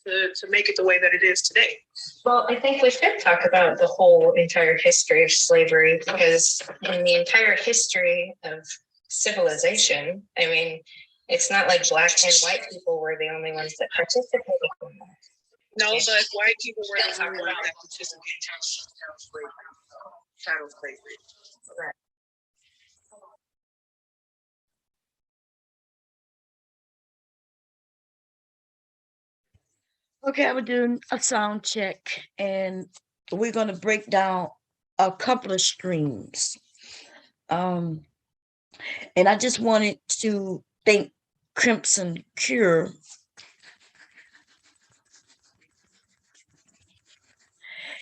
to make it the way that it is today. Well, I think we should talk about the whole entire history of slavery, because in the entire history of civilization, I mean, it's not like black and white people were the only ones that participated in that. No, but white people were the only ones that participated in chattel slavery. Right. Okay, we're doing a sound check, and we're going to break down a couple of streams. And I just wanted to thank Crimson Cure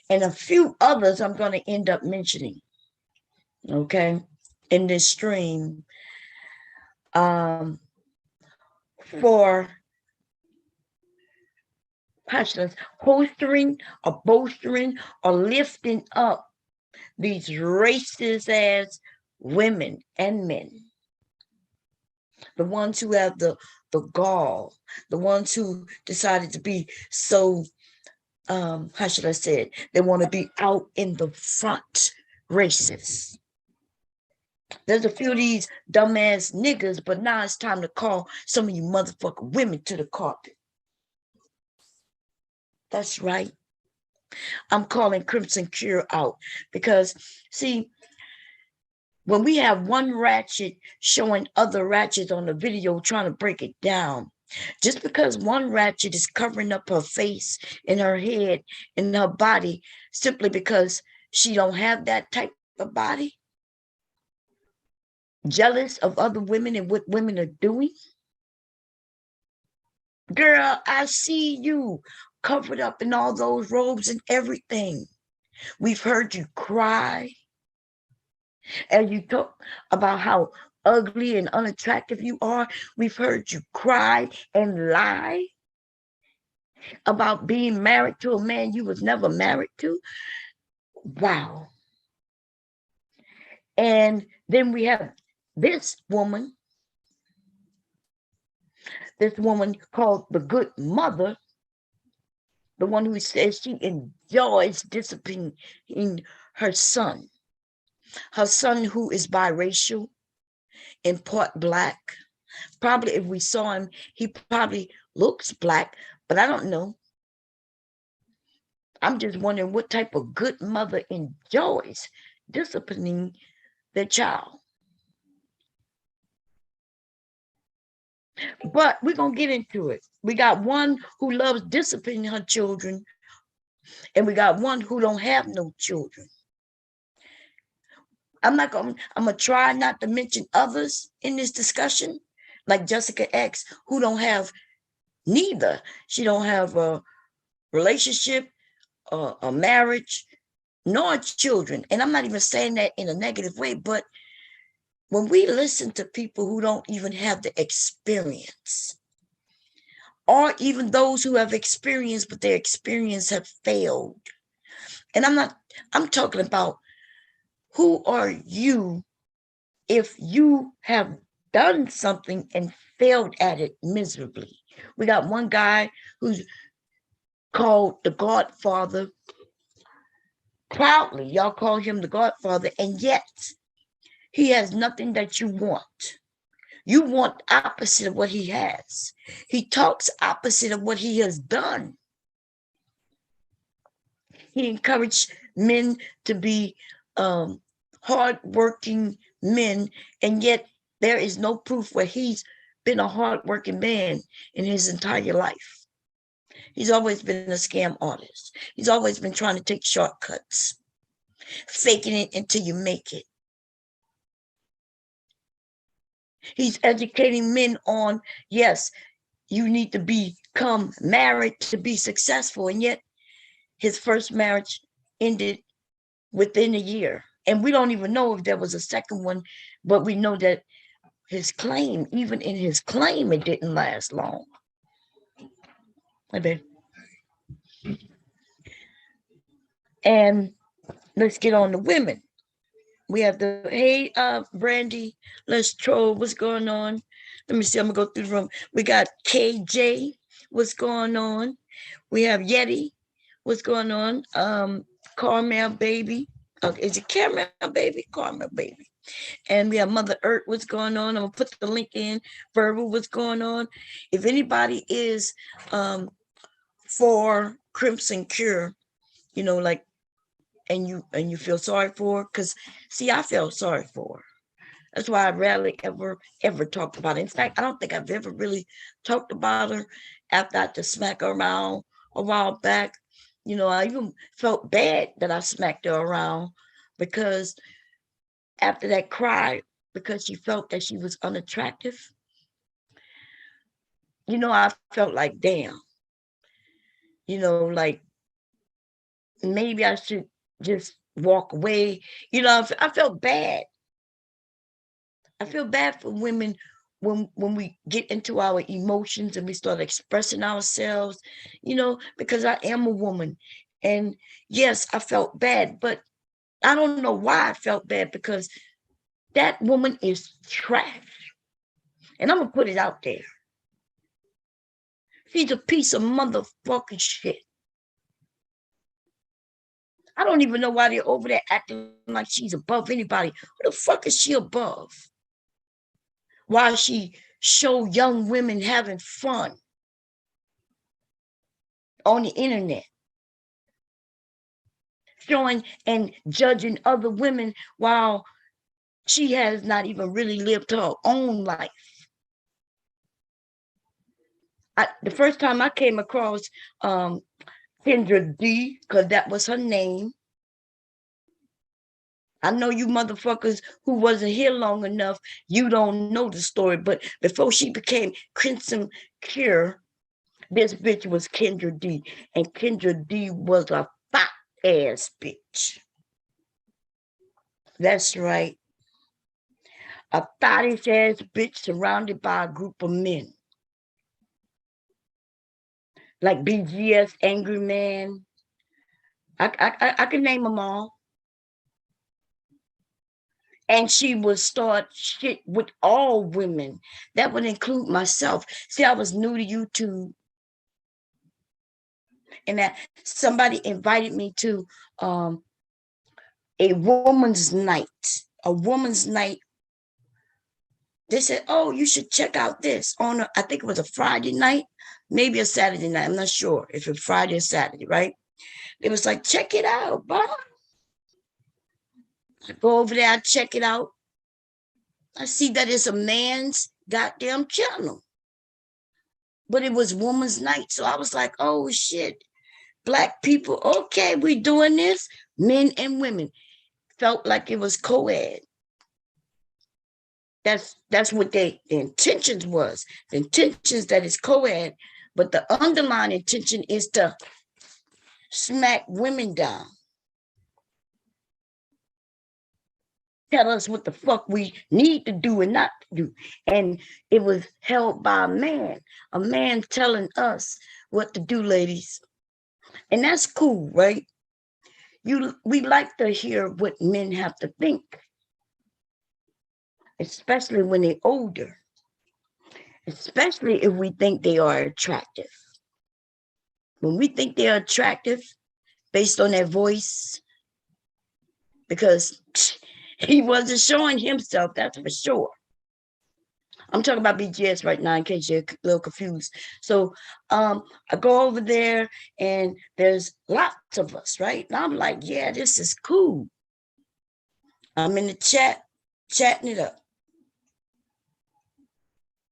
and a few others I'm going to end up mentioning, okay, in this stream, for bolstering or lifting up these racist ass women and men, the ones who have the gall, the ones who decided to be so how should I say it, they want to be out in the front, racist. There's a few of these dumbass niggas, but now it's time to call some of you motherfucking women to the carpet. That's right. I'm calling Crimson Cure out because, see, when we have one ratchet showing other ratchets on the video trying to break it down, just because one ratchet is covering up her face and her head and her body simply because she don't have that type of body, jealous of other women and what women are doing. Girl, I see you covered up in all those robes and everything. We've heard you cry. And you talk about how ugly and unattractive you are. We've heard you cry and lie about being married to a man you was never married to. Wow. And then we have this woman called the good mother, the one who says she enjoys disciplining her son who is biracial, in part black. Probably if we saw him, he probably looks black, but I don't know. I'm just wondering what type of good mother enjoys disciplining their child. But we're going to get into it. We got one who loves disciplining her children, and we got one who don't have no children. I'm going to try not to mention others in this discussion, like Jessica X, who don't have neither. She don't have a relationship, a marriage, nor children. And I'm not even saying that in a negative way, but when we listen to people who don't even have the experience, or even those who have experience, but their experience have failed. And I'm talking about, who are you if you have done something and failed at it miserably? We got one guy who's called the Godfather. Proudly, y'all call him the Godfather, and yet he has nothing that you want. You want opposite of what he has. He talks opposite of what he has done. He encouraged men to be hardworking men, and yet there is no proof where he's been a hardworking man in his entire life. He's always been a scam artist. He's always been trying to take shortcuts, faking it until you make it. He's educating men on, yes, you need to become married to be successful, and yet his first marriage ended within a year. And we don't even know if there was a second one, but we know that his claim, even in his claim, it didn't last long. And let's get on to women. We have hey, Brandy, let's troll, what's going on? Let me see, I'm gonna go through the room. We got KJ, what's going on? We have Yeti. What's going on? Carmel Baby. Is it Caramel Baby? Carmel Baby. And we have Mother Earth. What's going on? I'm gonna put the link in. Verbal. What's going on? If anybody is for Crimson Cure, you know, like, and you feel sorry for, because see, I felt sorry for her. That's why I rarely ever talked about it. In fact, I don't think I've ever really talked about her after I had to smack her around a while back. You know, I even felt bad that I smacked her around, because after that cry, because she felt that she was unattractive, you know, I felt like, damn, you know, like maybe I should just walk away. You know, I felt bad. I feel bad for women when we get into our emotions and we start expressing ourselves, you know, because I am a woman. And yes, I felt bad, but I don't know why I felt bad, because that woman is trash. And I'm gonna put it out there. She's a piece of motherfucking shit. I don't even know why they're over there acting like she's above anybody. Who the fuck is she above? Why she show young women having fun on the internet, showing and judging other women while she has not even really lived her own life. The first time I came across Kendra D, because that was her name. I know you motherfuckers who wasn't here long enough, you don't know the story, but before she became Crimson Cure, this bitch was Kendra D, and Kendra D was a fat ass bitch. That's right. A fattish ass bitch surrounded by a group of men. Like BGS, Angry Man. I can name them all. And she would start shit with all women. That would include myself. See, I was new to YouTube. And that somebody invited me to a woman's night. A woman's night. They said, oh, you should check out this on I think it was a Friday night, maybe a Saturday night. I'm not sure if it's Friday or Saturday, right? It was like, check it out, bro. I go over there, I check it out. I see that it's a man's goddamn channel. But it was woman's night. So I was like, oh shit. Black people, okay, we doing this. Men and women. Felt like it was co-ed. That's what the intentions was. The intentions that is co-ed, but the underlying intention is to smack women down. Tell us what the fuck we need to do and not to do. And it was held by a man telling us what to do, ladies. And that's cool, right? We like to hear what men have to think, especially when they're older, especially if we think they are attractive. When we think they're attractive based on their voice, because he wasn't showing himself, that's for sure. I'm talking about BGS right now in case you're a little confused. So I go over there and there's lots of us, right? And I'm like, yeah, this is cool. I'm in the chat, chatting it up.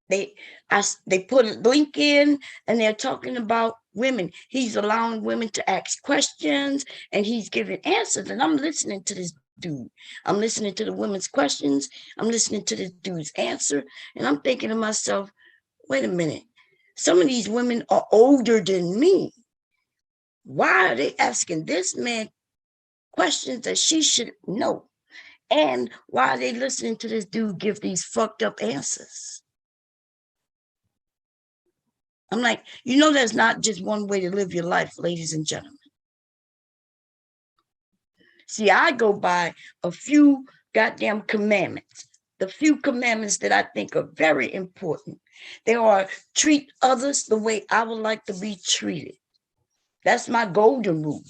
They put a link in and they're talking about women. He's allowing women to ask questions and he's giving answers. And I'm listening to this dude. I'm listening to the women's questions. I'm listening to this dude's answer. And I'm thinking to myself, wait a minute. Some of these women are older than me. Why are they asking this man questions that she should know? And why are they listening to this dude give these fucked up answers? I'm like, you know, there's not just one way to live your life, ladies and gentlemen. See, I go by a few goddamn commandments. The few commandments that I think are very important. They are treat others the way I would like to be treated. That's my golden rule.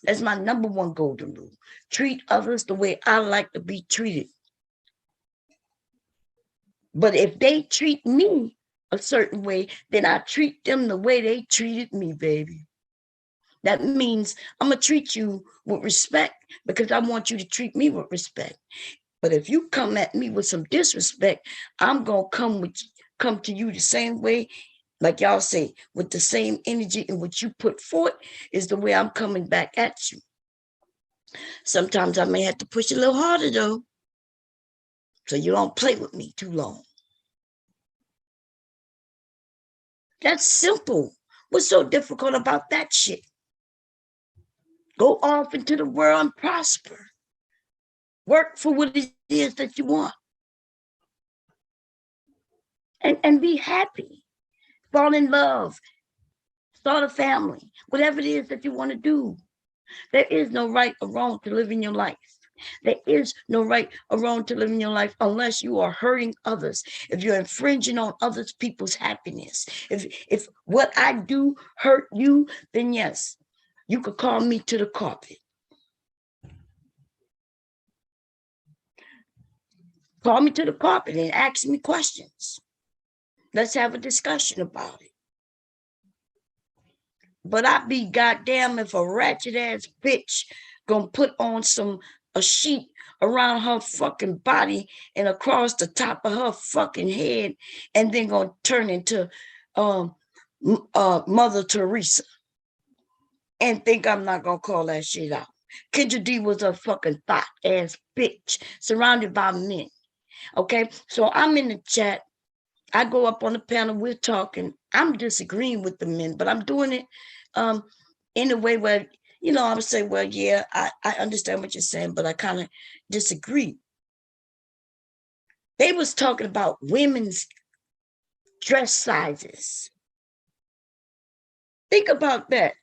That's my number one golden rule. Treat others the way I like to be treated. But if they treat me a certain way, then I treat them the way they treated me, baby. That means I'm going to treat you with respect because I want you to treat me with respect. But if you come at me with some disrespect, I'm going to come to you the same way, like y'all say, with the same energy in which you put forth is the way I'm coming back at you. Sometimes I may have to push a little harder though, so you don't play with me too long. That's simple. What's so difficult about that shit? Go off into the world and prosper. Work for what it is that you want. And be happy. Fall in love. Start a family. Whatever it is that you want to do. There is no right or wrong to live in your life. There is no right or wrong to live in your life unless you are hurting others. If you're infringing on others people's happiness. If what I do hurt you, then yes, you could call me to the carpet. Call me to the carpet and ask me questions. Let's have a discussion about it. But I'd be goddamn if a ratchet ass bitch gonna put on a sheet around her fucking body and across the top of her fucking head and then gonna turn into Mother Teresa and think I'm not gonna call that shit out. Kendra D was a fucking thought ass bitch surrounded by men. Okay, so I'm in the chat. I go up on the panel, we're talking. I'm disagreeing with the men, but I'm doing it in a way where, you know, I would say, well, yeah, I understand what you're saying, but I kind of disagree. They was talking about women's dress sizes. Think about that.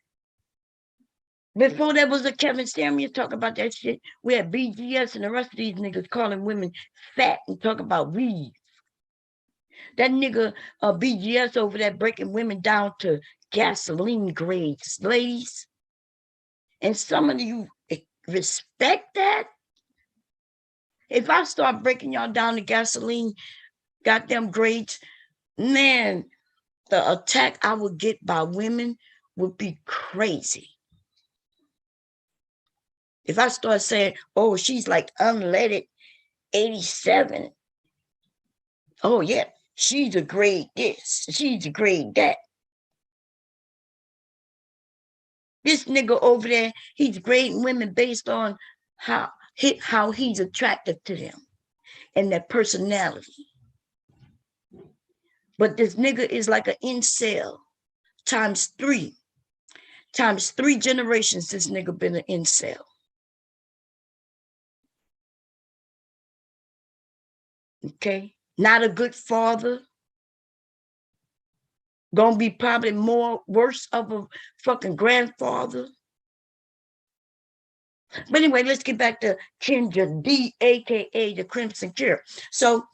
Before there was a Kevin Samuels talking about that shit, we had BGS and the rest of these niggas calling women fat and talking about weave. That nigga BGS over there breaking women down to gasoline grades, ladies. And some of you respect that. If I start breaking y'all down to gasoline, goddamn grades, man, the attack I would get by women would be crazy. If I start saying, oh, she's like unleaded 87. Oh, yeah, she's a grade this, she's a grade that. This nigga over there, he's grading women based on how he's attractive to them and their personality. But this nigga is like an incel times 3. Times 3 generations this nigga been an incel. Okay, not a good father. Gonna be probably worse of a fucking grandfather. But anyway, let's get back to Kendra D, aka the Crimson Cure. So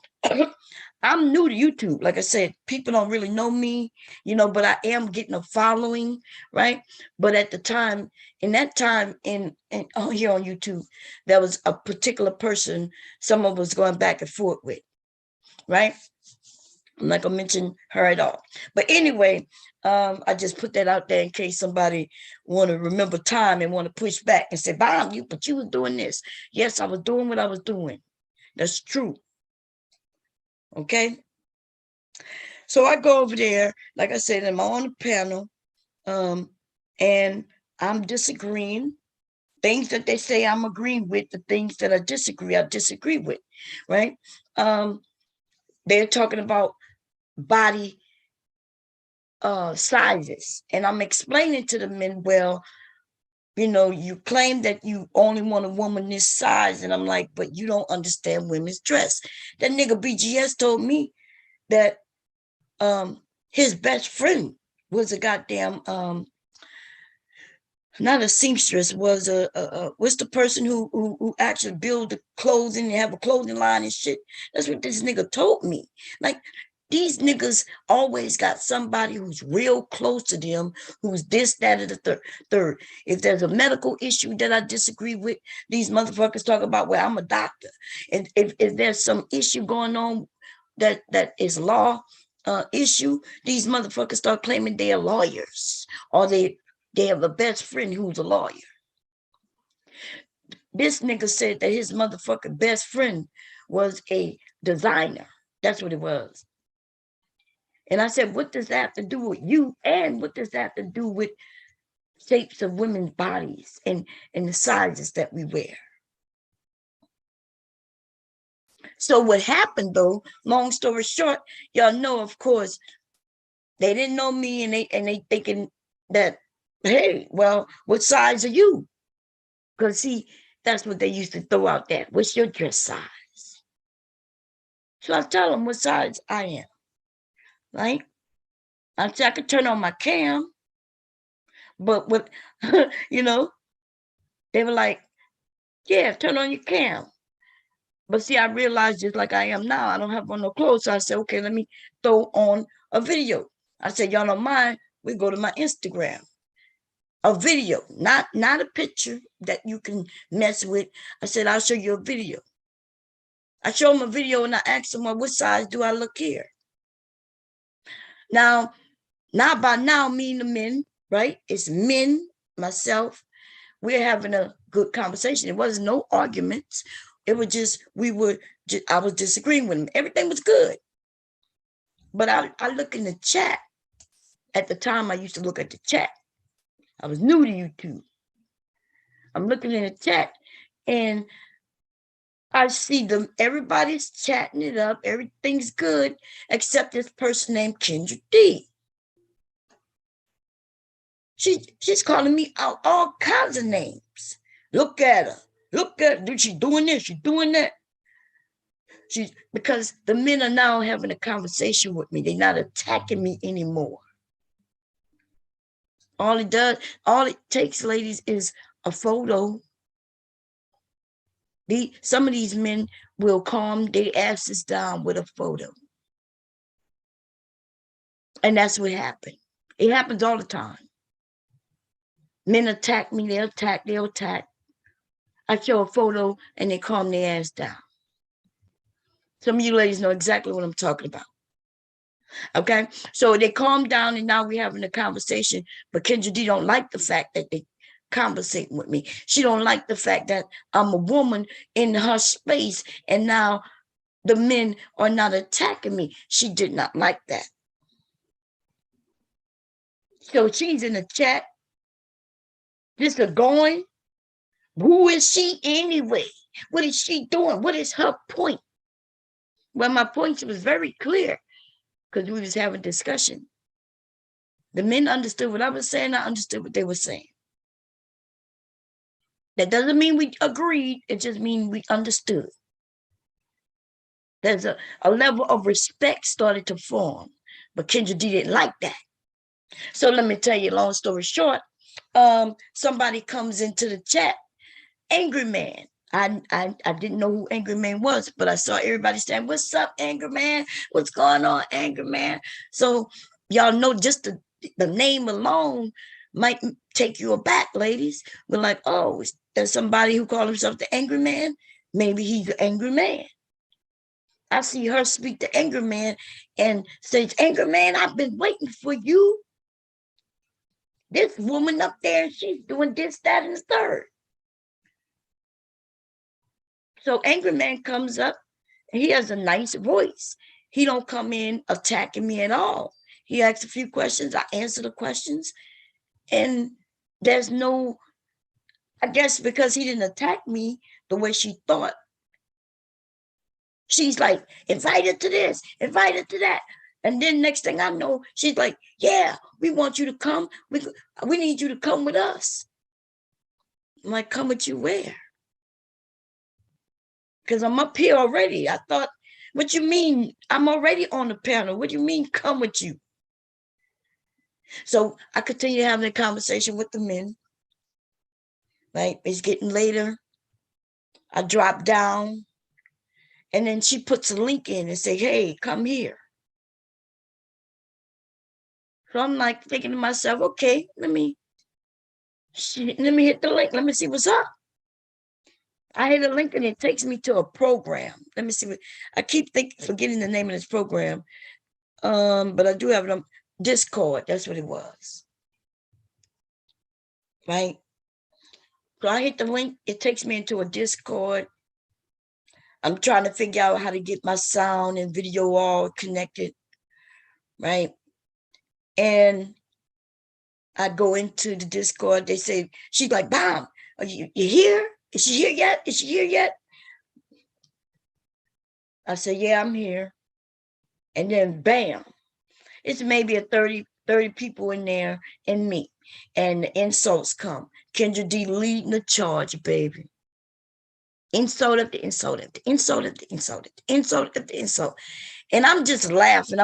I'm new to YouTube. Like I said, people don't really know me, you know, but I am getting a following, right? But at the time, in that time, in here on YouTube, there was a particular person someone was going back and forth with, right? I'm not gonna mention her at all. But anyway, I just put that out there in case somebody want to remember time and want to push back and say, Bomb, you was doing this. Yes, I was doing what I was doing. That's true. Okay. So I go over there, like I said, I'm on the panel, and I'm disagreeing. Things that they say I'm agreeing with, the things that I disagree with, right? They're talking about body sizes, and I'm explaining to the men, well, you know, you claim that you only want a woman this size, and I'm like, but you don't understand women's dress. That nigga BGS told me that his best friend was a goddamn not a seamstress, was what's the person who actually build the clothing and have a clothing line and shit. That's what this nigga told me. Like, These niggas always got somebody who's real close to them, who's this, that, and the third. If there's a medical issue that I disagree with, these motherfuckers talk about, well, I'm a doctor. And if there's some issue going on that is law issue, these motherfuckers start claiming they are lawyers, or they have a best friend who's a lawyer. This nigga said that his motherfucking best friend was a designer. That's what it was. And I said, what does that have to do with you? And what does that have to do with shapes of women's bodies and the sizes that we wear? So what happened though, long story short, y'all know, of course, they didn't know me, and they thinking that, hey, well, what size are you? Because see, that's what they used to throw out there. What's your dress size? So I tell them what size I am, right? I said I could turn on my cam, but what, you know, they were like, yeah, turn on your cam. But see, I realized just like I am now, I don't have on no clothes. So I said, okay, let me throw on a video. I said, y'all don't mind, we go to my Instagram. A video, not a picture that you can mess with. I said, I'll show you a video. I show them a video and I asked them, well, what size do I look here? Now by now, me and the men, right? It's men, myself. We're having a good conversation. It wasn't no arguments. It was just, I was disagreeing with him. Everything was good. But I look in the chat. At the time, I used to look at the chat. I was new to YouTube. I'm looking in the chat and I see them, everybody's chatting it up. Everything's good, except this person named Kendra D. She's calling me out all kinds of names. Look at her. Look at her. She's doing this. She's doing that. Because the men are now having a conversation with me. They're not attacking me anymore. All it takes, ladies, is a photo. Some of these men will calm their asses down with a photo. And that's what happened. It happens all the time. Men attack me, they'll attack. I show a photo and they calm their ass down. Some of you ladies know exactly what I'm talking about. Okay, so they calm down and now we're having a conversation, but Kendra D don't like the fact that they conversating with me. She don't like the fact that I'm a woman in her space and now the men are not attacking me. She did not like that. So she's in the chat, just going, who is she anyway? What is she doing? What is her point? Well, my point was very clear because we was having discussion. The men understood what I was saying. I understood what they were saying. That doesn't mean we agreed. It just means we understood. There's a level of respect started to form, but Kendra D didn't like that. So let me tell you, long story short, somebody comes into the chat, Angry Man. I didn't know who Angry Man was, but I saw everybody saying, what's up, Angry Man? What's going on, Angry Man? So y'all know just the name alone might take you aback, ladies. We're like, oh, there's somebody who called himself the Angry Man. Maybe he's the Angry Man. I see her speak to Angry Man and says, Angry Man, I've been waiting for you. This woman up there, she's doing this, that, and the third. So Angry Man comes up and he has a nice voice. He don't come in attacking me at all. He asks a few questions. I answer the questions. And there's no, I guess because he didn't attack me the way she thought. She's like, invited to this, invited to that. And then next thing I know, she's like, yeah, we want you to come. We need you to come with us. I'm like, come with you where? Because I'm up here already. I thought, what you mean? I'm already on the panel. What do you mean come with you? So I continue having a conversation with the men. Right? It's getting later. I drop down. And then she puts a link in and say, hey, come here. So I'm like thinking to myself, okay, let me hit the link. Let me see what's up. I hit a link and it takes me to a program. Let me see what I keep forgetting the name of this program. But I do have it on Discord. That's what it was. Right. So I hit the link. It takes me into a Discord. I'm trying to figure out how to get my sound and video all connected. Right. And I go into the Discord. They say, she's like, "Bam, are you here? Is she here yet? Is she here yet?" I say, "Yeah, I'm here." And then bam, it's maybe a 30 people in there and me. And the insults come. Kendra D leading the charge, baby. Insult after insult after insult after insult after insult after insult. And I'm just laughing.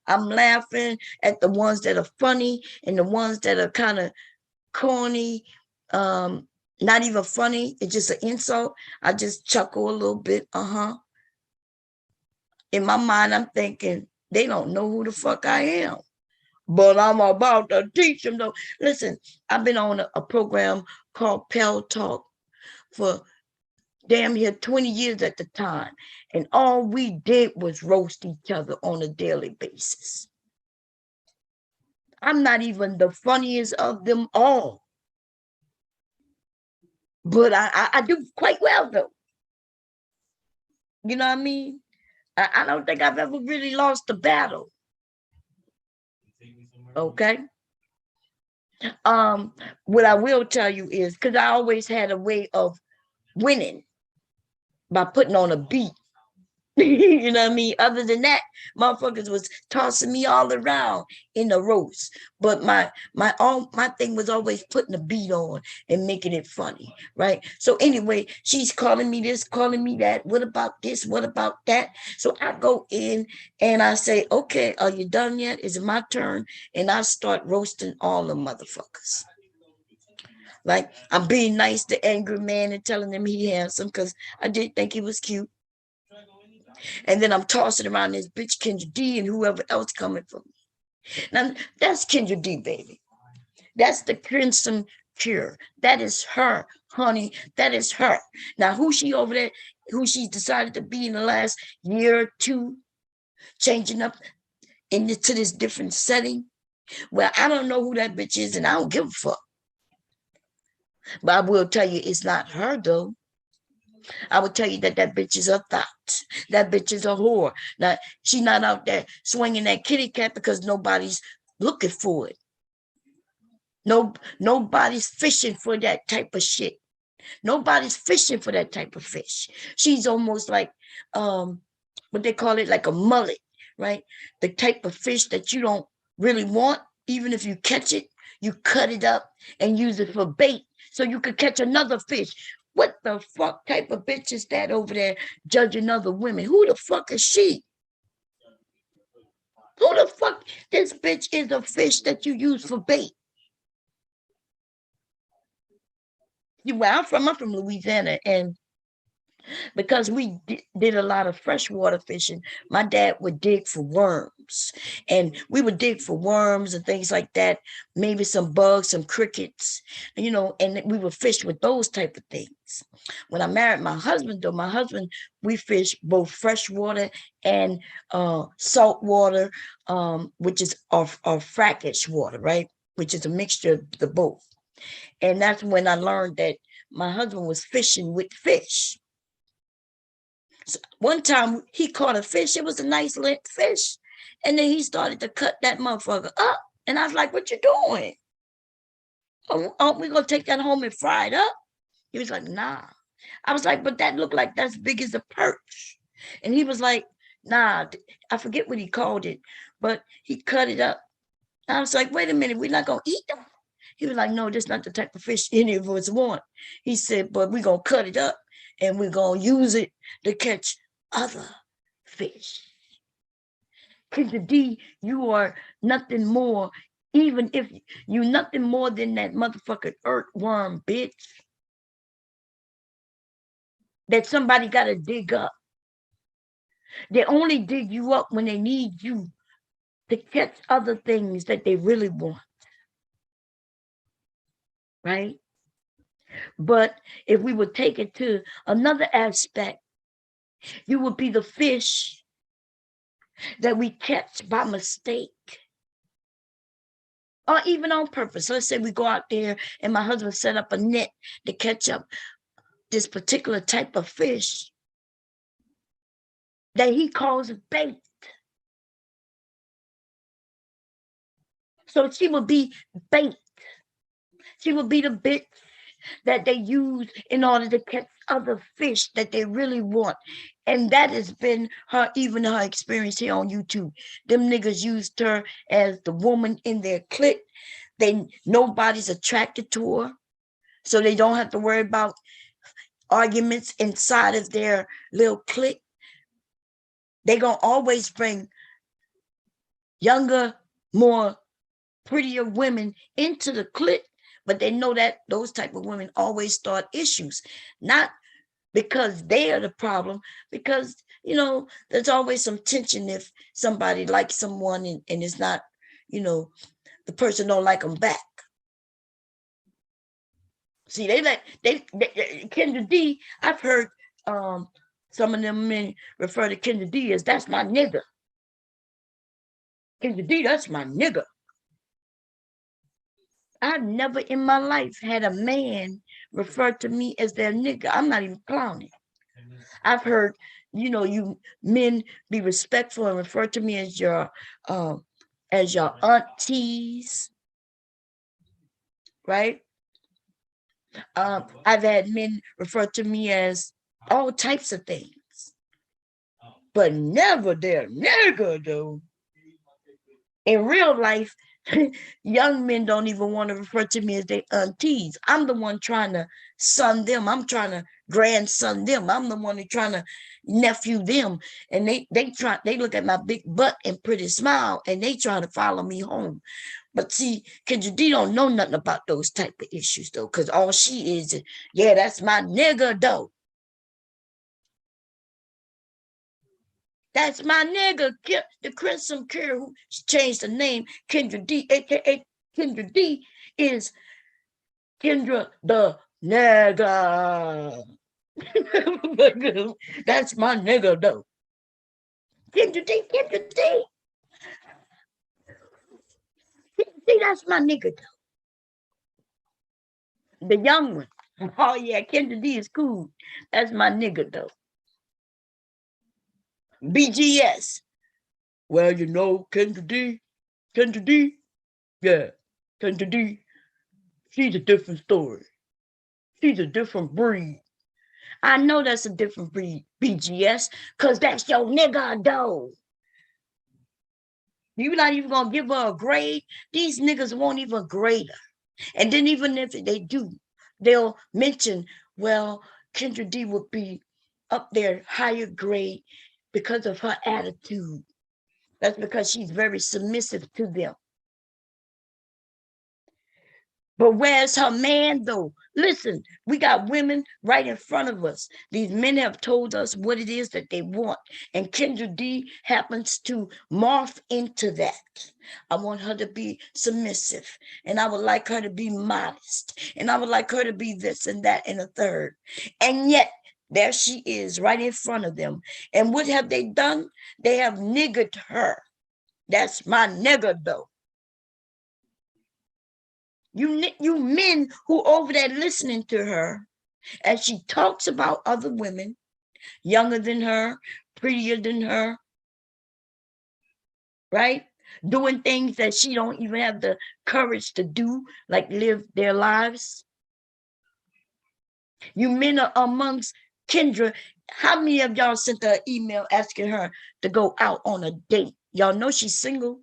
I'm laughing at the ones that are funny and the ones that are kind of corny, not even funny. It's just an insult. I just chuckle a little bit. In my mind, I'm thinking, they don't know who the fuck I am. But I'm about to teach them though. Listen, I've been on a program called Pell Talk for damn near 20 years at the time. And all we did was roast each other on a daily basis. I'm not even the funniest of them all. But I do quite well though. You know what I mean? I don't think I've ever really lost a battle. Okay. What I will tell you is because I always had a way of winning by putting on a beat. You know what I mean? Other than that, motherfuckers was tossing me all around in the roast. But my thing was always putting the beat on and making it funny, right? So anyway, she's calling me this, calling me that. What about this? What about that? So I go in and I say, "Okay, are you done yet? Is it my turn?" And I start roasting all the motherfuckers. Like I'm being nice to angry man and telling him he handsome because I did think he was cute. And then I'm tossing around this bitch Kendra D and whoever else coming for me. Now that's Kendra D, baby. That's the Crimson Cure. That is her, honey. That is her. Now who she over there, who she decided to be in the last year or two, changing up into this different setting. Well, I don't know who that bitch is, and I don't give a fuck. But I will tell you, it's not her though. I would tell you that that bitch is a thought. That bitch is a whore. Now, she's not out there swinging that kitty cat because nobody's looking for it. Nobody's fishing for that type of shit. Nobody's fishing for that type of fish. She's almost like, what they call it, like a mullet, right? The type of fish that you don't really want, even if you catch it, you cut it up and use it for bait so you could catch another fish. What the fuck type of bitch is that over there judging other women? Who the fuck is she? Who the fuck? This bitch is a fish that you use for bait. Where I'm from Louisiana, and because we did a lot of freshwater fishing, my dad would dig for worms, and we would dig for worms and things like that, maybe some bugs, some crickets, you know, and we would fish with those type of things. When I married my husband, though, we fish both freshwater and salt water, which is our brackish water, right? Which is a mixture of the both. And that's when I learned that my husband was fishing with fish. So one time he caught a fish. It was a nice lit fish. And then he started to cut that motherfucker up. And I was like, "What you doing? Aren't we going to take that home and fry it up?" He was like, "Nah." I was like, "But that looked like that's big as a perch." And he was like, "Nah," I forget what he called it, but he cut it up. I was like, "Wait a minute, we're not going to eat them." He was like, "No, that's not the type of fish any of us want." He said, "But we're going to cut it up and we're going to use it to catch other fish." Kendra D, you are nothing more, even if you nothing more than that motherfucking earthworm, bitch, that somebody got to dig up. They only dig you up when they need you to catch other things that they really want, right? But if we would take it to another aspect, you would be the fish that we catch by mistake or even on purpose. Let's say we go out there and my husband set up a net to catch up this particular type of fish that he calls bait. So she would be bait. She would be the bait that they use in order to catch other fish that they really want. And that has been her, even her experience here on YouTube. Them niggas used her as the woman in their clique. Nobody's attracted to her. So they don't have to worry about arguments inside of their little clique. They're gonna always bring younger, more prettier women into the clique, but they know that those type of women always start issues, not because they are the problem, because, you know, there's always some tension if somebody likes someone and it's not, you know, the person don't like them back. See, Kendra D, I've heard some of them men refer to Kendra D as, that's my nigga. Kendra D, that's my nigga. I've never in my life had a man refer to me as their nigga. I'm not even clowning. I've heard, you know, you men be respectful and refer to me as your aunties, right? I've had men refer to me as all types of things, but never their nigga though. In real life, young men don't even want to refer to me as their aunties. I'm the one trying to son them. I'm trying to grandson them. I'm the one who's trying to nephew them. And they look at my big butt and pretty smile and they try to follow me home. But see, Kendra D don't know nothing about those type of issues though, because all she is, yeah, that's my nigga though. That's my nigga, the Crimson Cure, who changed the name. Kendra D, aka Kendra D, is Kendra the nigga. That's my nigga though. Kendra D. See, that's my nigga though. The young one. Oh yeah, Kendra D is cool. That's my nigga though. BGS. Well, you know, Kendra D, yeah, Kendra D, she's a different story. She's a different breed. I know that's a different breed, BGS, because that's your nigga, though. You're not even going to give her a grade. These niggas won't even grade her. And then even if they do, they'll mention, well, Kendra D would be up there higher grade because of her attitude. That's because she's very submissive to them. But where's her man though? Listen, we got women right in front of us. These men have told us what it is that they want. And Kendra D happens to morph into that. I want her to be submissive. And I would like her to be modest. And I would like her to be this and that and a third. And yet, there she is right in front of them. And what have they done? They have niggered her. That's my nigger though. You men who over there listening to her as she talks about other women, younger than her, prettier than her, right? Doing things that she don't even have the courage to do, like live their lives. You men are amongst Kendra. How many of y'all sent her an email asking her to go out on a date? Y'all know she's single.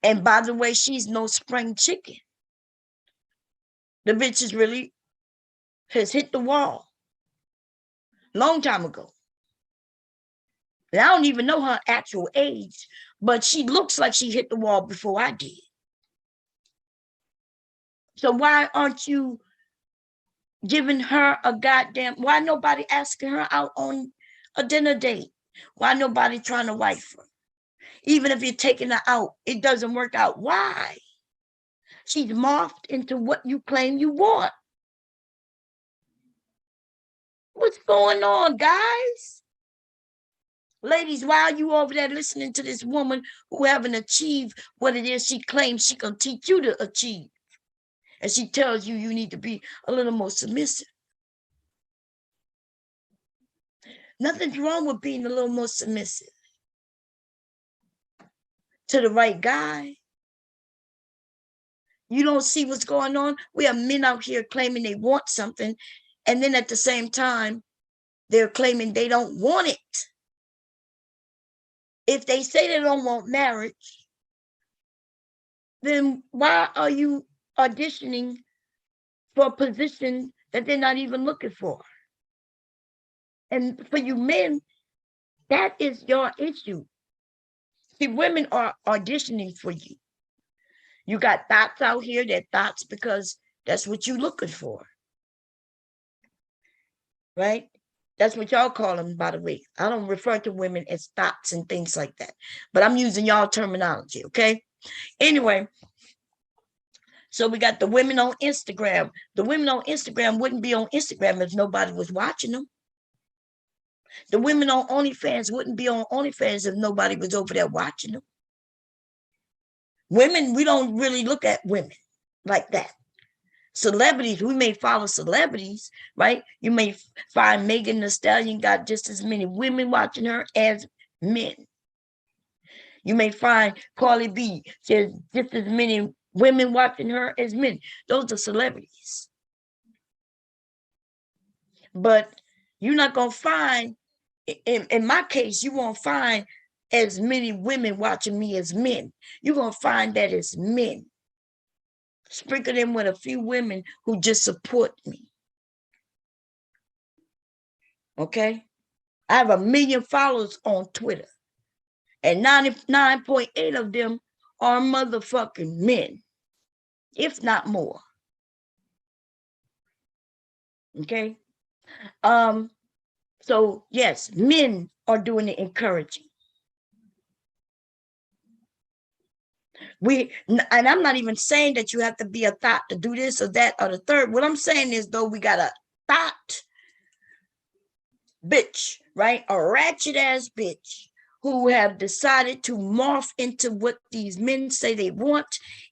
And by the way, she's no spring chicken. The bitch is really has hit the wall long time ago. And I don't even know her actual age, but she looks like she hit the wall before I did. So why aren't you giving her a goddamn, why nobody asking her out on a dinner date? Why nobody trying to wife her? Even if you're taking her out, it doesn't work out. Why? She's morphed into what you claim you want. What's going on, guys? Ladies, why are you over there listening to this woman who haven't achieved what it is she claims she can teach you to achieve? And she tells you you need to be a little more submissive. Nothing's wrong with being a little more submissive to the right guy. You don't see what's going on? We have men out here claiming they want something, and then at the same time, they're claiming they don't want it. If they say they don't want marriage, then why are you auditioning for a position that they're not even looking for? And for you men, that is your issue. See, women are auditioning for you. You got thoughts out here, that thoughts because that's what you're looking for. Right? That's what y'all call them, by the way. I don't refer to women as thoughts and things like that, but I'm using y'all terminology, okay? Anyway, so we got the women on Instagram. The women on Instagram wouldn't be on Instagram if nobody was watching them. The women on OnlyFans wouldn't be on OnlyFans if nobody was over there watching them. Women, we don't really look at women like that. Celebrities, we may follow celebrities, right? You may find Megan Thee Stallion got just as many women watching her as men. You may find Cardi B, there's just as many women watching her as men. Those are celebrities. But you're not going to find, in my case, you won't find as many women watching me as men. You're going to find that as men. Sprinkle them with a few women who just support me. Okay? I have 1 million followers on Twitter. And 99.8 of them are motherfucking men, if not more. Okay? So yes, men are doing the encouraging. And I'm not even saying that you have to be a thought to do this or that or the third. What I'm saying is, though, we got a thought bitch, right? A ratchet ass bitch who have decided to morph into what these men say they want,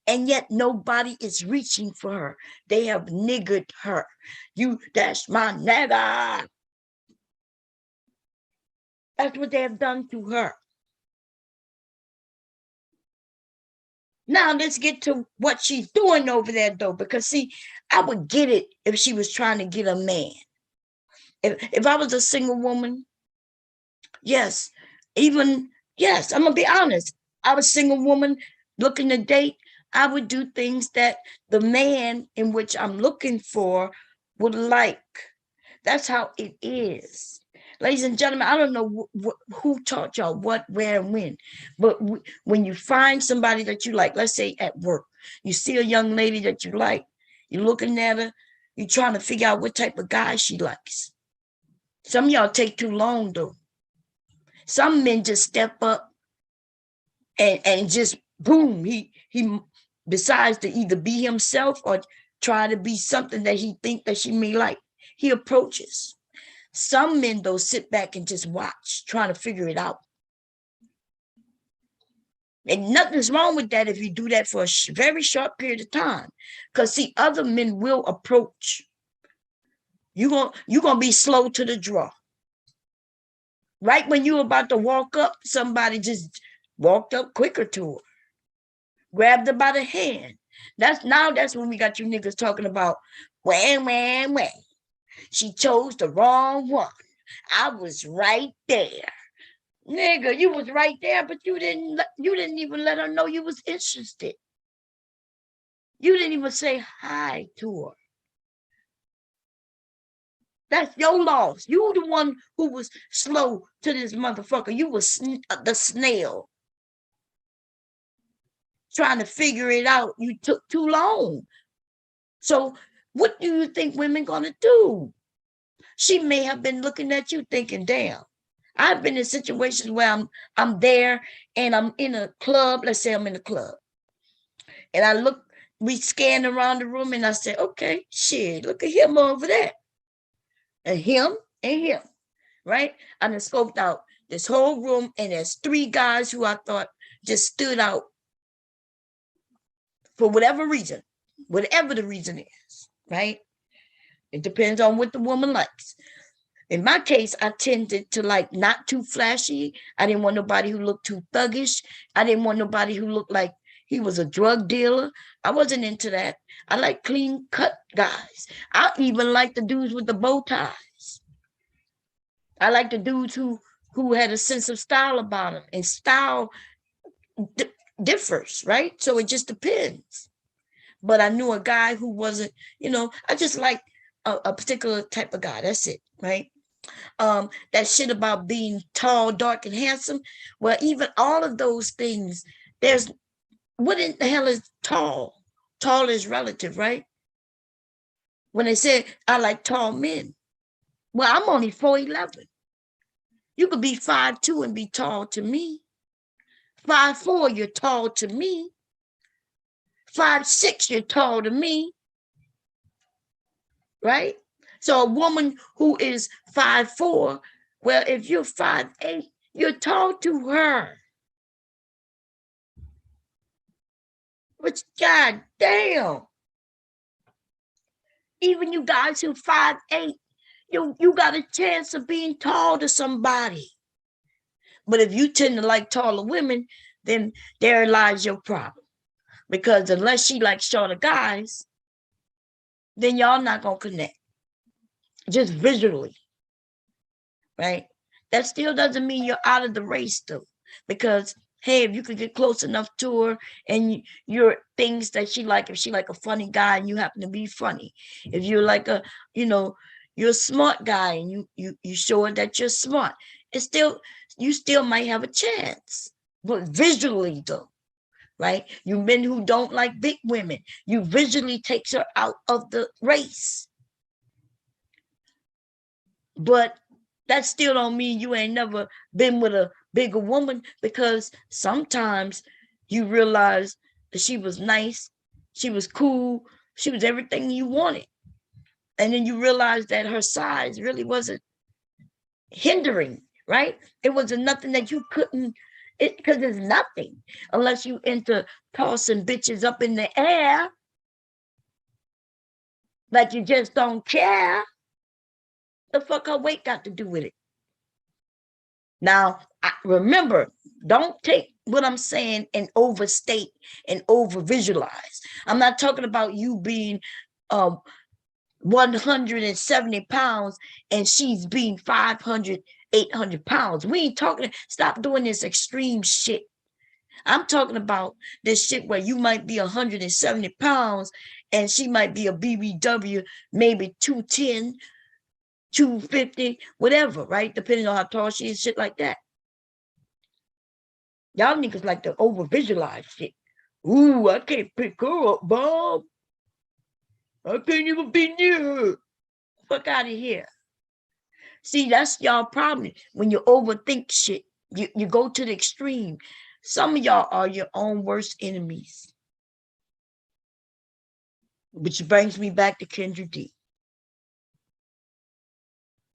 and yet nobody is reaching for her. They have niggered her. That's my nigga. That's what they have done to her. Now let's get to what she's doing over there, though, because see, I would get it if she was trying to get a man. If I was a single woman, yes, I'm gonna be honest. I was a single woman looking to date. I would do things that the man in which I'm looking for would like. That's how it is. Ladies and gentlemen, I don't know who taught y'all what, where, and when, but when you find somebody that you like, let's say at work, you see a young lady that you like, you're looking at her, you're trying to figure out what type of guy she likes. Some of y'all take too long, though. Some men just step up and just boom, he decides to either be himself or try to be something that he think that she may like. He approaches. Some men, though, sit back and just watch, trying to figure it out. And nothing's wrong with that if you do that for a very short period of time. Because, see, other men will approach. You're gonna be slow to the draw. Right when you're about to walk up, somebody just walked up quicker to her. Grabbed her by the hand. That's when we got you niggas talking about, wham. She chose the wrong one. I was right there. Nigga, you was right there, but you didn't even let her know you was interested. You didn't even say hi to her. That's your loss. You the one who was slow to this motherfucker. You was the snail. Trying to figure it out. You took too long. So what do you think women gonna do? She may have been looking at you thinking, damn, I've been in situations where I'm there and I'm in a club. Let's say I'm in a club and I look, we scan around the room and I say, okay, shit, look at him over there. And him and him, right? I done scoped out this whole room and there's 3 guys who I thought just stood out for whatever the reason is, right? It depends on what the woman likes. In my case, I tended to like not too flashy. I didn't want nobody who looked too thuggish. I didn't want nobody who looked like he was a drug dealer. I wasn't into that. I like clean cut guys. I even like the dudes with the bow ties. I like the dudes who had a sense of style about them, and style differs, right? So it just depends. But I knew a guy who wasn't, I just like a particular type of guy. That's it, right? That shit about being tall, dark, and handsome. Well, even all of those things, what in the hell is tall? Tall is relative, right? When they say I like tall men, well, I'm only 4'11". You could be 5'2" and be tall to me. 5'4", you're tall to me. 5'6", you're tall to me, right? So a woman who is 5'4", well, if you're 5'8", you're tall to her. But god damn, even you guys who 5'8", you got a chance of being tall to somebody. But if you tend to like taller women, then there lies your problem. Because unless she likes shorter guys, then y'all not gonna connect. Just visually, right? That still doesn't mean you're out of the race though. Because hey, if you could get close enough to her and you're things that she like, if she like a funny guy and you happen to be funny, if you're like you're a smart guy and you show her that you're smart, you still might have a chance. But visually though, right? You men who don't like big women, you visually takes her out of the race. But that still don't mean you ain't never been with a bigger woman, because sometimes you realize that she was nice, she was cool, she was everything you wanted. And then you realize that her size really wasn't hindering, right? It wasn't nothing that you couldn't, because it's nothing unless you into tossing bitches up in the air like you just don't care. The fuck her weight got to do with it? Now, remember, don't take what I'm saying and overstate and over visualize. I'm not talking about you being 170 pounds and she's being 500, 800 pounds. We ain't talking, stop doing this extreme shit. I'm talking about this shit where you might be 170 pounds and she might be a BBW, maybe 210, 250, whatever, right? Depending on how tall she is, shit like that. Y'all niggas like to over visualize shit. Ooh, I can't pick her up, Bob. I can't even be near her. Fuck out of here. See, that's y'all problem. When you overthink shit, you go to the extreme. Some of y'all are your own worst enemies. Which brings me back to Kendra D.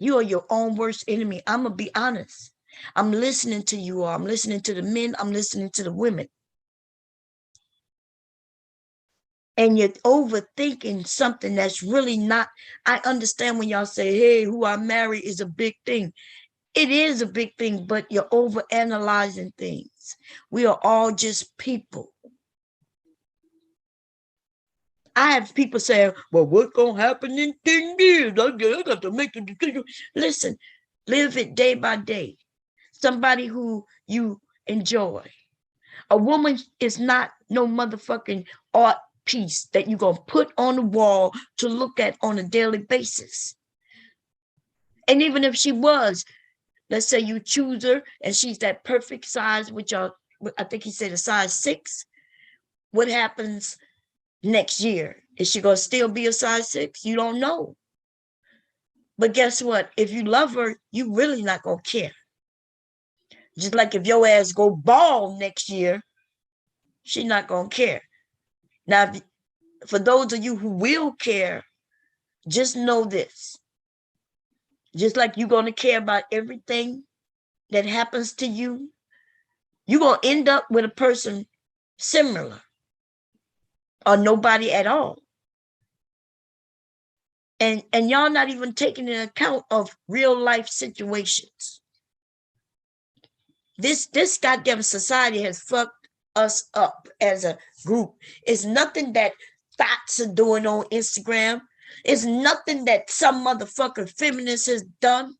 You are your own worst enemy. I'm going to be honest. I'm listening to you all. I'm listening to the men. I'm listening to the women. And you're overthinking something that's really not. I understand when y'all say, hey, who I marry is a big thing. It is a big thing, but you're overanalyzing things. We are all just people. I have people saying, well, what's going to happen in 10 years? I got to make a decision. Listen, live it day by day. Somebody who you enjoy. A woman is not no motherfucking art piece that you're going to put on the wall to look at on a daily basis. And even if she was, let's say you choose her and she's that perfect size, which I think he said a size 6. What happens next year? Is she going to still be a size 6? You don't know. But guess what? If you love her, you really not going to care. Just like if your ass go bald next year, she not gonna care. Now, for those of you who will care, just know this. Just like you're gonna care about everything that happens to you, you're gonna end up with a person similar or nobody at all. And y'all not even taking into account of real life situations. This goddamn society has fucked us up as a group. It's nothing that thoughts are doing on Instagram. It's nothing that some motherfucker feminist has done.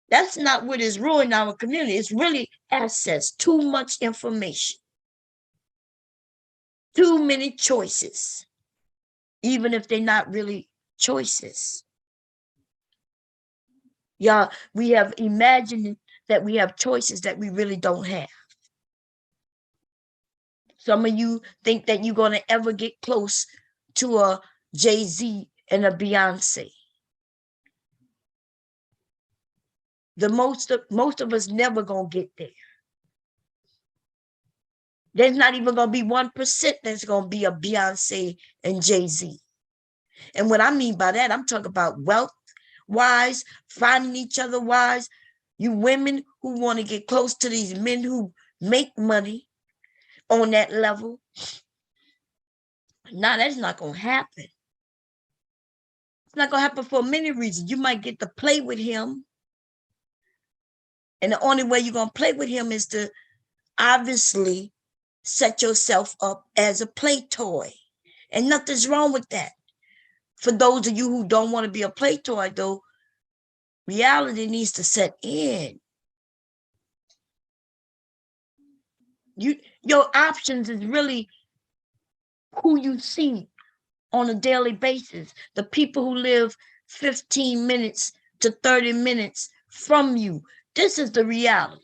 That's not what is ruining our community. It's really access, too much information, too many choices, even if they're not really choices. Y'all, we have imagined that we have choices that we really don't have. Some of you think that you're going to ever get close to a Jay-Z and a Beyonce. Most of us never going to get there. There's not even going to be 1% that's going to be a Beyonce and Jay-Z. And what I mean by that, I'm talking about wealth-wise, finding each other wise. You women who want to get close to these men who make money on that level. Now, that's not going to happen. It's not going to happen for many reasons. You might get to play with him. And the only way you're going to play with him is to obviously set yourself up as a play toy. And nothing's wrong with that. For those of you who don't want to be a play toy, though, reality needs to set in. Your options is really who you see on a daily basis. The people who live 15 minutes to 30 minutes from you. This is the reality.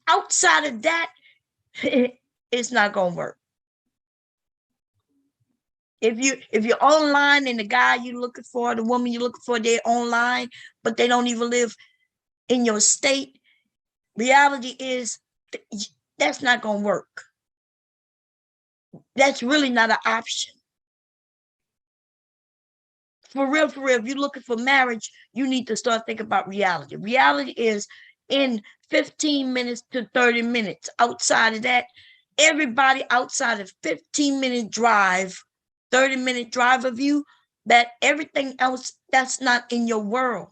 Outside of that, it's not going to work. If you're online and the guy you're looking for, the woman you're looking for, they're online, but they don't even live in your state, reality is that's not going to work. That's really not an option. For real, if you're looking for marriage, you need to start thinking about reality. Reality is in 15 minutes to 30 minutes. Outside of that, everybody outside of 15-minute drive, 30-minute drive of you, that everything else, that's not in your world.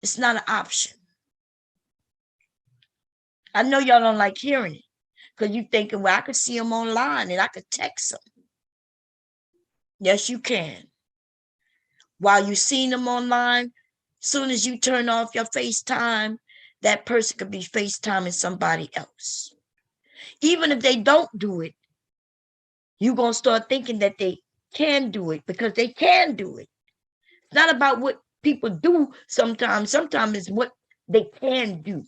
It's not an option. I know y'all don't like hearing it because you're thinking, well, I could see them online and I could text them. Yes, you can. While you're seeing them online, soon as you turn off your FaceTime, that person could be FaceTiming somebody else. Even if they don't do it, you're going to start thinking that they can do it because they can do it. It's not about what people do sometimes. Sometimes it's what they can do.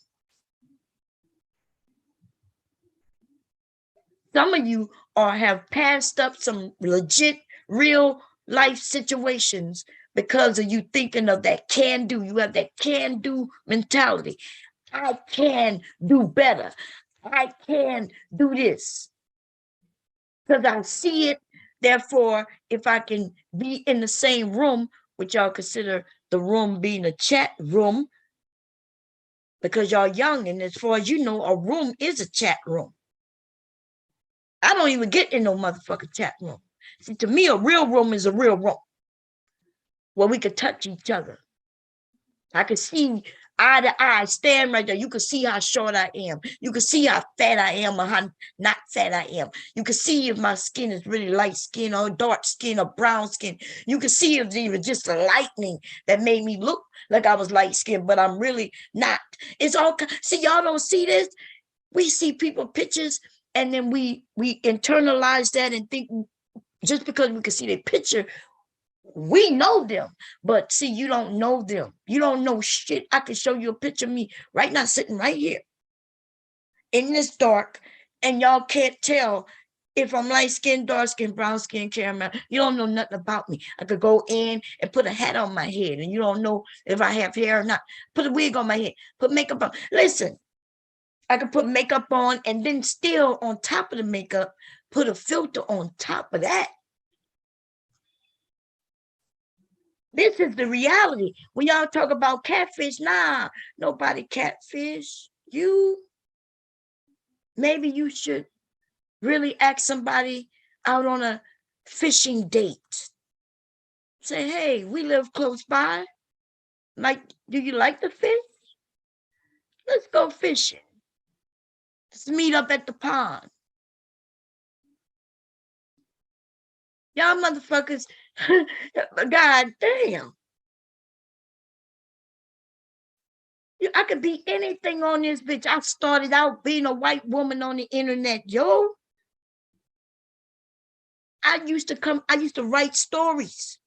Some of you have passed up some legit, real life situations because of you thinking of that can do. You have that can do mentality. I can do better. I can do this. Because I see it. Therefore, if I can be in the same room, which y'all consider the room being a chat room, because y'all young, and as far as you know, a room is a chat room. I don't even get in no motherfucking chat room. See, to me, a real room is a real room where we could touch each other. I could see eye to eye, stand right there. You can see how short I am. You can see how fat I am or how not fat I am. You can see if my skin is really light skin or dark skin or brown skin. You can see if it was just a lightning that made me look like I was light skinned, but I'm really not. It's all, see, y'all don't see this. We see people pictures and then we internalize that and think just because we can see their picture, we know them. But see, you don't know them. You don't know shit. I can show you a picture of me right now sitting right here in this dark, and y'all can't tell if I'm light skin, dark skin, brown skin, caramel, you don't know nothing about me. I could go in and put a hat on my head and you don't know if I have hair or not. Put a wig on my head, put makeup on. Listen, I could put makeup on and then still on top of the makeup, put a filter on top of that. This is the reality. When y'all talk about catfish, nah, nobody catfish you. Maybe you should really ask somebody out on a fishing date. Say, hey, we live close by. Like, do you like to fish? Let's go fishing. Let's meet up at the pond. Y'all motherfuckers, god damn. I could be anything on this bitch. I started out being a white woman on the internet, yo. I used to write stories.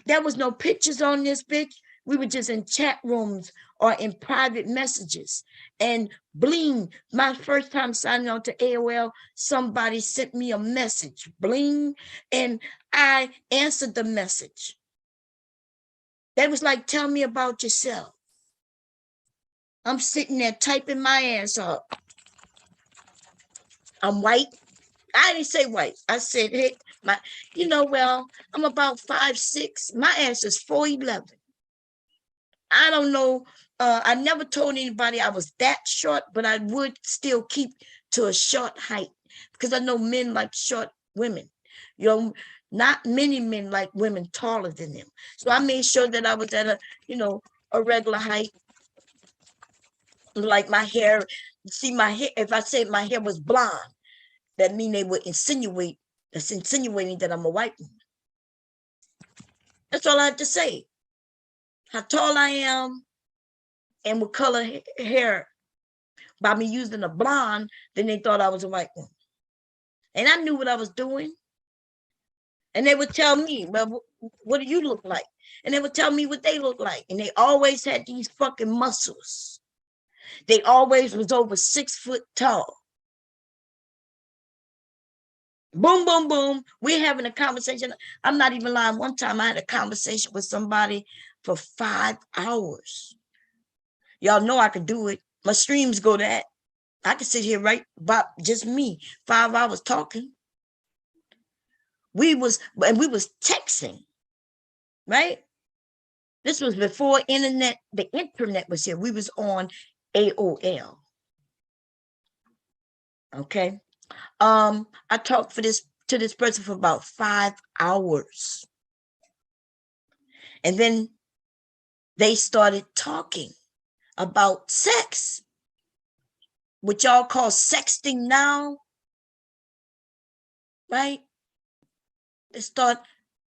There was no pictures on this bitch. We were just in chat rooms or in private messages. And bling, my first time signing on to AOL, somebody sent me a message, bling, and I answered the message. They was like, tell me about yourself. I'm sitting there typing my ass up. I'm white. I didn't say white. I said, hey, well, I'm about 5'6". My ass is 4'11". I don't know. I never told anybody I was that short, but I would still keep to a short height because I know men like short women. Not many men like women taller than them. So I made sure that I was at a regular height. Like my hair, see my hair, if I said my hair was blonde, that mean they would insinuating that I'm a white woman. That's all I had to say. How tall I am and what color hair. By me using a blonde, then they thought I was a white woman. And I knew what I was doing. And they would tell me, well, what do you look like? And they would tell me what they look like. And they always had these fucking muscles. They always was over 6 foot tall. Boom, boom, boom. We're having a conversation. I'm not even lying. One time I had a conversation with somebody for 5 hours. Y'all know I could do it. My streams go that. I could sit here right about just me, 5 hours talking. We was texting, right? This was before the internet was here. We was on AOL. Okay. I talked to this person for about 5 hours. And then they started talking about sex, what y'all call sexting now, right? They start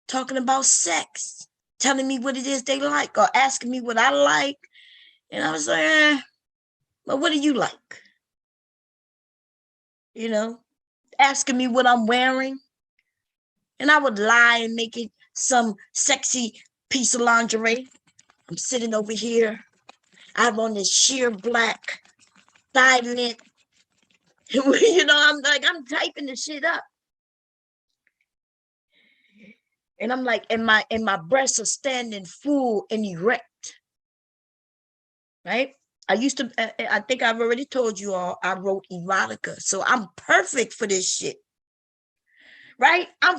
talking about sex, telling me what it is they like or asking me what I like. And I was like, well, what do you like? Asking me what I'm wearing. And I would lie and make it some sexy piece of lingerie. I'm sitting over here. I'm on this sheer black thigh length. I'm typing the shit up. And I'm like, and my breasts are standing full and erect. Right? I think I've already told you all, I wrote erotica. So I'm perfect for this shit. Right? I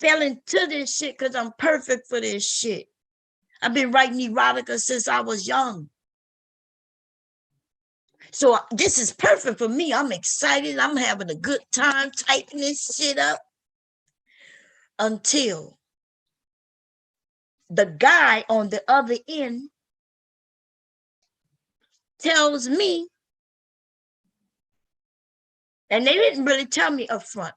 fell into this shit because I'm perfect for this shit. I've been writing erotica since I was young. So this is perfect for me. I'm excited. I'm having a good time typing this shit up until the guy on the other end tells me, and they didn't really tell me up front.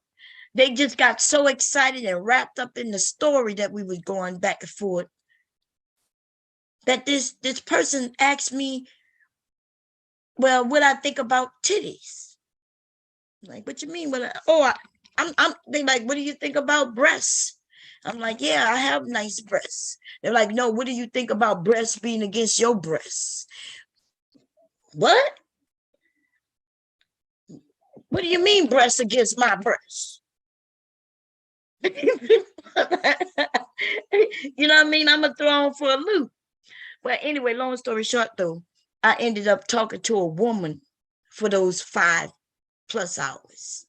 They just got so excited and wrapped up in the story that we was going back and forth that this person asked me, well, what I think about titties. Like, what you mean? They like, what do you think about breasts? I'm like, yeah, I have nice breasts. They're like, no, what do you think about breasts being against your breasts? What? What do you mean breast against my breast? You know what I mean? I'm a thrown for a loop. But anyway, long story short, though, I ended up talking to a woman for those 5+ hours.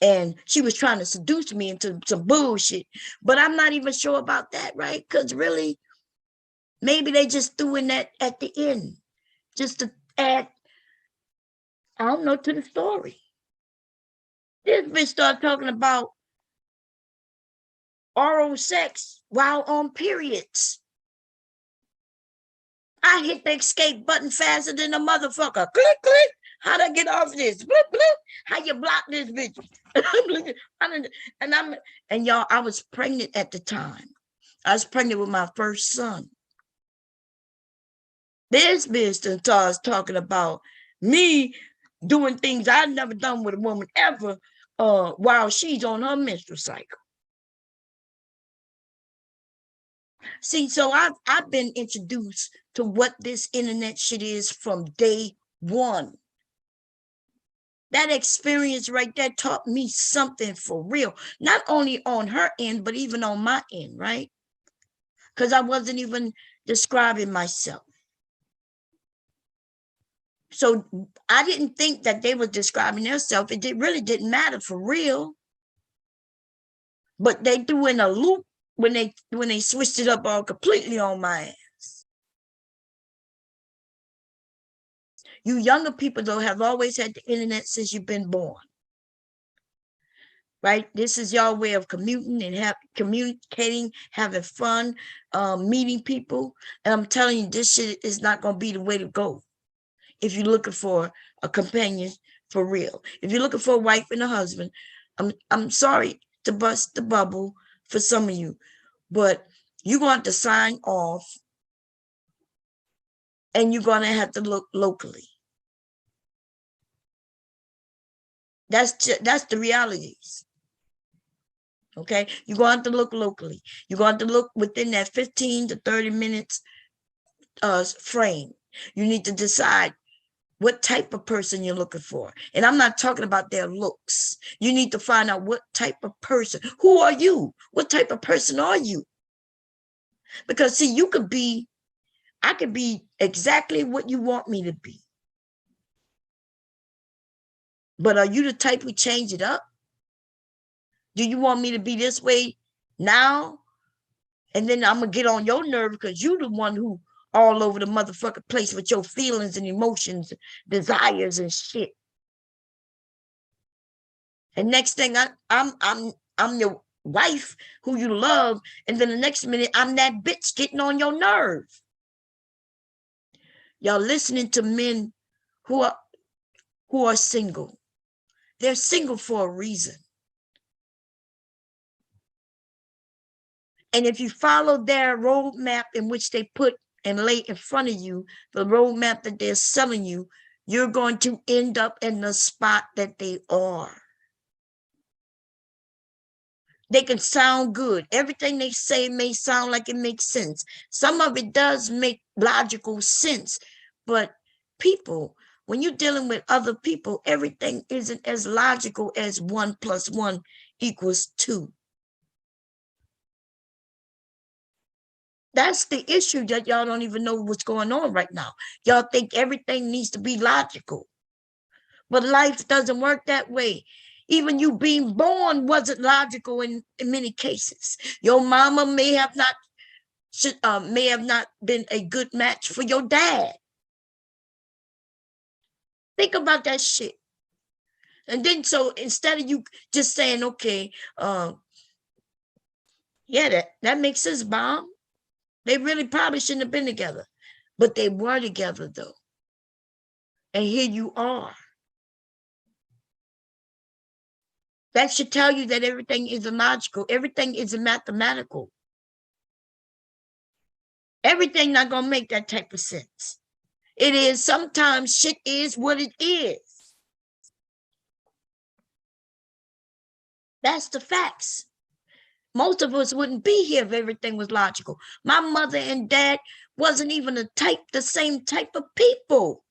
And she was trying to seduce me into some bullshit. But I'm not even sure about that, right? Because really, maybe they just threw in that at the end, just to add, I don't know, to the story. This bitch started talking about oral sex while on periods. I hit the escape button faster than a motherfucker. Click, click. How'd I get off this? Blip, blip. How you block this bitch? And y'all, I was pregnant at the time. I was pregnant with my first son. This bitch starts talking about me doing things I've never done with a woman ever while she's on her menstrual cycle. See, so I've been introduced to what this internet shit is from day one. That experience right there taught me something for real, not only on her end, but even on my end, right? Because I wasn't even describing myself. So I didn't think that they were describing themselves. It really didn't matter for real. But they threw in a loop when they switched it up all completely on my ass. You younger people, though, have always had the internet since you've been born. Right? This is your way of commuting and communicating, having fun, meeting people. And I'm telling you, this shit is not going to be the way to go if you're looking for a companion for real. If you're looking for a wife and a husband, I'm sorry to bust the bubble for some of you, but you're going to have to sign off and you're going to have to look locally. That's the realities. Okay, you're going to have to look locally. You're going to have to look within that 15 to 30 minutes frame. You need to decide what type of person you're looking for. And I'm not talking about their looks. You need to find out what type of person. Who are you? What type of person are you? Because see, I could be exactly what you want me to be. But are you the type who change it up? Do you want me to be this way now? And then I'm going to get on your nerve because you're the one who all over the motherfucking place with your feelings and emotions, desires and shit. And next thing I'm your wife who you love. And then the next minute I'm that bitch getting on your nerve. Y'all listening to men who are single. They're single for a reason. And if you follow their roadmap in which they put and lay in front of you, the roadmap that they're selling you, you're going to end up in the spot that they are. They can sound good. Everything they say may sound like it makes sense. Some of it does make logical sense. But people, when you're dealing with other people, everything isn't as logical as 1 + 1 = 2. That's the issue that y'all don't even know what's going on right now. Y'all think everything needs to be logical. But life doesn't work that way. Even you being born wasn't logical in many cases. Your mama may have not been a good match for your dad. Think about that shit. And then so instead of you just saying, okay, yeah, that makes sense, Mom. They really probably shouldn't have been together. But they were together though. And here you are. That should tell you that everything isn't logical. Everything isn't mathematical. Everything not going to make that type of sense. It is sometimes shit is what it is. That's the facts. Most of us wouldn't be here if everything was logical. My mother and dad wasn't even the same type of people.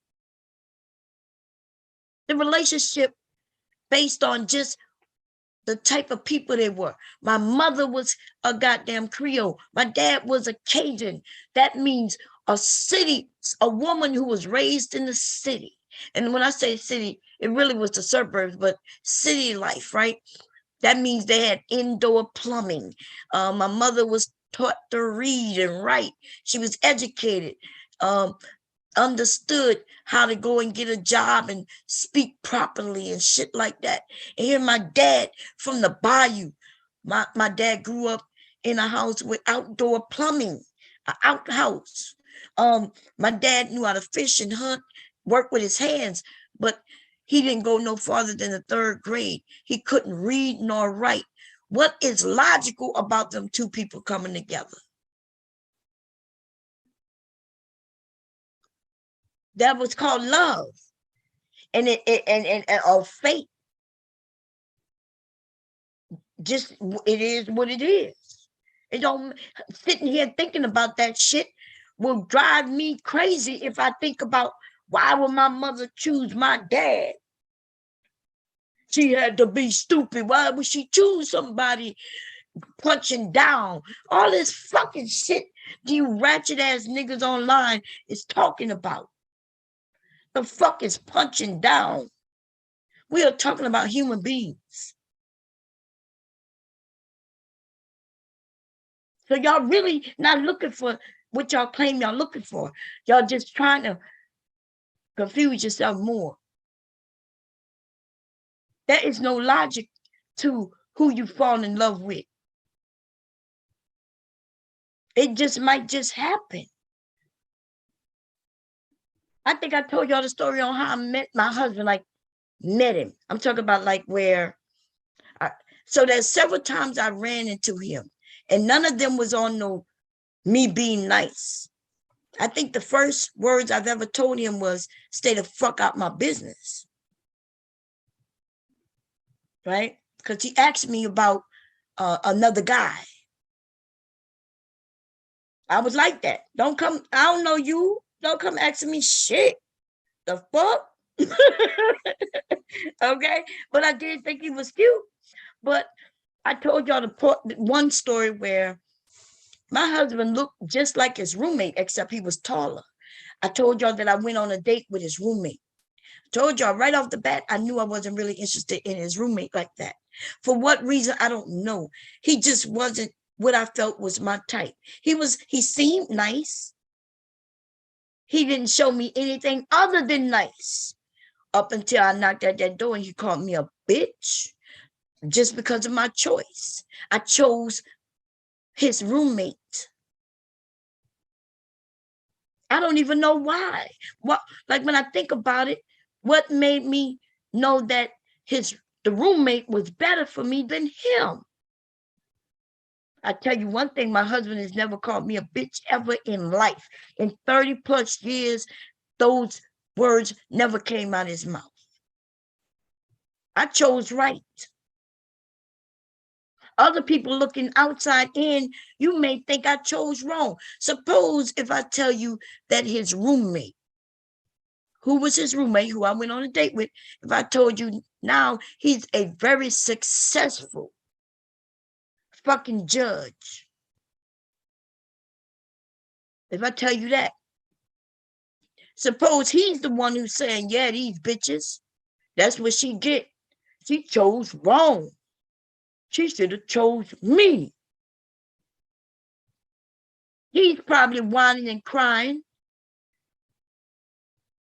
The relationship based on just the type of people they were. My mother was a goddamn Creole. My dad was a Cajun. That means a woman who was raised in the city. And when I say city, it really was the suburbs, but city life, right? That means they had indoor plumbing. My mother was taught to read and write. She was educated. Understood how to go and get a job and speak properly and shit like that. And here my dad from the bayou. My dad grew up in a house with outdoor plumbing, an outhouse. My dad knew how to fish and hunt, work with his hands, but he didn't go no farther than the 3rd grade. He couldn't read nor write. What is logical about them two people coming together? That was called love, and or fate. Just it is what it is. It don't sitting here thinking about that shit will drive me crazy if I think about why would my mother choose my dad? She had to be stupid. Why would she choose somebody punching down? All this fucking shit you ratchet ass niggas online is talking about. The fuck is punching down? We are talking about human beings. So y'all really not looking for what y'all claim y'all looking for. Y'all just trying to confuse yourself more. There is no logic to who you fall in love with. It just might just happen. I think I told y'all the story on how I met my husband, like met him. I'm talking about like where, so there's several times I ran into him and none of them was on no me being nice. I think the first words I've ever told him was stay the fuck out my business. Right? Because he asked me about another guy. I was like that. Don't come, I don't know you. Don't come asking me shit. The fuck? Okay? But I did think he was cute. But I told y'all the one story where my husband looked just like his roommate, except he was taller. I told y'all that I went on a date with his roommate. Told y'all right off the bat, I knew I wasn't really interested in his roommate like that. For what reason, I don't know. He just wasn't what I felt was my type. He seemed nice. He didn't show me anything other than nice. Up until I knocked at that door and he called me a bitch just because of my choice. I chose his roommate. I don't even know why. What, like when I think about it, what made me know that the roommate was better for me than him? I tell you one thing, my husband has never called me a bitch ever in life. In 30 plus years, those words never came out of his mouth. I chose right. Other people looking outside in, you may think I chose wrong. Suppose if I tell you that his roommate, who was his roommate, who I went on a date with, if I told you now he's a very successful fucking judge. If I tell you that, suppose he's the one who's saying, yeah, these bitches, that's what she get. She chose wrong. She should have chose me. He's probably whining and crying,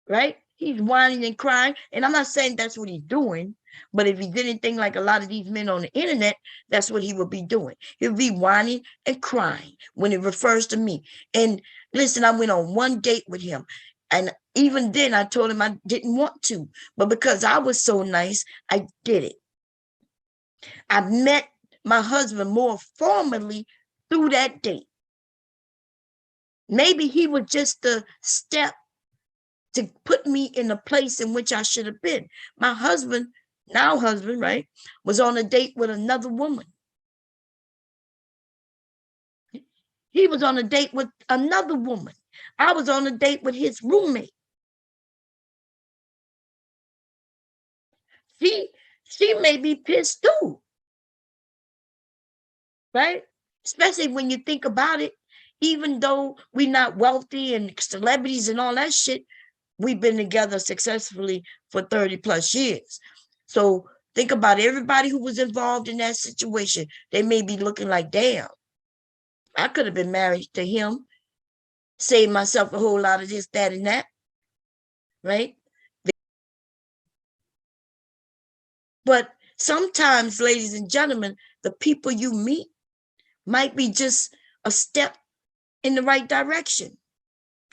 right? He's whining and crying. And I'm not saying that's what he's doing, but if he did anything like a lot of these men on the internet, that's what he would be doing. He'll be whining and crying when it refers to me. And listen, I went on one date with him. And even then I told him I didn't want to, but because I was so nice, I did it. I met my husband more formally through that date. Maybe he was just the step to put me in a place in which I should have been. My husband, now husband, right, was on a date with another woman. He was on a date with another woman. I was on a date with his roommate. she may be pissed too, right? Especially when you think about it, even though we're not wealthy and celebrities and all that shit, we've been together successfully for 30 plus years. So think about everybody who was involved in that situation. They may be looking like, damn, I could have been married to him, saved myself a whole lot of this, that, and that, right? But sometimes, ladies and gentlemen, the people you meet might be just a step in the right direction.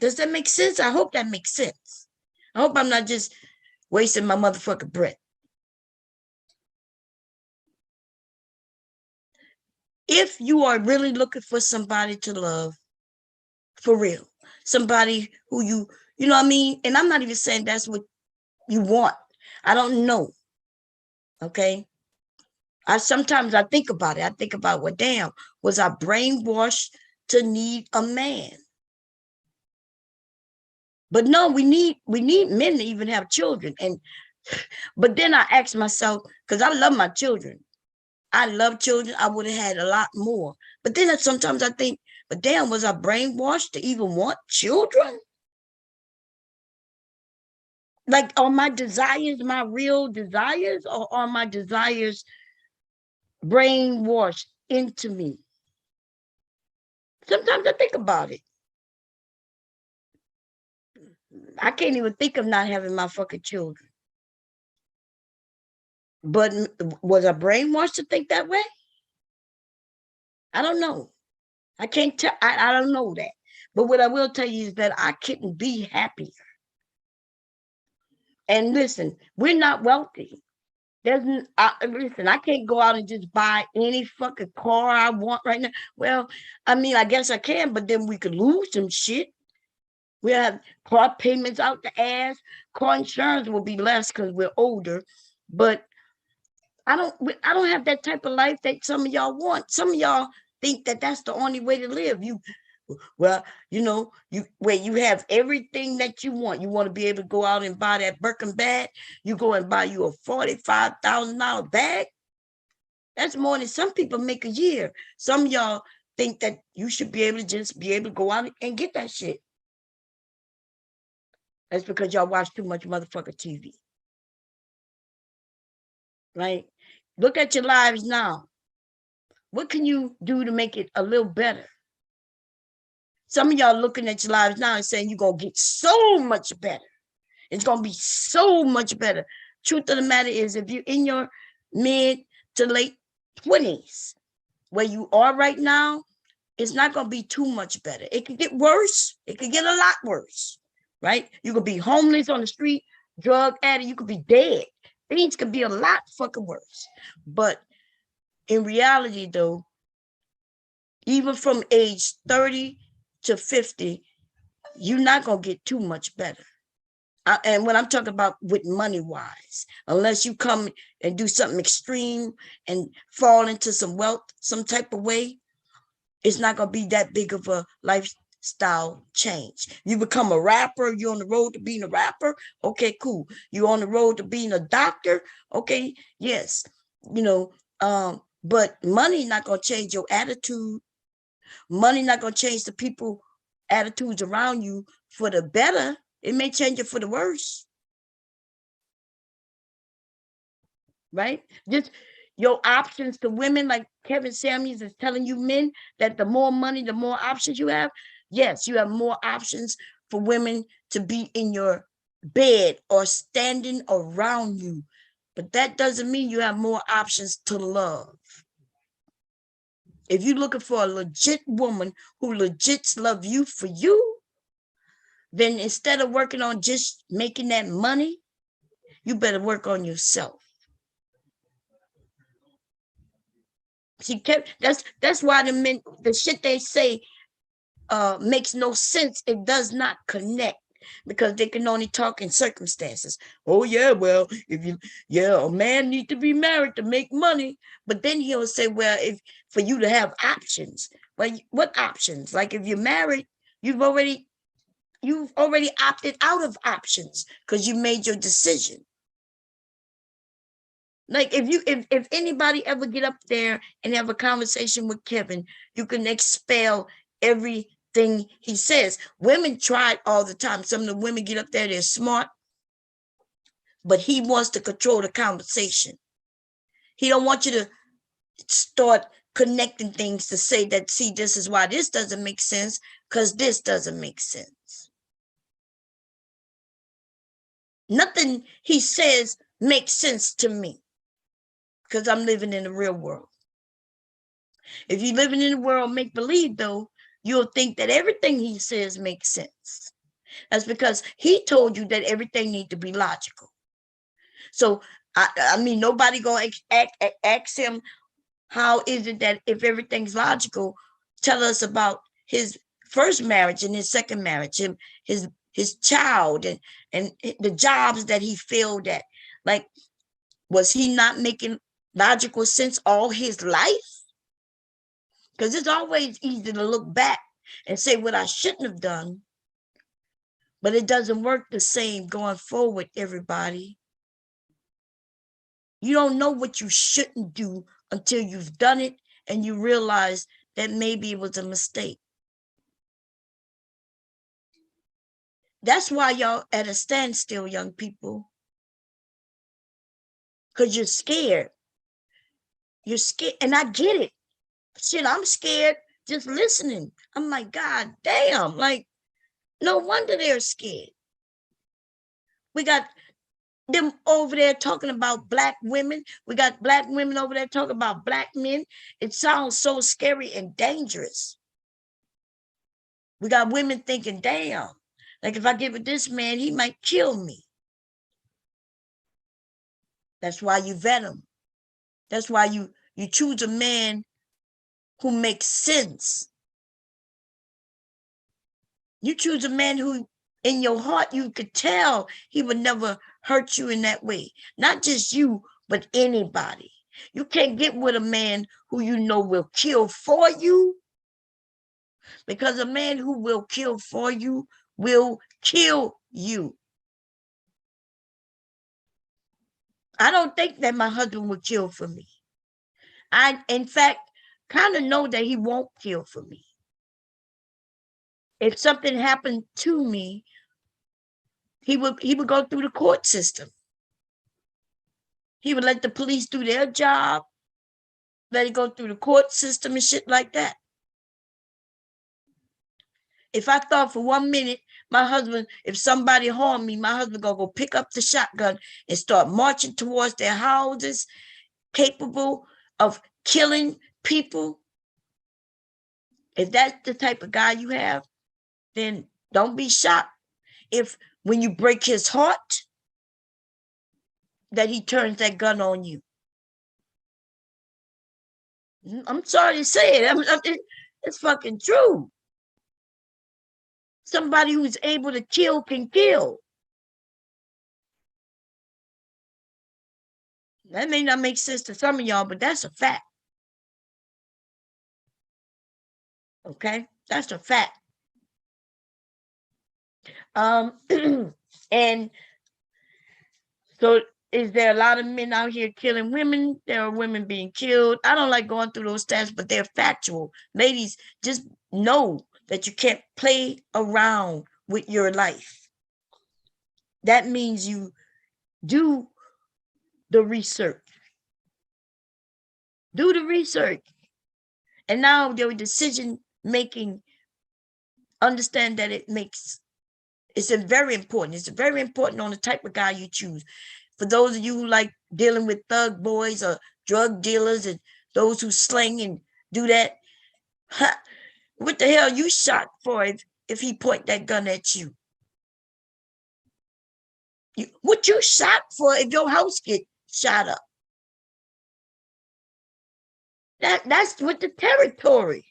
Does that make sense? I hope that makes sense. I hope I'm not just wasting my motherfucking breath. If you are really looking for somebody to love, for real, somebody who you know what I mean? And I'm not even saying that's what you want. I don't know. Okay. Sometimes I think about it. I think about, well, damn, was I brainwashed to need a man? But no, we need men to even have children. But then I ask myself, because I love my children. I love children. I would have had a lot more. But then sometimes I think, but damn, was I brainwashed to even want children? Like, are my desires my real desires, or are my desires brainwashed into me? Sometimes I think about it. I can't even think of not having my fucking children. But was I brainwashed to think that way? I don't know. I can't tell. I don't know that. But what I will tell you is that I couldn't be happier. And listen, we're not wealthy. Listen, I can't go out and just buy any fucking car I want right now. Well, I mean, I guess I can, but then we could lose some shit. We have car payments out the ass. Car insurance will be less because we're older. But I don't have that type of life that some of y'all want. Some of y'all think that that's the only way to live. Well, you know, you have everything that you want. You want to be able to go out and buy that Birkin bag. You go and buy you a $45,000 bag. That's more than some people make a year. Some of y'all think that you should be able to just be able to go out and get that shit. That's because y'all watch too much motherfucker TV. Right? Look at your lives now. What can you do to make it a little better? Some of y'all looking at your lives now and saying you're going to get so much better. It's going to be so much better. Truth of the matter is, if you're in your mid to late 20s, where you are right now, it's not going to be too much better. It could get worse. It could get a lot worse, right? You could be homeless on the street, drug addict. You could be dead. Things could be a lot fucking worse. But in reality, though, even from age 30 to 50, you're not going to get too much better. And when I'm talking about with money wise, unless you come and do something extreme and fall into some wealth, some type of way, it's not going to be that big of a lifestyle change. You become a rapper, you're on the road to being a rapper. Okay, cool. You're on the road to being a doctor. Okay, yes. You know, but money not going to change your attitude. Money not going to change the people attitudes around you for the better. It may change it for the worse. Right? Just your options to women, like Kevin Samuels is telling you men that the more money, the more options you have. Yes, you have more options for women to be in your bed or standing around you. But that doesn't mean you have more options to love. If you're looking for a legit woman who legit love you for you, then instead of working on just making that money, you better work on yourself. See, that's why the shit they say makes no sense. It does not connect because they can only talk in circumstances. Oh yeah, well, a man needs to be married to make money, but then he'll say, well, if for you to have options, well, what options? Like if you're married, you've already opted out of options because you made your decision. Like if anybody ever get up there and have a conversation with Kevin, you can expel everything he says. Women try it all the time. Some of the women get up there, they're smart, but he wants to control the conversation. He don't want you to start connecting things to say that, see, this is why this doesn't make sense, because this doesn't make sense. Nothing he says makes sense to me, because I'm living in the real world. If you're living in the world make believe, though, you'll think that everything he says makes sense. That's because he told you that everything needs to be logical. So I mean, nobody gonna ask him, how is it that if everything's logical, tell us about his first marriage and his second marriage, his child and the jobs that he failed at. Like, was he not making logical sense all his life? Because it's always easy to look back and say what I shouldn't have done, but it doesn't work the same going forward, everybody. You don't know what you shouldn't do until you've done it and you realize that maybe it was a mistake. That's why y'all at a standstill, young people. Because you're scared. You're scared. And I get it. Shit, I'm scared just listening. I'm like, God damn. Like, no wonder they're scared. We got them over there talking about black women. We got black women over there talking about black men. It sounds so scary and dangerous. We got women thinking, damn, like if I get with this man, he might kill me. That's why you vet him. That's why you choose a man who makes sense. You choose a man who in your heart, you could tell he would never hurt you in that way. Not just you, but anybody. You can't get with a man who you know will kill for you, because a man who will kill for you will kill you. I don't think that my husband would kill for me. I, in fact, kind of know that he won't kill for me. If something happened to me, he would go through the court system. He would let the police do their job, let it go through the court system and shit like that. If I thought for 1 minute, my husband, if somebody harmed me, my husband gonna go pick up the shotgun and start marching towards their houses, capable of killing people. If that's the type of guy you have, then don't be shocked if when you break his heart, that he turns that gun on you. I'm sorry to say it. It's fucking true. Somebody who's able to kill can kill. That may not make sense to some of y'all, but that's a fact. Okay, that's a fact. And so is there a lot of men out here killing women? There are women being killed. I don't like going through those stats, but they're factual. Ladies, just know that you can't play around with your life. That means you do the research. Do the research. And now your decision making, understand that it's very important. It's very important on the type of guy you choose. For those of you who like dealing with thug boys or drug dealers and those who sling and do that, what the hell you shot for if he point that gun at you? What you shot for if your house get shot up? That's with the territory,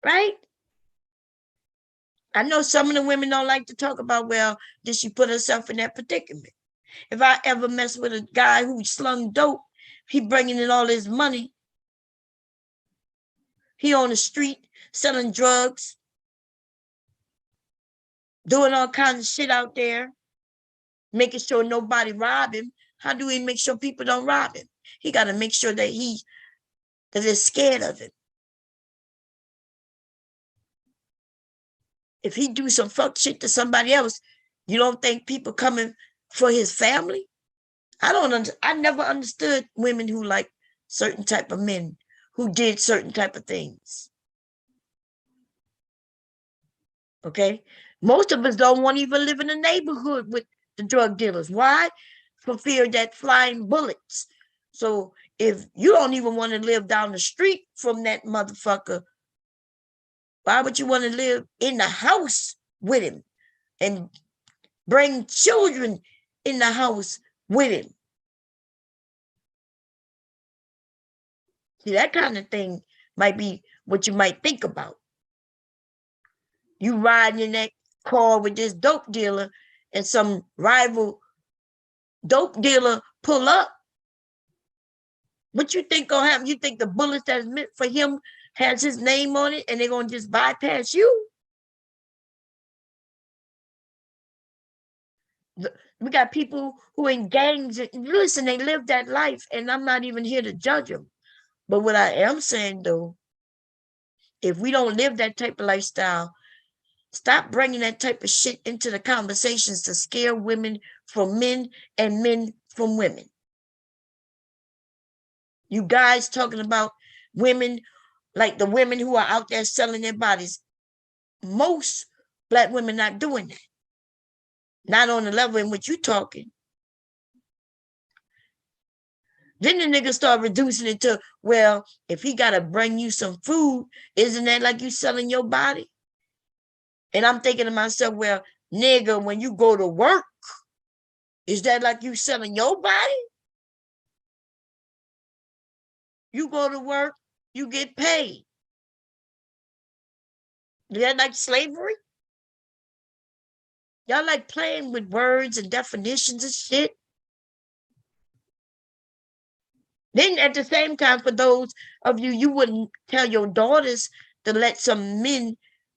right? I know some of the women don't like to talk about, well, did she put herself in that predicament? If I ever mess with a guy who slung dope, he bringing in all his money. He on the street selling drugs, doing all kinds of shit out there. making sure nobody rob him. How do he make sure people don't rob him? He got to make sure that they're scared of him. If he do some fuck shit to somebody else, you don't think people coming for his family? I never understood women who like certain type of men who did certain type of things. Okay? Most of us don't want to even live in a neighborhood with the drug dealers. Why? For fear of that flying bullets. So if you don't even want to live down the street from that motherfucker, why would you want to live in the house with him and bring children in the house with him? See, that kind of thing might be what you might think about. You riding in that car with this dope dealer and some rival dope dealer pull up. What you think gonna happen? You think the bullets that's meant for him has his name on it and they're gonna just bypass you? We got people who in gangs. Listen, they live that life, and I'm not even here to judge them. But what I am saying, though, if we don't live that type of lifestyle, stop bringing that type of shit into the conversations to scare women from men and men from women. You guys talking about women like the women who are out there selling their bodies. Most Black women not doing that. Not on the level in which you talking. Then the nigga start reducing it to, well, if he got to bring you some food, isn't that like you selling your body? And I'm thinking to myself, well, nigga, when you go to work, is that like you selling your body? You go to work, you get paid. Is that like slavery? Y'all like playing with words and definitions and shit. Then at the same time, for those of you, you wouldn't tell your daughters to let some men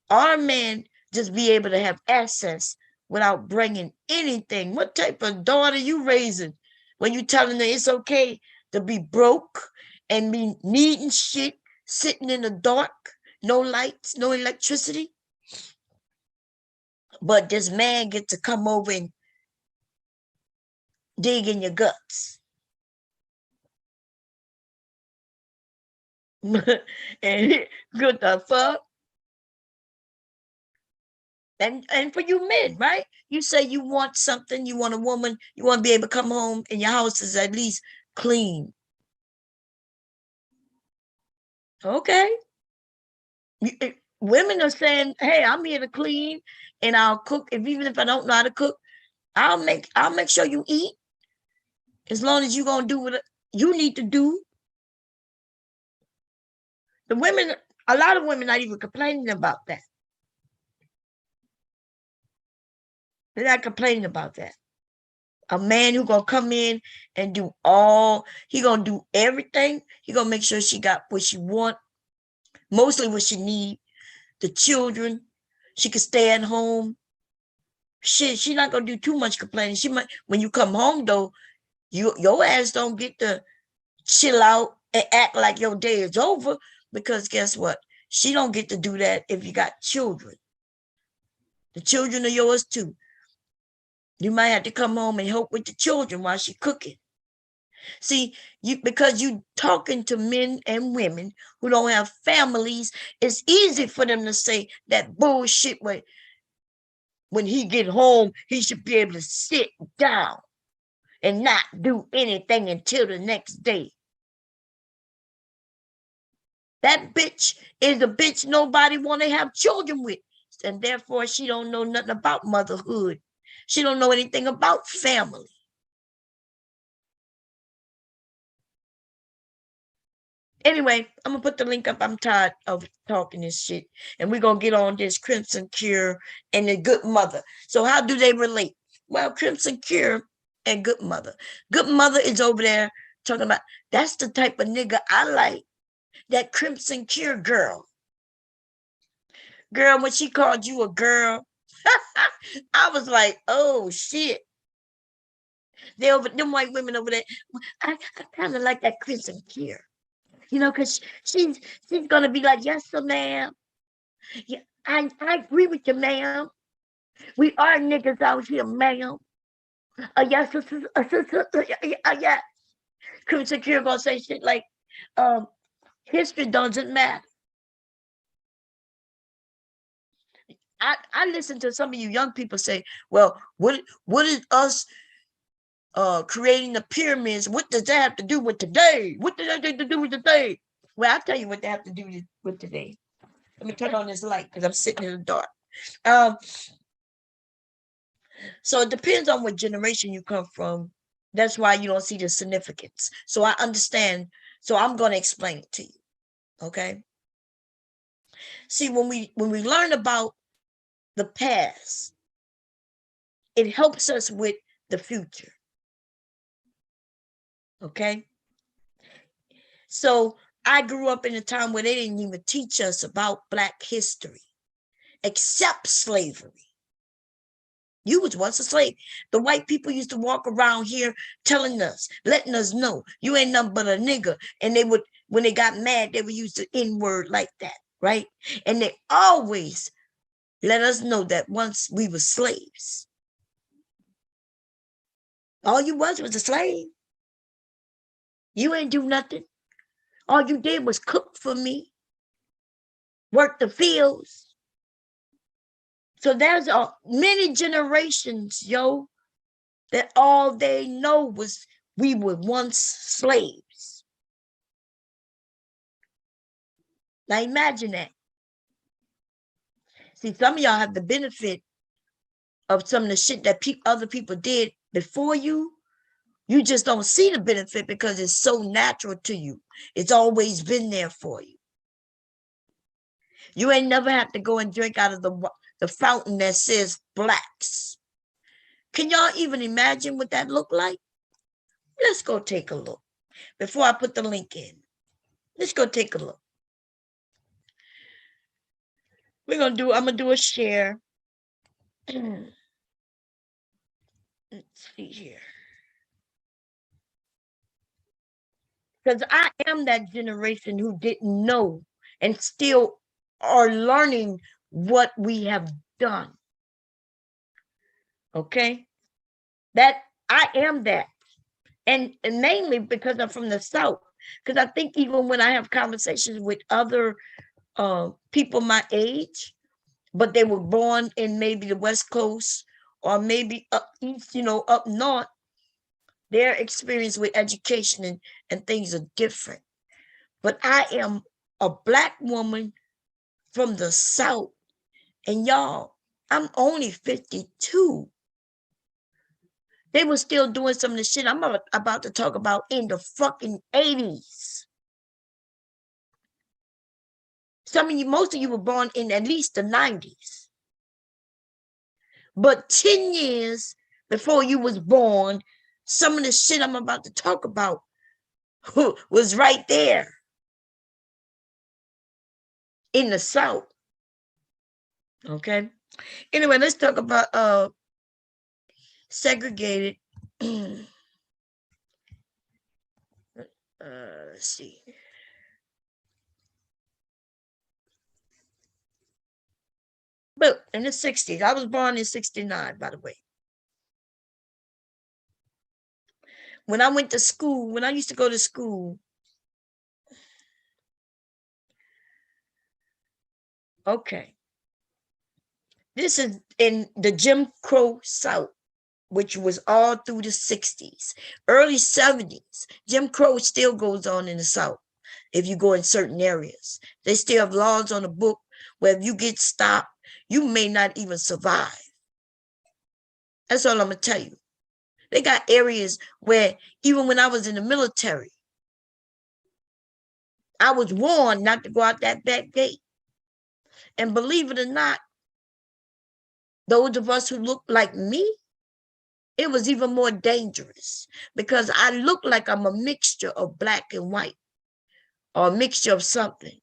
or man just be able to have access without bringing anything. What type of daughter you raising when you telling her it's okay to be broke and be needing shit, sitting in the dark, no lights, no electricity? But this man get to come over and dig in your guts. And good the fuck? And for you men, right? You say you want something, you want a woman, you want to be able to come home and your house is at least clean. Okay. Women are saying, hey, I'm here to clean and I'll cook. Even if I don't know how to cook, I'll make sure you eat. As long as you're gonna do what you need to do. The women, a lot of women not even complaining about that. They're not complaining about that. A man who gonna come in and he gonna do everything. He gonna make sure she got what she want, mostly what she need, the children. She can stay at home. Shit, she's not gonna do too much complaining. She might, when you come home though, your ass don't get to chill out and act like your day is over, because guess what? She don't get to do that if you got children. The children are yours too. You might have to come home and help with the children while she's cooking. See, because you talking to men and women who don't have families, it's easy for them to say that bullshit when he get home, he should be able to sit down and not do anything until the next day. That bitch is a bitch nobody want to have children with. And therefore, she don't know nothing about motherhood. She don't know anything about family. Anyway, I'm going to put the link up. I'm tired of talking this shit. And we're going to get on this Crimson Cure and the Good Mother. So how do they relate? Well, Crimson Cure and Good Mother. Good Mother is over there talking about, that's the type of nigga I like. That Crimson Cure girl. Girl, when she called you a girl, I was like, oh shit. They over them white women over there. I kind of like that Kristen Kier, you know, because she's gonna be like, yes, sir, ma'am. Yeah, I agree with you, ma'am. We are niggas out here, ma'am. Yes, yeah. Kristen Kier gonna say shit like, um, history doesn't matter. I listen to some of you young people say, well, what is us creating the pyramids? What does that have to do with today? What does that have to do with today? Well, I'll tell you what they have to do with today. Let me turn on this light because I'm sitting in the dark. So it depends on what generation you come from. That's why you don't see the significance. So I understand. So I'm going to explain it to you. Okay. See, when we learn about the past, it helps us with the future. Okay. So I grew up in a time where they didn't even teach us about Black history, except slavery. You was once a slave. The white people used to walk around here telling us, letting us know, you ain't nothing but a nigga. And they would, when they got mad, they would use the N-word like that, right? And they always let us know that once we were slaves. All you was a slave. You ain't do nothing. All you did was cook for me, work the fields. So there's many generations, yo, that all they know was we were once slaves. Now imagine that. See, some of y'all have the benefit of some of the shit that other people did before you. You just don't see the benefit because it's so natural to you. It's always been there for you. You ain't never have to go and drink out of the fountain that says blacks. Can y'all even imagine what that looked like? Let's go take a look before I put the link in. Let's go take a look. I'm gonna do a share. Let's see here. Because I am that generation who didn't know and still are learning what we have done. Okay? That I am that. And mainly because I'm from the South. Because I think even when I have conversations with other people my age, but they were born in maybe the West Coast or maybe up east, up north, their experience with education and things are different. But I am a Black woman from the South. And y'all, I'm only 52. They were still doing some of the shit I'm about to talk about in the fucking 80s. Most of you were born in at least the 90s. But 10 years before you was born, some of the shit I'm about to talk about was right there in the South. Okay. Anyway, let's talk about segregated. Let's see. But in the 60s, I was born in 69, by the way. When I went to school, when I used to go to school, okay. This is in the Jim Crow South, which was all through the 60s, early 70s. Jim Crow still goes on in the South. If you go in certain areas, they still have laws on the book where if you get stopped, you may not even survive. That's all I'm gonna tell you. They got areas where even when I was in the military, I was warned not to go out that back gate. And believe it or not, those of us who look like me, it was even more dangerous because I look like I'm a mixture of Black and white or a mixture of something.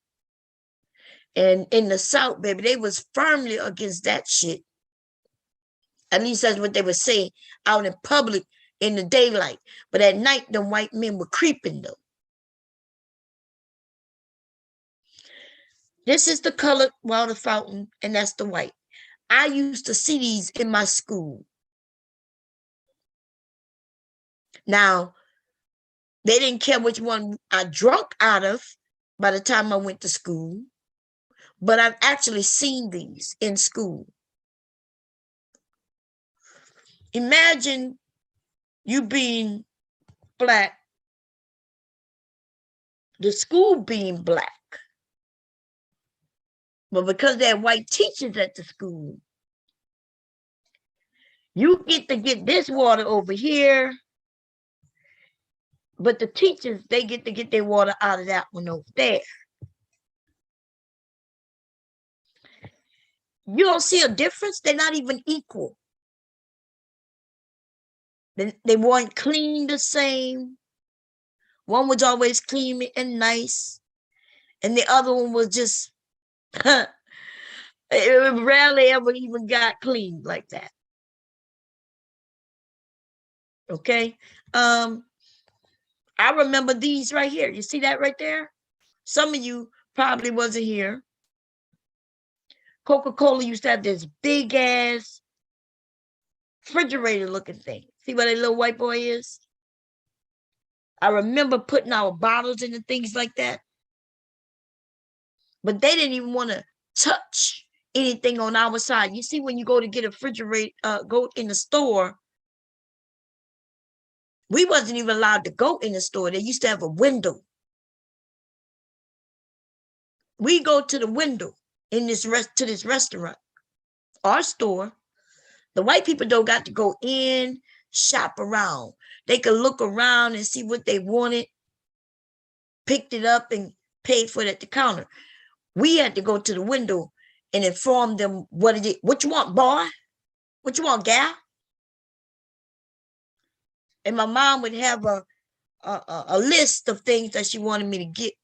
And in the South, baby, they was firmly against that shit. At least that's what they would say out in public in the daylight. But at night, the white men were creeping though. This is the colored water fountain, and that's the white. I used to see these in my school. Now, they didn't care which one I drunk out of by the time I went to school, but I've actually seen these in school. Imagine you being black, the school being black. But because there are white teachers at the school, you get to get this water over here, but the teachers, they get to get their water out of that one over there. You don't see a difference? They're not even equal. They weren't clean the same. One was always clean and nice, and the other one was just, it rarely ever even got clean like that. Okay. I remember these right here. You see that right there? Some of you probably wasn't here. Coca-Cola used to have this big ass refrigerator looking thing. See what that little white boy is? I remember putting our bottles in and things like that. But they didn't even want to touch anything on our side. You see, when you go to get a refrigerator, go in the store, we wasn't even allowed to go in the store. They used to have a window. We go to the window in this restaurant, our store. The white people don't got to go in, shop around. They could look around and see what they wanted, picked it up and paid for it at the counter. We had to go to the window and inform them what you want, boy? What you want, gal? And my mom would have a list of things that she wanted me to get.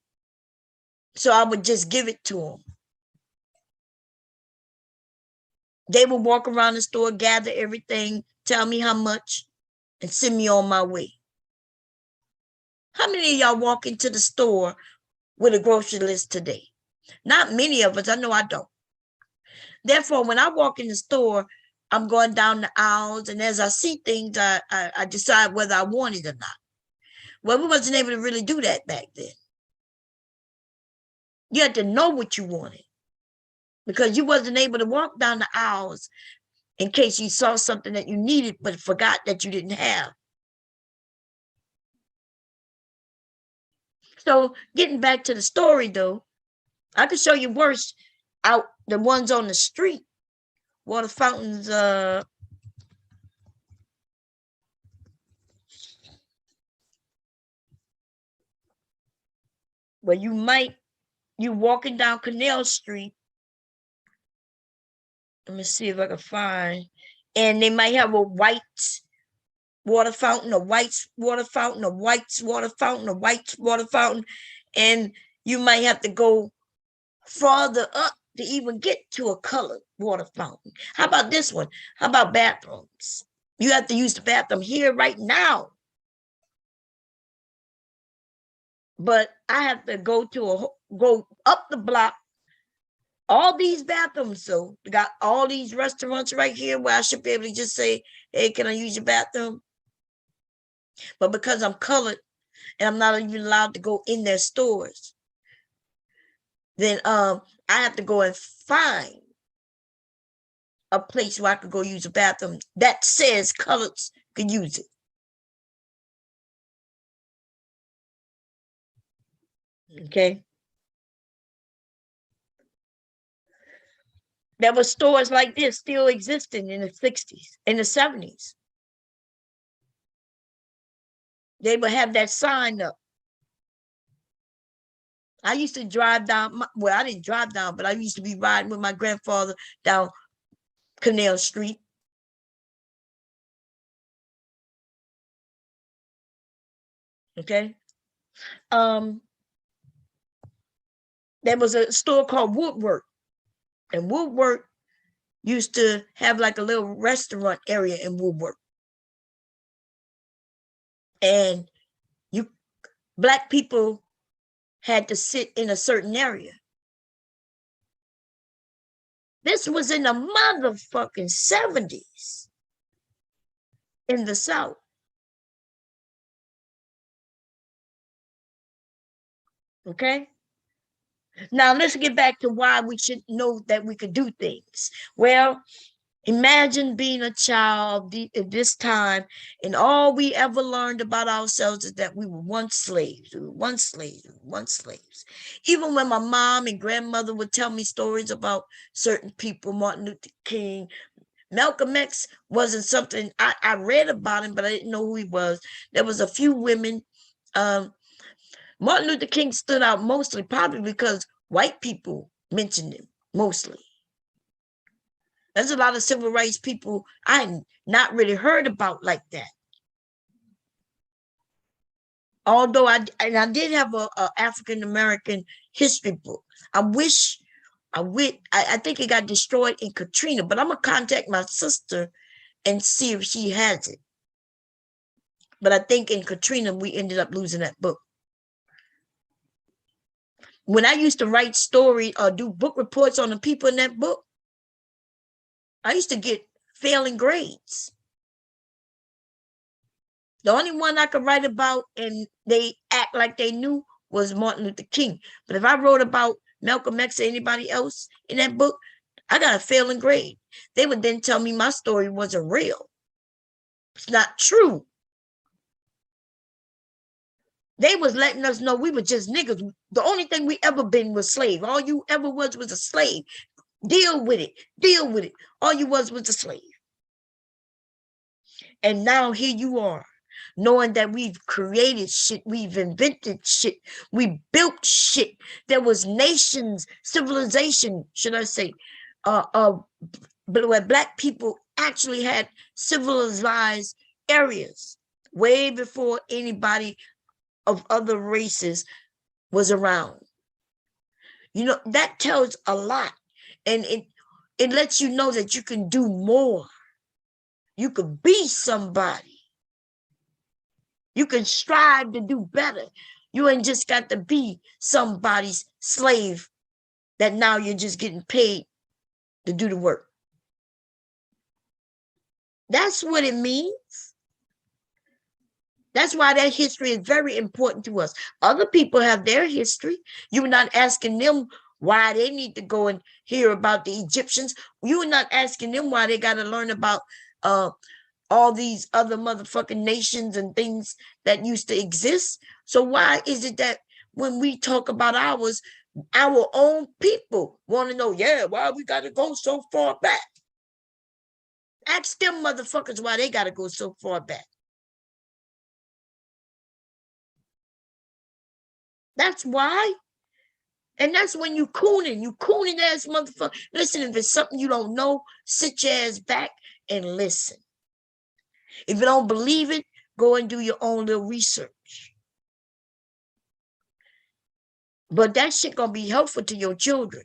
So I would just give it to them. They would walk around the store, gather everything, tell me how much, and send me on my way. How many of y'all walk into the store with a grocery list today? Not many of us. I know I don't. Therefore, when I walk in the store, I'm going down the aisles, and as I see things, I decide whether I want it or not. Well, we wasn't able to really do that back then. You had to know what you wanted, because you wasn't able to walk down the aisles in case you saw something that you needed but forgot that you didn't have. So getting back to the story, though, I could show you worse out the ones on the street. Water fountains, where you walking down Canal Street. Let me see if I can find, and they might have a white water fountain, a white water fountain, a white water fountain, a white water fountain, and you might have to go farther up to even get to a colored water fountain. How about this one? How about bathrooms? You have to use the bathroom here right now. But I have to go up the block. All these bathrooms, so they got all these restaurants right here where I should be able to just say, hey, can I use your bathroom? But because I'm colored and I'm not even allowed to go in their stores, then I have to go and find a place where I could go use a bathroom that says coloreds can use it. Okay. There were stores like this still existing in the 60s, in the 70s. They would have that sign up. I used to drive down, well, I didn't drive down, but I used to be riding with my grandfather down Canal Street. Okay. There was a store called Woodwork, and Woodwork used to have like a little restaurant area in Woodwork. And you Black people had to sit in a certain area. This was in the motherfucking 70s in the South. Okay? Now let's get back to why we should know that we could do things. Well, imagine being a child at this time, and all we ever learned about ourselves is that we were once slaves. We were once slaves. We were once slaves. Even when my mom and grandmother would tell me stories about certain people, Martin Luther King, Malcolm X wasn't something I read about him, but I didn't know who he was. There was a few women. Martin Luther King stood out mostly probably because white people mentioned him mostly. There's a lot of civil rights people I had not really heard about like that. Although I did have a African American history book. I think it got destroyed in Katrina, but I'm gonna contact my sister and see if she has it. But I think in Katrina we ended up losing that book. When I used to write stories or do book reports on the people in that book, I used to get failing grades. The only one I could write about and they act like they knew was Martin Luther King. But if I wrote about Malcolm X or anybody else in that book, I got a failing grade. They would then tell me my story wasn't real. It's not true. They was letting us know we were just niggas. The only thing we ever been was slave. All you ever was a slave. Deal with it. Deal with it. All you was a slave. And now here you are, knowing that we've created shit, we've invented shit, we built shit. There was nations, civilization, should I say, where Black people actually had civilized areas way before anybody of other races was around. You know, that tells a lot. And it lets you know that you can do more. You could be somebody. You can strive to do better. You ain't just got to be somebody's slave that now you're just getting paid to do the work. That's what it means. That's why that history is very important to us. Other people have their history. You're not asking them why they need to go and hear about the Egyptians. You're not asking them why they got to learn about all these other motherfucking nations and things that used to exist. So why is it that when we talk about ours, our own people want to know, yeah, why we got to go so far back? Ask them motherfuckers why they got to go so far back. That's why. And that's when you cooning ass motherfucker. Listen, if it's something you don't know, sit your ass back and listen. If you don't believe it, go and do your own little research. But that shit gonna be helpful to your children.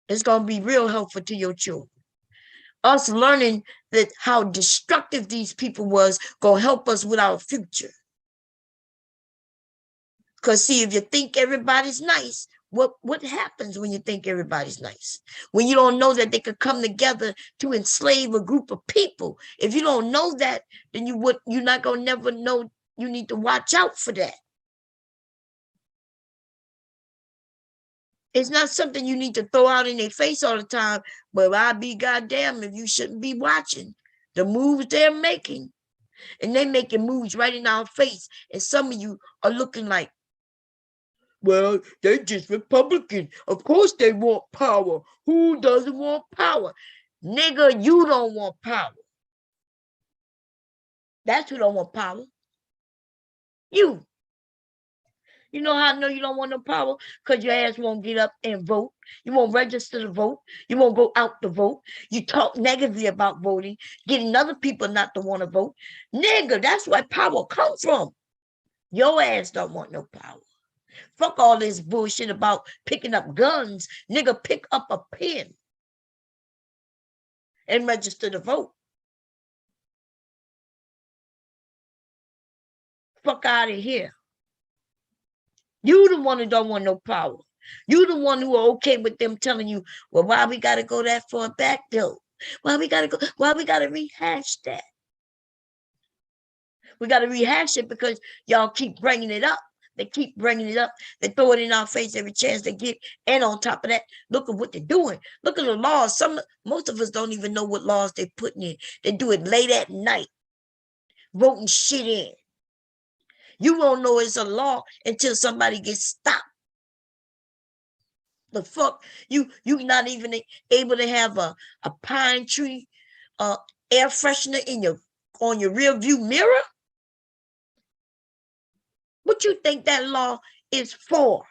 It's gonna be real helpful to your children. Us learning that how destructive these people was gonna help us with our future. Because see, if you think everybody's nice, what happens when you think everybody's nice? When you don't know that they could come together to enslave a group of people. If you don't know that, then you're not gonna never know. You need to watch out for that. It's not something you need to throw out in their face all the time, but I'd be goddamn if you shouldn't be watching the moves they're making. And they're making moves right in our face. And some of you are looking like, well, they're just Republican. Of course they want power. Who doesn't want power? Nigga, you don't want power. That's who don't want power. You. You know how I know you don't want no power? Because your ass won't get up and vote. You won't register to vote. You won't go out to vote. You talk negatively about voting, getting other people not to want to vote. Nigga, that's where power comes from. Your ass don't want no power. Fuck all this bullshit about picking up guns. Nigga, pick up a pen and register to vote. fuck out of here. You the one who don't want no power. You the one who are okay with them telling you, well, why we gotta go that far back though? Why we gotta rehash that? We gotta rehash it because y'all keep bringing it up. They keep bringing it up. They throw it in our face every chance they get. And on top of that, look at what they're doing. Look at the laws. Most of us don't even know what laws they're putting in. They do it late at night, voting shit in. You won't know it's a law until somebody gets stopped. The fuck, you're not even able to have a pine tree air freshener on your rear view mirror? What you think that law is for?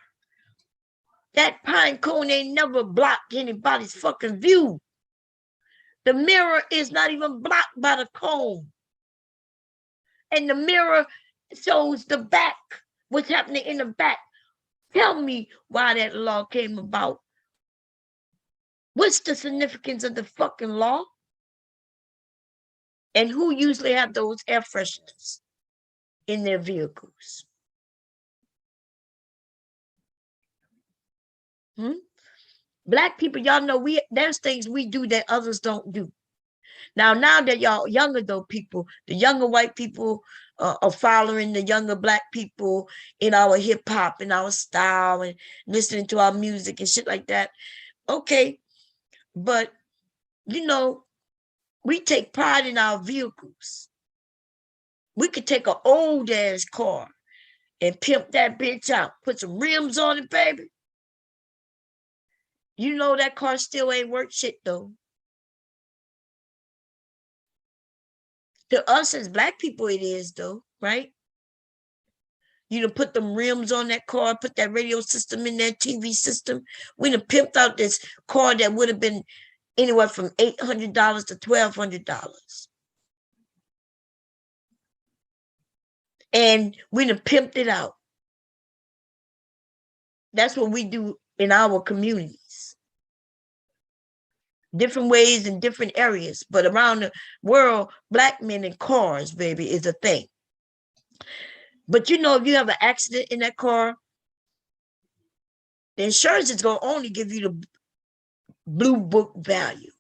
That pine cone ain't never blocked anybody's fucking view. The mirror is not even blocked by the cone. And the mirror shows the back, what's happening in the back. Tell me why that law came about. What's the significance of the fucking law? And who usually have those air fresheners in their vehicles? Black people, y'all know there's things we do that others don't do. Now that y'all younger though people, the younger white people are following the younger black people in our hip hop and our style and listening to our music and shit like that. Okay, but you know, we take pride in our vehicles. We could take an old ass car and pimp that bitch out, put some rims on it, baby. You know that car still ain't worth shit though. To us as black people, it is though, right? You done put them rims on that car, put that radio system in that TV system. We done pimped out this car that would have been anywhere from $800 to $1,200. And we done pimped it out. That's what we do in our communities. Different ways in different areas, but around the world, black men in cars, baby, is a thing. But you know, if you have an accident in that car, the insurance is going to only give you the blue book value.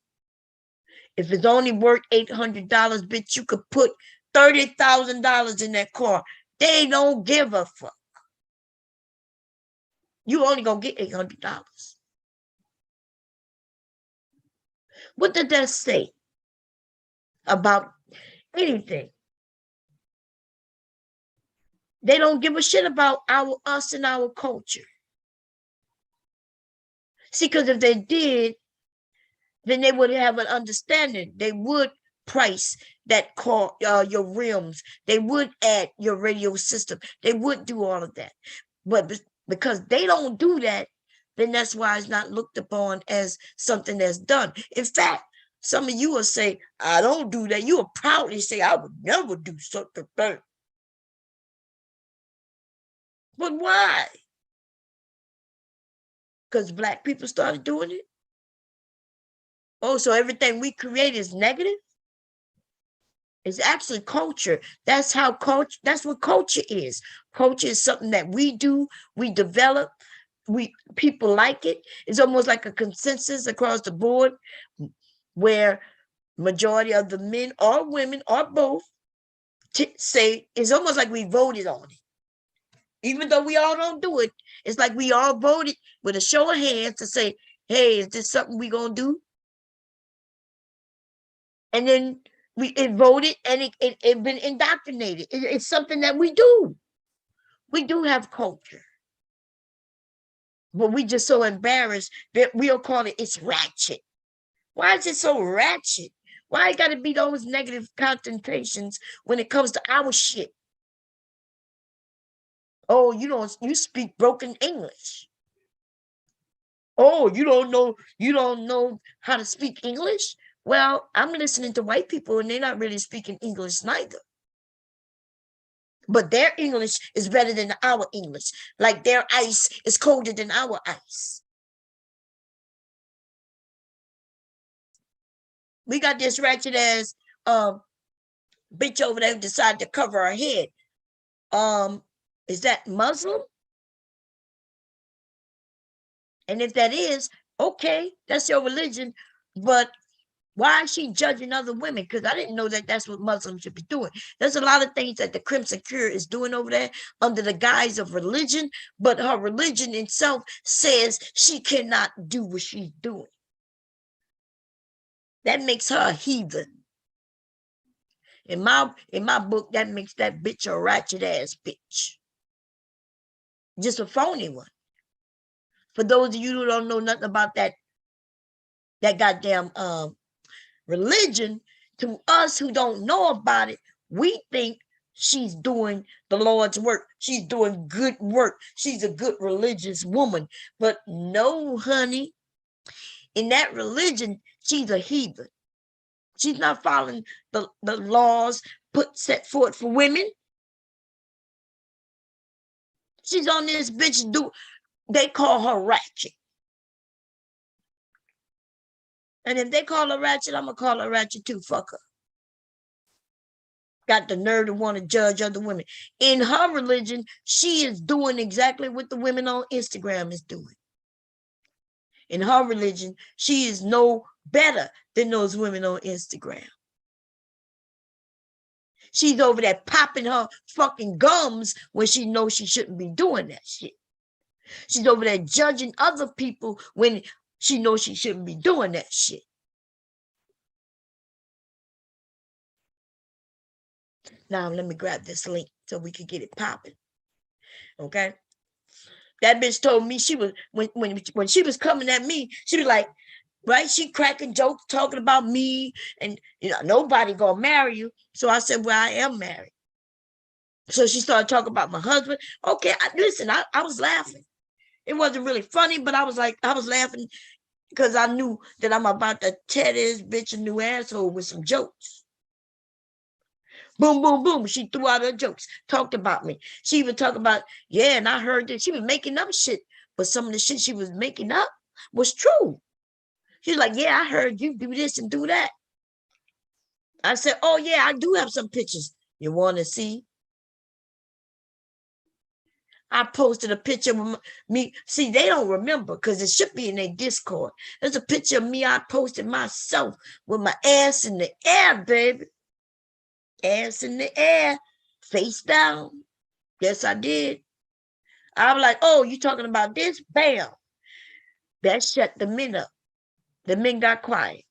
If it's only worth $800, bitch, you could put $30,000 in that car. They don't give a fuck. You only going to get $800. What did that say about anything? They don't give a shit about us and our culture. See, because if they did, then they would have an understanding. They would price that car, your rims. They would add your radio system. They would do all of that. But because they don't do that, then that's why it's not looked upon as something that's done. In fact, some of you will say, I don't do that. You will proudly say, I would never do such a thing. But why? Because black people started doing it? Oh, so everything we create is negative? It's actually culture. That's how culture, that's what culture is. Culture is something that we do, we develop, people like it. It's almost like a consensus across the board where majority of the men or women or both say it's almost like we voted on it. Even though we all don't do it, it's like we all voted with a show of hands to say, hey, is this something we gonna do? And then it voted and it been indoctrinated. It's something that we do. We do have culture. But we just so embarrassed that we'll call it's ratchet. Why is it so ratchet? Why it gotta be those negative connotations when it comes to our shit? Oh, you speak broken English. Oh, you don't know how to speak English? Well, I'm listening to white people and they're not really speaking English neither. But their English is better than our English. Like their ice is colder than our ice. We got this ratchet ass bitch over there who decided to cover her head. Is that Muslim? And if that is, okay, that's your religion. But why is she judging other women? Because I didn't know that that's what Muslims should be doing. There's a lot of things that the Crimson Cure is doing over there under the guise of religion, but her religion itself says she cannot do what she's doing. That makes her a heathen. In my book, that makes that bitch a ratchet ass bitch. Just a phony one. For those of you who don't know nothing about that goddamn religion, to us who don't know about it, we think she's doing the Lord's work. She's doing good work. She's a good religious woman. But no, honey, in that religion, she's a heathen. She's not following the laws set forth for women. She's on this bitch they call her ratchet. And if they call her ratchet, I'm going to call her ratchet too. Fuck her. Got the nerve to want to judge other women. In her religion, she is doing exactly what the women on Instagram is doing. In her religion, she is no better than those women on Instagram. She's over there popping her fucking gums when she knows she shouldn't be doing that shit. She's over there judging other people when she knows she shouldn't be doing that shit. Now, let me grab this link so we can get it popping. Okay? That bitch told me she was, when she was coming at me, she was like, right? She cracking jokes, talking about me, and nobody gonna marry you. So I said, well, I am married. So she started talking about my husband. Okay, listen, I was laughing. It wasn't really funny, but I was laughing because I knew that I'm about to tear this bitch a new asshole with some jokes. Boom, boom, boom. She threw out her jokes, talked about me. She even talked about, yeah, and I heard that she was making up shit, but some of the shit she was making up was true. She's like, yeah, I heard you do this and do that. I said, oh, yeah, I do have some pictures. You want to see? I posted a picture of me. See, they don't remember because it should be in their Discord. There's a picture of me I posted myself with my ass in the air, baby. Ass in the air, face down. Yes, I did. I was like, oh, you talking about this? Bam. That shut the men up. The men got quiet.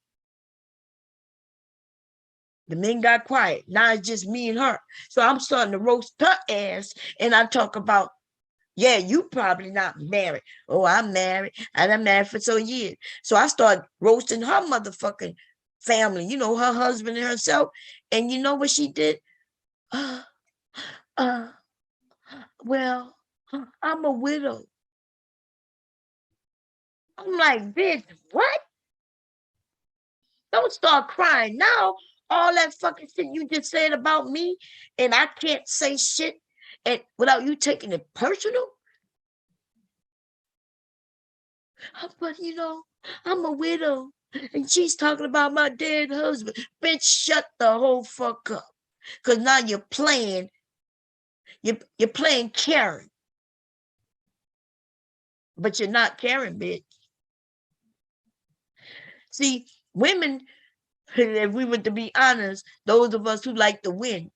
The men got quiet. Now it's just me and her. So I'm starting to roast her ass, and I talk about, yeah, you probably not married. Oh, I'm married, and I'm married for so years. So I started roasting her motherfucking family, her husband and herself. And you know what she did? Well, I'm a widow. I'm like, bitch, what? Don't start crying now. All that fucking shit you just said about me, and I can't say shit and without you taking it personal. But I'm a widow, and she's talking about my dead husband. Bitch, shut the whole fuck up. Cause now you're playing Karen. But you're not Karen, bitch. See, women, if we were to be honest, those of us who like to win,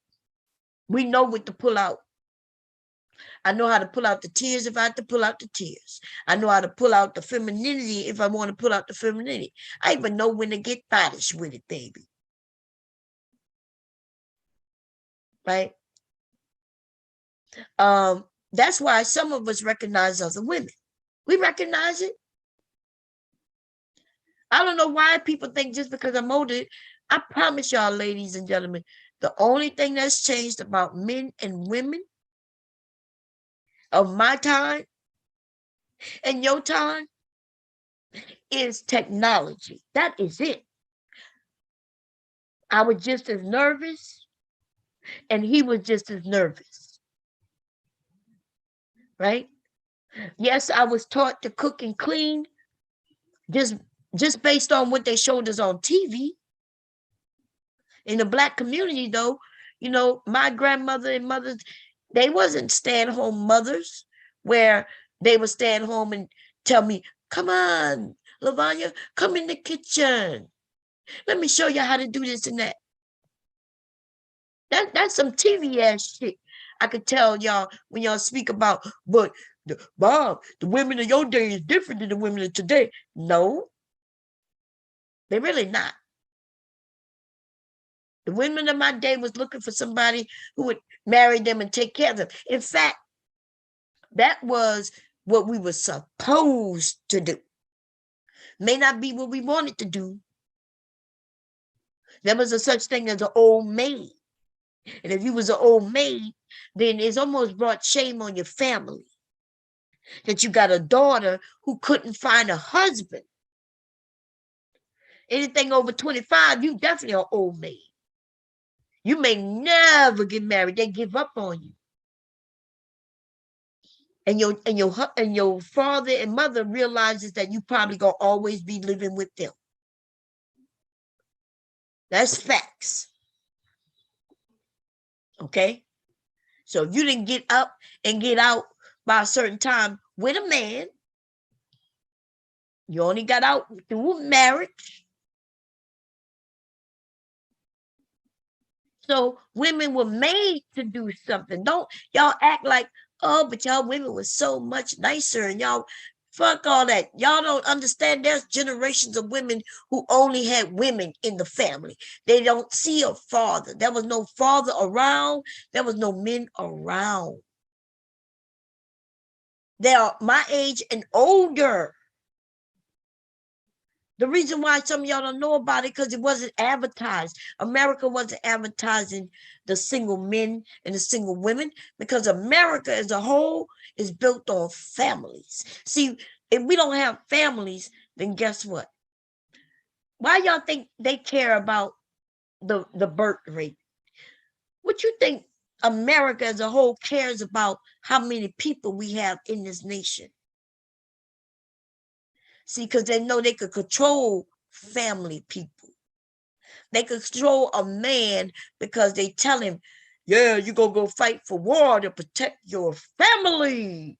we know what to pull out. I know how to pull out the tears if I have to pull out the tears. I know how to pull out the femininity if I want to pull out the femininity. I even know when to get faddish with it, baby. Right? That's why some of us recognize other women. We recognize it. I don't know why people think just because I'm older. I promise y'all, ladies and gentlemen, the only thing that's changed about men and women of my time and your time is technology. That is it. I was just as nervous, and he was just as nervous. Right? Yes, I was taught to cook and clean just based on what they showed us on TV. In the Black community, though, my grandmother and mothers, They wasn't stay-at-home mothers where they would stay at home and tell me, come on, Lavanya, come in the kitchen. Let me show you how to do this and that. That's some TV ass shit. I could tell y'all when y'all speak about, but Bob, the women of your day is different than the women of today. No, they're really not. The women of my day was looking for somebody who would marry them and take care of them. In fact, that was what we were supposed to do. May not be what we wanted to do. There was a such thing as an old maid. And if you was an old maid, then it's almost brought shame on your family that you got a daughter who couldn't find a husband. Anything over 25, you definitely an old maid. You may never get married. They give up on you. And your father and mother realizes that you probably gonna always be living with them. That's facts. Okay? So if you didn't get up and get out by a certain time with a man, you only got out through marriage. So women were made to do something. Don't y'all act like, oh, but y'all women were so much nicer and y'all fuck all that. Y'all don't understand there's generations of women who only had women in the family. They don't see a father. There was no father around. There was no men around. They are my age and older. The reason why some of y'all don't know about it because it wasn't advertised. America wasn't advertising the single men and the single women because America as a whole is built on families. See, if we don't have families, then guess what? Why y'all think they care about the birth rate? What you think America as a whole cares about how many people we have in this nation? See, because they know they could control family people. They control a man because they tell him, yeah, you're going to go fight for war to protect your family.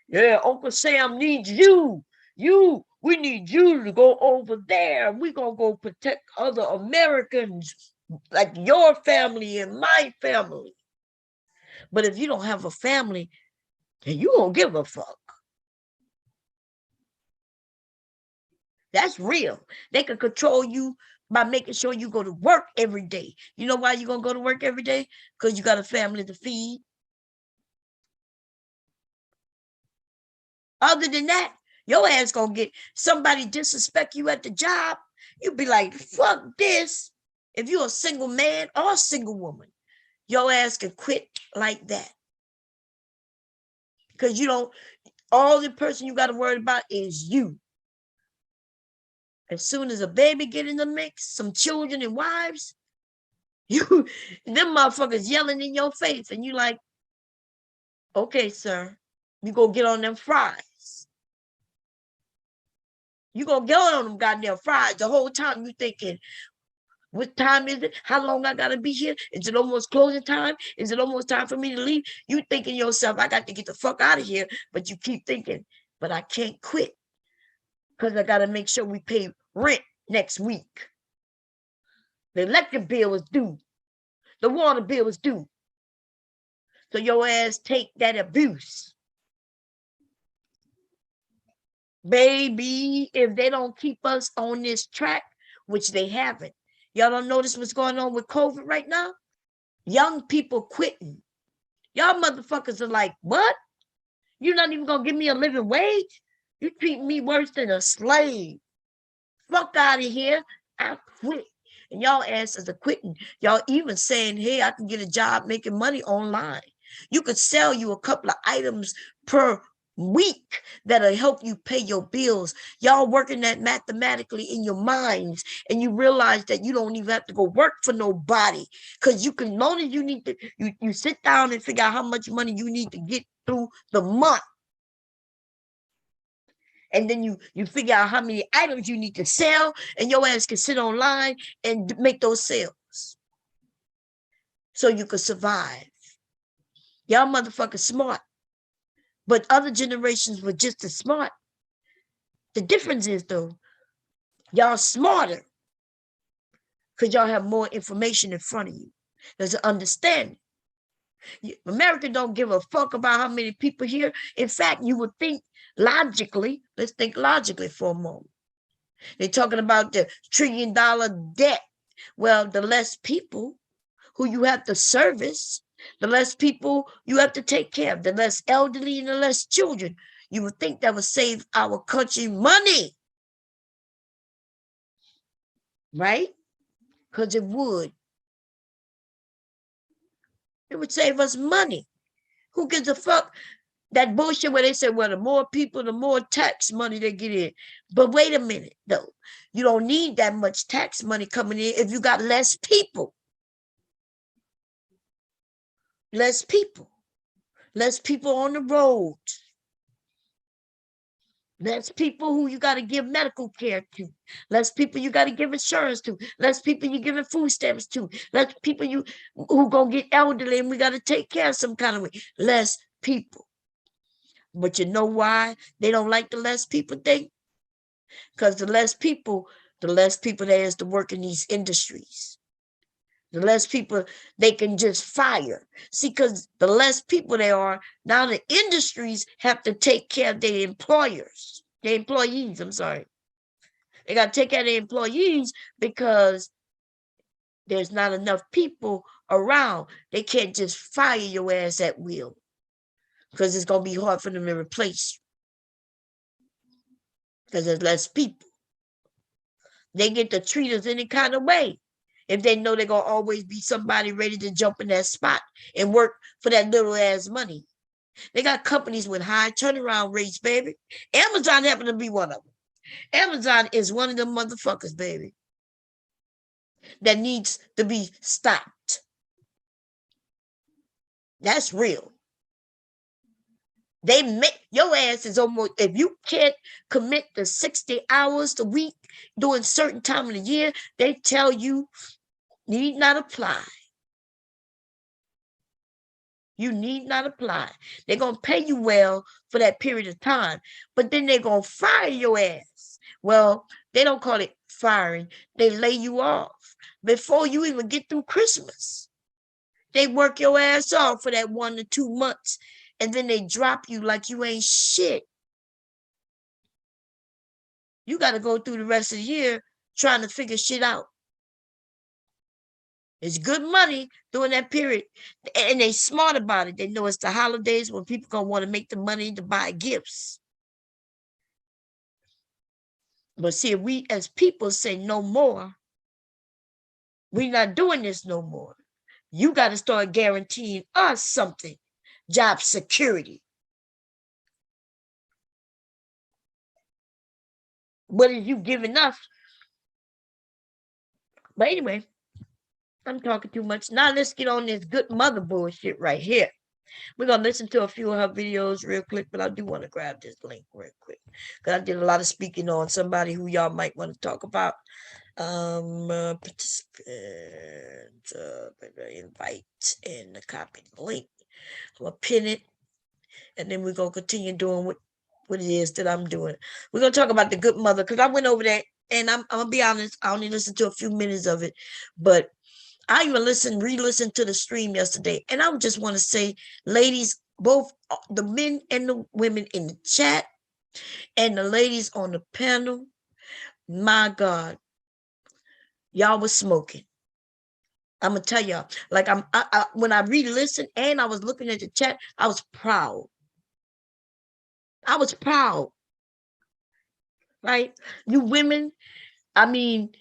Yeah, Uncle Sam needs you. We need you to go over there. We're going to go protect other Americans like your family and my family. But if you don't have a family, then you don't give a fuck. That's real. They can control you by making sure you go to work every day. You know why you're going to go to work every day? Because you got a family to feed. Other than that, your ass going to get somebody disrespect you at the job. You'll be like, fuck this. If you're a single man or a single woman, your ass can quit like that. Because you don't, all the person you got to worry about is you. As soon as a baby get in the mix, some children and wives, them motherfuckers yelling in your face, and you like, okay, sir, you go get on them fries. You gonna get on them goddamn fries the whole time. You thinking, what time is it? How long I gotta be here? Is it almost closing time? Is it almost time for me to leave? You thinking yourself, I got to get the fuck out of here, but you keep thinking, but I can't quit because I gotta make sure we pay rent next week. The electric bill is due. The water bill is due. So your ass take that abuse. Baby, if they don't keep us on this track, which they haven't. Y'all don't notice what's going on with COVID right now? Young people quitting. Y'all motherfuckers are like, what? You're not even gonna give me a living wage? You treat me worse than a slave. Fuck out of here. I quit. And y'all asses are quitting. Y'all even saying, hey, I can get a job making money online. You could sell you a couple of items per week that'll help you pay your bills. Y'all working that mathematically in your minds, and you realize that you don't even have to go work for nobody, because you can, long as you need to, you sit down and figure out how much money you need to get through the month. And then you figure out how many items you need to sell, and your ass can sit online and make those sales so you can survive. Y'all motherfuckers smart, but other generations were just as smart. The difference is though, y'all smarter because y'all have more information in front of you. There's an understanding. America don't give a fuck about how many people here. In fact, you would think logically, let's think logically for a moment. They're talking about the $1 trillion debt. Well, the less people who you have to service, the less people you have to take care of, the less elderly and the less children. You would think that would save our country money, right? Because it would. It would save us money. Who gives a fuck? That bullshit where they say, well, the more people, the more tax money they get in. But wait a minute, though. You don't need that much tax money coming in if you got less people. Less people. Less people on the road. Less people who you got to give medical care to. Less people you got to give insurance to. Less people you giving food stamps to. Less people you who gonna get elderly and we got to take care of some kind of way. Less people. But you know why they don't like the less people thing? Because the less people there is to work in these industries. The less people they can just fire. See, because the less people there are, now the industries have to take care of their employers, their employees, I'm sorry. They got to take care of their employees because there's not enough people around. They can't just fire your ass at will because it's going to be hard for them to replace you because there's less people. They get to treat us any kind of way. If they know they're going to always be somebody ready to jump in that spot and work for that little ass money. They got companies with high turnaround rates, baby. Amazon happened to be one of them. Amazon is one of them motherfuckers, baby, that needs to be stopped. That's real. They make your ass is almost, if you can't commit to 60 hours a week during certain time of the year, they tell you need not apply. You need not apply. They're going to pay you well for that period of time, but then they're going to fire your ass. Well, they don't call it firing. They lay you off before you even get through Christmas. They work your ass off for that 1 to 2 months, and then they drop you like you ain't shit. You got to go through the rest of the year trying to figure shit out. It's good money during that period. And they smart about it. They know it's the holidays when people going to want to make the money to buy gifts. But see, if we as people say no more, we're not doing this no more. You got to start guaranteeing us something. Job security. What are you giving us? But anyway, I'm talking too much. Now let's get on this good mother bullshit right here. We're going to listen to a few of her videos real quick, but I do want to grab this link real quick. Because I did a lot of speaking on somebody who y'all might want to talk about. Participant, invite, and copy the link. I'm going to pin it, and then we're going to continue doing what it is that I'm doing. We're going to talk about the good mother, because I went over that, and I'm going to be honest, I only listened to a few minutes of it, but I even re-listened to the stream yesterday, and I just want to say, ladies, both the men and the women in the chat and the ladies on the panel, my God, y'all was smoking. I'm gonna tell y'all, like when I re-listened and I was looking at the chat, I was proud. I was proud, right? You women, I mean,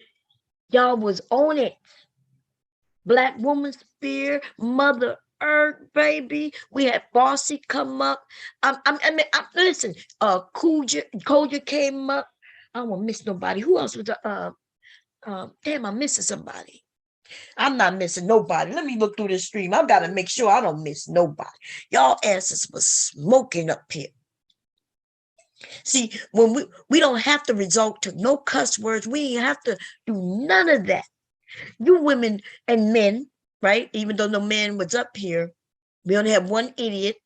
y'all was on it. Black Woman Spear, Mother Earth, baby. We had Bossy come up. Listen, Koja came up. I don't want to miss nobody. Who else was damn, I'm missing somebody. I'm not missing nobody. Let me look through this stream. I've got to make sure I don't miss nobody. Y'all asses was smoking up here. See, when we don't have to resort to no cuss words. We ain't have to do none of that. You women and men, right? Even though no man was up here, We only have one idiot,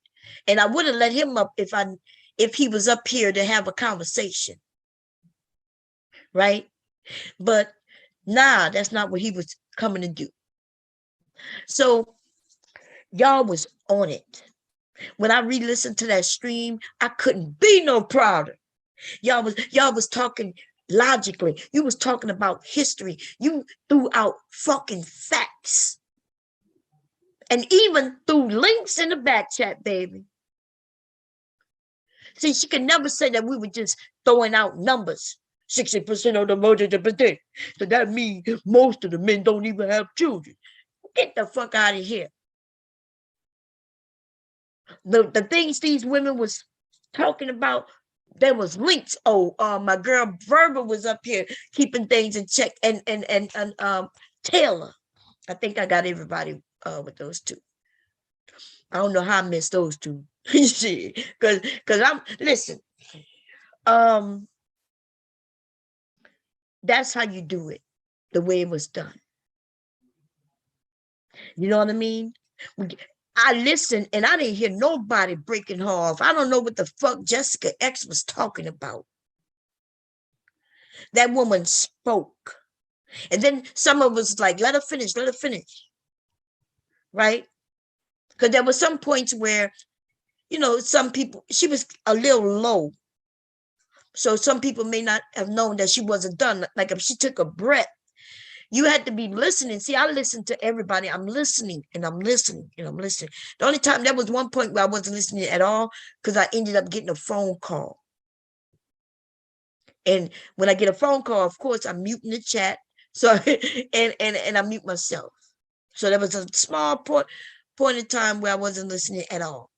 and I would have let him up if he was up here to have a conversation, right? But nah, that's not what he was coming to do. So y'all was on it. When I re-listened to that stream, I couldn't be no prouder. Y'all was talking logically. You was talking about history. You threw out fucking facts. And even threw links in the back chat, baby. See, she can never say that we were just throwing out numbers. 60% of the mothers. So that means most of the men don't even have children. Get the fuck out of here. The things these women was talking about, there was links. Oh, my girl Verba was up here keeping things in check, and Taylor. I think I got everybody with those two. I don't know how I missed those two. because I'm listen. That's how you do it, the way it was done. You know what I mean? I listened and I didn't hear nobody breaking her off. I don't know what the fuck Jessica X was talking about. That woman spoke. And then some of us like, let her finish. Right? Because there were some points where, you know, some people, she was a little low. So some people may not have known that she wasn't done. Like if she took a breath, you had to be listening. See, I listen to everybody. I'm listening and I'm listening and I'm listening. The only time, there was one point where I wasn't listening at all because I ended up getting a phone call. And when I get a phone call, of course, I'm muting the chat. So, and I mute myself. So there was a small point in time where I wasn't listening at all.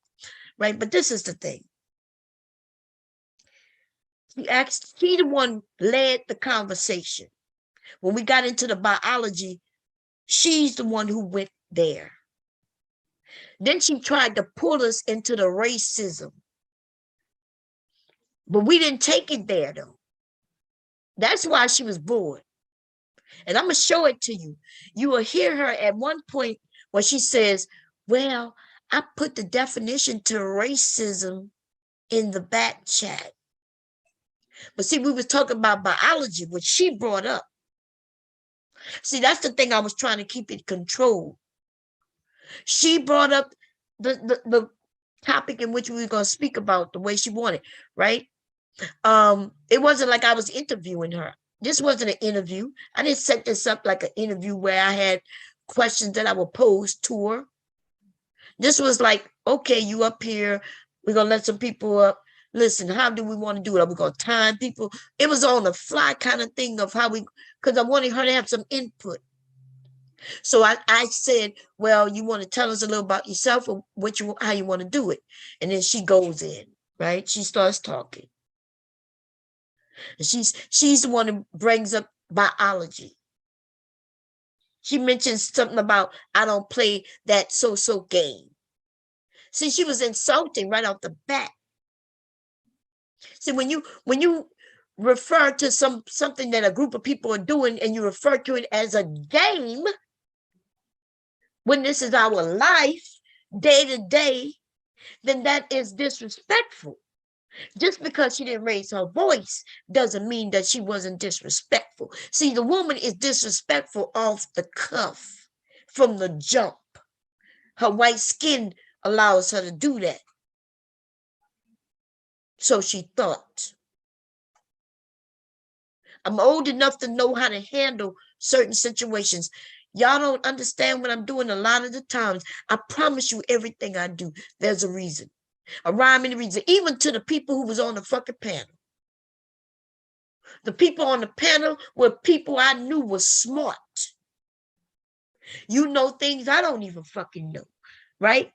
Right? But this is the thing. She the one led the conversation. When we got into the biology, she's the one who went there. Then she tried to pull us into the racism. But we didn't take it there, though. That's why she was bored. And I'm going to show it to you. You will hear her at one point where she says, well, I put the definition to racism in the back chat. But see, we was talking about biology, which she brought up. See, that's the thing I was trying to keep it controlled. She brought up the topic in which we were going to speak about the way she wanted, right? It wasn't like I was interviewing her. This wasn't an interview. I didn't set this up like an interview where I had questions that I would pose to her. This was like, okay, you up here. We're going to let some people up. Listen, how do we want to do it? Are we going to time people? It was on the fly kind of thing of how because I wanted her to have some input. So I said, well, you want to tell us a little about yourself or how you want to do it? And then she goes in, right? She starts talking. And she's the one who brings up biology. She mentions something about, I don't play that so-so game. See, she was insulting right off the bat. See, when you refer to something that a group of people are doing and you refer to it as a game, when this is our life, day to day, then that is disrespectful. Just because she didn't raise her voice doesn't mean that she wasn't disrespectful. See, the woman is disrespectful off the cuff from the jump. Her white skin allows her to do that. So she thought. I'm old enough to know how to handle certain situations. Y'all don't understand what I'm doing a lot of the times. I promise you, everything I do, there's a reason. A rhyme and a reason. Even to the people who was on the fucking panel. The people on the panel were people I knew were smart. You know things I don't even fucking know, right?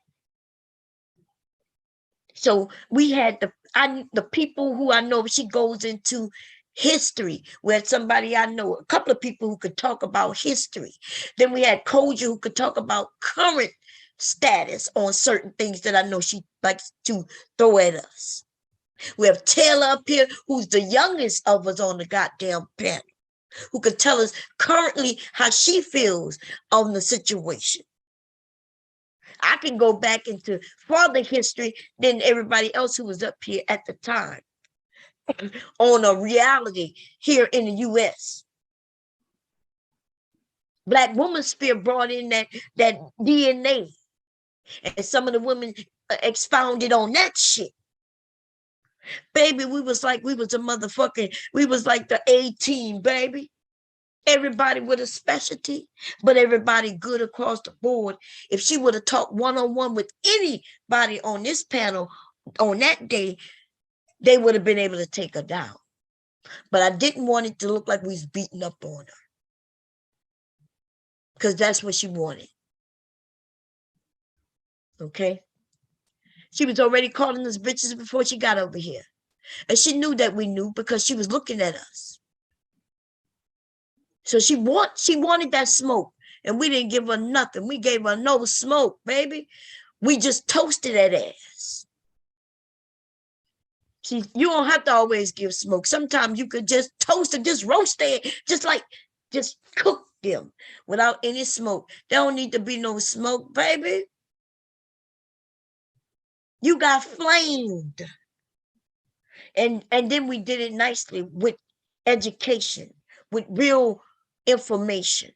So we had the people who I know. She goes into history, where somebody I know, a couple of people who could talk about history. Then we had Koja, who could talk about current status on certain things that I know she likes to throw at us. We have Taylor up here, who's the youngest of us on the goddamn panel, who could tell us currently how she feels on the situation. I can go back into farther history than everybody else who was up here at the time on a reality here in the U.S. Black Woman Spear brought in that DNA, and some of the women expounded on that shit. Baby, we was like a motherfucking, we was like the A-team, baby. Everybody with a specialty, but everybody good across the board. If she would have talked one-on-one with anybody on this panel on that day, they would have been able to take her down. But I didn't want it to look like we was beating up on her, because that's what she wanted. Okay? She was already calling us bitches before she got over here. And she knew that we knew because she was looking at us. So she wanted that smoke, and we didn't give her nothing. We gave her no smoke, baby. We just toasted that ass. See, you don't have to always give smoke. Sometimes you could just toast and just roast it, just cook them without any smoke. There don't need to be no smoke, baby. You got flamed. And then we did it nicely with education, with real information.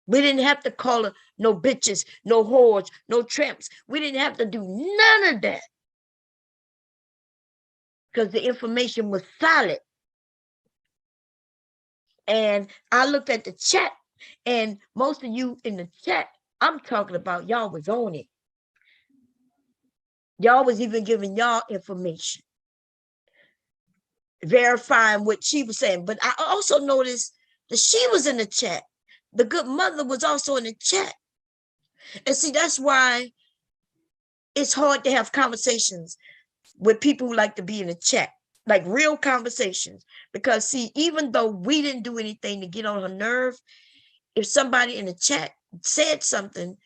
We didn't have to call her no bitches, no whores, no tramps. We didn't have to do none of that, because the information was solid. And I looked at the chat, and most of you in the chat, I'm talking about, y'all was on it. Y'all was even giving y'all information, verifying what she was saying. But I also noticed that she was in the chat. The good mother was also in the chat. And see, that's why it's hard to have conversations with people who like to be in the chat, like real conversations. Because see, even though we didn't do anything to get on her nerve, if somebody in the chat said something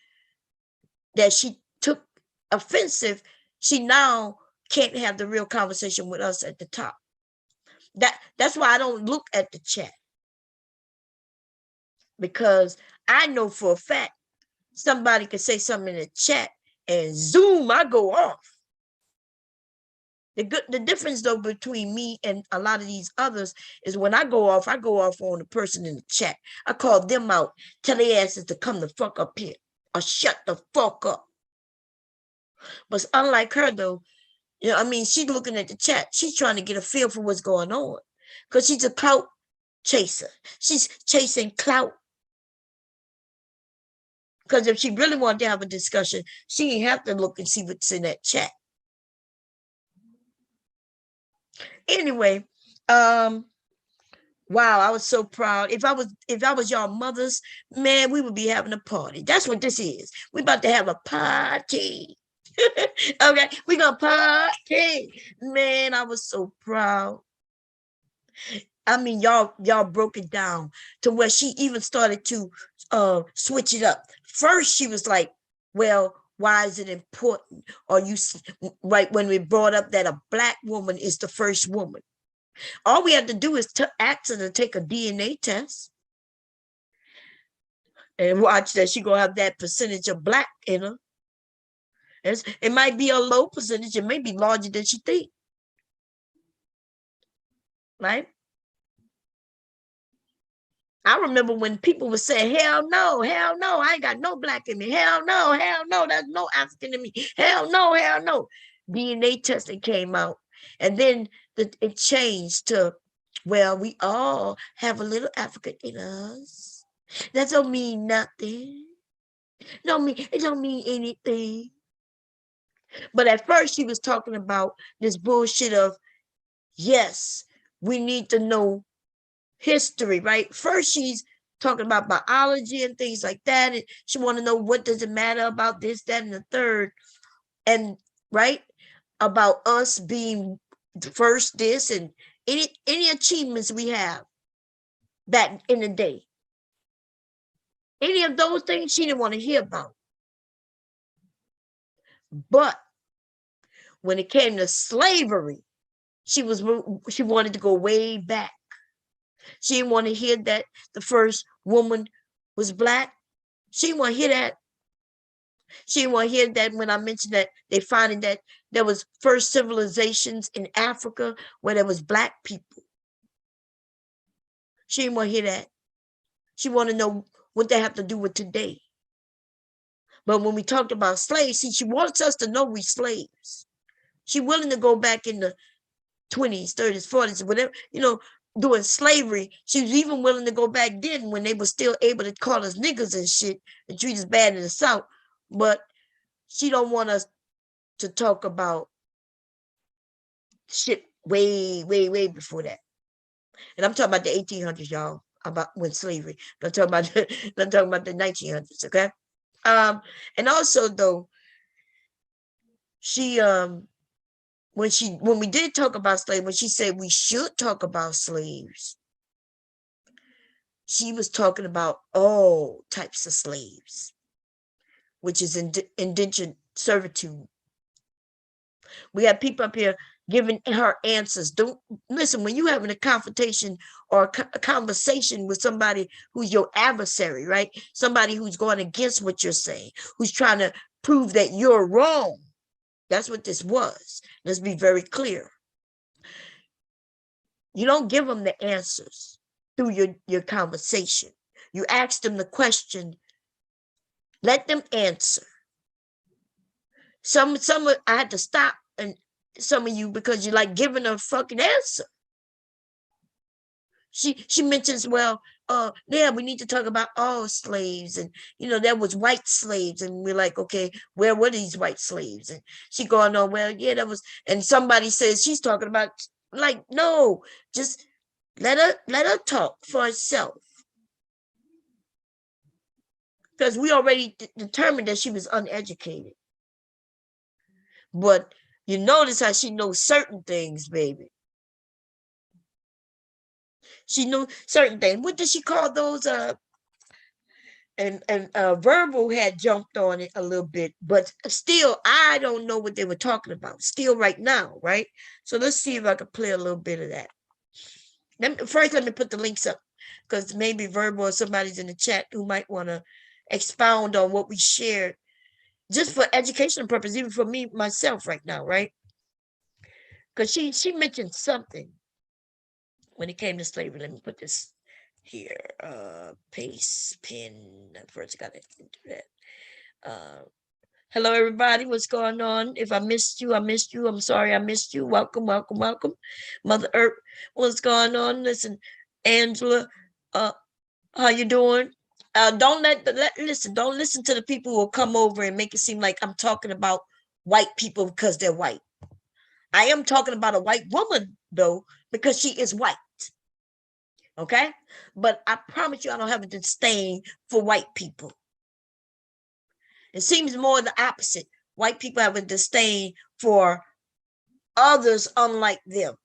that she took offensive, she now can't have the real conversation with us at the top. That's why I don't look at the chat, because I know for a fact somebody could say something in the chat and zoom, I go off. The difference though between me and a lot of these others is when I go off on the person in the chat. I call them out, tell their asses to come the fuck up here or shut the fuck up. But unlike her though, you know, I mean, she's looking at the chat. She's trying to get a feel for what's going on, because she's a clout chaser. She's chasing clout. Because if she really wanted to have a discussion, she didn't have to look and see what's in that chat. Anyway, wow, I was so proud. If I was y'all mothers, man, we would be having a party. That's what this is. We about to have a party. Okay, we gonna party. Man, I was so proud. I mean, y'all broke it down to where she even started to switch it up. First, she was like, well, why is it important? Or you right when we brought up that a Black woman is the first woman. All we have to do is to ask her to take a DNA test and watch that she gonna have that percentage of Black in her. It might be a low percentage, it may be larger than she think. Right? I remember when people would say, hell no, I ain't got no Black in me. Hell no, there's no African in me. Hell no. DNA testing came out. And then it changed to, well, we all have a little African in us. That don't mean nothing. It don't mean anything. But at first she was talking about this bullshit of, yes, we need to know history, right? First, she's talking about biology and things like that. And she want to know what does it matter about this, that, and the third. And right, about us being first this and any achievements we have back in the day. Any of those things she didn't want to hear about. But when it came to slavery, she wanted to go way back. She didn't want to hear that the first woman was Black. She didn't want to hear that. She didn't want to hear that when I mentioned that they finding that there was first civilizations in Africa where there was black people. She didn't want to hear that. She wanted to know what they have to do with today. But when we talked about slaves, see, she wants us to know we slaves. She willing to go back in the 20s, 30s, 40s, whatever, doing slavery. She was even willing to go back then when they were still able to call us niggas and shit and treat us bad in the South. But she don't want us to talk about shit way, way, way before that. And I'm talking about the 1800s, y'all, about when slavery. I'm talking about the 1900s, okay? And also though, she when we did talk about slavery, when she said we should talk about slaves, she was talking about all types of slaves, which is indentured servitude. We have people up here giving her answers. Don't listen when you having a confrontation or a conversation with somebody who's your adversary, right? Somebody who's going against what you're saying, who's trying to prove that you're wrong. That's what this was. Let's be very clear. You don't give them the answers through your conversation. You ask them the question, let them answer. Some I had to stop and some of you because you like giving a fucking answer. She mentions, well, yeah, we need to talk about all slaves, and there was white slaves, and we're like, okay, where were these white slaves? And she going on, well, yeah, that was, and somebody says she's talking about, like, no, just let her talk for herself. Because we already determined that she was uneducated. But you notice how she knows certain things, baby. She knew certain things. What did she call those? And Verbal had jumped on it a little bit, but still, I don't know what they were talking about. Still, right now, right? So let's see if I can play a little bit of that. First, let me put the links up because maybe Verbal or somebody's in the chat who might want to expound on what we shared, just for educational purpose, even for me myself right now, right? Because she mentioned something when it came to slavery. Let me put this here. Paste, pin. First, I gotta do that. Hello, everybody. What's going on? If I missed you, I missed you. I'm sorry I missed you. Welcome, welcome, welcome. Mother Earth, what's going on? Listen, Angela, how you doing? Don't listen. Don't listen to the people who will come over and make it seem like I'm talking about white people because they're white. I am talking about a white woman though, because she is white. Okay, but I promise you, I don't have a disdain for white people. It seems more the opposite. White people have a disdain for others unlike them.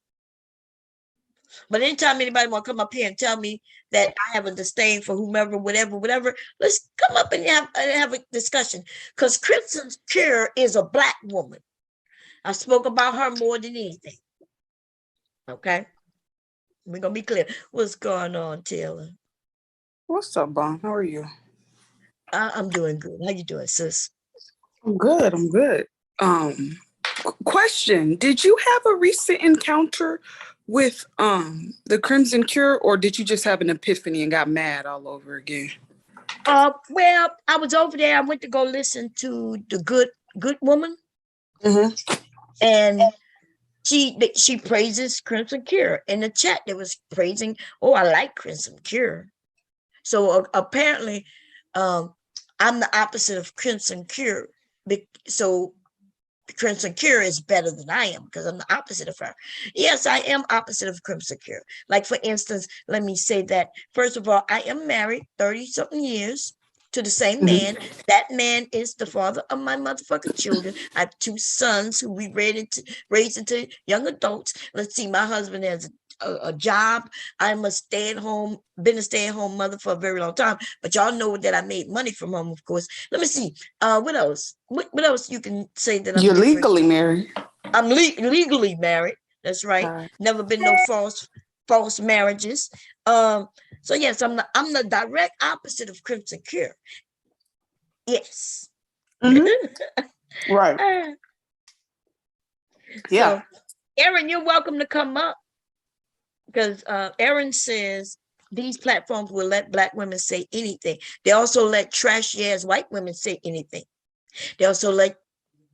But anytime anybody want to come up here and tell me that I have a disdain for whomever, whatever, let's come up and have a discussion. Because Crimson Cure is a black woman. I spoke about her more than anything. Okay? We're going to be clear. What's going on, Taylor? What's up, Bon? How are you? I'm doing good. How you doing, sis? I'm good. Question. Did you have a recent encounter with the Crimson Cure, or did you just have an epiphany and got mad all over again? Well, I was over there. I went to go listen to the good woman. Mm-hmm. And she praises Crimson Cure. In the chat, there was praising, oh, I like Crimson Cure. So apparently, I'm the opposite of Crimson Cure. So Crimson Cure is better than I am because I'm the opposite of her. Yes, I am opposite of Crimson Cure. Like, for instance, let me say that, first of all, I am married 30-something years to the same man. That man is the father of my motherfucking children. I have 2 sons who we raised into young adults. Let's see, my husband has a job. I'm been a stay-at-home mother for a very long time, but y'all know that I made money from home, of course. Let me see. What else? What else you can say that You're different? legally married. I'm legally married. That's right. Never been no false marriages. So yes, I'm the direct opposite of Crimson Cure. Yes. Mhm. Right. Ah, Yeah. So, Aaron, you're welcome to come up because Aaron says these platforms will let Black women say anything. They also let trashy ass white women say anything. They also let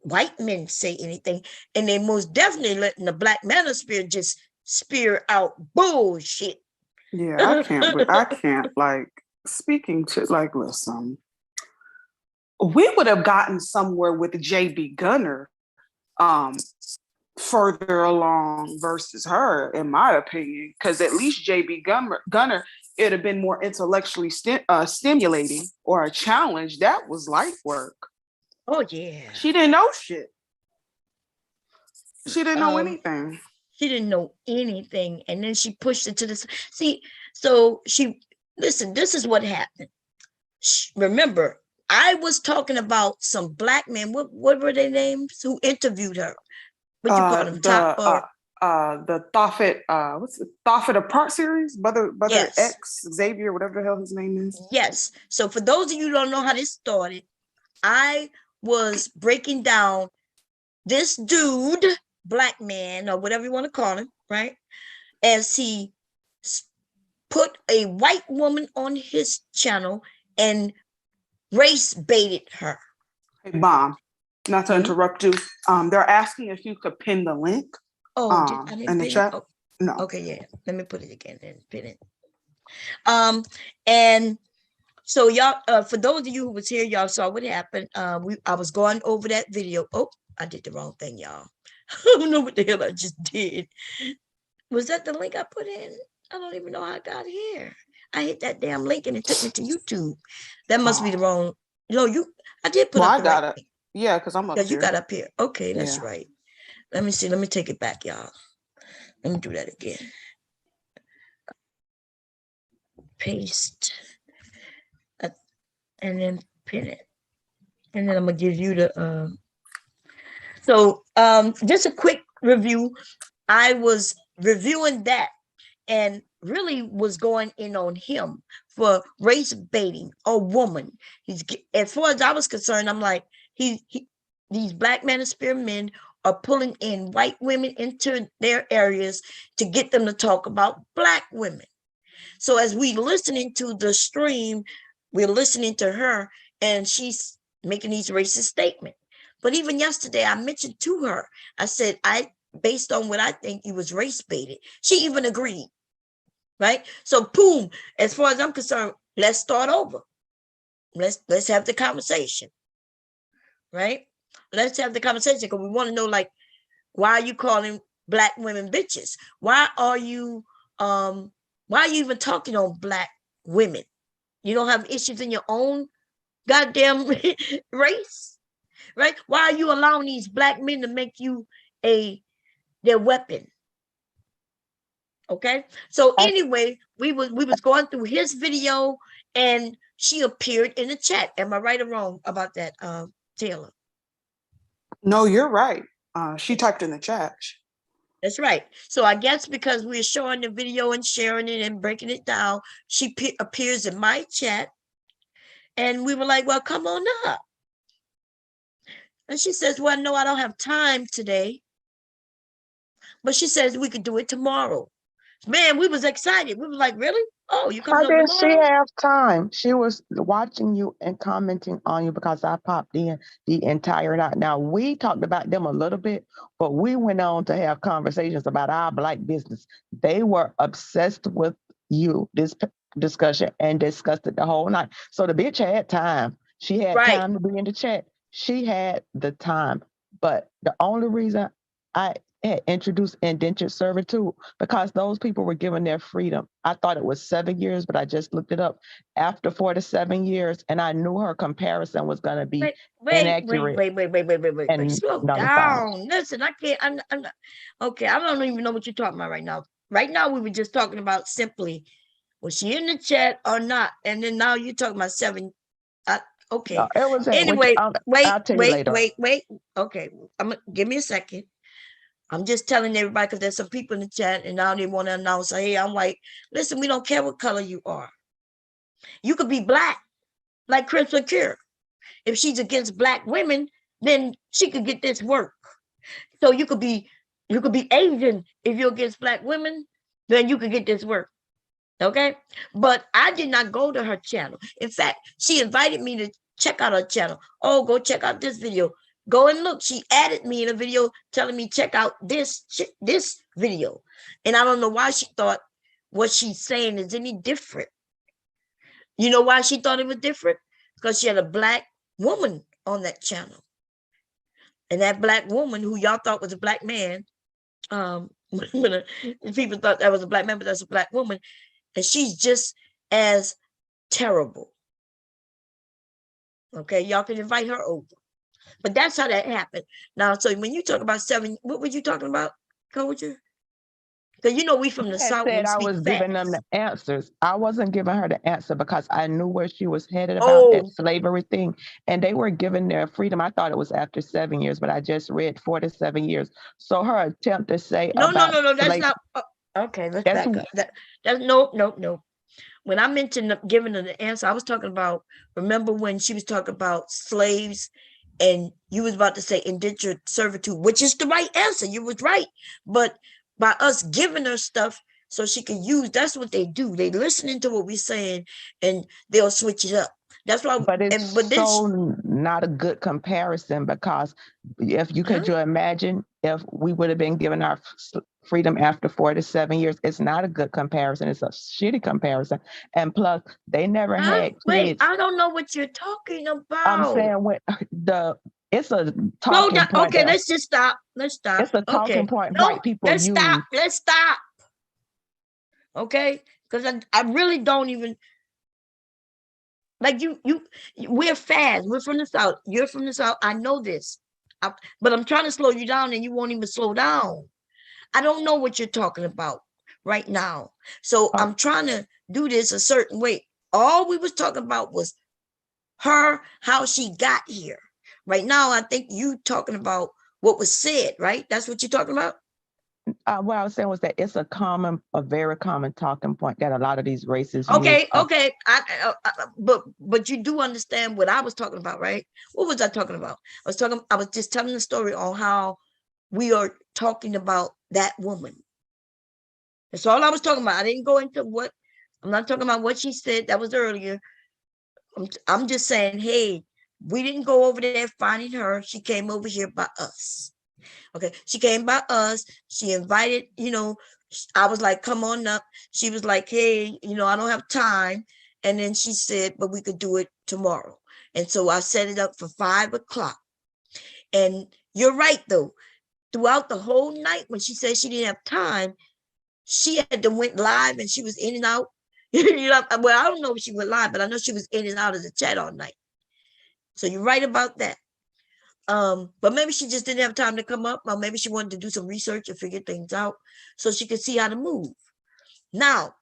white men say anything, and they most definitely letting the Black manosphere just spear out bullshit. Yeah, I can't. I can't. Like speaking to like, listen, we would have gotten somewhere with JB Gunner, um, further along versus her, in my opinion, because at least Gunner, it'd have been more intellectually stimulating or a challenge. That was light work. Oh yeah. She didn't know shit. She didn't know Um, anything. She didn't know anything, and then she pushed it to the see. So she listen. This is what happened. Remember, I was talking about some Black men. What were their names? Who interviewed her? What you call them? Top The Thoffet, what's the Thoffet Apart series? Brother yes, X Xavier, whatever the hell his name is. yes. So for those of you who don't know how this started, I was breaking down this dude, Black man, or whatever you want to call him, right? As he put a white woman on his channel and race baited her. Hey, Bomb, not to interrupt you. They're asking if you could pin the link. Oh, I didn't in the pin chat. it. Oh, No. okay, yeah. Let me put it again and pin it. And so y'all, for those of you who was here, y'all saw what happened. I was going over that video. Oh, I did the wrong thing, y'all. I don't know what the hell I just did. Was that the link I put in? I don't even know how I got here. I hit that damn link and it took me to YouTube. That must be the wrong. No, I did put up I the got right it. thing. Yeah, because I'm up Because you here. got up here. Okay, that's Yeah. right. Let me see. Let me take it back, y'all. Let me do that again. Paste. And then pin it. And then I'm going to give you the... So just a quick review. I was reviewing that and really was going in on him for race baiting a woman. As far as I was concerned, I'm like, these Black manosphere men are pulling in white women into their areas to get them to talk about Black women. So as we listening to the stream, we're listening to her and she's making these racist statements. But even yesterday, I mentioned to her, I said, based on what I think you was race baited. She even agreed. Right? So boom, as far as I'm concerned, let's start over. Let's have the conversation. Right? Let's have the conversation because we want to know, like, why are you calling Black women bitches? Why are you even talking on Black women? You don't have issues in your own goddamn race, right? Why are you allowing these Black men to make you their weapon? Okay, so anyway, we was going through his video and she appeared in the chat. Am I right or wrong about that, Taylor? No, you're right. She typed in the chat. That's right. So I guess because we're showing the video and sharing it and breaking it down, she appears in my chat. And we were like, well, come on up. And she says, well, no, I don't have time today. But she says we could do it tomorrow. Man, we was excited. We were like, really? Oh, you coming How up did she tomorrow? have time? She was watching you and commenting on you because I popped in the entire night. Now, we talked about them a little bit, but we went on to have conversations about our Black business. They were obsessed with you, this discussion, and discussed it the whole night. So the bitch had time. She had Right. time to be in the chat. She had the time. But the only reason I introduced indentured servitude because those people were given their freedom. I thought it was 7 years, but I just looked it up. After 47 years, and I knew her comparison was going to be inaccurate. Wait. Slow down. Listen, I can't. I'm not, okay, I don't even know what you're talking about right now. Right now, we were just talking about simply, was she in the chat or not? And then now you're talking about 7. Okay. No, it was Anyway, I'll tell you later. wait. Okay, give me a second. I'm just telling everybody because there's some people in the chat and now they want to announce, hey, I'm white. Listen, we don't care what color you are. You could be Black, like Crimson Cure. If she's against black women, then she could get this work. So you could be Asian if you're against black women, then you could get this work. Okay. But I did not go to her channel. In fact, she invited me to check out her channel. Oh, go check out this video. Go and look. She added me in a video telling me check out this video. And I don't know why she thought what she's saying is any different. You know why she thought it was different? Because she had a black woman on that channel. And that black woman who y'all thought was a black man, people thought that was a black man, but that's a black woman. And she's just as terrible. Okay, y'all can invite her over. But that's how that happened. Now, so when you talk about 7, what were you talking about, Culture? Because you know we from the I South. said We I speak was giving them fast. the answers. I wasn't giving her the answer because I knew where she was headed about Oh, that slavery thing. And they were given their freedom. I thought it was after 7 years, but I just read 4 to 7 years. So her attempt to say no, about that's slavery, not. Okay, let's that's back up. That's no. When I mentioned giving her the answer, I was talking about, remember when she was talking about slaves and you was about to say indentured servitude, which is the right answer. You was right. But by us giving her stuff so she can use, that's what they do. They listening to what we're saying and they'll switch it up. That's why. but it's so not a good comparison because if you could you imagine if we would have been given our freedom after 4 to 7 years, it's not a good comparison. It's a shitty comparison. And plus, they never had Wait, kids. I don't know what you're talking about. I'm saying it's a No, talking point. okay, let's just stop. Let's stop. It's a talking Okay. point No, white people let's use. stop. Let's stop. Okay, because I really don't even like you. We're fast. We're from the South. You're from the South. I know this, but I'm trying to slow you down, and you won't even slow down. I don't know what you're talking about right now, so Oh. I'm trying to do this a certain way. All we was talking about was her, how she got here. Right now, I think you talking about what was said. Right? That's what you're talking about. What I was saying was that it's a very common talking point that a lot of these races Okay, use. okay. But you do understand what I was talking about, right? What was I talking about? I was just telling the story on how we are talking about that woman. That's all I was talking about. I didn't go into what, I'm not talking about what she said. That was earlier. I'm just saying, hey, we didn't go over there finding her. She came over here by us. Okay, she came by us. She invited, I was like, come on up. She was like, hey, I don't have time. And then she said, but we could do it tomorrow. And so I set it up for 5 o'clock. And you're right, though. Throughout the whole night, when she said she didn't have time, she had to went live and she was in and out. Well, I don't know if she went live, but I know she was in and out of the chat all night. So you're right about that. But maybe she just didn't have time to come up, or maybe she wanted to do some research and figure things out so she could see how to move. Now,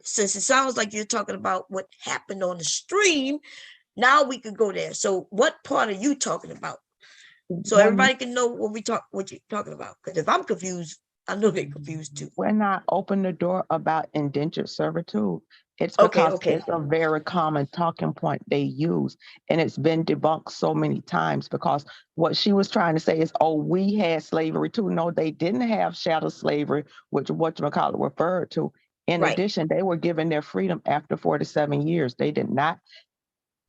since it sounds like you're talking about what happened on the stream, now we could go there. So what part are you talking about? So everybody can know what you're talking about. Because if I'm confused, I know they're confused too. When I open the door about indentured servitude, it's because it's a very common talking point they use. And it's been debunked so many times because what she was trying to say is, oh, we had slavery too. No, they didn't have chattel slavery, which whatchamacallit referred to. In addition, they were given their freedom after 4 to 7 years. They did not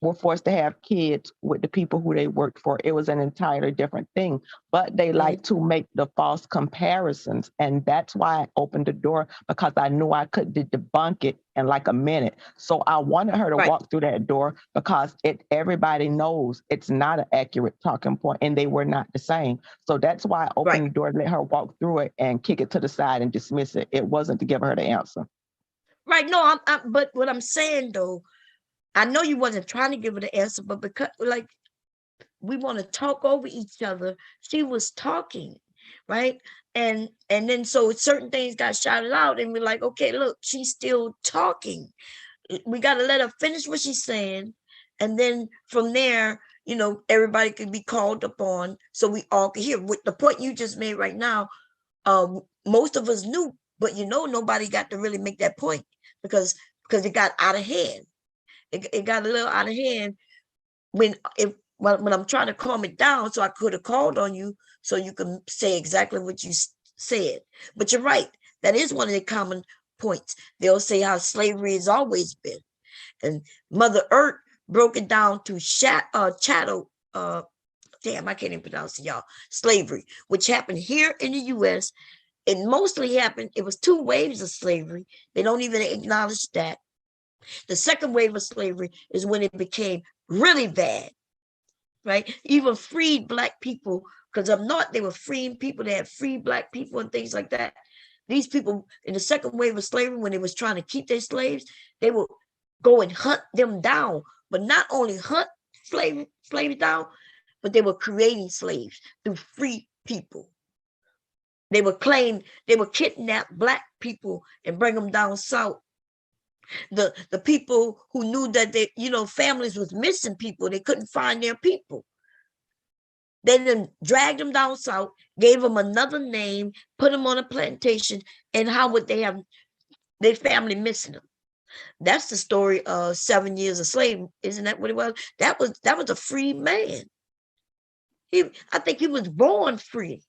were forced to have kids with the people who they worked for. It was an entirely different thing, but they like to make the false comparisons. And that's why I opened the door, because I knew I could debunk it in like a minute. So I wanted her to walk through that door because everybody knows it's not an accurate talking point and they were not the same. So that's why I opened the door to let her walk through it and kick it to the side and dismiss it. It wasn't to give her the answer. Right. No, but what I'm saying though, I know you wasn't trying to give her the answer, but because we want to talk over each other, she was talking, right? And then so certain things got shouted out, and we're like, okay, look, she's still talking. We got to let her finish what she's saying, and then from there, everybody could be called upon, so we all could hear. With the point you just made right now, most of us knew, but nobody got to really make that point because it got out of hand. It got a little out of hand when I'm trying to calm it down, so I could have called on you so you can say exactly what you said. But you're right. That is one of the common points. They'll say how slavery has always been. And Mother Earth broke it down to chattel, damn, I can't even pronounce it, y'all, slavery, which happened here in the U.S. It mostly happened, it was 2 waves of slavery. They don't even acknowledge that. The second wave of slavery is when it became really bad, right? Even freed Black people, because up north, they were freeing people. They had free Black people and things like that. These people in the second wave of slavery, when they was trying to keep their slaves, they would go and hunt them down, but not only hunt slaves down, but they were creating slaves through free people. They would kidnap Black people and bring them down south. The people who knew that they, families was missing people, they couldn't find their people. They then dragged them down south, gave them another name, put them on a plantation, and how would they have their family missing them? That's the story of 7 years a slave. Isn't that what it was? That was a free man. I think he was born free.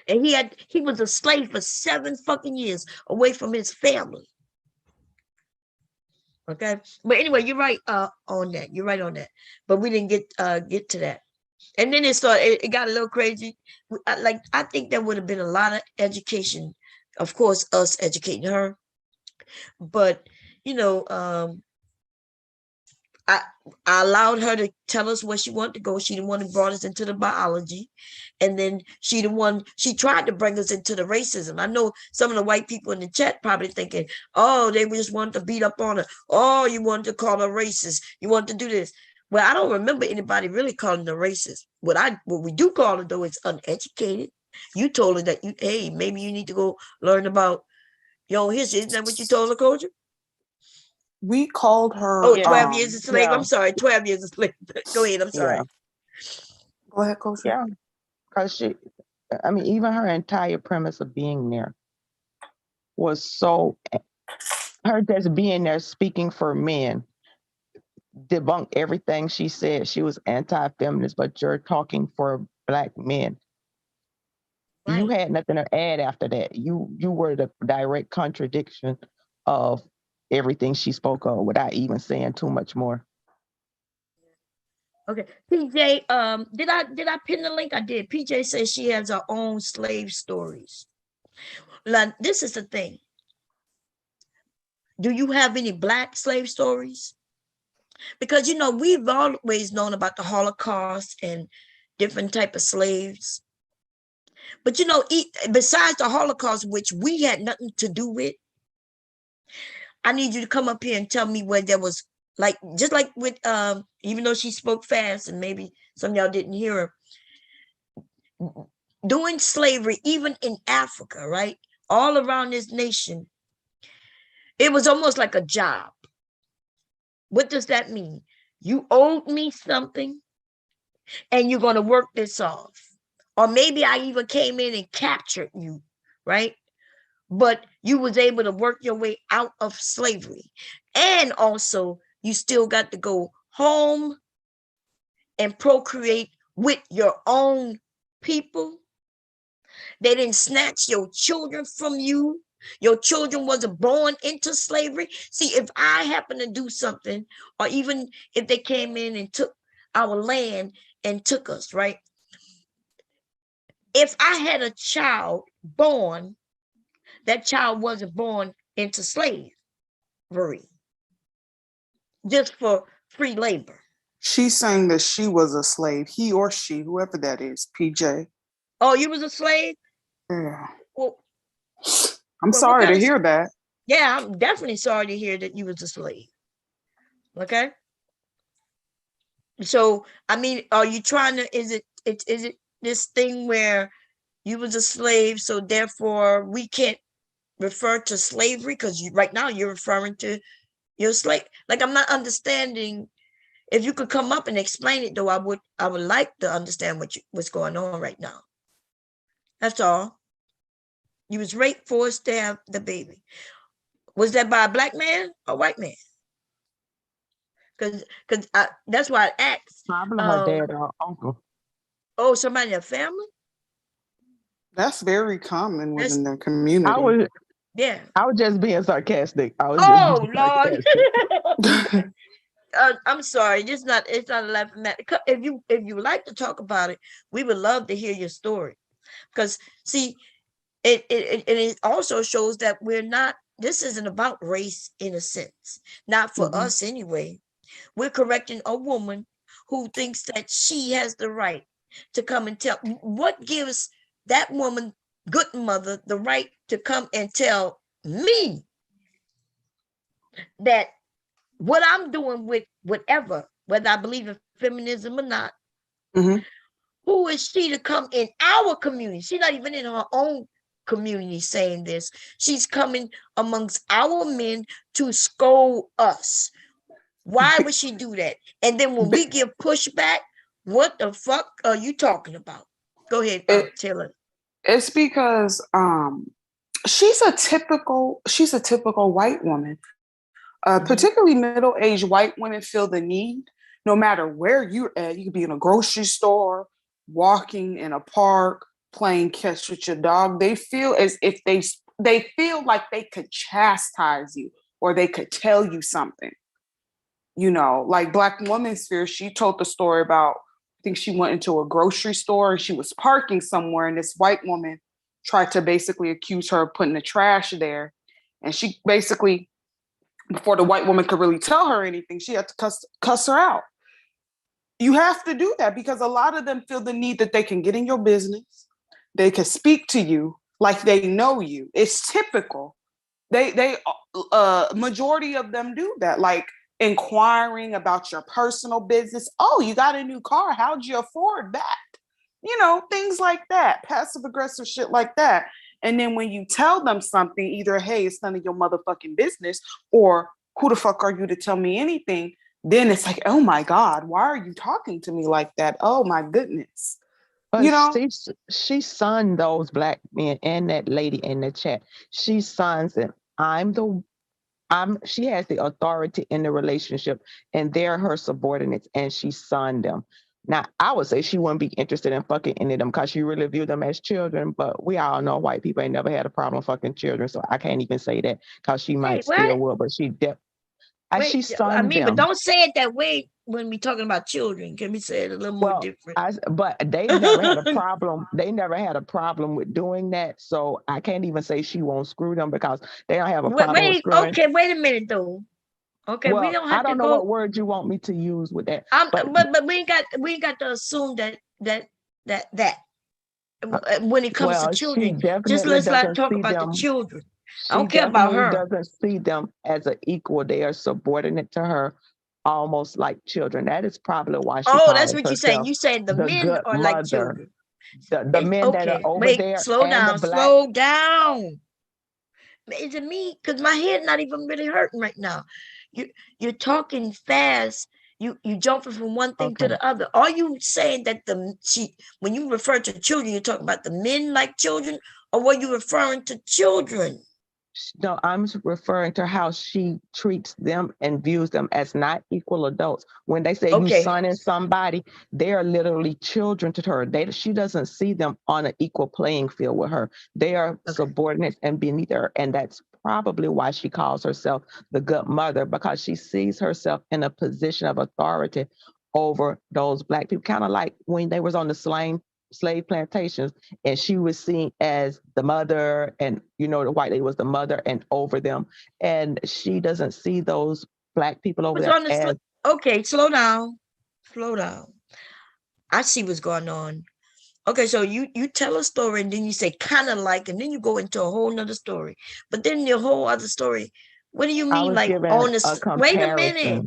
And he was a slave for 7 fucking years away from his family. Okay. But anyway, you're right on that. You're right on that. But we didn't get to that. And then it got a little crazy. I think there would have been a lot of education, of course, us educating her. But I allowed her to tell us where she wanted to go. She the one who brought us into the biology. And then she tried to bring us into the racism. I know some of the white people in the chat probably thinking, oh, they just wanted to beat up on her. Oh, you wanted to call her racist. You want to do this. Well, I don't remember anybody really calling her racist. What we do call her, though, is uneducated. You told her that hey, maybe you need to go learn about your own history. Isn't that what you told her, Kojo? We called her. Oh, 12 years a slave. yeah. I'm sorry, 12 years a slave. Go ahead. I'm sorry. Yeah. Go ahead, Coach. Yeah, because even her entire premise of being there was so, her just being there speaking for men, debunked everything she said. She was anti-feminist, but you're talking for Black men. Right. You had nothing to add after that. You were the direct contradiction of everything she spoke of without even saying too much more. Okay, PJ, did I pin the link? I did. PJ says she has her own slave stories. Now, this is the thing. Do you have any Black slave stories? Because we've always known about the Holocaust and different type of slaves. But besides the Holocaust, which we had nothing to do with, I need you to come up here and tell me where there was, just like with even though she spoke fast and maybe some of y'all didn't hear her, doing slavery, even in Africa, right? All around this nation, it was almost like a job. What does that mean? You owed me something and you're going to work this off. Or maybe I even came in and captured you, right? But you was able to work your way out of slavery. And also, you still got to go home and procreate with your own people. They didn't snatch your children from you. Your children wasn't born into slavery. See, if I happen to do something, or even if they came in and took our land and took us, right? If I had a child born, that child wasn't born into slavery, just for free labor. She's saying that she was a slave, he or she, whoever that is, PJ. Oh, you was a slave? Yeah. Well, I'm sorry to hear that. Yeah, I'm definitely sorry to hear that you was a slave. Okay. So, are you trying to, is it this thing where you was a slave, so therefore we can't refer to slavery because right now you're referring to your slave? I'm not understanding. If you could come up and explain it, though, I would like to understand what's going on right now. That's all. You was raped, forced to have the baby. Was that by a Black man or white man? Because that's why I asked. Probably her dad or uncle. Oh, somebody in the family? That's very common That's- within their community. Yeah. I was just being sarcastic. I was Oh just being Lord. sarcastic. I'm sorry. It's not a laughing matter. If you like to talk about it, we would love to hear your story. Because see, it also shows that this isn't about race in a sense. Not for Mhm. us anyway. We're correcting a woman who thinks that she has the right to come and tell. What gives that woman, good mother, the right to come and tell me that what I'm doing with whatever, whether I believe in feminism or not, Mhm. who is she to come in our community? She's not even in her own community saying this. She's coming amongst our men to scold us. Why would she do that? And then when we give pushback, what the fuck are you talking about? Go ahead, Taylor. It's because she's a typical white woman. Particularly middle-aged white women feel the need, no matter where you're at. You could be in a grocery store, walking in a park, playing catch with your dog. They feel as if they feel like they could chastise you or they could tell you something. You know, like Black Woman Sphere, she told the story about, I think she went into a grocery store and she was parking somewhere, and this white woman tried to basically accuse her of putting the trash there. And she basically, before the white woman could really tell her anything, she had to cuss her out. You have to do that because a lot of them feel the need that they can get in your business. They can speak to you like they know you. It's typical. They majority of them do that, like inquiring about your personal business. Oh, you got a new car. How'd you afford that? You know, things like that, passive aggressive shit like that. And then when you tell them something, either, hey, it's none of your motherfucking business, or who the fuck are you to tell me anything? Then it's like, oh my God, why are you talking to me like that? Oh my goodness. But You know? she sunned those Black men and that lady in the chat. She sons them. She has the authority in the relationship and they're her subordinates and she sunned them. Now, I would say she wouldn't be interested in fucking any of them because she really viewed them as children, but we all know white people ain't never had a problem fucking children, so I can't even say that because she might still will, but she sunned them. But don't say it that way when we're talking about children. Can we say it a little more different? But they never had a problem. They never had a problem with doing that, so I can't even say she won't screw them because they don't have a problem with screwing. Okay, wait a minute though. Okay, well, we don't have I don't to know go. what word you want me to use with that. But we ain't got to assume that when it comes to children, just let's not talk about the children. I don't care about her. Doesn't see them as an equal. They are subordinate to her, almost like children. That is probably why she. Oh, that's what you're saying. You saying the men are like children. The men that are over there. Slow down. Is it me? Because my head not even really hurting right now. You're talking fast. You jumping from one thing to the other. Are you saying that when you refer to children, you're talking about the men like children, or were you referring to children? No, I'm referring to how she treats them and views them as not equal adults. When they say you sonning somebody, they are literally children to her. She doesn't see them on an equal playing field with her. They are subordinates and beneath her. And that's probably why she calls herself the good mother, because she sees herself in a position of authority over those Black people, kind of like when they was on the slave plantations and she was seen as the mother, and the white lady was the mother and over them, and she doesn't see those Black people over there as okay. Slow down. I see what's going on. Okay, so you tell a story and then you say kind of like, and then you go into a whole nother story, but then your whole other story, what do you mean? Like on this, wait a minute.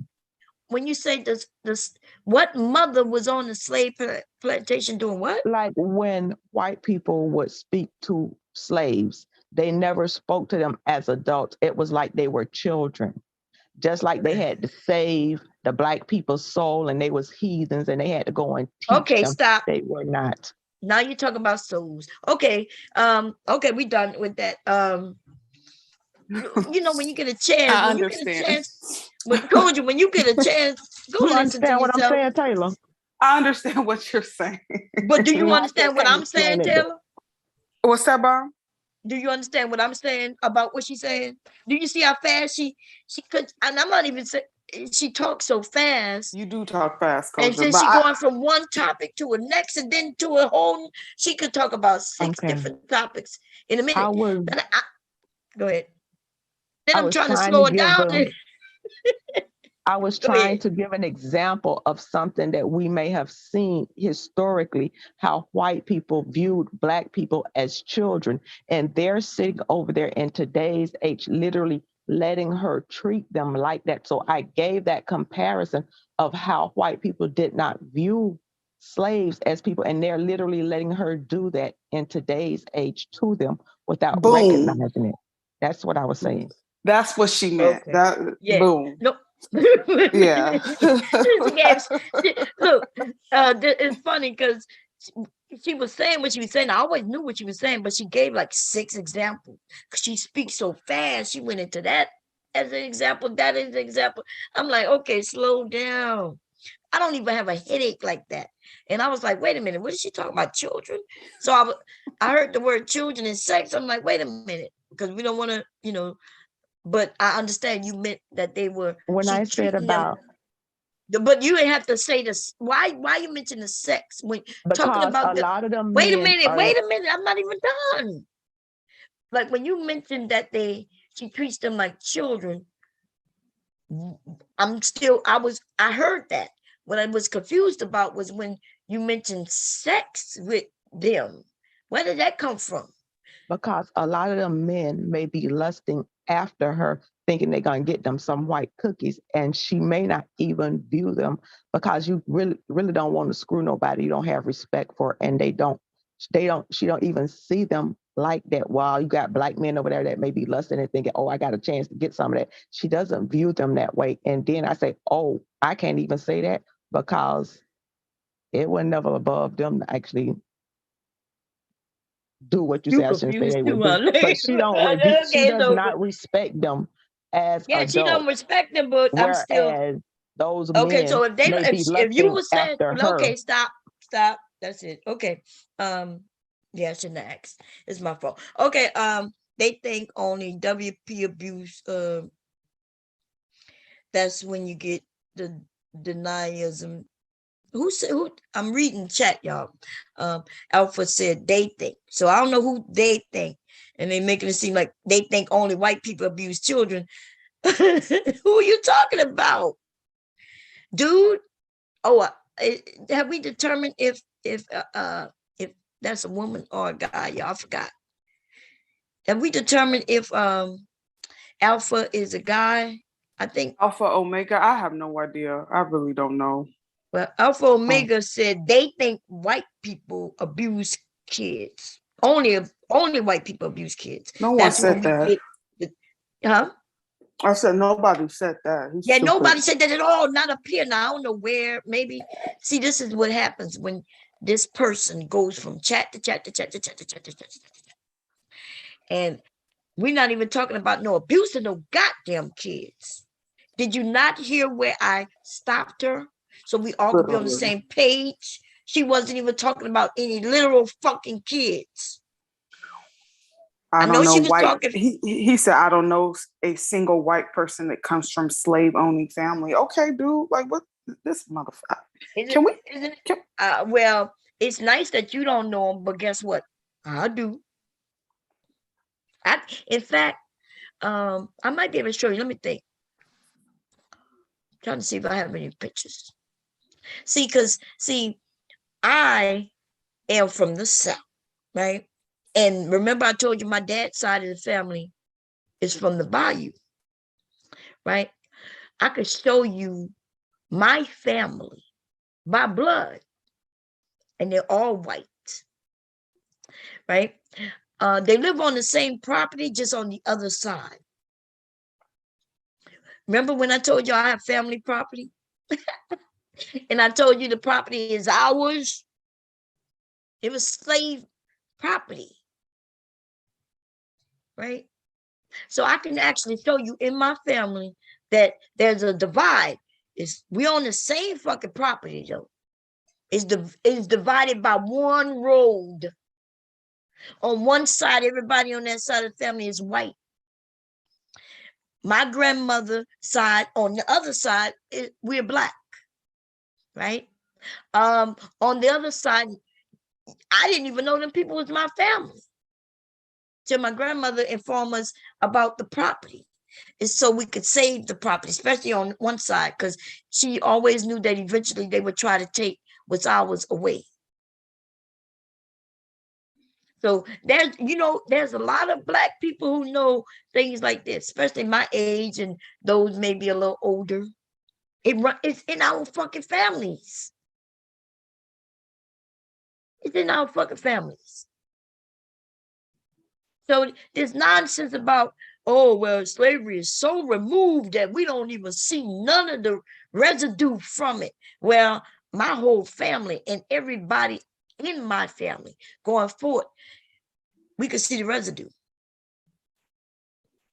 When you say this, what mother was on the slave plantation doing what? Like when white people would speak to slaves, they never spoke to them as adults. It was like they were children. Just like they had to save the Black people's soul and they was heathens and they had to go and teach them. Stop. They were not. Now you're talking about souls. Okay. Okay, we done with that. you know, when you get a chance, I when you get a understand. chance, but told you when you get a chance, go You listen to understand what I'm yourself. saying, Taylor? I understand what you're saying. But do you I understand what can't I'm saying, explain it, but Taylor? What's that, Bob? Do you understand what I'm saying about what she's saying? Do you see how fast she could? And I'm not even saying she talks so fast. You do talk fast, And Kojo, then but she going from one topic to a next, and then to a whole. She could talk about 6 Okay. different topics in a minute. I was Then go ahead. Then I I'm was trying to trying slow to it give down. I was Go trying ahead. to give an example of something that we may have seen historically, how white people viewed Black people as children. And they're sitting over there in today's age, literally letting her treat them like that. So I gave that comparison of how white people did not view slaves as people, and they're literally letting her do that in today's age to them without boom. recognizing it. That's what I was saying. That's what she meant. Okay. That Yeah. boom. No. Yeah. Look, it's funny because she was saying what she was saying. I always knew what she was saying, but she gave like 6 examples because she speaks so fast. She went into that as an example, that is an example. I'm like, okay, slow down. I don't even have a headache like that. And I was like, wait a minute, what is she talking about? Children? So I heard the word children and sex. I'm like, wait a minute, because we don't want to, you know, but I understand you meant that they were. When I She's said treating them. about But you didn't have to say this. Why you mention the sex when talking because about a lot of them wait a men minute, are wait a minute. I'm not even done. Like when you mentioned that she treats them like children. I heard that. What I was confused about was when you mentioned sex with them. Where did that come from? because a lot of them men may be lusting after her, thinking they're gonna get them some white cookies, and she may not even view them because you really don't want to screw nobody you don't have respect for, and she don't even see them like that. While you got Black men over there that may be lusting and thinking, oh, I got a chance to get some of that, she doesn't view them that way. And then I say, oh, I can't even say that because it was never above them to actually do what you You say. I shouldn't say confused they would too, do, huh? but she Okay, it's does over. not respect them as Yeah, she don't adults. respect them, but I'm still Whereas those okay. So men may be if you lusting were saying, after her. okay, stop. That's it. Okay. Yeah, I shouldn't have asked. It's my fault. Okay. They think only WP abuse. That's when you get the denialism. Who? I'm reading chat, y'all. Alpha said they think. So I don't know who they think, and they making it seem like they think only white people abuse children. Who are you talking about, dude? Oh, have we determined if that's a woman or a guy? Y'all forgot. Have we determined if Alpha is a guy? I think. Alpha Omega. I have no idea. I really don't know. Well, Alpha Omega said they think white people abuse kids. Only white people abuse kids. No one That's said when we that. huh? I said nobody said that. He's Yeah, stupid. nobody said that at all. Not up here. Now I don't know where. Maybe. See, this is what happens when this person goes from chat to chat to chat to chat to chat to chat to chat. And we're not even talking about no abuse of no goddamn kids. Did you not hear where I stopped her? So we all could be on the same page. She wasn't even talking about any literal fucking kids. I know don't know she was white. talking- He said, I don't know a single white person that comes from slave owning family. Okay, dude. Like what? This motherfucker. Can we? Well, it's nice that you don't know them, but guess what? I do. In fact, I might be able to show you. Let me think. Trying to see if I have any pictures. See, I am from the South, right? And remember, I told you my dad's side of the family is from the Bayou, right? I could show you my family by blood, and they're all white, right? They live on the same property, just on the other side. Remember when I told you I have family property? And I told you the property is ours? It was slave property, right? So I can actually show you in my family that there's a divide. We on the same fucking property though. It's divided by one road. On one side, everybody on that side of the family is white. My grandmother side, on the other side, we're black, right? On the other side, I didn't even know them people was my family till my grandmother informed us about the property. It's so we could save the property, especially on one side, because she always knew that eventually they would try to take what's ours away. So there's a lot of black people who know things like this, especially my age and those maybe a little older. It's in our fucking families. It's in our fucking families. So this nonsense about, oh, well, slavery is so removed that we don't even see none of the residue from it. Well, my whole family and everybody in my family going forward, we could see the residue.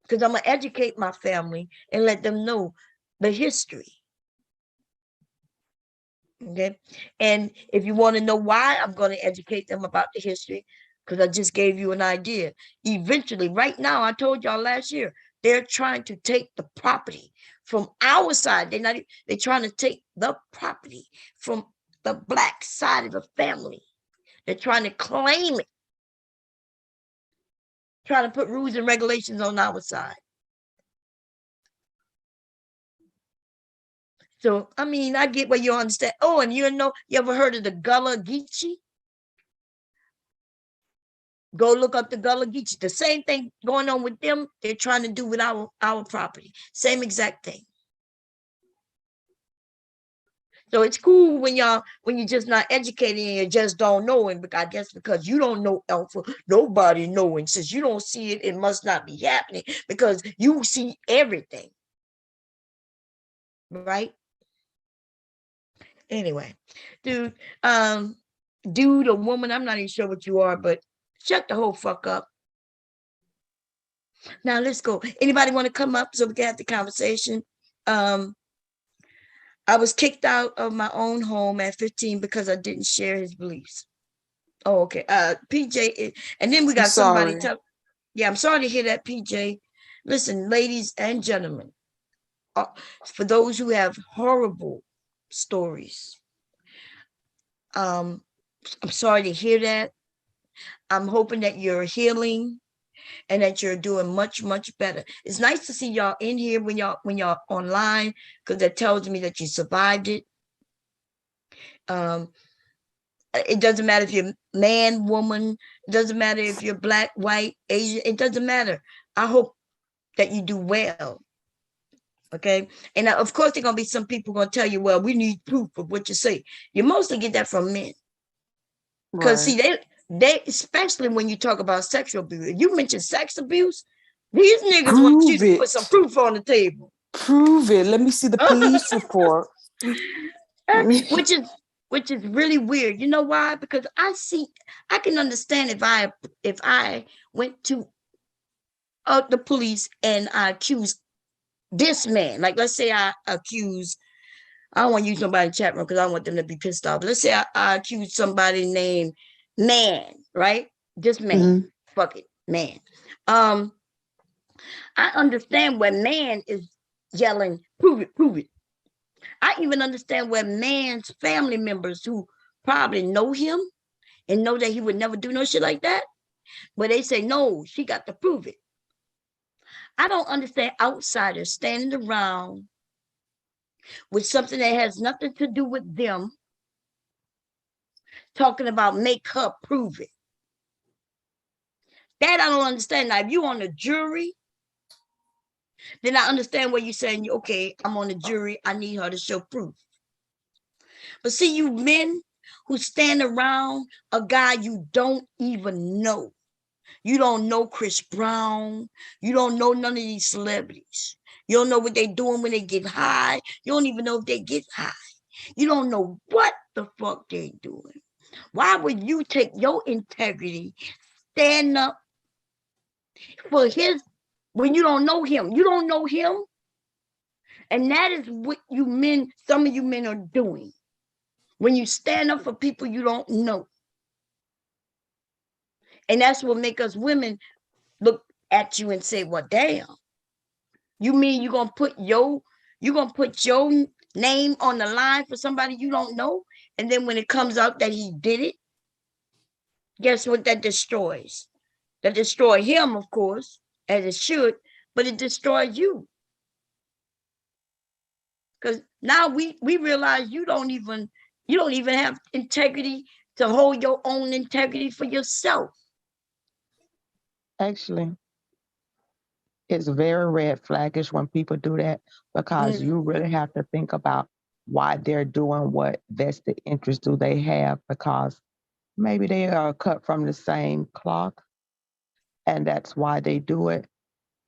Because I'm going to educate my family and let them know the history. Okay. And if you want to know why I'm going to educate them about the history, because I just gave you an idea. Eventually, right now, I told y'all last year, they're trying to take the property from our side. They're trying to take the property from the black side of the family. They're trying to claim it. Trying to put rules and regulations on our side. So, I mean, I get where you understand. Oh, and you ever heard of the Gullah Geechee? Go look up the Gullah Geechee. The same thing going on with them, they're trying to do with our property. Same exact thing. So it's cool when you're just not educated and you just don't know. And I guess because you don't know Alpha, nobody knowing. Since you don't see it, it must not be happening because you see everything. Right? Anyway, dude or woman, I'm not even sure what you are, but shut the whole fuck up. Now let's go. Anybody want to come up so we can have the conversation? I was kicked out of my own home at 15 because I didn't share his beliefs. Oh, okay. PJ, and then we got somebody tell. Yeah, I'm sorry to hear that, PJ. Listen, ladies and gentlemen, for those who have horrible stories, I'm sorry to hear that. I'm hoping that you're healing and that you're doing much, much better. It's nice to see y'all in here when y'all online, because that tells me that you survived it. It doesn't matter if you're man, woman, it doesn't matter if you're black, white, Asian, it doesn't matter. I hope that you do well. Okay. And of course, there are going to be some people going to tell you, well, we need proof of what you say. You mostly get that from men. Because see, they especially when you talk about sexual abuse, you mentioned sex abuse, these niggas want you to put some proof on the table. Prove it. Let me see the police report. Which is really weird. You know why? Because I can understand if I went to the police and I accused this man. Like, let's say I don't want to use nobody in the chat room because I don't want them to be pissed off. Let's say I accuse somebody named Man, right? Just Man. Mm-hmm. Fuck it, Man. I understand when Man is yelling, prove it, prove it. I even understand where Man's family members who probably know him and know that he would never do no shit like that, where they say, no, she got to prove it. I don't understand outsiders standing around with something that has nothing to do with them, talking about make her prove it. That I don't understand. Now, if you on the jury, then I understand what you're saying. Okay, I'm on the jury. I need her to show proof. But see, you men who stand around a guy you don't even know. You don't know Chris Brown. You don't know none of these celebrities. You don't know what they're doing when they get high. You don't even know if they get high. You don't know what the fuck they're doing. Why would you take your integrity, stand up for his when you don't know him. You don't know him. And that is what you men, some of you men are doing. When you stand up for people you don't know. And that's what make us women look at you and say, well, damn. You mean you're gonna put your name on the line for somebody you don't know? And then when it comes out that he did it, guess what that destroys? That destroy him, of course, as it should, but it destroys you. Because now we realize you don't even have integrity to hold your own integrity for yourself. Actually, it's very red flaggish when people do that, because you really have to think about why they're doing what vested interest do they have, because maybe they are cut from the same cloth and that's why they do it.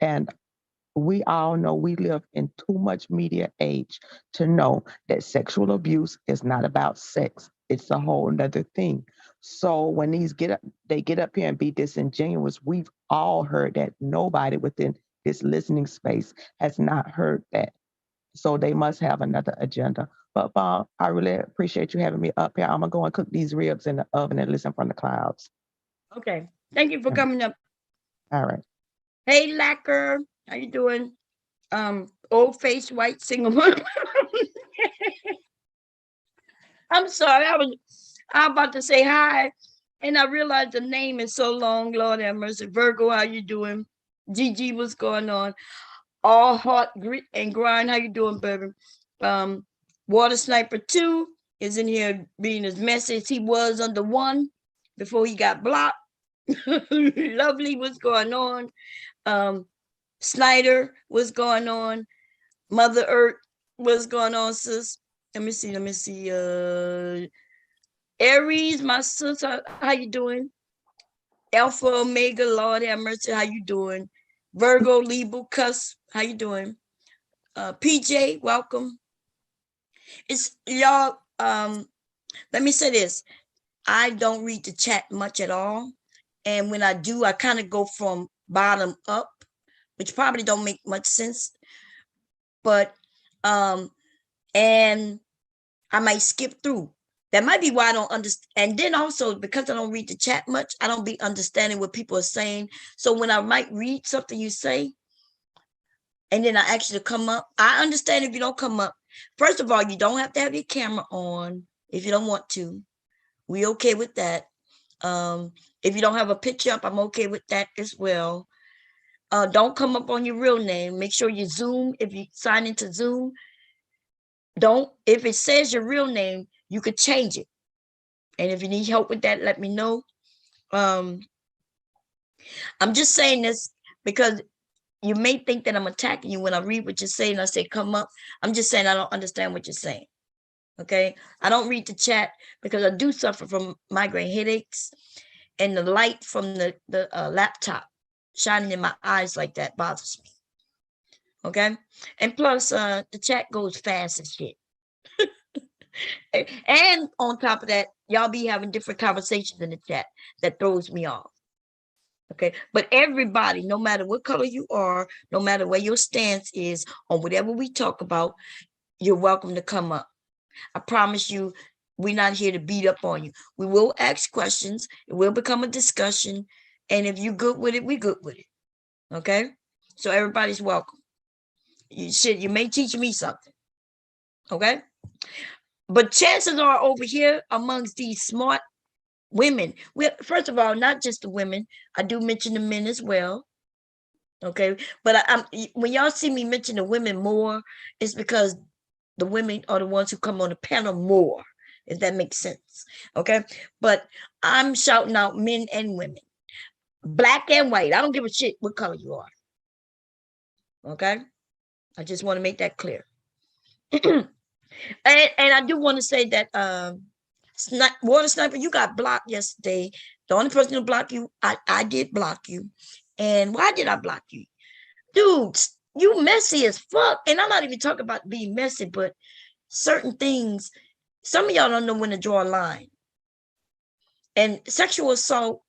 And we all know we live in too much media age to know that sexual abuse is not about sex. It's a whole nother thing. So when they get up here and be disingenuous, we've all heard that. Nobody within this listening space has not heard that. So they must have another agenda. But Bob, I really appreciate you having me up here. I'm gonna go and cook these ribs in the oven and listen from the clouds. Okay. Thank you for coming up. All right. Hey, Lacquer. How you doing? Old face white single mom. I'm sorry. I was about to say hi, and I realized the name is so long. Lord have mercy. Virgo, how you doing? Gigi, what's going on? All heart grit and grind. How you doing, baby? Water Sniper 2 is in here being as messy as he was under 1 before he got blocked. Lovely, what's going on? Snyder, what's going on? Mother Earth, what's going on, sis? Let me see. Aries, my sis, how you doing? Alpha Omega, Lord have mercy, how you doing? Virgo, Libra, Cuss, how you doing? PJ, welcome. It's y'all. Let me say this. I don't read the chat much at all. And when I do, I kind of go from bottom up, which probably don't make much sense. But and I might skip through. That might be why I don't understand. And then also, because I don't read the chat much, I don't be understanding what people are saying. So when I might read something you say, and then I ask you to come up, I understand if you don't come up. First of all, you don't have to have your camera on if you don't want to. We okay with that. If you don't have a picture up, I'm okay with that as well. Don't come up on your real name. Make sure you Zoom. If you sign into Zoom, if it says your real name, you could change it. And if you need help with that, let me know. I'm just saying this because you may think that I'm attacking you when I read what you're saying. I say, come up. I'm just saying I don't understand what you're saying. Okay. I don't read the chat because I do suffer from migraine headaches, and the light from the laptop shining in my eyes like that bothers me. Okay. And plus, the chat goes fast as shit. And on top of that, y'all be having different conversations in the chat that throws me off. Okay. But everybody, no matter what color you are, no matter where your stance is on whatever we talk about, you're welcome to come up. I promise you, we're not here to beat up on you. We will ask questions. It will become a discussion. And if you're good with it, we're good with it. Okay. So everybody's welcome. You may teach me something. Okay. But chances are over here amongst these smart women, first of all, not just the women, I do mention the men as well. Okay. But when y'all see me mention the women more, it's because the women are the ones who come on the panel more, if that makes sense. Okay. But I'm shouting out men and women, black and white. I don't give a shit what color you are. Okay. I just want to make that clear. And I do want to say that Water Sniper, you got blocked yesterday. The only person who blocked you, I did block you. And why did I block you? Dude, you messy as fuck. And I'm not even talking about being messy, but certain things, some of y'all don't know when to draw a line. And sexual assault,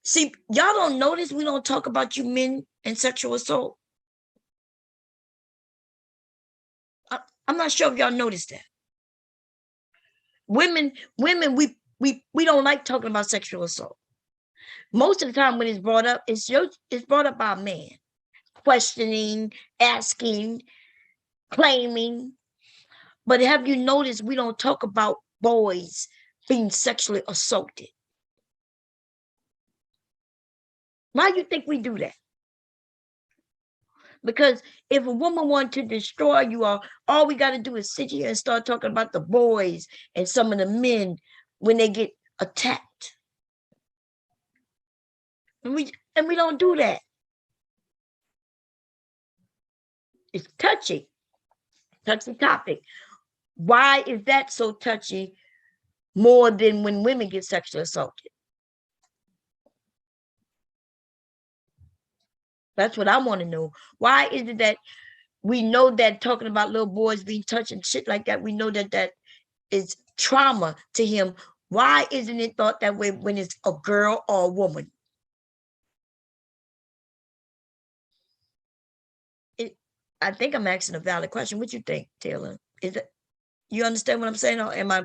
see, y'all don't notice we don't talk about you men and sexual assault. I'm not sure if y'all noticed that. Women, we don't like talking about sexual assault. Most of the time when it's brought up, it's brought up by a man, questioning, asking, claiming. But have you noticed we don't talk about boys being sexually assaulted? Why do you think we do that? Because if a woman wants to destroy you, all we got to do is sit here and start talking about the boys and some of the men when they get attacked. And we don't do that. It's touchy topic. Why is that so touchy more than when women get sexually assaulted? That's what I want to know. Why is it that we know that talking about little boys being touched and shit like that, we know that is trauma to him. Why isn't it thought that way when it's a girl or a woman? I think I'm asking a valid question. What you think, Taylor? Is it, you understand what I'm saying, or am I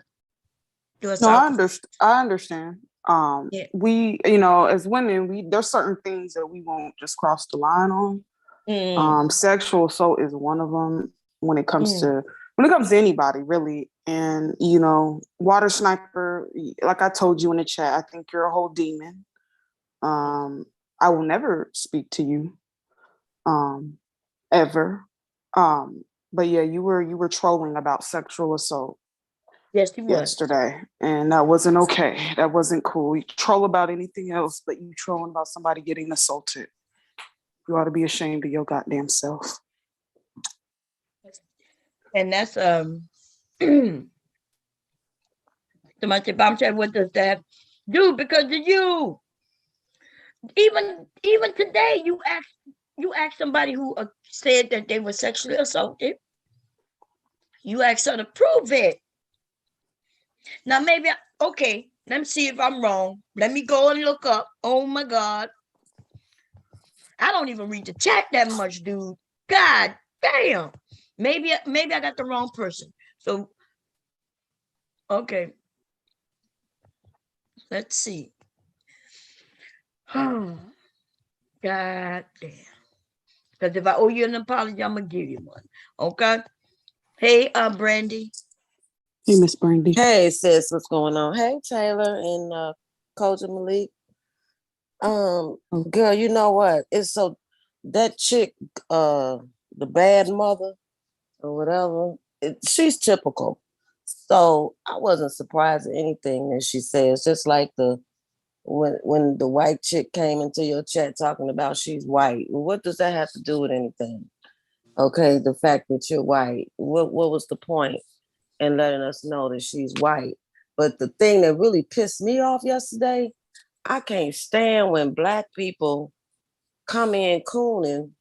doing No, something? I understand. Yeah. We, you know, as women, there's certain things that we won't just cross the line on. Sexual assault is one of them when it comes to anybody, really. And, you know, Water Sniper, like I told you in the chat, I think you're a whole demon. I will never speak to you ever. But yeah, you were trolling about sexual assault Yes, you was. yesterday, and that wasn't okay. That wasn't cool. You troll about anything else, but you trolling about somebody getting assaulted. You ought to be ashamed of your goddamn self. And that's so much about what does that do because of you? Even today, you ask somebody who said that they were sexually assaulted. You ask her to prove it. Now maybe okay. Let me see if I'm wrong. Let me go and look up. Oh my God. I don't even read the chat that much, dude. God damn. Maybe I got the wrong person. So, okay. Let's see. God damn. Because if I owe you an apology, I'm going to give you one. Okay? Hey, Brandy. Hey, Miss Brandy. Hey, sis, what's going on? Hey, Taylor and Coach Malik. Girl, you know what? It's so that chick, the bad mother or whatever, she's typical. So I wasn't surprised at anything that she says. Just like when the white chick came into your chat talking about she's white. What does that have to do with anything? Okay, the fact that you're white. What was the point in letting us know that she's white? But the thing that really pissed me off yesterday, I can't stand when Black people come in cooning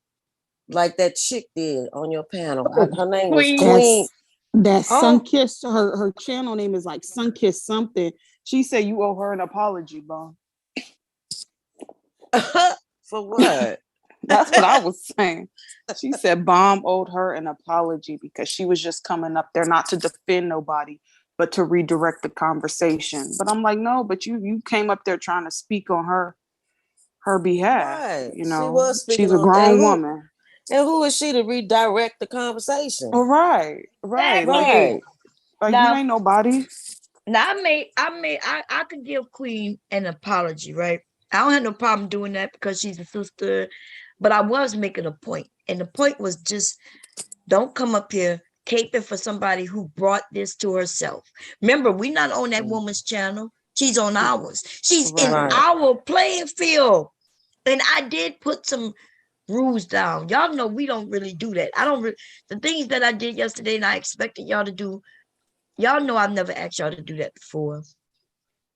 like that chick did on your panel. Her name was Queen. That Sunkissed, her channel name is like Sunkissed something. She said you owe her an apology, Bomb. For what? That's what I was saying. She said Bomb owed her an apology because she was just coming up there not to defend nobody, but to redirect the conversation. But I'm like, no, but you came up there trying to speak on her behalf. Right. You know, she was speaking she's a grown woman. And who is she to redirect the conversation? Oh, right. Exactly. Like Now, you ain't nobody. Now I could give Queen an apology, right? I don't have no problem doing that because she's a sister, but I was making a point, and the point was just don't come up here caping for somebody who brought this to herself. Remember, we're not on that woman's channel. She's on ours. She's in our playing field. And I did put some rules down. Y'all know we don't really do that. The things that I did yesterday and I expected y'all to do, y'all know I've never asked y'all to do that before.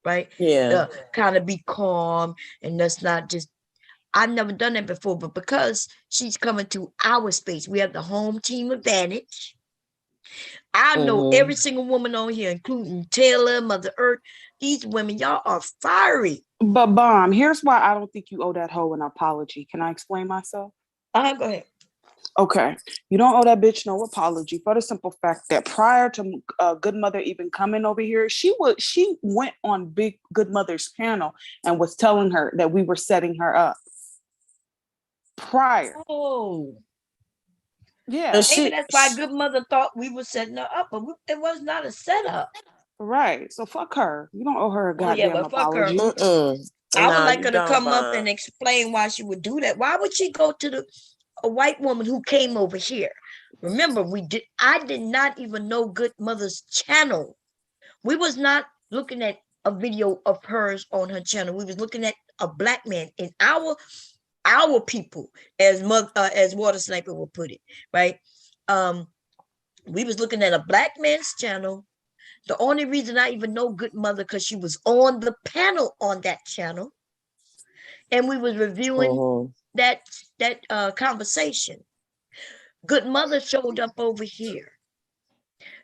Right? Yeah. Kind of be calm and that's not just, I've never done that before, but because she's coming to our space, we have the home team advantage. I know Mhm. every single woman on here, including Taylor, Mother Earth. These women, y'all are fiery. But Bomb, here's why I don't think you owe that hoe an apology. Can I explain myself? Go ahead. Okay, you don't owe that bitch no apology for the simple fact that prior to Good Mother even coming over here, she went on Big Good Mother's panel and was telling her that we were setting her up prior. Oh, Yeah, And maybe she, that's why Good Mother thought we were setting her up, but it was not a setup. right. So fuck her. You don't owe her a Oh yeah, goddamn well fuck her. apology. I would no, like you her to don't, come up and Bond. explain why she would do that. Why would she go to a white woman who came over here? Remember, I did not even know Good Mother's channel. We was not looking at a video of hers on her channel. We was looking at a black man in our people, as Water Sniper will put it, right? We was looking at a black man's channel. The only reason I even know Good Mother because she was on the panel on that channel, and we was reviewing Mhm. that conversation. Good Mother showed up over here.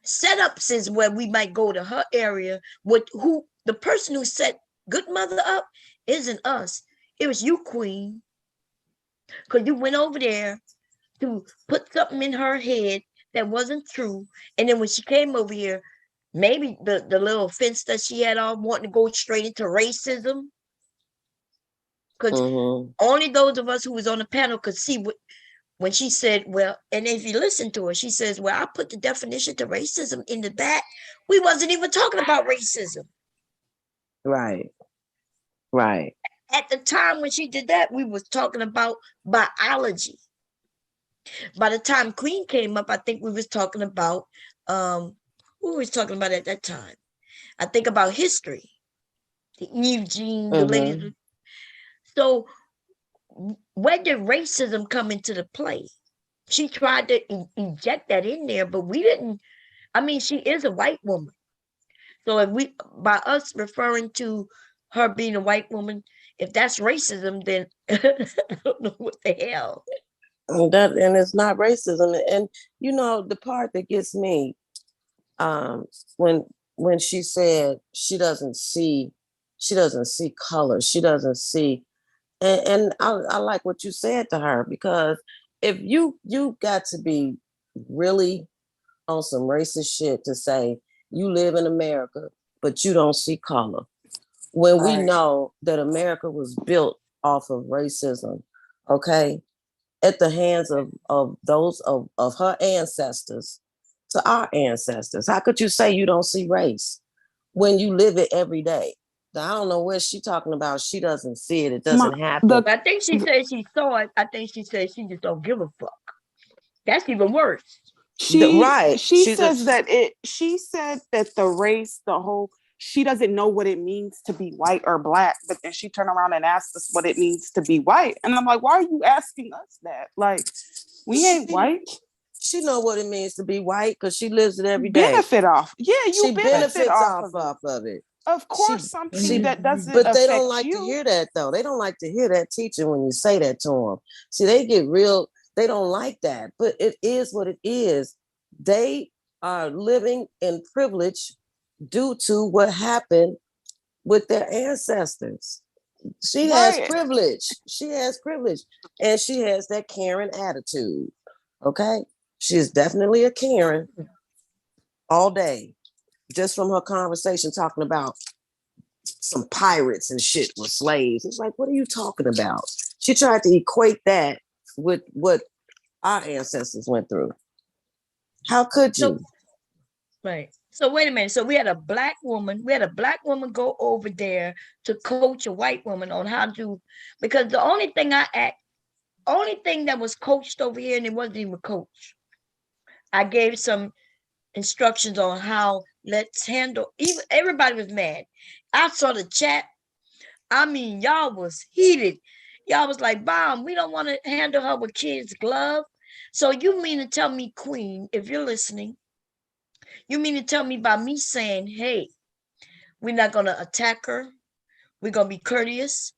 Setups is where we might go to her area with who the person who set Good Mother up isn't us. It was you, Queen, because you went over there to put something in her head that wasn't true. And then when she came over here, maybe the little offense that she had on wanting to go straight into racism. Because Mhm. only those of us who was on the panel could see what when she said, well, and if you listen to her, she says, well, I put the definition to racism in the back. We wasn't even talking about racism. Right. Right. At the time when she did that, we was talking about biology. By the time Queen came up, I think we was talking about who was talking about at that time? I think about history. The Eve Jean, the lady. Mhm. So where did racism come into the play? She tried to inject that in there, but we didn't. I mean, she is a white woman. So if we, by us referring to her being a white woman, if that's racism, then I don't know what the hell. And it's not racism. And you know, the part that gets me, um, when she said she doesn't see color, she doesn't see, and I like what you said to her, because if you got to be really on some racist shit to say you live in America, but you don't see color, when we Right. know that America was built off of racism, okay, at the hands of those of her ancestors to our ancestors. How could you say you don't see race when you live it every day? I don't know what she's talking about. She doesn't see it. It doesn't happen. I think she said she saw it. I think she said she just don't give a fuck. That's even worse. Right. She She's says that she said that the race, the whole, she doesn't know what it means to be white or black, but then she turned around and asked us what it means to be white. And I'm like, why are you asking us that? Like, we ain't white. She know what it means to be white because she lives it every day. Benefit off. Yeah, you She benefit off of it. Of course, something She- that doesn't But they affect don't like you. to hear that though. They don't like to hear that teaching when you say that to them. See, they get real, they don't like that, but it is what it is. They are living in privilege due to what happened with their ancestors. She has Right. privilege. She has privilege. And she has that Karen attitude. Okay. She is definitely a Karen all day, just from her conversation talking about some pirates and shit with slaves. It's like, what are you talking about? She tried to equate that with what our ancestors went through. How could you? Right. So wait a minute. So we had a black woman go over there to coach a white woman on how to, because the only thing that was coached over here, and it wasn't even coached. I gave some instructions on how let's handle, even everybody was mad. I saw the chat. I mean, y'all was heated. Y'all was like, Bomb, we don't want to handle her with kids' glove. So you mean to tell me, Queen, if you're listening, you mean to tell me by me saying, hey, we're not gonna attack her. We're gonna be courteous.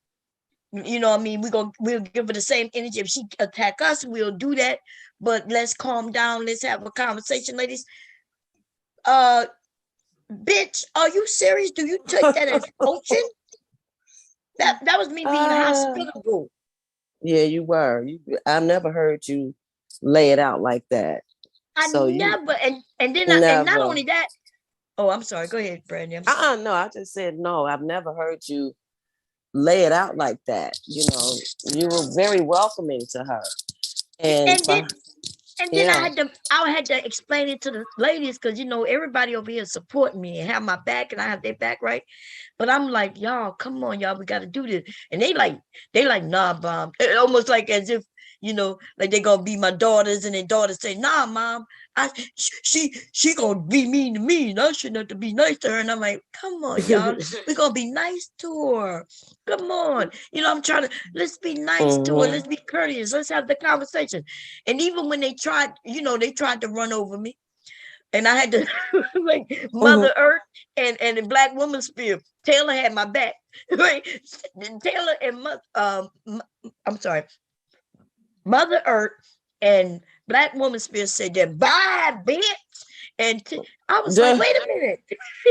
You know what I mean? We'll give her the same energy. If she attack us, we'll do that. But let's calm down. Let's have a conversation, ladies. Bitch, are you serious? Do you take that as coaching? That was me being hospitable. Yeah, you were. I've never heard you lay it out like that. I So you never, and then and not never. only that. Oh, I'm sorry. Go ahead, Brandy. I'm sorry. No, I just said no. I've never heard you lay it out like that. You know, you were very welcoming to her. And And then I had to explain it to the ladies because everybody over here supporting me and have my back and I have their back, right? But I'm like, y'all, come on, y'all, we gotta do this. And they like, nah, Mom. Almost like as if, like they gonna be my daughters, and their daughters say, nah, Mom, she gonna be mean to me, and I shouldn't have to be nice to her. And I'm like, come on, y'all, we gonna be nice to her. Come on. I'm trying to, let's be nice to her, let's be courteous, let's have the conversation. And even when they tried to run over me, and I had to like Mother Earth and the Black Woman Spear. Taylor had my back, right? Taylor and I'm sorry, Mother Earth and Black Woman Spear said that, bye, bitch. And I was like, wait a minute.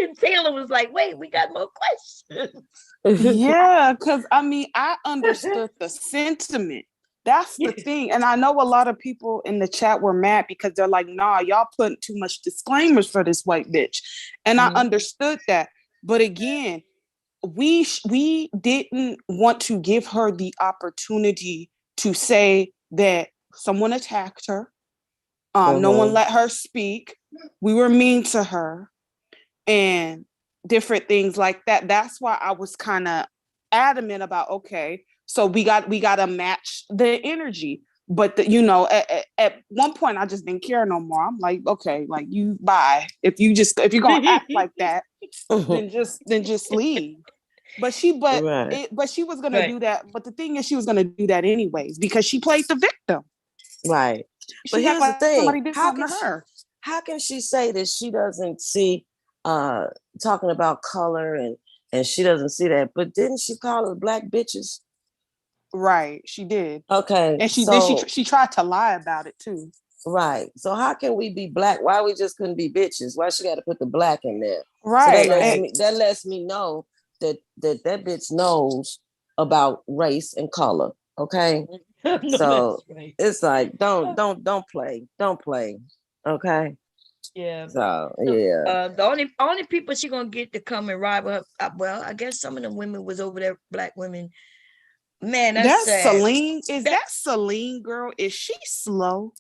And Taylor was like, wait, we got more questions. Yeah, because I understood the sentiment. That's the thing. And I know a lot of people in the chat were mad because they're like, nah, y'all putting too much disclaimers for this white bitch. And I understood that. But again, we didn't want to give her the opportunity to say that someone attacked her. No one let her speak. We were mean to her and different things like that. That's why I was kind of adamant about, okay, so we got to match the energy. But at one point I just didn't care no more. I'm like, okay, like you bye. If you're gonna act like that, then just leave. But she was gonna do that. But the thing is, she was gonna do that anyways because she played the victim. Right. But here's the thing: somebody did something to her. How can she say that she doesn't see talking about color and she doesn't see that? But didn't she call us black bitches? Right, she did. Okay, and she tried to lie about it too. Right. So how can we be black? Why we just couldn't be bitches? Why she got to put the black in there? Right. So that lets me know that bitch knows about race and color. Okay. So it's like don't play. Okay. Yeah. So yeah. The only people she gonna get to come and ride with her. Well, I guess some of the women was over there, black women. Man, that's sad. Celine. Is that Celine girl? Is she slow?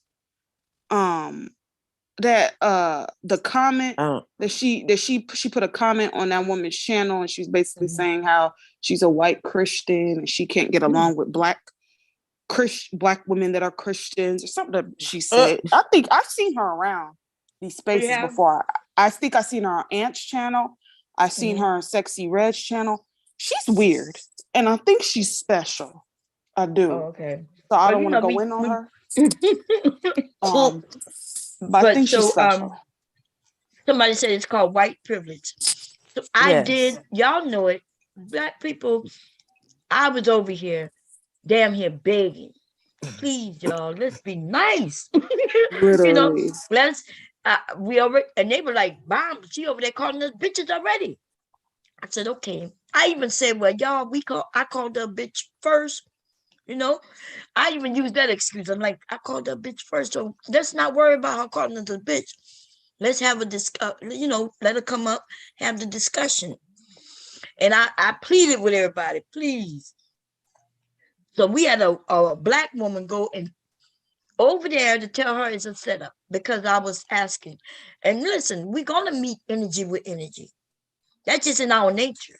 That the comment that she put a comment on that woman's channel, and she's basically saying how she's a white Christian and she can't get along with black women that are Christians or something that she said. I think I've seen her around these spaces before. I think I've seen her on Ant's channel. I've seen her on Sexy Red's channel. She's weird, and I think she's special. I do. Oh, okay. So I don't want to go in on her. But I think she's special. Somebody said it's called white privilege. So y'all know it. Black people, I was over here, damn here begging. Please, y'all, let's be nice. Literally. We already, and they were like, Bomb, she over there calling us bitches already. I said, okay. I even said, well, y'all, I called her a bitch first. I even used that excuse. I'm like, I called her a bitch first, so let's not worry about her calling us a bitch. Let's have let her come up, have the discussion. And I pleaded with everybody, please. So we had a black woman go and over there to tell her it's a setup because I was asking. And listen, we're gonna meet energy with energy. That's just in our nature,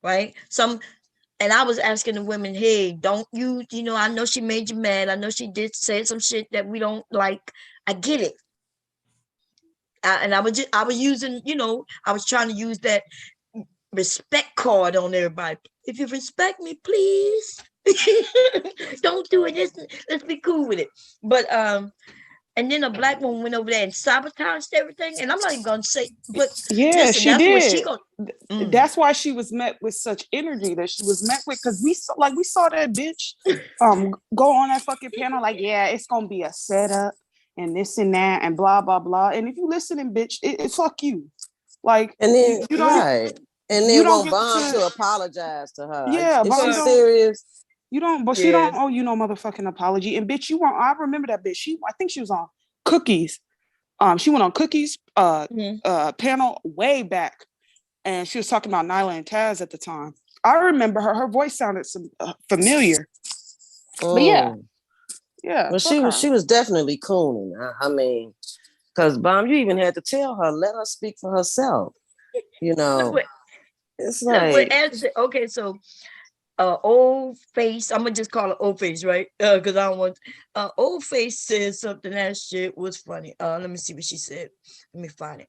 right? And I was asking the women, hey, don't you, I know she made you mad. I know she did say some shit that we don't like. I get it. And I was using, I was trying to use that respect card on everybody. If you respect me, please. Don't do it. Let's be cool with it. But and then a black woman went over there and sabotaged everything. And I'm not even gonna say, but yeah, listen, she that's did. What she That's why she was met with such energy that she was met with, because we saw that bitch go on that fucking panel like, yeah, it's gonna be a setup. and this and that and blah blah blah. And if you listening, bitch, it fuck you. Like And then you don't right. And you then don't want get Bond to to apologize to her. yeah, Is she Bond don't serious? you don't but she Yeah. don't owe you no motherfucking apology. And bitch, you were I remember that bitch. I think she was on Cookies. She went on Cookies Mhm. panel way back, and she was talking about Nyla and Taz at the time. I remember her voice sounded familiar. But yeah, Well, fuck her. she was definitely cooning. I mean, because Bomb, you even had to tell her, let her speak for herself. You know, Look what, it's look what like Ed said. Okay, so old face, I'm gonna just call it old face, right? Because I don't want old face said something that shit was funny. Let me see what she said. Let me find it.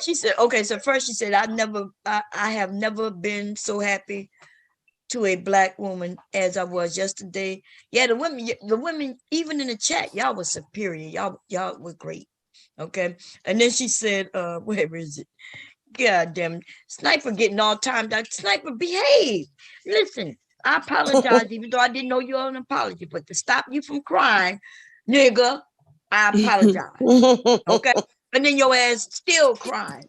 She said, okay, so first she said, I have never been so happy to a black woman as I was yesterday. Yeah, the women, even in the chat, y'all was superior. Y'all were great. Okay. And then she said, where is it? God damn, Sniper getting all timed out. Sniper, behave. Listen, I apologize, even though I didn't know you owe an apology, but to stop you from crying, nigga, I apologize. Okay. And then your ass still crying.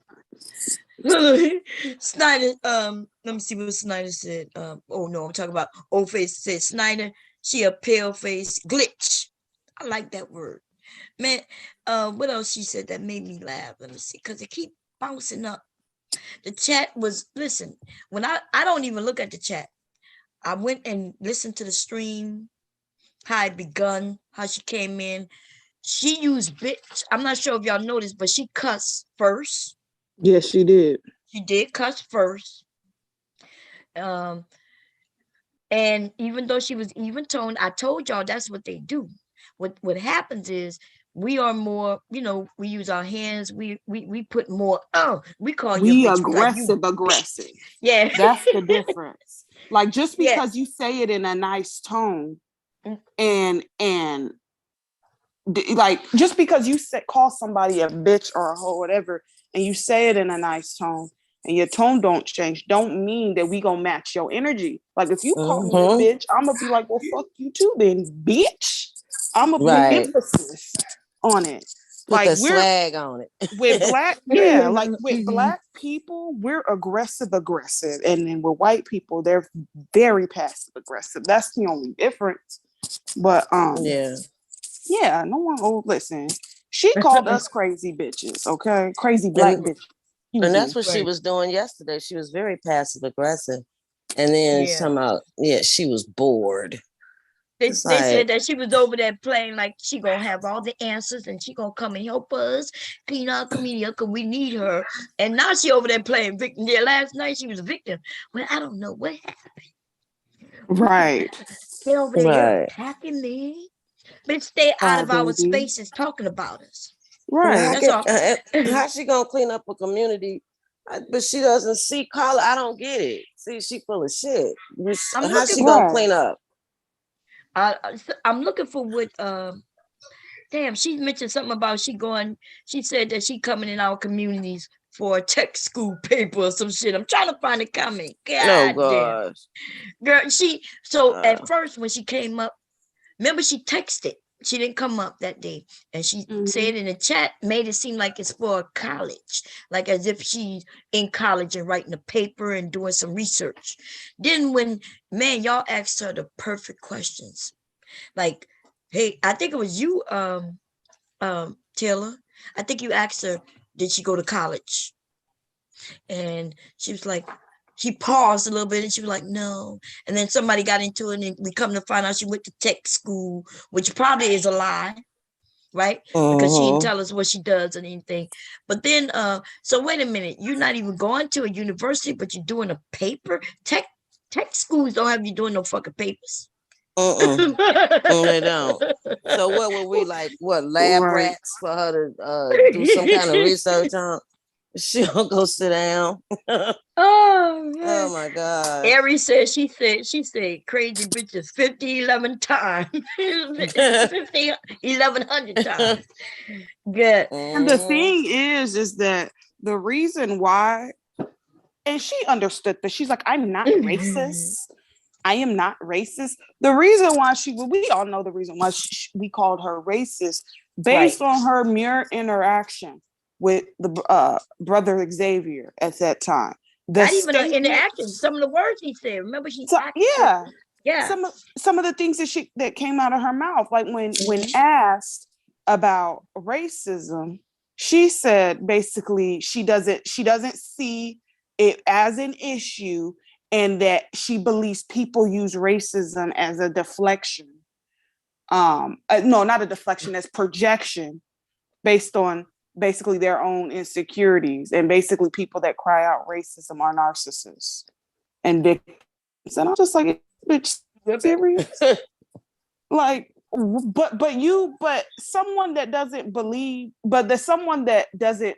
Snyder, let me see what Snyder said. Oh no, I'm talking about old face said Snyder, she a pale face glitch. I like that word. Man, what else she said that made me laugh? Let me see, because it keep bouncing up. The chat was, listen, when I don't even look at the chat. I went and listened to the stream, how it begun, how she came in. She used bitch. I'm not sure if y'all noticed, but she cussed first. Yes, she did. She did cuss first. And even though she was even toned, I told y'all that's what they do. What happens is we are more, we use our hands, we put more, we call you We bitch. We like you aggressive. Yeah. That's the difference. Like just Yeah. because you say it in a nice tone and like just because you call somebody a bitch or a hoe, whatever, and you say it in a nice tone and your tone don't change, don't mean that we gonna match your energy. Like if you call me a bitch, I'm gonna be like, well, fuck you too, then, bitch. I'm gonna put emphasis on it. Put like the swag on it. with black, like with black people, we're aggressive, and then with white people, they're very passive aggressive. That's the only difference. But yeah, no one. Oh, listen, she called us crazy bitches. Okay, crazy black bitches. And that's what she was doing yesterday. She was very passive aggressive, and then somehow, she was bored. They said that she was over there playing like she gonna have all the answers and she gonna come and help us clean our community because we need her. And now she over there playing victim. Yeah, last night she was a victim. Well, I don't know what happened. Right. They over there attacking me. But stay out of our spaces talking about us. Right. That's all. How she gonna clean up a community? But she doesn't see color. I don't get it. See, she full of shit. How's she gonna clean up? I'm looking for what damn, she mentioned something about she said that she coming in our communities for a tech school paper or some shit. I'm trying to find a comment. God damn. Girl, at first when she came up, remember she texted. She didn't come up that day. And she said in the chat, made it seem like it's for college. Like as if she's in college and writing a paper and doing some research. Then y'all asked her the perfect questions. Like, hey, I think it was you, Taylor. I think you asked her, did she go to college? And she was like, she paused a little bit and she was like, no. And then somebody got into it and we come to find out she went to tech school, which probably is a lie, right? Because she didn't tell us what she does or anything. But then, so wait a minute, you're not even going to a university, but you're doing a paper? Tech schools don't have you doing no fucking papers. They don't. So what were we like? What lab rats for her to do some kind of research on? She'll go sit down. Oh man. Oh my God. Ari said she said crazy bitches 11 times. 1100 times. Good. And the thing is that the reason why, and she understood that, she's like, I'm not racist. I am not racist. The reason why we all know the reason why we called her racist based on her mere interaction with the brother Xavier at that time. Not even her interaction. Some of the words he said. Remember, yeah. Some of the things that came out of her mouth, like when asked about racism, she said basically she doesn't see it as an issue, and that she believes people use racism as a deflection. No, not a deflection, as projection based on basically their own insecurities, and basically people that cry out racism are narcissists and victims. And I'm just like, bitch, serious? Like, but someone that doesn't believe, but there's someone that doesn't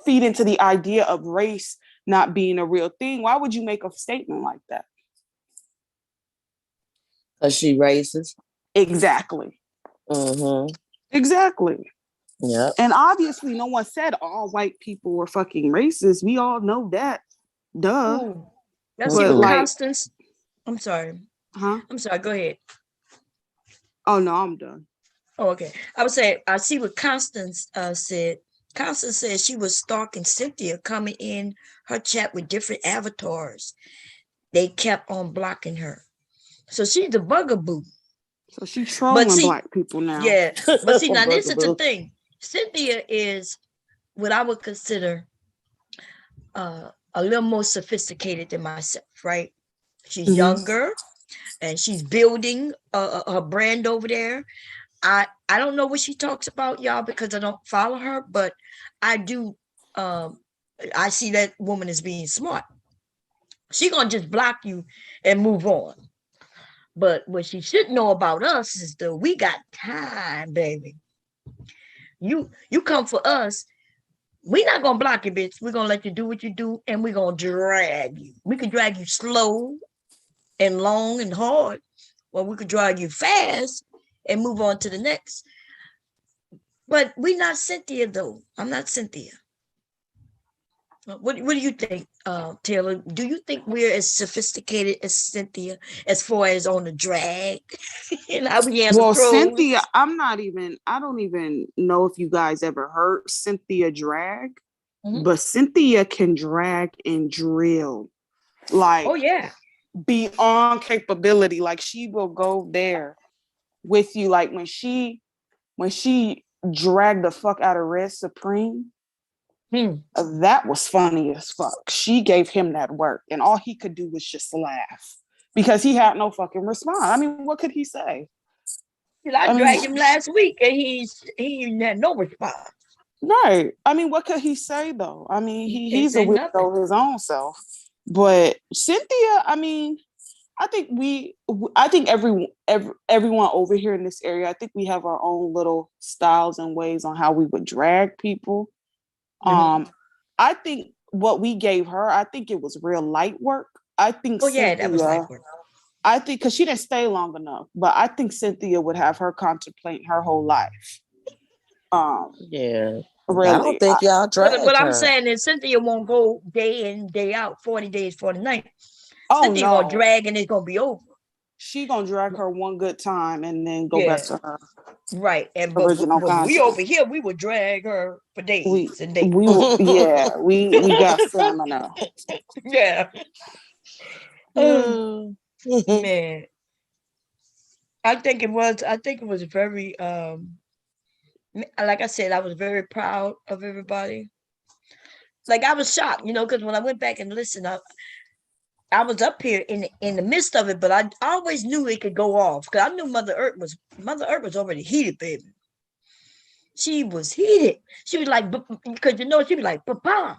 feed into the idea of race not being a real thing, why would you make a statement like that? Because she racist. Exactly. Exactly. Yeah. And obviously no one said all white people were fucking racist. We all know that. Duh. Ooh. Let's see But what like, Constance. I'm sorry. huh? I'm sorry. Go ahead. Oh no, I'm done. Oh, okay. I would say I see what Constance said. Constance said she was stalking Cynthia, coming in her chat with different avatars. They kept on blocking her. So she's a bugaboo. So she's trolling black people now. Yeah. But see, now this is the thing. Cynthia is what I would consider a little more sophisticated than myself, right? She's younger and she's building a brand over there. I don't know what she talks about, y'all, because I don't follow her, but I do. I see that woman as being smart. She gonna just block you and move on. But what she should know about us is that we got time, baby. You come for us. We're not gonna block you, bitch. We're gonna let you do what you do, and we're gonna drag you. We can drag you slow and long and hard, or we could drag you fast and move on to the next. But we're not Cynthia, though. I'm not Cynthia. What do you think, Taylor? Do you think we're as sophisticated as Cynthia as far as on the drag? And how we answer trolls? Cynthia, I don't even know if you guys ever heard Cynthia drag, but Cynthia can drag and drill. Like, oh yeah, beyond capability. Like, she will go there with you. Like when she dragged the fuck out of Red Supreme, that was funny as fuck. She gave him that work, and all he could do was just laugh because he had no fucking response. I mean, what could he say? I dragged him last week, and he had no response. Right. I mean, what could he say though? I mean, he's a weirdo his own self. But Cynthia, I mean, I think everyone over here in this area, I think we have our own little styles and ways on how we would drag people. I think what we gave her, I think it was real light work. I think Cynthia, that was light work. I think because she didn't stay long enough, but I think Cynthia would have her contemplating her whole life. Yeah. Really. I don't think y'all drag What her. I'm saying is Cynthia won't go day in, day out, 40 days, 40 nights. Oh, Cynthia no. gonna drag and it's gonna be over. She gonna drag her one good time and then go back to her. Right. And original but we over here, we would drag her for days and days. We got stamina. Yeah. Man. I think it was very like I said, I was very proud of everybody. Like I was shocked, because when I went back and listened, I was up here in the midst of it, but I always knew it could go off because I knew Mother Earth was already heated, baby. She was heated. She was like, because she was like, Papa,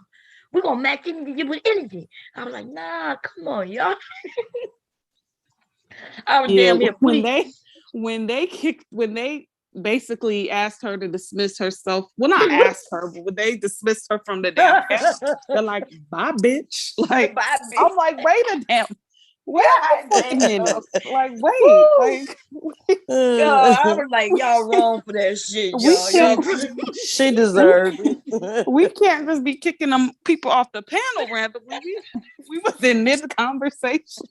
we're gonna match you with energy. I was like, nah, come on, y'all. I was damn near when they basically asked her to dismiss herself. Well, not asked her, but when they dismissed her from the damn cast, they're like, bye, bitch. Like, bye, bitch. I'm like, wait a damn. Wait a minute. Like, wait, Woo! like Y'all, I was like, y'all wrong for that shit, we y'all. Y'all can't She deserved it. we can't just be kicking them people off the panel randomly. We was in mid conversation.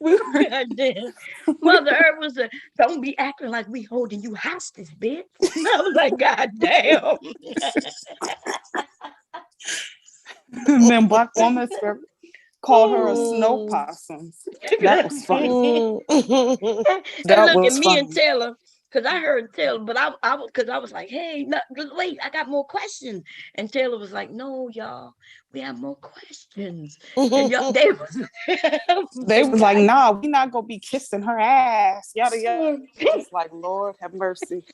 We were goddamn. Mother Earth was a, don't be acting like we holding you hostage, bitch. I was like, God damn. and then Black Woman Spirit called her a snow Mm. possum. That was funny. Mm. And That look at was me and funny. Taylor, because I heard Taylor, but because I was like, hey, no, wait, I got more questions. And Taylor was like, no, y'all, we have more questions. And y'all, they was, They was like, nah, we not gonna be kissing her ass. Yada yada. It's like, Lord have mercy.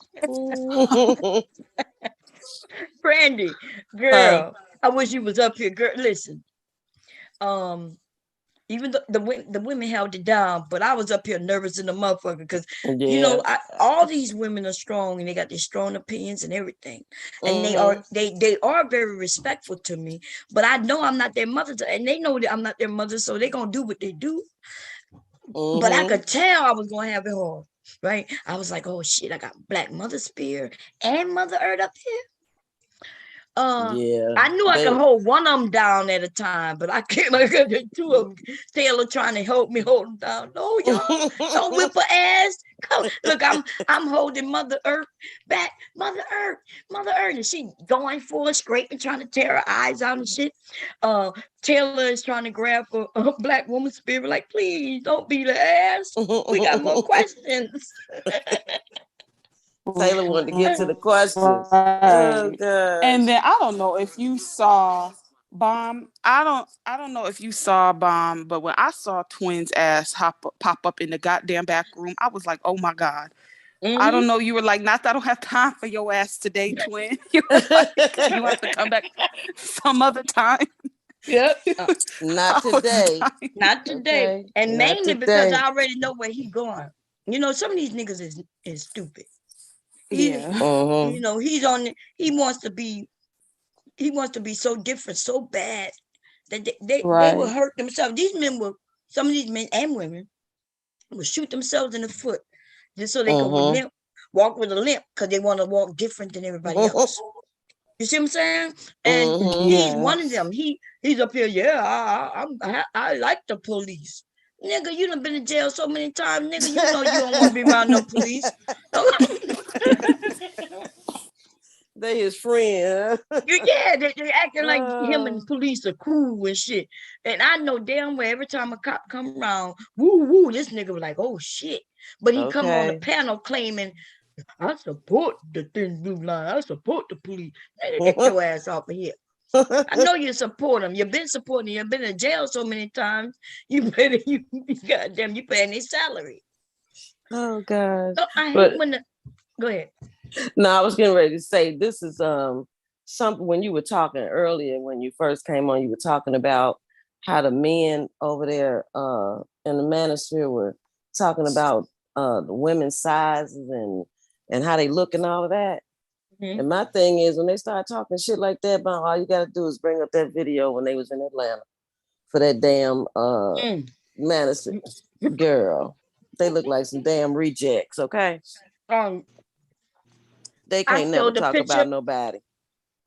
Brandy, girl, I wish you was up here, girl. Listen, um, even the women held it down, but I was up here nervous in the motherfucker because Yeah. all these women are strong and they got their strong opinions and everything, and Mhm. they are very respectful to me. But I know I'm not their mother, and they know that I'm not their mother, so they're gonna do what they do. But I Mhm. could tell I was gonna have it hard, right? I was like, oh shit, I got Black Mother Spear and Mother Earth up here. Yeah. I knew I could hold one of them down at a time, but I can't look at the two of them. Taylor trying to help me hold them down. No, y'all, don't whip her ass. Come, look, I'm holding Mother Earth back. Mother Earth, and she going for it, scraping, trying to tear her eyes out and shit. Taylor is trying to grab a Black woman spirit, like, please don't beat her ass. We got more questions. Taylor wanted to get to the questions. Right. Oh god. And then I don't know if you saw Bomb. I don't know if you saw Bomb, but when I saw Twins ass pop up in the goddamn back room, I was like, oh my God. I don't know. You were like, not that I don't have time for your ass today, Twin. You were like, you have to come back some other time. Yep. Not today. Not today. Okay. And Not mainly today. because I already know where he going. You know, some of these niggas is stupid. Yeah. You know, he wants to be so different, so bad that they will hurt themselves. Some of these men and women will shoot themselves in the foot just so they can walk with a limp because they want to walk different than everybody else. You see what I'm saying? And he's one of them. He's up here. Yeah, I like the police. Nigga, you done been in jail so many times. Nigga, you know you don't want to be around no police. They his friend. Yeah, they acting like him and police are cool and shit. And I know damn well every time a cop come around, woo, this nigga was like, oh shit. But he come on the panel claiming, I support the thin blue line. I support the police. Nigga, get your ass off of here. I know you support them. You've been supporting them. You've been in jail so many times. You paying their salary. Oh God. So I hate when go ahead. No, I was getting ready to say this is something when you were talking earlier, when you first came on, you were talking about how the men over there in the manosphere were talking about the women's sizes and how they look and all of that. And my thing is when they start talking shit like that, about all you gotta do is bring up that video when they was in Atlanta for that damn manosphere girl. They look like some damn rejects, okay? They can't never talk about nobody.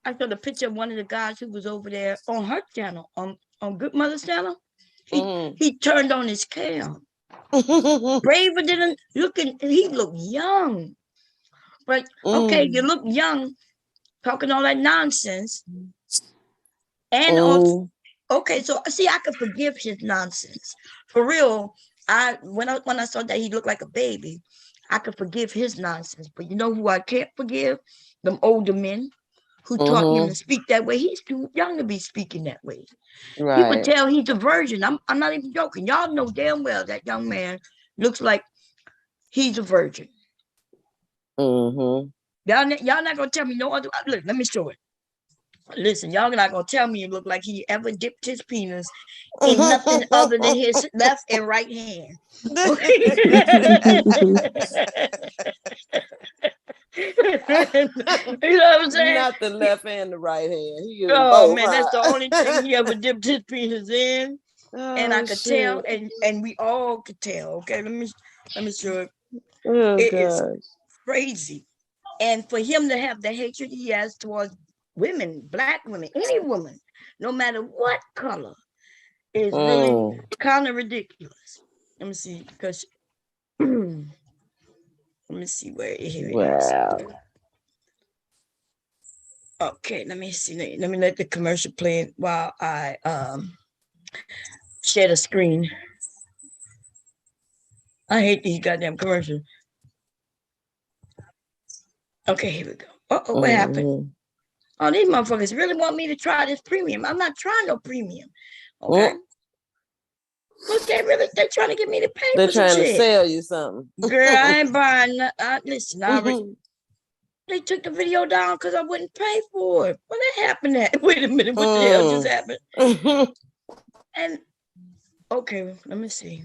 I saw the picture of one of the guys who was over there on her channel, on Good Mother's channel. He turned on his cam. Braver than looking, he looked young. But okay, you look young, talking all that nonsense. And also, okay, so see, I could forgive his nonsense. For real, when I saw that he looked like a baby, I could forgive his nonsense. But you know who I can't forgive? Them older men who taught him to speak that way. He's too young to be speaking that way. Right. You could tell he's a virgin. I'm not even joking. Y'all know damn well that young man looks like he's a virgin. Y'all not gonna tell me no other. Look, let me show it. Listen, y'all not gonna tell me it looked like he ever dipped his penis in nothing other than his left and right hand. You know what I'm saying? Not the left and the right hand. Oh man, that's the only thing he ever dipped his penis in. And I Oh, could tell, shit. and we all could tell. Okay, let me show it. Oh, It is gosh. crazy. And for him to have the hatred he has towards women, black women, any woman, no matter what color, is really Mm. kind of ridiculous. Let me see, because let me see where here it is. Wow. Okay, let me see. Let me let the commercial play while I share the screen. I hate these goddamn commercials. Okay, here we go. Uh-oh, what happened? Mhm. Oh, these motherfuckers really want me to try this premium. I'm not trying no premium. Okay. Mm. Look, they're trying to get me to pay They're for some trying to shit. sell you something. Girl, I ain't buying listen, Mhm. they took the video down because I wouldn't pay for it. What that happened at? Wait a minute, what the hell just happened? And okay, let me see.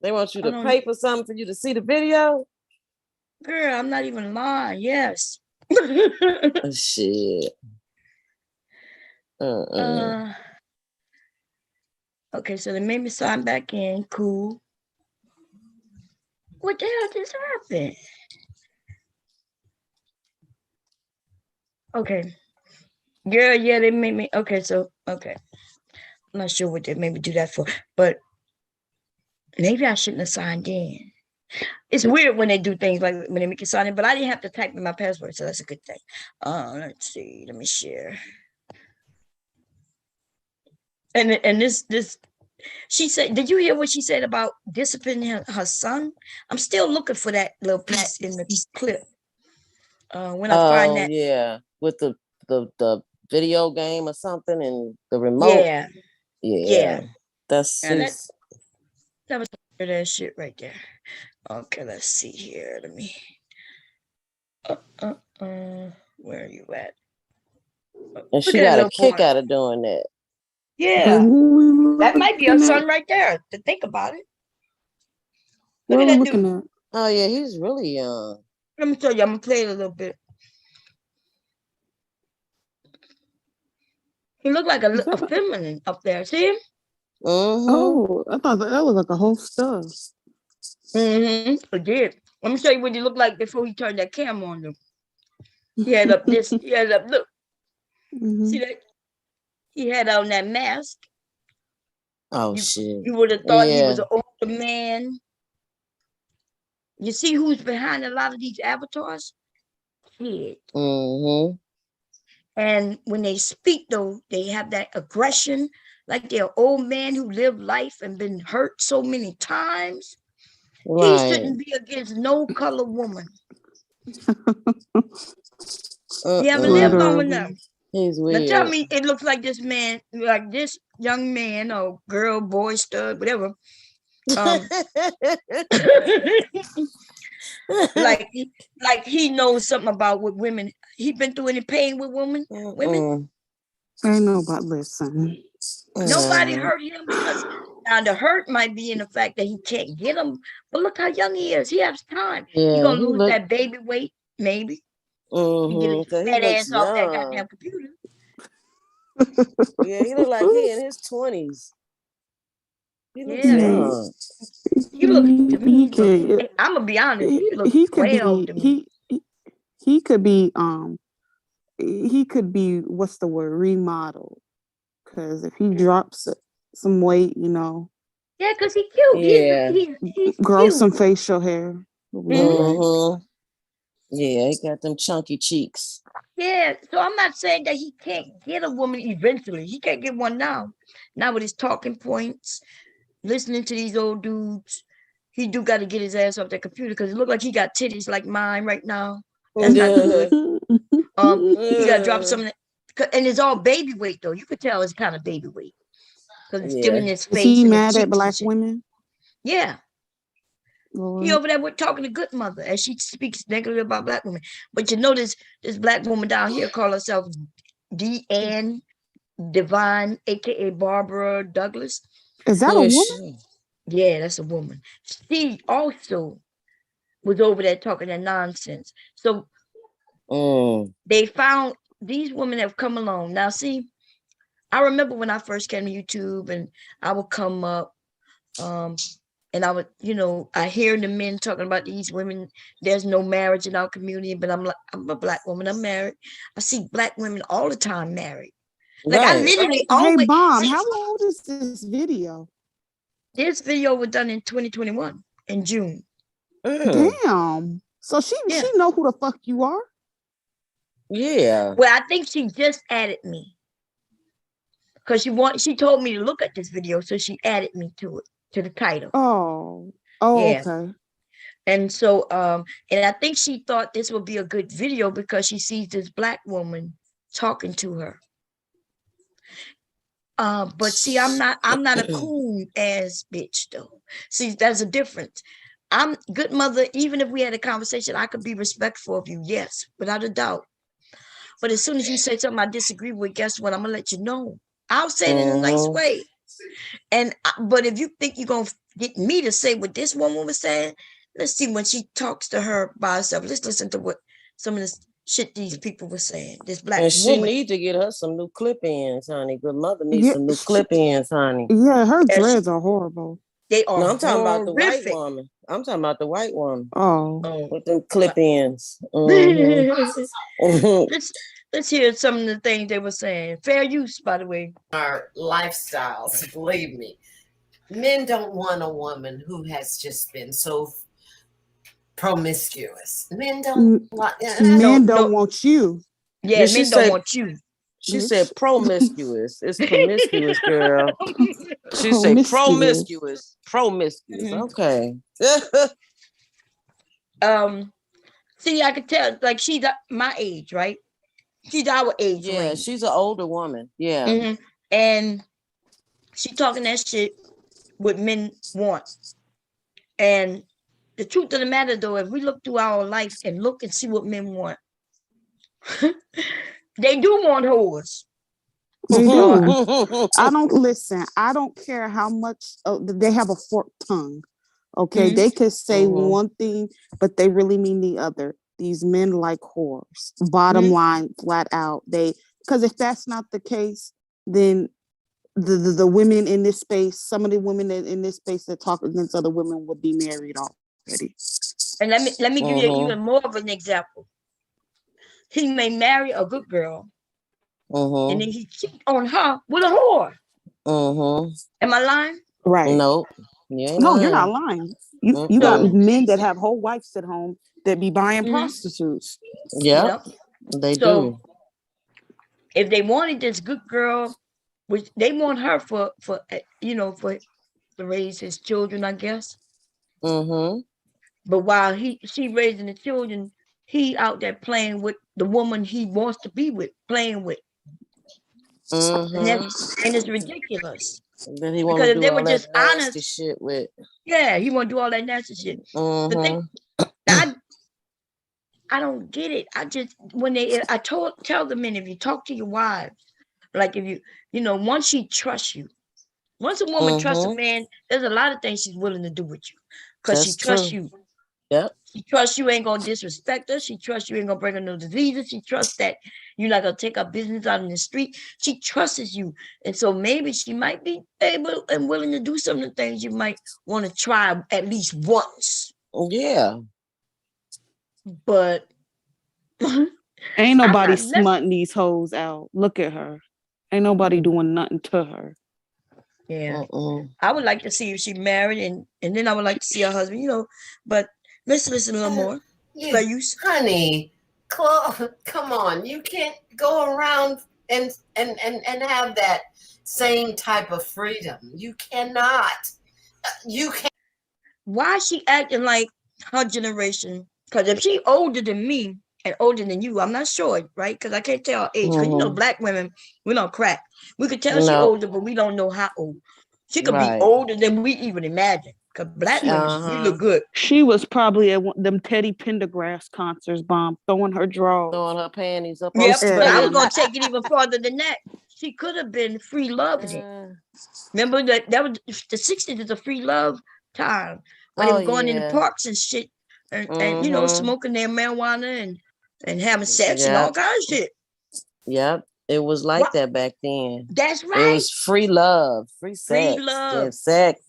They want you I to don't pay for something for you to see the video? girl, I'm not even lying. Yes. Oh, shit. Okay, so they made me sign back in. Cool. What the hell just happened? Okay. Girl, yeah, they made me. Okay, so, okay. I'm not sure what they made me do that for, but maybe I shouldn't have signed in. It's weird when they do things like when they make you sign in, but I didn't have to type in my password, so that's a good thing. Let's see. Let me share. And this she said, did you hear what she said about disciplining her son? I'm still looking for that little piece in the clip. When I find that, yeah. With the video game or something and the remote. yeah, Yeah. That's and that was that shit right there. Okay, let's see here. Let me. Where are you at? and she got a kick out of doing that. Yeah, that might be her son right there. To think about it. Look at that dude. At? Oh yeah, he's really young. Let me tell you, I'm gonna play it a little bit. He looked like a feminine up there. See him? Oh, I thought that was like a whole stuff. He did. Let me show you what he looked like before he turned that camera on him. He had up this. He had up. Look. See that? He had on that mask. Oh shit! You would have thought he was an older man. You see who's behind a lot of these avatars? Kids. And when they speak, though, they have that aggression, like they're old man who lived life and been hurt so many times. He shouldn't be against no color woman. You haven't lived long enough. He's weird. Now tell me, it looks like this man, like this young man or girl, boy, stud, whatever. like he knows something about what women. He been through any pain with women? I know, but listen. Nobody hurt him because now the hurt might be in the fact that he can't get them. But look how young he is. He has time. Yeah, he gonna lose that baby weight, maybe. He get his fat ass off that goddamn computer. Yeah, he look like he in his 20s. He looks young. He look to me. I'm gonna be honest. He looks he could 12 to me. He could be he could be what's the word, remodeled, because if he drops some weight, you know. Yeah, because he's cute. Yeah, he's grow cute. some facial hair. Yeah, he got them chunky cheeks. Yeah, so I'm not saying that he can't get a woman eventually. He can't get one now. Not with his talking points, listening to these old dudes. He do got to get his ass off that computer because it look like he got titties like mine right now. That's not good. He got to drop some of that. And it's all baby weight though. You could tell it's kind of baby weight because it's still in his face. Is he mad at black women? Yeah. He over there with talking to good mother as she speaks negatively about black women. But you notice this black woman down here call herself Deanne Divine, aka Barbara Douglas. Is that a woman? Yeah, that's a woman. She also was over there talking that nonsense. So they found these women have come along. Now see, I remember when I first came to YouTube and I would come up, and I would, I hear the men talking about these women. There's no marriage in our community, but I'm like, I'm a Black woman. I'm married. I see Black women all the time married. Like I Right. literally Hey, always. Bomb, how old is this video? This video was done in 2021 in June. Mm, Damn. So she Yeah. know who the fuck you are? yeah. Well, I think she just added me because she told me to look at this video, so she added me to it, to the title. Oh, Yeah. okay. And so, and I think she thought this would be a good video because she sees this Black woman talking to her. But see, I'm not a cool ass bitch though. See, there's a difference. I'm good mother. Even if we had a conversation, I could be respectful of you. Yes, without a doubt. But as soon as you say something I disagree with, guess what? I'm gonna let you know. I'll say it in a nice way. And but if you think you're gonna get me to say what this woman was saying, let's see when she talks to her by herself. Let's listen to what some of this shit these people were saying. This Black And she woman. need to get her some new clip-ins, honey. Good mother needs Yeah, some new clip-ins, honey. Yeah, her Yes. dreads are horrible. They are. No, I'm talking about the white horrific. woman. I'm talking about the white woman Oh. Oh. with them clip-ins. Mhm. Let's hear some of the things they were saying. Fair use, by the way. Our lifestyles, believe me. Men don't want a woman who has just been so promiscuous. Men don't want. Men No. don't want you. Yeah, Did she men don't say- want you. She said promiscuous. It's promiscuous, girl. She said Promiscuous. promiscuous. Mhm. Okay. See, I could tell, like she's my age, right? She's our age Yeah, range. she's an older woman. Yeah. Mhm. And she talking that shit what men want. And the truth of the matter, though, if we look through our life and look and see what men want, they do want whores. They do. I don't listen. I don't care how much they have a forked tongue. Okay, Mhm. they could say Mhm. one thing, but they really mean the other. These men like whores. Bottom Mhm. line, flat out. Because if that's not the case, then the women in this space, some of the women in this space that talk against other women would be married already. And let me give you Mhm. even more of an example. He may marry a good girl, and then he cheat on her with a whore. Am I lying? Right. Nope. You ain't No, lying. you're not lying. You got So- men that have whole wives at home that be buying Mhm. prostitutes. Yep, they So do. if they wanted this good girl, which they want her for to raise his children, I guess. Mm-hmm. But while she raising the children, he out there playing with the woman he wants to be with, playing with. Mm-hmm. And it's ridiculous. Then he Because want to if do they all were that just nasty honest- shit with. Yeah, he want to do all that nasty shit. The thing, I don't get it. I just tell the men, if you talk to your wives, like if once she trusts you, once a woman trusts a man, there's a lot of things she's willing to do with you because she That's trusts true. you. Yep. She trusts you ain't gonna disrespect her. She trusts you ain't gonna bring her no diseases. She trusts that you're not gonna take her business out in the street. She trusts you, and so maybe she might be able and willing to do some of the things you might want to try at least once. Yeah. But Ain't nobody not- smutting these hoes out. Look at her. Ain't nobody doing nothing to her. yeah, I would like to see if she married, and then I would like to see her husband. But let's listen a little more. Yeah, Fair use. honey, come on. You can't go around and have that same type of freedom. You cannot. You can't. Why is she acting like her generation? Because if she older than me and older than you, I'm not sure, right? Because I can't tell her age. Because Black women, we don't crack. We could tell she older, but we don't know how old. She could be older than we even imagine. Because Black women, we look good. She was probably at them Teddy Pendergrass concerts, Bomb, throwing her drawers. Throwing her panties up. Yep, on but I was stage. gonna take it even farther than that. She could have been free loving it. Remember that was the 60s is a free love time when they were going in the parks and shit and smoking their marijuana and having sex and all kinds of shit. Yep. It was like What? that back then. That's It right. was free love, free Free sex, love. and sex.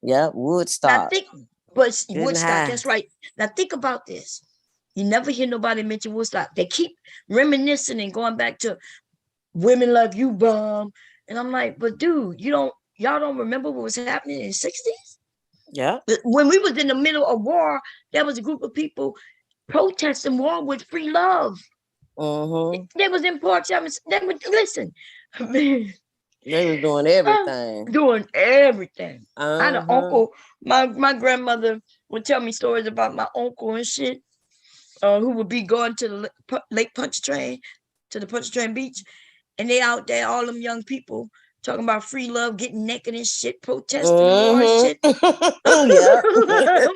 Yep, Now Woodstock. think, but Getting Woodstock, high. that's right. Now think about this. You never hear nobody mention Woodstock. They keep reminiscing and going back to women like you bomb. And I'm like, but dude, y'all don't remember what was happening in the 60s? Yep. When we was in the middle of war, there was a group of people protesting war with free love. Mm-hmm. They was in Port Champs. They would listen. Man, They was doing everything. doing everything. I had an Uh-huh. uncle. My grandmother would tell me stories about my uncle and shit. Who would be going to the Lake Pontchartrain, to the Pontchartrain Beach, and they out there, all them young people talking about free love, getting naked and shit, protesting war and shit. Yeah.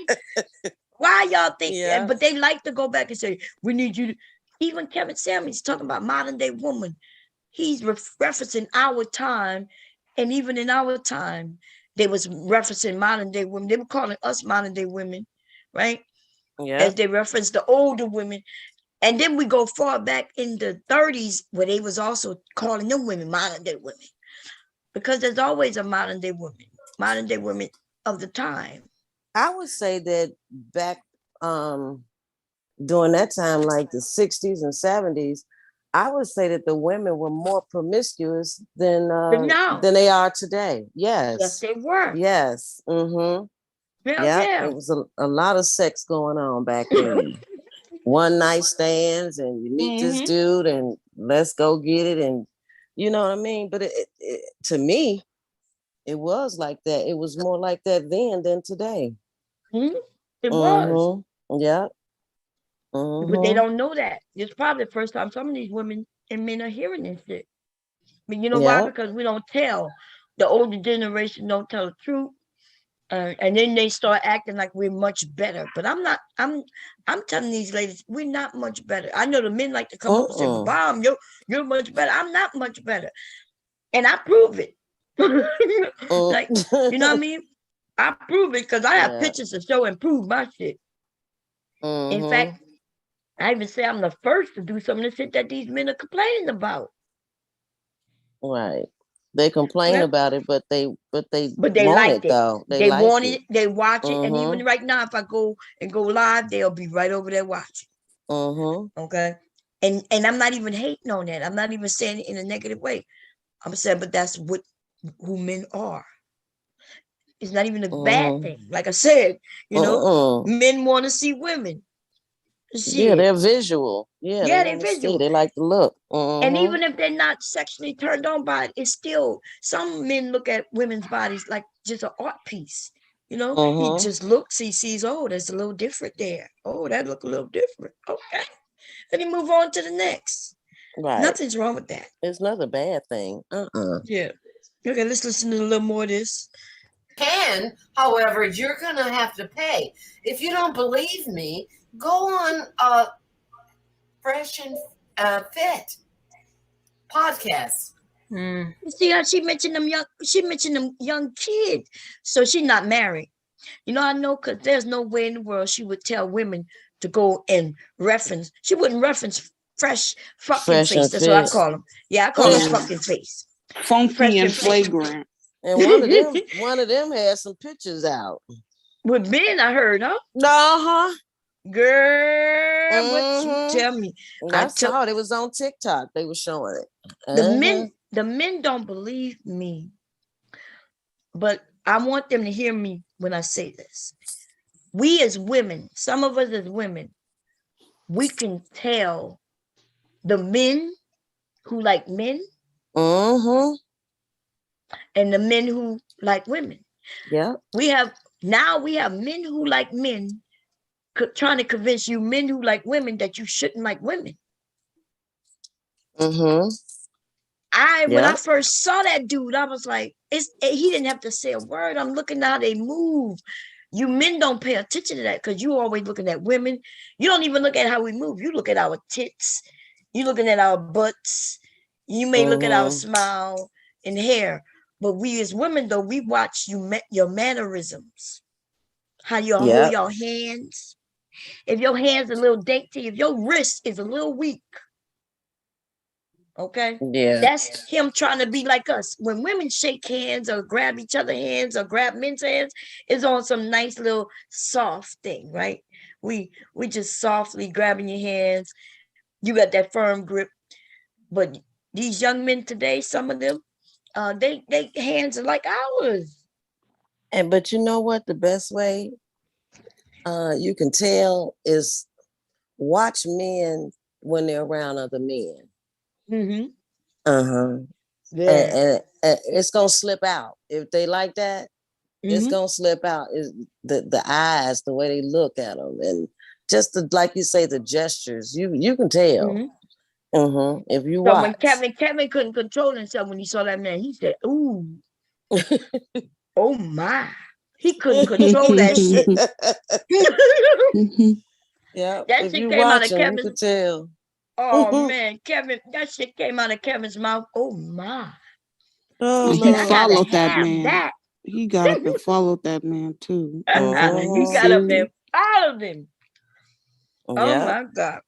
Why y'all think Yeah. that? But they like to go back and say, we need you to, even Kevin Samuels talking about modern day woman. He's referencing our time. And even in our time, they was referencing modern day women. They were calling us modern day women, right? Yeah. As they reference the older women. And then we go far back in the 30s where they was also calling them women modern day women. Because there's always a modern day women of the time. I would say that back during that time, like the 60s and 70s, I would say that the women were more promiscuous than now. than they are today. Yes, Yes. they were. Yes. Mm-hmm. Yeah, Yeah. yeah. It was a lot of sex going on back then. One night stands and you meet this Mhm. dude and let's go get it, and you know what I mean. But it to me, it was like that. It was more like that then than today. Mhm. It was. Mm-hmm. Yeah. But they Mm-hmm. don't know that. It's probably the first time some of these women and men are hearing this shit. But you know why? Yeah. Because we don't tell. The older generation don't tell the truth. And then they start acting like we're much better. But I'm not. I'm telling these ladies, we're not much better. I know the men like to come up and say, Mm-mm. "Bomb, you're much better." I'm not much better, and I prove it. Like, you know what I mean? I prove it because I have Yeah. pictures to show and prove my shit. In Mhm. fact, I even say I'm the first to do some of the shit that these men are complaining about. Right. They complain Yeah. about it, but they But they want liked it it. though. They They like want it. it. They watch it. And even Mhm. right now, if I go live, they'll be right over there watching. Mhm. Okay. And I'm not even hating on that. I'm not even saying it in a negative way. I'm saying, but that's who men are. It's not even a bad Mhm. thing. Like I said, Mm-mm. men want to see women. Yeah, Shit. they're visual. Yeah, they Yeah, they're want to see. visual. They like to look. And Mhm. even if they're not sexually turned on by it, it's still, some men look at women's bodies like just an art piece. He Mhm. just looks, he sees, oh, that's a little different there. Oh, that look a little different. Okay. And he move on to the next. Right. Nothing's wrong with that. It's not a bad thing. Yeah. Okay, let's listen to a little more of this. However, you're gonna have to pay. If you don't believe me, go on Fresh and Fit podcast. You see how she mentioned them young kids. So she's not married. I know, because there's no way in the world she would tell women to go and reference. She wouldn't reference fresh fucking Fresh face. and That's what I Fit. call them. Yeah, I call them Mm. fucking face. Funky Fresh and and Fit. flagrant. And one of them had some pictures out. With Ben, I heard, huh? Uh-huh. Girl, what you Mhm. tell me? I saw it. It was on TikTok. They were showing it. The men don't believe me, but I want them to hear me when I say this. We as women, some of us as women, we can tell the men who like men Mhm. and the men who like women. Yeah. We have men who like men trying to convince you men who like women that you shouldn't like women. Mhm. When I first saw that dude, I was like, he didn't have to say a word. I'm looking at how they move. You men don't pay attention to that because you always looking at women. You don't even look at how we move. You look at our tits. You looking at our butts. You may look at our smile and hair. But we as women, though, we watch your mannerisms. How you hold your hands. If your hand's a little dainty, if your wrist is a little weak, Okay. Yeah. That's him trying to be like us. When women shake hands or grab each other hands or grab men's hands, it's on some nice little soft thing, right? We just softly grabbing your hands. You got that firm grip. But these young men today, some of them, they hands are like ours. But you know what? The best way you can tell is watch men when they're around other men. Mm-hmm. Uh-huh. Yeah. And it's gonna slip out. If they like that, it's Mm-hmm. gonna slip out. Is the eyes, the way they look at them, and just like you say, the gestures. You can tell. Mm-hmm. If you So when watch. Kevin couldn't control himself when he saw that man, he said, "Ooh, oh my!" He couldn't control that shit. Yeah. That If shit you came out watch of them, you Kevin's. can tell. Oh man, Kevin, that shit came out of Kevin's mouth. Oh my! Oh He He said, "I Lord. gotta followed that have man. that." He got up and followed that man too. Are you He got up there, serious? followed him. Oh Yeah. my God.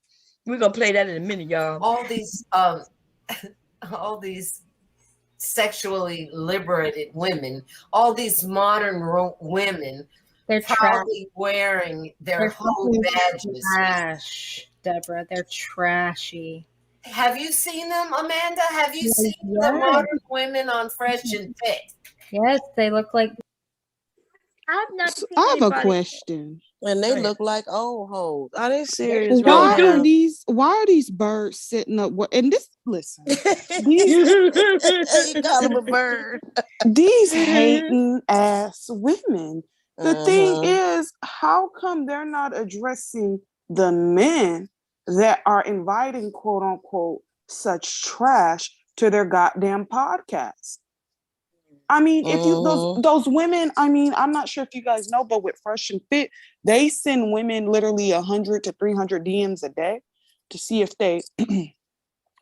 We're gonna play that in a minute, y'all. All these all these sexually liberated women, all these modern women, They're trash. proudly wearing their They're whole fucking badges. trash, Deborah. They're trashy. Have you seen them, Amanda? Have you Yes. seen the modern women on Fresh and Fit? Yes, they look like I've not So seen I have a anybody. question. And Go they ahead. look like old hoes. Are they They serious sure right do. now? Why are these birds sitting up? And this, listen, these You call them a bird. these hating ass women. The thing Mhm. is, how come they're not addressing the men that are inviting quote unquote such trash to their goddamn podcast? I mean, if you Mhm. those women, I mean, I'm not sure if you guys know, but with Fresh and Fit, they send women literally 100 to 300 DMs a day to see if they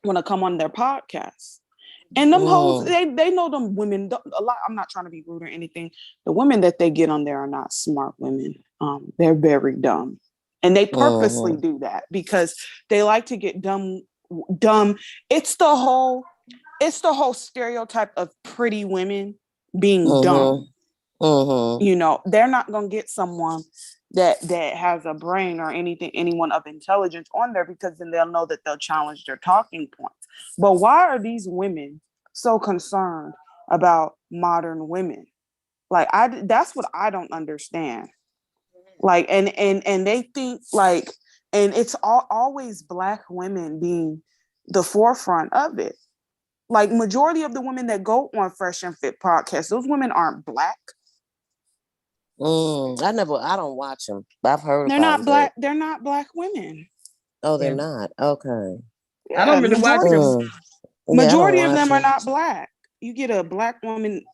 want to come on their podcast. And them hoes, they know them women a lot. I'm not trying to be rude or anything. The women that they get on there are not smart women. They're very dumb, and they purposely do that because they like to get dumb. It's the whole stereotype of pretty women being dumb. You know, they're not gonna get someone that has a brain or anyone of intelligence on there because then they'll know that they'll challenge their talking points. But why are these women so concerned about modern women? Like that's what I don't understand. Like and they think like, and it's always Black women being the forefront of it. Like majority of the women that go on Fresh and Fit podcast, those women aren't Black. I don't watch them. I've heard They're about not them. Black. They're not Black women. Oh, they're Yeah. not. Okay. I don't really watch them. Yeah, I Majority don't of watch them are them. not Black. You get a Black woman,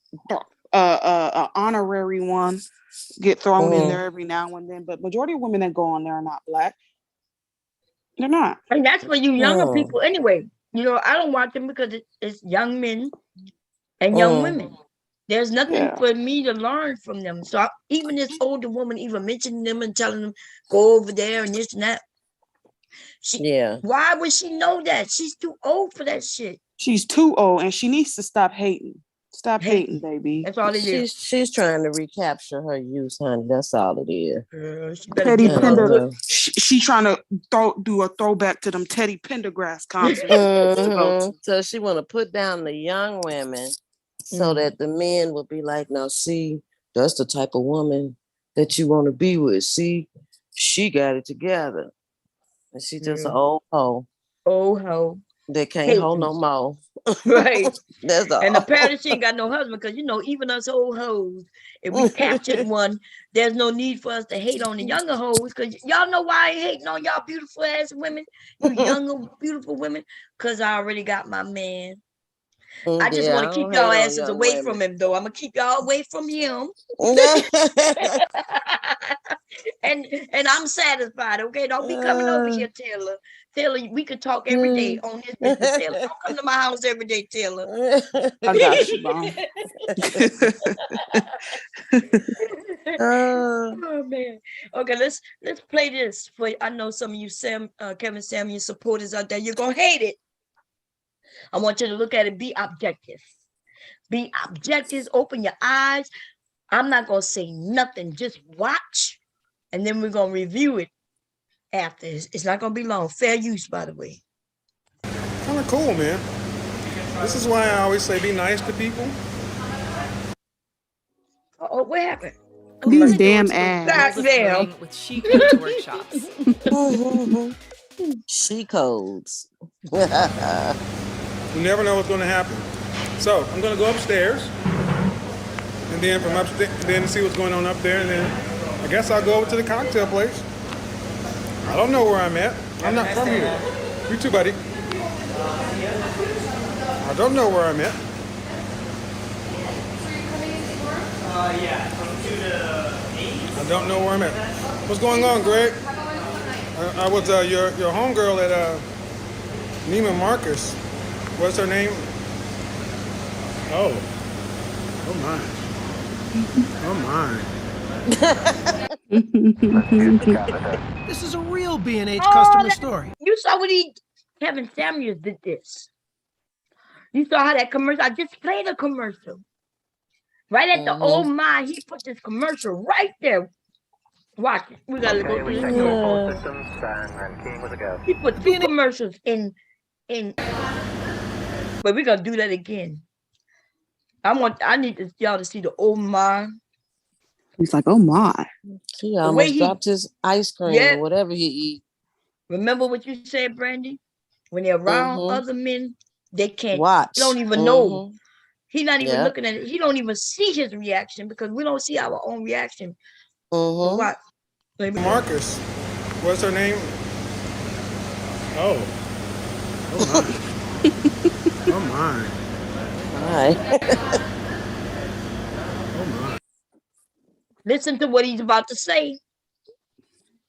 honorary one, get thrown in there every now and then. But majority of women that go on there are not Black. They're not. And that's for you younger people anyway. You know, I don't watch them because it's young men and young women. There's nothing for me to learn from them. So even this older woman even mentioning them and telling them, go over there and this and that. Why would she know that? She's too old for that shit. She's too old and she needs to stop hating. Stop hating, baby. That's all it is. She's trying to recapture her youth, honey. That's all it is. Teddy Pendergrass. She's trying to do a throwback to them Teddy Pendergrass concerts. So she want to put down the young women so that the men will be like, now see, that's the type of woman that you want to be with. See, she got it together. And she just an old hoe. Old hoe. They can't hold no more. Right. That's all. And apparently she ain't got no husband because, you know, even us old hoes, if we captured one, there's no need for us to hate on the younger hoes because y'all know why I ain't hating on y'all beautiful ass women, you younger, beautiful women, because I already got my man. I just want to keep y'all asses away from him, though. I'm going to keep y'all away from him. And I'm satisfied, okay? Don't be coming over here, Taylor. Taylor, we could talk every day on this business. Taylor, don't come to my house every day, Taylor. I got you, Mom. Oh man. Okay, let's play this for I know some of you Kevin Samuel supporters out there. You're gonna hate it. I want you to look at it, be objective. Be objective, open your eyes. I'm not going to say nothing. Just watch, and then we're going to review it after. It's not going to be long. Fair use, by the way. Kind of cool, man. This is why I always say be nice to people. Oh, what happened? These damn ads. Goddamn. With She Codes workshops. She codes. You never know what's going to happen. So I'm going to go upstairs, and then from upstairs, then see what's going on up there, and then I guess I'll go over to the cocktail place. I don't know where I'm at. I'm not from here. You too, buddy. I don't know where I'm at. I don't know where I'm at. What's going on, Greg? I was your homegirl at Neiman Marcus. What's her name? Oh my. Oh my. This is a real B&H customer story. You saw what Kevin Samuels did this. You saw how that commercial, I just played a commercial. Right at the Oh My, he put this commercial right there. Watch it. We gotta go through this. He put two commercials in, but we're gonna do that again. I need y'all to see the Oh My. He's like, oh my. He almost dropped his ice cream or whatever he eat. Remember what you said, Brandy? When they're around other men, they can't watch. They don't even know. He's not even looking at it. He don't even see his reaction because we don't see our own reaction. So what? Marcus. What's her name? Oh my. Oh my. Hi. Oh my. Listen to what he's about to say.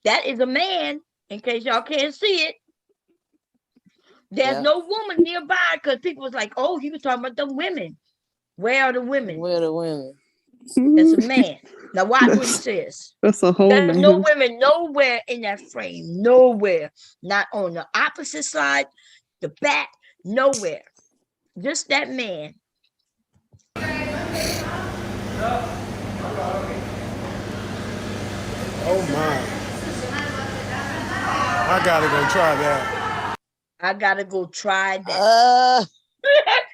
That is a man, in case y'all can't see it. There's no woman nearby because people was like, oh, he was talking about the women. Where are the women? Where are the women? It's a man. Now watch what he says. That's a whole There's man. no women nowhere in that frame. Nowhere. Not on the opposite side, the back, nowhere. Just that man. Oh my. I gotta go try that. I gotta go try that.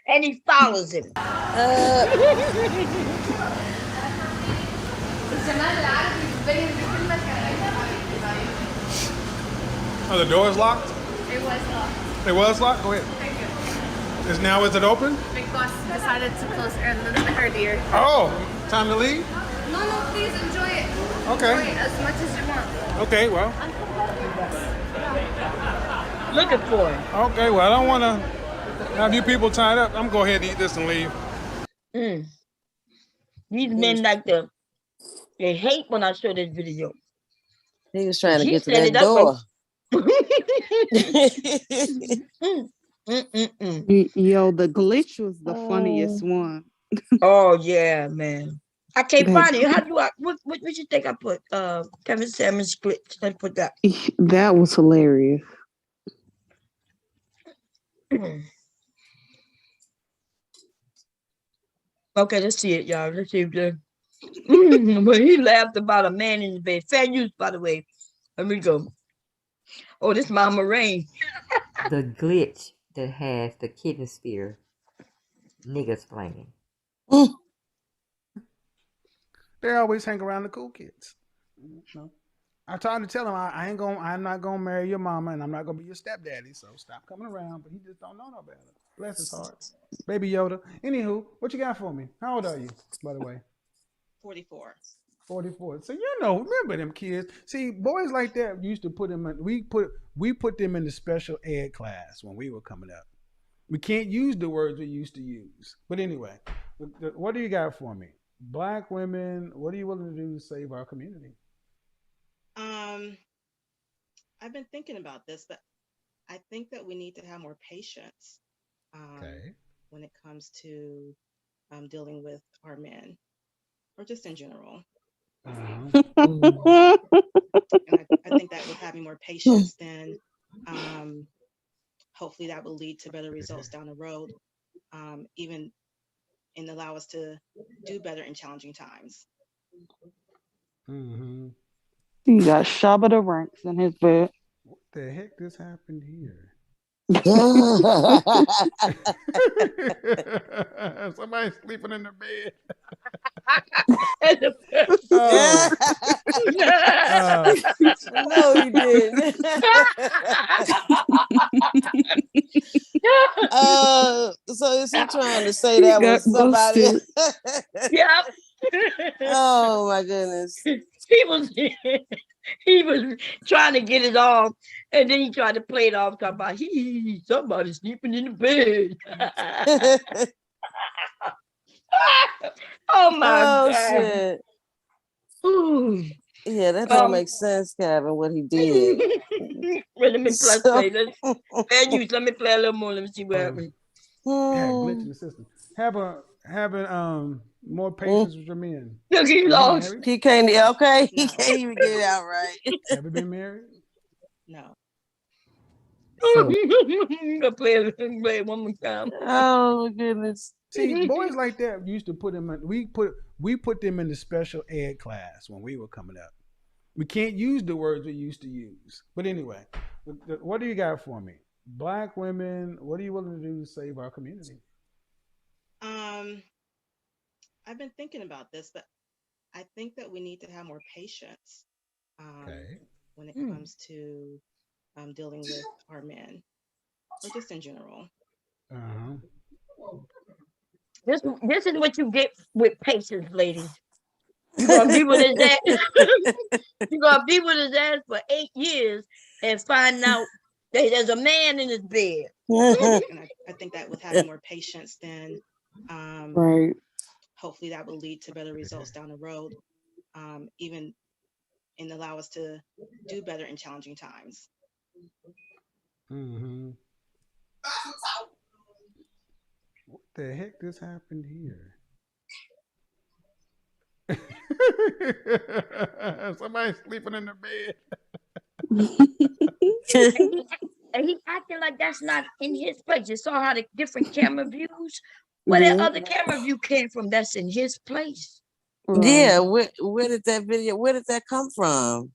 And he follows him. Oh, the door is locked? It was locked. It was locked? Go ahead. Is it open? Big boss decided to close a little bit earlier. Oh, time to leave? No, please enjoy it. Okay. Enjoy it as much as you want. Okay, well. Looking for him. Okay, well, I don't want to have you people tied up. I'm going to go ahead and eat this and leave. These men they hate when I show this video. He was trying to get to that door. Yo, the glitch was the funniest one. Oh yeah, man. I can't find it. How do what you think I put? Kevin Samuels glitch. I put that. That was hilarious. Okay, let's see it, y'all. Let's see if but he laughed about a man in the bed. Fair use, by the way. Let me go. Oh, this Mama Rain. The glitch that has the kidney spear niggas playing. They always hang around the cool kids. I tried to tell him I'm not gonna marry your mama and I'm not gonna be your stepdaddy, so stop coming around, but he just don't know no better. Bless his heart. Baby Yoda. Anywho, what you got for me? How old are you, by the way? 44. 44. So remember them kids. See, boys like that used to put them in, we put them in the special ed class when we were coming up. We can't use the words we used to use. But anyway, what do you got for me? Black women, what are you willing to do to save our community? I've been thinking about this, but I think that we need to have more patience when it comes to dealing with our men, or just in general. And I think that with having more patience, then hopefully that will lead to better results down the road, even and allow us to do better in challenging times. Mm-hmm. He got Shabba the Ranks in his bed. What the heck just happened here? Somebody's sleeping in their bed. Oh. No, he didn't. So is he trying to say that was somebody? Yep. Oh my goodness. He was trying to get it off, and then he tried to play it off, talking about somebody sleeping in the bed. Oh my God. Shit. Ooh. Yeah, that don't make sense, Kevin, what he did. Let me play. Let me play a little more. Let me see what happens. Glitch in the system. Having more patience with your men. Look, he lost. He can't. Okay, he can't even get it out right. Have you been married? No. Play one more time. Oh my goodness. See, boys like that used to put them in. We put them in the special ed class when we were coming up. We can't use the words we used to use. But anyway, what do you got for me? Black women, what are you willing to do to save our community? I've been thinking about this, but I think that we need to have more patience when it comes to dealing with our men, or just in general. This is what you get with patience, ladies. You're gonna be with his ass. You're gonna be with his ass for 8 years and find out that there's a man in his bed. And I think that with having more patience, then right, hopefully that will lead to better results down the road, even and allow us to do better in challenging times. Mm-hmm. What the heck just happened here? Somebody's sleeping in their bed. And he acting like that's not in his place. You saw how the different camera views, where that other camera view came from, that's in his place. Yeah, where did that come from?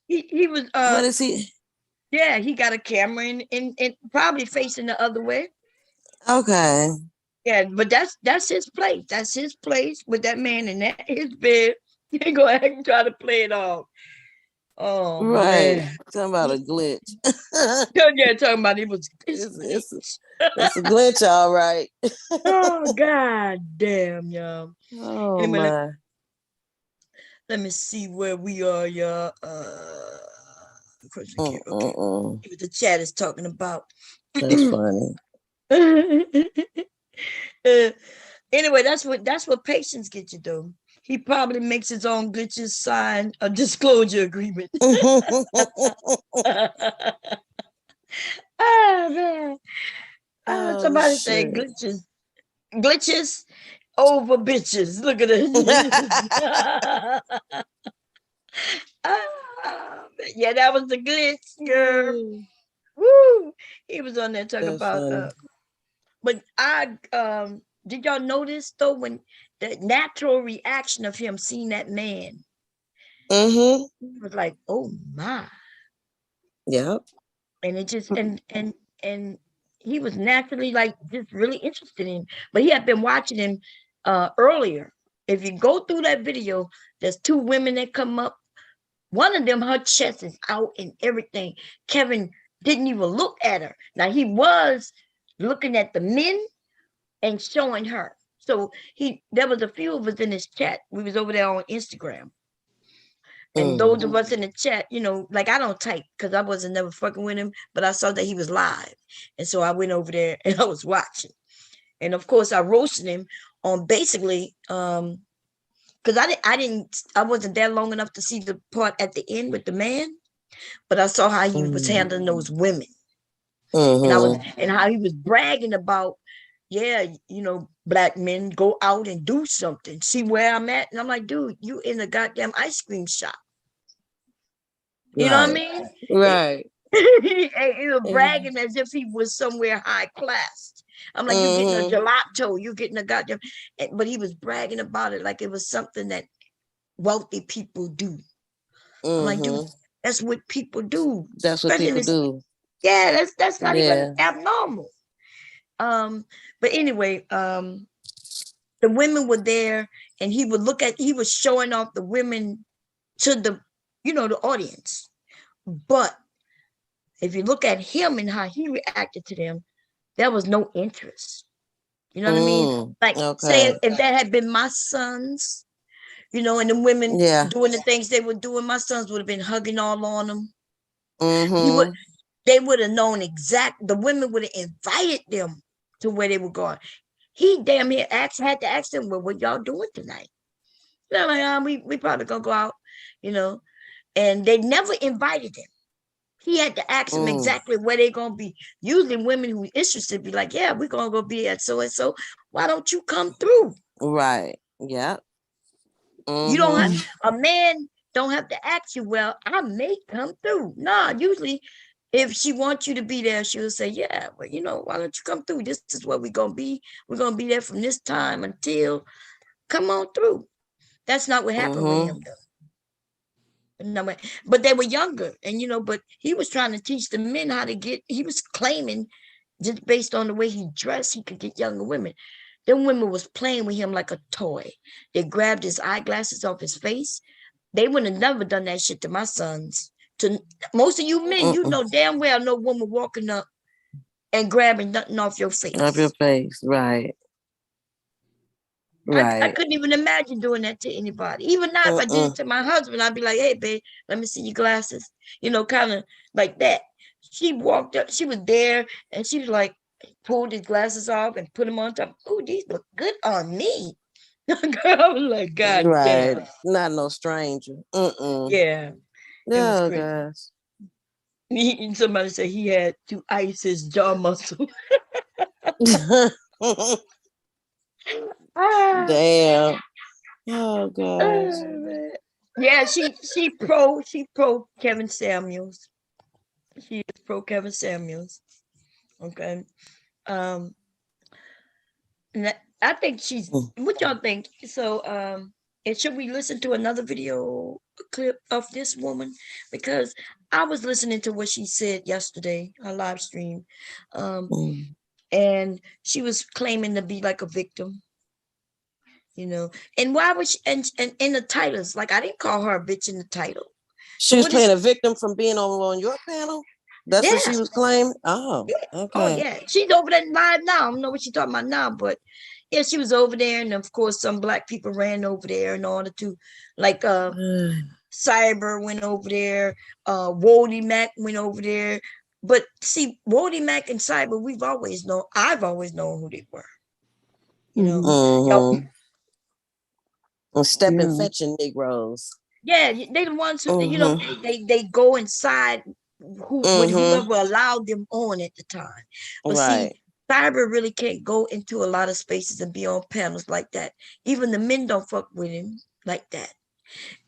He was what is he? Yeah, he got a camera in probably facing the other way. Okay. Yeah, but that's his place. That's his place with that man in his bed. He ain't go ahead and try to play it off. Oh, right. man. Talking about a glitch. Yeah, talking about it was it's a glitch, all right. Oh, God damn, y'all. Oh, anyway, my. Let me see where we are, y'all. Okay. The chat is talking about. That's funny. Anyway, that's what patience gets you, though. He probably makes his own glitches sign a disclosure agreement. Oh, man. Somebody say glitches over bitches. Look at it. Yeah, that was the glitch, girl. Woo! He was on there talking about. But did y'all notice though when the natural reaction of him seeing that man? He was like, "Oh my!" Yep. And it just and he was naturally like just really interested in him. But he had been watching him earlier. If you go through that video, there's 2 women that come up. One of them, her chest is out and everything. Kevin didn't even look at her. Now he was looking at the men and showing her. So there was a few of us in his chat. We was over there on Instagram. And those of us in the chat, like I don't type because I wasn't never fucking with him, but I saw that he was live. And so I went over there and I was watching. And of course I roasted him on basically, because I wasn't there long enough to see the part at the end with the man, but I saw how he was handling those women. And how he was bragging about, black men go out and do something. See where I'm at? And I'm like, dude, you in the goddamn ice cream shop. You know what I mean? Right. He was bragging as if he was somewhere high class. I'm like, you're getting a gelato, you're getting a goddamn, but he was bragging about it like it was something that wealthy people do. I'm like, dude, that's what people do. That's what people do. Yeah, that's not even abnormal. But anyway, the women were there, and he was showing off the women to the audience. But if you look at him and how he reacted to them, there was no interest. You know what I mean? Like, say if that had been my sons, and the women doing the things they were doing, my sons would have been hugging all on them. They would have known the women would have invited them to where they were going. He damn near had to ask them, well, what y'all doing tonight? They're like, we probably gonna go out, and they never invited him. He had to ask them exactly where they're gonna be. Usually women who are interested be like, yeah, we're gonna go be at so and so. Why don't you come through? Right. Yeah. You don't have a man don't have to ask you, well, I may come through. Nah, usually if she wants you to be there, she'll say, yeah, but why don't you come through? This is where we're gonna be. We're gonna be there from this time until come on through. That's not what happened with him though. No, but they were younger, and but he was trying to teach the men how to get. He was claiming just based on the way he dressed, he could get younger women. Them women was playing with him like a toy. They grabbed his eyeglasses off his face. They would have never done that shit to my sons. To most of you men, you know damn well no woman walking up and grabbing nothing off your face. Off your face, right. Right. I couldn't even imagine doing that to anybody. Even now, if I did it to my husband, I'd be like, hey, babe, let me see your glasses. Kind of like that. She walked up, she was there, and she was like, pulled his glasses off and put them on top. Oh, these look good on me. I was like, God damn. Not no stranger. Yeah. No, guys. Somebody said he had to ice his jaw muscle. Damn. Oh gosh. Yeah, she pro Kevin Samuels. She is pro Kevin Samuels. Okay. And I think she's what y'all think? So and should we listen to another video clip of this woman? Because I was listening to what she said yesterday, her live stream. And she was claiming to be like a victim. And why was she and in the titles, like I didn't call her a bitch in the title. She was playing a victim from being on your panel. That's what she was claiming. Oh, okay. Oh yeah, she's over there live now. I don't know what she's talking about now, but yeah, she was over there, and of course, some black people ran over there in order to, like, Cyber went over there, Wody Mac went over there. But see, Wody Mac and Cyber, I've always known who they were. Stepping fetching Negroes. Yeah, they the ones who they go inside whoever allowed them on at the time. But see, Cyber really can't go into a lot of spaces and be on panels like that. Even the men don't fuck with him like that.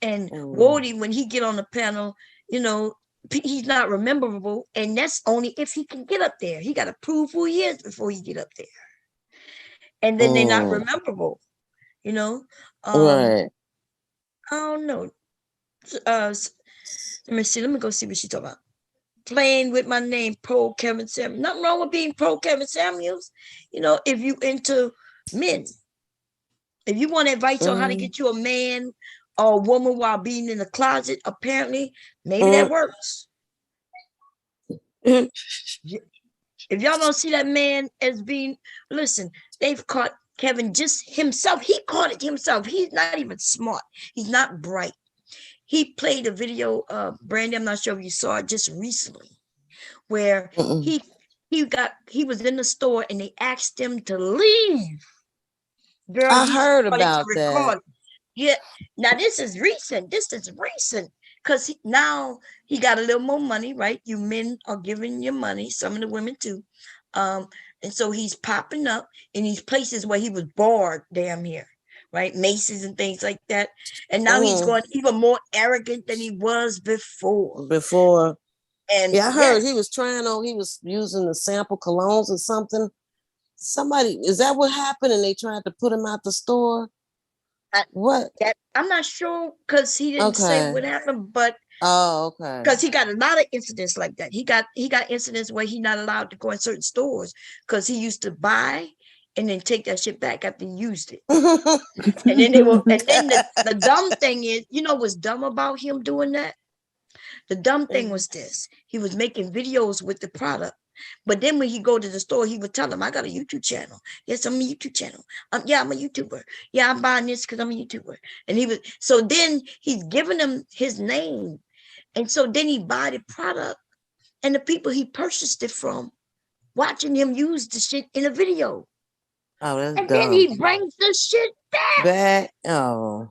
And Wody, when he get on the panel, he's not rememberable, and that's only if he can get up there. He got to prove who he is before he get up there, and then they're not rememberable. Right. I don't know. Let me see. Let me go see what she's talking about. Playing with my name, pro Kevin Samuels. Nothing wrong with being pro Kevin Samuels. If you into men, if you want advice on how to get you a man or a woman while being in the closet, apparently maybe that works. If y'all don't see that man as being, listen, they've caught Kevin just himself. He caught it himself. He's not even smart. He's not bright. He played a video, Brandy, I'm not sure if you saw it just recently, where he was in the store and they asked him to leave. Girl, I heard about that. Yeah. Now this is recent. Because now he got a little more money, right? You men are giving your money, some of the women too. And so he's popping up in these places where he was bored damn near, right? Macy's and things like that. And now he's going even more arrogant than he was before. And Yeah, I heard yes, he was he was using the sample colognes or something. Somebody, is that what happened? And they tried to put him out the store? What? I'm not sure because he didn't say Okay. what happened, but Oh, okay. because he got a lot of incidents like that. He got incidents where he's not allowed to go in certain stores because he used to buy and then take that shit back after he used it. And then the dumb thing is, you know what's dumb about him doing that? The dumb thing was this. He was making videos with the product. But then when he go to the store, he would tell them, I got a YouTube channel. Yes, I'm a YouTube channel. Yeah, I'm a YouTuber. Yeah, I'm buying this because I'm a YouTuber. And so then he's giving them his name. And so then he buy the product and the people he purchased it from watching him use the shit in a video. Oh, that's And dumb. then he brings the shit back. Oh,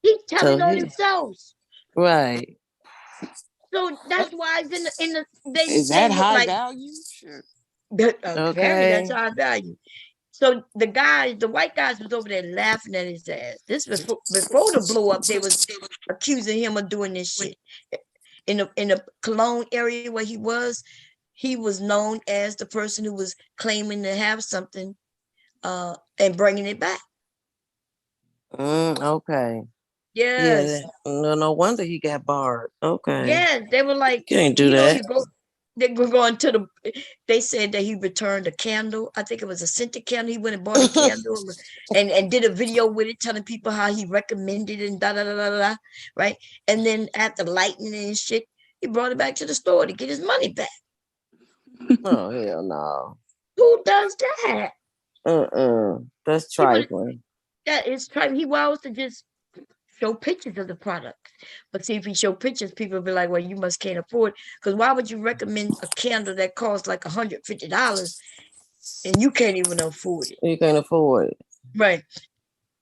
He's telling So on he- themselves. right. So that's why it's in the they Is saying that it high like value? Sure. apparently that's Okay. high value. So the white guys was over there laughing at his ass. This before the blow up, they was accusing him of doing this shit. In the Cologne area where he was known as the person who was claiming to have something and bringing it back. Okay. Yes. Yeah. No wonder he got barred. Okay. Yeah, they were like, Can't do that. They were going to they said that he returned a candle. I think it was a scented candle. He went and bought a candle and did a video with it, telling people how he recommended it and da, right? And then after lighting it and shit, he brought it back to the store to get his money back. Oh, hell no. Who does that? That's trifling. That is trifling. He was to just show pictures of the product. But see, if he show pictures, people will be like, well, you must can't afford it. Because why would you recommend a candle that costs like $150 and you can't even afford it? You can't afford it. Right.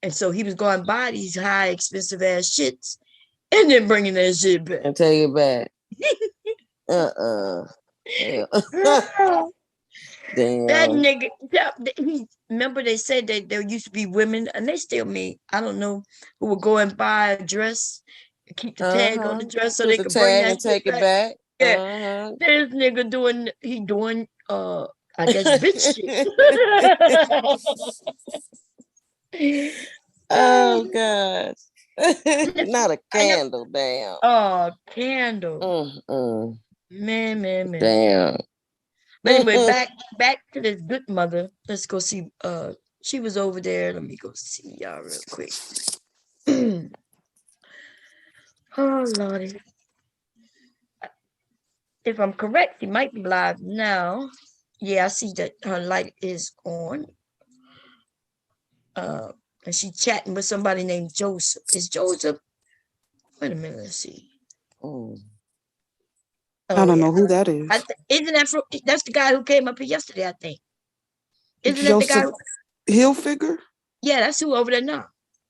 And so he was going buy these high expensive ass shits and then bringing that shit back. And take it back. Damn. That nigga, remember they said that there used to be women, and they still may, I don't know, who would go and buy a dress, and keep the tag on the dress so Put they the could bring tag that and shit take it back. Yeah. This nigga doing I guess bitch shit. Oh gosh. Not a candle, damn. Oh, candle. Man. Damn. But anyway, back to this good mother. Let's go see. She was over there. Let me go see y'all real quick. Oh Lordy. If I'm correct, she might be live now. Yeah, I see that her light is on. And she's chatting with somebody named Joseph. Is Joseph? Wait a minute, let's see. I don't know who that is. Isn't that that's the guy who came up here yesterday, I think. Isn't Joseph that the guy? Hilfiger? Yeah, that's who over there now.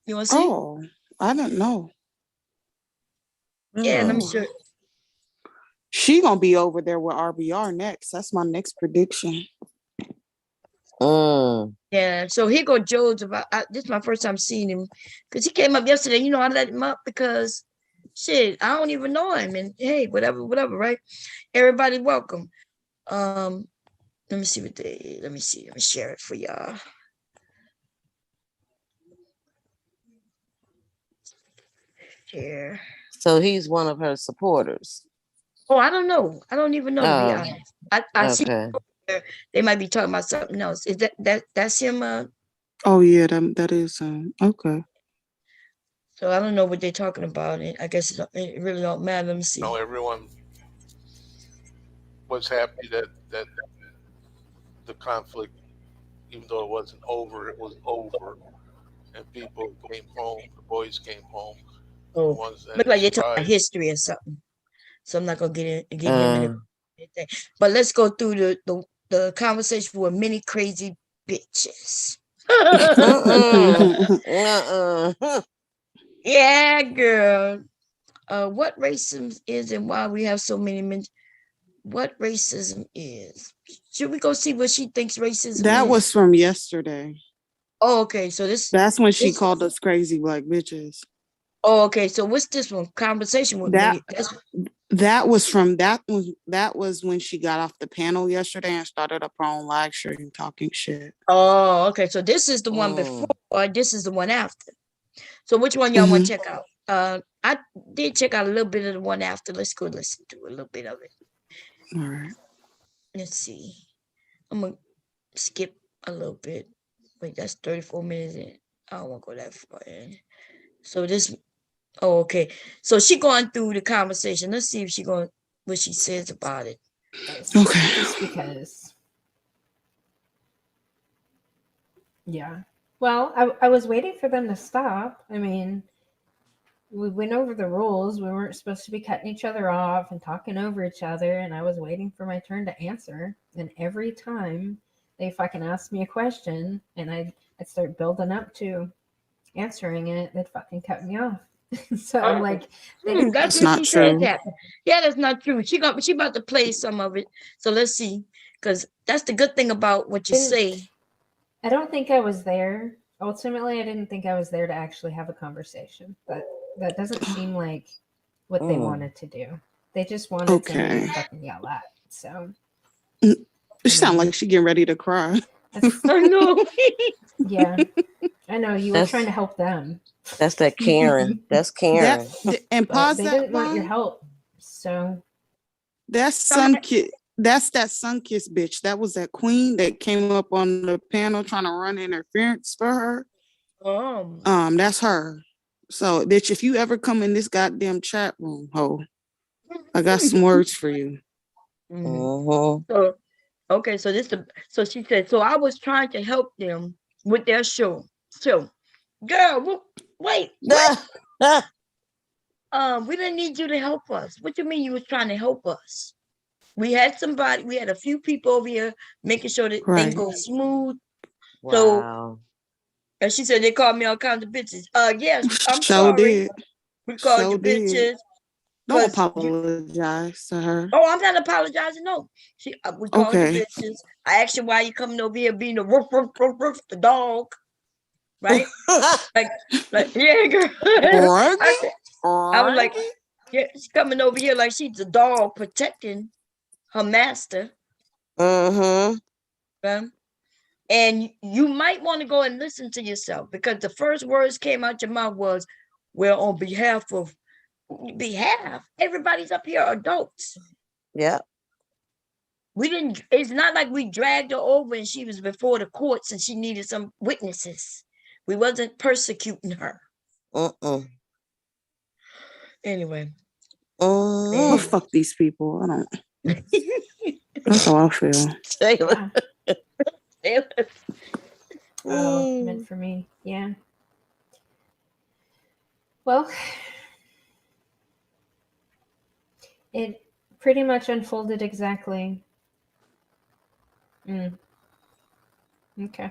You want to see? Oh, I don't know. Yeah, let me show. She gonna be over there with RBR next. That's my next prediction. Yeah, so here go Joseph. This is my first time seeing him because he came up yesterday. You know, I let him up because shit, I don't even know him. And hey, whatever, right? Everybody welcome. Let me see what let me share it for y'all. Share. So he's one of her supporters. Oh, I don't know. I don't even know, to be honest. I see they might be talking about something else. Is that's him? Oh yeah, that is okay. So I don't know what they're talking about. I guess it really don't matter. Let me see. No, everyone was happy that the conflict, even though it wasn't over, it was over, and people came home. The boys came home. Oh, the ones that look like you're talking about history or something. So I'm not gonna get him in anything. But let's go through the conversation with many crazy bitches. Yeah, girl. What racism is and why we have so many men. What racism is? Should we go see what she thinks racism That is? was from yesterday. Oh, okay. So that's when she called us crazy black bitches. Oh, okay. So what's this one? Conversation with me. That was from that was when she got off the panel yesterday and started up her own live stream talking shit. Oh, okay. So this is the one before, or this is the one after. So which one y'all want to check out? I did check out a little bit of the one after. Let's go listen to a little bit of it. All right. Let's see. I'm gonna skip a little bit. Wait, that's 34 minutes in. I don't want to go that far in. So this, oh, okay. So she going through the conversation. Let's see if she going what she says about it. Okay. Just because. Yeah. Well, I was waiting for them to stop. I mean, we went over the rules. We weren't supposed to be cutting each other off and talking over each other. And I was waiting for my turn to answer. And every time they fucking asked me a question and I'd start building up to answering it, they'd fucking cut me off. So I'm like, that's what she said happened. Yeah, that's not true. She about to play some of it. So let's see. Because that's the good thing about what you say. I don't think I was there. Ultimately, I didn't think I was there to actually have a conversation. But that doesn't seem like what they wanted to do. They just wanted to fucking yell at. So you sound like she getting ready to cry. I know. Yeah, I know. You were trying to help them. That's that Karen. That's Karen. And pause they that. didn't want your help. So that's Sunkissed. That's that Sunkissed bitch. That was that queen that came up on the panel trying to run interference for her. That's her. So, bitch, if you ever come in this goddamn chat room, ho, I got some words for you. So, okay, so so she said, so I was trying to help them with their show. So, girl, wait. We didn't need you to help us. What do you mean you was trying to help us? We had a few people over here making sure that things go smooth. Wow. So, and she said they called me all kinds of bitches. Yes, I'm So sorry. did. We called you did. bitches. Don't apologize to her. Oh, I'm not apologizing. No, we called you bitches. I asked you why you coming over here being the roof, the dog, right? like yeah, girl. I was like, yeah, she's coming over here like she's the dog protecting her master. And you might want to go and listen to yourself because the first words came out your mouth was, well, on behalf, everybody's up here adults. Yeah. It's not like we dragged her over and she was before the courts and she needed some witnesses. We wasn't persecuting her. Anyway. Oh, fuck these people. I don't. That's how I feel. Taylor. Oh, meant for me. Yeah. Well, it pretty much unfolded exactly. Okay.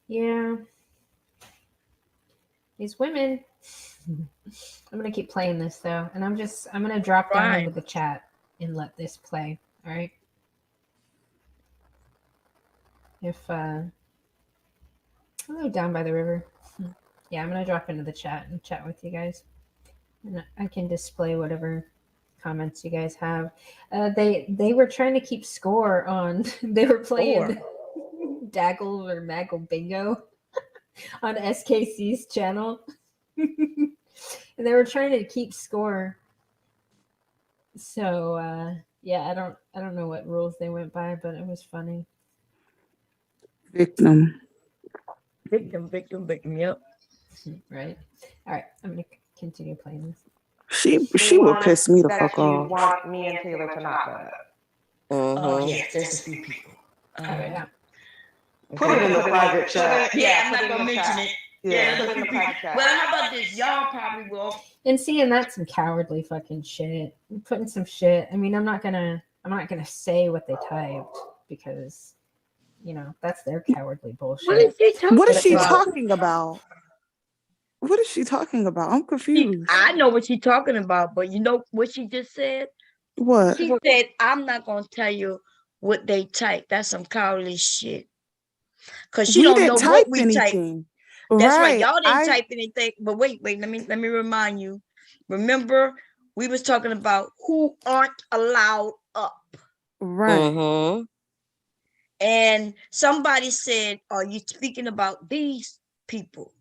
Yeah. These women. I'm going to keep playing this though. And I'm going to drop down into the chat and let this play. All right. Hello, down by the river. Yeah, I'm going to drop into the chat and chat with you guys. And I can display whatever comments you guys have. They were trying to keep score on, they were playing Daggle or Maggle Bingo on SKC's channel. And they were trying to keep score. So yeah, I don't know what rules they went by, but it was funny. Victim, yep. Right. All right, I'm gonna continue playing this. She would piss me the fuck off. Want me and Taylor to not do it. Oh yes, there's a few people. Yeah. Put it in the private chat. Yeah, I'm not gonna mention it. Yeah, put it in the private chat. Well, how about this? Y'all probably will. And seeing that's some cowardly fucking shit. Putting some shit. I mean, I'm not gonna say what they typed because, you know, that's their cowardly bullshit. What is she talking about? What is she talking about? I'm confused. I know what she's talking about, but you know what she just said? What? She said, I'm not gonna tell you what they typed. That's some cowardly shit. Because she don't know what we typed. That's right. Right. Y'all didn't I type anything, but wait, let me remind you. Remember, we was talking about who aren't allowed up. right. Mm-hmm. And somebody said, are you speaking about these people?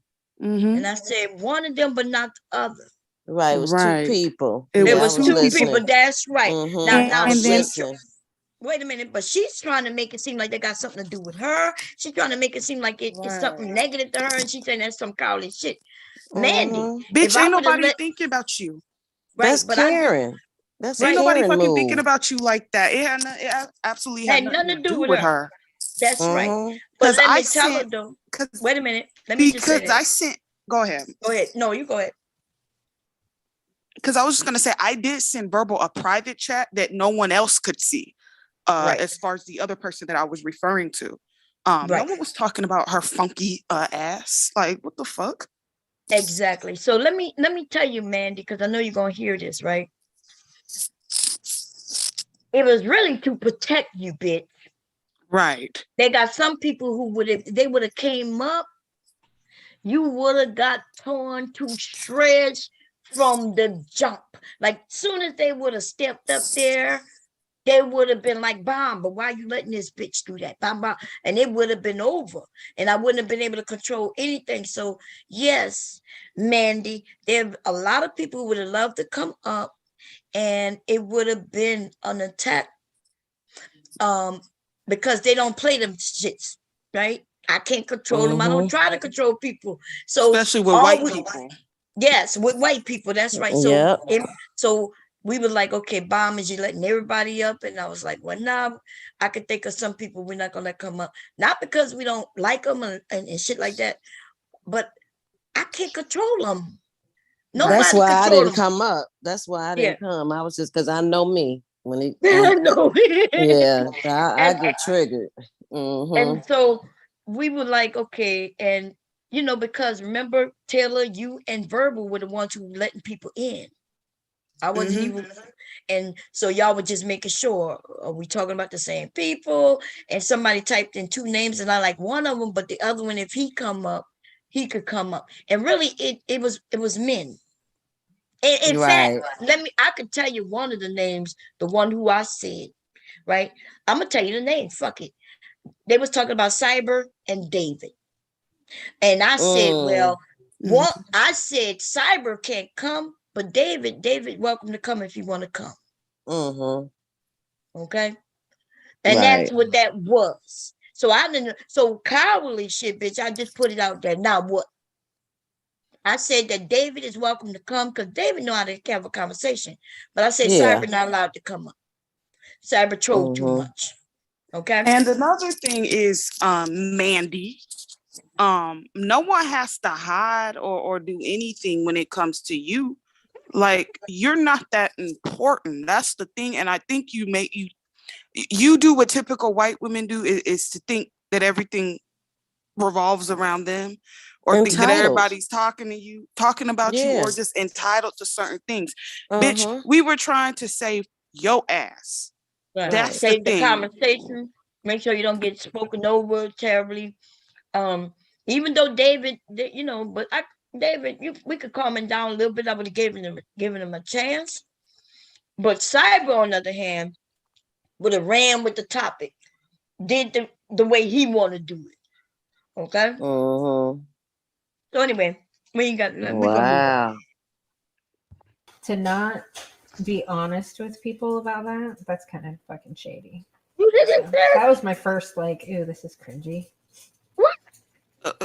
Mm-hmm. And I said, one of them, but not the other. Right. It was two Right. people. It It Yeah, I was was was two two people. listening. That's right. Mm-hmm. Now, I now was And then she's listening. wait a minute, but she's trying to make it seem like they got something to do with her. She's trying to make it seem like it's something right. negative to her, and she's saying that's some cowardly shit. Mandy, Mm-hmm. if Bitch, I ain't would have nobody let thinking about you. right, That's but I just Karen. That's a Ain't right nobody Karen fucking thinking move. about you like that. It absolutely had had nothing nothing to to do do with with her. her. That's right. Mm-hmm. But Cause let I me tell her sent though. cause Wait a minute. Let me just say because I this. sent go ahead. Go ahead. No, you go ahead. Because I was just gonna say I did send Verbal a private chat that no one else could see. Right. As far as the other person that I was referring to. No Right. one was talking about her funky ass. Like, what the fuck? Exactly. So let me tell you, Mandy, because I know you're gonna hear this, right? It was really to protect you, bitch. Right. They got some people who would have they would have came up, you would have got torn to shreds from the jump. Like soon as they would have stepped up there, they would have been like, bomb, but why are you letting this bitch do that? Bomb, bomb. And it would have been over. And I wouldn't have been able to control anything. So yes, Mandy, there a lot of people who would have loved to come up, and it would have been an attack. Because they don't play them shits, right? I can't control them. I don't try to control people. So Especially with all white we- people. Yes, with white people. That's right. So Yep. so we were like, okay, bomb, is you letting everybody up? And I was like, well, nah, I could think of some people we're not gonna let come up. Not because we don't like them and shit like that, but I can't control them. Nobody That's why I control didn't them. come up. That's why I Yeah. didn't come. I was just because I know me. When it No. yeah, I And- get triggered. Mm-hmm. And so we were like, okay, and because remember, Taylor, you and Verbal were the ones who were letting people in. I wasn't even, and so y'all were just making sure, are we talking about the same people? And somebody typed in two names, and I like one of them, but the other one, if he come up, he could come up. And really, it was men. In Right. fact, I could tell you one of the names, the one who I said, right? I'm gonna tell you the name. Fuck it. They was talking about Cyber and David. And I said, well, what I said, Cyber can't come, but David, welcome to come if you want to come. Mm-hmm. Okay. And that's Right. what that was. So I didn't, so cowardly shit, bitch. I just put it out there. Now what? I said that David is welcome to come because David know how to have a conversation. But I said Yeah. Cyber not allowed to come up. Cyber trolled too much. Okay. And another thing is, Mandy, no one has to hide or do anything when it comes to you. Like, you're not that important. That's the thing. And I think you do what typical white women do is to think that everything revolves around them, or think that Entitled. everybody's talking about you, Yeah. or just entitled to certain things. Uh-huh. Bitch, we were trying to save your ass. Right. That's Save the the thing. conversation. Make sure you don't get spoken over terribly. Even though David, but David, we could calm him down a little bit. I would have given him a chance. But Cyber, on the other hand, would have ran with the topic, did the way he wanted to do it. Okay. Mm-hmm. So anyway, we ain't got. We're gonna Wow. To not be honest with people about that's kind of fucking shady. move on. So that was my first ew, this is cringy.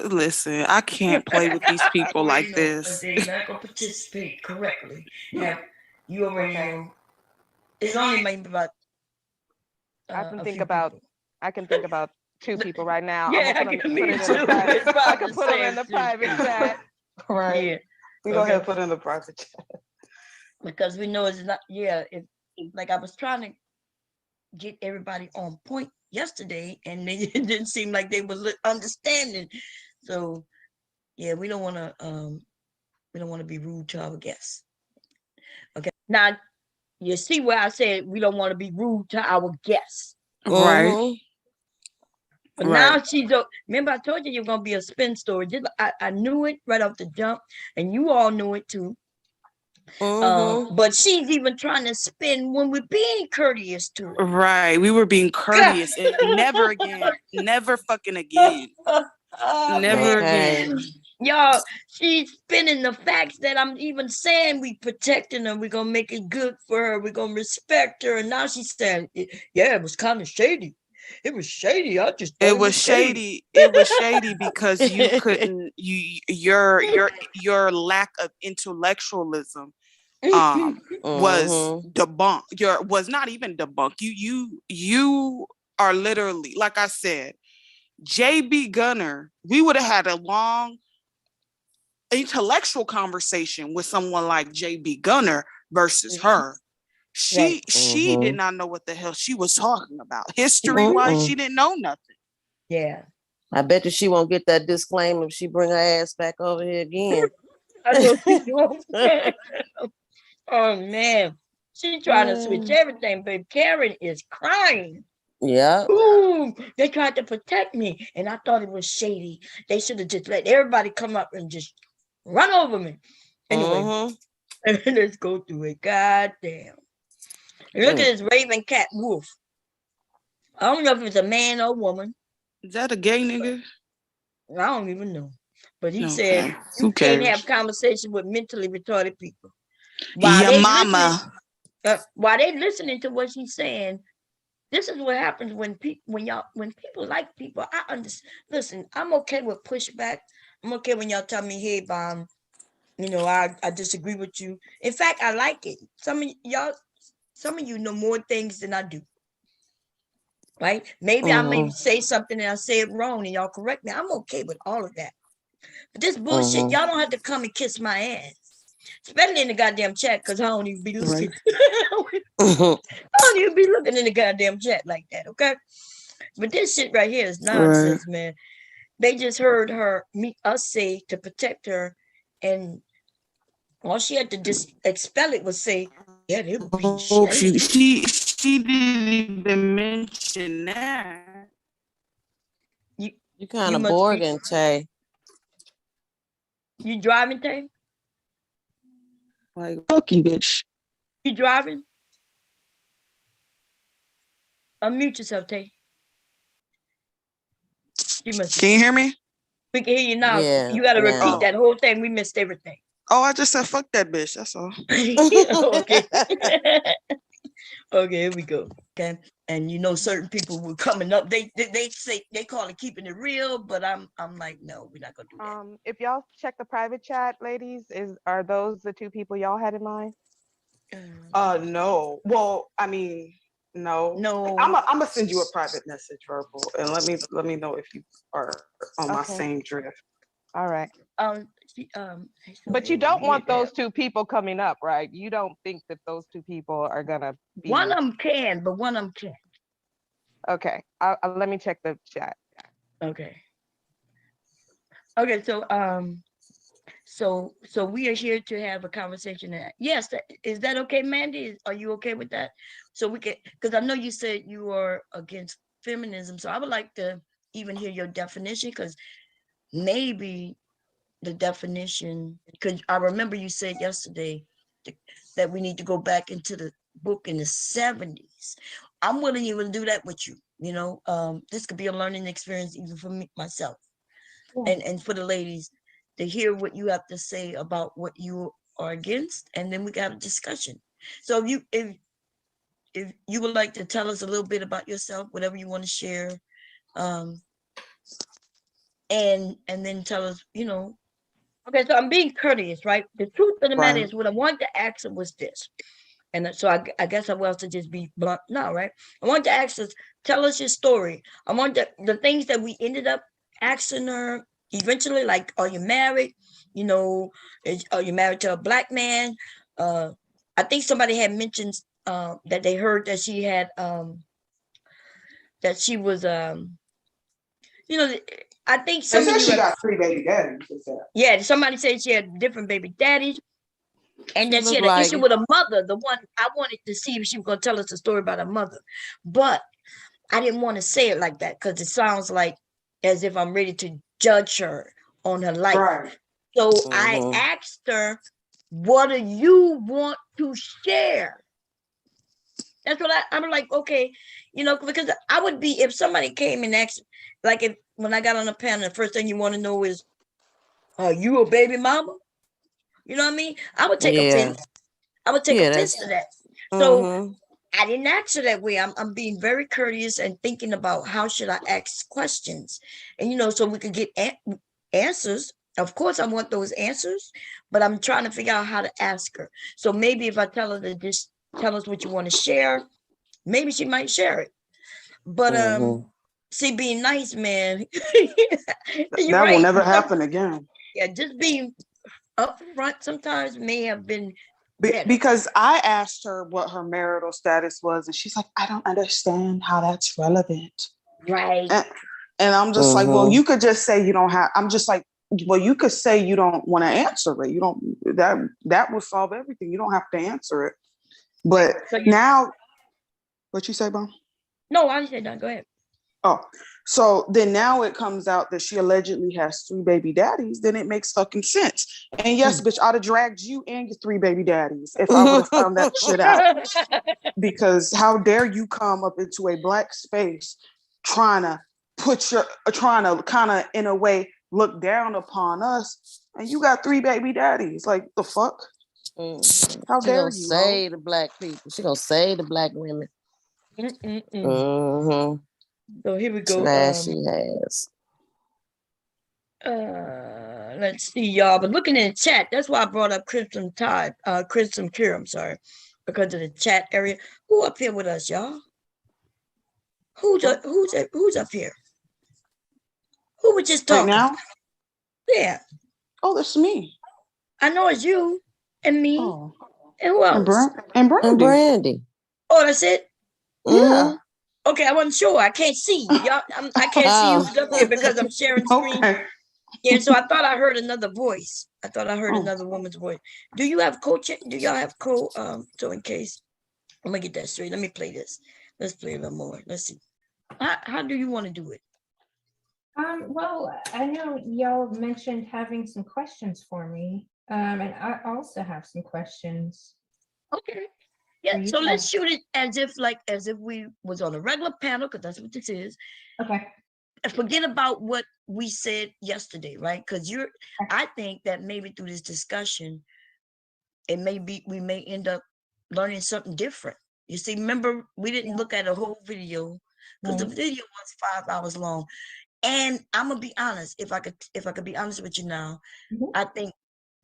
Listen, I can't play with these people like this. They're not gonna participate correctly. Yeah, you already know. It's only maybe about. I can a think few about people. I can think about two people right now. Yeah, I'm I gonna can put it in too. the private. It's about I can the put them same in the shit. private chat. Right. Yeah, We go ahead and okay. put it in the private chat. Because we know it's not. Yeah, like I was trying to get everybody on point yesterday, and it didn't seem like they was understanding. So yeah, we don't want to be rude to our guests. Okay, now you see where I said we don't want to be rude to our guests. Right. Mm-hmm. But now she's remember I told you you're gonna be a spin story. I knew it right off the jump, and you all knew it too. But she's even trying to spin when we're being courteous to her. Right. We were being courteous and never again. Never fucking again. Never again. Y'all, she's spinning the facts that I'm even saying we protecting her. We're gonna make it good for her. We're gonna respect her. And now she's saying, yeah, it was kind of shady. It was shady. I just it was shady. It was shady because you couldn't your lack of intellectualism was debunked. Was not even debunked. You are literally, like I said, JB Gunner, we would have had a long intellectual conversation with someone like JB Gunner versus her. She did not know what the hell she was talking about. History-wise, she didn't know nothing. Yeah. I bet you she won't get that disclaimer if she bring her ass back over here again. I know she won't. Oh man. She trying to switch everything, but Karen is crying. Yeah. Ooh, they tried to protect me, and I thought it was shady. They should have just let everybody come up and just run over me. Anyway, let's go through it. God damn. Look at this Raven Cat Wolf. I don't know if it's a man or woman. Is that a gay nigga? I don't even know. But he said you can't have conversation with mentally retarded people. While mama. While they listening to what she's saying, this is what happens when people like people. I understand. Listen, I'm okay with pushback. I'm okay when y'all tell me, hey, Bomb, I disagree with you. In fact, I like it. Some of you know more things than I do. Right? Maybe I may say something and I say it wrong and y'all correct me. I'm okay with all of that. But this bullshit, y'all don't have to come and kiss my ass. Especially in the goddamn chat, because I don't even be looking. I don't even be looking in the goddamn chat like that, okay? But this shit right here is nonsense, man. They just heard us say to protect her, and all she had to just expel it was say, yeah, they would be she didn't even mention that. You kind of boring, Tay. You driving, Tay? Like, fuck you, bitch. You driving? Unmute yourself, Tay. Can you hear me? We can hear you now. Yeah, you got to repeat that whole thing. We missed everything. Oh, I just said fuck that bitch. That's all. Okay. Okay, here we go. Okay, and certain people were coming up. They say they call it keeping it real, but I'm like, no, we're not gonna do that. If y'all check the private chat, ladies, are those the two people y'all had in mind? No. Well, I mean, no. I'm gonna send you a private message, Verbal, and let me know if you are on my same drift. All right. But you don't want those two people coming up, right? You don't think that those two people are gonna be. One of them can, but one of them can't. Okay. Let me check the chat. Okay. So we are here to have a conversation. Yes, is that okay, Mandy? Are you okay with that? So we can, because I know you said you are against feminism, so I would like to even hear your definition, because maybe the definition, because I remember you said yesterday that we need to go back into the book in the 70s. I'm willing to even do that with you. This could be a learning experience even for me, myself, and for the ladies to hear what you have to say about what you are against, and then we got a discussion. So if you would like to tell us a little bit about yourself, whatever you want to share, and then tell us, okay, so I'm being courteous, right? The truth of the matter is, what I wanted to ask her was this. And so I guess I will have to just be blunt now, right? I wanted to ask us, tell us your story. I want the things that we ended up asking her eventually, like, are you married? Are you married to a Black man? I think somebody had mentioned that they heard that she had, that she was, I think she got 3 baby daddies. Yeah, somebody said she had different baby daddies, and that she had an issue with her mother. The one I wanted to see if she was going to tell us a story about her mother. But I didn't want to say it like that because it sounds like as if I'm ready to judge her on her life. Right. So I asked her, what do you want to share? That's what I'm like, okay, you know, because I would be, if somebody came and asked, like if when I got on the panel, the first thing you want to know is, are you a baby mama? You know what I mean? I would take offense. I would take offense to that. So I didn't answer that way. I'm being very courteous and thinking about how should I ask questions, and you know, so we could get answers. Of course, I want those answers, but I'm trying to figure out how to ask her. So maybe if I tell her to just tell us what you want to share, maybe she might share it. But see, being nice, man, that will never happen again. Yeah, just being upfront sometimes may have been better. Because I asked her what her marital status was, and she's like, I don't understand how that's relevant. Right. And I'm just like, well, you could just say you don't have. I'm just like, well, you could say you don't want to answer it. You don't. That will solve everything. You don't have to answer it. But so now, what you say, Bob? No, I said no. Go ahead. Oh, so then now it comes out that she allegedly has 3 baby daddies. Then it makes fucking sense. And yes, bitch, I'd have dragged you and your 3 baby daddies if I would have found that shit out. Because how dare you come up into a black space trying to kind of in a way look down upon us, and you got 3 baby daddies. Like the fuck? How She dare gonna you? say the black people. She gonna say the black women. So here we go. She has. Let's see, y'all. But looking in the chat, that's why I brought up Crimson Tide, Crimson Cure, I'm sorry, because of the chat area. Who up here with us, y'all? Who's up here? Who was just talking? Right now? Yeah. Oh, that's me. I know it's you and me. And who else? And Brandy. Oh, that's it? Yeah. Okay, I wasn't sure. I can't see. Y'all, I can't see who's up here because I'm sharing screen. Yeah, so I thought I heard another voice. I thought I heard another woman's voice. Do you have do y'all have so in case, I'm gonna get that straight. Let me play this. Let's play a little more. Let's see. How do you want to do it? Well, I know y'all mentioned having some questions for me. And I also have some questions. Okay. Yeah, so let's shoot it as if we was on a regular panel, because that's what this is. Okay. Forget about what we said yesterday, right? Because I think that maybe through this discussion, we may end up learning something different. You see, remember, we didn't look at a whole video because the video was 5 hours long. And I'm gonna be honest, if I could be honest with you now, I think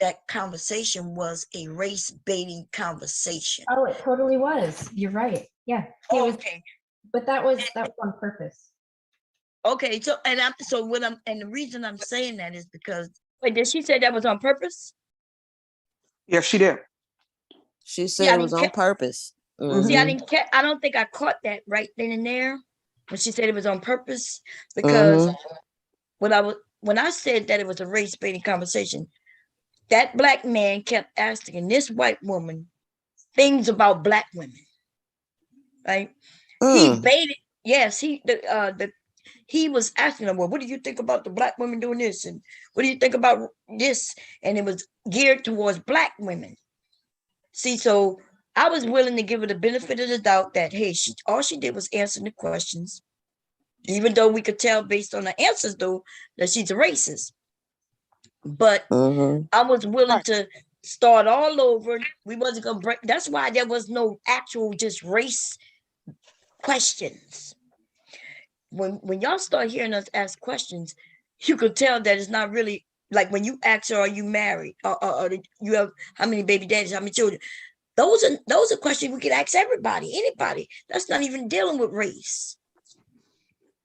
that conversation was a race baiting conversation. Oh, it totally was. You're right. Yeah. Okay. But that was on purpose. Okay, so the reason I'm saying that is because did she say that was on purpose? Yeah, she did. She said it was on purpose. See, I don't think I caught that right then and there when she said it was on purpose, because when I said that it was a race baiting conversation, that black man kept asking this white woman things about black women, right? He baited. Yes, he was asking her, well, what do you think about the black women doing this? And what do you think about this? And it was geared towards black women. See, so I was willing to give her the benefit of the doubt that, hey, all she did was answer the questions, even though we could tell based on the answers, though, that she's a racist. But I was willing to start all over. We wasn't going to break. That's why there was no actual just race questions. When y'all start hearing us ask questions, you could tell that it's not really like when you ask her, are you married? Or you have how many baby daddies, how many children? Those are questions we could ask everybody, anybody. That's not even dealing with race.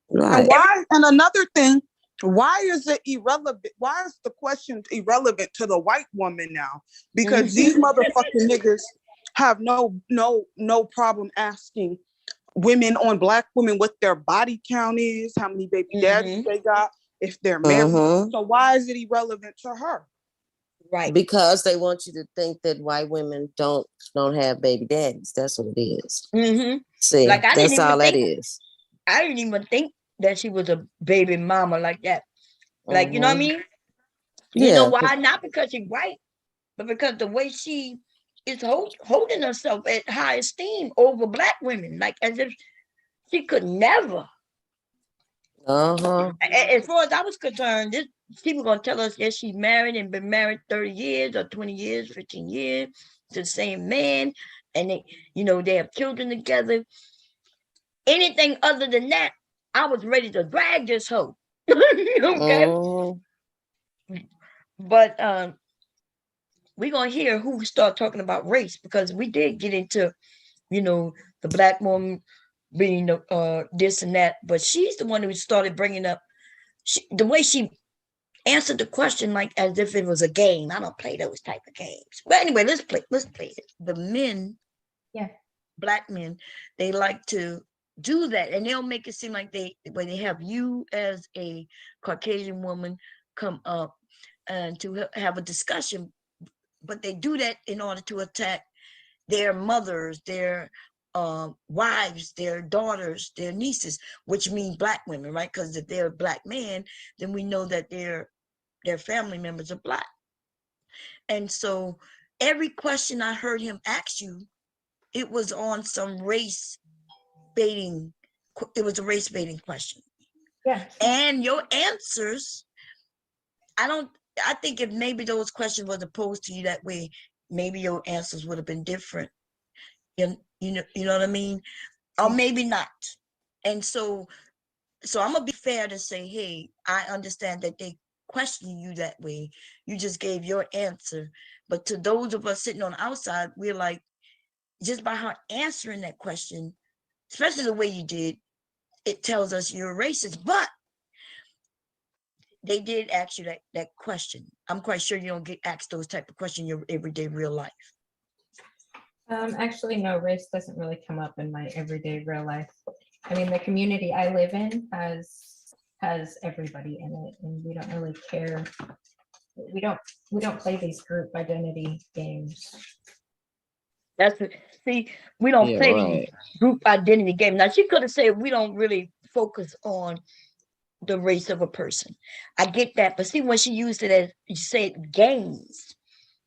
Right. And another thing, why is it irrelevant? Why is the question irrelevant to the white woman now? Because these motherfucking niggas have no problem asking women on black women what their body count is, how many baby daddies they got, if they're married. So why is it irrelevant to her? Right. Because they want you to think that white women don't have baby daddies. That's what it is. See, Like, that's all that is. I didn't even think that she was a baby mama like that. Like, you know what I mean? You know Yeah. why? Not because she's white, but because the way she is holding herself at high esteem over black women, like as if she could never. Uh-huh. As far as I was concerned, this people gonna tell us that she's married and been married 30 years or 20 years, 15 years to the same man, and they, you know, they have children together. Anything other than that, I was ready to drag this hoe. Okay. But we're gonna hear who start talking about race, because we did get into, you know, the black woman being this and that, but she's the one who started bringing up the way she answered the question, like as if it was a game. I don't play those type of games. But anyway, let's play it. The men, black men, they like to do that, and they'll make it seem like when they have you as a Caucasian woman come up and to have a discussion, but they do that in order to attack their mothers, their wives, their daughters, their nieces, which means black women, right? Because if they're a black man, then we know that their family members are black. And so every question I heard him ask you, it was on some race baiting. It was a race baiting question. Yeah. And your answers, I think if maybe those questions was posed to you that way, maybe your answers would have been different. You know what I mean? Or maybe not. And so I'm gonna be fair to say, hey, I understand that they question you that way. You just gave your answer. But to those of us sitting on the outside, we're like, just by her answering that question, especially the way you did, it tells us you're racist. But they did ask you that question. I'm quite sure you don't get asked those type of questions in your everyday real life. Actually, no, race doesn't really come up in my everyday real life. I mean, the community I live in has everybody in it, and we don't really care. We don't play these group identity games. We don't play these group identity games. Now, she could have said we don't really focus on the race of a person. I get that, but see, when she used it as you said games,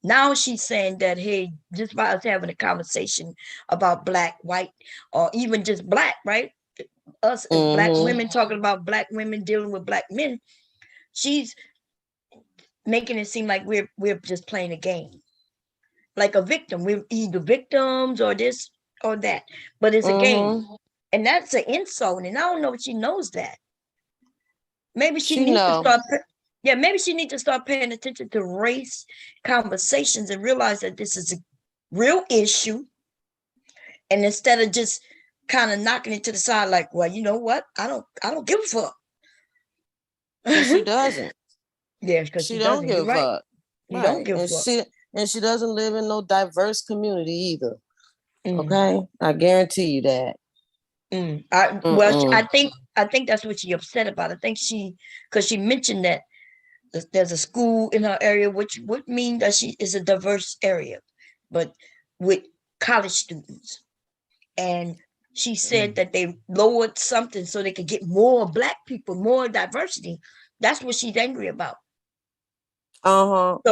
now she's saying that, hey, just by us having a conversation about black, white, or even just black, right? Us as black women talking about black women dealing with black men, she's making it seem like we're just playing a game, like a victim. We're either victims or this or that, but it's a game, and that's an insult. And I don't know if she knows that. Maybe she needs to start. Yeah, maybe she needs to start paying attention to race conversations and realize that this is a real issue. And instead of just kind of knocking it to the side, like, well, you know what? I don't give a fuck. She doesn't. Yeah, because she don't give a fuck. You don't give a fuck. And she doesn't live in no diverse community either. Okay, I guarantee you that. I think that's what she's upset about. I think because she mentioned that there's a school in her area, which would mean that she is a diverse area, but with college students. And she said that they lowered something so they could get more black people, more diversity. That's what she's angry about. So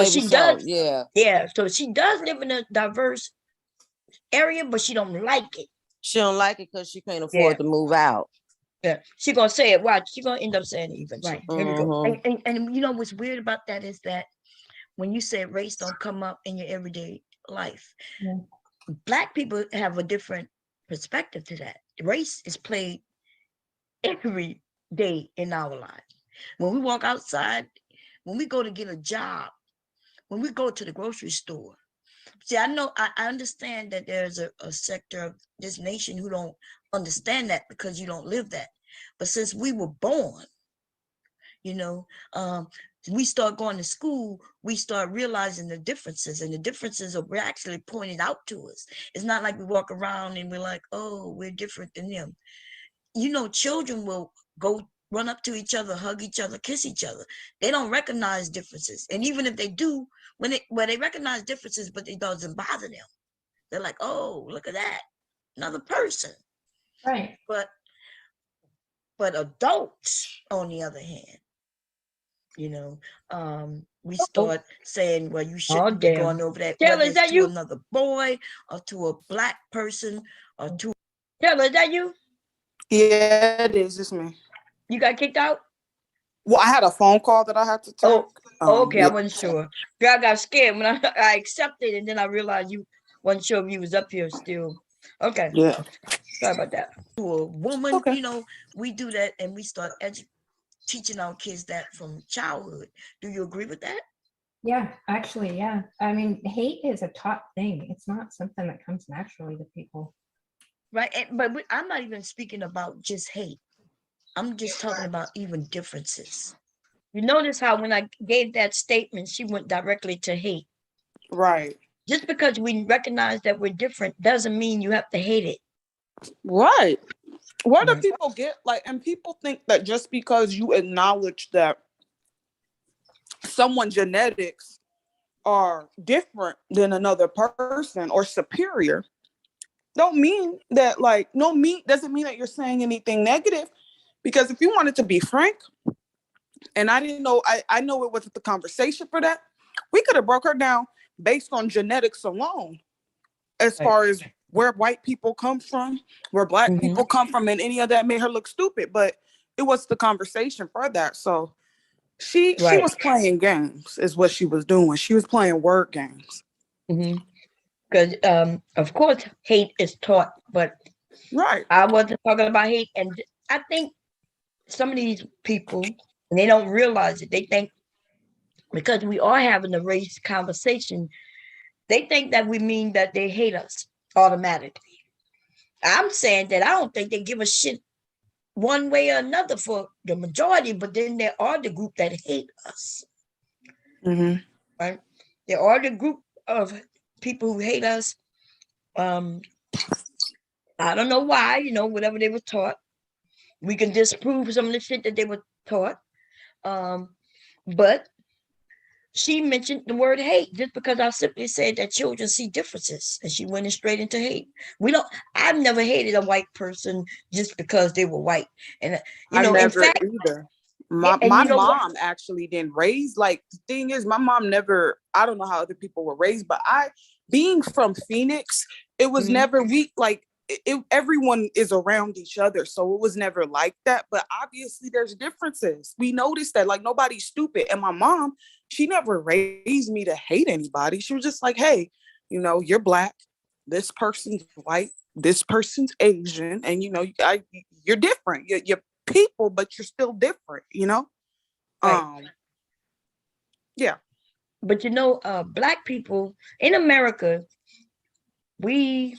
she does. Yeah. So she does live in a diverse area, but she don't like it. She don't like it because she can't afford to move out. Yeah, she gonna say it. Watch, she gonna end up saying it eventually. Right. Here we go. And you know what's weird about that is that when you say race don't come up in your everyday life, black people have a different perspective to that. Race is played every day in our lives. When we walk outside, when we go to get a job, when we go to the grocery store. See, I understand that there's a sector of this nation who don't understand that because you don't live that. But since we were born, we start going to school, we start realizing the differences, and the differences are actually pointed out to us. It's not like we walk around and we're like, oh, we're different than them. Children will go run up to each other, hug each other, kiss each other. They don't recognize differences. And even if they do, when they recognize differences, but it doesn't bother them. They're like, oh, look at that, another person. Right. But But adults, on the other hand, we start saying, well, you shouldn't be going over that, Taylor, whether is it's that to you? another boy or to a black person or to Taylor, is that you? Yeah, it is. It's me. You got kicked out? Well, I had a phone call that I had to take. Okay, I Yeah. wasn't sure. Girl, I got scared when I accepted, and then I realized you wasn't sure if you was up here still. Okay. Yeah. Sorry about that. To a woman, Okay. we do that, and we start teaching our kids that from childhood. Do you agree with that? Yeah, actually, yeah. I mean, hate is a taught thing. It's not something that comes naturally to people. Right. But I'm not even speaking about just hate. I'm just talking about even differences. You notice how when I gave that statement, she went directly to hate. Right. Just because we recognize that we're different doesn't mean you have to hate it. Right. Where do people get and people think that just because you acknowledge that someone's genetics are different than another person or superior, doesn't mean that you're saying anything negative. Because if you wanted to be frank, and I didn't know, I know it wasn't the conversation for that, we could have broke her down based on genetics alone, as far as where white people come from, where black people come from, and any of that made her look stupid. But it was the conversation for that. So she was playing games, is what she was doing. She was playing word games. Because of course hate is taught, but I wasn't talking about hate. And I think some of these people, and they don't realize it, they think because we are having a race conversation, they think that we mean that they hate us automatically. I'm saying that I don't think they give a shit one way or another for the majority, but then there are the group that hate us. Right? There are the group of people who hate us. I don't know why, whatever they were taught. We can disprove some of the shit that they were taught. But she mentioned the word hate just because I simply said that children see differences, and she went straight into hate. I've never hated a white person just because they were white. And I never in fact, either. My mom actually didn't raise, the thing is, my mom never, I don't know how other people were raised, but being from Phoenix, it was never everyone is around each other. So it was never like that. But obviously there's differences. We noticed that nobody's stupid. And my mom, she never raised me to hate anybody. She was just like, hey, you're black. This person's white. This person's Asian. And, you're different. You're people, but you're still different, Right. Yeah. But black people in America, we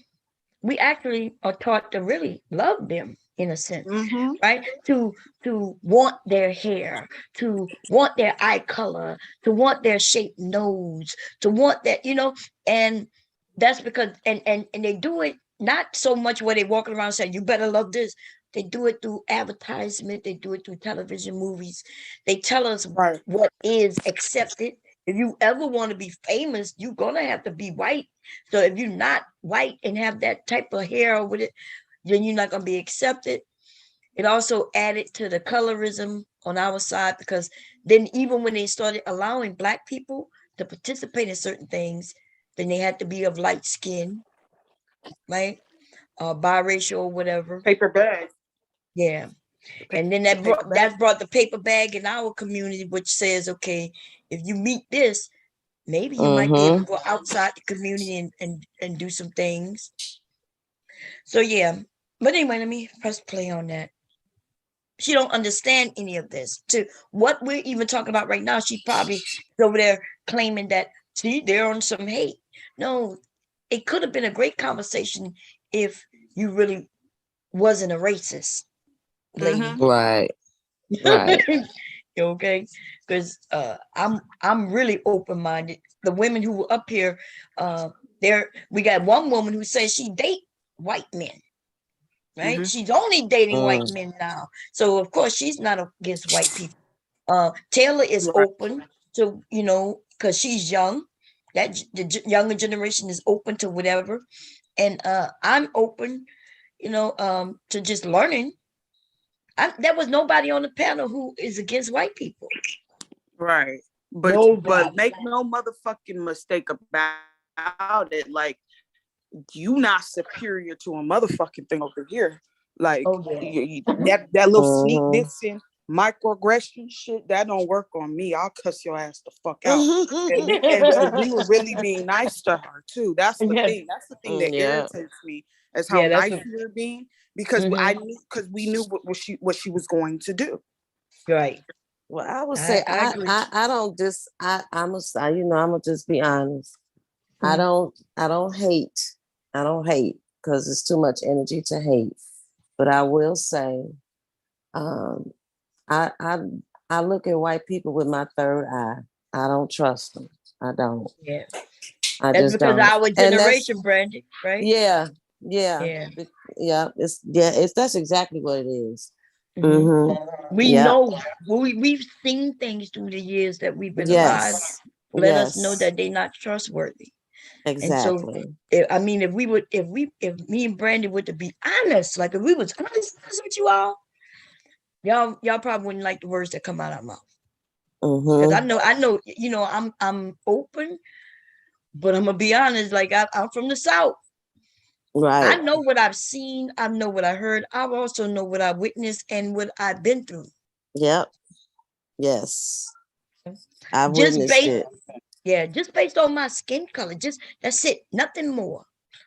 actually are taught to really love them in a sense, right? To want their hair, to want their eye color, to want their shaped nose, to want that, and that's because and they do it not so much where they walking around saying you better love this. They do it through advertisement. They do it through television, movies. They tell us what is accepted. If you ever want to be famous, you're gonna have to be white. So if you're not white and have that type of hair with it, then you're not gonna be accepted. It also added to the colorism on our side, because then even when they started allowing black people to participate in certain things, then they had to be of light skin, right? Biracial or whatever. Paper bag. Yeah. And then that brought the paper bag in our community, which says, okay, if you meet this, maybe you might be able to go outside the community and do some things. So yeah. But anyway, let me press play on that. She don't understand any of this. To what we're even talking about right now, she probably over there claiming that, see, they're on some hate. No, it could have been a great conversation if you really wasn't a racist lady. Right. Okay, because I'm really open-minded. The women who were up here, we got one woman who says she date white men, right? She's only dating white men now, so of course she's not against white people. Taylor is open to, because she's young. That the younger generation is open to whatever, and I'm open, to just learning. There was nobody on the panel who is against white people. Right. But Nobody. make no motherfucking mistake about it. Like, you not superior to a motherfucking thing over here. Like, that little sneak dissing, microaggression shit, that don't work on me. I'll cuss your ass the fuck out. and we were really being nice to her too. That's the thing. That's the thing that irritates me, is how nice we were being, because we knew what she was going to do. Right. Well, I would say I'm gonna just be honest. I don't hate because it's too much energy to hate. But I will say, I look at white people with my third eye. I don't trust them. I don't. Yeah. That's because don't. Our generation, Brandy, right? Yeah. That's exactly what it is. Mm-hmm. We know, we've seen things through the years that we've been alive. Let us know that they're not trustworthy. Exactly. And so, I mean, if me and Brandy were to be honest, like if we was honest with you all, y'all probably wouldn't like the words that come out of our mouth. Because I know, you know, I'm open, but I'm gonna be honest. Like I'm from the South. Right. I know what I've seen. I know what I heard. I also know what I witnessed and what I've been through. Yep. Yes. I've witnessed it. Yeah, just based on my skin color. That's it. Nothing more.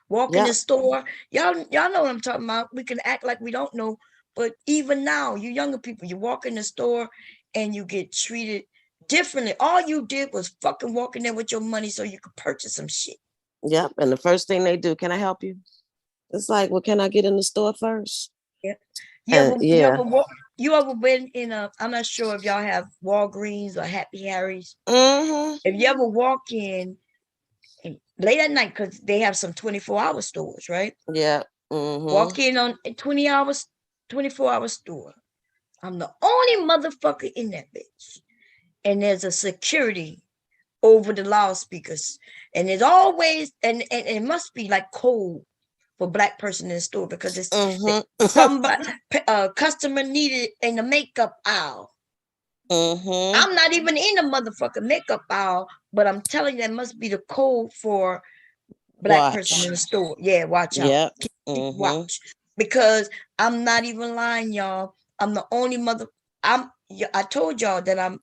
Walk in the store. Y'all know what I'm talking about. We can act like we don't know. But even now, you younger people, you walk in the store and you get treated differently. All you did was fucking walk in there with your money so you could purchase some shit. Yep. And the first thing they do, can I help you? It's like, well, can I get in the store first? Yeah. You ever been in I'm not sure if y'all have Walgreens or Happy Harry's. If you ever walk in late at night, because they have some 24-hour stores, right? Yeah. Walk in on 24-hour store. I'm the only motherfucker in that bitch. And there's a security over the loudspeakers. And there's always, and it must be like cold for Black person in the store, because it's somebody, customer needed in the makeup aisle. I'm not even in the motherfucking makeup aisle, but I'm telling you, that must be the code for Black person in the store. Yeah, watch out. Watch. Because I'm not even lying, y'all. I'm the only I told y'all that I'm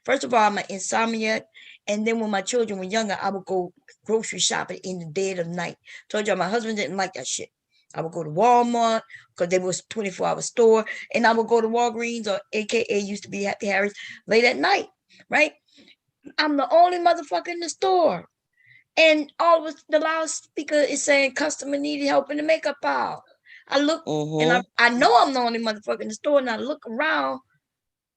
first of all, I'm an insomniac, and then when my children were younger, I would go grocery shopping in the dead of night. Told y'all my husband didn't like that shit. I would go to Walmart because they was 24-hour store, and I would go to Walgreens, or AKA used to be Happy Harry's, late at night, right? I'm the only motherfucker in the store. And all of the loudspeaker is saying customer needed help in the makeup aisle. I look and I know I'm the only motherfucker in the store, and I look around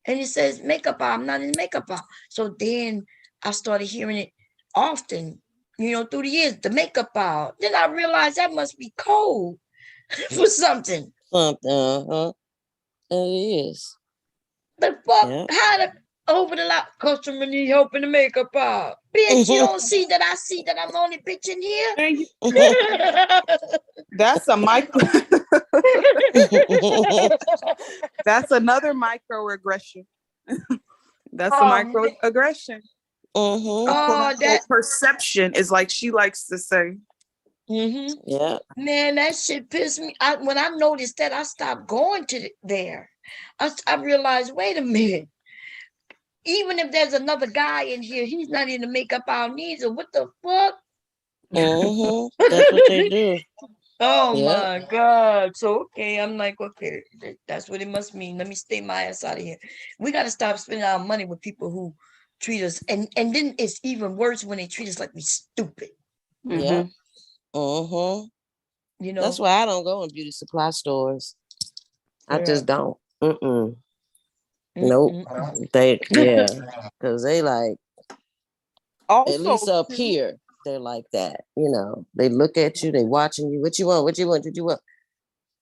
and it says makeup aisle. I'm not in the makeup aisle. So then I started hearing it often, you know, through the years, the makeup aisle. Then I realized that must be code for something. It is. The fuck? How to over the loud customer need help in the makeup aisle? Bitch, you don't see that I see that I'm the only bitch in here? That's a micro. That's another microaggression. That's a microaggression. That perception is, like she likes to say. Yeah. Man, that shit pissed me. When I noticed that, I stopped going to there. I realized, wait a minute. Even if there's another guy in here, he's not in the makeup aisle neither. What the fuck? That's what they do. Oh my God. So, okay, I'm like, okay, that's what it must mean. Let me stay my ass out of here. We got to stop spending our money with people who treat us. And then it's even worse when they treat us like we stupid. Yeah. You know, that's why I don't go in beauty supply stores. I just don't. Nope. Because they like, also, at least up here, they're like that. You know, they look at you, they watching you. What you want? What you want? What you want?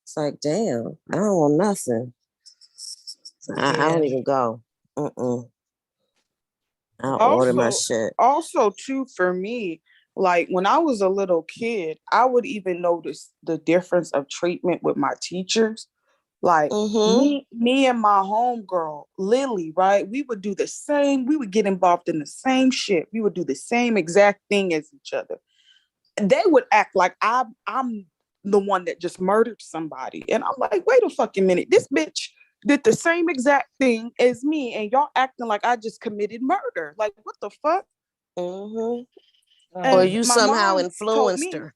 It's like, damn, I don't want nothing. So I don't even go. I'll order my shit. Also, too, for me, like when I was a little kid, I would even notice the difference of treatment with my teachers. Like Mm-hmm. me and my homegirl, Lily, right? We would do the same, we would get involved in the same shit. We would do the same exact thing as each other. They would act like I'm the one that just murdered somebody. And I'm like, wait a fucking minute. This bitch did the same exact thing as me, and y'all acting like I just committed murder. Like, what the fuck? Mm-hmm. And Or you my somehow mom told influenced me, her.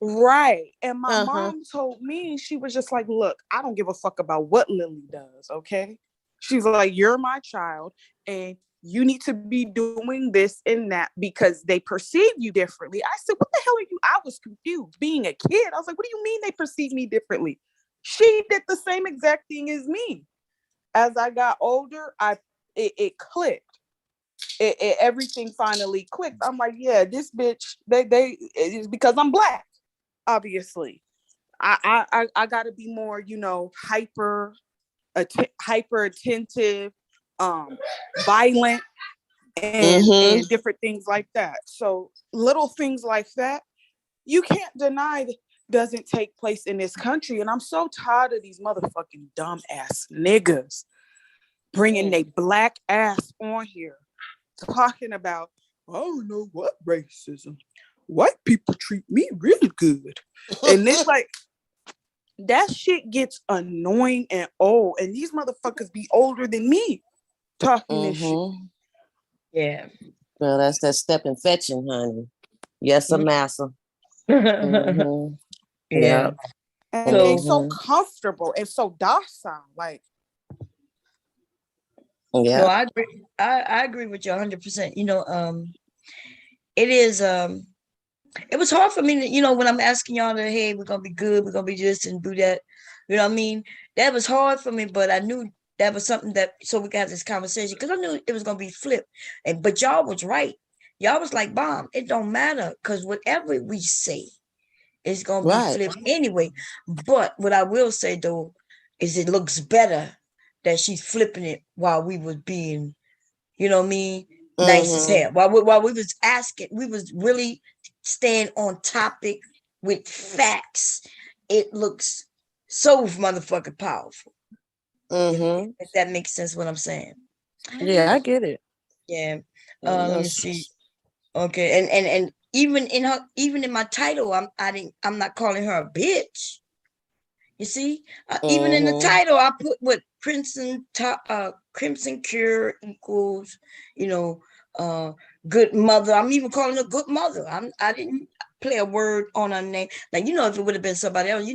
right. And my Uh-huh. mom told me, she was just like, look, I don't give a fuck about what Lily does, okay? She's like, you're my child, and you need to be doing this and that because they perceive you differently. I said, what the hell are you? I was confused. Being a kid, I was like, what do you mean they perceive me differently? She did the same exact thing as me. As I got older, it clicked. Everything finally clicked. I'm like, yeah, this bitch, it's because I'm Black, obviously. I gotta be more, hyper attentive, violent, and different things like that. So little things like that, you can't deny that doesn't take place in this country. And I'm so tired of these motherfucking dumb ass niggas bringing they Black ass on here talking about, I don't know what racism. White people treat me really good. And it's like, that shit gets annoying and old. And these motherfuckers be older than me talking this shit. Yeah. Well, that's that step and fetching, honey. Yes, a massa. Yeah. Yeah. And they so comfortable and so docile. Like, yeah. No, I agree. I agree with you 100%. It is it was hard for me to, when I'm asking y'all that, hey, we're gonna be good, we're gonna be this and do that. You know what I mean? That was hard for me, but I knew that was something that so we could have this conversation because I knew it was gonna be flipped. But y'all was right. Y'all was like, Bomb, it don't matter because whatever we say is gonna be flipped anyway. But what I will say though is it looks better that she's flipping it while we was being, you know what I mean, nice as hell. While we was asking, we was really staying on topic with facts. It looks so motherfucking powerful. If that makes sense what I'm saying. Yeah, I get it. Yeah. Let me see. Okay, and even in my title, I'm not calling her a bitch. You see, even in the title, I put what Crimson Cure equals, good mother. I'm even calling her good mother. I didn't play a word on her name. Like, if it would have been somebody else,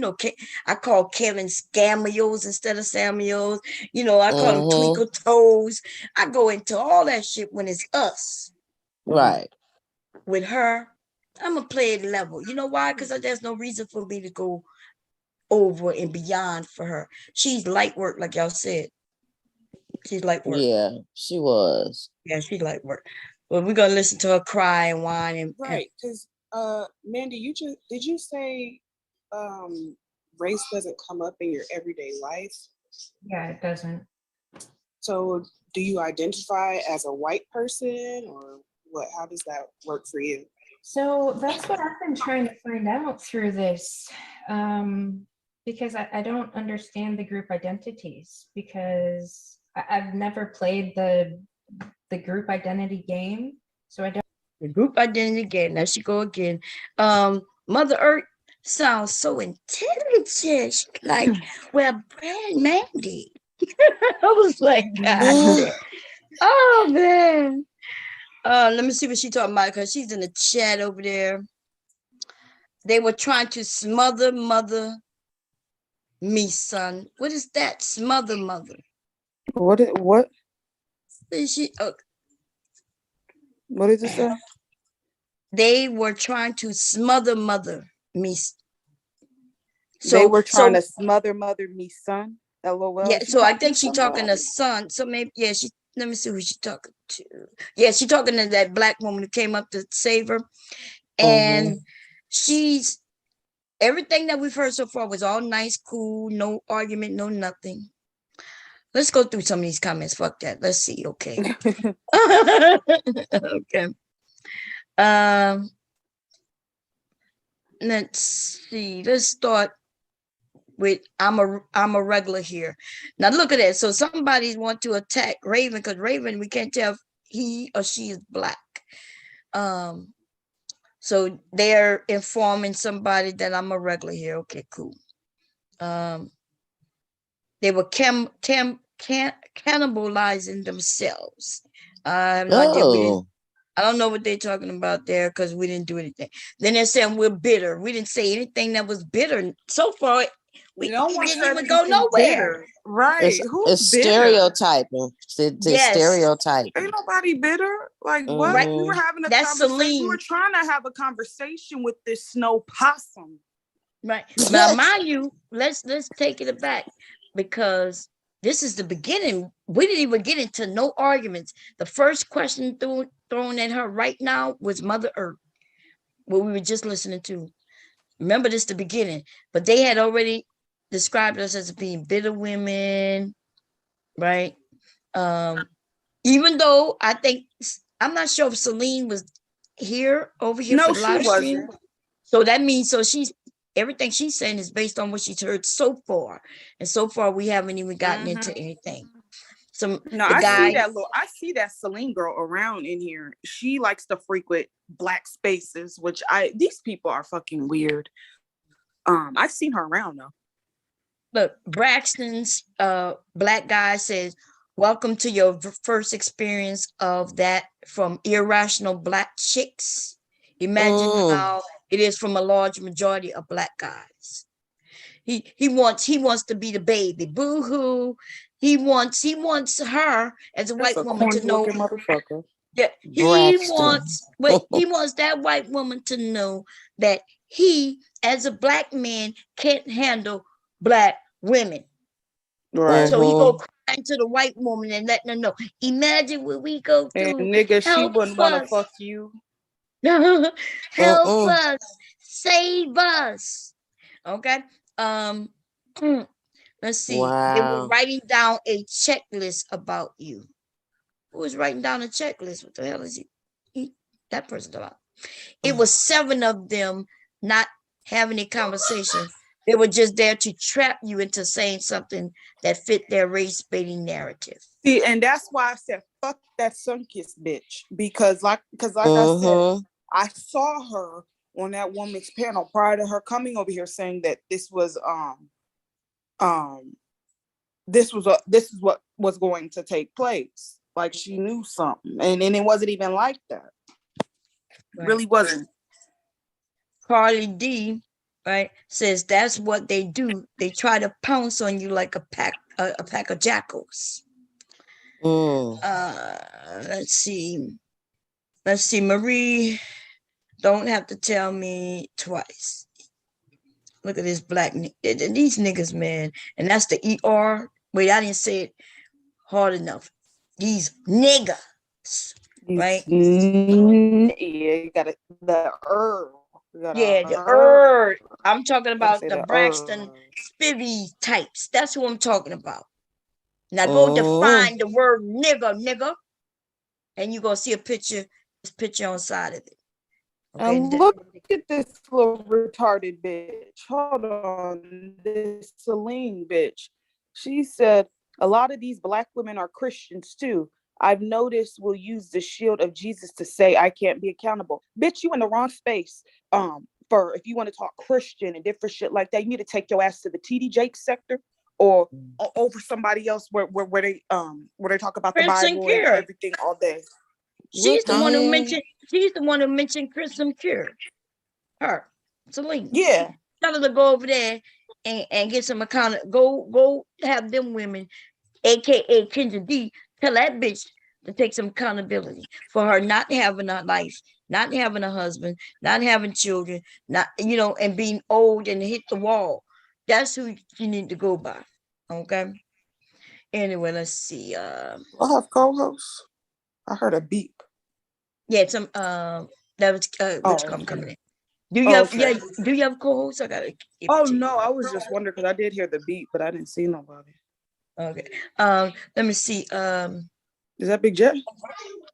I call Kevin Scamios instead of Samuels. I call him Twinkle Toes. I go into all that shit when it's us. Right. With her, I'm gonna play it level. You know why? Because there's no reason for me to go over and beyond for her. She's light work, like y'all said. She's light work. Yeah, she was. Yeah, she's light work. Well, we're gonna listen to her cry and whine and right. Because Mandy, did you say race doesn't come up in your everyday life? Yeah, it doesn't. So do you identify as a white person or what? How does that work for you? So that's what I've been trying to find out through this, because I don't understand the group identities, because I've never played the group identity game, so I don't. The group identity game. There she go again. Mother Earth sounds so intelligent. She's like, well, Brand Mandy. I was like, God. Oh man. Let me see what she's talking about because she's in the chat over there. They were trying to smother mother me, son. What is that? Smother mother. What? Is she? What did it say? They were trying to smother mother me. So they were trying to smother mother me, son. LOL. Yeah. So I think she's talking to son. So maybe she. Let me see who she's talking to. Yeah, she's talking to that Black woman who came up to save her. And she's, everything that we've heard so far was all nice, cool, no argument, no nothing. Let's go through some of these comments. Fuck that. Let's see. Okay. Okay. Let's see. Let's start with I'm a regular here. Now look at that. So somebody want to attack Raven because Raven, we can't tell if he or she is black. So they're informing somebody that I'm a regular here. Okay, cool. They were cannibalizing themselves. I have no idea. I don't know what they're talking about there because we didn't do anything. Then they're saying we're bitter. We didn't say anything that was bitter. So far, we didn't even go nowhere. Right. It's stereotyping. It's Yes. stereotyping. Ain't nobody bitter. Like what? Right. We were having a That's conversation. Celine. We were trying to have a conversation with this snow possum. Right. Now, mind you, let's take it back because this is the beginning. We didn't even get into no arguments. The first question thrown at her right now was Mother Earth, what we were just listening to. Remember, this is the beginning, but they had already described us as being bitter women, right? Even though I'm not sure if Celine was over here No, for the live she stream. wasn't. So that means everything she's saying is based on what she's heard so far, and so far we haven't even gotten into anything. So No, I see that Celine girl around in here. She likes to frequent black spaces, which these people are fucking weird. I've seen her around though. Look, Braxton's black guy says, "Welcome to your first experience of that from irrational black chicks. Imagine how it is from a large majority of black guys." He wants to be the baby. Boo hoo. He wants her as a white woman to know. Motherfucker. Yeah, he wants that white woman to know that he, as a black man, can't handle black women. Right. So he go crying to the white woman and letting her know. Imagine what we go through. And nigga, she wouldn't want to fuck you. Help us, save us. Okay. Let's see. Wow. They were writing down a checklist about you. Who was writing down a checklist? What the hell is that person about? It was 7 of them not having a conversation. They were just there to trap you into saying something that fit their race baiting narrative. See, and that's why I said fuck that Sunkist bitch. Because like I said, I saw her on that woman's panel prior to her coming over here saying that this was what was going to take place. Like she knew something. And it wasn't even like that. Right. It really wasn't. Carly D, right, says that's what they do. They try to pounce on you like a pack of jackals. Let's see. Marie, don't have to tell me twice. Look at this black these niggas, man. And that's the ER. Wait, I didn't say it hard enough. These niggas, right? Yeah, you got the herb. Yeah, the herb. I'm talking about the Braxton Spivvy types. That's who I'm talking about. Now go define the word nigga, and you're gonna see this picture on the side of it. Okay, look at this little retarded bitch. Hold on, this Celine bitch. She said, a lot of these black women are Christians too. I've noticed we'll use the shield of Jesus to say I can't be accountable. Bitch, you in the wrong space. For if you want to talk Christian and different shit like that, you need to take your ass to the TD Jakes sector or over somebody else where they talk about the Bible and everything all day. She's the one who mentioned Crimson Cure. Her, Celine. Yeah. Tell her to go over there and get some go have them women, aka Kendra D, tell that bitch to take some accountability for her not having a life, not having a husband, not having children, not and being old and hit the wall. That's who you need to go by. Okay. Anyway, let's see. I have co-hosts. I heard a beep. Yeah, some that was coming in. Do you have co-hosts? I gotta no, I was just wondering because I did hear the beep, but I didn't see nobody. Okay. Let me see. Is that Big Jet?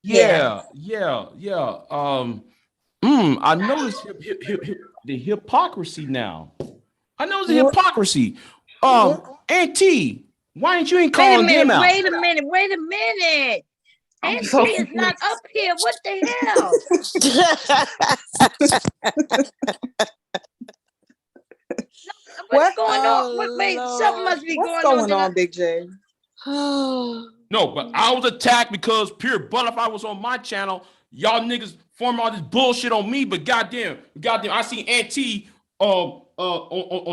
Yeah. I noticed the hypocrisy now. I noticed the hypocrisy. Auntie, why ain't you ain't Wait a calling him minute, out? wait a minute, wait a minute. I'm Auntie so is not up here. What the hell? What's going on? Wait, something must be What's going going on, Big J? No, but I was attacked because Pure Butterfly was on my channel. Y'all niggas form all this bullshit on me, but goddamn, I see Auntie on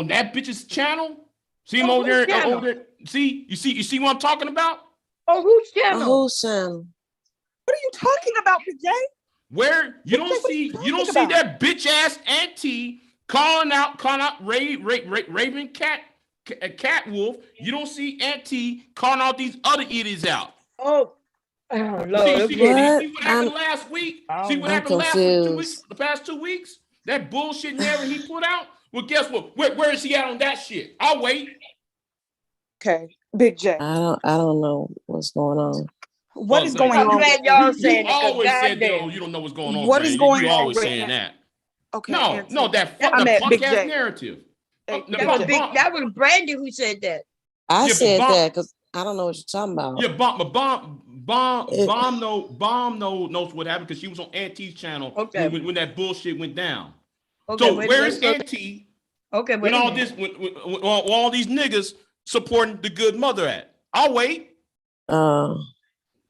that bitch's channel. See him over there, over there. See, you see what I'm talking about? Oh, whose channel? Whose channel? What are you talking about, Big J? Where you don't see that bitch ass Auntie calling out Raven Cat Wolf. You don't see Auntie calling out these other idiots out. Oh Lord. See what happened last week? See what happened last 2 weeks? The past 2 weeks? That bullshit narrative he put out? Well, guess what? Where is he at on that shit? I'll wait. Okay, Big J. I don't know what's going on. What is going I'm on? glad y'all saying You it. always said Goddamn. you don't know what's going on. What is going you on always with saying that. Okay. No, that at fuck Big ass J. narrative. That was Brandy who said that. I said that because I don't know what you're talking about. Yeah, Bomb knows what happened because she was on Auntie's channel when that bullshit went down. Okay, so where is Auntie? Okay, when all this, when all these niggas supporting the good mother at? I'll wait.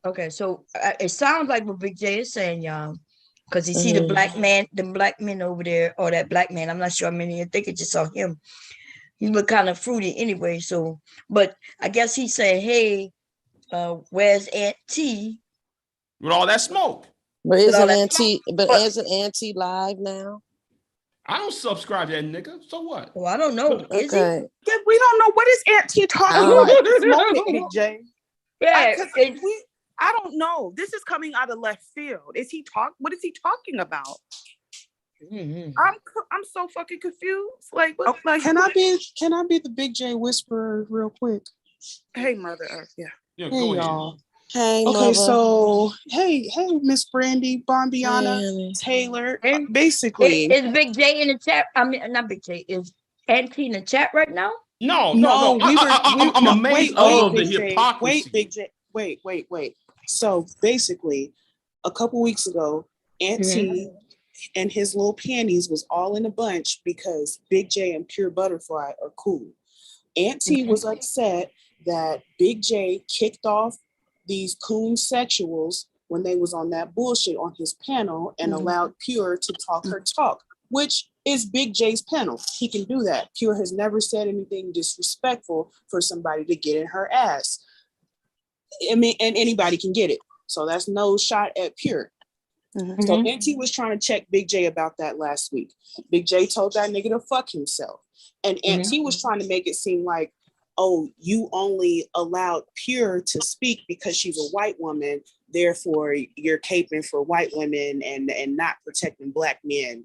Okay, so it sounds like what Big J is saying, y'all, because you see the black men over there, or that black man. I'm not sure how many. I think I just saw him. He looked kind of fruity anyway. So, but I guess he said, "Hey, where's Aunt T?" With all that smoke. But isn't Auntie live now? I don't subscribe to that nigga. So what? Well, I don't know. Is he? Yeah, we don't know what is Aunt T talking about at this moment, Big J. Yeah, I don't know. This is coming out of left field. What is he talking about? Mm-hmm. I'm so fucking confused. Like, what, can I be the Big J whisperer real quick? Hey, Mother Earth. Yeah. Yeah, hey, go ahead. y'all. Hey, okay, mother. so hey, Miss Brandy, Bombiana, Taylor. Basically, is Big J in the chat? I mean, not Big J. Is Auntie in the chat right now? No. I'm amazed of the hypocrisy. Wait, Big J. Wait. So basically, a couple weeks ago, Auntie and his little panties was all in a bunch because Big J and Pure Butterfly are cool. Auntie was upset that Big J kicked off these coon sexuals when they was on that bullshit on his panel and allowed Pure to talk her talk, which is Big J's panel. He can do that. Pure has never said anything disrespectful for somebody to get in her ass. I mean, and anybody can get it. So that's no shot at Pure. So Auntie was trying to check Big J about that last week. Big J told that nigga to fuck himself. And Auntie was trying to make it seem like, oh, you only allowed Pure to speak because she's a white woman. Therefore, you're caping for white women and not protecting black men,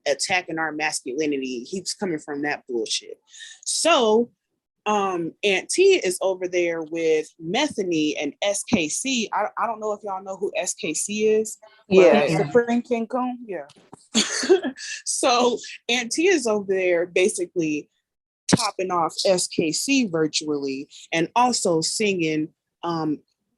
attacking our masculinity. He's coming from that bullshit. So Aunt T is over there with Methany and SKC. I don't know if y'all know who SKC is. Yeah, Supreme King Kong. Yeah. So Aunt T is over there basically topping off SKC virtually and also singing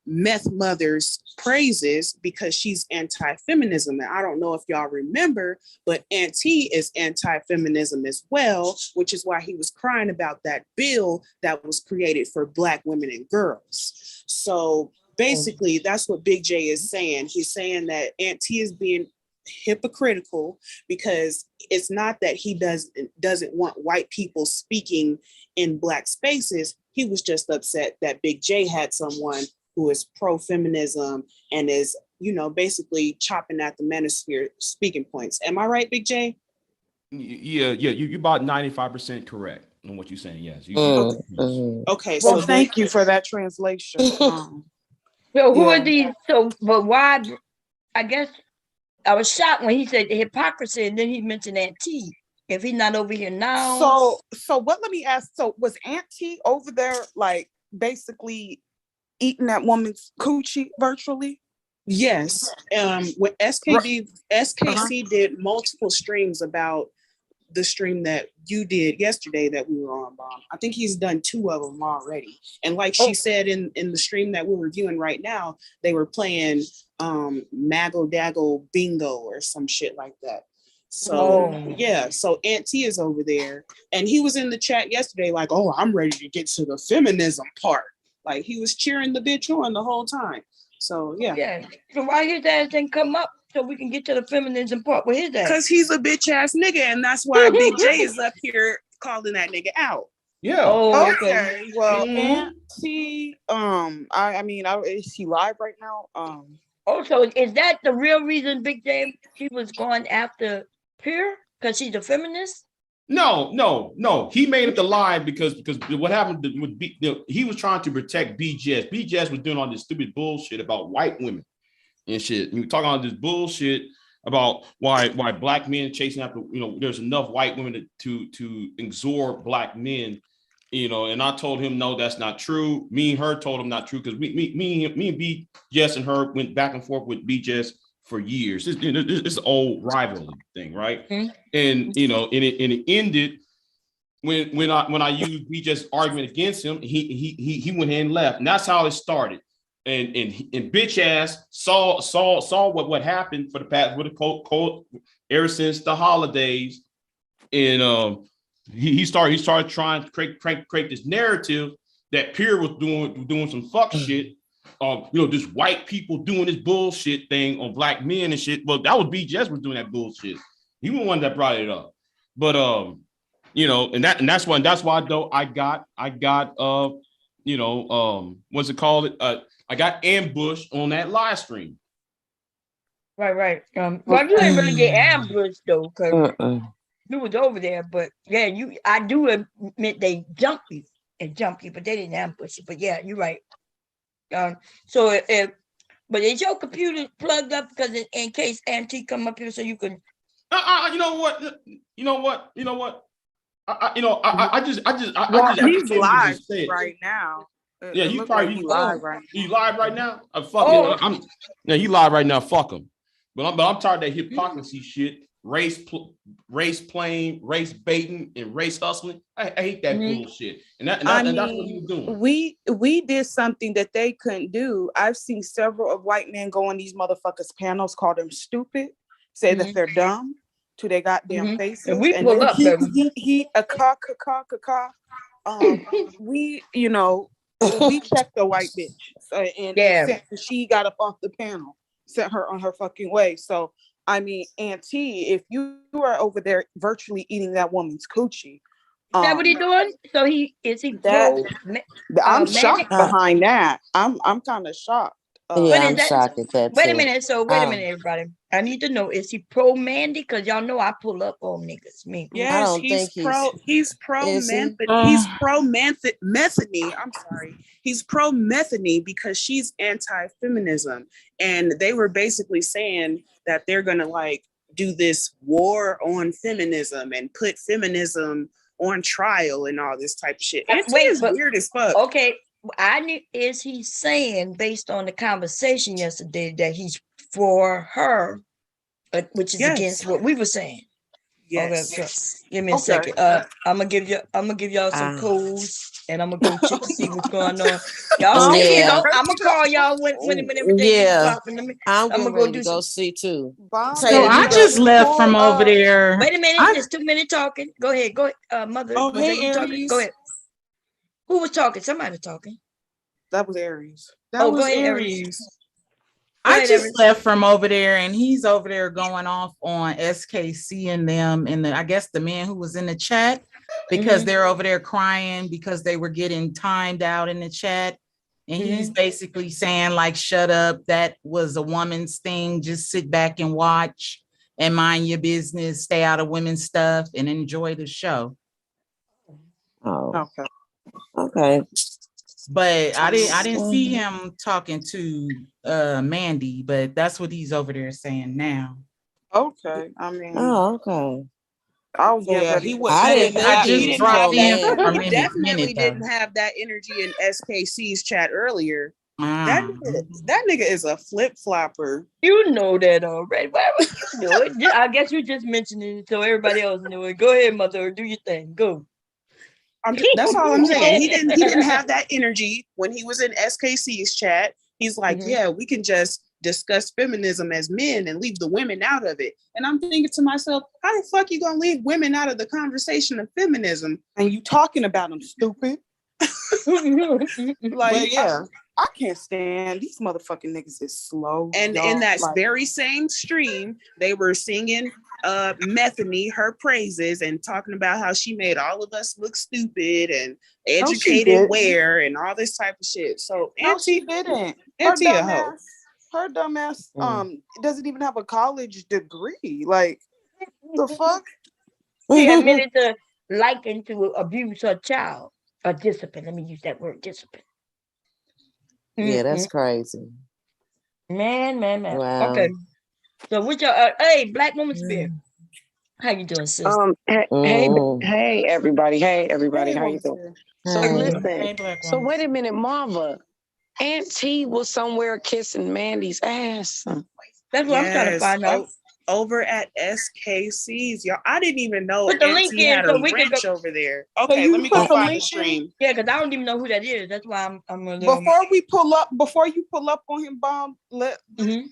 Meth Mother's praises because she's anti-feminism. And I don't know if y'all remember, but Aunt T is anti-feminism as well, which is why he was crying about that bill that was created for Black women and girls. So basically, that's what Big J is saying. He's saying that Aunt T is being hypocritical because it's not that he doesn't want white people speaking in Black spaces. He was just upset that Big J had someone who is pro-feminism and is, basically chopping at the manosphere speaking points. Am I right, Big J? Yeah, you're about 95% correct on what you're saying. Yes. Okay, so thank you for that translation. So who are these? So, but why? I guess I was shocked when he said the hypocrisy, and then he mentioned Aunt T. If he's not over here now. So what? Let me ask. So was Aunt T over there, like basically eating that woman's coochie virtually? Yes. When SKC did multiple streams about the stream that you did yesterday that we were on, Bomb. I think he's done 2 of them already. And like she said in the stream that we're reviewing right now, they were playing Maggle Daggle Bingo or some shit like that. So yeah, so Aunt T is over there, and he was in the chat yesterday like, oh, I'm ready to get to the feminism part. Like he was cheering the bitch on the whole time. So yeah. Yeah. So why his ass didn't come up so we can get to the feminism part with his ass? Because he's a bitch ass nigga, and that's why Big J is up here calling that nigga out. Yeah. Oh, Okay. Well, Auntie, I mean, is he live right now? Also, is that the real reason Big J she was going after Pure? Because she's a feminist? No. He made it the lie because what happened with he was trying to protect BJS. BJS was doing all this stupid bullshit about white women and shit. You talking all this bullshit about why black men chasing after, there's enough white women to absorb black men, and I told him no, that's not true. Me and her told him not true because me and BJS and her went back and forth with BJS for years. It's an old rivalry thing, right? Mm-hmm. And it ended when I used BJ's argument against him. He went ahead and left, and that's how it started. And bitch ass saw what happened for the past with the cold ever since the holidays, and he started trying to create this narrative that Pure was doing some fuck shit. This white people doing this bullshit thing on black men and shit. Well, that was BJS was doing that bullshit. He was the one that brought it up. But and that's why though I got what's it called? I got ambushed on that live stream. Right. Well, you didn't really get ambushed though, because you was over there. But yeah, I do admit they jumped you, but they didn't ambush you. But yeah, you're right. But is your computer plugged up because in case Auntie come up here so you can? You know what? He's live right now. Yeah, you probably live right now. You live right now? Fuck him. He live right now. Fuck him. But I'm tired of that hypocrisy shit. Race playing, race baiting, and race hustling. I hate that bullshit. And that's what he was doing. We did something that they couldn't do. I've seen several of white men go on these motherfuckers panels, call them stupid, say that they're dumb to their goddamn faces. And we pull up. We checked the white bitch, and she got up off the panel, sent her on her fucking way. So. I mean, Auntie, if you are over there virtually eating that woman's coochie, is that what he's doing? So is he? I'm shocked behind that. I'm kind of shocked. I'm shocked at that. Wait a minute. So wait a minute, everybody. I need to know: is he pro Mandy? Because y'all know I pull up on niggas. Me. Yes, he's pro Methany. I'm sorry. He's pro Methany because she's anti-feminism, and they were basically saying that they're gonna like do this war on feminism and put feminism on trial and all this type of shit. It's weird as fuck. Okay, is he saying based on the conversation yesterday that he's for her, which is against what we were saying? Yes. Okay, so give me a second. I'm gonna give y'all some codes, and I'm gonna go check to see what's going on. Y'all stay I'm gonna call y'all when everything is popping. I'm gonna go see too. So I just left from over there. Wait a minute, there's 2 minutes talking. Go ahead, mother. Oh, hey, Aries. Go ahead. Who was talking? Somebody was talking. That was Aries. Go ahead, Aries. I just left from over there, and he's over there going off on SKC and them, and I guess the man who was in the chat, because they're over there crying because they were getting timed out in the chat, and he's basically saying like, "Shut up! That was a woman's thing. Just sit back and watch and mind your business. Stay out of women's stuff and enjoy the show." Oh, okay. But I didn't see him talking to Mandy, but that's what he's over there saying now. Okay, I mean, okay. He definitely didn't have that energy in SKC's chat earlier. That nigga is a flip flopper. You know that already. Why would you know it? I guess you just mentioned it so everybody else knew it. Go ahead, mother. Do your thing. Go. That's all I'm saying. He didn't have that energy when he was in SKC's chat. He's like, yeah, we can just discuss feminism as men and leave the women out of it. And I'm thinking to myself, how the fuck you gonna leave women out of the conversation of feminism? And you talking about them, stupid. Like, yeah. I can't stand these motherfucking niggas is slow. And y'all. in that Like, very same stream, they were singing Methany her praises and talking about how she made all of us look stupid and educated wear and all this type of shit. So no, she didn't. Her Auntie a hoe. dumbass doesn't even have a college degree. Like, the fuck? She admitted to liking to abuse her child. Or discipline. Let me use that word, discipline. Yeah, that's crazy. Man. Wow. Okay. So what's your hey, Black Woman Spirit? How you doing, sis? Hey, everybody. Hey, everybody. How you doing? So Hey. listen. Hey, Black So woman. wait a minute, Marva. Aunt T was somewhere kissing Mandy's ass. That's what I'm trying to find out. Over at SKC's, y'all. I didn't even know Put the link Auntie in had so a we can ranch go. over there. Okay, let me go find the stream. Yeah, because I don't even know who that is. That's why I'm a little. Before you pull up on him, Bomb, let's yeah,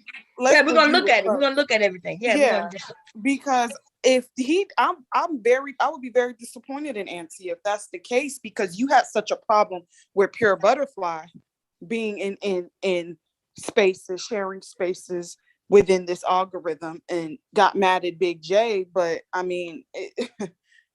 we're gonna look at it. We're first. gonna look at everything. Yeah, we're gonna just because if I would be very disappointed in Auntie if that's the case, because you had such a problem with Pure Butterfly being in spaces, sharing spaces within this algorithm, and got mad at Big J. But I mean,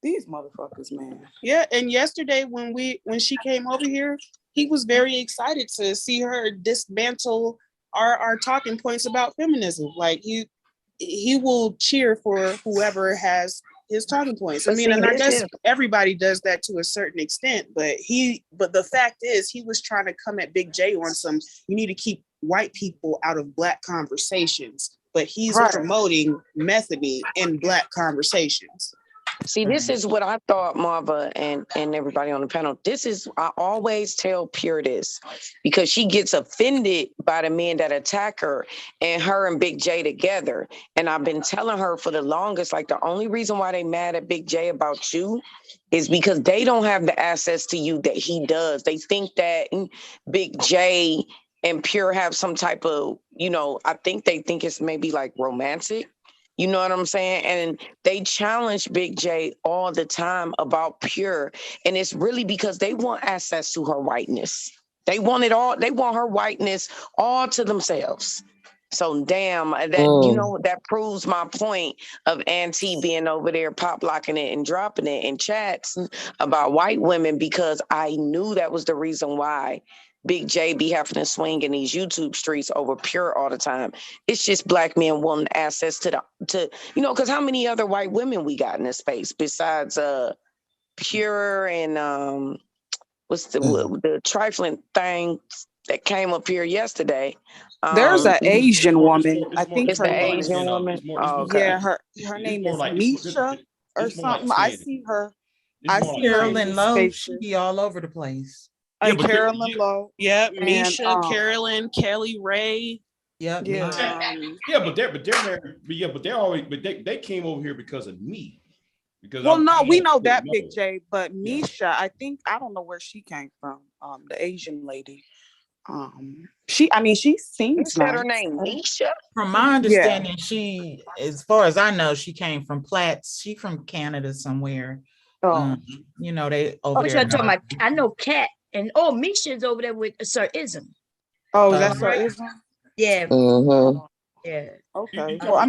these motherfuckers, man. Yeah, and yesterday when she came over here, he was very excited to see her dismantle our talking points about feminism. Like he will cheer for whoever has his talking points. I But mean, see, and I this guess is- everybody does that to a certain extent, but the fact is he was trying to come at Big J on some, you need to keep white people out of Black conversations, but he's promoting Methany in Black conversations. See, this is what I thought, Marva and everybody on the panel. This is, I always tell Pure this, because she gets offended by the men that attack her and her and Big J together. And I've been telling her for the longest, like, the only reason why they mad at Big J about you is because they don't have the access to you that he does. They think that Big J and Pure have some type of, I think they think it's maybe like romantic. You know what I'm saying? And they challenge Big J all the time about Pure. And it's really because they want access to her whiteness. They want it all. They want her whiteness all to themselves. So damn, that proves my point of Auntie being over there pop locking it and dropping it in chats about white women, because I knew that was the reason why Big J be having to swing in these YouTube streets over Pure all the time. It's just Black men wanting access to because how many other white women we got in this space besides Pure and what's the trifling thing that came up here yesterday? There's an Asian woman. I think it's her the name Asian woman. Oh, okay. Yeah, her name is Misha or something. I see her. I see Carolyn Lowe. She be all over the place. Carolyn Lowe. Yeah, And, Misha, Carolyn, Kelly Ray. Yep. But they came over here because of me. Because we know that, Big J, but Misha, I don't know where she came from. The Asian lady. She seems said her name, Misha. From my understanding, she, as far as I know, she came from Platts. She from Canada somewhere. They over there. Talking about, I know Kat and Misha's over there with Sir Ism. Oh, that's Sir Ism? Yeah. Mm-hmm. Yeah. Okay. You talking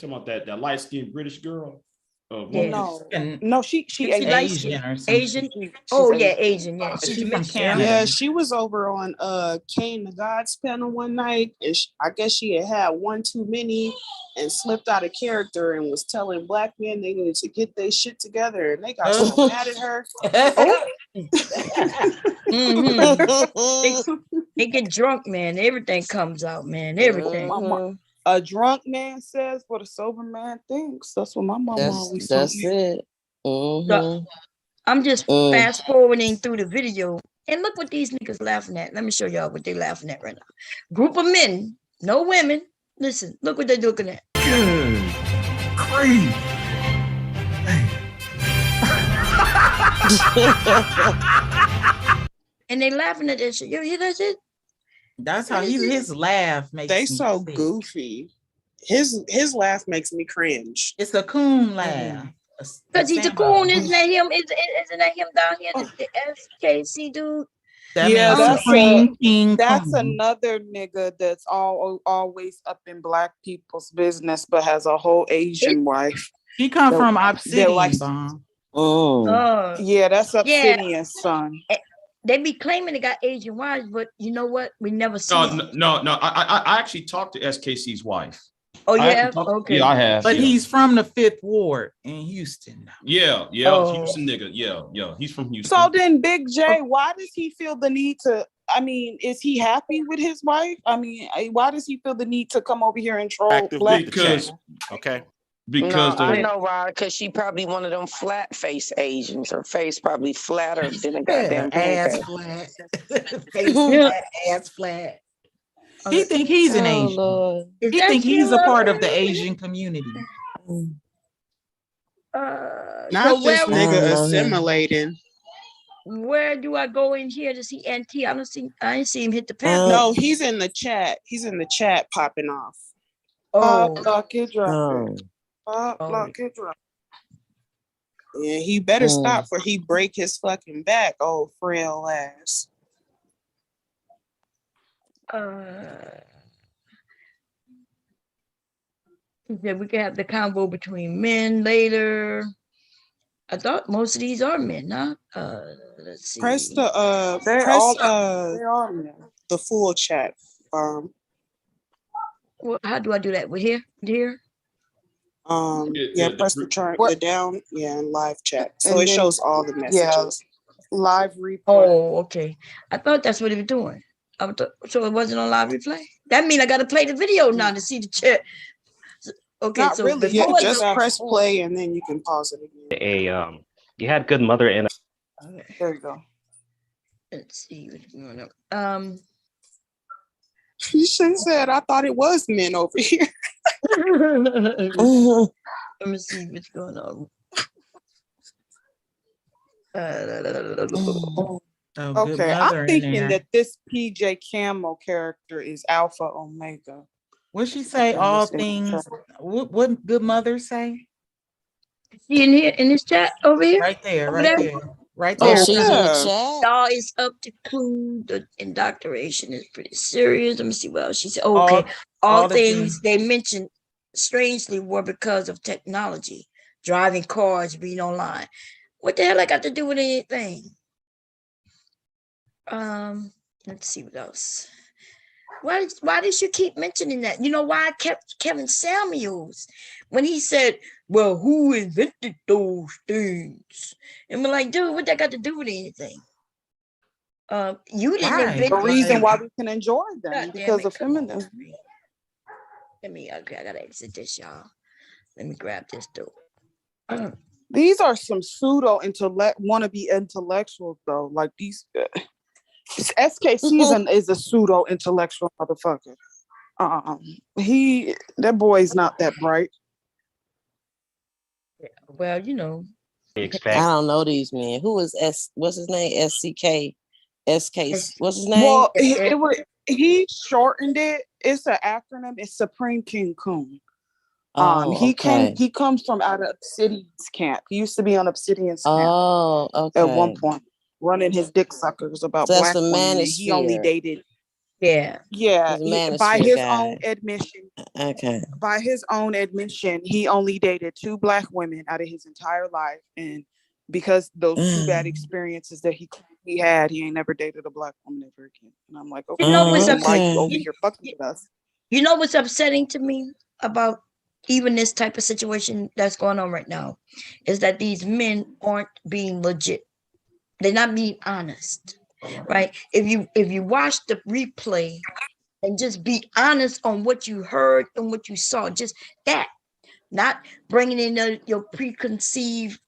about that light skinned British girl? No, she Asian or something. Asian. Oh yeah, Asian. Yeah, she's from Canada. Yeah, she was over on Kane the Gods panel one night, and I guess she had one too many and slipped out of character and was telling Black men they needed to get their shit together, and they got so mad at her. They get drunk, man. Everything comes out, man. Everything. A drunk man says what a sober man thinks. That's what my mama always told me. That's it. So, I'm just fast forwarding through the video, And look what these niggas laughing at. Let me show y'all what they laughing at right now. Group of men, no women. Listen, look what they're looking at. Good. Great. And they laughing at that shit. You hear that shit? That's how his laugh makes They me so sick. goofy. His laugh makes me cringe. It's a coon laugh. Because he's a Sambo. coon, isn't that him? Isn't that him down here? The SKC dude. That Yeah, man's that's Supreme King that's Coon. another nigga that's always up in black people's business, but has a whole Asian wife. He come that- from that Obsidian, likes- Bomb. Yeah, that's Yeah. Obsidian's son. They be claiming they got Asian wives, but you know what? We never see it. No. I actually talked to SKC's wife. Oh, I yeah? actually talked- Okay. Yeah, I have. But yeah. he's from the 5th Ward in Houston. Yeah, Oh. Houston nigga. Yeah, he's from Houston. So then Big J, why does he feel the need to, I mean, is he happy with his wife? I mean, why does he feel the need to come over here and troll black because Okay. because no, I the know why, because she probably one of them flat face Asians. Her face probably flatter than a goddamn ass pancake. flat. Face flat, ass flat. He think he's an Oh, Asian. Lord. Is He that think he's a you, part of the Asian community. Not So this where, nigga assimilating. where do I go in here to see NT? I ain't see him hit the pen. No, he's in the chat. He's in the chat popping off. Oh. Block it, drop it. Block it, drop it. Yeah, he better stop for he break his fucking back, old frail ass. He said we can have the convo between men later. I thought most of these are men, huh? Let's see. Press the They press are men. the full chat. Well, how do I do that? With here? Here? Press the chart, the down, and live chat. So And it then- shows all the messages. Live replay. Oh, okay. I thought that's what he was doing. So it wasn't on live replay? That means I got to play the video now to see the chat. Okay, Not so really. before Yeah, just press play and then you can pause it again. You had good mother and There you go. Let's see what's going on. You should have said I thought it was men over here. Let me see what's going on. Okay, I'm thinking that this PJ Camo character is Alpha Omega. What she say? All things. What good mother say? See in here in this chat over here? Right there, Over right there? there, right Oh, there. she's in the chat. Y'all is up to clue. The indoctrination is pretty serious. Let me see what else she said. Okay, all the things they mentioned strangely were because of technology, driving cars, being online. What the hell I got to do with anything? Let's see what else. Why did you keep mentioning that? You know why I kept Kevin Samuels when he said, well, who invented those things? And we're like, dude, what that got to do with anything? You didn't invent the reason anything. why we can enjoy them God damn because it, of come on. feminism. Okay, I gotta exit this, y'all. Let me grab this door. These are some pseudo wannabe intellectuals though. Like these SKC is a pseudo intellectual motherfucker. That boy's not that bright. Well, you know. I don't know these men. Who is what's his name? SK. What's his name? Well, he shortened it. It's an acronym. It's Supreme King Coon. He comes from out of Obsidian's camp. He used to be on Obsidian's camp. Oh, okay. At one point, running his dick suckers about So that's black the women. And he only manosphere. dated. Yeah. Yeah. He's a By manosphere his guy. own admission. Okay. By his own admission, he only dated 2 black women out of his entire life, and because those 2 bad experiences that he had, he ain't never dated a black woman ever again. And I'm like, okay, You know what's then why upsetting? you over here fucking with us? You know what's upsetting to me about even this type of situation that's going on right now is that these men aren't being legit. They're not being honest, right? If you watch the replay and just be honest on what you heard and what you saw, just that, not bringing in your preconceived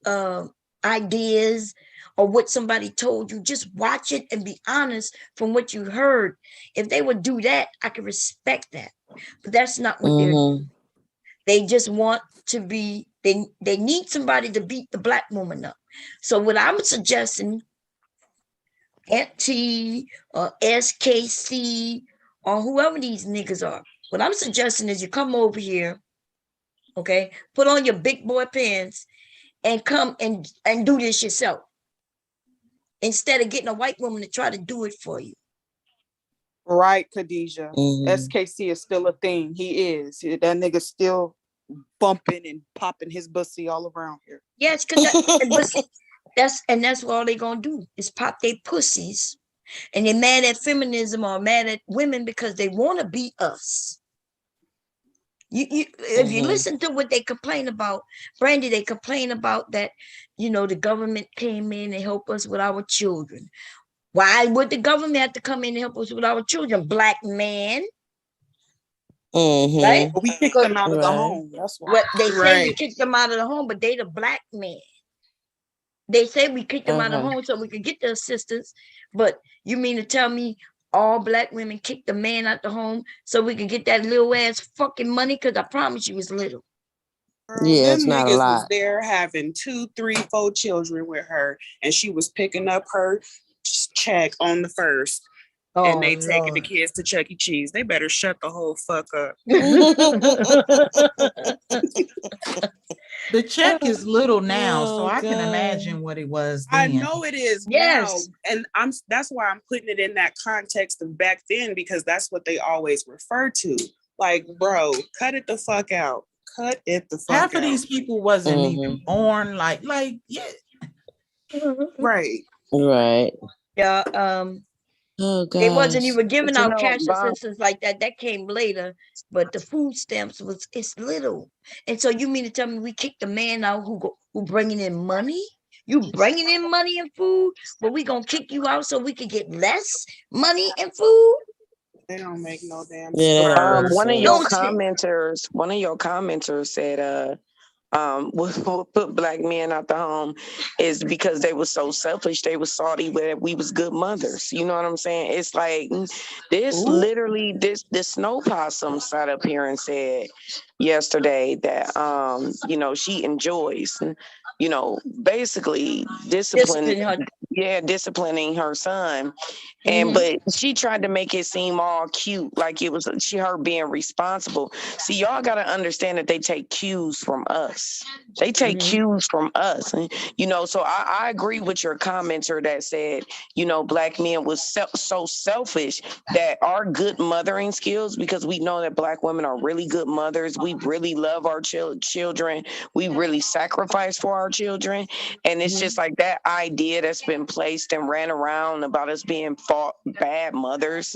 ideas or what somebody told you. Just watch it and be honest from what you heard. If they would do that, I could respect that. But that's not what they're doing. They just want to be, they need somebody to beat the Black woman up. So what I'm suggesting, Aunt T or SKC or whoever these niggas are, what I'm suggesting is you come over here, okay, put on your big boy pants and come and do this yourself instead of getting a white woman to try to do it for you. Right, Khadijah. SKC is still a thing. He is. That nigga still bumping and popping his bussy all around here. Yes, because that's what all they gonna do is pop their pussies, and they're mad at feminism or mad at women because they want to be us. If you listen to what they complain about, Brandy, they complain about that, the government came in and helped us with our children. Why would the government have to come in and help us with our children? Black man. Right? We kicked them out of the home. That's why. What they say we kicked them out of the home, but they the black man. They say we kicked them out of the home so we could get the assistance. But you mean to tell me all black women kicked the man out the home so we could get that little ass fucking money? Because I promise you it's little. Yeah, it's not a lot. Was there having 2, 3, 4 children with her, and she was picking up her check on the first. And they taking the kids to Chuck E. Cheese. They better shut the whole fuck up. The check is little now, so I can imagine what it was then. I know it is now, and that's why I'm putting it in that context of back then, because that's what they always refer to. Like, bro, cut it the fuck out. Cut it the fuck out. Half of these people wasn't even born. Like, yeah. Right. Yeah. They wasn't even giving out cash assistance like that. That came later, but the food stamps it's little. And so you mean to tell me we kicked the man out who bringing in money? You bringing in money and food, but we gonna kick you out so we could get less money and food? They don't make no damn sense. One of your commenters said, what put black men out the home is because they were so selfish. They were salty that we was good mothers. You know what I'm saying? It's like this. Literally, this snow possum sat up here and said yesterday that she enjoys basically disciplining her son. And but she tried to make it seem all cute, like it was her being responsible. See, y'all got to understand that they take cues from us. They take cues from us. And, so I agree with your commenter that said, black men was so selfish that our good mothering skills, because we know that black women are really good mothers. We really love our children. We really sacrifice for our children. And it's just like that idea that's been placed and ran around about us being bad mothers.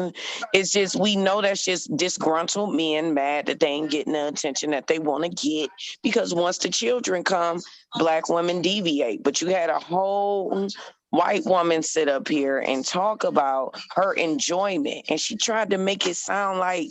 It's just, we know that's just disgruntled men mad that they ain't getting the attention that they want to get, because once the children come, black women deviate. But you had a whole white woman sit up here and talk about her enjoyment, and she tried to make it sound like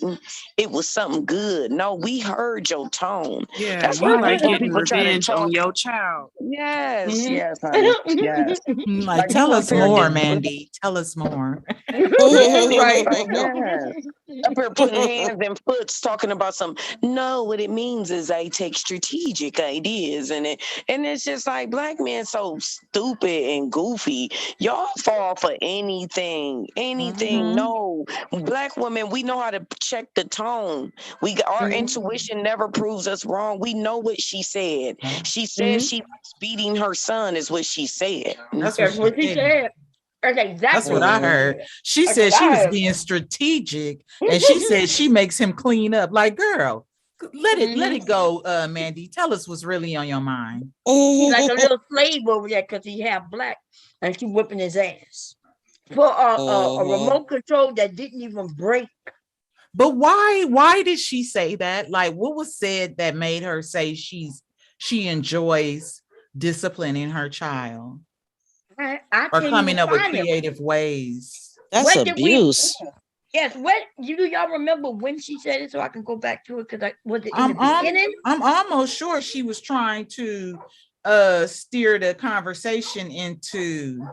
it was something good. No, we heard your tone. Yeah, that's you why like getting people try to revenge on talk. your child. Yes, honey. Yes. Like, tell us more, Mandy. Tell us more. Right. Yes. Up here putting hands and foots talking about no, what it means is I take strategic ideas, and it's just like, black men so stupid and goofy. Y'all fall for anything. No, black women, we know how to check the tone. Our intuition never proves us wrong. We know what she said. She said she was beating her son, is what she said. That's what she said. Exactly. That's what I heard. She said she was being strategic, and she said she makes him clean up. Like, girl, let it go, Mandy. Tell us what's really on your mind. He's like a little slave over there because he half black, and she whipping his ass for a remote control that didn't even break. But why did she say that? Like, what was said that made her say she enjoys disciplining her child? Or coming up with creative ways. That's abuse. Yes. What do y'all remember when she said it, so I can go back to it? Because was it in the beginning? I'm almost sure she was trying to steer the conversation into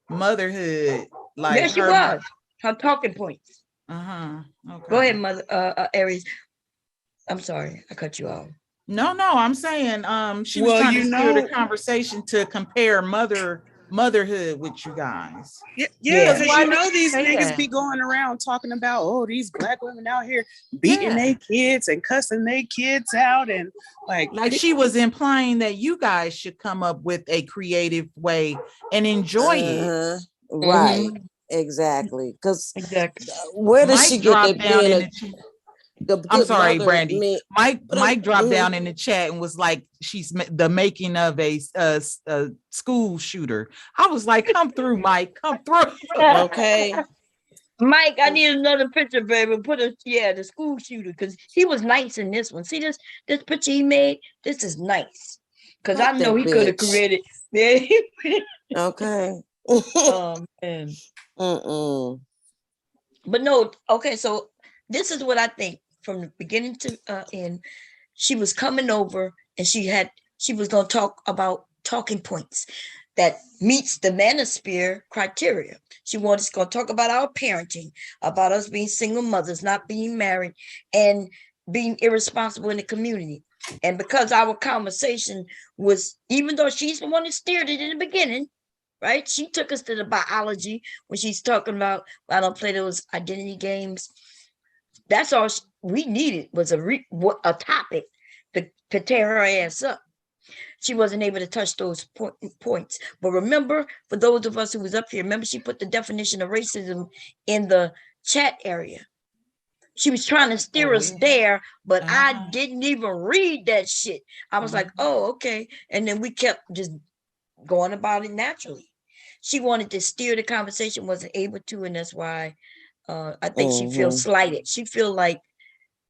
motherhood. Like Yes, she was. Her talking points. Okay. Go ahead, mother Aries. I'm sorry, I cut you off. No, I'm saying she was trying to steer the conversation to compare motherhood with you guys. Yeah, because Why you know would these say niggas that? be going around talking about, oh, these black women out here beating their kids and cussing their kids out, and like she was implying that you guys should come up with a creative way and enjoy it. Right. Exactly. Because exactly. Where does Mike she get dropped that down being in a the the I'm good sorry, mother Brandy. mean- Mike dropped Mhm. down in the chat and was like, she's the making of a school shooter. I was like, come through, Mike, come through. Okay. Mike, I need another picture, baby. Put the school shooter, because he was nice in this one. See this picture he made? This is nice. Because I Fuck know that he could have bitch. created. Yeah. Okay. Man. Mm-mm. But no, okay, so this is what I think from the beginning to end. She was coming over and she was going to talk about talking points that meets the manosphere criteria. She going to talk about our parenting, about us being single mothers, not being married, and being irresponsible in the community. And because our conversation was, even though she's the one that steered it in the beginning, right? She took us to the biology when she's talking about, I don't play those identity games. That's all we needed was a topic to tear her ass up. She wasn't able to touch those points. But remember, for those of us who was up here, remember she put the definition of racism in the chat area. She was trying to steer us there, but I didn't even read that shit. I was like, oh, okay. And then we kept just going about it naturally. She wanted to steer the conversation, wasn't able to, and that's why I think she feels slighted. She feel like,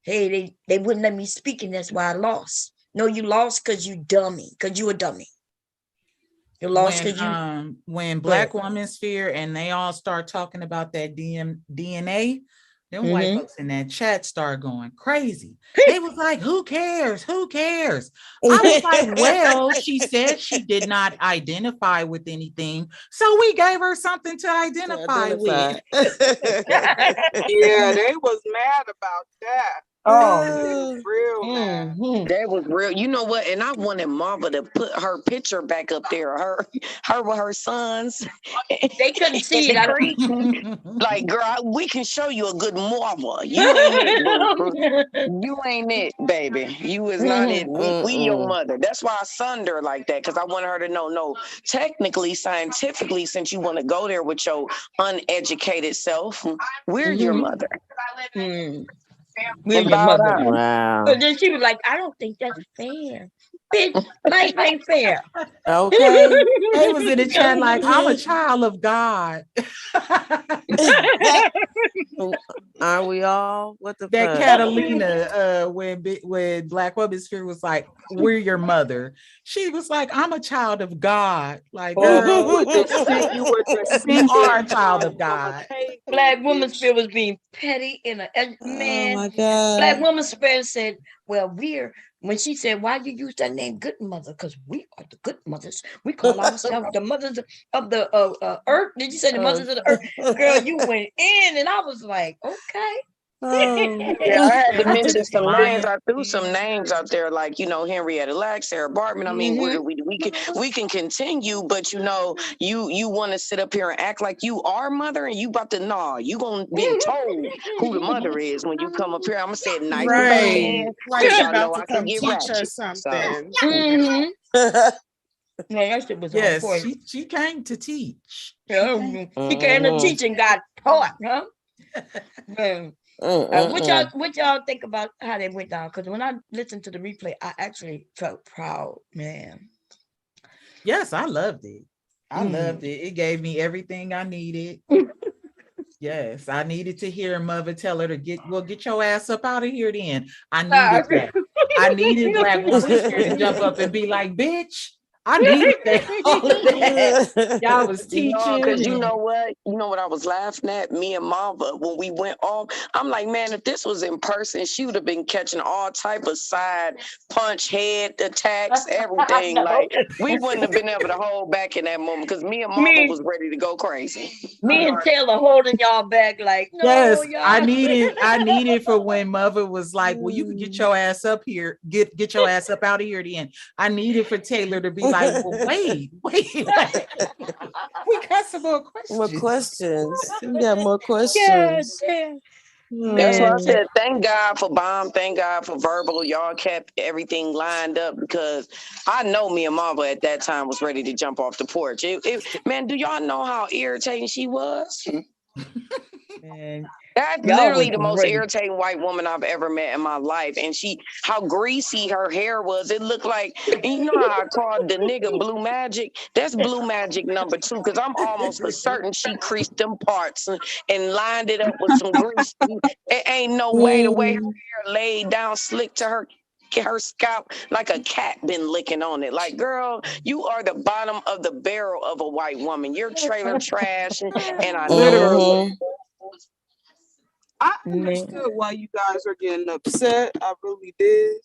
hey, they wouldn't let me speak, and that's why I lost. No, you lost because you dummy, because you a dummy. You lost because you. When Black Woman Sphere and they all start talking about that DNA, them white folks in that chat start going crazy. They was like, who cares? Who cares? I was like, well, she said she did not identify with anything. So we gave her something to identify with. Yeah, they was mad about that. Oh, real mad. That was real. You know what? And I wanted Marva to put her picture back up there. Her with her sons. They couldn't see it. Like, girl, we can show you a good Marva. You ain't it. You ain't it, baby. You is not it. We your mother. That's why I sunned her like that, because I wanted her to know, no, technically, scientifically, since you want to go there with your uneducated self, we're your mother. We're your mother. Wow. But then she was like, I don't think that's fair. Bitch, life ain't fair. Okay. They was in the chat like, I'm a child of God. Are we all? What the That fuck? Catalina, when Black Woman Sphere was like, we're your mother. She was like, I'm a child of God. Like, girl, you are a child of God. Black Woman Sphere was being petty in a man. Oh my God. Black Woman Sphere said, well, when she said, why you use that name good mother? Because we are the good mothers. We call ourselves the mothers of the earth. Did you say the mothers of the earth? Girl, you went in, and I was like, okay. Yeah, I had to mention some names. I threw some names out there, like, you know, Henrietta Lacks, Sarah Bartman. I mean, we can continue, but you know, you want to sit up here and act like you are mother, and you about to you gonna be told who the mother is when you come up here. I'm gonna say it nice, Right. Like y'all about know to I can come get teach ratchet. her something. Man, that shit was on Yes, point. she came to teach. She came to teach and got taught, huh? Man. What y'all think about how they went down? Because when I listened to the replay, I actually felt proud, man. Yes, I loved it. I loved it. It gave me everything I needed. Yes, I needed to hear mother tell her to get your ass up out of here then. I needed that. I needed Black Woman Sphere to jump up and be like, bitch, I needed that. All of that. Y'all was teaching. Because you and- know what? You know what I was laughing at? Me and Mama, when we went off, I'm like, man, if this was in person, she would have been catching all type of side punch, head attacks, everything. Like, we wouldn't have been able to hold back in that moment because me and Mama was ready to go crazy. Me and Taylor holding y'all back like, no, Yes, y'all. I needed for when Mother was like, well, you can get your ass up here, get your ass up out of here then. I needed for Taylor to be like, well, wait. We got some more questions. More questions. We got more questions. That's why I said, thank God for Bomb, thank God for Verbal. Y'all kept everything lined up because I know me and Marva at that time was ready to jump off the porch. Man, do y'all know how irritating she was? Man, That's y'all literally was the most great. irritating white woman I've ever met in my life. And how greasy her hair was. It looked like, and you know how I called the nigga Blue Magic? That's Blue Magic number 2, because I'm almost for certain she creased them parts and lined it up with some grease. It ain't no way the way her hair laid down slick to her scalp like a cat been licking on it. Like, girl, you are the bottom of the barrel of a white woman. You're trailer trash, and I know. I understood why you guys are getting upset. I really did.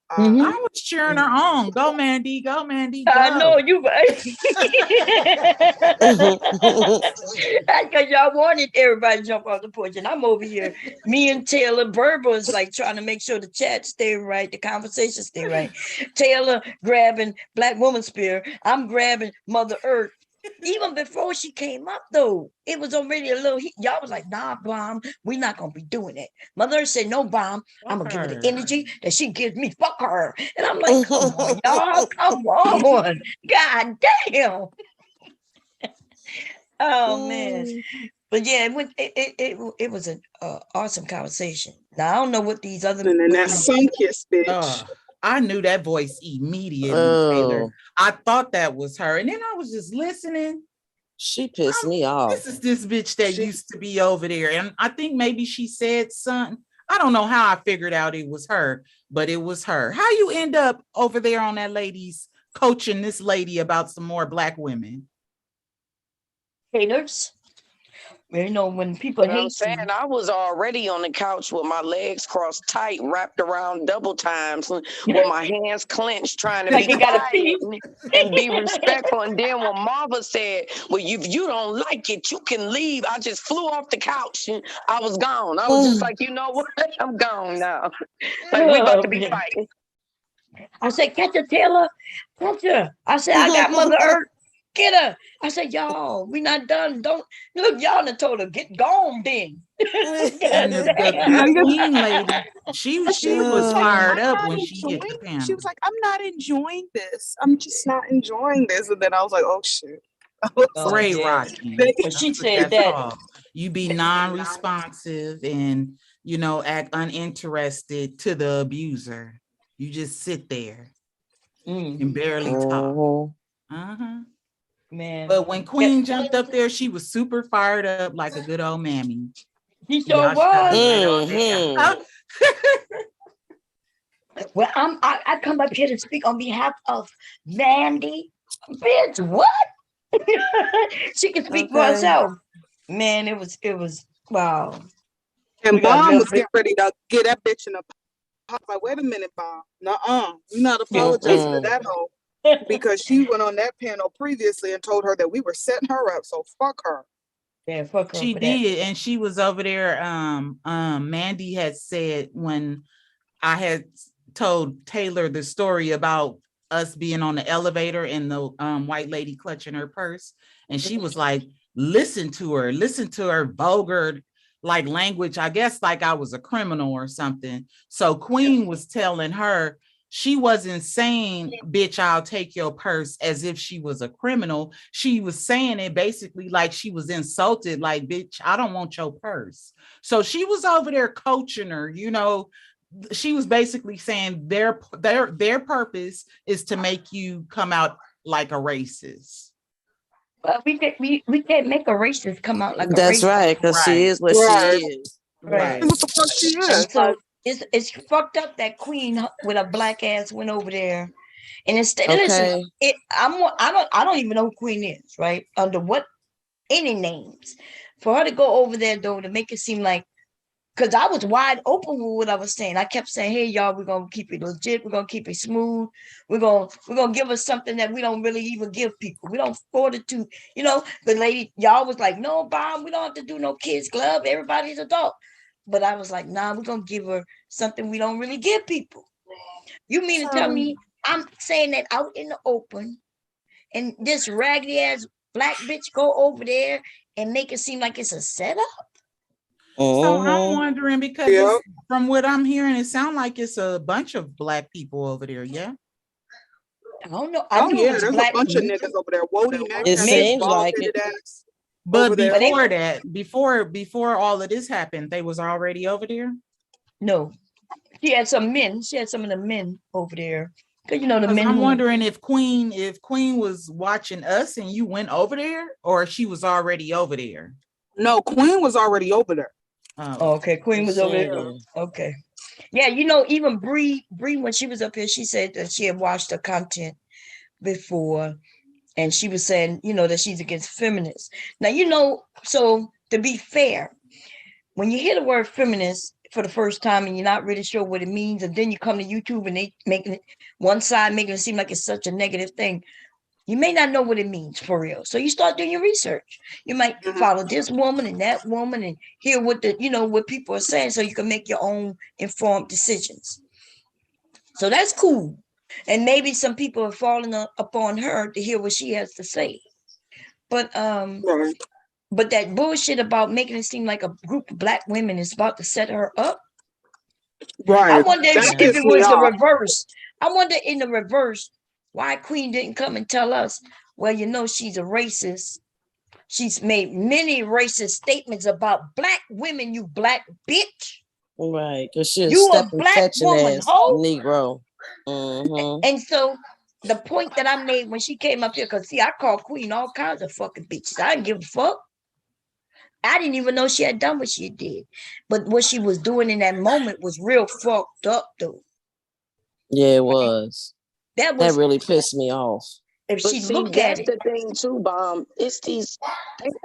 I was cheering her on. Go, Mandy. Go, Mandy. Go. I know you. That's because y'all wanted everybody to jump off the porch, and I'm over here. Me and Taylor Berber is like trying to make sure the chat stay right, the conversation stay right. Taylor grabbing Black Woman Spear. I'm grabbing Mother Earth. Even before she came up, though, it was already a little heat. Y'all was like, nah, Bomb, we're not going to be doing it. Mother Earth said, no, Bomb, I'm going to give her the energy that she gives me. Fuck her. And I'm like, come on, y'all, come on. God damn. Oh, man. But yeah, it was an awesome conversation. Now, I don't know what these other... And then that Sunkiss bitch. I knew that voice immediately, Taylor. I thought that was her. And then I was just listening. She pissed me off. This is this bitch that used to be over there. And I think maybe she said something. I don't know how I figured out it was her, but it was her. How you end up over there on that lady's coaching this lady about some more Black women? Haters. You know, when people But hate I'm saying, I was already on the couch with my legs crossed tight, wrapped around double times, with my hands clenched, trying to Like be you gotta quiet and be respectful. And then when Marva said, well, if you don't like it, you can leave, I just flew off the couch and I was gone. I was just like, you know what? I'm gone now. Like, we about to be fighting. I said, catch her, Taylor. Catch her. I said, I got Mother Earth. Get her. I said, y'all, we not done. Don't look, y'all done told her, get gone then. And the queen lady, she was fired up when she hit the panel. She was like, I'm not enjoying this. I'm just not enjoying this. And then I was like, oh shit. Ray rocking. But she said that you be non-responsive and act uninterested to the abuser. You just sit there and barely talk. Man. But when Queen jumped up there, she was super fired up like a good old mammy. She sure was. Well, I come up here to speak on behalf of Mandy. Bitch, what? She can speak for herself. Man, it was wow. And Bomb was getting ready to get that bitch in a pop. Like, wait a minute, Bomb. Nuh-uh. You're not apologizing to that hoe. Because she went on that panel previously and told her that we were setting her up. So fuck her. Yeah, fuck her. She did, and she was over there. Mandy had said when I had told Taylor the story about us being on the elevator and the white lady clutching her purse, and she was like, listen to her vulgar like language, I guess like I was a criminal or something. So Queen was telling her she wasn't saying, bitch, I'll take your purse as if she was a criminal. She was saying it basically like she was insulted, like, bitch, I don't want your purse. So she was over there coaching her, she was basically saying their purpose is to make you come out like a racist. Well, we can't make a racist come out like a racist. That's right, because she is what she is. Right. What the fuck she is? And so it's fucked up that Queen with a black ass went over there And instead, listen, Okay. I don't even know who Queen is, right? Under what any names. For her to go over there though, to make it seem like, because I was wide open with what I was saying. I kept saying, hey, y'all, we're gonna keep it legit, we're gonna keep it smooth, we're gonna give us something that we don't really even give people. We don't afford it to, the lady, y'all was like, no, Bob, we don't have to do no kids club, everybody's adult. But I was like, nah, we're gonna give her something we don't really give people. You mean to tell me I'm saying that out in the open, and this raggedy ass black bitch go over there and make it seem like it's a setup? So I'm wondering, because from what I'm hearing, it sounds like it's a bunch of black people over there. Yeah. I don't know. Oh yeah, there's a bunch of niggas over there. Wody Mack It has seems bald like headed it. ass. But over there. before that, before all of this happened, they was already over there. No, she had some men. She had some of the men over there. Because the 'Cause men. I'm wondering if Queen was watching us and you went over there, or she was already over there. No, Queen was already over there. Oh, okay, Queen was over there. Okay. Yeah, even Bree, when she was up here, she said that she had watched her content before, and she was saying, that she's against feminists. Now, so to be fair, when you hear the word feminist for the first time and you're not really sure what it means, and then you come to YouTube and they making it one side making it seem like it's such a negative thing, you may not know what it means for real. So you start doing your research. You might follow this woman and that woman and hear what what people are saying, so you can make your own informed decisions. So that's cool. And maybe some people are falling upon her to hear what she has to say. But but that bullshit about making it seem like a group of black women is about to set her up. Right. I wonder if it was the reverse. I wonder in the reverse why Queen didn't come and tell us, well, she's a racist. She's made many racist statements about black women, you black bitch. Right, because she's You a stepping black fetching woman, ass hoe. Negro. Mhm. And so the point that I made when she came up here, because see, I call Queen all kinds of fucking bitches. I didn't give a fuck. I didn't even know she had done what she did. But what she was doing in that moment was real fucked up, though. Yeah, it was. That really pissed me off. If But she see, look at that's it. the thing too, Bomb. It's they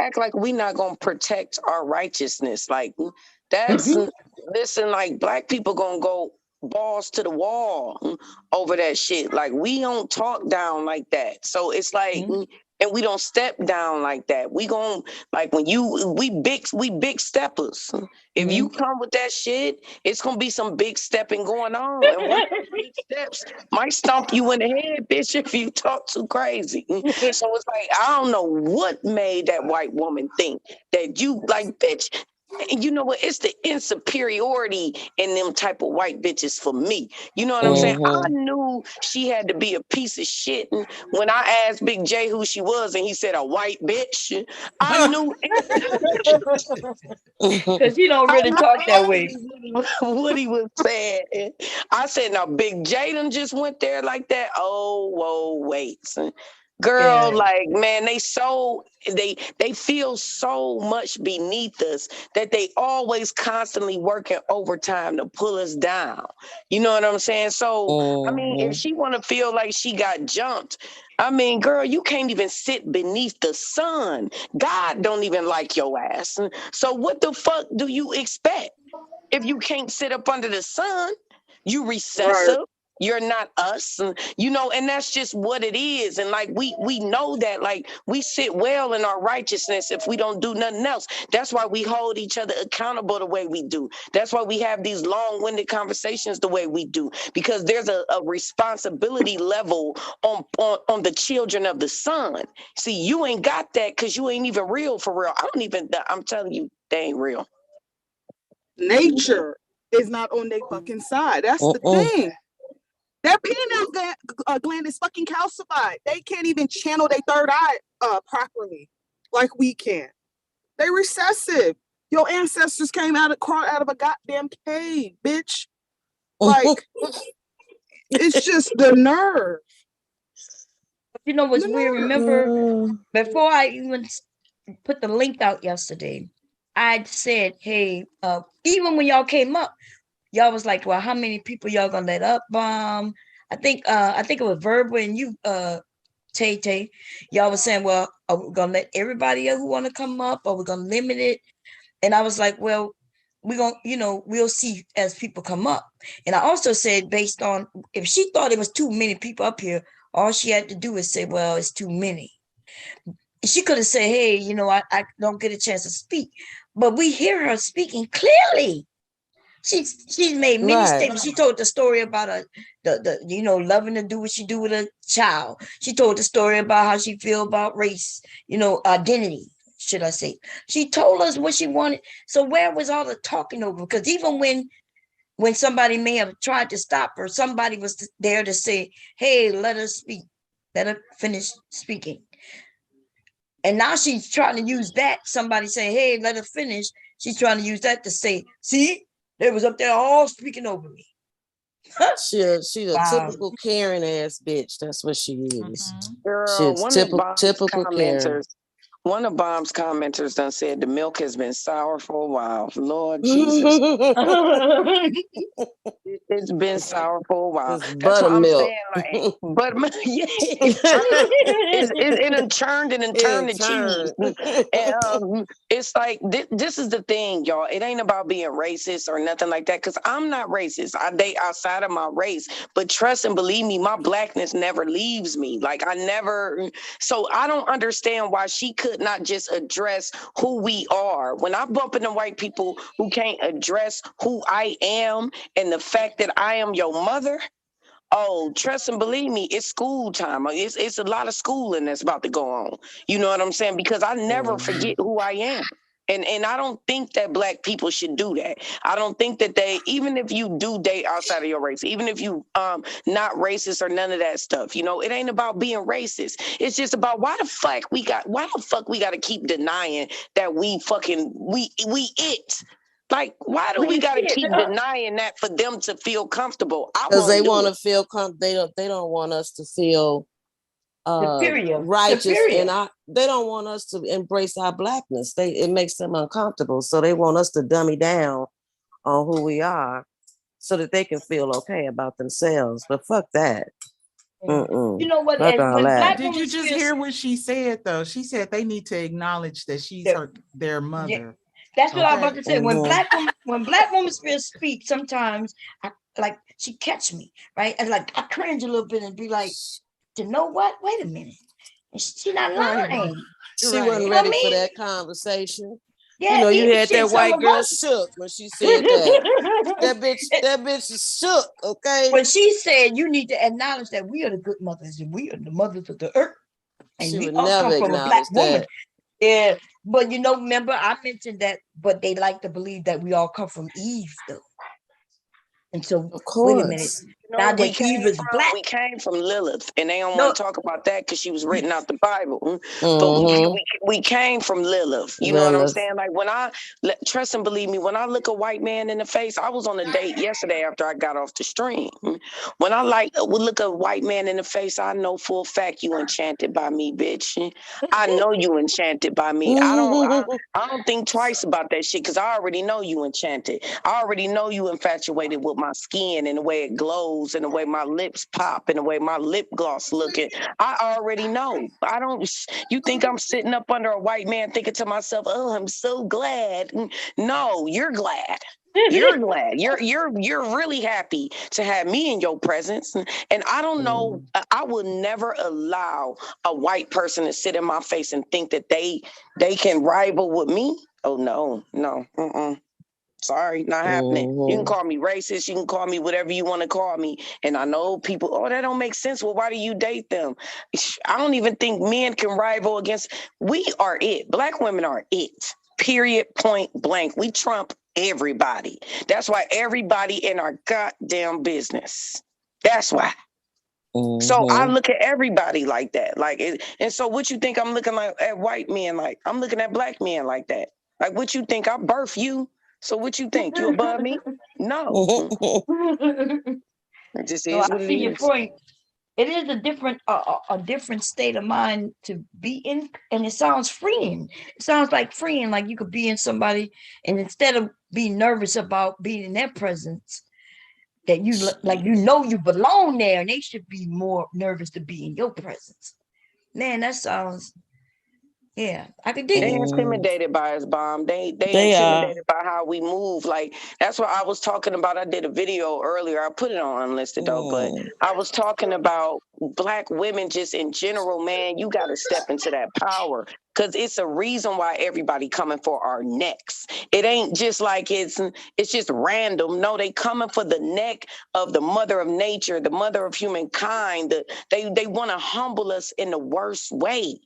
act like we not gonna protect our righteousness. Like that's listen, like black people gonna go balls to the wall over that shit. Like we don't talk down like that. So it's like and we don't step down like that. We gon' like when we big steppers. If you come with that shit, it's gonna be some big stepping going on. And one of those big steps might stomp you in the head, bitch, if you talk too crazy. So it's like, I don't know what made that white woman think that you like, bitch. And you know what? It's the insuperiority in them type of white bitches for me. You know what I'm saying? I knew she had to be a piece of shit. And when I asked Big J who she was, and he said a white bitch, I knew because he don't really talk that way. What he was saying. I said, now Big J done just went there like that. Oh, whoa, wait. Girl, like, man, they feel so much beneath us that they always constantly working overtime to pull us down. You know what I'm saying? So, I mean, if she want to feel like she got jumped, I mean, girl, you can't even sit beneath the sun. God don't even like your ass. So what the fuck do you expect? If you can't sit up under the sun, you recessive. Right. You're not us, and that's just what it is. And like we know that, like we sit well in our righteousness if we don't do nothing else. That's why we hold each other accountable the way we do. That's why we have these long-winded conversations the way we do, because there's a responsibility level on the children of the sun. See, you ain't got that because you ain't even real for real. I'm telling you, they ain't real. Nature is not on their fucking side. That's the thing. Their pineal gland is fucking calcified. They can't even channel their third eye properly like we can. They recessive. Your ancestors came crawled out of a goddamn cave, bitch. Like, it's just the nerve. You know what's weird? Remember, before I even put the link out yesterday, I said, hey, even when y'all came up, y'all was like, well, how many people y'all gonna let up bomb? I think it was Verbal and you, Tay Tay. Y'all was saying, well, are we gonna let everybody who want to come up, or we're gonna limit it? And I was like, well, we're gonna, we'll see as people come up. And I also said, based on if she thought it was too many people up here, all she had to do is say, well, it's too many. She could have said, hey, I don't get a chance to speak. But we hear her speaking clearly. She's made many statements. She told the story about loving to do what she do with a child. She told the story about how she feel about race, identity, should I say. She told us what she wanted. So where was all the talking over? Because even when somebody may have tried to stop her, somebody was there to say, hey, let her speak. Let her finish speaking. And now she's trying to use that. Somebody saying, hey, let her finish. She's trying to use that to say, see, they was up there all speaking over me. She's a Wow. typical Karen ass bitch. That's what she is. Girl, She's one of Bob's typical Karen. commenters, one of Bob's commenters done said the milk has been sour for a while. Lord Jesus. It's been sour for a while. It's That's what I'm buttermilk. saying. Like, buttermilk, yeah, it done churned and turned to cheese. And it's like, this is the thing, y'all. It ain't about being racist or nothing like that, because I'm not racist. I date outside of my race. But trust and believe me, my blackness never leaves me. Like, so I don't understand why she could not just address who we are. When I bump into white people who can't address who I am and the fact that I am your mother, oh, trust and believe me, it's school time. It's a lot of schooling that's about to go on. You know what I'm saying? Because I never forget who I am. And I don't think that Black people should do that. I don't think that even if you do date outside of your race, even if you not racist or none of that stuff, it ain't about being racist. It's just about why the fuck we got to keep denying that we it. Like, why do we got to keep denying that for them to feel comfortable? Because they want to feel they don't want us to feel righteous, and they don't want us to embrace our blackness. It makes them uncomfortable, so they want us to dummy down on who we are, so that they can feel okay about themselves. But fuck that. Mm-mm. You know what? Fuck all that. Did you just hear what she said though? She said they need to acknowledge that she's their mother. Yeah. That's what I was about to say. When Black women speak, sometimes she catch me, right? And like I cringe a little bit and be like, you know what? Wait a minute. She not lying. She wasn't ready for that conversation. Yeah, you had that white girl shook when she said that. that bitch is shook, okay? When she said you need to acknowledge that we are the good mothers and we are the mothers of the earth. And she we would all never come from a Black acknowledge woman. that. Yeah, but remember I mentioned that, but they like to believe that we all come from Eve, though. And so, wait a minute. Now that Eve is Black. We came from Lilith, and they don't want to talk about that because she was written out the Bible. But we came from Lilith. You know what I'm saying? Like trust and believe me, when I look a white man in the face, I was on a date yesterday after I got off the stream. When I look a white man in the face, I know for a fact you enchanted by me, bitch. I know you enchanted by me. I don't think twice about that shit because I already know you enchanted. I already know you infatuated with my skin and the way it glows and the way my lips pop and the way my lip gloss looking. I already know. You think I'm sitting up under a white man thinking to myself, oh, I'm so glad. No, you're glad. You're glad. You're really happy to have me in your presence. And I don't know, I will never allow a white person to sit in my face and think that they can rival with me. Oh, no. Sorry, not happening. You can call me racist. You can call me whatever you want to call me. And I know people, that don't make sense. Well, why do you date them? I don't even think men can rival against. We are it. Black women are it. Period. Point blank. We trump everybody. That's why everybody in our goddamn business. That's why. So I look at everybody like that. And so what you think I'm looking like at white men like? I'm looking at Black men like that. Like what you think I birth you? So what you think? You above me? No. It just is what it is. I see your point. It is a different state of mind to be in, and it sounds freeing. It sounds like freeing, like you could be in somebody, and instead of being nervous about being in their presence, that you like, you belong there, and they should be more nervous to be in your presence. Man, that sounds, yeah, I could dig They it. intimidated by us, Bomb. They They are. intimidated by how we move. Like that's what I was talking about. I did a video earlier. I put it on Unlisted though, but I was talking about Black women just in general. Man, you got to step into that power. Cause it's a reason why everybody coming for our necks. It ain't just like it's just random. No, they coming for the neck of the mother of nature, the mother of humankind. They want to humble us in the worst way.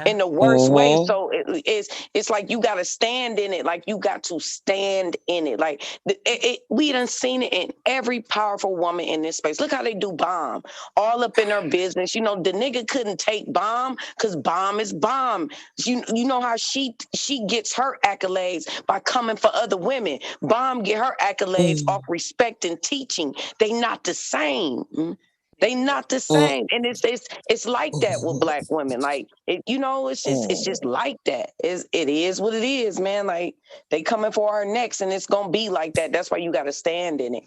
In the worst way. So it's like you got to stand in it. Like you got to stand in it. Like we done seen it in every powerful woman in this space. Look how they do Bomb, all up in her business. You know, the nigga couldn't take Bomb because Bomb is Bomb. You know how she gets her accolades by coming for other women. Bomb get her accolades off respect and teaching. They not the same. They not the same, and it's like that with Black women. Like it's just like that. It is what it is, man. Like they coming for our necks, and it's gonna be like that. That's why you got to stand in it.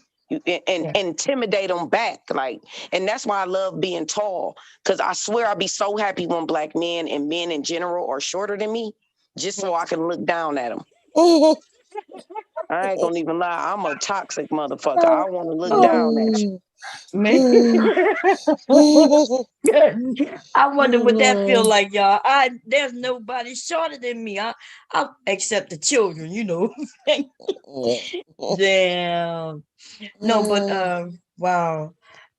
And intimidate them back, like, and that's why I love being tall. Cause I swear I'd be so happy when Black men and men in general are shorter than me, just so I can look down at them. I ain't gonna even lie. I'm a toxic motherfucker. I want to look down at you. Man. I wonder what that feel like, y'all. There's nobody shorter than me. I except the children, you know. Damn. No, but wow.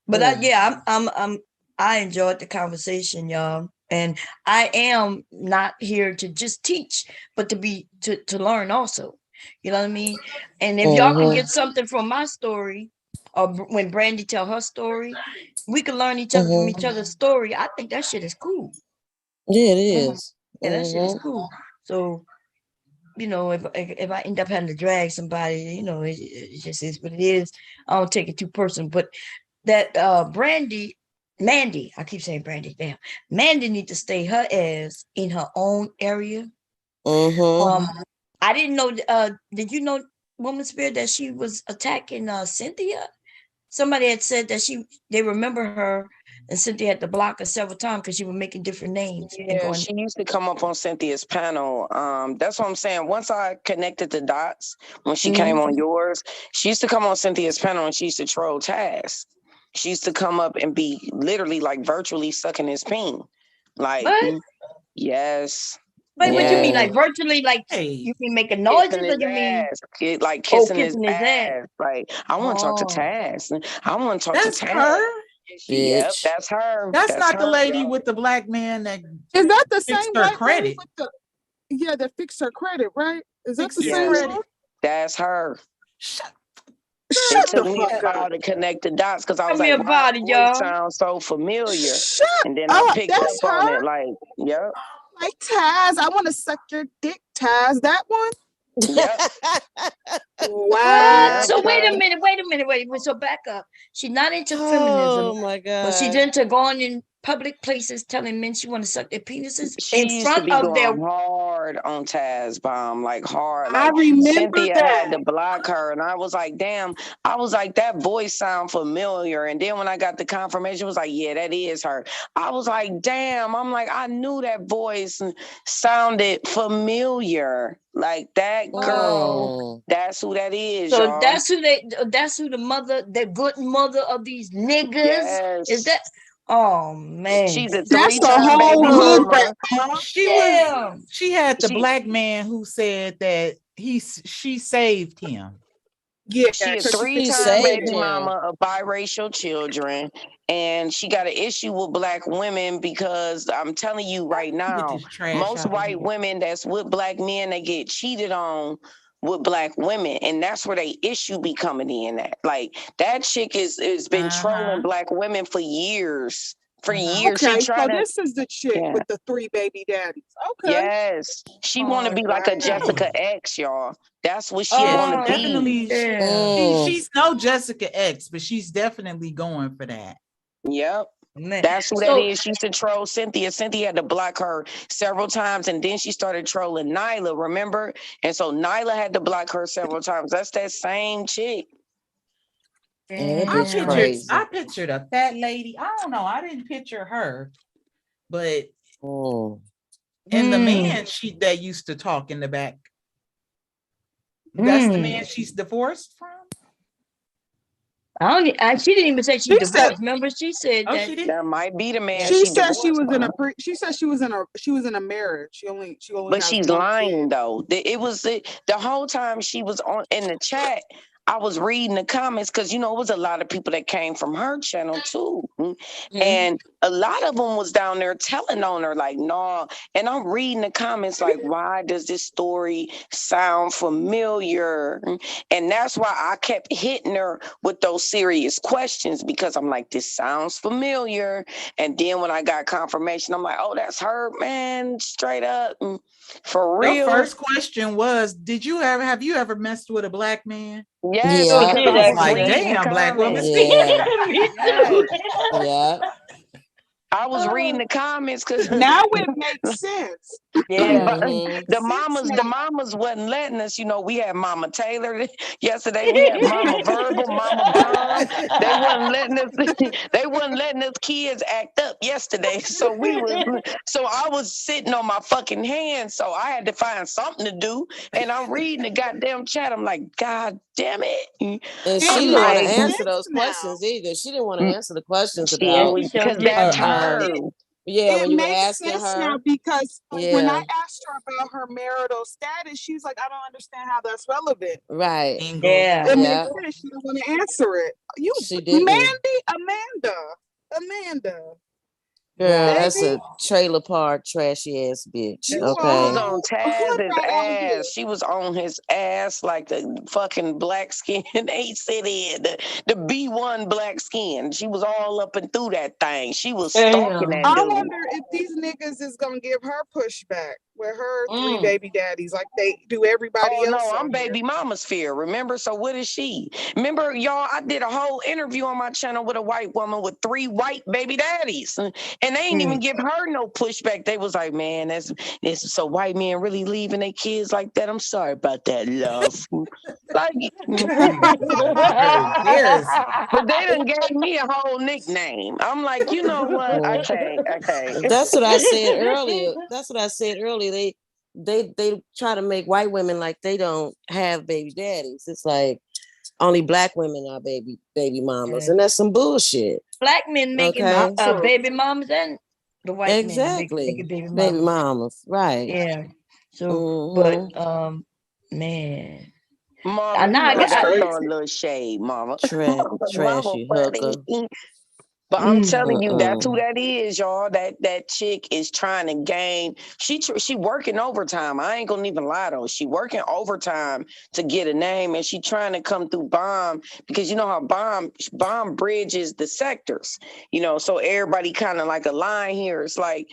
But I enjoyed the conversation, y'all. And I am not here to just teach, but to learn also. You know what I mean? And if y'all can get something from my story, or when Brandy tell her story, we can learn each other from each other's story. I think that shit is cool. Yeah, it is. Yeah, that shit is cool. So, you know, if I end up having to drag somebody, you know, it just is what it is. I don't take it too personal. But that Mandy, I keep saying Brandy, damn. Mandy need to stay her ass in her own area. I didn't know, did you know, Woman Spirit, that she was attacking Cynthia? Somebody had said that they remember her, and Cynthia had to block her several times because she was making different names. Yeah, she used to come up on Cynthia's panel. That's what I'm saying. Once I connected the dots, when she came on yours, she used to come on Cynthia's panel and she used to troll Taz. She used to come up and be literally like virtually sucking his peen. Like, what? Yes. Wait, what you mean? Like virtually, like you mean making noises, or you mean like kissing his his ass? Like, I want to talk to Taz. I want to talk That's to Taz. her. Yep, that's her. That's not the her, lady bro. with the Black man that Is that the fixed same her white credit. lady with the that fixed her credit, right? Is that the Fixed same credit. one? That's her. Shut It took the me a fuck while up. to connect the dots because I was Tell me like, why about that it, voice y'all. sounds so familiar? Shut And then I up. picked That's up on her. it, like, yep. Like Taz, I want to suck your dick, Taz. That one? Yep. Wow. So wait a minute. So back up. She's not into feminism. Oh my God. But she's into going in public places telling men she want to suck their penises She in used to front be of their. going hard on Taz Bomb, like hard. I Like remember Cynthia that. had to block her, and I was like, damn. I was like, that voice sound familiar. And then when I got the confirmation, it was like, yeah, that is her. I was like, damn. I'm like, I knew that voice sounded familiar. Like that girl. That's who that is, So y'all. that's who the mother, the good mother of these niggas. Yes. Is that? Oh man, She's a That's the 3-time whole baby hood. mama. She had the Black man who said that she saved him. Yeah, She a because she 3-time baby mama of biracial children, and she got an issue with Black women because I'm telling you right now, most white women that's with Black men, they get cheated on with Black women, and that's where they issue be coming in at. Like that chick has been trolling Black women for years. For years, Okay, she trying so to. this is the chick with the 3 baby daddies. Okay. Yes, she want to be like a Jessica X, y'all. That's what she Yeah, want to definitely. be. She's no Jessica X, but she's definitely going for that. Yep. That's who that is. She used to troll Cynthia. Cynthia had to block her several times, and then she started trolling Nyla, remember? And so Nyla had to block her several times. That's that same chick. It was pictured a fat lady. I don't know. I didn't picture her, but and the man that used to talk in the back. That's the man she's divorced from. She didn't even say she divorced. Remember, she said that that might be the man. She said she was in a she said she was in a marriage. She only But has she's one lying kid. though. It was the whole time she was on in the chat. I was reading the comments because it was a lot of people that came from her channel too, and a lot of them was down there telling on her like, "No." And I'm reading the comments like, "Why does this story sound familiar?" And that's why I kept hitting her with those serious questions because I'm like, "This sounds familiar." And then when I got confirmation, I'm like, "Oh, that's her, man, straight up, for real." Your first question was, have you ever messed with a black man? Yes, Yeah. because I was like, reading damn, the black woman. Yeah. Yeah. I was reading the comments because Now it makes sense. the mamas wasn't letting us. We had Mama Taylor yesterday. We had Mama Verbal, Mama Bomb. They wasn't letting us. They wasn't letting us kids act up yesterday. So I was sitting on my fucking hands. So I had to find something to do. And I'm reading the goddamn chat. I'm like, God damn it. And she didn't want to answer those questions either. She didn't want to answer the questions about because that's her. Yeah, when It you were makes asking sense her. now because when I asked her about her marital status, she's like, I don't understand how that's relevant. Right. Yeah. It makes sense. She don't want to answer it. She didn't. Amanda. Girl, that's a trailer park trashy ass bitch. She Okay. was on Taz's ass. She was on his ass like the fucking black skin. They said it, the B1 black skin. She was all up and through that thing. She was stalking that I dude. wonder if these niggas is gonna give her pushback with her 3 baby daddies like they do everybody else. No, I'm baby mama's fear. Remember? So what is she? Remember, y'all, I did a whole interview on my channel with a white woman with 3 white baby daddies. And they ain't even give her no pushback. They was like, man, that's so white men really leaving their kids like that. I'm sorry about that, love. Like, but they done gave me a whole nickname. I'm like, you know what? Okay. That's what I said earlier. They try to make white women like they don't have baby daddies. It's like only black women are baby mamas, and that's some bullshit. Black men making baby mamas and the white men making baby mamas, right? Yeah. So, but man. Mama, I got a little shade, Mama. Trashy hooker. But I'm telling you, that's who that is, y'all. That chick is trying to gain. She working overtime. I ain't gonna even lie though. She working overtime to get a name, and she trying to come through Bomb because you know how Bomb bridges the sectors. So everybody kind of like a line here. It's like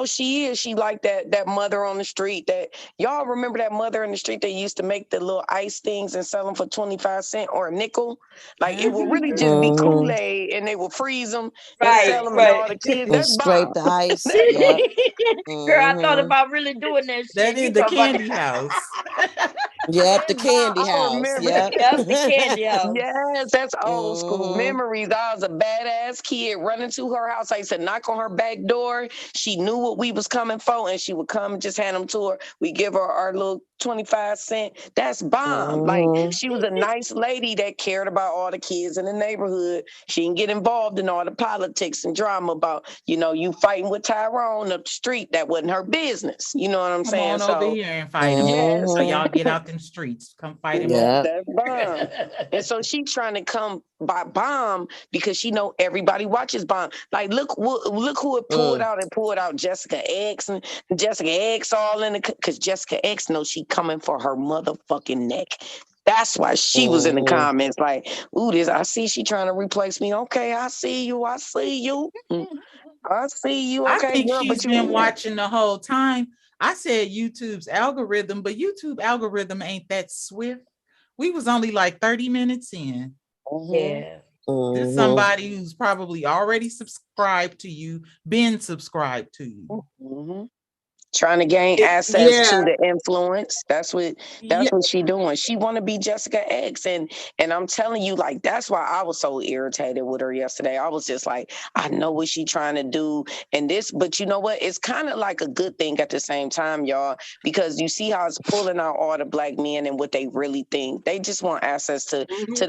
she like that mother on the street. That y'all remember that mother in the street that used to make the little ice things and sell them for 25 cents or a nickel. Like it would really just be Kool-Aid, and they would freeze them and sell them, and all the kids. That's scrape the ice. Girl, I thought about really doing that shit. That is the candy house. Yep, the candy house. Yep, the candy house. Yes, that's old school memories. I was a badass kid running to her house. I used to knock on her back door. She knew what we was coming for, and she would come and just hand them to her. We give her our little 25 cent. That's Bomb. Like she was a nice lady that cared about all the kids in the neighborhood. She didn't get involved in all the politics and drama about, you fighting with Tyrone up the street. That wasn't her business. You know what I'm saying? Come on over here and fight him. So y'all get out them streets. Come fight him. That's Bomb. And so she's trying to come by Bomb because she know everybody watches Bomb. Like look who it pulled out and pulled out Jessica X, and Jessica X all in the because Jessica X knows she coming for her motherfucking neck. That's why she was in the comments like, ooh, I see she trying to replace me. Okay, I see you. I see you. Okay, I think girl, she's been watching the whole time. I said YouTube's algorithm, but YouTube algorithm ain't that swift. We was only like 30 minutes in. Yeah. This is somebody who's probably already subscribed to you, been subscribed to you. Trying to gain access to Yeah, the influence. That's yeah, what she doing. That's yeah. what she doing. She want to be Jessica X, and I'm telling you, like, that's why I was so irritated with her yesterday. I was just like, I know what she trying to do, and this, but you know what? It's kind of like a good thing at the same time, y'all, because you see how it's pulling out all the black men and what they really think. They just want access to Mhm.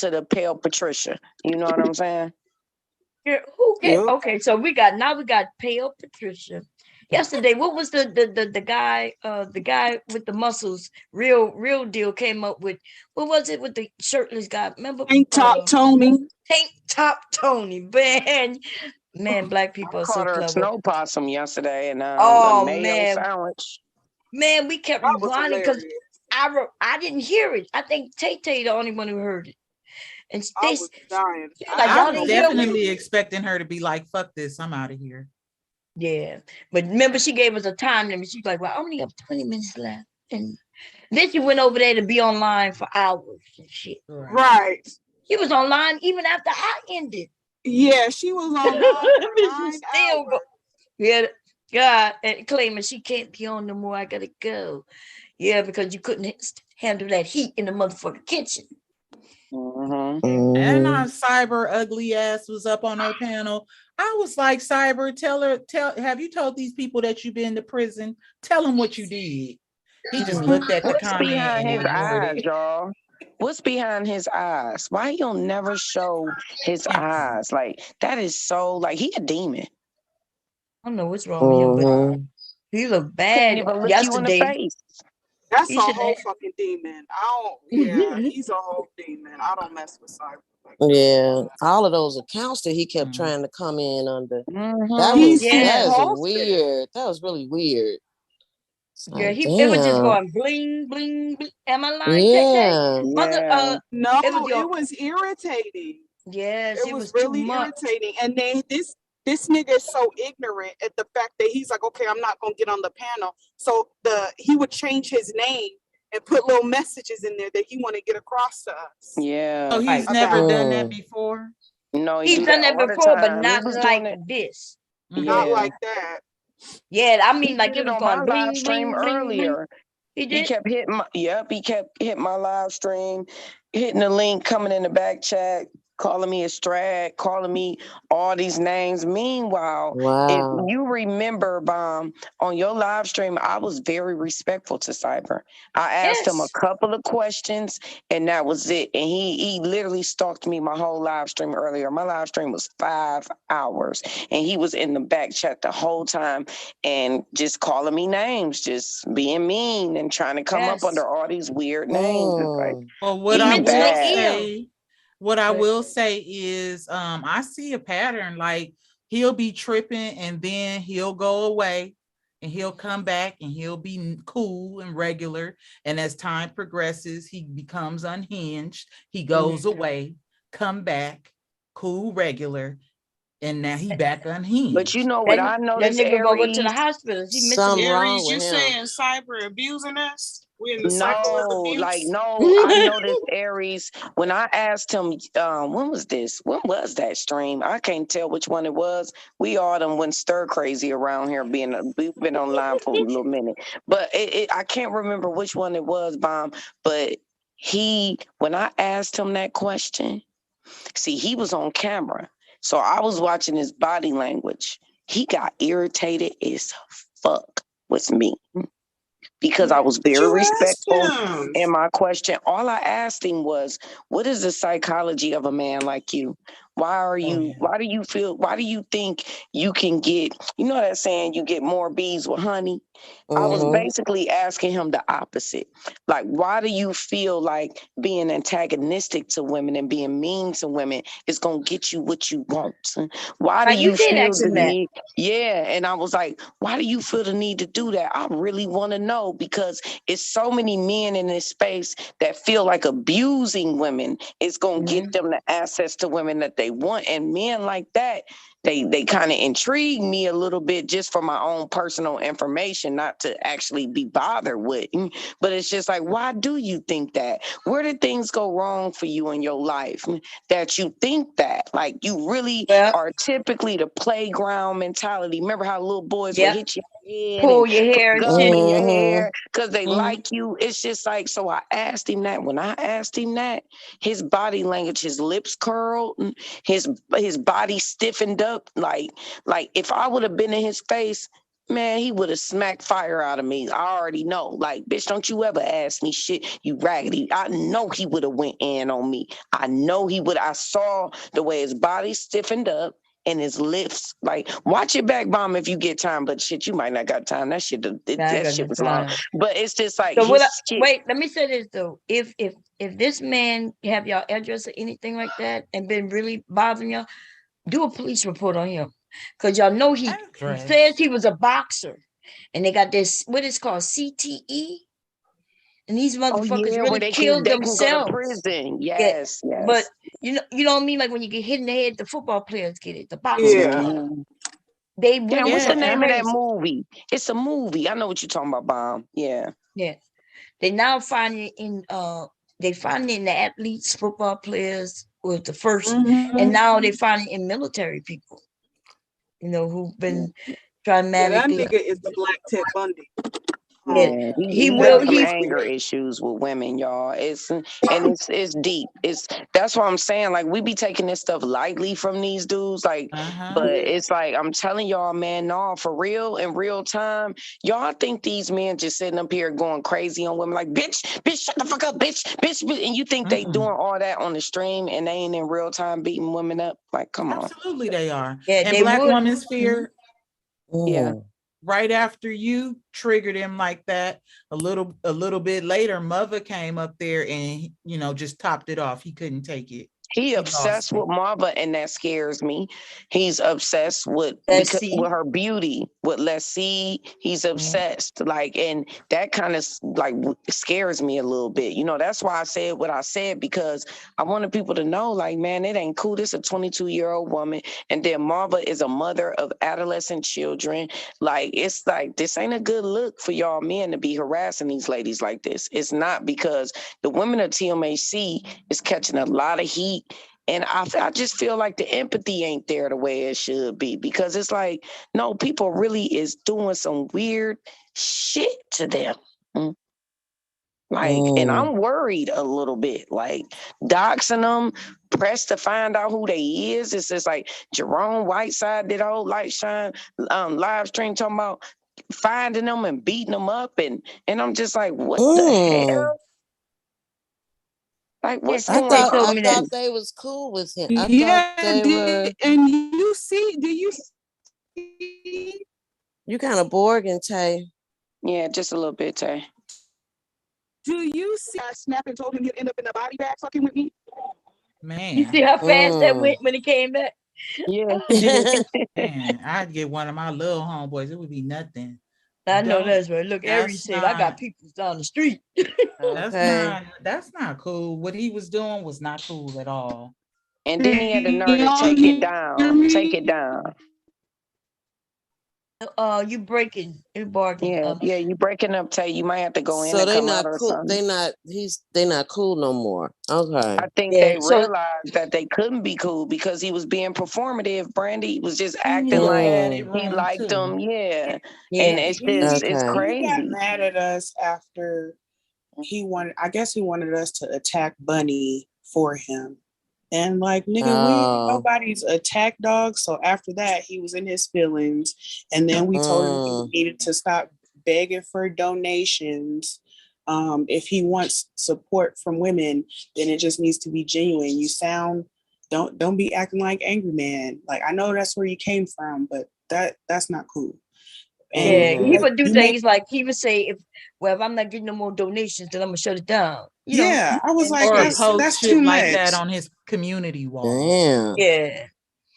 the pale Patricia. You know what I'm saying? Yeah, who get Yep. okay? So we got pale Patricia. Yesterday, what was the guy with the muscles? Real deal came up with what was it with the shirtless guy? Remember? Tank Top Tony. Tank Top Tony. Man, black people are so Caught her clever. snow possum yesterday, and a Oh mayo man, sandwich. man, we kept That was rewinding because hilarious. I didn't hear it. I think Tay the only one who heard it, and I was dying. she was like, I y'all was didn't hear me. definitely expecting her to be like, fuck this, I'm out of here. Yeah, but remember she gave us a time limit. She's like, well, I only have 20 minutes left, and then she went over there to be online for hours and shit. Right. She was online even after I ended. Yeah, she was online for She 9 still hours. Yeah, God, and claiming she can't be on no more. I gotta go. Yeah, because you couldn't handle that heat in the motherfucking kitchen. And our Cyber ugly ass was up on her panel. I was like, Cyber, have you told these people that you've been to prison? Tell them what you did. He just looked at the What's comment behind and his ignored eyes, it. y'all? What's behind his eyes? Why he'll never show his eyes? Like, that is so, like, he a demon. I don't know what's wrong with him, but he looked bad Can't even look you in the yesterday. face. That's He a should whole have. fucking demon. He's a whole demon. I don't mess with Cyber. Yeah, all of those accounts that he kept trying to come in under. That He's is impulsive. weird. That was really weird. It's Yeah, like, it was just damn. going bling, bling, bling. Am I lying, Yeah. Mother, No, it was it was irritating. yes, It was really irritating. And then this nigga is so ignorant at the fact that he's like, okay, I'm not gonna get on the panel. So he would change his name and put little messages in there that he want to get across to us. Yeah. Oh, he's never done that before? No, He's done that before, but not like this. Not like that. Yeah, I mean, He like did it was on my going live bling, stream bling, bling, bling. earlier. He He did. kept hitting he kept hitting my live stream, hitting the link, coming in the back chat, calling me a strat, calling me all these names. Meanwhile, if you remember, Bomb, on your live stream, I was very respectful to Cyber. I asked him a couple of questions, and that was it. And he literally stalked me my whole live stream earlier. My live stream was 5 hours, and he was in the back chat the whole time and just calling me names, just being mean and trying to come up under all these weird names. It's like, Well, what I will say is I see a pattern. Like, he'll be tripping and then he'll go away and he'll come back and he'll be cool and regular. And as time progresses, he becomes unhinged. He goes away, come back, cool, regular, and now he back unhinged. But you know what I noticed, That nigga gonna go to the Aries? hospital. He missing Aries, you saying Cyber abusing us? We're in the cycle of No, abuse. like, no, I noticed Aries when I asked him, when was this? When was that stream? I can't tell which one it was. We all done went stir crazy around here we've been online for a little minute. But I can't remember which one it was, Bomb. But when I asked him that question, see, he was on camera. So I was watching his body language. He got irritated as fuck with me. Because I was very respectful in my question. All I asked him was, what is the psychology of a man like you? Why do you think you can get, you know that saying, you get more bees with honey? I was basically asking him the opposite. Like, why do you feel like being antagonistic to women and being mean to women is going to get you what you want? Why do you feel the need? Yeah. And I was like, why do you feel the need to do that? I really want to know, because it's so many men in this space that feel like abusing women is going to get them the access to women that they want. And men like that, they kind of intrigue me a little bit just for my own personal information, not to actually be bothered with. But it's just like, why do you think that? Where did things go wrong for you in your life that you think that? Like, you really are typically the playground mentality. Remember how little boys would hit you in Pull and your put hair and guns shit. in your Mhm. hair because they Mhm. like you. It's just like, so I asked him that. When I asked him that, his body language, his lips curled, his body stiffened up. Like if I would have been in his face, man, he would have smacked fire out of me. I already know. Like, bitch, don't you ever ask me shit, you raggedy. I know he would have went in on me. I know he would. I saw the way his body stiffened up and his lips. Like, watch it back, bomb, if you get time. But shit, you might not got time. That shit, I that got shit no was long. time. But it's just like So what? his shit. Wait, let me say this though. If this man have y'all address or anything like that and been really bothering y'all, do a police report on him, cause y'all know he says he was a boxer, and they got this what is called CTE, and these Oh motherfuckers yeah, where really they killed can go to themselves. prison. Yeah, Yes, but yes. you know what I mean. Like when you get hit in the head, the football players get it. The boxers Yeah. get it. They Damn, really what's the were name of that crazy. movie? It's a movie. I know what you're talking about, bomb. Yeah. Yeah, they now find it in they find it in the athletes, football players was the 1st, and now they find it in military people. You know who've been Yeah, that dramatically. nigga is the Black Ted Bundy. Yeah, he will. got some anger issues with women, y'all. It's deep. That's what I'm saying. Like, we be taking this stuff lightly from these dudes, like, but it's like I'm telling y'all, man, no, for real, in real time, y'all think these men just sitting up here going crazy on women, like, bitch, shut the fuck up, bitch, and you think they doing all that on the stream and they ain't in real time beating women up? Like, come on. Absolutely, they are. Yeah, and they Black would. Woman's Fear. Yeah. Right after you triggered him like that, a little bit later, Mother came up there and just topped it off. He couldn't take it. He obsessed with Marva, and that scares me. He's obsessed with her beauty, with Let's See. He's obsessed, like, and that kind of like scares me a little bit. That's why I said what I said, because I wanted people to know, like, man, it ain't cool. This is a 22-year-old woman, and then Marva is a mother of adolescent children. Like, it's like, this ain't a good look for y'all men to be harassing these ladies like this. It's not, because the women of TMAC is catching a lot of heat. And I just feel like the empathy ain't there the way it should be, because it's like, no, people really is doing some weird shit to them. Like, and I'm worried a little bit, like doxing them, pressed to find out who they is. It's just like Jerome Whiteside did a whole Light Shine live stream talking about finding them and beating them up. And I'm just like, what the hell? Like, what's I going thought on? they was cool with him. I Yeah, thought they were. and do you see? You kind of boring, Tay. Yeah, just a little bit, Tay. Do you see? I snapped and told him he'd end up in the body bag fucking with me. Man, You see how fast that went when it came back? Yeah. Man, I'd get one of my little homeboys. It would be nothing. I know that's right. Look, Ari said I got people down the street. That's not cool. What he was doing was not cool at all. And then he had the nerve to take it down. Take it down. You breaking, you barking. Yeah, you breaking up, Tay. You might have to go in So and they come not out or cool. something. They not cool no more. Okay. I think they realized that they couldn't be cool because he was being performative. Brandy was just acting like he liked them. Yeah. And it's just, it's crazy. He got mad at us after I guess he wanted us to attack Bunny for him. And like, nigga, we ain't nobody's attack dog. So after that, he was in his feelings. And then we told him he needed to stop begging for donations. If he wants support from women, then it just needs to be genuine. Don't be acting like angry man. Like, I know that's where you came from, but that's not cool. And he would do things like he would say, if I'm not getting no more donations, then I'm gonna shut it down. You know? I was like, or that's post too shit much. like that on his community wall. Damn. Yeah.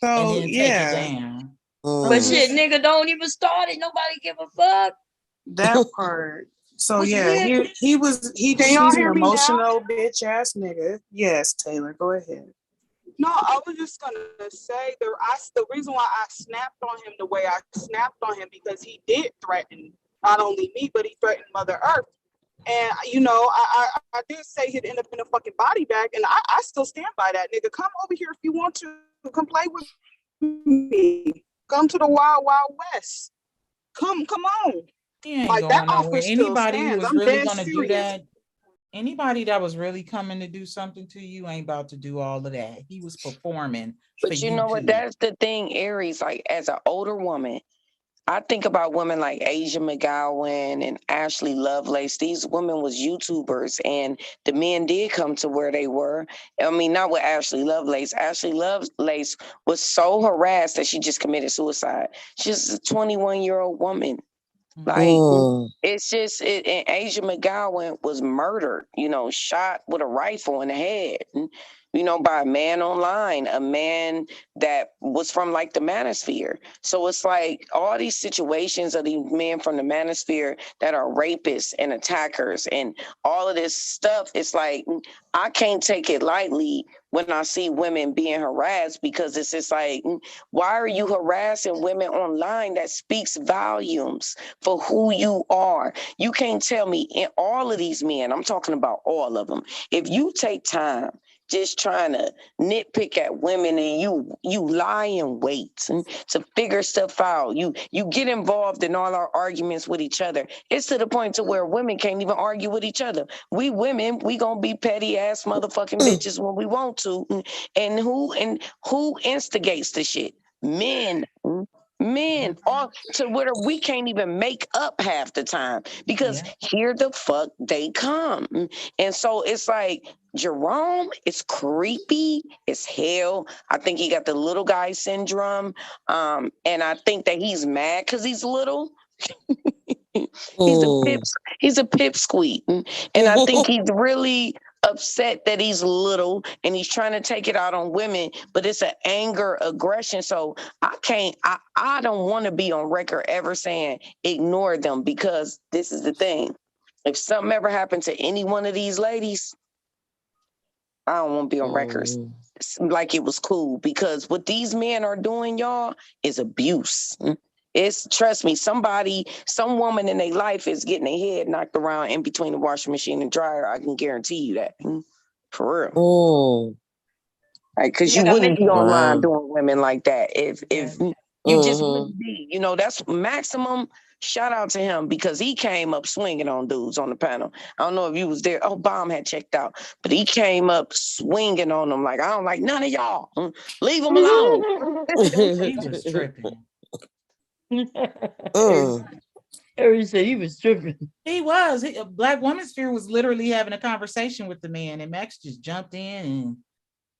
So and then take it down. But shit, nigga, don't even start it. Nobody give a fuck. That part. So What's yeah, weird? he's an emotional bitch ass nigga. Yes, Taylor, go ahead. No, I was just gonna say the reason why I snapped on him the way I snapped on him, because he did threaten not only me, but he threatened Mother Earth. And I did say he'd end up in a fucking body bag, and I still stand by that, nigga. Come over here if you want to. Come play with me. Come to the Wild Wild West. Come on. He ain't Like that going nowhere. offer still Anybody who stands. was I'm really dead gonna do serious. that, anybody that was really coming to do something to you ain't about to do all of that. He was performing for But you you know what? too. That's the thing, Aries. Like as an older woman, I think about women like Asia McGowan and Ashley Lovelace. These women was YouTubers, and the men did come to where they were. I mean, not with Ashley Lovelace. Ashley Lovelace was so harassed that she just committed suicide. She's a 21-year-old woman. Like it's just and Asia McGowan was murdered, shot with a rifle in the head, by a man online, a man that was from like the manosphere. So it's like all these situations of these men from the manosphere that are rapists and attackers and all of this stuff. It's like I can't take it lightly when I see women being harassed, because it's just like, why are you harassing women online? That speaks volumes for who you are. You can't tell me in all of these men, I'm talking about all of them, if you take time just trying to nitpick at women and you lie in wait to figure stuff out. You get involved in all our arguments with each other. It's to the point to where women can't even argue with each other. We women, we gonna be petty ass motherfucking bitches when we want to. And who instigates the shit? Men. Men, all to where we can't even make up half the time, because here the fuck they come. And so it's like Jerome is creepy as hell. I think he got the little guy syndrome. And I think that he's mad because he's little. He's a pipsqueak. And I think he's really upset that he's little and he's trying to take it out on women, but it's an anger aggression. So I don't want to be on record ever saying ignore them, because this is the thing. If something ever happened to any one of these ladies, I don't want to be on records like it was cool, because what these men are doing, y'all, is abuse. It's, trust me, some woman in their life is getting their head knocked around in between the washing machine and dryer. I can guarantee you that. For real. Like, because you wouldn't be online doing women like that if you just wouldn't be. That's Maximum. Shout out to him, because he came up swinging on dudes on the panel. I don't know if you was there. Oh, Bomb had checked out, but he came up swinging on them like, I don't like none of y'all. Leave him alone. He was tripping. Harry said he was tripping. He was. Black Woman Sphere was literally having a conversation with the man, and Max just jumped in and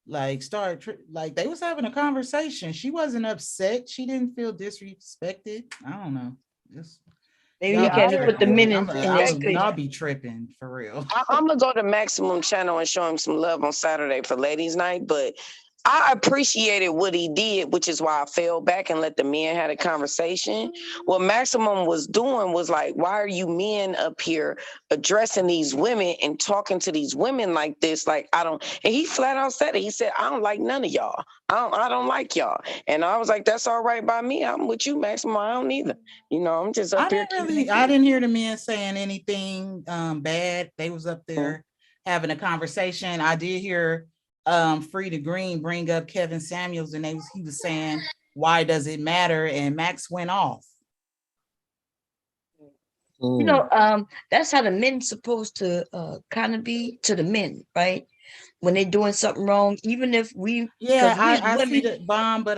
like started like they was having a conversation. She wasn't upset. She didn't feel disrespected. I don't know. Maybe he can't put the men in I'll be tripping for real. I'm gonna go to Maximum channel and show him some love on Saturday for Ladies Night, but I appreciated what he did, which is why I fell back and let the men have a conversation. What Maximum was doing was like, why are you men up here addressing these women and talking to these women like this? Like, and he flat out said it. He said, I don't like none of y'all. I don't like y'all. And I was like, that's all right by me. I'm with you, Maximum. I don't either. I'm just up here. I didn't hear the men saying anything bad. They was up there having a conversation. I did hear Frida Green bring up Kevin Samuels, and he was saying, why does it matter? And Max went off. That's how the men's supposed to kind of be to the men, right? When they're doing something wrong, even if I see the Bomb, but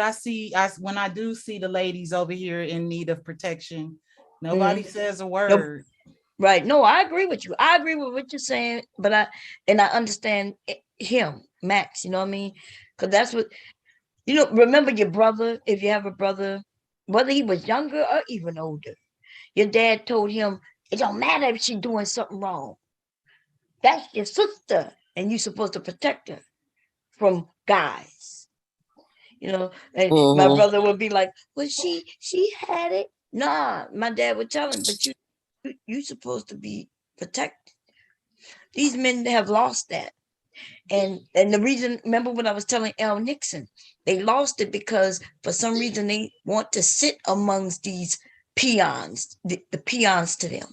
when I do see the ladies over here in need of protection, nobody says a word. Nope. Right. No, I agree with you. I agree with what you're saying, but I understand him, Max, you know what I mean? Because that's what, remember your brother, if you have a brother, whether he was younger or even older, your dad told him, it don't matter if she's doing something wrong. That's your sister, and you're supposed to protect her from guys. And my brother would be like, well, she had it. Nah, my dad would tell him, but you're supposed to be protected. These men have lost that. And the reason, remember when I was telling Al Nixon, they lost it because for some reason they want to sit amongst these peons, the peons to them.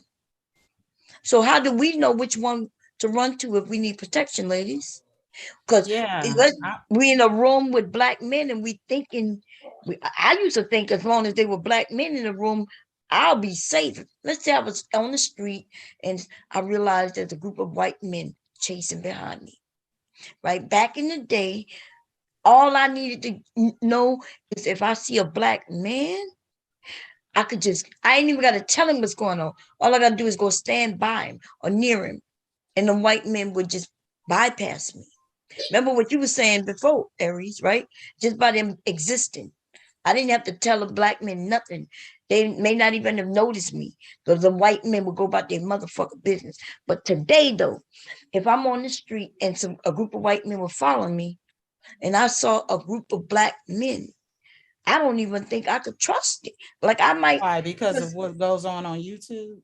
So how do we know which one to run to if we need protection, ladies? Because we in a room with black men and I used to think as long as they were black men in the room, I'll be safe. Let's say I was on the street and I realized there's a group of white men chasing behind me. Right back in the day, all I needed to know is if I see a black man, I ain't even got to tell him what's going on. All I got to do is go stand by him or near him. And the white men would just bypass me. Remember what you were saying before, Aries, right? Just by them existing. I didn't have to tell the black men nothing. They may not even have noticed me because the white men would go about their motherfucking business. But today, though, if I'm on the street and a group of white men were following me and I saw a group of black men, I don't even think I could trust it. Like I might. Why? Because of what goes on YouTube?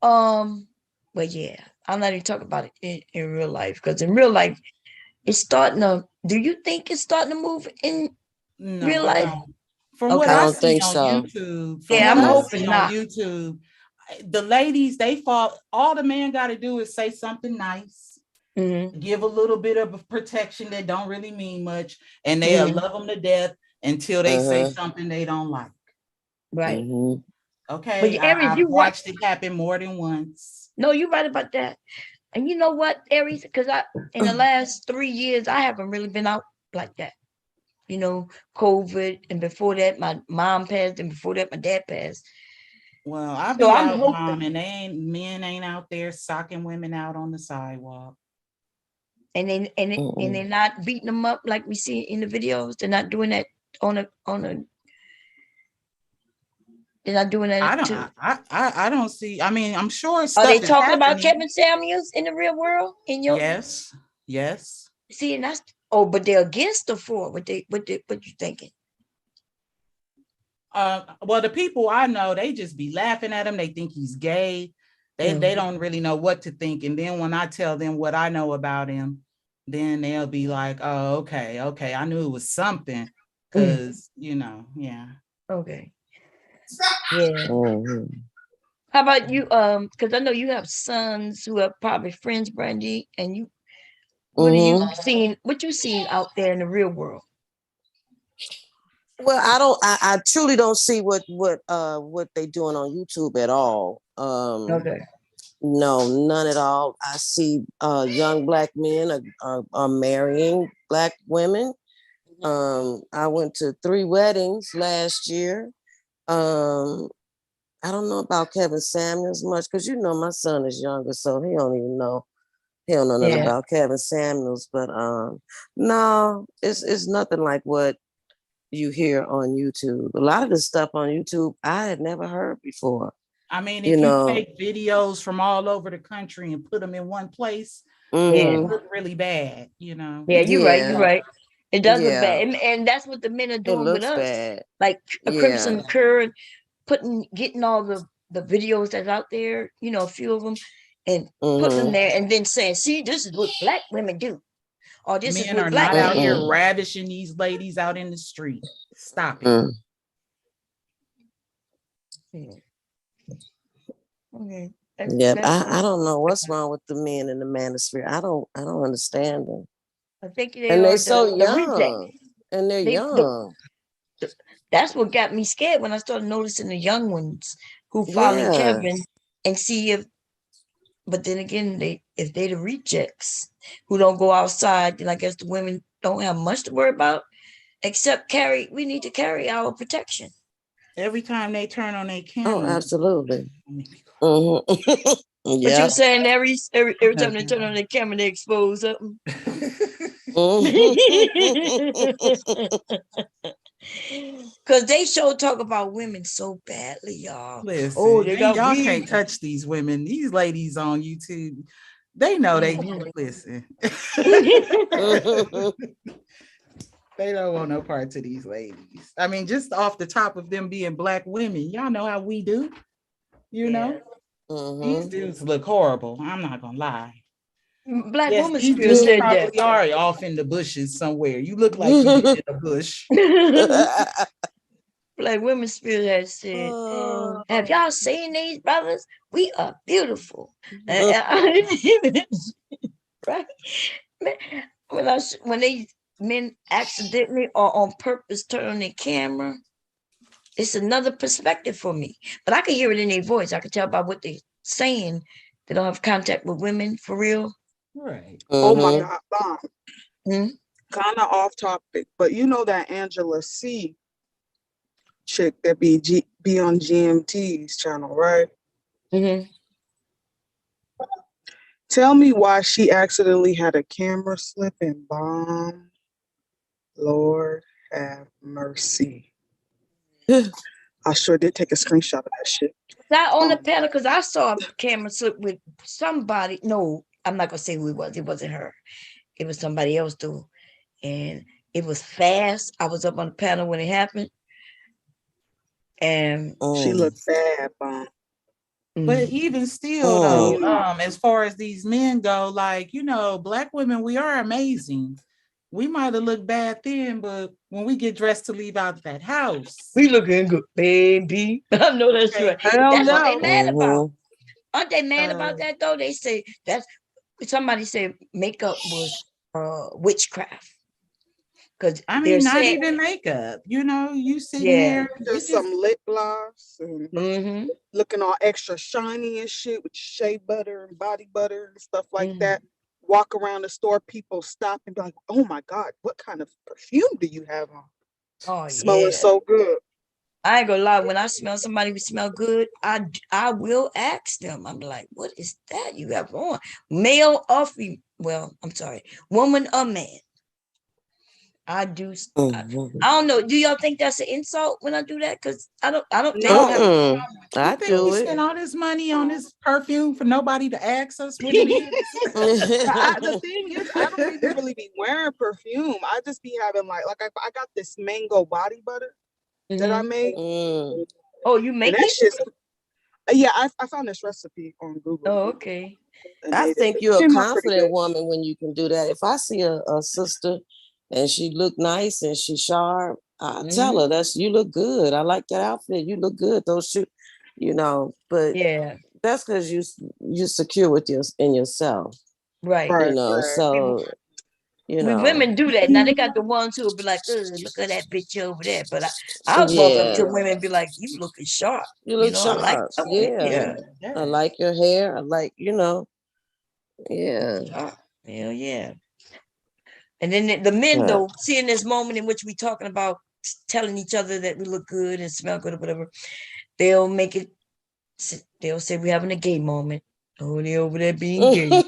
Well, yeah, I'm not even talking about it in real life because in real life, it's starting to. Do you think it's starting to move in real life? From what I I don't see think on so. YouTube, Yeah, I'm hoping on not. YouTube, the ladies, they fall. All the man got to do is say something nice, give a little bit of protection that don't really mean much, and they'll love them to death until they say something they don't like. Right. Okay, But Aries, I've watched it happen more than once. No, you're right about that. And you know what, Aries? Because in the last 3 years, I haven't really been out like that. You know, COVID, and before that, my mom passed, and before that, my dad passed. Well, I've been out, Mom, and men ain't out there socking women out on the sidewalk. And they're not beating them up like we see in the videos. They're not doing that on a. They're not doing that. I don't see. I mean, I'm sure. Are they talking about Kevin Samuels in the real world? Yes. See, and that's but they're against the for what you thinking? Well, the people I know, they just be laughing at him. They think he's gay. They don't really know what to think. And then when I tell them what I know about him, then they'll be like, "Oh, okay. I knew it was something." Because yeah. Okay. Yeah. How about you? Because I know you have sons who are probably friends, Brandy, and you. What are you seeing? What you seeing out there in the real world? Well, I truly don't see what they doing on YouTube at all. Okay. No, none at all. I see young black men are marrying black women. I went to 3 weddings last year. I don't know about Kevin Samuels much because my son is younger, so he don't even know. He don't know nothing about Kevin Samuels, but no, it's nothing like what you hear on YouTube. A lot of the stuff on YouTube I had never heard before. I mean, if you take videos from all over the country and put them in one place, it look really bad, Yeah, you're right. It does look bad, and that's what the men are doing with us. Bad. Like a Crimson Curd, getting all the videos that's out there, a few of them, and putting them there, and then saying, "See, this is what black women do." Or this men is what are black not out here ravishing these ladies out in the street. Stop it. Okay. Yeah, I don't know what's wrong with the men in the manosphere. I don't understand them. I think they're so young, and they're young. That's what got me scared when I started noticing the young ones who following Kevin and see if. But then again, if they the rejects who don't go outside, then I guess the women don't have much to worry about, except we need to carry our protection. Every time they turn on their camera. Oh, absolutely. What you saying, every time they turn on their camera, they expose something. Because they talk about women so badly, y'all. Listen, y'all can't touch these women. These ladies on YouTube, they know they listen. They don't want no parts of these ladies. I mean, just off the top of them being black women, y'all know how we do. These dudes look horrible. I'm not gonna lie. Black women these still said probably that. are off in the bushes somewhere. You look like you're in a bush. Black women spirit has said, "Have y'all seen these brothers? We are beautiful." Right? When these men accidentally or on purpose turn on their camera, it's another perspective for me. But I can hear it in their voice. I can tell by what they're saying. They don't have contact with women for real. Right. Oh my Mhm. God, Mom. Hmm? Kind of off topic, but you know that Angela C chick that be on GMT's channel, right? Mm-hmm. Tell me why she accidentally had a camera slip and bomb. Lord have mercy. I sure did take a screenshot of that shit. Not on the panel because I saw a camera slip with somebody. No, I'm not gonna say who it was. It wasn't her. It was somebody else though, and it was fast. I was up on the panel when it happened, and She looked bad, Mom. But even still, though, Mm. as far as these men go, like, you know, Black women, we are amazing. We might have looked bad then, but when we get dressed to leave out that house, we looking good, baby. I know that's right. Hell That's what they no. mad about. Mhm. Aren't they mad about that though? They say that's somebody said makeup was witchcraft because I they're mean, not saying even makeup. You know, you sitting yeah. there, you Just some lip gloss and Mm-hmm. looking all extra shiny and shit with shea butter and body butter and stuff like Mm-hmm. that. Walk around the store, people stop and be like, "Oh my God, what kind of perfume do you have on? Oh Smelling yeah. so good." I ain't gonna lie. When I smell somebody who smell good, I will ask them. I'm like, what is that you have on? Male or female? Well, I'm sorry, woman or man. I do. Mhm. I don't know. Do y'all think that's an insult when I do that? Because I don't think I No. have a Mm-mm. problem. I you think we do it. spend all this money on this perfume for nobody to ask us what it is? The thing is, I don't even really be wearing perfume. I just be having like I got this mango body butter that I Mhm. make. Mm. Oh, you And make that's it? just yeah, I found this recipe on Google Oh, okay. and I made it. think It you're a came out pretty confident good. woman when you can do that. If I see a sister and she look nice and she sharp, I tell her that's you look good. I like that outfit. You look good. Those shoes, you know. But Yeah. that's because you're secure with in yourself. Right. You Right, know. right. So you We know. women do that. Now they got the ones who will be like, look at that bitch over there. But I'll walk up Yeah. to women and be like, you looking sharp. You You look know, I like sharp. the outfit. Yeah. Yeah. I like your hair. I like, you know. Yeah. Sharp. Hell yeah. And then the men Yeah. though, seeing this moment in which we talking about telling each other that we look good and smell good or whatever, they'll make it. They'll say we're having a gay moment. Oh, they over there being gay.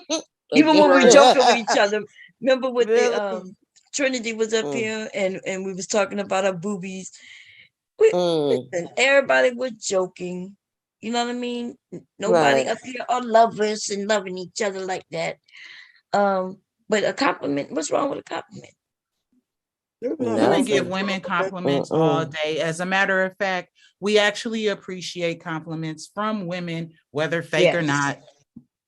Even when we were joking with each other. Remember with the Trinity was up here and we was talking about our boobies. Listen, everybody was joking. You know what I mean? Nobody Right. up here are lovers and loving each other like that. But a compliment, what's wrong with a compliment? Women give women compliments all Mm-mm. day. As a matter of fact, we actually appreciate compliments from women, whether fake or Yes. not,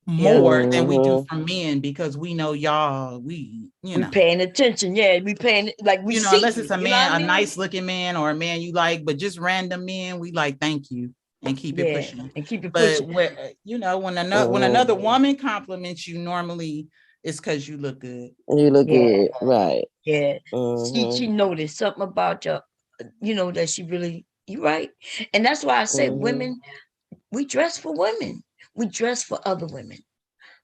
Yeah. more than we do from men because we know y'all, you We know. paying attention. Yeah, we paying like we You know, see unless it's a you know man, what I a mean? nice looking man or a man you like, but just random men, we like thank you and keep it Yeah, pushing. and keep it But pushing. when you know, when another woman compliments you, normally it's because you look good. You look Yeah. good. Right. Yeah. She Mhm. noticed something about you know, that she really, you're right. And that's why I say women, we dress for women. We dress for other women.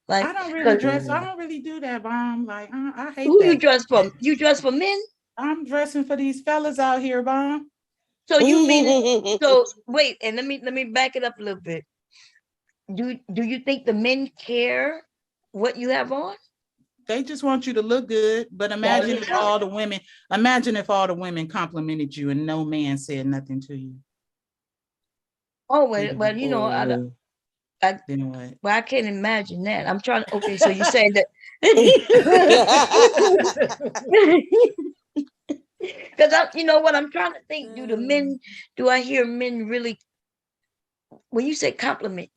Like I don't really dress. I 'cause don't really do that, Bomb. Like I hate who you that. dress for? You dress for men? I'm dressing for these fellas out here, Bomb. So you mean so wait, and let me back it up a little bit. Do you think the men care what you have on? They just want you to look good. But imagine if all the women complimented you and no man said nothing to you. Oh well, you know, Then what? well, I can't imagine that. I'm trying to. Okay, so you're saying that because you know what I'm trying to think. Do I hear men really? When you say compliment,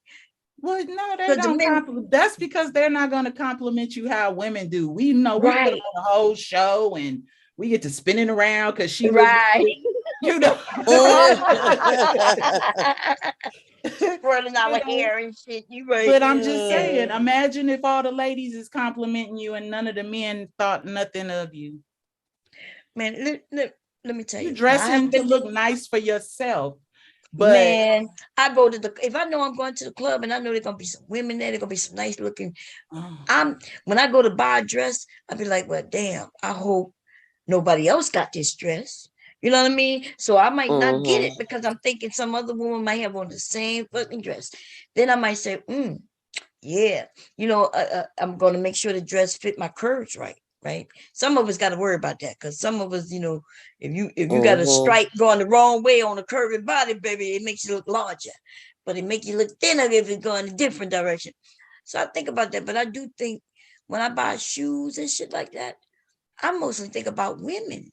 well, no, they don't compliment. That's because they're not going to compliment you how women do. We know we put on a whole show and we get to spinning around because she right. You know. Swirling our hair and shit. You right. But I'm just saying, imagine if all the ladies is complimenting you and none of the men thought nothing of you. Man, let me tell You you. I dressing haven't to been look nice for yourself, but man. I go to if I know I'm going to the club and I know there's gonna be some women there, there's gonna be some nice looking. When I go to buy a dress, I be like, well, damn, I hope nobody else got this dress. You know what I mean? So I might not get it because I'm thinking some other woman might have on the same fucking dress. Then I might say, yeah, I'm going to make sure the dress fit my curves right. Some of us got to worry about that because some of us, if you got a stripe going the wrong way on a curvy body, baby, it makes you look larger, but it makes you look thinner if it's going a different direction. So I think about that, but I do think when I buy shoes and shit like that, I mostly think about women.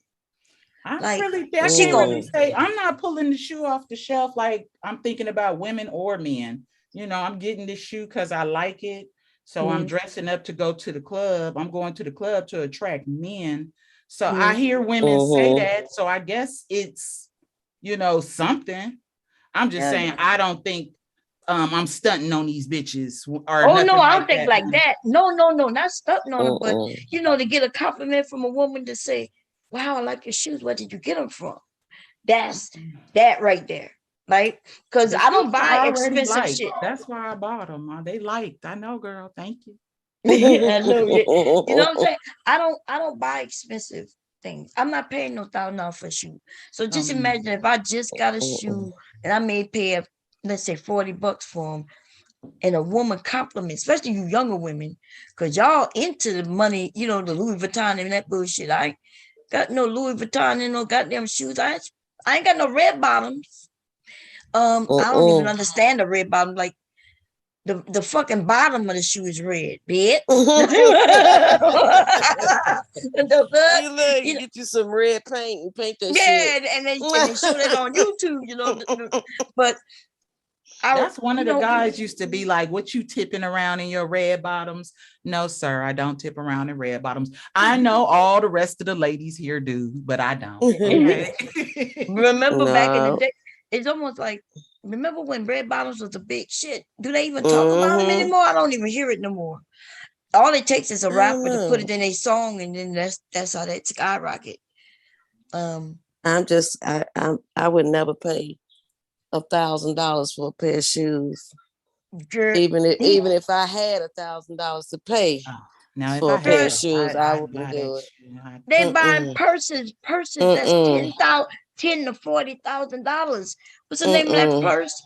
I Like, can't really say I'm not pulling the shoe off the shelf like I'm thinking about women or men. I'm getting this shoe because I like it. So I'm dressing up to go to the club. I'm going to the club to attract men. So I hear women say that. So I guess it's, something. I'm just saying, I don't think I'm stunting on these bitches or no, I don't like think that. like that. No, not stunting on them, but to get a compliment from a woman to say, wow, I like your shoes. Where did you get them from? That's that right there. Right? Because I don't buy expensive shit. That's why I bought them. They liked. I know, girl. Thank you. I know. You know what I'm saying? I don't buy expensive things. I'm not paying no $1,000 for a shoe. So just imagine if I just got a shoe and I may pay, let's say $40 for them, and a woman compliment, especially you younger women, because y'all into the money, the Louis Vuitton and that bullshit. I ain't got no Louis Vuitton and no goddamn shoes. I ain't got no red bottoms. I don't even understand the red bottom. Like the fucking bottom of the shoe is red, bitch. You get you some red paint and paint that shit. Yeah, and they show that on YouTube, But that's one of the guys used to be like, what you tipping around in your red bottoms? No, sir, I don't tip around in red bottoms. I know all the rest of the ladies here do, but I don't. Okay? Remember back in the day, it's almost like, remember when red bottoms was a big shit? Do they even talk about them anymore? I don't even hear it no more. All it takes is a rapper to put it in a song, and then that's how that skyrocket. I would never pay $1,000 for a pair of shoes. Girl, even if I had $1,000 to pay for a pair of shoes, I wouldn't do it. They buying purses that's $10,000 to $40,000. What's the name of that purse?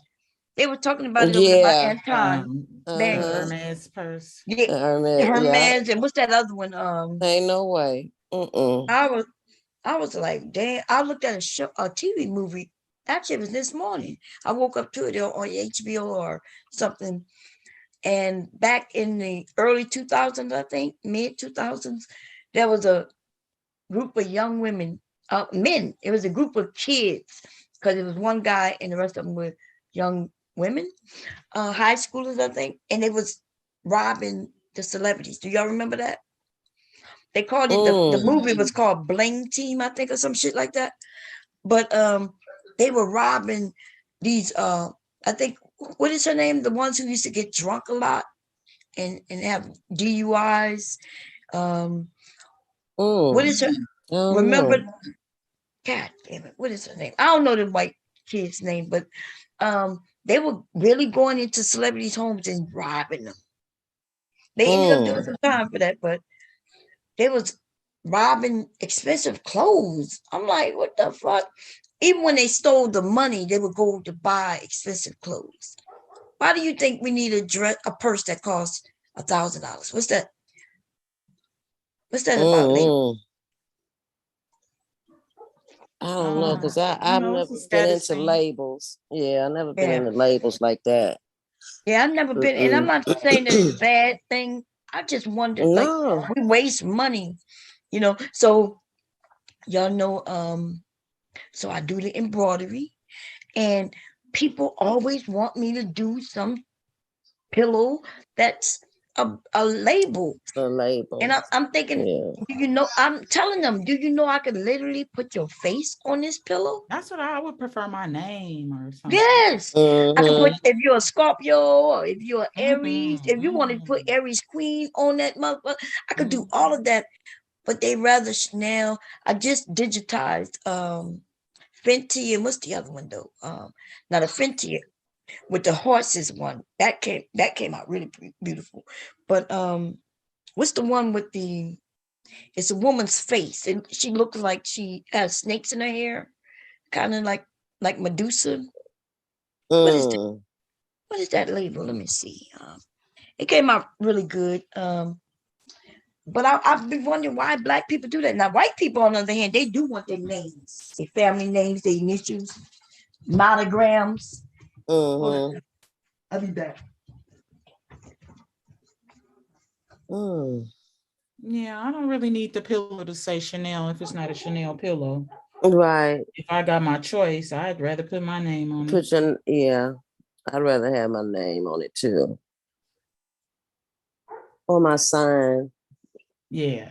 They were talking about it over there by Anton. Hermes purse. Yeah, Hermes, and what's that other one? Ain't no way. I was like, damn. I looked at a TV movie. Actually, it was this morning. I woke up to it on HBO or something. And back in the early 2000s, I think, mid 2000s, there was a group of young women, men. It was a group of kids because it was one guy and the rest of them were young women, high schoolers, I think. And they was robbing the celebrities. Do y'all remember that? They called it, the movie was called Bling Team, I think, or some shit like that. But they were robbing these, I think, what is her name? The ones who used to get drunk a lot and have DUIs. What is her? Remember? God damn it! What is her name? I don't know the white kid's name, but they were really going into celebrities' homes and robbing them. They ended up doing some time for that, but they was robbing expensive clothes. I'm like, what the fuck? Even when they stole the money, they would go to buy expensive clothes. Why do you think we need a purse that costs $1,000? What's that? What's that about, lady? I don't know, because I've never been into labels. Yeah, I've never been into labels like that. Yeah, I've never been, and I'm not saying that it's a bad thing. I just wonder, like, we waste money, So y'all know, so I do the embroidery, and people always want me to do some pillow that's a label. A label. And I'm thinking, I'm telling them, do you know I could literally put your face on this pillow? That's what I would prefer, my name or something. Yes. I could put, if you're a Scorpio or if you're Aries, if you want to put Aries Queen on that motherfucker, I could do all of that. but they rather Chanel. I just digitized Fenty, and what's the other one though? Not a Fenty with the horses one. That came out really beautiful. But what's the one with the, it's a woman's face and she looks like she has snakes in her hair, kind of like Medusa. What is that? What is that label? Let me see. It came out really good. But I've been wondering why Black people do that. Now, white people, on the other hand, they do want their names, their family names, their initials, monograms. I'll be back. Yeah, I don't really need the pillow to say Chanel if it's not a Chanel pillow. Right. If I got my choice, I'd rather put my name on it. Yeah, I'd rather have my name on it too. Or my sign. Yeah.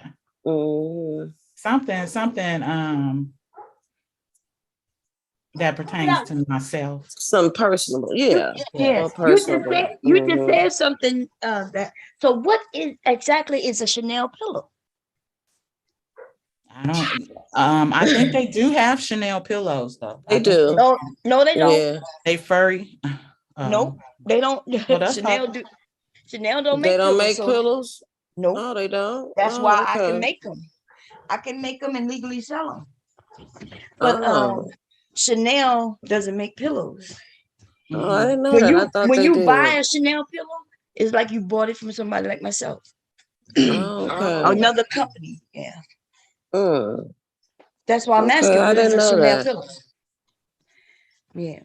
Something that pertains to myself. Some personal, yeah. Yes. Personable. You just said something that. So, what is exactly is a Chanel pillow? I don't. I think they do have Chanel pillows though. They do. No, they don't. Yeah. They furry. Nope, they don't. Well, Chanel do. Chanel don't They make don't pillows. make pillows. Nope. No, they don't. That's why I okay. can make them. I can make them and legally sell them. But Chanel doesn't make pillows. Oh, I didn't know that. I thought when they you did. buy a Chanel pillow, it's like you bought it from somebody like myself. Okay. Another company. Yeah. That's why I'm asking. I What is didn't a know Chanel that. pillow? Yeah.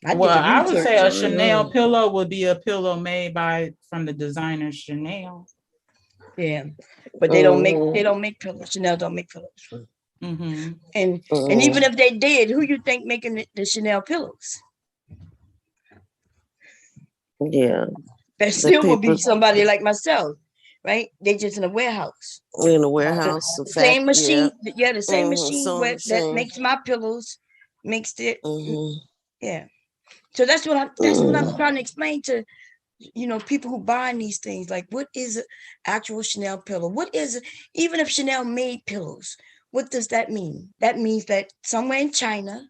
I would say a Chanel Mm-hmm. pillow would be a pillow made from the designer Chanel. Yeah, but they don't make pillows. Chanel don't make pillows. Mm-hmm. And even if they did, who you think making the Chanel pillows? Yeah. That still will be somebody like myself, right? They just in a warehouse. In a warehouse. The same machine. Yeah, the same machine that same. makes my pillows, makes it. Yeah. So that's what I'm trying to explain to people who buy these things. Like, what is an actual Chanel pillow? What is it? Even if Chanel made pillows, what does that mean? That means that somewhere in China,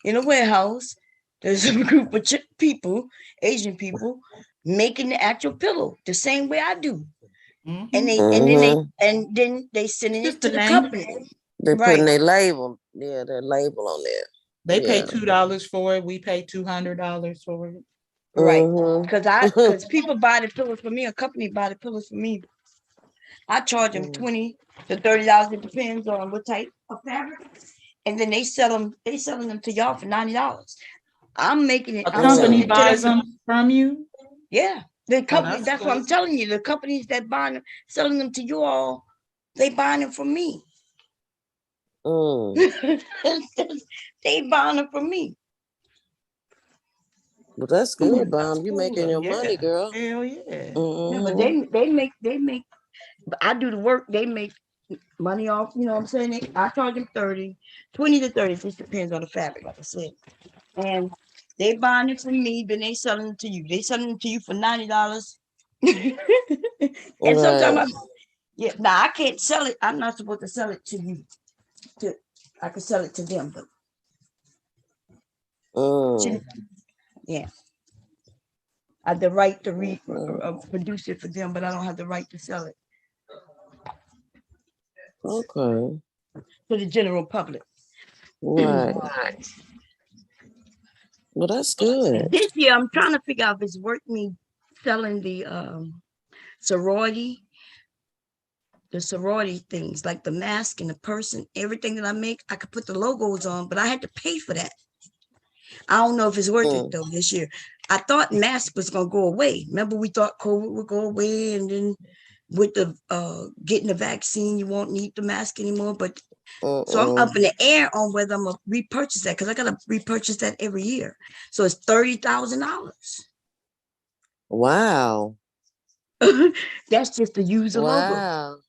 in a warehouse, there's a group of people, Asian people, making the actual pillow the same way I do. And then they sending it to the company. They're putting their label, their label on there. They pay $2 for it. We pay $200 for it. Right, because people buy the pillows for me. A company buy the pillows for me. I charge them $20 to $30. It depends on what type of fabric, and then they selling them to y'all for $90. I'm making it. A company buys them from you. Yeah, the company. That's what I'm telling you. The companies that buy them, selling them to you all, they buying them from me. They buying them from me. Well, that's good, Bomb. You making your money, girl. Hell yeah. Yeah, but they make. But I do the work. They make money off. You know what I'm saying? I charge them 20 to 30. Just depends on the fabric, like I said. And they buying it from me, then they selling it to you. They selling it to you for $90. And sometimes, I can't sell it. I'm not supposed to sell it to you. I can sell it to them, though. Yeah. I have the right to produce it for them, but I don't have the right to sell it. Okay. To the general public. Right. Well, that's good. This year, I'm trying to figure out if it's worth me selling the sorority things, like the mask and the purse and everything that I make. I could put the logos on, but I had to pay for that. I don't know if it's worth it though this year. I thought mask was gonna go away. Remember, we thought COVID would go away, and then with the getting the vaccine, you won't need the mask anymore. But so I'm up in the air on whether I'm gonna repurchase that, because I gotta repurchase that every year. So it's $30,000. Wow. That's just to use a logo.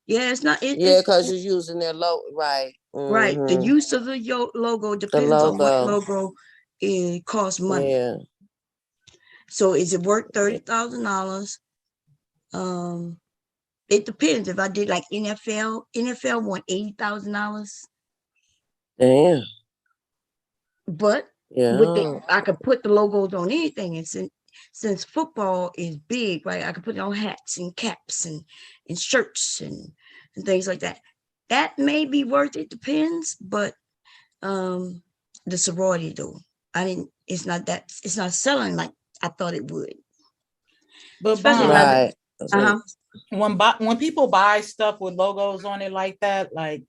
Yeah, it's not. Because you're using their logo, right? Right. The use of the logo depends on what logo it costs money. Yeah. So is it worth $30,000? it depends. If I did like NFL want $80,000. Damn. But Yeah. I could put the logos on anything, and since football is big, right? I could put it on hats and caps and shirts and things like that. That may be worth it. Depends, but the sorority though, it's not selling like I thought it would. But Especially Right. when people buy stuff with logos on it like that, like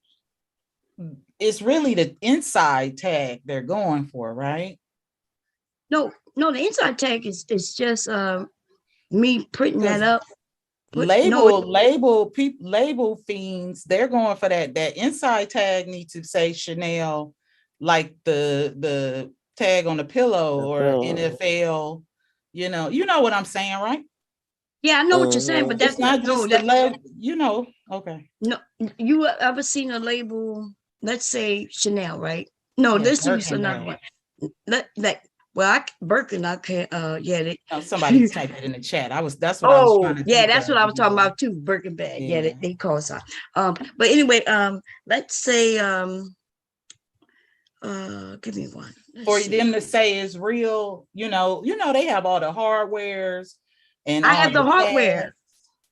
it's really the inside tag they're going for, right? No, the inside tag is just me printing that up. Label fiends, they're going for that inside tag needs to say Chanel, like the tag on the pillow or NFL. You know what I'm saying, right? Yeah, I know what you're saying, but that's it's not just the label, okay. No, you ever seen a label, let's say Chanel, right? No, this is another one. Birkin, I can't somebody typed it in the chat. That's what I was trying to think that's of. what I was talking about too. Birkin bag. Yeah, they call it. But anyway, let's say give me one. For them to say it's real, they have all the hardwares and I have the hardware. tags.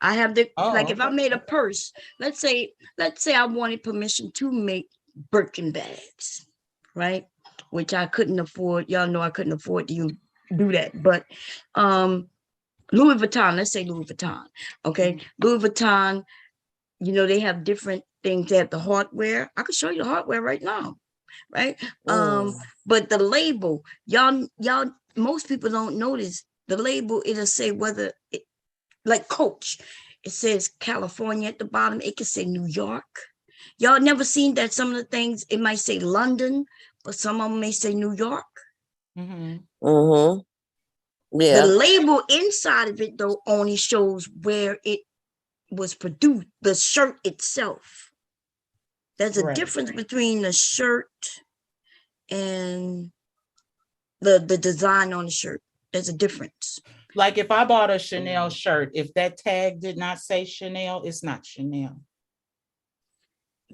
I have if I made a purse, let's say I wanted permission to make Birkin bags, right? Which I couldn't afford. Y'all know I couldn't afford to do that. But Louis Vuitton, let's say Louis Vuitton. Okay. Louis Vuitton, they have different things. They have the hardware. I could show you the hardware right now. Right. But the label, y'all, most people don't notice the label. It'll say whether like Coach, it says California at the bottom. It can say New York. Y'all never seen that some of the things, it might say London, but some of them may say New York. Yeah. The label inside of it, though, only shows where it was produced, the shirt itself. There's a difference between the shirt and the design on the shirt. There's a difference. Like if I bought a Chanel shirt, if that tag did not say Chanel, it's not Chanel.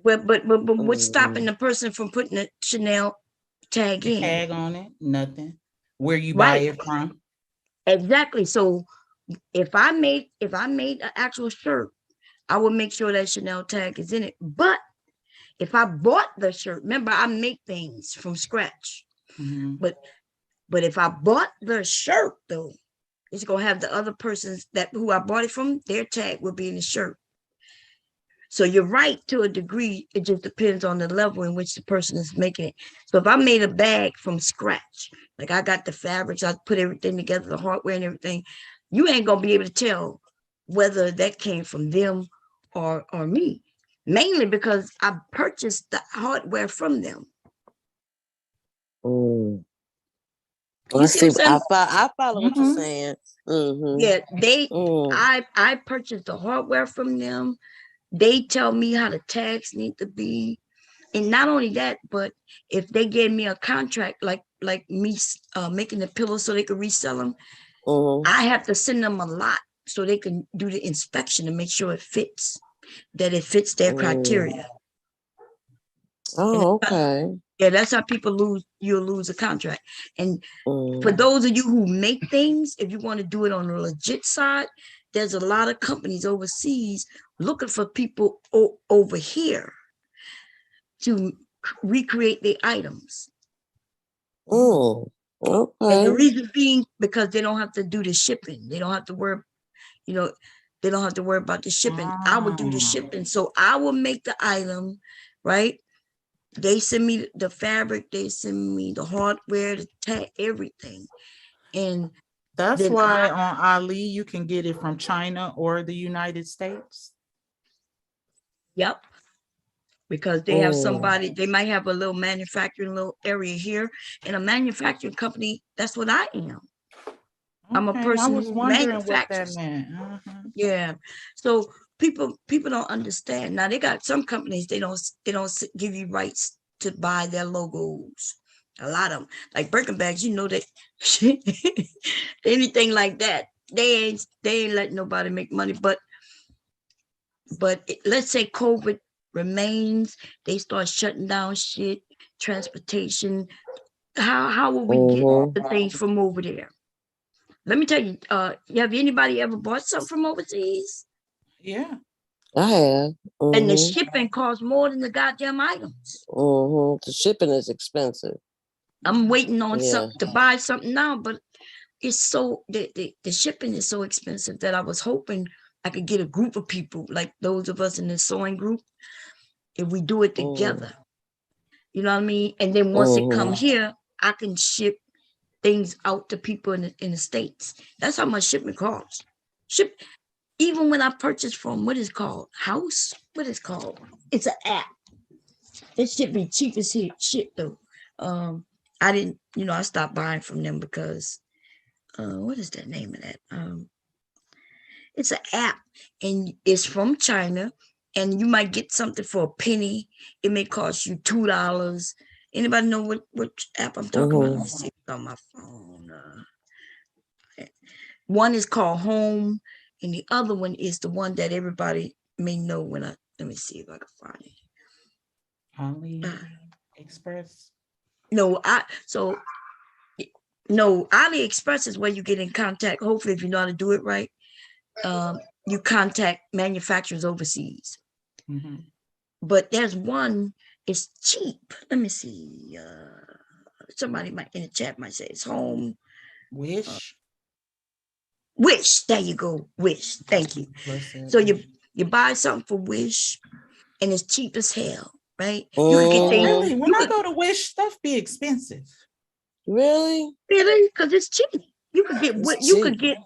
But what's stopping the person from putting the Chanel tag in? Tag on it? Nothing. Where you buy it from? Exactly. So if I made an actual shirt, I would make sure that Chanel tag is in it. But if I bought the shirt, remember I make things from scratch. But if I bought the shirt though, it's gonna have the other person's who I bought it from, their tag will be in the shirt. So you're right to a degree. It just depends on the level in which the person is making it. So if I made a bag from scratch, like I got the fabrics, I put everything together, the hardware and everything, you ain't gonna be able to tell whether that came from them or me. Mainly because I purchased the hardware from them. I follow what you're saying. Yeah, I purchased the hardware from them. They tell me how the tags need to be. And not only that, but if they gave me a contract like me making the pillows so they could resell them, I have to send them a lot so they can do the inspection to make sure it fits their criteria. Oh, okay. Yeah, that's how you'll lose a contract. And for those of you who make things, if you want to do it on a legit side, there's a lot of companies overseas looking for people over here to recreate the items. Oh, okay. And the reason being because they don't have to do the shipping. They don't have to worry, they don't have to worry about the shipping. I would do the shipping. So I will make the item, right? They send me the fabric, they send me the hardware, the tag, everything. And that's why on Ali you can get it from China or the United States. Yep. Because they have somebody, they might have a little manufacturing little area here. And a manufacturing company, that's what I am. I'm a person who manufactures. Yeah. So people don't understand. Now they got some companies, they don't give you rights to buy their logos. A lot of them, like Birkin bags, that anything like that, they ain't letting nobody make money. But but let's say COVID remains, they start shutting down shit, transportation. How will we get the things from over there? Let me tell you, have anybody ever bought something from overseas? Yeah. I have. And the shipping costs more than the goddamn items. The shipping is expensive. I'm waiting on Yeah. something to buy something now, but it's so the shipping is so expensive that I was hoping I could get a group of people like those of us in the sewing group. If we do it together, you know what I mean? And then once it come here, I can ship things out to people in the States. That's how much shipment costs. Even when I purchased from what is called House, what is called? It's an app. It should be cheap as shit though. I didn't, I stopped buying from them because what is that name of that? It's an app and it's from China, and you might get something for a penny. It may cost you $2. Anybody know what app I'm talking about? Let me see it on my phone. One is called Home, and the other one is the one that everybody may know. Let me see if I can find it. AliExpress. No, AliExpress is where you get in contact. Hopefully, if you know how to do it right, you contact manufacturers overseas. But there's one, it's cheap. Let me see. Somebody might in the chat might say it's Home. Wish. Wish. There you go. Wish. Thank you. So you buy something for Wish, and it's cheap as hell, right? You can get things. Really? When I go to Wish, stuff be expensive. Really? Really? Because it's cheap. You could get what you could get.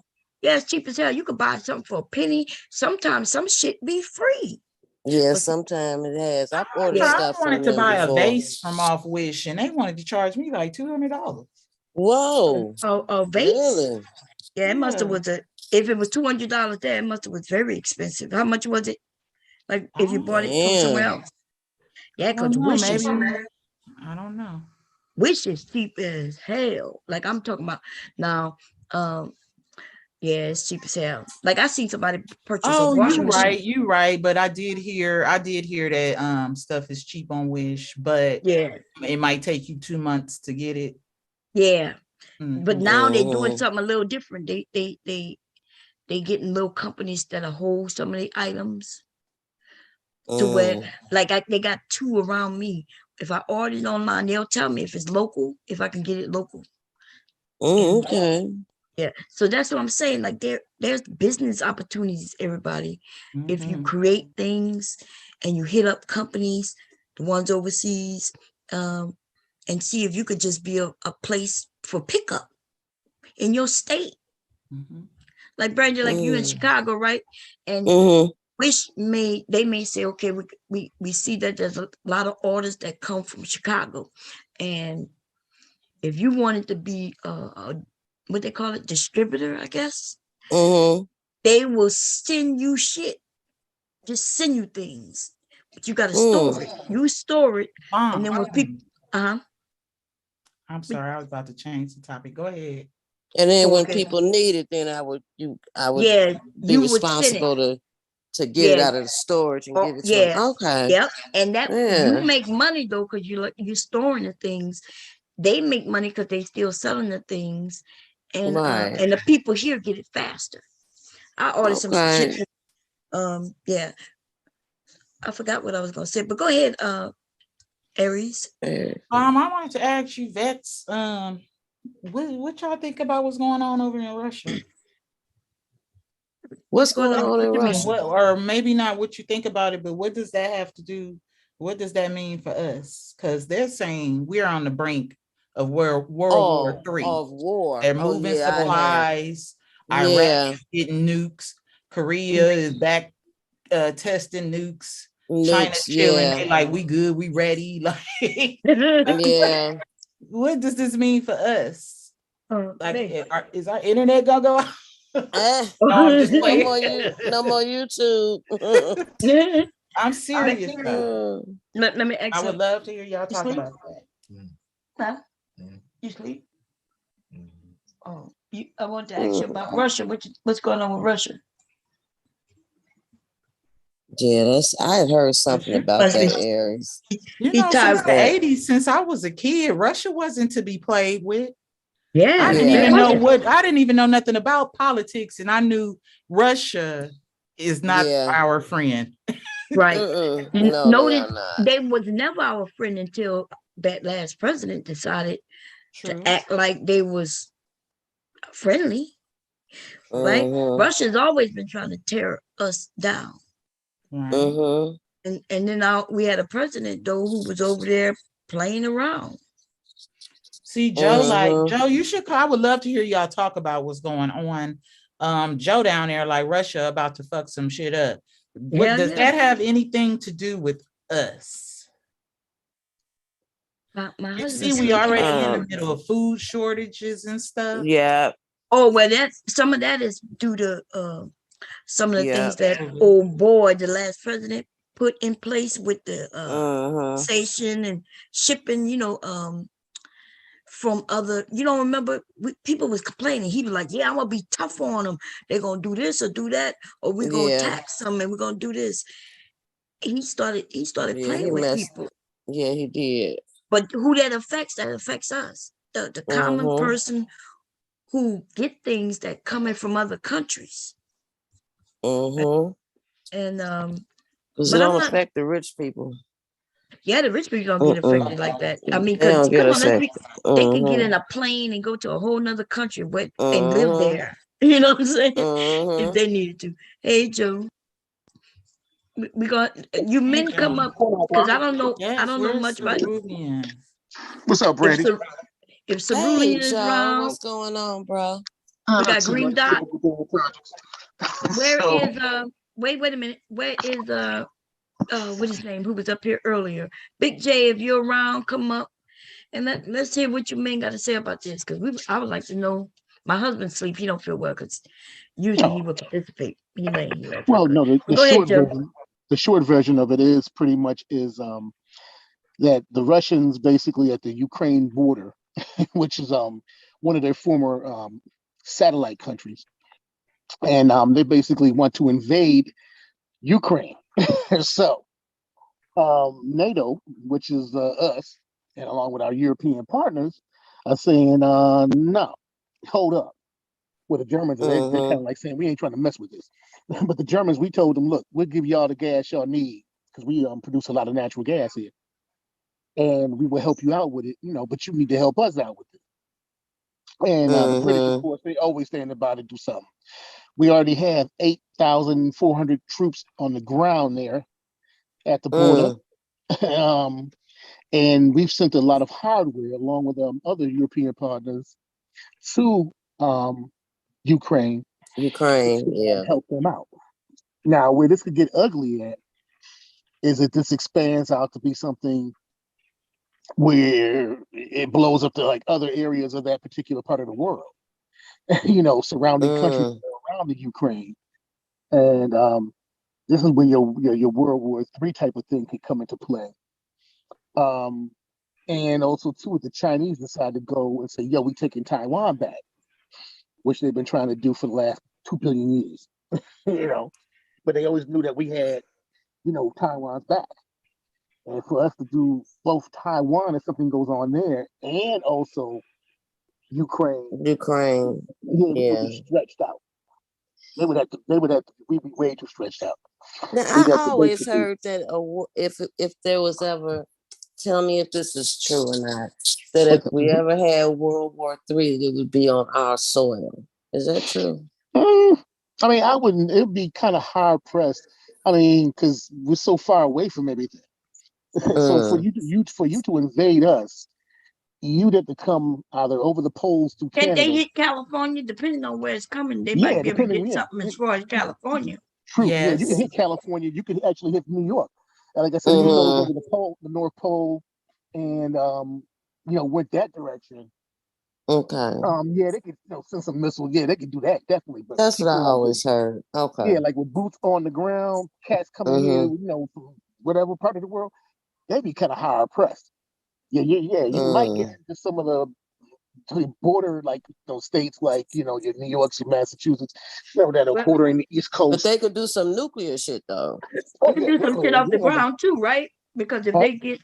Yeah, it's cheap as hell. You could buy something for a penny. Sometimes some shit be free. Yeah, sometimes it has. I've ordered I stuff from wanted to them buy a before. vase from off Wish, and they wanted to charge me like $200. Whoa. A vase? Really? Yeah, it must have was if it was $200 there, it must have was very expensive. How much was it? Like if you bought it from somewhere else? Yeah, because Wish is, I don't know. Wish is cheap as hell. Like I'm talking about now. Yeah, it's cheap as hell. Like I seen somebody purchase a washing machine. You right. But I did hear that stuff is cheap on Wish, but yeah, it might take you 2 months to get it. Yeah. But now they're doing something a little different. They getting little companies that hold some of the items to where they got two around me. If I order it online, they'll tell me if it's local, if I can get it local. Okay. Yeah. So that's what I'm saying. Like there's business opportunities, everybody. If you create things and you hit up companies, the ones overseas, and see if you could just be a place for pickup in your state. Like Brandon, like you in Chicago, right? And they may say, okay, we see that there's a lot of orders that come from Chicago, and if you wanted to be what they call it, distributor, I guess, they will send you shit, just send you things, but you got to store it. You store it, and then when people, I'm sorry, I was about to change the topic. Go ahead. And then when people need it, then I would be responsible to get it out of the storage and give it to them. Okay. Yep. And that you make money though, because you're storing the things. They make money because they still selling the things, and and the people here get it faster. I ordered some shit. Yeah. I forgot what I was gonna say, but go ahead, Aries. I wanted to ask you, Vets, what y'all think about what's going on over in Russia? What's going on in Russia? Or maybe not what you think about it, but what does that have to do? What does that mean for us? Because they're saying we're on the brink of World War III. Of war. They're moving supplies. Iraq is getting nukes. Korea is back testing nukes. China's chilling. They like, we good, we ready. Like, what does this mean for us? Like, is our internet gonna go out? No, I'm just playing. No more YouTube. I'm serious. Let me ask I would love to hear y'all talk about that. Huh? You sleep? Oh, I want to ask you about Russia. What's going on with Russia? Yeah, I had heard something about Must be- that, Aries. You He know, tied since the that. 80s, since I was a kid, Russia wasn't to be played with. Yeah, I didn't Yeah. even know I didn't even know nothing about politics, and I knew Russia is not Yeah. our friend. right. No, they Notice are not. they was never our friend until that last president decided True. to act like they was friendly. Right? Mhm. Russia's always been trying to tear us down. Mhm. And then we had a president though who was over there playing around. See, Joe, Mhm. Joe, you should call. I would love to hear y'all talk about what's going on. Joe down there, like Russia, about to fuck some shit up. What does that have anything to do with us? My You husband see, we already in the middle of food shortages and stuff. Yeah. Oh, well, some of that is due to some of the things that Mhm. old boy, the last president, put in place with the station and shipping, from other, remember people was complaining. He was like, yeah, I'm gonna be tough on them. They're gonna do this or do that, or we're gonna tax them and we're gonna do this. He started playing with people. Yeah, he did. But who that affects us, the common person who get things that coming from other countries. Mhm. And Because it don't affect the rich people. Yeah, the rich people don't get affected like that. I mean, They don't because get come on, let's affected. they can get in a plane and go to a whole nother country and live there. You know what I'm saying? If they needed to. Hey, Joe. We got you men come up because I don't know. I don't know much about Cerulean. What's up, Brandy? If Hey, Cerulean is Joe, around, what's going on, bro? we got Green Dot. Where So- is wait a minute. Where is what's his name? Who was up here earlier? Big J, if you're around, come up and let's hear what you men got to say about this. Because I would like to know. My husband sleep. He don't feel well because usually he would participate. He laying here. Well, no, the Go ahead, short Joe. version, the short version of it is pretty much that the Russians basically at the Ukraine border, which is one of their former satellite countries, and they basically want to invade Ukraine. So NATO, which is us, and along with our European partners, are saying, no, hold up. Well, the Germans, they're kind of like saying, we ain't trying to mess with this. But the Germans, we told them, look, we'll give y'all the gas y'all need because we produce a lot of natural gas here. And we will help you out with it, but you need to help us out with it. And the British, of course, they always stand by to do something. We already have 8,400 troops on the ground there at the border. And we've sent a lot of hardware along with other European partners to Ukraine, yeah, help them out. Now, where this could get ugly at is that this expands out to be something where it blows up to like other areas of that particular part of the world, surrounding countries around the Ukraine. And this is when your World War III type of thing could come into play. And also too, if the Chinese decide to go and say, yo, we taking Taiwan back, which they've been trying to do for the last 2 billion years, but they always knew that we had, Taiwan's back. And for us to do both Taiwan if something goes on there and also Ukraine, we would be stretched out. We'd be way too stretched out. Now, I always heard that if there was ever, tell me if this is true or not, that if we ever had World War III, it would be on our soil. Is that true? I mean, I wouldn't. It would be kind of hard pressed. I mean, because we're so far away from everything. So for you to invade us, you'd have to come either over the poles through Can Canada. they hit California? Depending on where it's coming, they might be able to get something as far as California. True. Yeah, you can hit California. You can actually hit New York. And like I said, you go over the North Pole, and went that direction. Okay. Yeah, they could send some missiles. Yeah, they could do that definitely. But that's what I always heard. Okay. Yeah, like with boots on the ground, cats coming in, from whatever part of the world, they'd be kind of hard pressed. Yeah. You might get into some of the border like those states like your New York, your Massachusetts, that are bordering the East But Coast. they could do some nuclear shit though. They can do some shit off the yeah, but- ground too, right? Because if they get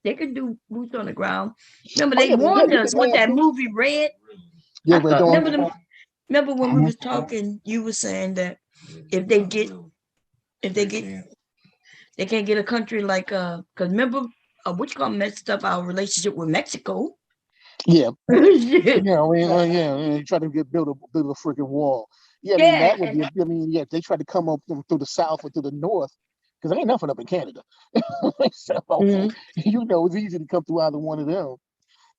they can do boots on the ground. Remember, Oh, they yeah, warned you us can with have that boots. movie Red. Yeah, I Red thought, Dawn. remember when we was talking, you were saying that if they can't get a country like because remember which gonna messed up our relationship with Mexico. Yeah. Shit. They try to build a freaking wall. Yeah, I mean that would be. If they tried to come up through the south or through the north, because there ain't nothing up in Canada. So it's easy to come through either one of them.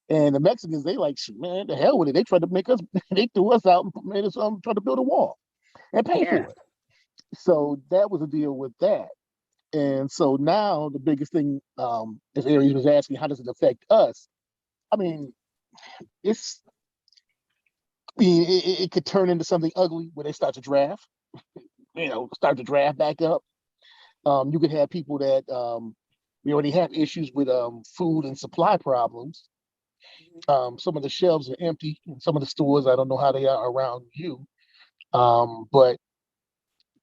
And the Mexicans, they like, man, the hell with it. They tried to make us. They threw us out and made us try to build a wall and pay for it. So that was a deal with that. And so now the biggest thing, as Aries was asking, how does it affect us? I mean, it could turn into something ugly where they start to draft, back up. You could have people that we already have issues with food and supply problems. Some of the shelves are empty in some of the stores. I don't know how they are around you, but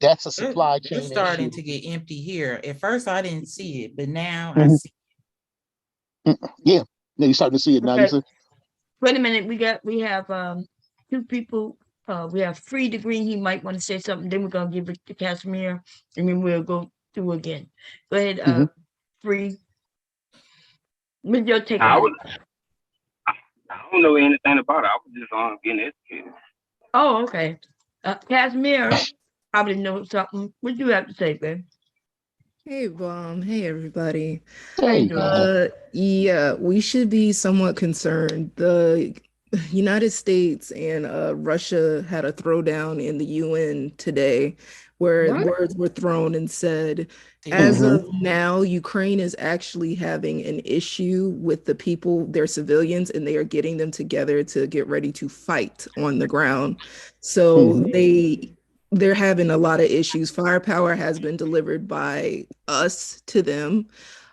that's a supply chain It's starting issue. to get empty here. At first, I didn't see it, but now I see. Yeah, you're starting to see it now. You said. Wait a minute, we have two people. We have Free the Green. He might want to say something. Then we're gonna give it to Casimir, and then we'll go through again. Go ahead, Free. What's your take on it? I don't know anything about it. I was just getting educated. Oh, okay. Casimir probably knows something. What do you have to say, babe? Hey, Hey, everybody. Hey. Yeah, we should be somewhat concerned. The United States and Russia had a throwdown in the UN today where words were thrown and said, as of now, Ukraine is actually having an issue with the people, their civilians, and they are getting them together to get ready to fight on the ground. So they're having a lot of issues. Firepower has been delivered by us to them.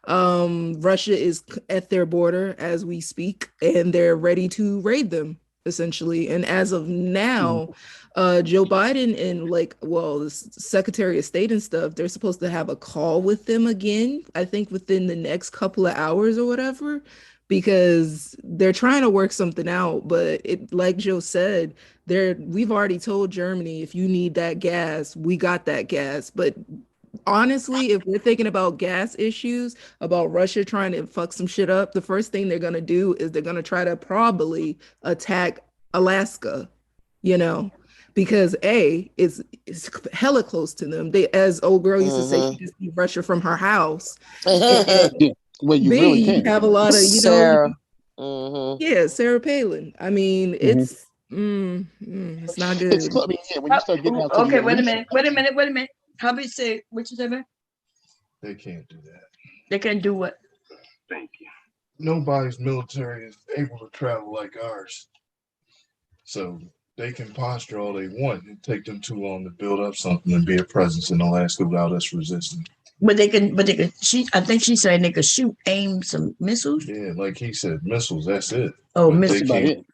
Russia is at their border as we speak, and they're ready to raid them, essentially. And as of now, Joe Biden and the Secretary of State and stuff, they're supposed to have a call with them again, I think within the next couple of hours or whatever, because they're trying to work something out. But like Joe said, we've already told Germany, if you need that gas, we got that gas. But honestly, if we're thinking about gas issues, about Russia trying to fuck some shit up, the first thing they're going to do is they're going to try to probably attack Alaska, because it's hella close to them. They, as old girl used to say, you just see Russia from her house. Well, you really can. You have a lot of, Sarah. Yeah, Sarah Palin. I mean, it's not good. When you start getting out to Okay, the wait a elite- minute. How about you say what you said, man? They can't do that. They can do what? Thank you. Nobody's military is able to travel like ours. So they can posture all they want. It take them too long to build up something and be a presence in Alaska without us resisting. But they can. I think she said they could aim some missiles. Yeah, like he said, missiles. That's it. Oh, But missiles.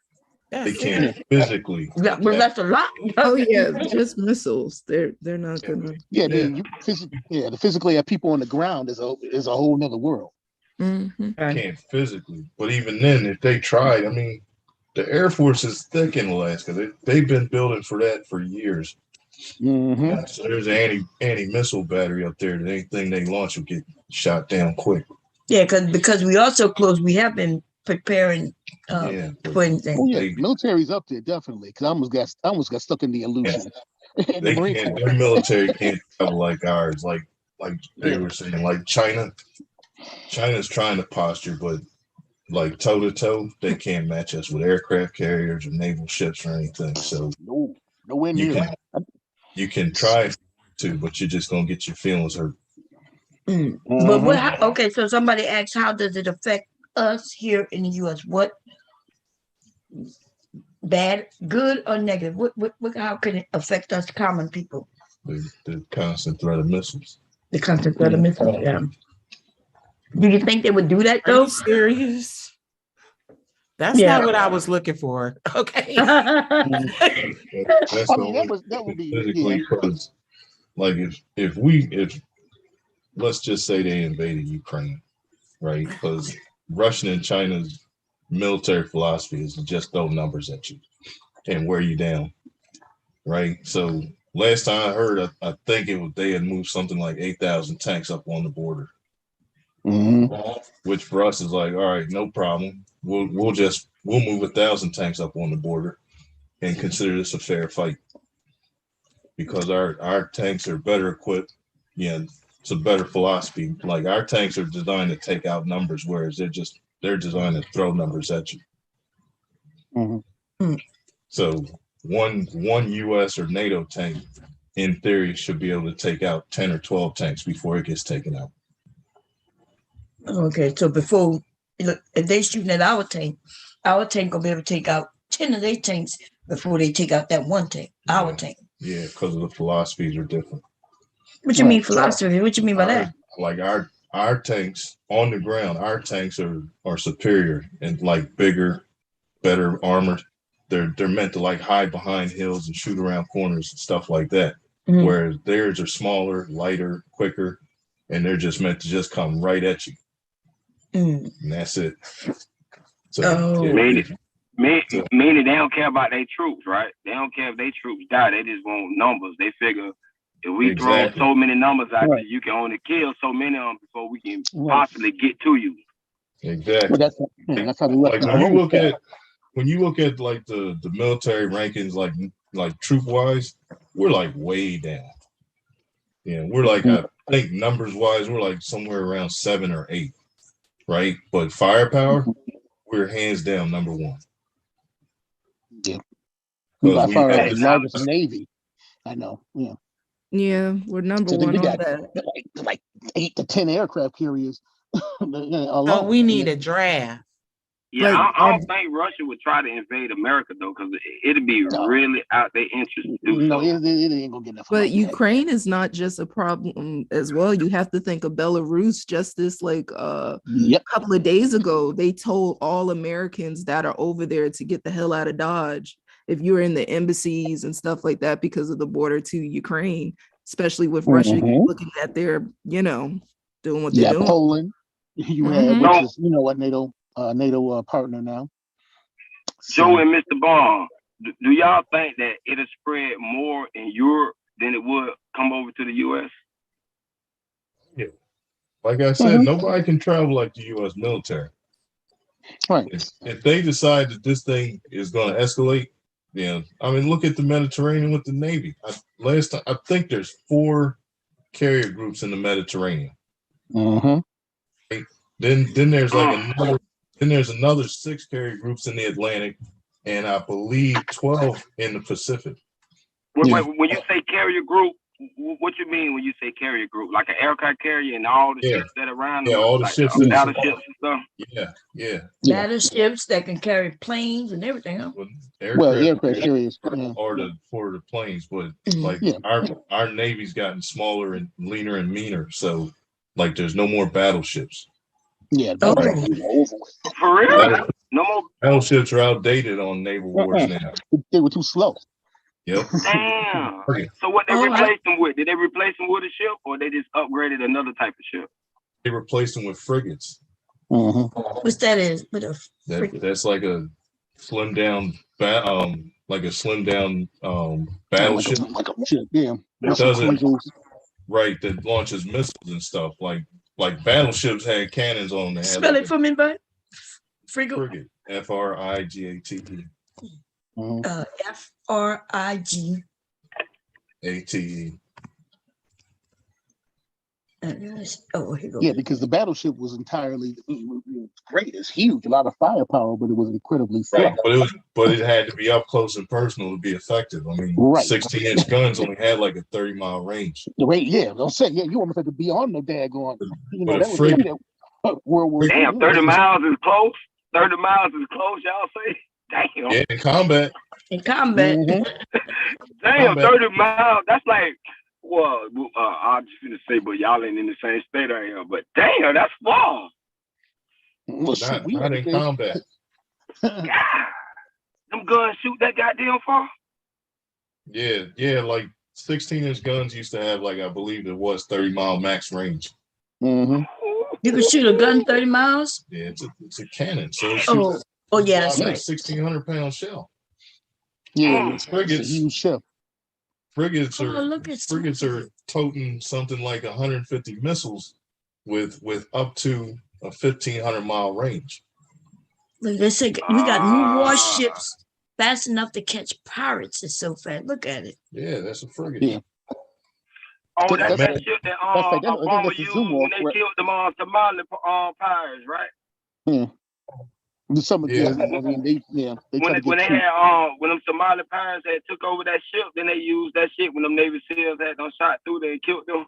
They can't physically. That's a lot. Oh yeah, just missiles. They're not gonna. To physically have people on the ground is a whole nother world. Can't physically, but even then, if they tried, I mean, the Air Force is thick in Alaska. They've been building for that for years. So there's an anti-missile battery up there. That anything they launch will get shot down quick. Yeah, because we are so close, we have been preparing for anything. Oh, yeah, military's up there definitely. Because I almost got stuck in the illusion. They can't. Their military can't travel like ours. Like they were saying, like China. China's trying to posture, but like toe to toe, they can't match us with aircraft carriers or naval ships or anything. So nowhere near. You can try to, but you're just gonna get your feelings hurt. But okay, so somebody asked, how does it affect us here in the U.S.? What bad, good, or negative? How can it affect us common people? The constant threat of missiles. The constant threat of missiles. Yeah. Do you think they would do that though? Are you serious? That's Yeah. not what I was looking for. Okay. That's I the mean, only that would be physically because, like, if let's just say they invaded Ukraine, right? Because Russian and China's military philosophy is to just throw numbers at you and wear you down, right? So last time I heard, I think they had moved something like 8,000 tanks up on the border, which for us is like, all right, no problem. We'll move 1,000 tanks up on the border and consider this a fair fight because our tanks are better equipped. Yeah, it's a better philosophy. Like our tanks are designed to take out numbers, whereas they're designed to throw numbers at you. So one U.S. or NATO tank, in theory, should be able to take out 10 or 12 tanks before it gets taken out. Okay, so before, look, if they shooting at our tank will be able to take out 10 of their tanks before they take out that one tank, our tank. Yeah, because of the philosophies are different. What you mean philosophy? What you mean by that? Like our tanks on the ground, our tanks are superior and like bigger, better armored. They're meant to like hide behind hills and shoot around corners and stuff like that. Whereas theirs are smaller, lighter, quicker, and they're just meant to just come right at you. And that's it. So meaning they don't care about their troops, right? They don't care if their troops die. They just want numbers. They figure if we throw so many numbers out there, you can only kill so many of them before we can possibly get to you. Exactly. That's how they like when you look at like the military rankings, like troop wise, we're like way down. Yeah, we're like I think numbers wise, we're like somewhere around 7 or 8, right? But firepower, we're hands down number 1. Yeah, we by far the largest Navy. I know. Yeah. Yeah, we're number one we on got that. like 8 to 10 aircraft carriers. So we need a draft. Yeah, Like, I don't think Russia would try to invade America though, because it'd be really out their interest to do so. It ain't gonna get enough. But Ukraine is not just a problem as well. You have to think of Belarus. Just this like couple of days ago, they told all Americans that are over there to get the hell out of Dodge if you're in the embassies and stuff like that because of the border to Ukraine, especially with Russia looking at their, doing what they're doing. Poland, you have, which is, a NATO partner now. Joe and Mr. Bond, do y'all think that it'll spread more in Europe than it would come over to the U.S.? Yeah. Like I said, nobody can travel like the U.S. military. Right. If they decide that this thing is going to escalate, I mean, look at the Mediterranean with the Navy. Last time, I think there's 4 carrier groups in the Mediterranean. Right? Then there's like another 6 carrier groups in the Atlantic, and I believe 12 in the Pacific. When you say carrier group, what you mean when you say carrier group? Like an aircraft carrier and all the ships that are around? Yeah, all the like ships. Battleships and stuff? Yeah. Battleships that can carry planes and everything. Huh? Aircraft carriers or for the planes, but like our Navy's gotten smaller and leaner and meaner, so like there's no more battleships. Yeah. For real? No more battleships are outdated on naval wars now. They were too slow. Yep. Damn. So what they replaced them with? Did they replace them with a ship, or they just upgraded another type of ship? They replaced them with frigates. What's that is? That's like a slim down battleship. Like a ship, yeah. It doesn't right that launches missiles and stuff. Like battleships had cannons on them. Spell it for me, bud. Frigate. Frigate. Frigate. ATE. Oh, here goes. Yeah, because the battleship was entirely great. It's huge, a lot of firepower, but it was incredibly slow. Right, but it had to be up close and personal to be effective. I mean, 16-inch guns only had like a 30-mile range. Yeah, don't say you almost had to be on the daggone. That was World War. Damn, 30 miles is close. 30 miles is close, y'all say? Damn. Yeah, in combat. Damn, 30 miles. That's like. Well, I'm just gonna say, but y'all ain't in the same state I am. But damn, that's far. Not in combat. Them guns shoot that goddamn far? Yeah, like 16-inch guns used to have, like, I believe it was 30-mile max range. Mm-hmm. You can shoot a gun 30 miles? Yeah, it's a cannon. So it Oh, shoots yeah, that's a right. 1,600-pound shell. Yeah, it's a frigates. huge ship. Frigates Oh, look at frigates are toting something like 150 missiles with up to a 1,500-mile range. Look, they say we got new warships fast enough to catch pirates. It's so fast. Look at it. Yeah, that's a frigate. Yeah. Oh, that's That's that shit that like that. I think Obama that's the used Zumwalt, when they right? killed them Somali pirates, right? Yeah. Some of Yeah. I mean, they try to When get they had when them Somali pirates had took over that ship, then they used that shit when them Navy SEALs had them shot through there and killed them.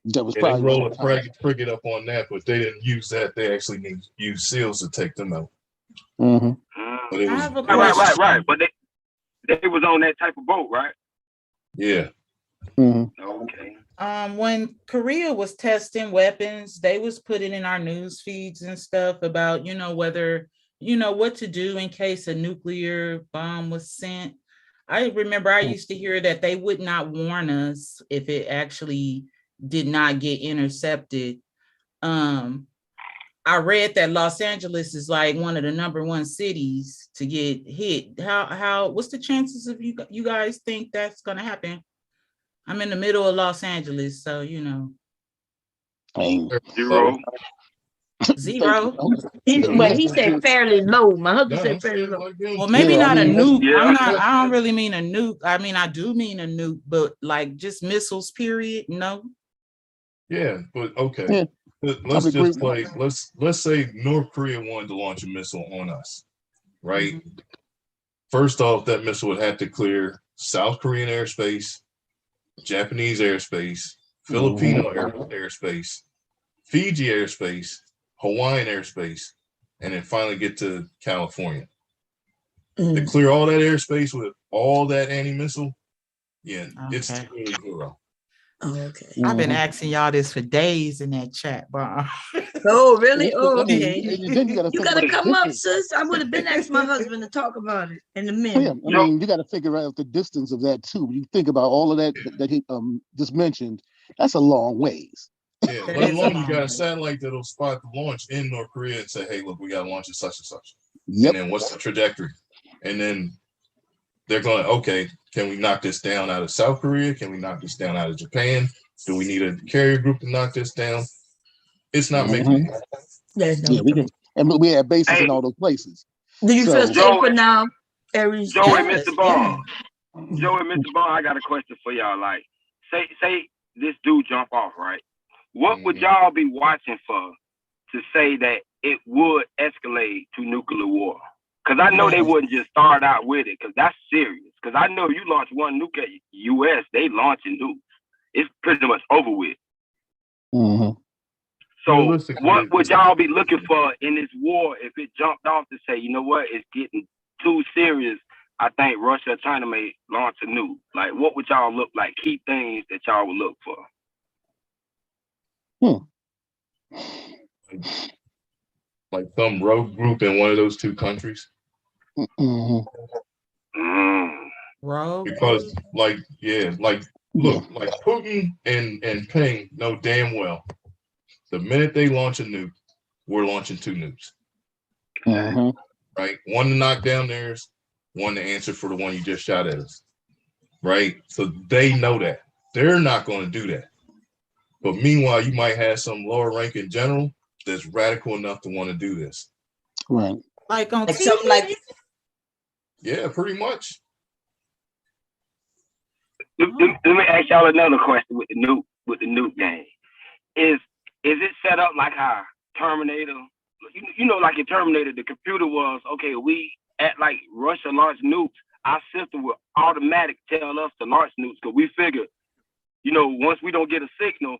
That was Yeah, they probably rolled a frigate up on that, but they didn't use that. They actually used SEALs to take them out. Mm-hmm. But it was Right. But they was on that type of boat, right? Yeah. Mm-hmm. Okay. When Korea was testing weapons, they was putting in our news feeds and stuff about, whether, what to do in case a nuclear bomb was sent. I remember I used to hear that they would not warn us if it actually did not get intercepted. I read that Los Angeles is like one of the #1 cities to get hit. What's the chances of you guys think that's gonna happen? I'm in the middle of Los Angeles, so Zero. Zero. He said fairly low. My husband said fairly low. Well, maybe not a nuke. I don't really mean a nuke. I mean, I do mean a nuke, but like just missiles, period. No. Yeah, but okay. Yeah. Let's just let's say North Korea wanted to launch a missile on us, right? Mm-hmm. First off, that missile would have to clear South Korean airspace, Japanese airspace, Filipino airspace, Fiji airspace, Hawaiian airspace, and then finally get to California. To clear all that airspace with all that anti-missile, it's really zero. Oh, okay. I've been asking y'all this for days in that chat, but oh, really? Oh, okay. You gotta come up, sis. I would have been asking my husband to talk about it in a minute. I mean, you got to figure out the distance of that too. When you think about all of that he just mentioned, that's a long ways. Yeah, let alone you got a satellite that'll spot the launch in North Korea and say, "Hey, look, we got to launch at such and such." Yep. And then what's the trajectory? And then they're going, okay, can we knock this down out of South Korea? Can we knock this down out of Japan? Do we need a carrier group to knock this down? It's not making it. We can, and we have bases in all those places. Do you feel safer now, Aries? Joey, Mr. Bond. Joey, Mr. Bond, I got a question for y'all. Like, say this dude jump off, right? What would y'all be watching for to say that it would escalate to nuclear war? Because I know they wouldn't just start out with it, because that's serious. Because I know you launch one nuke at U.S., they launching nukes. It's pretty much over with. Mm-hmm. So what would y'all be looking for in this war if it jumped off to say, you know what, it's getting too serious? I think Russia or China may launch a nuke. Like, what would y'all look like? Key things that y'all would look for. Like some rogue group in one of those two countries. Mm-hmm. Rogue? Because look, like Putin and Ping know damn well the minute they launch a nuke, we're launching 2 nukes. Mm-hmm. Right? One to knock down theirs, one to answer for the one you just shot at us. Right? So they know that. They're not going to do that. But meanwhile, you might have some lower ranking general that's radical enough to want to do this. Right. Like on TV? Something like Yeah, pretty much. Let me ask y'all another question with the nuke game. Is it set up like how Terminator? You know, like in Terminator, the computer was okay. We at like Russia launched nukes. Our system will automatic tell us to launch nukes because we figure, you know, once we don't get a signal,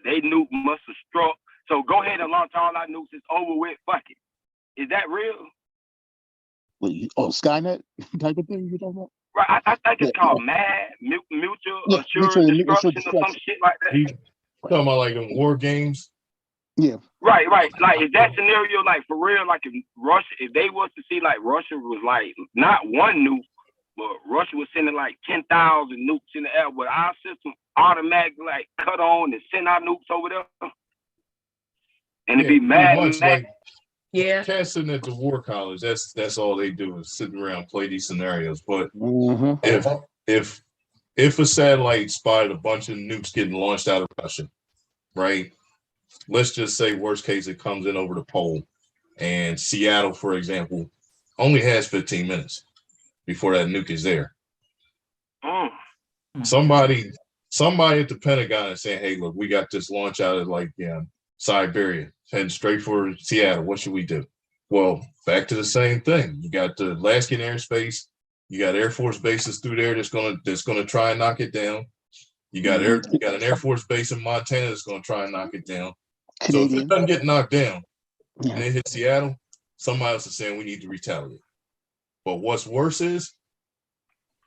they nuke must have struck. So go ahead and launch all our nukes. It's over with. Fuck it. Is that real? Skynet type of thing you're talking about? Right. I think it's called mutual assured destruction or some shit like that. Talking about like in war games. Yeah. Right. Like, is that scenario like for real? Like, if they was to see like Russia was like not one nuke, but Russia was sending like 10,000 nukes in the air, with our system automatically like cut on and send our nukes over there, and it'd be mad. Like, yeah. Cats sitting at the war college, that's all they do is sit around play these scenarios. But if a satellite spotted a bunch of nukes getting launched out of Russia, right? Let's just say worst case it comes in over the pole, and Seattle, for example, only has 15 minutes before that nuke is there. Somebody at the Pentagon is saying, hey, look, we got this launch out of like Siberia, heading straight for Seattle. What should we do? Well, back to the same thing. You got the Alaskan airspace. You got Air Force bases through there that's gonna try and knock it down. You got an Air Force base in Montana that's gonna try and knock it down. So if it doesn't get knocked down and it hits Seattle, somebody else is saying we need to retaliate. But what's worse is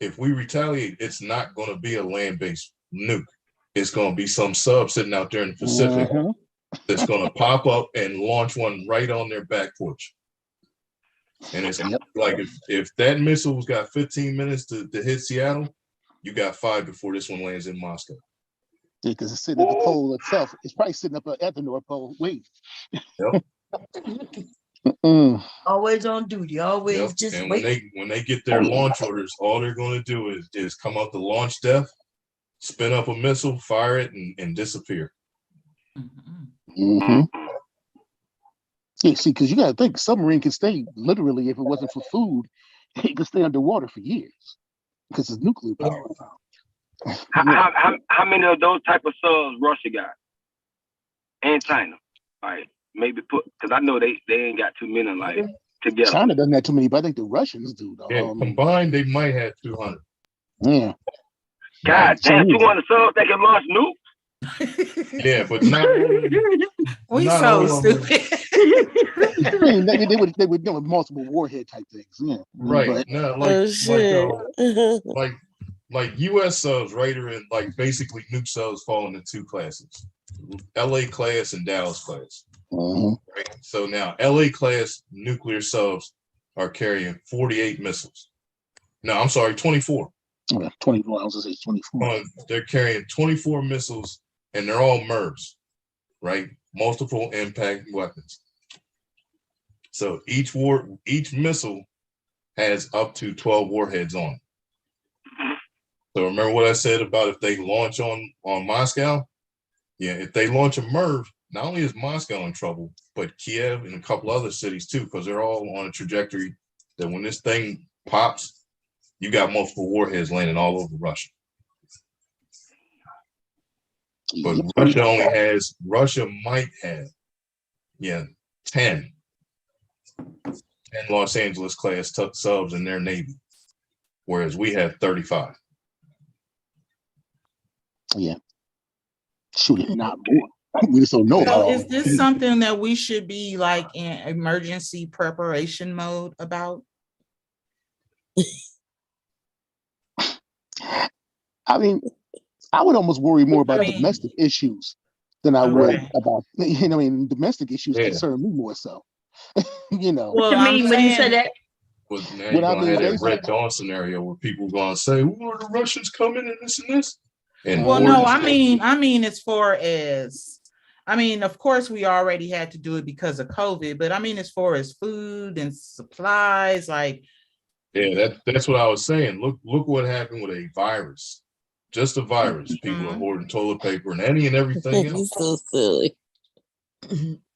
if we retaliate, it's not gonna be a land-based nuke. It's gonna be some sub sitting out there in the Pacific that's gonna pop up and launch one right on their back porch. And it's like if that missile's got 15 minutes to hit Seattle, you got 5 before this one lands in Moscow. Yeah, because it's sitting at the pole itself. It's probably sitting up at the North Pole. Wait. Always on duty. Always just and wait. when they get their launch orders, all they're going to do is come up the launch depth, spin up a missile, fire it, and disappear. Yeah, see, because you got to think submarine can stay literally, if it wasn't for food, it could stay underwater for years because it's nuclear power. How many of those type of subs Russia got, and China? Like maybe because I know they ain't got too many like together. China doesn't have too many, but I think the Russians do. Yeah, combined they might have 200. Yeah. God damn, 200 subs that can launch nukes. Yeah, but not. We so stupid. I mean, they would do multiple warhead type things. Yeah. Right. But, No, like U.S. subs, right, are in like basically nuke subs fall into 2 classes: LA class and Dallas class. Right? So now LA class nuclear subs are carrying 48 missiles. No, I'm sorry, 24. 24. I was gonna say 24. They're carrying 24 missiles, and they're all MIRVs, right? Multiple impact weapons. So each missile has up to 12 warheads on it. So remember what I said about if they launch on Moscow? Yeah, if they launch a MIRV, not only is Moscow in trouble, but Kiev and a couple other cities too, because they're all on a trajectory that when this thing pops, you got multiple warheads landing all over Russia. But Russia might have, 10 Los Angeles class subs in their Navy, whereas we have 35. Yeah. Shoot it, not more. We just don't know. So is this something that we should be like in emergency preparation mode about? I mean, I would almost worry more about domestic issues than I would about, domestic issues concern me more so. Well, what you mean when you say that? But now you're going to have that Red Dawn scenario where people are going to say, "Well, the Russians coming and this and this." And well, no, I mean, as far as, of course, we already had to do it because of COVID, but I mean, as far as food and supplies, like. Yeah, that's what I was saying. Look what happened with a virus. Just a virus. People are hoarding toilet paper and any and everything else. So silly.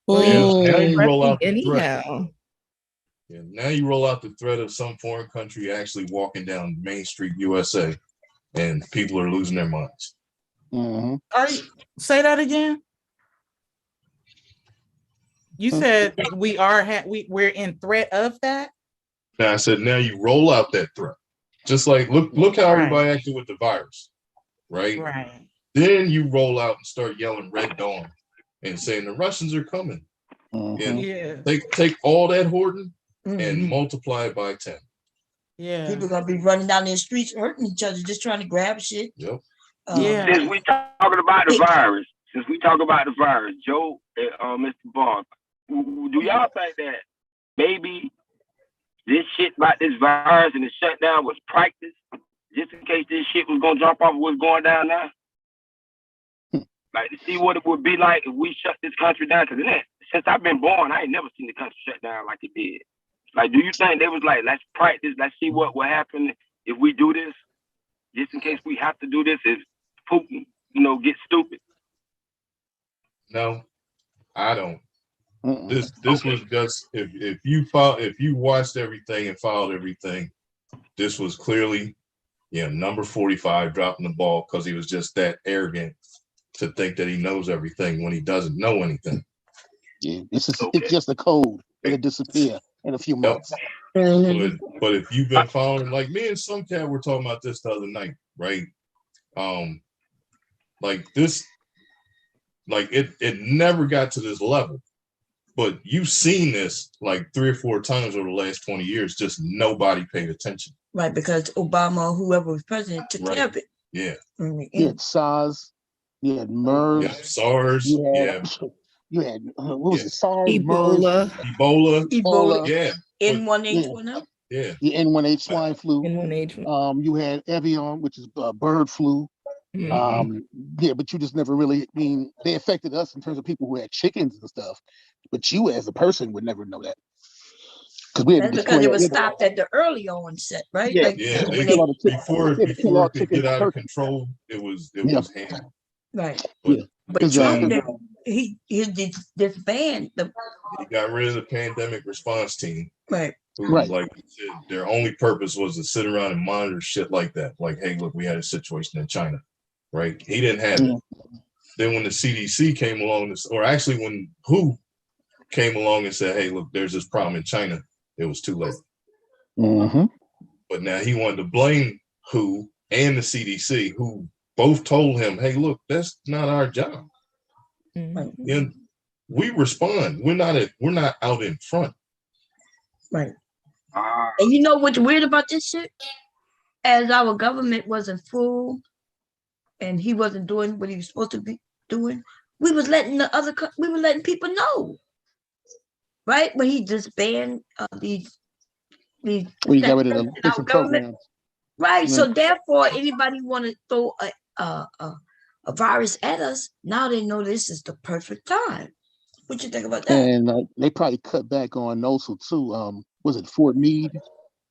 Now you roll out the anyhow. threat. Yeah, now you roll out the threat of some foreign country actually walking down Main Street, USA, and people are losing their minds. Say that again? You said we're in threat of that? Now I said now you roll out that threat. Just like look how everybody acted with the virus, right? Right. Then you roll out and start yelling Red Dawn and saying the Russians are coming. And take all that hoarding and multiply it by 10. Yeah. People are gonna be running down the streets hurting each other, just trying to grab shit. Yep. Since we talking about the virus, since we talk about the virus, Joe and Mr. Bob, do y'all think that maybe this shit about this virus and the shutdown was practice, just in case this shit was gonna jump off of what's going down now? Like to see what it would be like if we shut this country down. Because since I've been born, I ain't never seen the country shut down like it did. Like, do you think they was like, let's practice, let's see what will happen if we do this, just in case we have to do this if Putin, gets stupid? No, I don't. This was just if you watched everything and followed everything, this was clearly, number 45 dropping the ball because he was just that arrogant to think that he knows everything when he doesn't know anything. Yeah, it's just a code. It'll disappear in a few months. But if you've been following, like me and some cat were talking about this the other night, right? Like this, like it never got to this level. But you've seen this like 3 or 4 times over the last 20 years, just nobody paid attention. Right, because Obama or whoever was president took care of it. Yeah. You had SARS, you had MERS, you had SARS, you had what was it? SARS, Ebola, Ebola, yeah, N1H1. Yeah, the N1H swine flu. N1H1. You had avian, which is bird flu. Yeah, but you just never really. They affected us in terms of people who had chickens and stuff, but you as a person would never know that That's because it was stopped at the early onset, right? Yeah, Like, before it could get out of control, it was handled. Right. But Trump, he disbanded the. He got rid of the pandemic response team. Right. Like you said, their only purpose was to sit around and monitor shit like that. Like, hey, look, we had a situation in China, right? He didn't have it. Then when the CDC came along, or actually when WHO came along and said, hey, look, there's this problem in China, it was too late. But now he wanted to blame WHO and the CDC, who both told him, hey, look, that's not our job. And we respond. We're not out in front. Right. And you know what's weird about this shit? As our government wasn't full and he wasn't doing what he was supposed to be doing, we was letting people know. Right? When he disbanded these when he got rid of the different programs. Right. So therefore, anybody want to throw a virus at us, now they know this is the perfect time. What you think about that? And they probably cut back on also too. Was it Fort Meade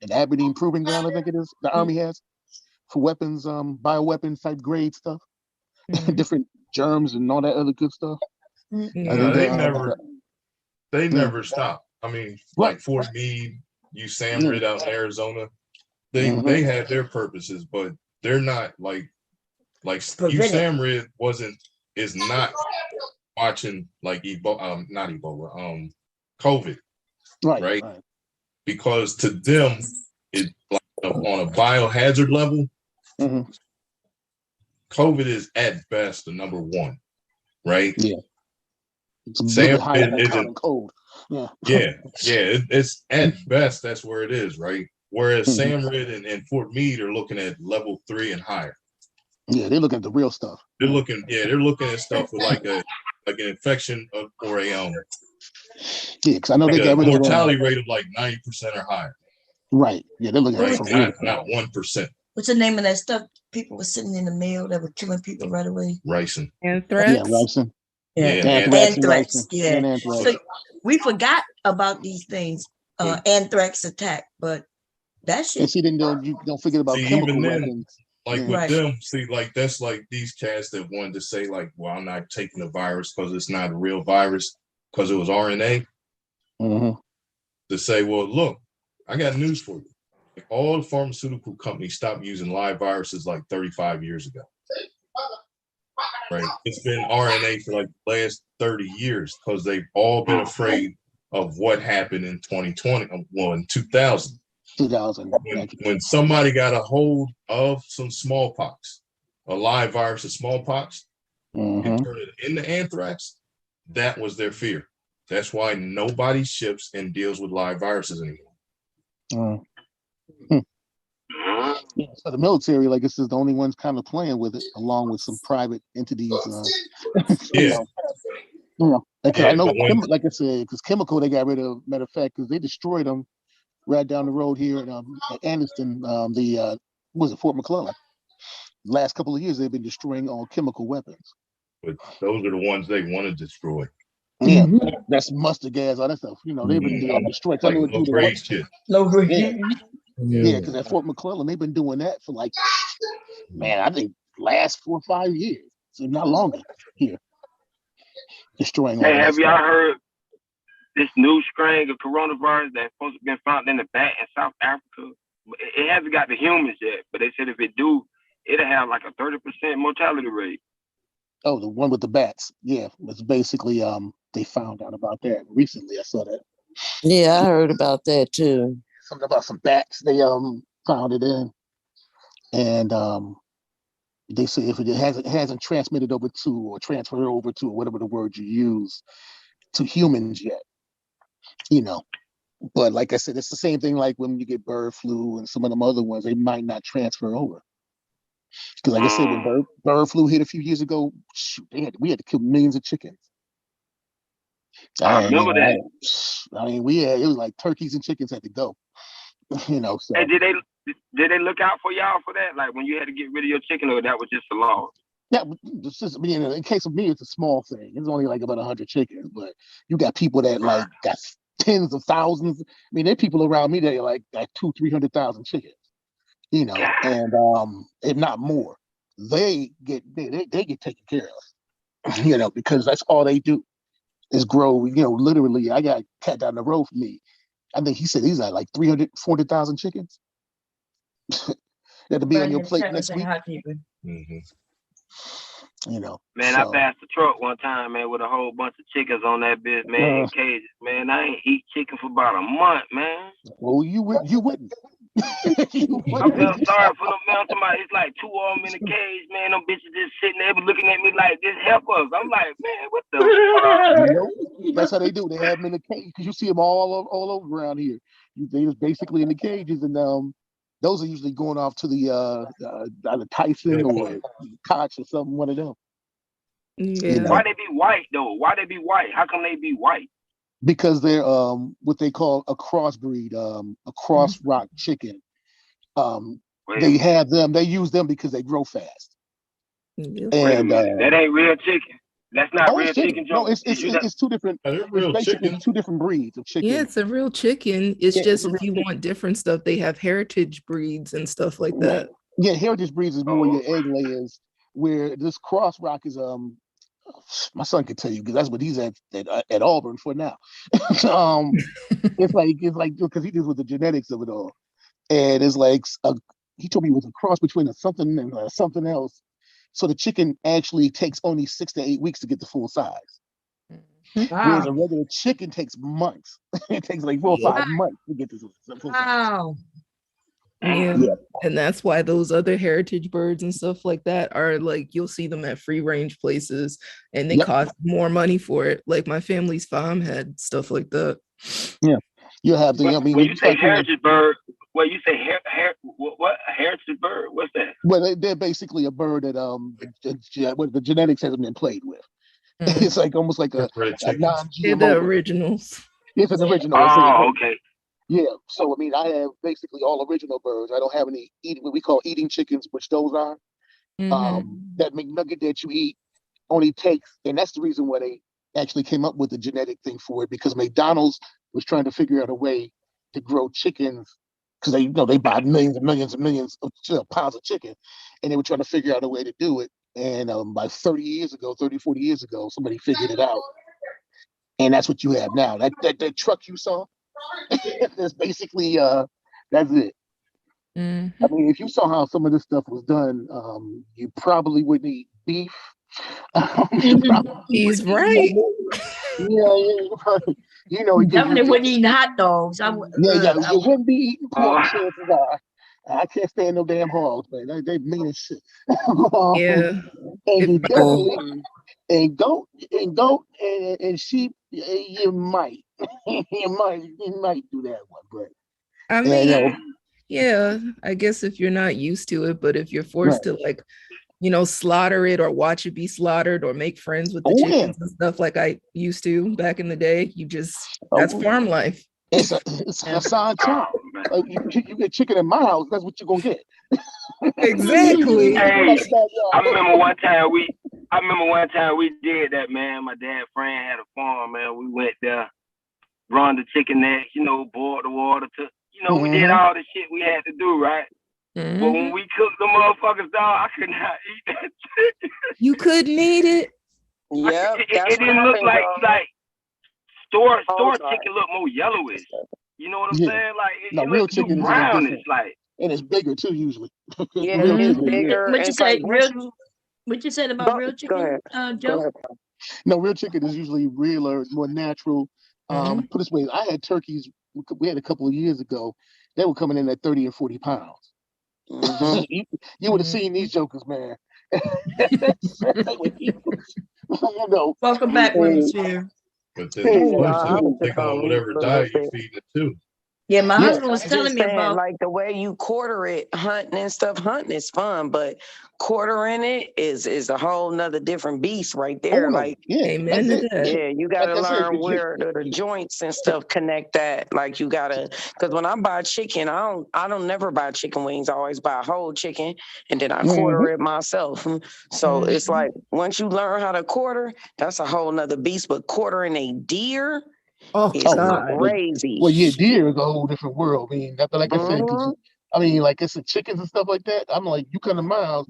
and Aberdeen Proving Ground? I think it is. The Army has for weapons, bioweapons type grade stuff, different germs and all that other good stuff. They never stop. I mean, like Fort Meade, USAMRIID out in Arizona, they had their purposes, but they're not like USAMRIID is not watching like COVID, right? Because to them, it like on a biohazard level, COVID is at best the number 1, right? Yeah. SAMRIID isn't cold. It's at best that's where it is, right? Whereas SAMRIID and Fort Meade are looking at level 3 and higher. Yeah, they're looking at the real stuff. They're looking at stuff with like an infection or a because I know they got rid of mortality rate of like 90% or higher. Right. Yeah, they're looking at it not 1%. What's the name of that stuff people were sitting in the mail that were killing people right away? Ricin. Anthrax. Yeah, ricin. Anthrax. Yeah. Anthrax. So we forgot about these things. Anthrax attack, but that shit. And see, then you don't forget about chemical weapons. Like with them, see, like that's like these cats that wanted to say, like, well, I'm not taking the virus because it's not a real virus because it was RNA. To say, well, look, I got news for you. Like, all the pharmaceutical companies stopped using live viruses like 35 years ago. Right? It's been RNA for like the last 30 years because they've all been afraid of what happened in 2020, well, in 2000. When somebody got a hold of some smallpox, a live virus of smallpox, and turned it into anthrax, that was their fear. That's why nobody ships and deals with live viruses anymore. Yeah, so the military, like I said, is the only ones kind of playing with it, along with some private entities. Yeah. Because I know, but when like I said, because chemical they got rid of. Matter of fact, because they destroyed them right down the road here in Anniston. Was it Fort McClellan? Last couple of years, they've been destroying all chemical weapons. but those are the ones they want to destroy. Yeah, that's mustard gas, all that stuff. You know, they've been destroying. I Like know low grade shit. Yeah, because at Fort McClellan, they've been doing that for like, man, I think last 4 or 5 years, so not longer here, destroying all Hey, that have y'all stuff. heard this new strain of coronavirus that's supposed to have been found in the bat in South Africa? It hasn't got the humans yet, but they said if it do, it'll have like a 30% mortality rate. Oh, the one with the bats. Yeah, it's basically they found out about that recently. I saw that. Yeah, I heard about that too. Something about some bats they found it in, and they say if it hasn't transmitted over to or transferred over to or whatever the word you use to humans yet, you know. But like I said, it's the same thing like when you get bird flu and some of them other ones, they might not transfer over. Because like I said, when bird flu hit a few years ago, shoot, we had to kill millions of chickens. I remember that. It was like turkeys and chickens had to go. You know, so Hey, did they look out for y'all for that? Like when you had to get rid of your chicken, or that was just a law? yeah, it's just, in case of me, it's a small thing. It's only like about 100 chickens, but you got people that like got tens of thousands. I mean, there are people around me that are like 200,000-300,000 chickens. You know, and if not more, they get taken care of. You know, because that's all they do is grow. You know, literally, I got a cat down the road from me. I think he said he's at like 300,000-400,000 chickens. That'll be on your plate next week. You know, Man, I passed the truck one time, man, with a whole bunch of chickens on that bitch, man, in cages. Man, I ain't eat chicken for about a month, man. Well, you wouldn't. I felt sorry for them, man. It's like 2 of them in a cage, man. Them bitches just sitting there looking at me like, just help us. I'm like, man, what the fuck? Nope. That's how they do. They have them in the cage because you see them all over around here. They just basically in the cages, and those are usually going off to the either Tyson or Cox or something, one of them. Yeah. You know? Why they be white though? Why they be white? How come they be white? Because they're what they call a crossbreed, a cross rock chicken. They have them. They use them because they grow fast. Wait a minute. That ain't real chicken. That's not real chicken. No, it's two different. It's basically two different breeds of chicken. Yeah, it's a real chicken. It's just if you want different stuff, they have heritage breeds and stuff like that. Yeah, heritage breeds is more your egg layers. Where this cross rock is my son could tell you because that's what he's at Auburn for now. It's like because he deals with the genetics of it all, and it's like he told me it was a cross between something and something else. So the chicken actually takes only 6 to 8 weeks to get the full size. Whereas a regular chicken takes months. It takes like 4 or 5 months to get to the full size. Yeah. And that's why those other heritage birds and stuff like that are like, you'll see them at free range places and they cost more money for it. Like my family's farm had stuff like that. Yeah. You have the, when you say heritage bird, well, you say what heritage bird? What's that? Well, they're basically a bird that the genetics hasn't been played with. It's like almost like a non-GMO. They're the originals. It's an original. Oh, okay. Yeah. So I mean, I have basically all original birds. I don't have any what we call eating chickens, which those are. That McNugget that you eat only takes, and that's the reason why they actually came up with the genetic thing for it, because McDonald's was trying to figure out a way to grow chickens because they buy millions and millions and millions of pounds of chicken, and they were trying to figure out a way to do it. And about 30, 40 years ago, somebody figured it out, and that's what you have now. That truck you saw, that's basically that's it. I mean, if you saw how some of this stuff was done, you probably wouldn't eat beef. He's right. You definitely wouldn't eat hot dogs. You wouldn't be eating pork. Chances are. I can't stand no damn hogs, man. They mean as shit. Yeah. And you definitely and goat and sheep. You might, you might do that one, but I mean, Yeah, I guess if you're not used to it, but if you're Right. forced to like, slaughter it or watch it be slaughtered or make friends with the Oh yeah. chickens and stuff like I used to back in the day, that's Oh, farm life. it's Yeah. Hassan too. You get chicken in my house, that's what you're gonna get. Exactly. Hey, I remember one time we did that, man. My dad's friend had a farm, man. We went there, run the chicken neck, boiled the water to, we did all the shit we had to do, right? But when we cooked the motherfuckers, dog, I could not eat that chicken. You couldn't eat it. Yep, It didn't look like store chicken look more yellowish. You know what I'm Yeah. saying? Like No, it real looks too chicken is brownish, different. like. And it's bigger too, usually. Yeah, Real it's chicken, yeah. bigger. What you It's say, like once real? you What you said about real go chicken, ahead. Go Joe? ahead. No, real chicken is usually realer, more natural. Put it this way, I had turkeys we had a couple of years ago. They were coming in at 30 and 40 pounds. You would have seen these jokers, man. They were huge. Welcome back, Women's Sphere. But then the No, flesh I is was just taking on on mute whatever for a diet little you bit. feed it too. Yeah, my husband was I'm telling just me saying, about. like the way you quarter it, hunting and stuff. Hunting is fun, but quartering it is a whole nother different beast right there. Oh no, Like, yeah, Amen that's to it. that. yeah, you gotta That's it. learn where the joints and stuff connect that. Like you gotta, because when I buy chicken, I don't never buy chicken wings. I always buy whole chicken and then I quarter it myself. So it's like once you learn how to quarter, that's a whole nother beast. But quartering a deer is God. crazy. Well, yeah, deer is a whole different world. I mean, like I said, 'cause like it's the chickens and stuff like that. I'm like, you come to my house,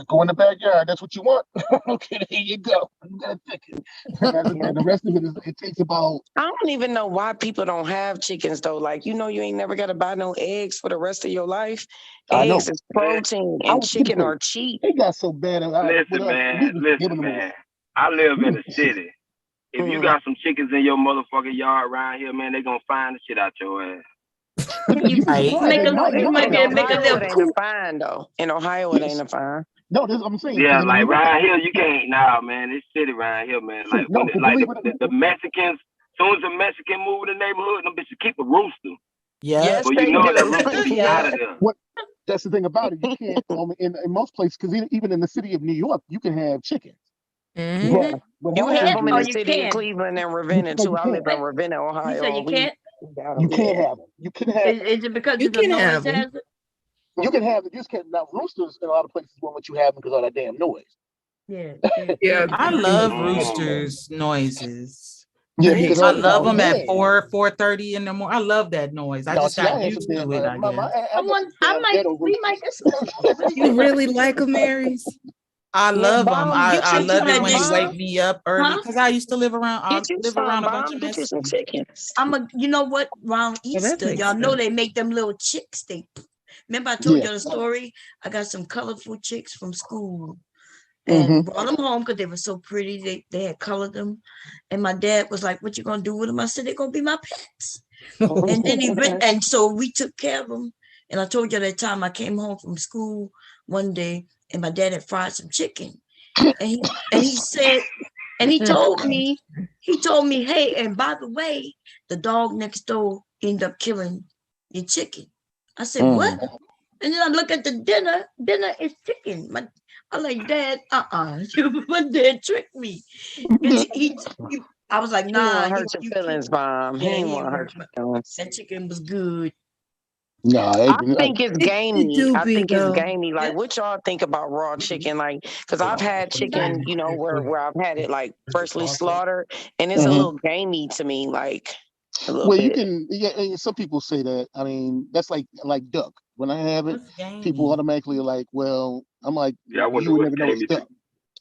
go in the backyard. That's what you want. Okay, there you go. You got a chicken. The rest of it takes about. I don't even know why people don't have chickens though. Like, you ain't never got to buy no eggs for the rest of your life. I know. Eggs is protein and chicken are cheap. They got so bad. Listen, man. I live in the city. If you got some chickens in your motherfucking yard around here, man, they gonna find the shit out your ass. You might be able to make a little it ain't a fine though. In Ohio, it ain't a fine. No, that's what I'm saying. Yeah, like around here, you can't. Nah, man, it's city around here, man. Like, No, the Mexicans, as soon as a Mexican move in the neighborhood, them bitches keep a rooster. Yeah. Well, you know that rooster be out of there. What? That's the thing about it. You can't in most places, because even in the city of New York, you can have chickens. Yeah. You have them in the city can. of Cleveland and Ravenna too. I live in Ravenna, Ohio. You say you can't? You can't have them. You can have. Is it because You of the can noise have them. hazard? You can have it. You just can't. Now roosters in a lot of places won't let you have them because of that damn noise. Yeah. Yeah. I love roosters' noises. Yeah, because I love them at 4:30 in the morning. I love that noise. I just got used to it. I guess. You really like them, Marys? I love them. I love it when they Bomb. wake me up early Huh? because I used to live around. I Get you live some, around a Mom. bunch of Get you some Mexicans. chickens. You know what? Around Well, that Easter, makes y'all know sense. they make them little chicks. Remember I told Yeah. y'all the story? I got some colorful chicks from school and brought them home because they were so pretty. They had colored them. And my dad was like, what you gonna do with them? I said, they're gonna be my pets. And then and so we took care of them. And I told you that time I came home from school one day and my dad had fried some chicken. And he said, and he told me, hey, and by the way, the dog next door ended up killing your chicken. I said, what? And then I look at the dinner is chicken. I'm like, Dad, my dad tricked me. I was like, nah. He won't hurt your feelings, Mom. He ain't want to hurt your feelings. That chicken was good. No, I think it's It gamey. do I be, think it's though. gamey. Like, what y'all think about raw chicken? Like, because I've had chicken, where I've had it like freshly slaughtered, and it's a little gamey to me, like a little Well, bit. you can. Yeah, and some people say that. I mean, that's like duck. When I have it, people automatically are like, "Well," I'm like, Yeah, I wonder "You would what's never know it's gamey. duck."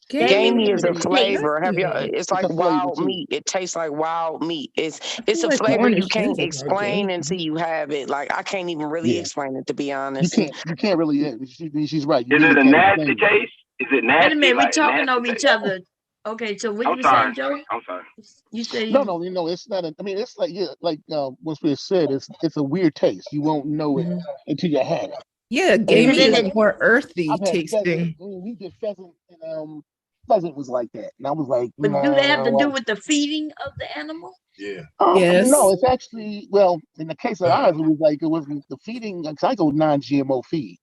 Gamey is a taste. flavor. Have y'all? It's It's like a flavor wild too. meat. It tastes like wild meat. It's a like flavor you Cornish can't hens are explain gamey. until you have it. Like I can't even really Yeah, explain it, to be you honest. can't really. Yeah, she's right. You Is really it a can't nasty explain it. taste? Is it Wait a nasty? minute, we Like talking nasty over each taste? other. Okay, so what you I'm were sorry. saying, Joe? I'm sorry. You say No, it's not. I mean, it's like like once we said, it's a weird taste. You won't know it until you had it. Yeah, And gamey usually, is like more earthy I've had pheasant. tasting. We did pheasant, and pheasant was like that. And I was like, But do they have to do no. with the feeding of the animal? Yeah. Yes. No, it's actually, well, in the case of ours, it wasn't the feeding, because I go non-GMO feed.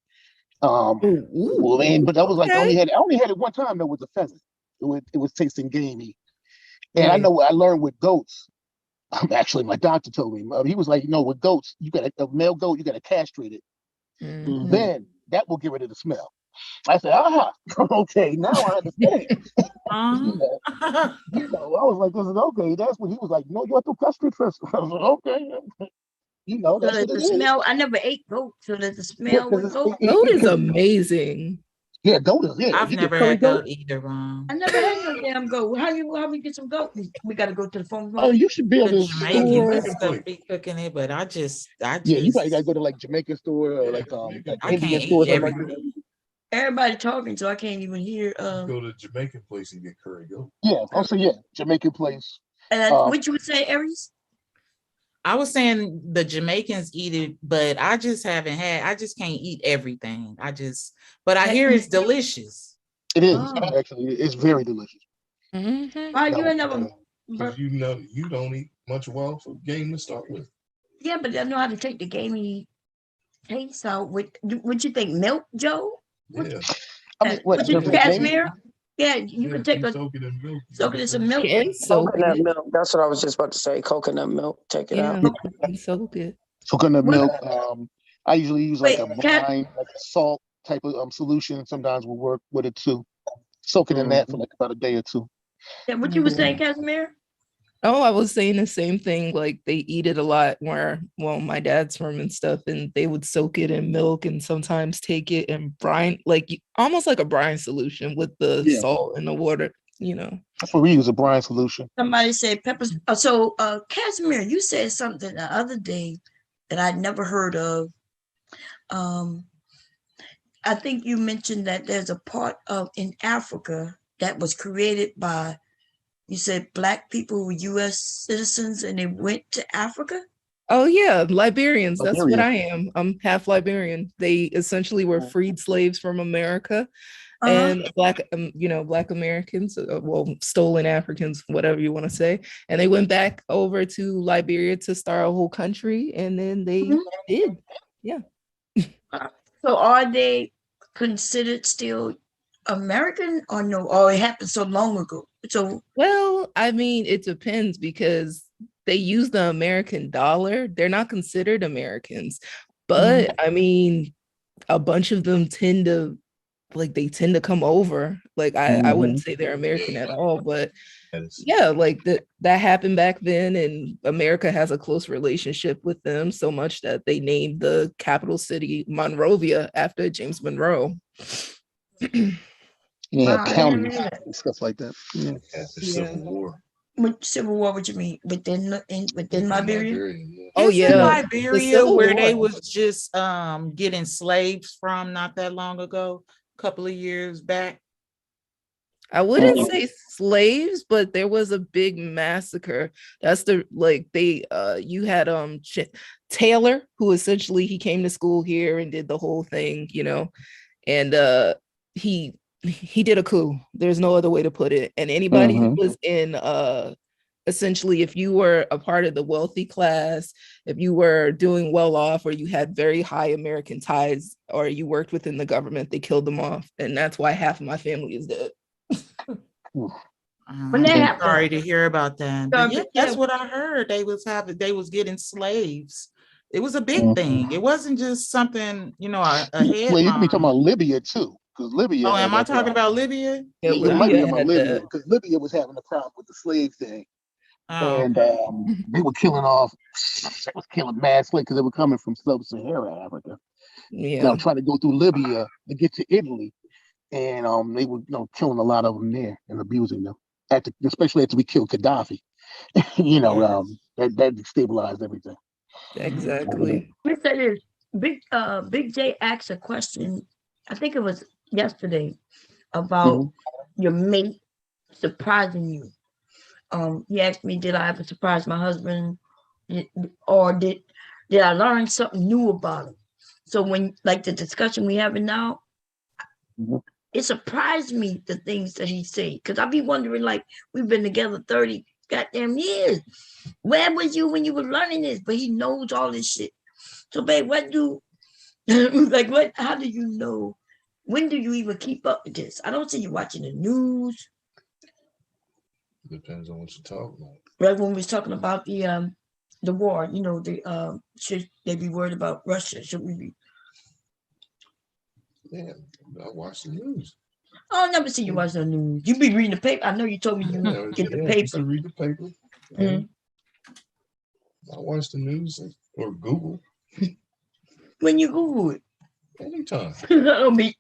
But that was like, I only had it one time though with the pheasant. It was tasting gamey. And I know what I learned with goats. Actually, my doctor told me, he was like, with goats, you got a male goat, you got to castrate it. Then that will get rid of the smell. I said, okay, now I understand. I was like, this is okay. That's when he was like, no, you have to castrate first. I was like, okay. So That's that what the it is. smell, I never ate goat, so that the smell with goat. Goat is amazing. Yeah, goat is, yeah. I've never had goat either, Ron. I never had no damn goat. How we get some goat? We got to go to the phone. Oh, you should be able to Jamaican stuff be cooking it, but I just yeah, you probably gotta go to like Jamaican store or like Indian store or something like that. Everybody talking, so I can't even hear. Go to Jamaican place and get curry goat. Yeah, also Jamaican place. And what you would say, Aries? I was saying the Jamaicans eat it, but I just can't eat everything. But I hear it's delicious. It is actually. It's very delicious. Why you ain't never? Because you don't eat much wild game to start with. Yeah, but I know how to take the gamey taste out. What you think? Milk, Joe? Yeah. I mean, what you cashmere? Yeah, you can take soak it in milk. Soak it in some milk. Coconut milk. That's what I was just about to say. Coconut milk. Take it out. Soak it. Coconut milk. I usually use like a brine, like a salt type of solution. Sometimes we'll work with it too. Soak it in that for like about a day or two. Yeah, what you were saying, Casimir? Oh, I was saying the same thing. Like they eat it a lot my dad's from and stuff, and they would soak it in milk and sometimes take it and brine, almost like a brine solution with the salt and the water, That's what we use, a brine solution. Somebody said peppers. So, Casimir, you said something the other day that I'd never heard of. I think you mentioned that there's a part in Africa that was created by, you said Black people who were U.S. citizens and they went to Africa? Oh yeah, Liberians. That's what I am. I'm half Liberian. They essentially were freed slaves from America, and Black Americans, stolen Africans, whatever you want to say, and they went back over to Liberia to start a whole country, and then they did, yeah. So are they considered still American or no? Or it happened so long ago? So well, I mean, it depends because they use the American dollar. They're not considered Americans, but I mean, a bunch of them tend to come over. Like I wouldn't say they're American at all, but yeah, like that happened back then, and America has a close relationship with them so much that they named the capital city Monrovia after James Monroe. Counties and stuff like that. Yeah. Civil War. What Civil War? What you mean within Liberia? Oh yeah, Liberia, where they was just getting slaves from not that long ago, a couple of years back. I wouldn't say slaves, but there was a big massacre. That's you had Taylor, who essentially he came to school here and did the whole thing, and he did a coup. There's no other way to put it. And anybody who was in essentially, if you were a part of the wealthy class, if you were doing well off, or you had very high American ties, or you worked within the government, they killed them off. And that's why half of my family is dead. Sorry to hear about that. But yeah, that's what I heard. They was getting slaves. It was a big thing. It wasn't just something, a headline. Well, you can be talking about Libya too. Because Libya. Oh, am I talking about Libya? Yeah, we might be talking about Libya because Libya was having a problem with the slave thing, and they were killing mad slaves because they were coming from sub-Saharan Africa. Yeah, trying to go through Libya to get to Italy, and they were killing a lot of them there and abusing them. Especially after we killed Gaddafi, that destabilized everything. Exactly. Big J asked a question. I think it was yesterday about your mate surprising you. He asked me, did I ever surprise my husband, or did I learn something new about him? So when, like the discussion we having now, it surprised me the things that he said, because I be wondering, like, we've been together 30 goddamn years. Where was you when you were learning this? But he knows all this shit. So, babe, how do you know? When do you even keep up with this? I don't see you watching the news. Depends on what you're talking about. Right when we was talking about the war, should they be worried about Russia? Should we be? Yeah, I watch the news. I never see you watch the news. You be reading the paper. I know you told me you get the paper. I read the paper. Mm-hmm. I watch the news or Google. When you Google it? Anytime.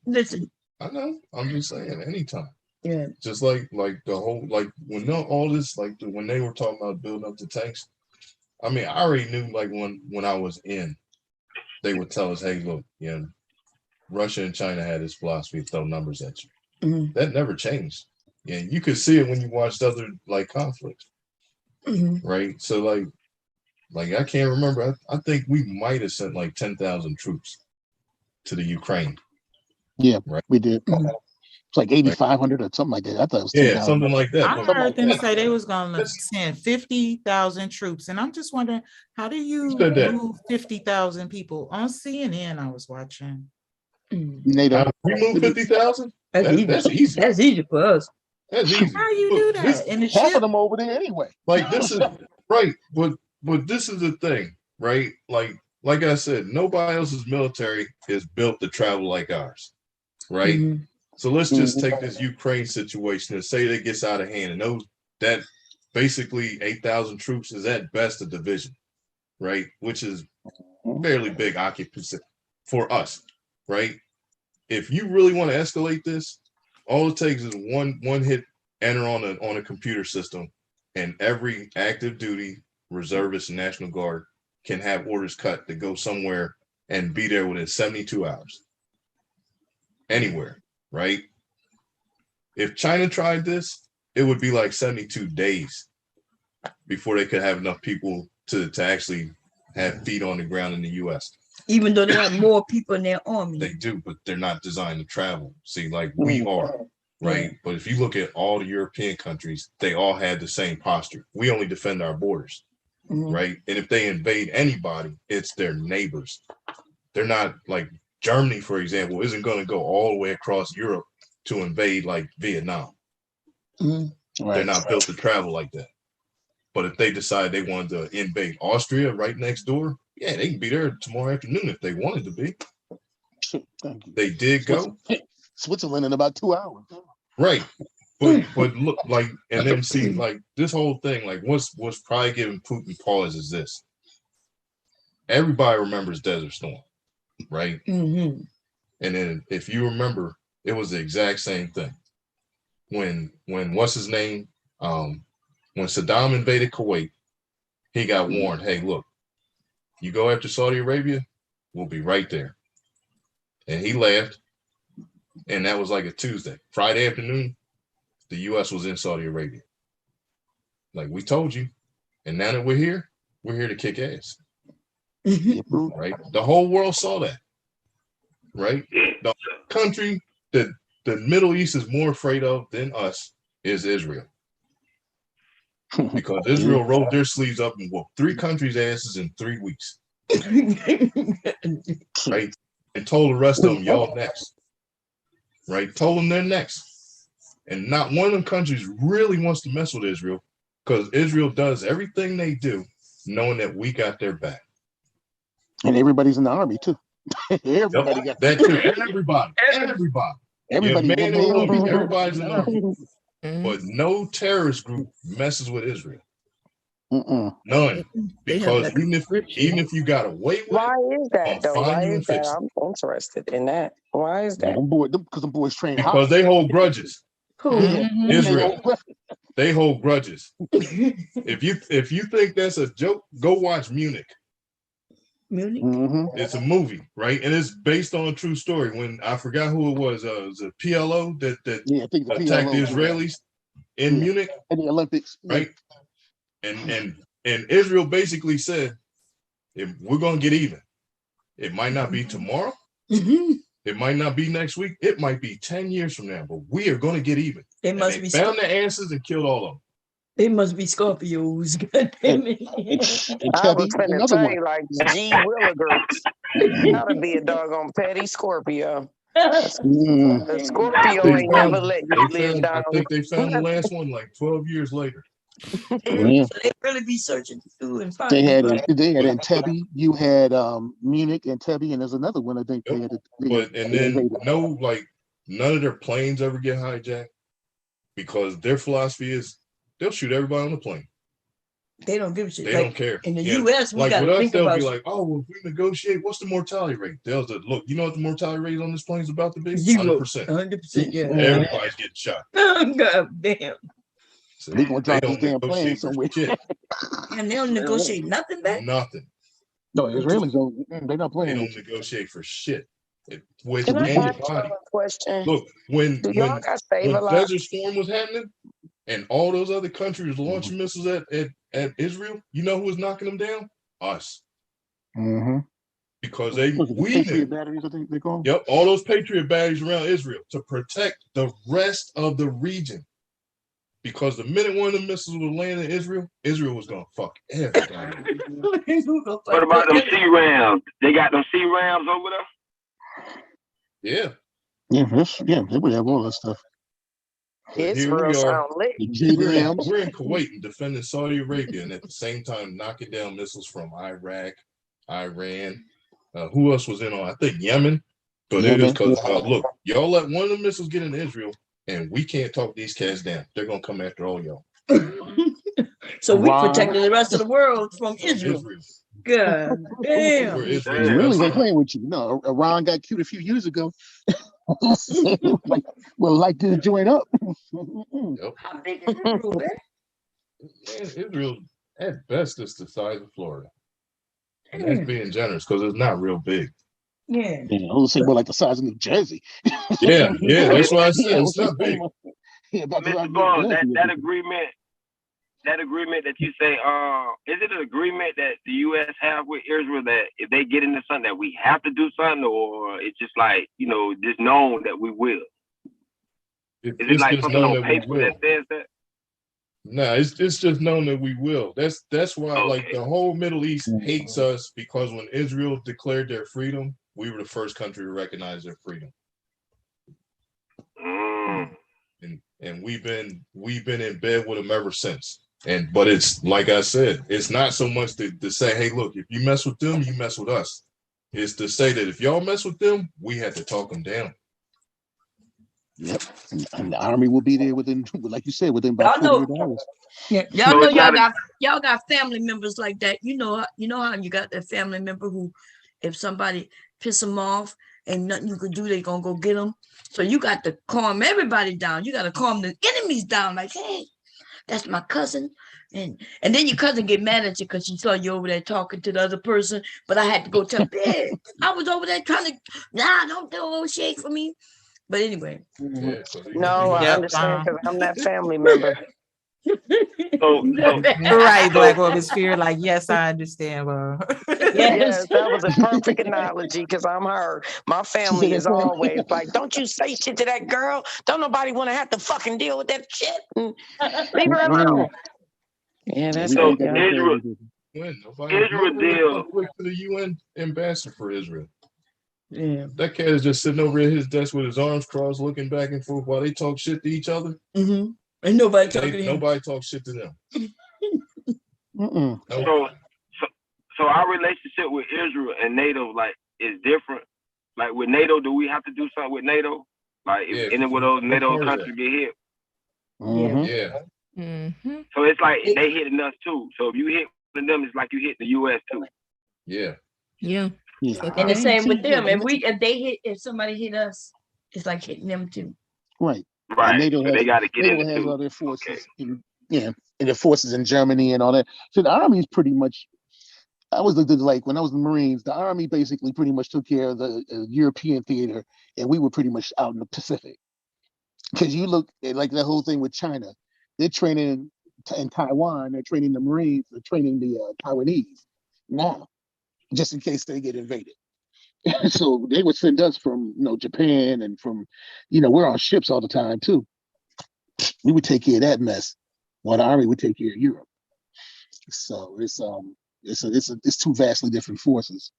Listen. I know. I'm just saying, anytime. Yeah. Just like the whole, like when all this, like when they were talking about building up the tanks. I mean, I already knew, like when I was in, they would tell us, hey, look, Russia and China had this philosophy to throw numbers at you. Mm-hmm. That never changed. Yeah, you could see it when you watched other like conflicts, right? So like I can't remember. I think we might have sent like 10,000 troops to the Ukraine. Yeah, right. We did. It's like 8,500 or something like that. I thought it was 10,000. Something like that. I heard them say they was gonna send 50,000 troops, and I'm just wondering, how do you move 50,000 people? On CNN, I was watching. NATO. We move 50,000. That's easy. That's easy for us. That's easy. How you do that? And half of them over there anyway. Like this is right, but this is the thing, right? Like I said, nobody else's military is built to travel like ours, right? Mm-hmm. So let's just take this Ukraine situation and say that it gets out of hand, and that basically 8,000 troops is at best a division, right? Which is fairly big occupancy for us, right? If you really want to escalate this, all it takes is one hit enter on a computer system, and every active duty reservist and National Guard can have orders cut to go somewhere and be there within 72 hours. Anywhere, right? If China tried this, it would be like 72 days before they could have enough people to actually have feet on the ground in the US. Even though they have more people in their army. They do, but they're not designed to travel. See, like we are, right? But if you look at all the European countries, they all had the same posture. We only defend our borders, right? And if they invade anybody, it's their neighbors. They're not like Germany, for example, isn't going to go all the way across Europe to invade like Vietnam. They're not built to travel like that. But if they decide they wanted to invade Austria right next door, yeah, they can be there tomorrow afternoon if they wanted to be. They did go. Switzerland in about 2 hours. Right. But look, like, and then see, like, this whole thing, like, what's probably giving Putin pause is this. Everybody remembers Desert Storm, right? And then if you remember, it was the exact same thing. When what's his name? When Saddam invaded Kuwait, he got warned, hey, look, you go after Saudi Arabia, we'll be right there. And he laughed. And that was like a Tuesday. Friday afternoon, the US was in Saudi Arabia. Like we told you. And now that we're here to kick ass. Right? The whole world saw that. Right? The country that the Middle East is more afraid of than us is Israel. Because Israel rolled their sleeves up and whooped 3 countries' asses in 3 weeks. Right? And told the rest of them, y'all next. Right? Told them they're next. And not one of them countries really wants to mess with Israel because Israel does everything they do knowing that we got their back. And everybody's in the army too. Everybody got that too. Everybody. Everybody's in the army. But no terrorist group messes with Israel. None. Because even if you got away with why is that though? Why is that? Fix it. I'm interested in that. Why is that? Because the boys train hard. Because they hold grudges. Who? Israel. They hold grudges. If you think that's a joke, go watch Munich. Munich? It's a movie, right? And it's based on a true story. When I forgot who it was a PLO that attacked the Israelis in Munich in the Olympics, right? And Israel basically said, if we're gonna get even, it might not be tomorrow, It might not be next week. It might be 10 years from now, but we are going to get even. They must they be found the answers and killed all of them. They must be Scorpios. God damn it. I was Tubby, finna another say, one. like, G. Willigers. Gotta be a doggone petty Scorpio. The Scorpio ain't never let you live down. I think they found the last one like 12 years later. Yeah. So they really be searching through and They finding. had right? Entebbe. You had Munich, Entebbe, and there's another one I think they had. But and then none of their planes ever get hijacked because their philosophy is they'll shoot everybody on the plane. They don't give a shit. They don't care. In the U.S., we like got with to us, think they'll about be like, "Oh, well, if we negotiate, what's the mortality rate?" They'll say, "Look, you know what the mortality rate on this plane is about to be? 100%. 100%, yeah. Everybody's getting shot. God damn. So They gonna drop they this don't damn plane negotiate for somewhere. shit. And they don't negotiate nothing back? Nothing. No, Israelis don't. They're not They playing. don't negotiate for shit with Can I ask anybody. y'all a question? Look, when Do y'all got Save a Lot? Desert Storm was happening, and all those other countries launching missiles at Israel, you know who was knocking them down? Us. Mm-hmm. Because we Patriot batteries, I think they call them. Yep, all those Patriot batteries around Israel to protect the rest of the region. Because the minute one of the missiles would land in Israel, Israel was gonna fuck everybody. What about them C-Rams? They got them C-Rams over there? Yeah. They would have all that stuff. Here we are. We're JDMs. in Kuwait and defending Saudi Arabia, and at the same time knocking down missiles from Iraq, Iran. Who else was in on? I think Yemen. But it is because look, y'all let one of the missiles get into Israel, and we can't talk these cats down. They're gonna come after all y'all. So we protected the rest of the world from Israel. God damn. Really, they playing with you. No, Iran got cute a few years ago. like to join up. How big is Israel, man? Israel at best is the size of Florida. And that's being generous because it's not real big. Yeah. I was saying more like the size of New Jersey. Yeah, that's why I said it's not big. Mr. Ball, that agreement that you say, is it an agreement that the U.S. have with Israel that if they get into something that we have to do something, or it's just like, just known that we will? Is it like something on paper that says that? No, it's just known that we will. That's why like the whole Middle East hates us, because when Israel declared their freedom, we were the first country to recognize their freedom. And we've been in bed with them ever since. But it's like I said, it's not so much to say, hey, look, if you mess with them, you mess with us. It's to say that if y'all mess with them, we had to talk them down. Yep, and the army will be there within, like you said, within about 48 hours. Yeah, y'all know y'all got family members like that. You know how you got that family member who, if somebody piss them off, ain't nothing you could do, they gonna go get them. So you got to calm everybody down. You got to calm the enemies down. Like, hey, that's my cousin, and then your cousin get mad at you because she saw you over there talking to the other person. But I had to go tell Big. I was over there trying to, don't do shit for me. But anyway. No, I understand because I'm that family member. Right, Black Woman Spirit. Like, yes, I understand. Yes, that was a perfect analogy because I'm her. My family is always like, don't you say shit to that girl. Don't nobody want to have to fucking deal with that shit. Leave her alone. Yeah, that's so what Israel deal to the UN ambassador for Israel. Yeah, that cat is just sitting over at his desk with his arms crossed, looking back and forth while they talk shit to each other. Mm-hmm. And nobody talking to him. Nobody talks shit to them. So our relationship with Israel and NATO is different. Like with NATO, do we have to do something with NATO? Like if any of those NATO countries get hit? Yeah. Mm-hmm. So it's like they hitting us too. So if you hit them, it's like you hit the US too. Yeah. Yeah. And the same with them. If somebody hit us, it's like hitting them too. Right. Right. NATO they got to get NATO in has too. all their forces and their forces in Germany and all that. So the army is pretty much, I was like when I was in the Marines, the army basically pretty much took care of the European theater, and we were pretty much out in the Pacific. Because you look at like the whole thing with China, they're training in Taiwan, they're training the Marines, they're training the Taiwanese now, just in case they get invaded. So they would send us from, Japan and from, we're on ships all the time too. We would take care of that mess, while the Army would take care of Europe. So it's two vastly different forces.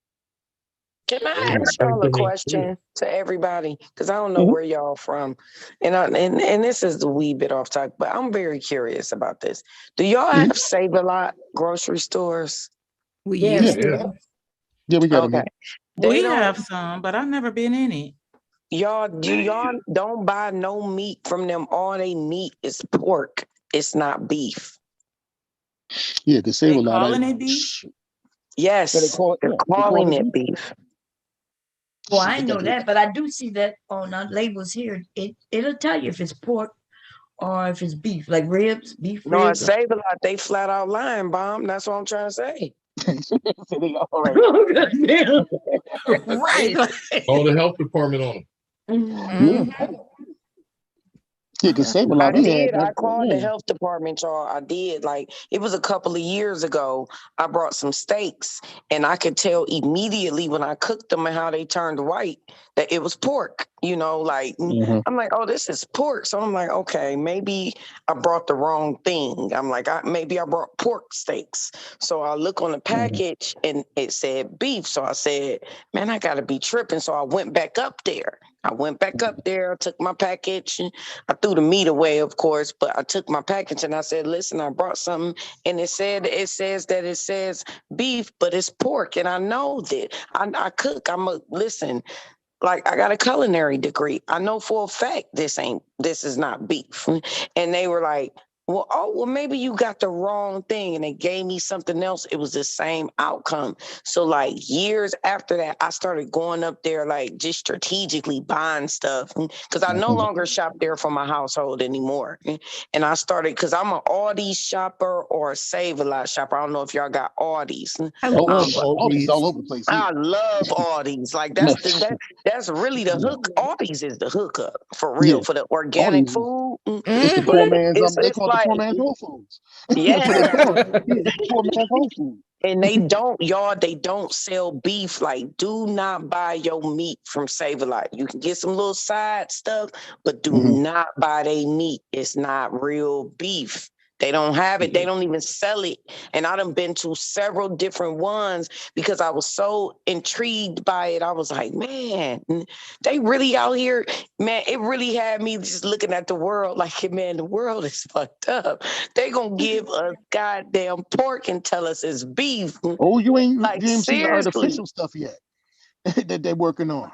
Can I ask y'all a question to everybody? Because I don't know where y'all from, and this is a wee bit off topic, but I'm very curious about this. Do y'all have Save-A-Lot grocery stores? We used to. Yeah, we got them. Okay. We have some, but I've never been in it. Y'all don't buy no meat from them. All they meat is pork. It's not beef. Yeah, because Save-A-Lot. Calling it beef? Yes, they're calling it beef. beef. Well, I know that, but I do see that on our labels here. It'll tell you if it's pork or if it's beef, like ribs, beef No, ribs. Save-A-Lot, they flat out lying, Bomb. That's what I'm trying to say. So they all right. Right. Call the health department on them. Yeah, because Save-A-Lot, I called the health department, y'all. I did. Like, it was a couple of years ago. I brought some steaks, and I could tell immediately when I cooked them and how they turned white that it was pork. I'm like, oh, this is pork. So I'm like, okay, maybe I brought the wrong thing. I'm like, maybe I brought pork steaks. So I look on the package, and it said beef. So I said, man, I got to be tripping. So I went back up there. I took my package, and I threw the meat away, of course, but I took my package and I said, listen, I brought something, and it says beef, but it's pork. And I know that I cook. Listen, like, I got a culinary degree. I know for a fact this is not beef. And they were like, well, maybe you got the wrong thing. And they gave me something else. It was the same outcome. So like years after that, I started going up there, like just strategically buying stuff, because I no longer shop there for my household anymore. And I started, because I'm an Aldi's shopper or a Save-A-Lot shopper. I don't know if y'all got Aldi's. I love Aldi's all over the place. I love Aldi's. Like that's really the hook. Aldi's is the hookup for real, for the organic food. It's the poor man's. They call it the poor man's Whole Foods. Yeah. Poor man's Whole Foods. And they don't sell beef. Like, do not buy your meat from Save-A-Lot. You can get some little side stuff, but do not buy their meat. It's not real beef. They don't have it. They don't even sell it. And I done been to several different ones because I was so intrigued by it. I was like, man, they really out here. Man, it really had me just looking at the world like, man, the world is fucked up. They gonna give us goddamn pork and tell us it's beef. Oh, you ain't seriously. seen the artificial stuff yet that they're working on.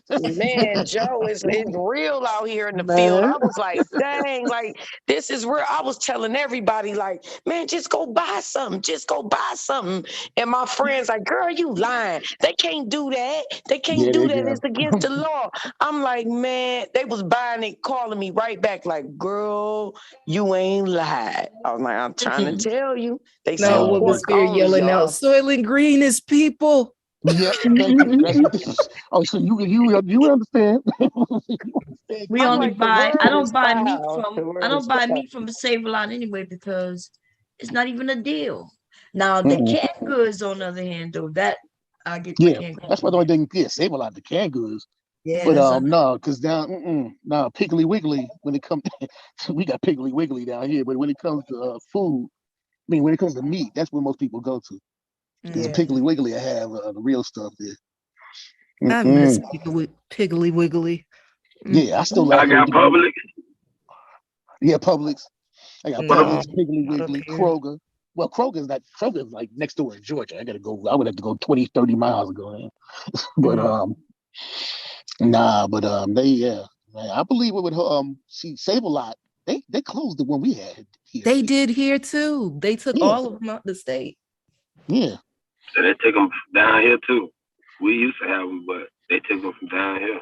Man, Joe, it's real out here in the field. I was like, dang, like, this is real. I was telling everybody, like, man, just go buy something. Just go buy something. And my friends like, girl, you lying. They can't do that. They can't do that. It's against the law. I'm like, man, they was buying it, calling me right back like, girl, you ain't lied. I was like, I'm trying to tell you. They No, what was Spirit yelling out? Soylent Green is people. Yeah, oh, so you understand? We only buy. I don't buy meat from a Save-A-Lot anyway because it's not even a deal. Now the canned goods, on the other hand, though, that I get. Yeah, that's why the only thing. Yeah, Save-A-Lot the canned goods. Yeah, but no, because down Piggly Wiggly. When it comes, we got Piggly Wiggly down here. But when it comes to food, when it comes to meat, that's where most people go to. Because Piggly Wiggly, I have the real stuff there. I miss Piggly Wiggly. Yeah, I still like. I got Publix. Yeah, Publix. I got Publix, Piggly Wiggly, Kroger. Well, Kroger's like next door in Georgia. I would have to go 20, 30 miles to go there. But man, I believe it would Save-A-Lot. They closed the one we had here. They did here too. They took all of them out the state. Yeah. So they take them down here too. We used to have them, but they took them from down here.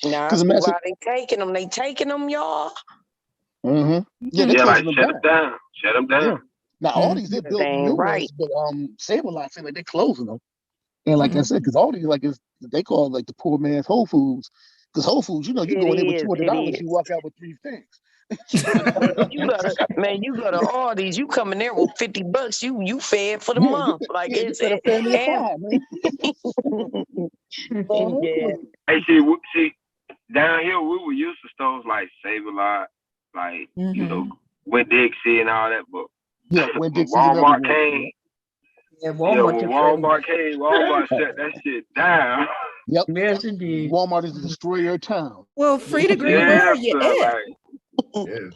Nah, why they taking them? They taking them, y'all. Yeah, like shut them down. Yeah. Now all these they're building new ones, but Save-A-Lot saying like they're closing them. And like I said, because all these they call it like the poor man's Whole Foods. Because Whole Foods, you go in there with $200, you walk out with 3 things. You go to all these. You coming there with $50. You fed for the Yeah, month. Like you it's fed a family of and 5, man. yeah. Hey, see, down here we were used to stores like Save-A-Lot, like you know, Winn Dixie and all that. But Yeah, Winn Dixie's and Walmart everywhere. came. Yeah, When Walmart. Walmart came, Walmart shut that shit down. Yep. Yes, indeed. Walmart is the destroyer of town. Well, free to green, Yeah, where are you so, at? like, Yeah,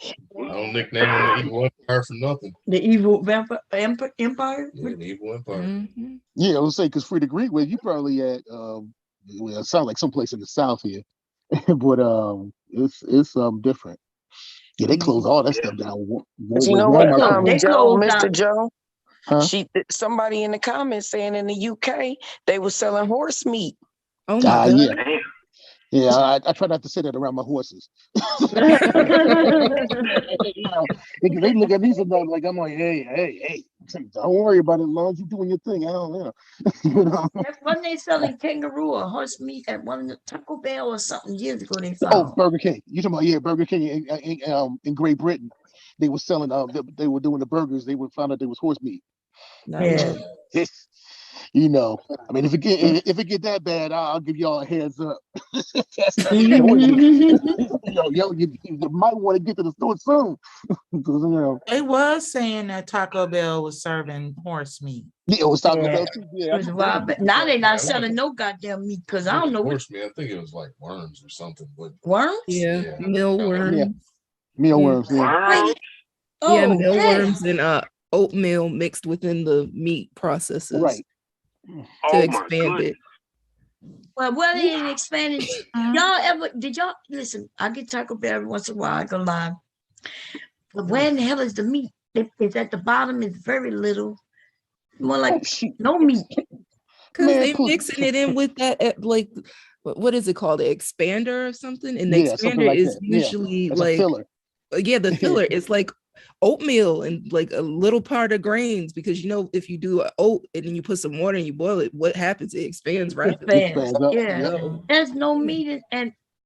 I don't nickname him the Evil Empire for nothing. The evil vampire empire. Yeah, the Evil Empire. Yeah, I would say because free to green, where you probably at, well, it sounds like someplace in the South here, but it's different. Yeah, they close all that stuff down. But you know what, They Joe, closed Mr. down. Joe? Huh? Somebody in the comments saying in the UK they were selling horse meat. Oh my Yeah. God. Yeah, I try not to say that around my horses. They look at me sometimes like I'm like, hey, don't worry about it as long as you're doing your thing. I don't know. You know? Wasn't they selling kangaroo or horse meat at one of the Taco Bell or something years ago? They Oh, found. Burger King. You talking about Burger King in Great Britain? They were selling. They were doing the burgers. They found out there was horse meat. Yeah. You know, I mean, if it get that bad, I'll give y'all a heads up. You might want to get to the store soon, because you know They was saying that Taco Bell was serving horse meat. Yeah, it was Taco Bell too. It Yeah, was a while, but now they're not selling no goddamn meat because I don't know what Horse meat. I think it was like worms or something. But worms. Yeah, Yeah. mealworms. Yeah. Mealworms. Yeah. Yeah, Oh, mealworms and oatmeal mixed within the meat processes. Right. To expand it. Well, what they ain't expanding? Did y'all listen? I get Taco Bell every once in a while. I go live. But where in the hell is the meat? It's at the bottom. It's very little. More like no meat. Because they mixing it in with that, like, what is it called? The expander or something? And the Yeah, something expander like is that. Yeah. usually It's a like, filler. Yeah, the filler is like oatmeal and like a little part of grains, because you know if you do an oat and then you put some water and you boil it, what happens? It expands rapidly. Expands. Yeah. There's no meat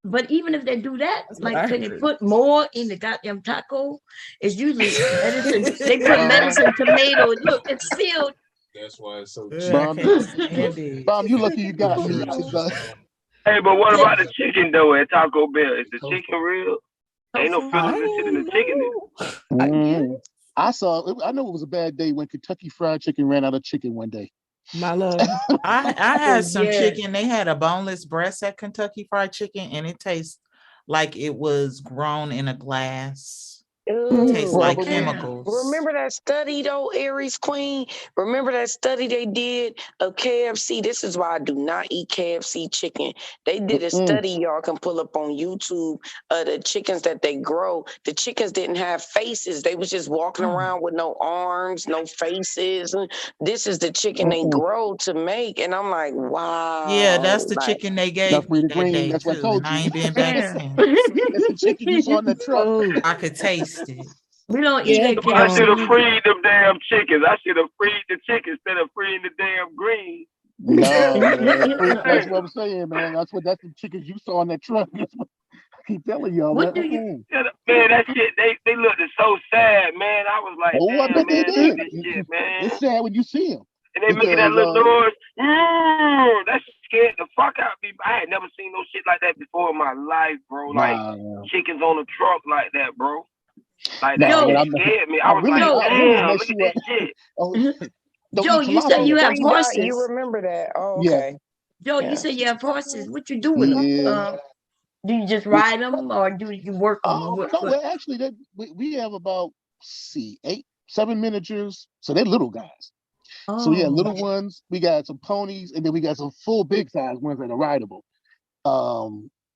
but even if they do that, what like I can they heard. put more in the goddamn taco? It's usually medicine. They put medicine, tomato. Look, it's sealed. That's why it's so cheap. Bomb, you lucky you got me. Hey, but what about the chicken though at Taco Bell? Is the chicken real? Ain't no fillers and shit in the chicken. I know it was a bad day when Kentucky Fried Chicken ran out of chicken one day. My love. I had some Yes. chicken. They had a boneless breast at Kentucky Fried Chicken, and it tastes like it was grown in a glass. It tastes like chemicals. Remember that study though, Aries Queen? Remember that study they did of KFC? This is why I do not eat KFC chicken. They did a study, y'all can pull up on YouTube, of the chickens that they grow. The chickens didn't have faces. They was just walking around with no arms, no faces. This is the chicken they grow to make. And I'm like, wow. Yeah, that's the like, chicken they gave me that day That's what I too, told and I you. ain't been back since. That's the chicken you saw in the truck. I could taste it. We don't eat it. I should have freed them damn chickens. I should have freed the chickens instead of freeing the damn green. No, man. That's what I'm saying, man. That's the chickens you saw in that truck. That's what I keep telling y'all. What man. do you? Man, that shit, they looked so sad, man. I was like, Oh, I damn, bet they man, did. look at this shit, man. It's sad when you see them. And they making that little noise. That scared the fuck out of me. I had never seen no shit like that before in my life, bro. Like chickens on a truck like that, bro. Like that shit scared me. I was like, damn, look at this shit. Joe, you said you have horses. You remember that? Oh, Yeah. okay. Joe, you said you have horses. What you do with them? Do you just ride them or do you work them? No, well, actually, we have about 7 miniatures. So they're little guys. So we have little ones. We got some ponies, and then we got some full big size ones that are rideable. I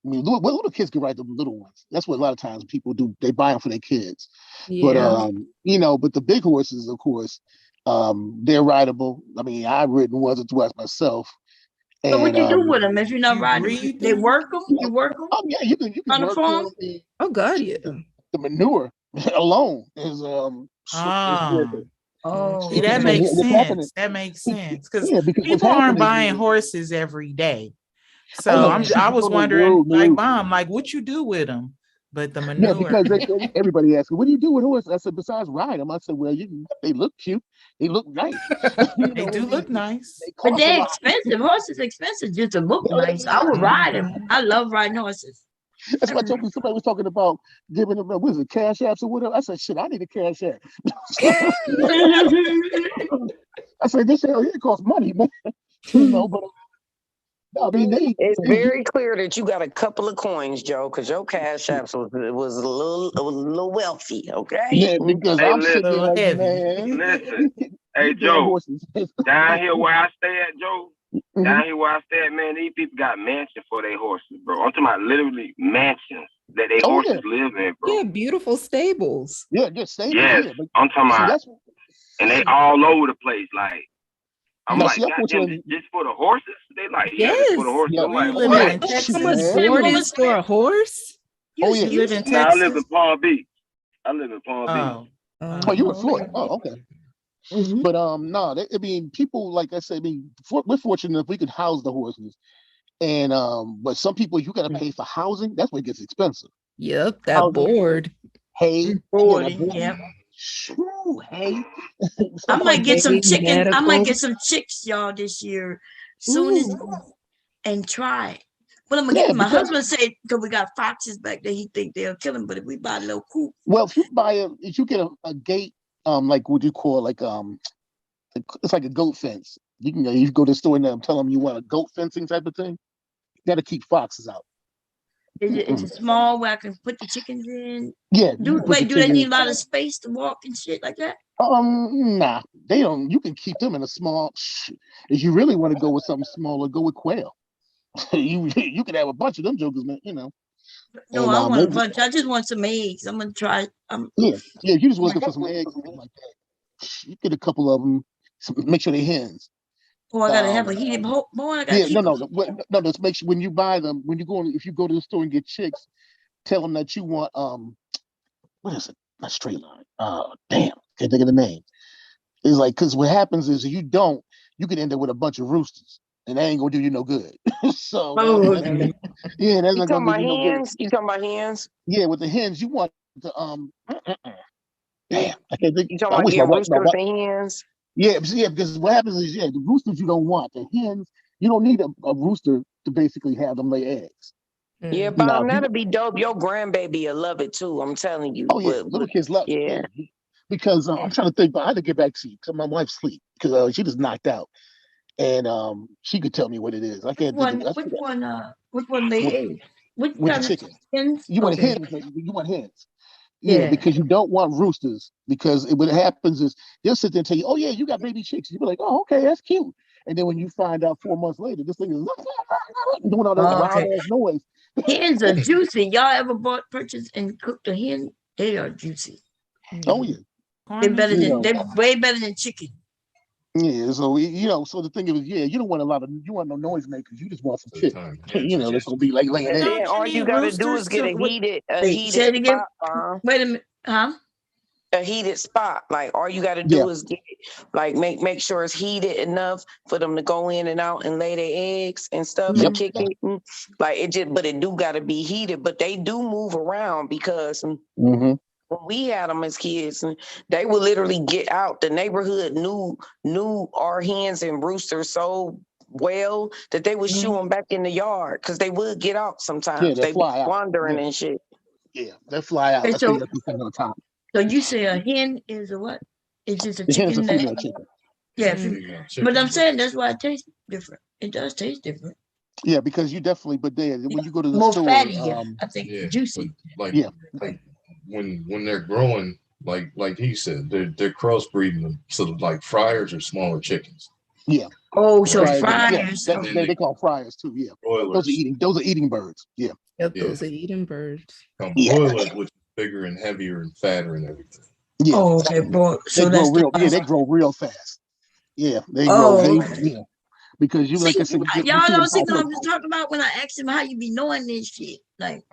mean, little kids can ride the little ones. That's what a lot of times people do. They buy them for their kids. Yeah. But but the big horses, of course, they're rideable. I mean, I've ridden ones or twice myself. So what you do with them if you're not riding? They work them. You work them. Oh yeah, you can on the work farm. them. Oh God, yeah. The manure alone is See, that makes sense. That makes sense because people aren't buying horses every day. So I was wondering, like, Mom, like, what you do with them? but the Yeah, manure. because everybody asks, "What do you do with horses?" I said, "Besides ride them." I said, "Well, they look cute. They look nice. You They know, do look nice. they But cost a they're lot." expensive. Horses expensive just to look Oh, nice. I would ride them. Mhm. I love riding horses. That's what I told me. Somebody was talking about giving them, what is it, cash apps or whatever. I said, "Shit, I need a cash app." I said, "This hell here costs money, man." You know, but I mean, It's very clear that you got a couple of coins, Joe, because your cash apps was a little wealthy. Okay. yeah, because Hey, I'm sitting there listen, like, man, listen. Hey, these damn Joe, horses. down here where I stay at, Joe, Mhm. down here where I stay at, man, these people got mansions for their horses, bro. I'm talking about literally mansions that their Oh horses yeah, live in, bro. Yeah, beautiful stables. yeah, just stables. Yes, Yeah, but I'm talking see, about, that's and they all over the place. Like, I'm now. like, See, goddamn, unfortunately, just for the horses? They like, yeah, just for the Yes. horses. yeah, I'm like, You oh living yeah, what? in How shoot, much Texas? man. board is for a horse? Oh yeah. You live in Now I live in Texas? Palm Beach. I live in Palm Beach. Oh. Oh, you in Florida? Okay. Oh, okay. Mhm. But no, I mean, people like I said. I mean, we're fortunate if we could house the horses, and but some people you got to pay for housing. That's where it gets expensive. Yep, that Housing. board. Hay, yeah, that Boarding, board. yeah. Shoo, hay. I Stuff might like get that. some chicken. I might Medical. get some chicks, y'all, this year. Soon as Ooh, and try it. But I'm gonna yeah, get my because husband said because we got foxes back there, he think they'll kill him. But if we buy a little coop, well, if you get a gate, like what do you call it, like it's like a goat fence. You go to the store and tell them you want a goat fencing type of thing. You got to keep foxes out. is it small where I can put the chickens in? Yeah, you Do can put the wait, do they need a chickens. lot of space to walk and shit like that? Nah, they don't. You can keep them in a small. If you really want to go with something smaller, go with quail. You can have a bunch of them jokers, man. You know. No, And I want a maybe, bunch. I just want some eggs. I'm gonna try. yeah, if you just looking for some eggs and stuff like that, you get a couple of them. Make sure they're hens. Oh, I gotta have a heated boy. I gotta Yeah, keep no. Just make sure when you buy them, when you go, if you go to the store and get chicks, tell them that you want what is it? Not straight line. Damn, can't think of the name. It's like, because what happens is if you don't, you could end up with a bunch of roosters, and that ain't gonna do you no good. So Oh, that's okay. yeah, that's You not talking gonna do about you no good. hens? You talking about hens? Yeah, with the hens, you want the damn, I can't think. You talking I about wish my wife. roosters and hens? Yeah, because what happens is, the roosters you don't want. The hens, you don't need a rooster to basically have them lay eggs. Yeah, You know, Bomb, that'll be dope. Your grandbaby will love it too. I'm telling you. oh yeah, little kids love it. Yeah. Yeah. Because I'm trying to think, but I had to get back to you because my wife's asleep because she just knocked out, and she could tell me what it is. I can't think of Which one lay With- eggs? Which with the kind of chicken. hens? You want Okay. hens? You want hens? Yeah, Yeah. because you don't want roosters. Because what happens is they'll sit there and tell you, "Oh yeah, you got baby chicks." You be like, "Oh okay, that's cute." And then when you find out 4 months later, this thing is doing all that Oh, loud okay. ass noise. Hens are juicy. Y'all ever purchased and cooked a hen? They are juicy. Oh yeah. They're better You than know. they're way better than chicken. Yeah, so so the thing is, you don't want you want no noisemakers. You just want some chicks. That's gonna be like laying And eggs. then all you gotta do is get a Say it heated again. spot, Wait a minute, huh? a heated spot. Like all you gotta do is get make sure it's heated enough for them to go in and out and lay their eggs and stuff and kick it. Like but it do gotta be heated. But they do move around because when we had them as kids, they would literally get out. The neighborhood knew our hens and roosters so well that they would shoo them back in the yard because they would get out sometimes. Yeah, they fly be out. wandering Yeah. and shit. Yeah, they fly out. Okay, That's why you have to stand on top. So you say a hen is a what? It's just a The hen is chicken a female that. chicken. Yeah, Female but I'm saying that's why it tastes different. It does taste different. Yeah, because you definitely, but when you go to the More store, fatty, I think, Yeah, juicy. like yeah, when they're growing, like he said, they're crossbreeding them, so like fryers are smaller chickens. yeah. Oh, so Fryers, fryers. yeah, they call fryers too. Yeah, Broilers. Those are eating birds. Yeah. Yep, Yeah. those are eating birds. Broilers, which is bigger and heavier and fatter and everything. Yeah. Oh, okay, bro. So they grow that's real. the Yeah, they grow real fast. Yeah, they Oh, grow. okay. Yeah, because you like I said, y'all don't see what I'm just talking about when I asked him how you be knowing this shit. Like,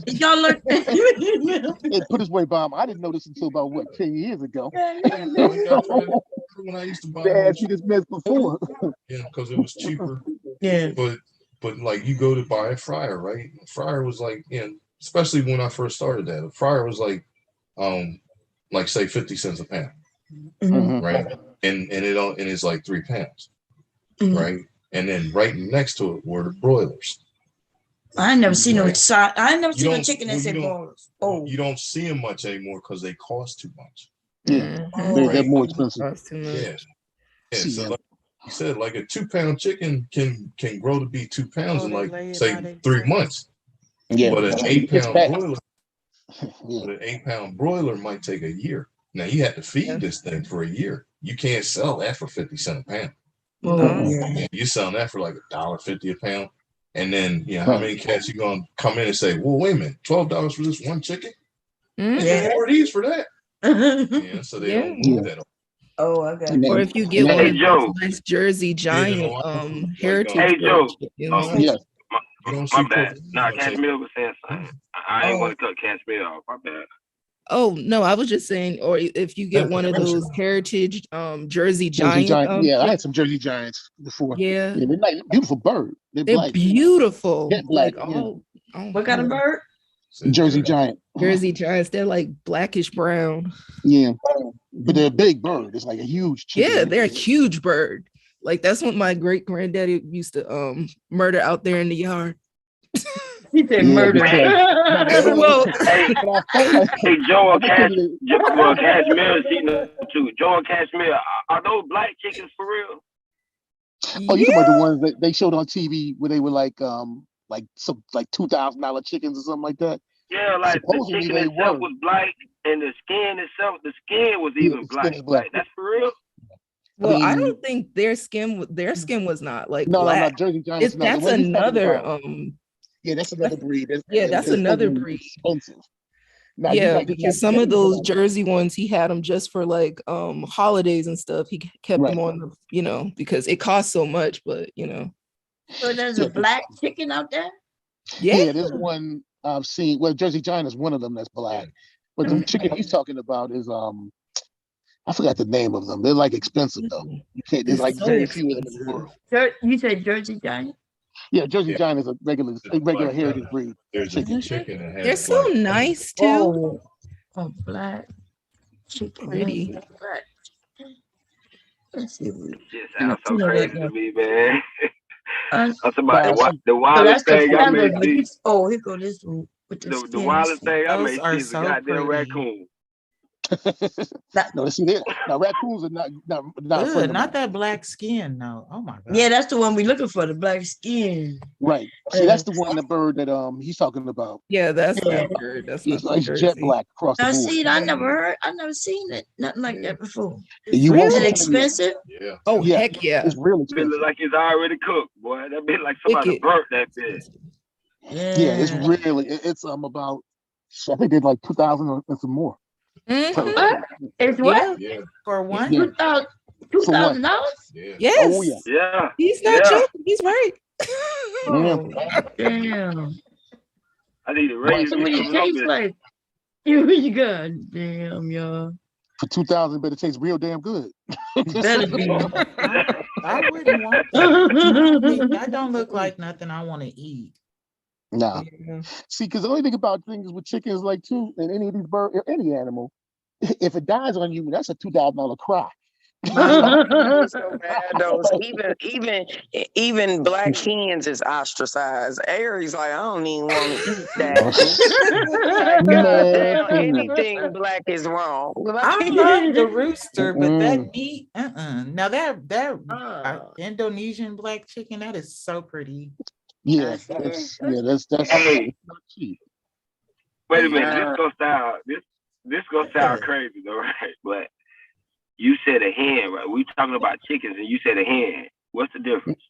did y'all learn? Hey, put this way, Bob. I didn't know this until about 10 years ago. When I used to buy They asked you this mess before. Yeah, because it was cheaper. Yeah. But like you go to buy a fryer, right? A fryer was like especially when I first started that. A fryer was like say 50 cents a pound, right? And it's like 3 pounds, right? And then right next to it were the broilers. I ain't never seen Right. I ain't never You seen no don't- chicken that well, said you don't- broilers. Oh, You don't see them much anymore because they cost too much. Yeah, Oh. they're more expensive. Yeah. See, So like you said, like a 2-pound chicken can grow to be 2 pounds in they like lay it say how they 3 say. months. Yeah. But an It's 8-pound fat. broiler, but an 8-pound broiler might take a year. Now you have to feed this thing for a year. You can't sell that for 50 cents a pound. yeah. You're selling that for like $1.50 a pound. And then how many cats you gonna come in and say, well, wait a minute, $12 for this one chicken? Yeah. 4 of these for that. Yeah, so they don't move that. Oh, I got Or if you get and one then- of Hey, Joe. those nice Jersey Giant heritage Hey, Joe. chickens. Yes. My bad. Nah, Cashmere was saying something. I ain't want to cut Cashmere off. My bad. Oh no, I was just saying, or if you get one of those heritage Jersey Giant, yeah, I had some Jersey Giants before. Yeah. They're like beautiful bird. They're black. beautiful. Jet black, Like yeah. oh What kind of bird? Jersey Giant. Jersey Giants, they're like blackish brown. Yeah, but they're a big bird. It's like a huge chicken. Yeah, they're a huge bird. Like that's what my great granddaddy used to murder out there in the yard. He said Yeah, murder. Well, Hey, Joe or Cashmere, too. Joe and Cashmere, are those black chickens for real? Oh, you talking about the ones that they showed on TV where they were like some like $2,000 chickens or something like that? Yeah, like the Supposedly chicken they itself were. was black, and the skin was even the black. skin is black. Like, that's for real? Well, I mean- don't think their skin was not like No, black. Jersey Giants. No, the That's one he's talking another about. Yeah, that's another breed. that's another breed. Expensive. Now, you Yeah, got- you got because some of those Jersey Jersey ones, he had them just for like holidays and stuff. He kept them on the, because it costs so much, but So there's a black chicken out there? Yeah, there's one I've seen. Well, Jersey Giant is one of them that's black. But the chicken he's talking about is I forgot the name of them. They're like expensive though. You can't. There's like very few of them in the world. You said Jersey Giant? Yeah, Jersey Giant is a regular heritage breed. There's chicken. a chicken that has they're so black- nice too. Oh, black chicken. Pretty. Black. Let's see. Shit sounds so crazy to me, man. Uh, That's about the so wildest that's thing the I feathers, made. but oh, here go this one with the The skin. wildest thing I Those made are is a so goddamn pretty. raccoon. No, see that. Now raccoons are not Ugh, fun to not me. that black skin, no. Oh my god. Yeah, that's the one we looking for, the black skin. Right. See, that's the one, the bird that he's talking about. Yeah, that's Yeah. that bird. That's It's not like from jet Jersey. black across the I board. see it. I never seen it. Nothing like that before. You won't Is it see expensive? Yeah. Oh Yeah, heck yeah. it's real It expensive. look like it's already cooked, boy. That bit like somebody Wicked. burnt that bit. Yeah, it's really it's about I think they're like 2,000 and some more. Mhm. What? It's what? Yeah. For one. Yeah. $2,000? Yeah. Yes. Oh yeah. Yeah. He's not Yeah. joking. He's right. Yeah. Damn. I need to raise So what me it some tastes bit. like? You got damn, y'all. For 2,000, but it tastes real damn good. Better be. I wouldn't want that. That don't look like nothing I want to eat. Nah. See, because the only thing about things with chickens, like too, and any of these birds, any animal, if it dies on you, that's a $2,000 cry. So bad though. Even black hens is ostracized. Aries like, I don't even want to eat that. God damn, anything black is wrong. I love the rooster, but that meat, Now that Indonesian black chicken, that is so pretty. Yeah, that's Hey. not cheap. Wait a minute. This gonna sound crazy though, right? But you said a hen, right? We talking about chickens, and you said a hen. What's the difference?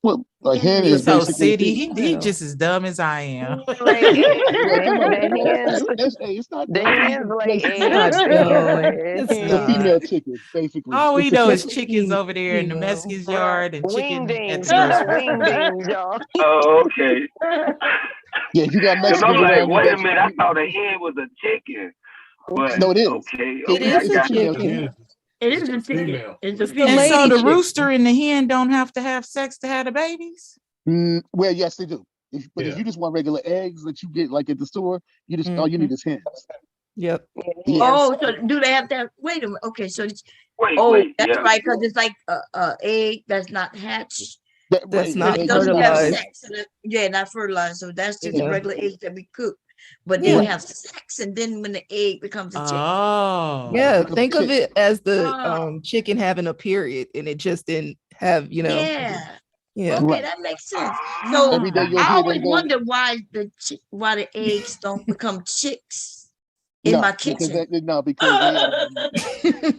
Well, a hen He's is so basically city. He just as dumb as I am. It's not The hens lay It's eggs. It's a female chicken, basically. All we It's know a is chickens over there in the Mexicans yard and chicken at the grocery. Wingdings, y'all. Oh, okay. Yeah, if you got Because I'm Mexicans like, around, you wait a got minute, I thought a hen was a chicken. But No, it is. okay, It I is a got you. chicken. It is a chicken. It's a And so female the chicken. rooster and the hen don't have to have sex to have the babies? Well, yes, they do. If you just want regular eggs that you get like at the store, you just all you need is hens. Yep. Yeah. Oh, so do they have that? Wait a minute. Okay, so it's, that's yeah. right, because it's like a egg that's not hatched. That's not It doesn't have fertilized. sex in it. Yeah, not fertilized. So that's just Yeah. regular eggs that we cook. But Yeah. they have sex, and then when the egg becomes a chicken. Oh. Yeah, think of it as the Oh. chicken having a period and it just didn't have, Yeah. Yeah. Okay, that makes sense. So Every day you'll I hear always them go, wonder why the eggs don't become chicks in no, my because kitchen.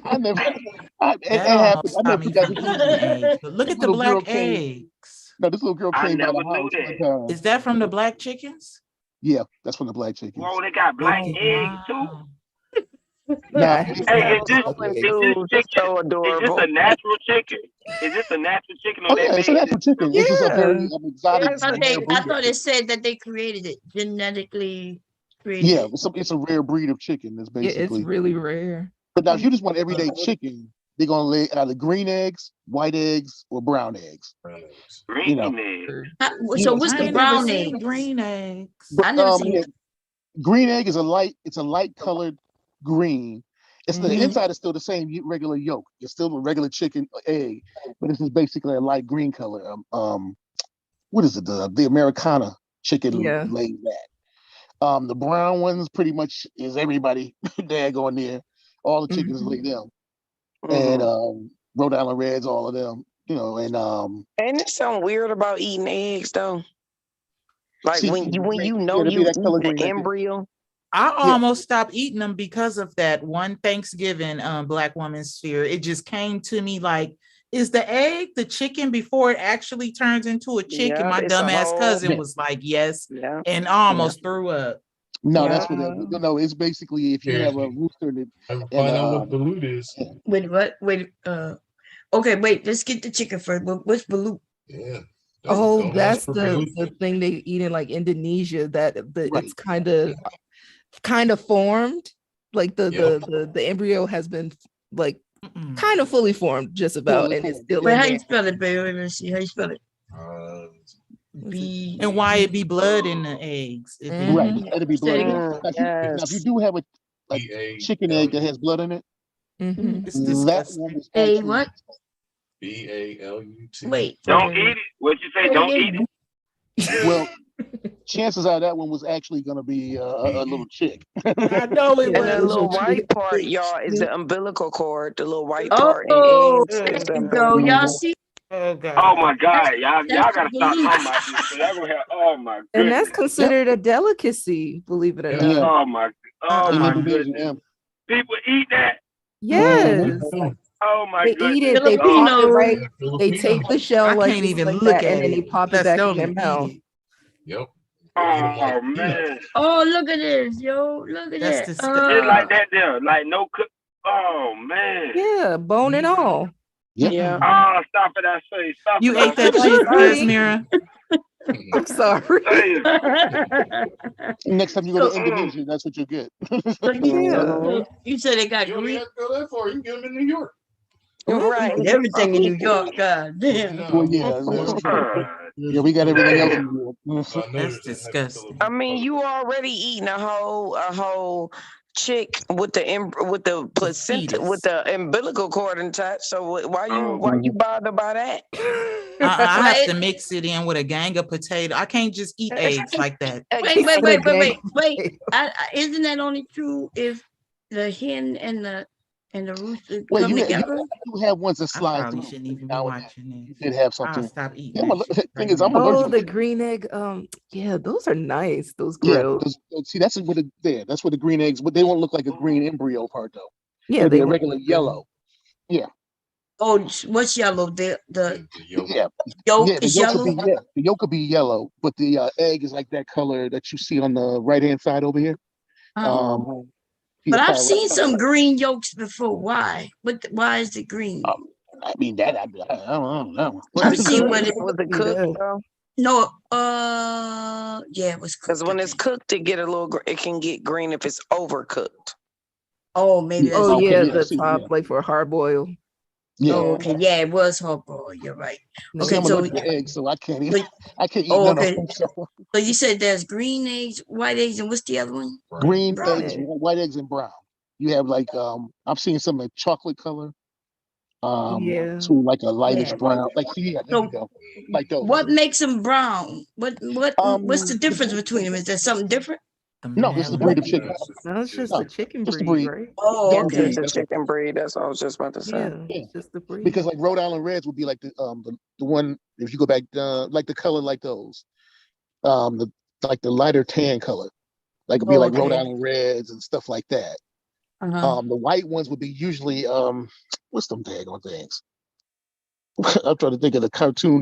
I never, it That happened. almost I stopped never me forgot from this eating eggs. But look this at the little girl black came. eggs. No, this little girl I came by never the knew house that. one time. Is that from the black chickens? Yeah, that's from the black chickens. Whoa, they got black Oh, eggs too. wow. Nah, Hey, is this Dude, chicken? so Is this adorable. a natural chicken? Is this a natural chicken or oh they yeah, it's a made natural this? chicken. It's just a very Yeah. exotic I thought rare breed of it chicken. said that they created it, genetically created Yeah, it. it's a rare breed of chicken. That's Yeah, it's basically. really rare. But now, if you just want everyday chicken, they're gonna lay either green eggs, white eggs, or brown eggs. Green You know, eggs. So what's I the ain't never brown seen egg? green eggs. I never seen yeah, green egg is a light colored green. It's the Mhm. inside is still the same regular yolk. It's still a regular chicken egg, but this is basically a light green color. What is it? The Americana chicken Yeah. lays that. The brown ones pretty much is everybody daggone there. All the chickens lay them, and Rhode Island Reds, all of them. You know, and Ain't it something weird about eating eggs though? Like see, when you yeah, to be you that color eating green the right there. embryo. I Yeah. almost stopped eating them because of that one Thanksgiving Black Woman Sphere. It just came to me like, is the egg the chicken before it actually turns into a chicken? Yeah, My it's a dumbass whole. cousin Yeah. was like, yes, Yeah. and I almost threw up. No, Yeah. that's what it, no. It's basically if you Yeah, have a rooster and find out what balut is. Wait, what? Wait, okay, wait, let's get the chicken first. What's balut? Yeah. Oh, Don't that's ask for the balut. thing they eat in like Indonesia that Right. it's kind of formed. Like Yep. the embryo has been like kind of fully formed just about, Fully and it's formed, still Wait, in how you there. spell it, baby? Let me see. How you spell it? B and why it be blood in the eggs? If it- right. It'll be Say it blood. again. Now, if you do have a chicken egg that has blood in it, Mhm. It's that disgusting. one is A actually what? BALUT. Wait. Don't eat it. What you say? Don't eat it. well. Chances are that one was actually going to be a little chick. I know it And the was. little white part, y'all, is the umbilical cord. The little white Oh, part in eggs there is the you umbilical go. Y'all cord. see? Oh God. Oh my God, y'all That's gotta the stop balut. talking about this. Y'all gonna have. Oh my And that's goodness. considered a delicacy, believe it or Yeah. not. Oh my. Oh In my Indonesia, goodness. yeah. People eat that. Yes. Oh my They goodness. eat it, they pop it Filipino. right, Yeah, they take the shell I like can't this, even like look that, at and then they it. pop it Let's back in don't their eat mouth. it. Yep. They eat 'em Oh like man. peanuts. Oh, look at this, yo. Look at That's that. disgusting. Just like that there. Like no cook. Oh man. Yeah, bone and all. Yep. Yeah. Oh, stop it! I say. Stop You it! I ate that say. shit, Sorry. Mira? I'm sorry. Damn. Next time you go to So, Indonesia, that's what you get. so Yeah. you said they got You don't even green. have to go that far. You can get them in New York. Right. Everything in New York, God damn. Well, yeah, that's true. Yeah, we got everything else in Europe. I That's noticed that happened to disgusting. I mean, you already eating a whole chick with the placenta Fetus. with the umbilical cord attached. So why you bother by that? I have to mix it in with a gang of potato. I can't just eat eggs like that. Wait. Isn't that only true if the hen and the rooster Well, come together? you have ones that I slide probably through. shouldn't even be Now and then. watching You this. did have I'll something. stop eating Yeah, that shit thing right is, I'm now. Oh, allergic the to green egg. Yeah, those are nice. Those yeah. grilled. See, that's what that's what the green eggs, but they won't look like a green embryo part though. Yeah, It'll be they a won't regular look good. yellow. Yeah. Oh, what's yellow? The yolk. Yeah. yolk Yeah, the is yolk yellow. could be the yolk could be yellow, but the egg is like that color that you see on the right hand side over here. But I've seen some green yolks before. Why? Why is it green? I mean that I don't know. I've seen what it Was it cooked though? No, yeah, it was cooked. Because when it's cooked, it can get green if it's overcooked. Oh, maybe that's Oh Okay, yeah, yeah, I the see, top yeah. like for hard boil. Yeah. Oh, okay. Yeah, it was hard boiled. You're right. See, Okay, I'm so allergic to eggs, so I can't eat. but- I can't eat oh, none okay. of them. So. So you said there's green eggs, white eggs, and what's the other one? Green Brown eggs, egg. white eggs, and brown. You have like I've seen some in chocolate color. Yeah. To like a lightish Yeah. brown. Like yeah, there you go. Like those. What makes them brown? What's the difference between them? Is there something different? No, this is the breed of chicken. No, it's just No, the chicken just the breed, breed. right? Oh, Chicken okay. breed, It's a that's what- chicken breed. That's what I was just about to say. Yeah, Yeah. it's just the breed. Because like Rhode Island Reds would be like the one if you go back like the color like those, the like the lighter tan color, like it'd be like Rhode okay. Island Reds and stuff like that. Uh-huh. The white ones would be usually what's them daggone things? I'm trying to think of the cartoon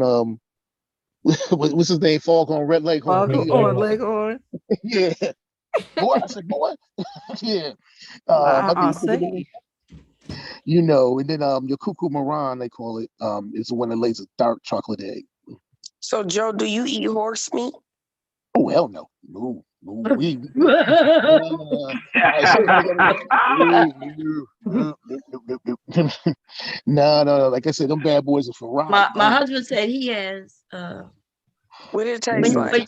what's his name? Foghorn Red Leghorn. Foghorn Leghorn. Yeah. Boy, I said boy. Yeah. I think say. you know, and then your cuckoo marron, they call it, is the one that lays a dark chocolate egg. So, Joe, do you eat horse meat? Oh hell no. No. We no. Like I said, them bad boys are for rock. My husband said he has What did it taste like?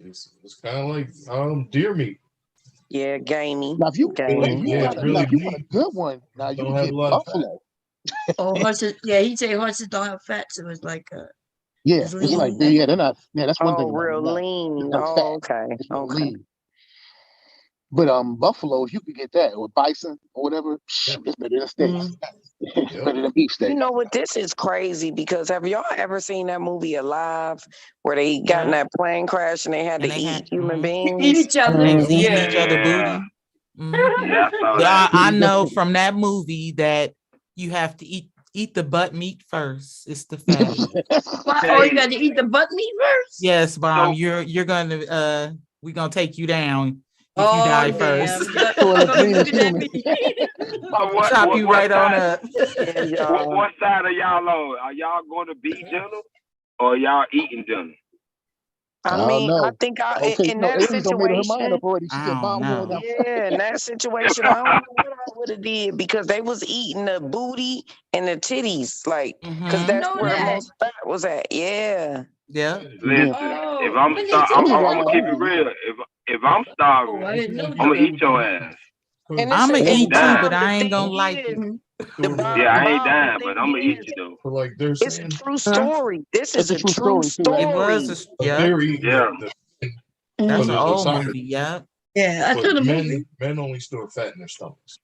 It's kind of like deer meat. Yeah, gamey. Now if you Gamey. Yeah, now, really if you want a good one, now you Don't can have get a lot of buffalo. oh horses. Yeah, he said horses don't have fat, so it's like Yeah, it's it's like lean. yeah, they're not. Yeah, that's one thing. Oh, about real them, lean. no Oh, fat. okay. It's real Okay. lean. But buffalo, if you could get that, or bison, or whatever, it's better than steaks. It's better than beef steak. You know what? This is crazy because have y'all ever seen that movie Alive where they got in that plane crash and they had to eat human beings? Eat each other. They was eating Yeah. each other booty. Yeah, I saw Yeah, that. I know from that movie that you have to eat the butt meat first. It's the fat. Oh, you got to eat the butt meat first? Yes, Mom. You're gonna we're gonna take you down if Oh, you die damn. first. Chop you right on up. What side are y'all on? Are y'all going to be dinner or y'all eating dinner? I mean, I think in that Amy's done made her mind situation, up already. She said, "Mom, going out." yeah, in that situation, I don't know what I would have did because they was eating the booty and the titties, like, because that's Know where the that. most fat was at. Yeah. Yeah. Listen, if I'm starving, I'm gonna keep it real. If I'm starving, I'm gonna eat your ass. And I'm gonna eat too, bomb. but The I ain't thing gonna like is, it. Yeah, I ain't dying, but I'm gonna eat you though. But like there's it's a true story. This is a true story. It was they're eating Yeah. That's because an there's no old soccer. movie, yeah. Yeah, I But saw the movie. men only store fat in their stomachs.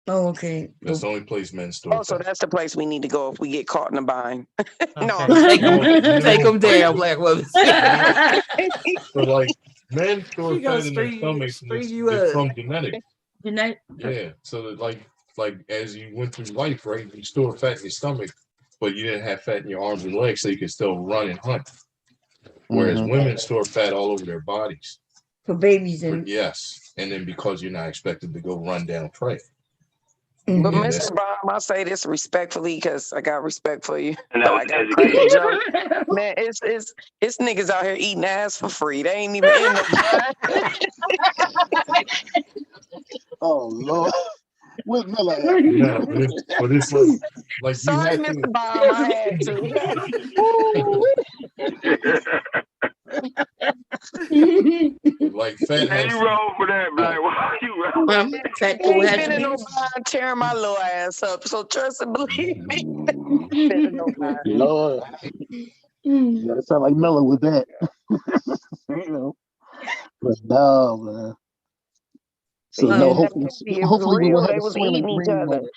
Oh, okay. That's the only place men store Oh, so fat. that's the place we need to go if we get caught in a bind. No, Take them down, black woman. But like men store She gonna fat in their string- stomachs and string it's, you it's up. from genetics. Yeah. Yeah. So that like as you went through life, right, you store fat in your stomach, but you didn't have fat in your arms and legs, so you could still run and hunt. Whereas women store fat all over their bodies. For babies and Yes. And then because you're not expected to go run down prey. But Yeah, Mr. Bomb, I say this respectfully because I got respect for you. And But that I was got crack education. joke. Man, it's niggas out here eating ass for free. They ain't even in the Oh Lord, what Miller? No, but it's like you Sorry, have Mr. to. Bomb, I had to. Like fat Hey, has you wrong for that, man. Why you wrong? Fat He boy ain't has been to in no be. bind tearing my little ass up. So trust and believe me. Been in no bind. Lord, yeah, it sound like Miller with that. You know, but no, man. So Yeah, no, that hopefully, movie, it was hopefully we real. won't have They a was Soylent eating each Green other. moment.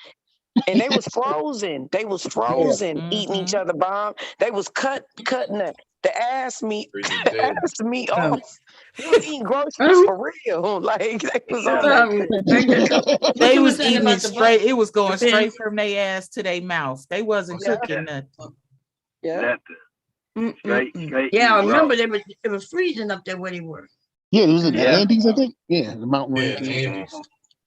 And they was frozen. They was frozen eating each other, Bomb. They was cutting the ass meat, ass meat off. They was eating groceries for real. Like they was on that. They you was saying eating about it the straight. It was going the pin? straight from their ass to their mouth. They wasn't cooking nothing. Yeah. Straight. Yeah, I eat remember raw. they were freezing up there where they were. Yeah, it was in the Yeah. Andes, I think. Yeah, the mountain Yeah, ranges. Andes.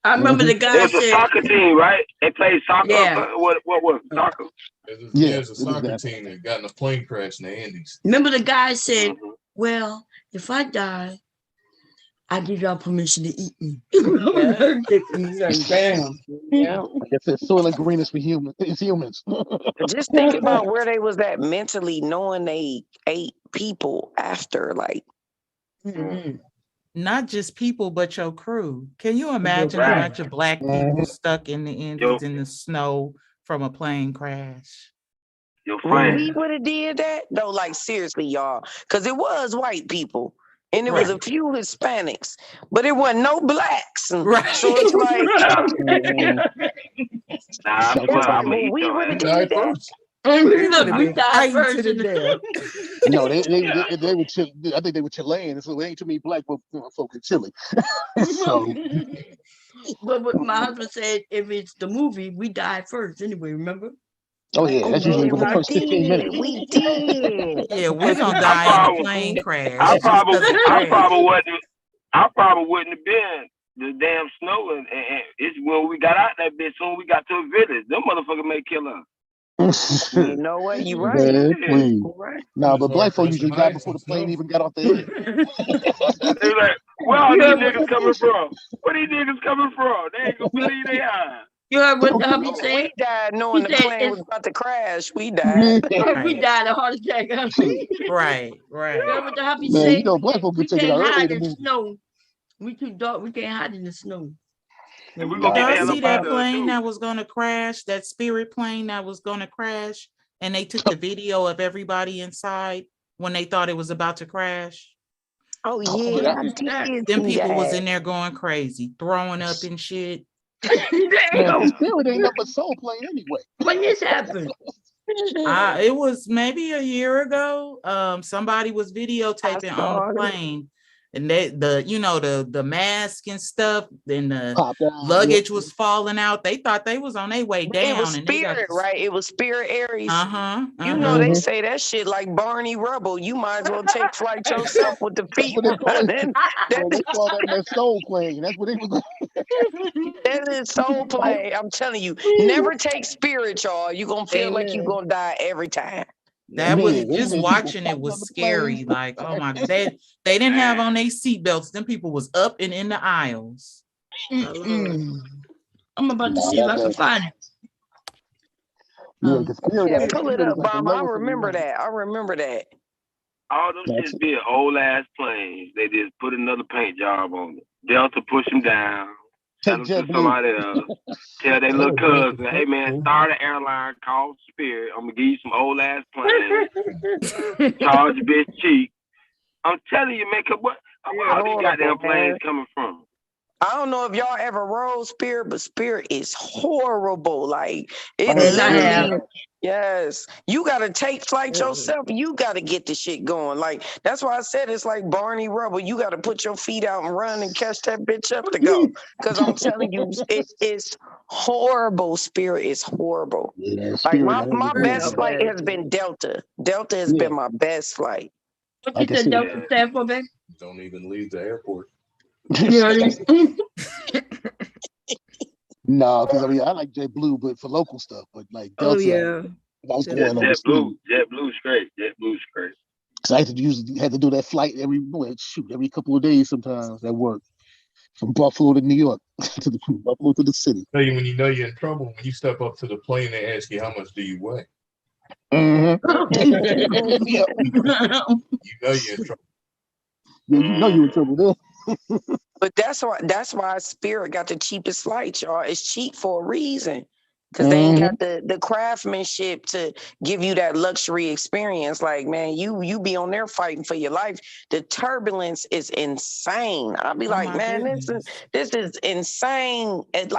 I remember the It guy was a said, soccer team, right? They played soccer. Yeah. What was it? Soccer? There's a soccer team that got in a plane crash in the Andes. remember the guy said, well, if I die, I give y'all permission to eat me. Bam. Yeah. Like I said, soil and green is for humans. It's humans. Just think about where they was at mentally, knowing they ate people after, like. Not just people, but your crew. Can you imagine a bunch of black people stuck in the Indians in the snow from a plane crash? Your When we would have did that, though, like seriously, y'all, because it was white people and it was a few Hispanics, but it wasn't no blacks. Right. So it's like, when we would have did that. We died first in the No, they were Chile. I think they were Chilean, so there ain't too many black folk in Chile. So, but what my husband said, if it's the movie, we died first anyway. Remember? oh yeah, that's usually for the first 15 minutes. We did. Yeah, we're gonna die in a plane crash. I probably wouldn't have been the damn snow, and it's when we got out that bitch. Soon we got to a village, them motherfuckers may kill us. You know what? You right. Man, please. Right. Nah, but black folk usually die before the plane even got off the air. They're like, where are these niggas coming from? Where these niggas coming from? They ain't gonna believe they are. You heard what the hubby said? We died knowing the plane was about to crash. We died. We died of heart attack. Right. You heard what the hubby Man, said? you know, black folk We get taken can't out hide early in to the move. snow. We too dark. We can't hide in the snow. And we Did gonna get y'all see that the plane that was gonna crash? That Spirit plane that was gonna crash, and they took the video of everybody inside when they thought it was about to crash. Oh yeah, I did. Them people was in there going crazy, throwing up and shit. Man, Spirit ain't nothing but soul plane anyway. When this happened? It was maybe a year ago. Somebody was videotaping on the plane, and the mask and stuff, and the luggage was falling out. They thought they was on their way down. It was and Spirit, right? It was Spirit Aries. You know Uh-huh. they say that shit like Barney Rubble. You might as well take flight yourself with the feet running. They call that soul plane. That's what they was. That is soul play. I'm telling you, never take Spirit, y'all. You gonna feel like you gonna die every time. That was just watching it was scary. Like, oh my God, they didn't have on their seatbelts. Them people was up and in the aisles. I'm about to see if I can find it. Yeah, pull it up, Mama. I remember that. All them shits be old ass planes. They just put another paint job on it. Delta push them down. Tell them to somebody else. Tell their little cousin, hey man, start an airline called Spirit. I'm gonna give you some old ass planes. Charge a bitch cheap. I'm telling you, man, where all these goddamn planes coming from? I don't know if y'all ever rode Spirit, but Spirit is horrible. Like it literally, yes. You gotta take flight yourself. You gotta get the shit going. Like that's why I said it's like Barney Rubble. You gotta put your feet out and run and catch that bitch up to go. Because I'm telling you, it is horrible. Spirit is horrible. Like my best flight has been Delta. Delta has been my best flight. What you said Delta stand for, babe? Don't even leave the airport. No, because I mean I like JetBlue, but for local stuff. But like Delta, I was going on JetBlue straight. Because I had to do that flight every couple of days sometimes at work, from Buffalo to New York to Buffalo to the city. Tell you when you know you're in trouble, when you step up to the plane, they ask you how much do you weigh. Yeah. You know you're in trouble. Yeah, you know you're in trouble there. But that's why Spirit got the cheapest flights, y'all. It's cheap for a reason. Because they ain't got the craftsmanship to give you that luxury experience. Like, man, you be on there fighting for your life. The turbulence is insane. I'll be like, man, this is insane. It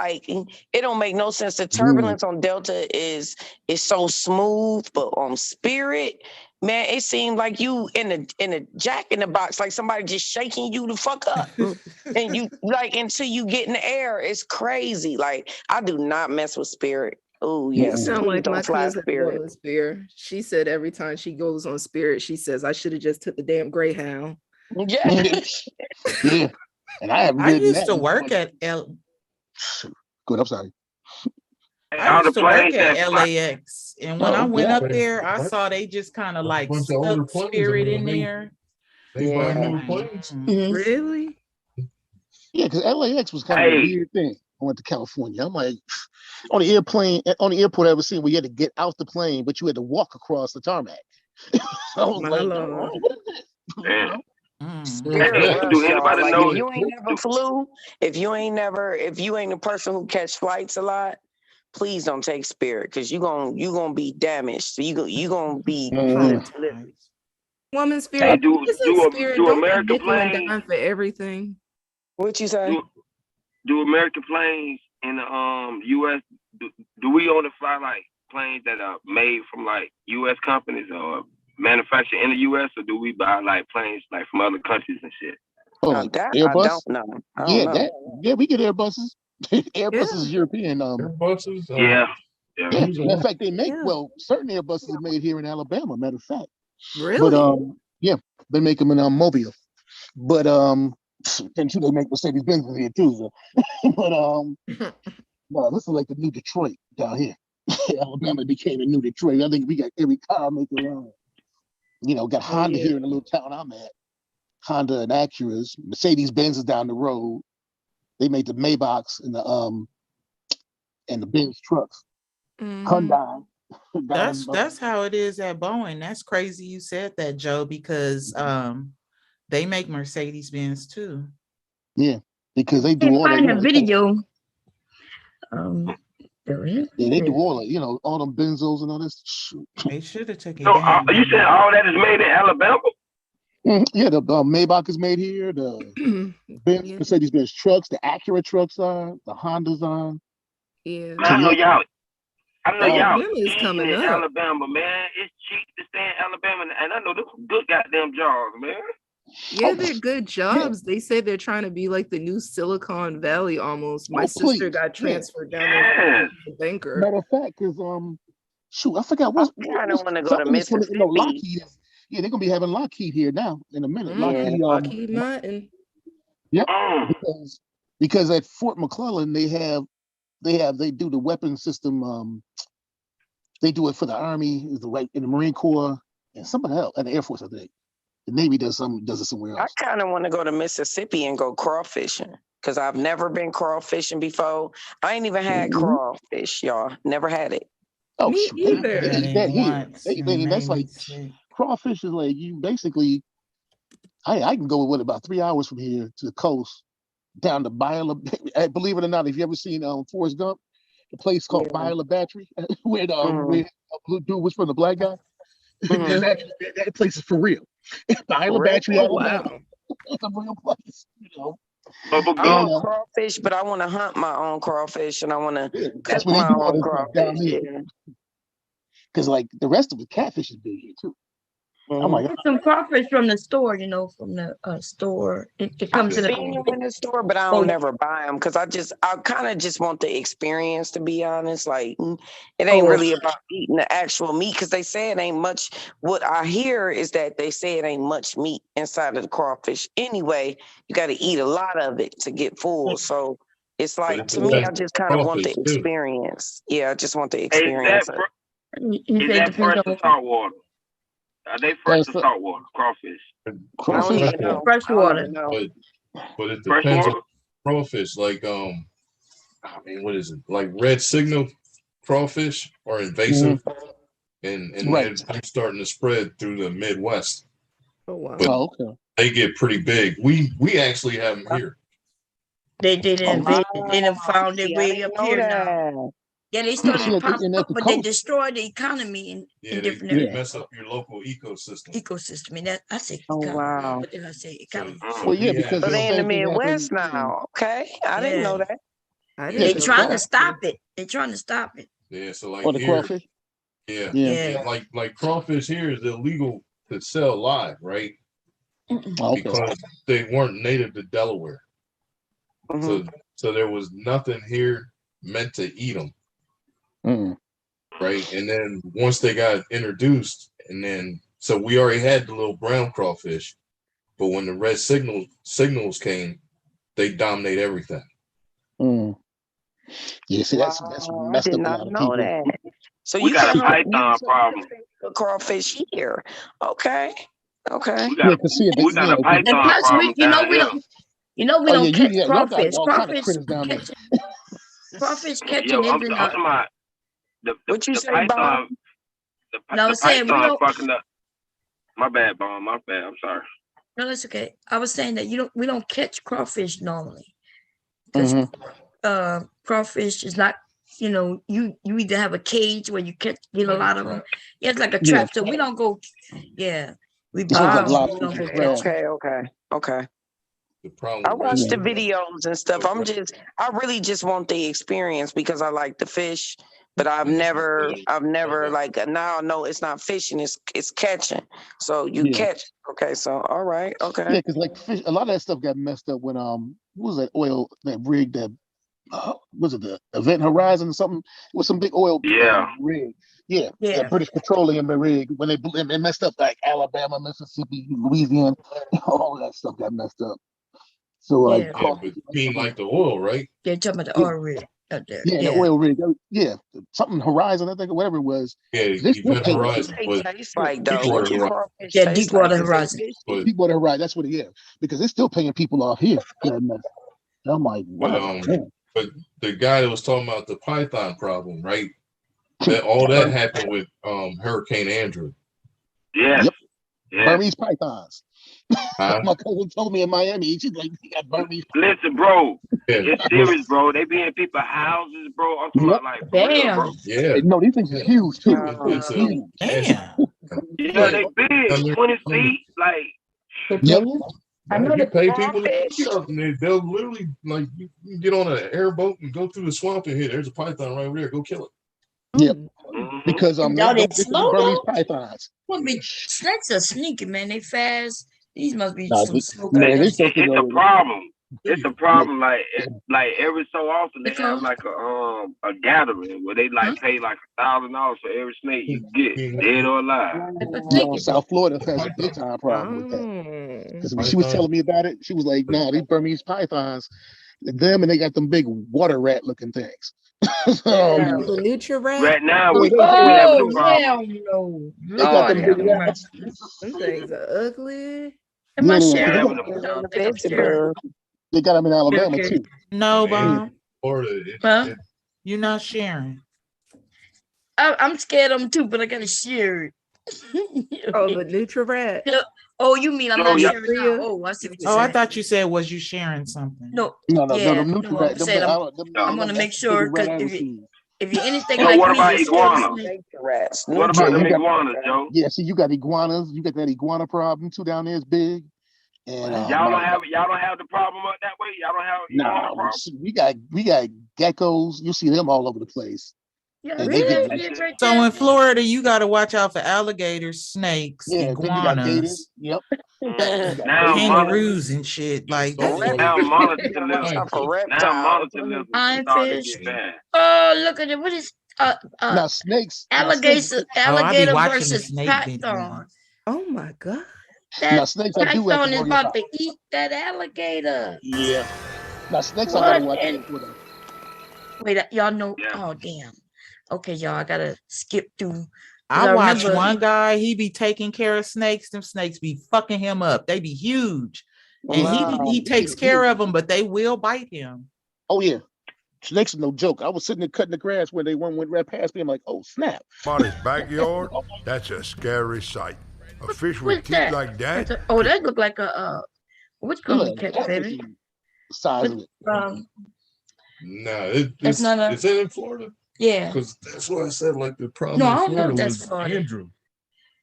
don't make no sense. The turbulence on Delta is so smooth, but on Spirit, man, it seemed like you in a jack in the box, like somebody just shaking you the fuck up. And you until you get in the air, it's crazy. Like, I do not mess with Spirit. Oh yes, You sound like my cousin Spirit. on Spirit. She said every time she goes on Spirit, she says, I should have just took the damn Greyhound. Yeah. Yeah. And I used to work at Good, I'm sorry. I used to work at LAX, and when I went up there, I saw they just kind of like stuck Spirit in there. They buy new planes. Really? Yeah, because LAX was kind of a weird thing. I went to California. I'm like, on the airport I ever seen where you had to get out the plane, but you had to walk across the tarmac. I was My like, Lord. oh, what is this? Yeah. Spirit rush, Do y'all. anybody Like know? if you ain't never flew, if you ain't a person who catch flights a lot, please don't take Spirit because you gonna be damaged. So you gonna be Woman Hey, Spirit, do isn't Spirit, do don't they American nickel and planes? dime for everything? What you say? Do American planes in the U.S. Do we only fly like planes that are made from like U.S. companies or manufactured in the U.S. or do we buy like planes like from other countries and shit? Oh, like That Airbus? I don't know. I don't Yeah, know. we get Airbuses. Airbus is European. Airbuses? Yeah. Yeah. Matter of fact, they make certain Airbuses are made here in Alabama. Matter of fact, Really? but yeah, they make them in Mobile. But and too, they make Mercedes Benz here too. So. But no, this is like the new Detroit down here. Alabama became a new Detroit. I think we got every car maker around. You know, got Honda here in the little town I'm at. Honda and Acuras. Mercedes Benz is down the road. They make the Maybachs and the Benz trucks. Hyundai. That's how it is at Boeing. That's crazy you said that, Joe, because they make Mercedes Benz too. Yeah, because they do all that. Find a video. Yeah, they do all that. You know, all them benzos and all this. Shoot. They should have taken. So you said all that is made in Alabama? Yeah, the Maybach is made here. The Benz, Mercedes Benz trucks, the Acura trucks are, the Hondas are. Yeah. Man, I know y'all Alabama is eating coming in up. Alabama, man. It's cheap to stay in Alabama, and I know this is good goddamn jobs, man. Yeah, they're good jobs. They say they're trying to be like the new Silicon Valley almost. My sister got transferred down there to the banker. Matter of fact, because shoot, I forgot what. I don't want to go to Mississippi. Lockheed. Yeah, they're gonna be having Lockheed here now in a minute. Lockheed Martin. Yep. Because at Fort McClellan they do the weapon system. They do it for the Army, in the Marine Corps, and somebody else, and the Air Force, I think. The Navy does it somewhere else. I kind of want to go to Mississippi and go crawfishing because I've never been crawfishing before. I ain't even had crawfish, y'all. Never had it. Oh, me either. They eat that here. That's like crawfish is like you basically. I can go with about 3 hours from here to the coast, down to Biola. Believe it or not, if you ever seen Forrest Gump, the place called Biola Battery, where the blue dude was from the black guy. That place is for real. Biola Battery, Alabama. It's a real place, you know. I want crawfish, but I want to hunt my own crawfish, and I want to cook my own crawfish. Because like the rest of the catfish is big here too. Oh my God. Some crawfish from the store, you know, from the store. It comes in in the store, but I don't never buy them because I kind of just want the experience, to be honest. Like it ain't really about eating the actual meat because they say it ain't much. What I hear is that they say it ain't much meat inside of the crawfish. Anyway, you got to eat a lot of it to get full. So it's like, to me, I just kind of want the experience. Yeah, I just want the experience. Is that fresh or salt water? Are they fresh or salt water? Crawfish. Fresh water. But it depends on crawfish. Like what is it? Like red signal crawfish are invasive, and they're starting to spread through the Midwest. Oh wow! But they get pretty big. We actually have them here. They didn't found their way up here now. Yeah, they started to pop up, but they destroy the economy in different areas. They mess up your local ecosystem. And that I say, wow. What did I say? Economy. Because they in the Midwest now. Okay, I didn't know that. They're trying to stop it. They're trying to stop it. Yeah, so like the crawfish. Yeah. Like crawfish here is illegal to sell live, right? Because they weren't native to Delaware. So there was nothing here meant to eat them. Right, and then once they got introduced, and then so we already had the little brown crawfish, but when the red signals came, they dominate everything. Yeah, see, that's messed up a lot of people. That. So we you got a python problem. Crawfish here, okay. We got a python problem. You know, You know, we Oh don't yeah, catch y'all got crawfish. all kind of Crawfish critters down there. catching, crawfish Yo, catching I'm isn't talking about the What you the say, Bob? python. No, I'm The saying we python don't. fucking up. My bad, Bomb. My bad. I'm sorry. No, that's okay. I was saying that we don't catch crawfish normally. Mm-hmm. Crawfish is not, you either have a cage where you get a lot of them. Yeah, it's like a Yeah. trap. So we don't go. Yeah, we It sounds buy like them. We lobsters don't go and catch crabs. them. Okay. The problem I with watch the raising videos and stuff. I really just want the experience because I like the fish, but I've never like now I know it's not fishing, it's catching. So you Yeah. catch. Okay, so all right, Yeah, okay. because like fish, a lot of that stuff got messed up when what was that oil, that rig, that was it the Event Horizon or something? It was some big oil Yeah. rig. Yeah, Yeah. that British Petroleum rig, when they messed up like Alabama, Mississippi, Louisiana, all that stuff got messed up. So like, Yeah. Yeah, but you mean like the oil, right? They're talking about the Yeah. oil rig out there. Yeah, the Yeah. oil rig. Yeah, something Horizon, I think, or whatever it was. Yeah, They still Event pay. What Horizon, they but taste like though? Deepwater What do Horizon. crawfish Yeah, taste Deepwater like? Is they Horizon. fishy? But Deepwater Horizon, that's what it is. Because they're still paying people off here. That mess. And I'm like, but wow. damn. but the guy that was talking about the python problem, right? That all that happened with Hurricane Andrew. Yes. Yep. Yes. Burmese pythons. Huh? My cousin told me in Miami, she's like, he got Burmese. Listen, bro. Yeah. It's serious, bro. They be in people's houses, bro. I'm talking Yep. about like for real, bro. Yeah. No, these things are huge too. It's Huge. a Yeah, they big, 20 feet. Like, Yep. I know you the pay people to crawfish. do something, they'll literally like you get on an airboat and go through the swamp and here. There's a python right there. Go kill it. Yep. mhm. Because Y'all they're didn't slow Burmese though? pythons. Well, I mean, snakes are sneaky, man. They fast. These must be Nah, some slow man, guys. they supposed to It's a go. problem. It's a Yeah. problem. Like every so often they Because have like a gathering where they like pay like $1,000 for every snake you get, dead or alive. No, South Florida has a big time problem with that. Because when she was telling me about it, she was like, "No, these Burmese pythons, them, and they got them big water rat looking things." So, yeah. The Nutri-Rat. Right now yeah, we they having a Oh, problem. hell no. they got them Lord big have rats. mercy. Them things are ugly. Am I Yeah, We sharing? having a they No, I The think I'm fishy sharing. bird. got them in Yeah, Alabama okay. too. No, Man, Bob, Florida, Huh? you're not sharing. I'm scared of them too, but I gotta share it. Oh, the Nutri-Rat. Oh, you mean I'm So not y'all, sharing now? Oh, I see what you're Oh, I saying. thought you said was you sharing something? No, No, yeah, them no, Nutri-Rat, I'm saying I'm gonna make that's the sure biggest rat I because ever seen. if you're anything so like what me, about you're scared of iguanas? snakes. Nature rats. What Yeah, about them you got iguanas, Joe? see, you got iguanas. You got that iguana problem too down there. It's big, and Y'all don't have the problem up that way. Y'all don't have iguana nah, problem. we got geckos. You see them all over the place, Yeah, and they get really? It's right So there. in Florida, you got to watch out for alligators, snakes, yeah. Then you got gators. iguanas, Yep. Now kangaroos, and shit. Like Don't that. now worry. monitor You gotta watch out for lizards. Now reptiles. monitor lizards starting to Ironfish. get bad. Oh, look at it. What is Now snakes. alligator Oh, I be alligator watching the versus snake python? videos. Oh my God. Now That snakes, I do have python to is worry about about. to eat that alligator. Yeah. Now snakes, I gotta What? watch And out for them. wait, y'all know? Yeah. Oh, damn. Okay, y'all, I gotta skip through. 'Cause I I watch remember. one guy, he be taking care of snakes. Them snakes be fucking him up. They be huge. And Wow. he takes care of them, but they will bite him. Oh yeah. Snakes are no joke. I was sitting there cutting the grass when they went right past me. I'm like, oh snap. Somebody's backyard, that's a scary sight. A fish with What's teeth that? like that. Oh, that look like a what you call Yeah, it, catch, that baby? is the size of it. Nah, It's it's not a. is it in Florida? Yeah. Because that's what I said. Like the problem No, in I don't know Florida if that's was Florida. Andrew.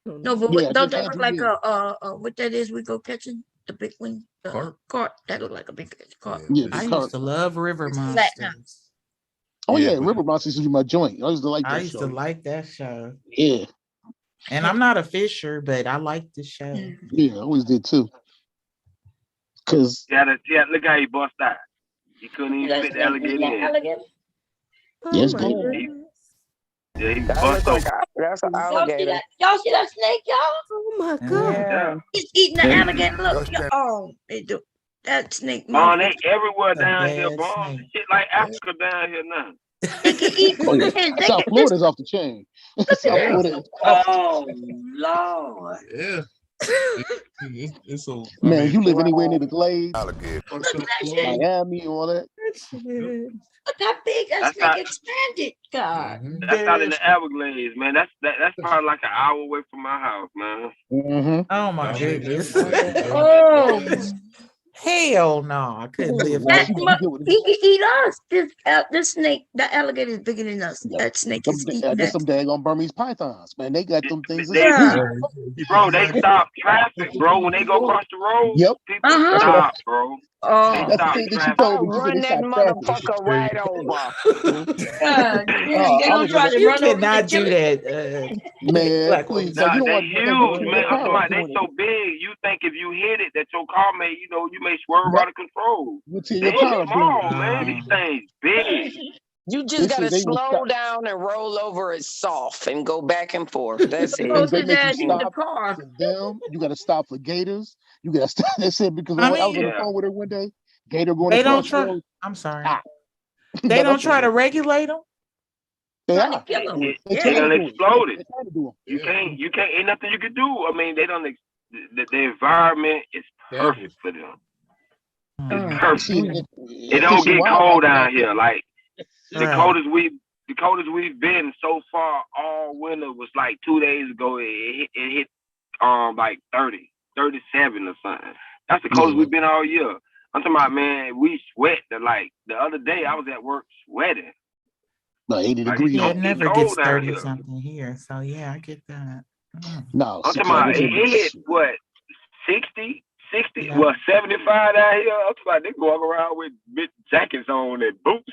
No, but Yeah, don't just that look Andrew, like yeah. what that is we go catching? The big one? The Carp? carp. That look like a big carp. Yeah, I the used carp. to love river It's flat now. monsters. Oh Yeah, yeah, but River Monsters is my joint. I used to like I that used to show. like that show. Yeah, And I'm not a fisher, but I like the show. yeah, I always did too. Cause Yeah, look how he bust out. He couldn't even fit the alligator in. Alligator? yes, Oh my good. goodness. Yeah, he That bust looks like open. that's an Y'all see alligator. that? Y'all see that snake, y'all? Oh my God. Yeah. He's eating the alligator. Look, Just that- oh, they do. That snake Bon, mouth. they everywhere It's a down here, bad Bon. snake. Shit like Africa down here now. They can eat. Oh yeah, Hey, they South can, Florida's off the chain. look at South that. Florida is off the Oh, Lord. yeah. It's a Man, you live anywhere near the Glades, Alligator. Miami, all that. Look how big that That's snake not- expanded. God. That's out in the Everglades, man. That's probably like an hour away from my house, man. Mm-hmm. Oh my goodness. Oh, Hell no, I couldn't live that there. he can eat us. This snake, the alligator is bigger than us. That snake is eating There's that. some daggone Burmese pythons, man. They got them things. Bro, they stop traffic, bro. When they go across the road, Yep. people Uh-huh. stop, bro. Oh, They That's the stop thing that she traffic. told me. She said Run they that stopped traffic. motherfucker right over. God, I they was gonna try to You run over the cannot do killer. that. Man, Black please. woman. Like, you don't They want huge, man. I'm talking about they doing it. so big. You think if you hit it, that your car may, you may swerve out of control. You tear They your car up doing small, it. man. These things big. You They just gotta said they will slow stop. down and roll over it soft and go back and forth. That's it. Supposed They to make you dad in the stop car. for them. You got to stop for gators. You got to stop. They said because I I was on mean, the phone with her one day. Gator going they don't across the try. road. I'm sorry. Ah. They No, don't that's try to okay. regulate them. They Trying to are. kill him. They They trying done to do it. exploded. They trying to do You can't. Ain't nothing you can do. I mean, they don't. The environment is perfect for them. It's perfect. See, It don't get cold down here. Like the Right. coldest we've been so far all winter was like 2 days ago. It hit like 30, 37 or something. That's the coldest we've been all year. I'm talking about, man, we sweat. Like the other day, I was at work sweating. Like 80 Like, degrees. Yeah, it it's never cold gets down 30 here. something here. So yeah, I get that. No, I'm talking about it hit what 60, Yeah. well 75 out here. I'm talking about they walk around with big jackets on and boots.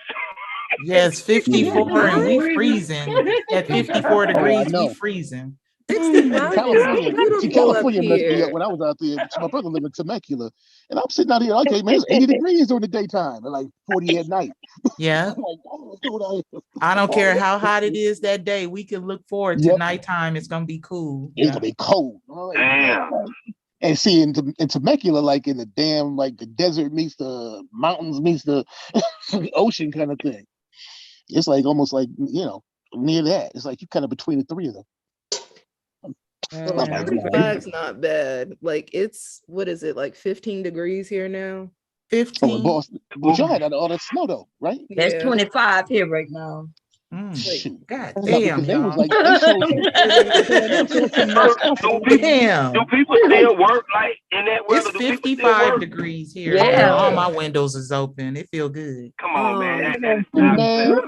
Yeah, it's 54 and we freezing. At 54 Oh, I degrees, we know. freezing. California, beautiful California up messed me here. up when I was out there. My brother lived in Temecula, and I'm sitting out here. Okay, man, it's 80 degrees during the daytime and like 40 at night. Yeah. I'm like, oh, what's going on here? I don't care how hot it is that day. We can look forward to Yep. nighttime. It's gonna be cool. It's Yeah. gonna be cold. I'm like, Damn. man. And see, in Temecula, like in the damn, like the desert meets the mountains meets the ocean kind of thing. It's like almost like near that. It's like you kind of between the three of them. Well, 45's not bad. Like it's what is it, like 15 degrees here now? 15. Oh, in Boston. But y'all had all that snow though, right? That's Yeah. 25 here right now. Shoot. God No, damn, because they was y'all. like they showed Damn. Do people still work like in that weather? It's Do people still 55 work? degrees here. Yeah. All my windows is open. It feel good. Come on, man. Come That is on, not man. fair.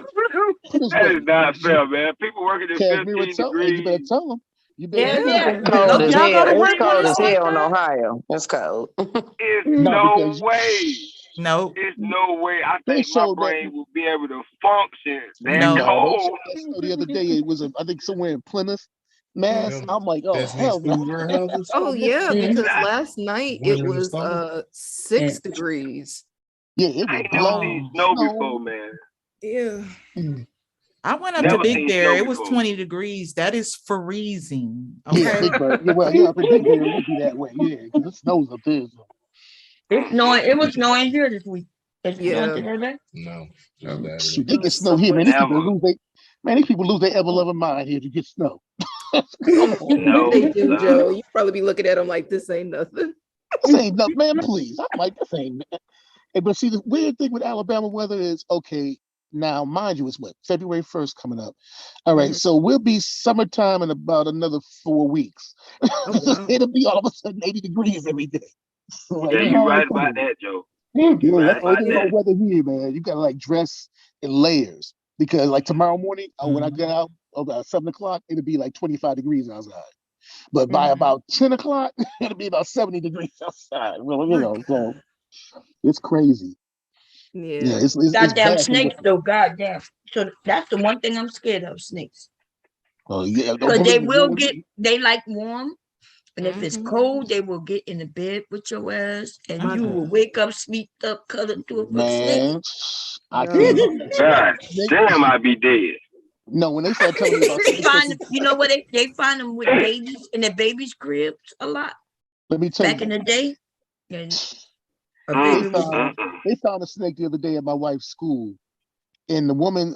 That is not fair, man. People working at Cashmere 15 tell you better degrees. tell them. You better Yeah, tell yeah. them. Cold Don't as y'all go hell. to It's work when cold it's as like hell in that? Ohio. It's cold. It's No, no because way. Nope. It's no way. I they think my showed that. brain will be able to function that No. No, they cold. showed that snow the other day. It was, I think, somewhere in Plymouth, Mass. I'm like, oh hell no. Oh yeah, because last night it Winter was stomach? 6 degrees. Yeah, it I was ain't never seen snow before, man. Yeah. I went up Never to Big seen Bear. snow It was before. 20 degrees. That is freezing. Yeah, Okay. Big Bird. Yeah, well, yeah, up in Big Bear, it would be that way. Yeah, because it snows up there. So. It's snowing. It was snowing here this week. It's snowing Yeah. today. No, not that. Shoot, they get snow here, man. These people Never. lose they, man. These people lose their ever loving mind here to get snow. Come on, No, They do, son. Joe. You probably be looking at them like this ain't nothing. this ain't nothing, man. Please, I'm like, this ain't. Hey, but see, the weird thing with Alabama weather is okay. Now, mind you, it's what February 1st coming up. All right, so we'll be summertime in about another 4 weeks. wow. It'll be all of a sudden 80 degrees every day. Like, Yeah, you man, right come about on. that, Joe. Yeah, Right that's about the only that. weather here, man. You gotta like dress in layers because like tomorrow morning, when I get out about 7 o'clock, it'll be like 25 degrees outside. But by about 10 o'clock, it'll be about 70 degrees outside. Well, so it's crazy. Yeah, it's Goddamn bad. snakes, though. Goddamn. So that's the one thing I'm scared of, snakes. Oh yeah, Because they will get, they like warm. And if it's cold, they will get in the bed with your ass. And you will wake up, sleeped up, cuddled to a foot snake. Man, I can't. God damn, I'd be dead. No, when they start telling me about They find them, you know what? They find them with babies in their babies' cribs a lot. Let me tell Back you. in the day. And a They baby was they found a snake the other day at my wife's school, and the woman,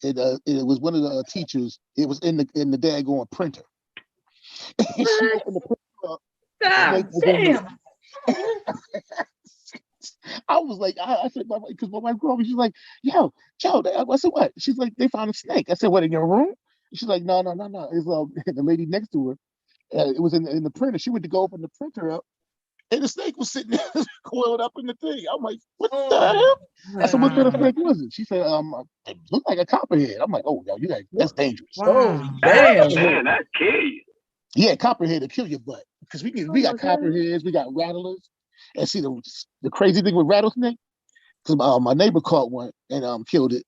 it was one of the teachers. It was in the daggone printer. And she opened the printer up, God damn. I was like, I said, because my wife called me, she's like, yo, Joe, I said, what? She's like, they found a snake. I said, what, in your room? She's like, no. It's the lady next to her. It was in the printer. She went to go open the printer up, and the snake was sitting there coiled up in the thing. I'm like, what the hell? I said, what kind of snake was it? She said, it looked like a copperhead. I'm like, oh, yo, that's dangerous. Oh, damn. Man, that kill you. Yeah, copperhead to kill your butt. Because we got copperheads, we got rattlers. And see, the crazy thing with rattlesnake, because my neighbor caught one and killed it,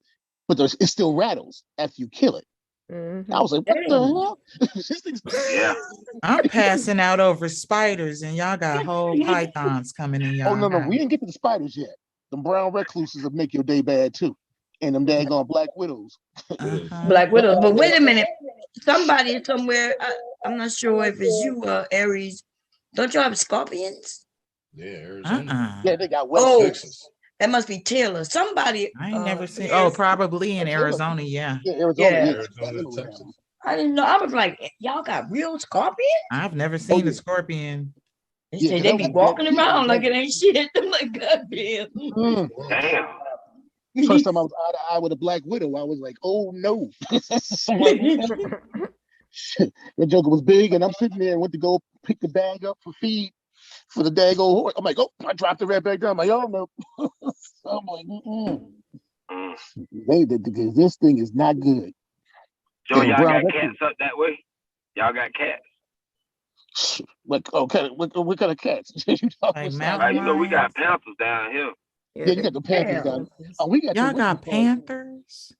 but it still rattles after you kill it. I was like, what the hell? This thing's I'm passing out over spiders, and y'all got whole pythons coming in y'all. Oh, no, we didn't get to the spiders yet. Them brown recluses will make your day bad, too. And them daggone black widows. Black widows. But wait a minute. Somebody somewhere, I'm not sure if it's you, Aries. Don't you have scorpions? Yeah, Arizona. Yeah, they got West Texas. That must be Taylor. Somebody. I ain't never seen. Oh, probably in Arizona. Yeah. Yeah, Arizona. Arizona, Texas. I didn't know. I was like, y'all got real scorpions? I've never seen a scorpion. They say they be walking around like it ain't shit. I'm like, goddamn. Damn. First time I was eye to eye with a black widow, I was like, oh no. The joker was big, and I'm sitting there and went to go pick the bag up for feed for the daggone horse. I'm like, oh, I dropped it right back down. I'm like, oh no. I'm like, this thing is not good. Joe, y'all got cats up that way? Y'all got cats? What kind of cats? You know, we got panthers down here. Yeah, you got the panthers down. Oh, we got y'all got panthers.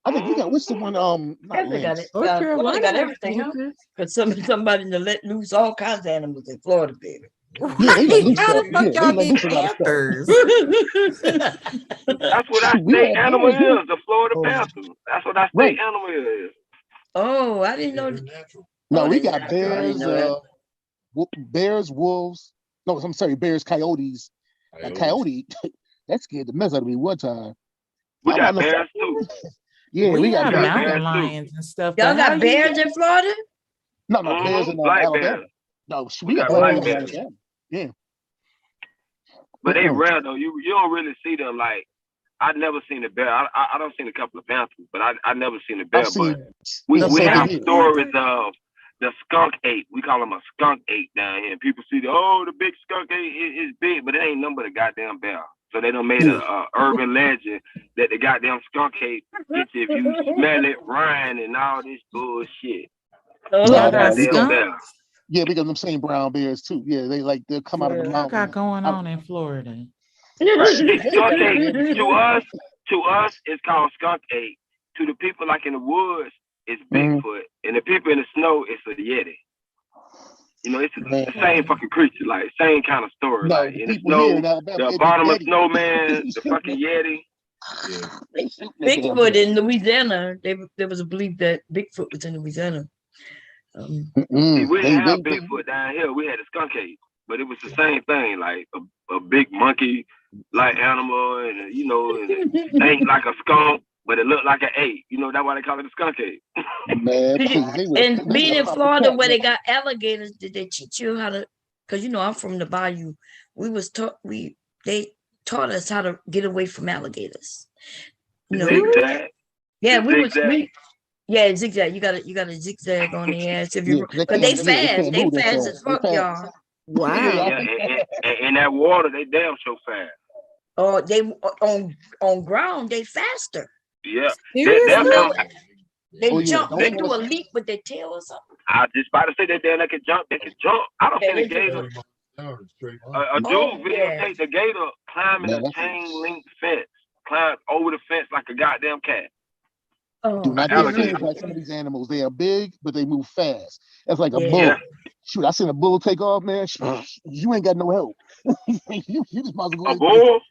I think we got what's the one? They got it. They got everything. Because somebody to let loose all kinds of animals in Florida, baby. Yeah, they loose how the fuck y'all get panthers? That's what our state animal is, the Florida panther. That's what our state animal is. Oh, I didn't know. No, we got bears, bears, wolves. No, I'm sorry, bears, coyotes. A coyote, that scared the mess out of me one time. We got bears too. Yeah, we got mountain lions and stuff. Y'all got bears in Florida? No, bears in Alabama. Bears. No, we got black bears. Yeah. But they rare though. You don't really see them. Like I've never seen a bear. I don't seen a couple of panthers, but I never seen a bear. But we have stories of the skunk ape. We call them a skunk ape down here. And people see the big skunk ape is big, but it ain't nothing but a goddamn bear. So they done made a urban legend that the goddamn skunk ape gets you if you smell it, run and all this bullshit. Yeah, because them same brown bears too. Yeah, they'll come out of the mountain. What got going on in Florida? To us, it's called skunk ape. To the people like in the woods, it's Bigfoot, and the people in the snow, it's a Yeti. You know, it's the same fucking creature, like same kind of story. No, like in the snow, the Abominable Snowman, the fucking Yeti. Yeah. Bigfoot in Louisiana. There was a belief that Bigfoot was in Louisiana. See, we didn't have Bigfoot down here. We had a skunk ape, but it was the same thing, like a big monkey-like animal, and it ain't like a skunk, but it looked like an ape. You know, that's why they call it a skunk ape. And being in Florida where they got alligators, did they teach you how to? Because I'm from the bayou. They taught us how to get away from alligators. Zigzag. Yeah, zigzag. You gotta zigzag on the ass but they fast. They fast as fuck, y'all. Wow. Yeah, and that water, they damn so fast. Oh, they on ground, they faster. Yeah. They jump. They do a leap with their tail or something. I just about to say that they can jump. They can jump. I don't think the gator. A dude videotaped the gator climbing a chain link fence, climb over the fence like a goddamn cat. Do not get scared like some of these animals. They are big, but they move fast. That's like a bull. Shoot, I seen a bull take off, man. You ain't got no help. you just might as well go. A bull?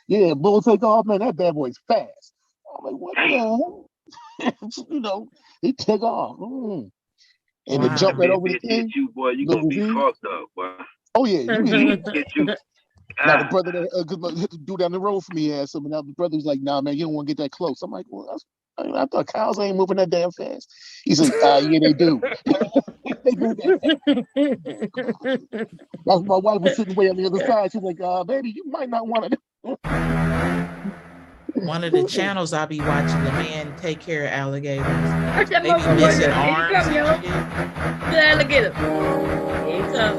Yeah, bull take off, man. That bad boy's fast. I'm like, what the hell? He took off. And they jump right over the thing. You, boy, you gonna be fucked up, boy. Oh yeah, get you. Now the brother that dude down the road from me asked him, and now the brother was like, "Nah, man, you don't want to get that close." I'm like, "Well, I thought cows ain't moving that damn fast." He said, "Yeah, they do." They moved that. That's my wife was sitting way on the other side. She's like, baby, you might not want to. One of the channels I'll be watching, the man take care of alligators. Watch that They be motherfucker right missing there. Here he arms come, and y'all. shit. The alligator. Here he come.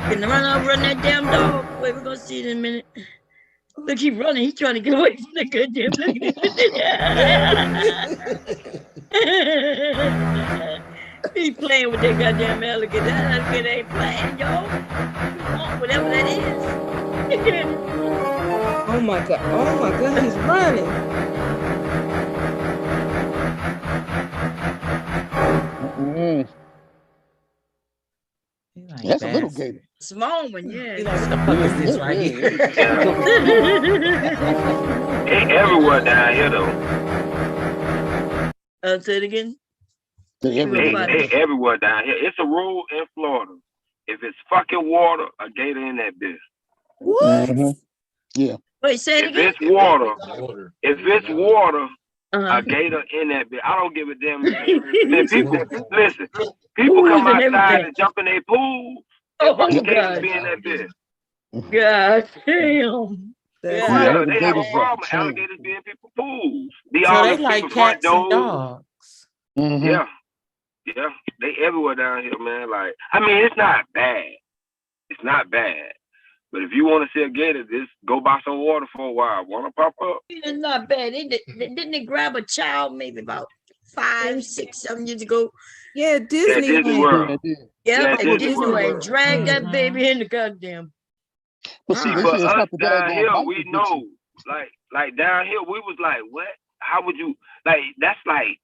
Can run that damn dog. Wait, we're gonna see it in a minute. Look, he running. He's trying to get away from the goddamn. Look at He playing with that goddamn alligator. That alligator ain't playing, y'all. Whatever that is. Oh my god! Oh my god! He's running. Like That's a little gator. Small one, yeah. He like, what the fuck is this right here? Ain't everywhere down here though. Say it again. Ain't everywhere down here. It's a rule in Florida. If it's fucking water, a gator in that bitch. What? Yeah. Wait, say it again. If it's water, a gator in that bitch. I don't give a damn. Man, people, listen. People come outside and jump in their pool. Oh, fucking gators God. be in that bitch. God damn. They have a problem. Alligators be in people's pools. Be So all they in like people's front cats and doors. dogs. Yeah. Yeah. They everywhere down here, man. Like, I mean, it's not bad. It's not bad. But if you want to see a gator, just go buy some water for a while. Want to pop up? It's not bad. Didn't they grab a child maybe about 5, 6, 7 years ago? Yeah, Disney. World. Yeah, Disney Disney World. World. Drag that baby in the goddamn. But see, But us down here, we know. Like down here, we was like, what? How would you that's like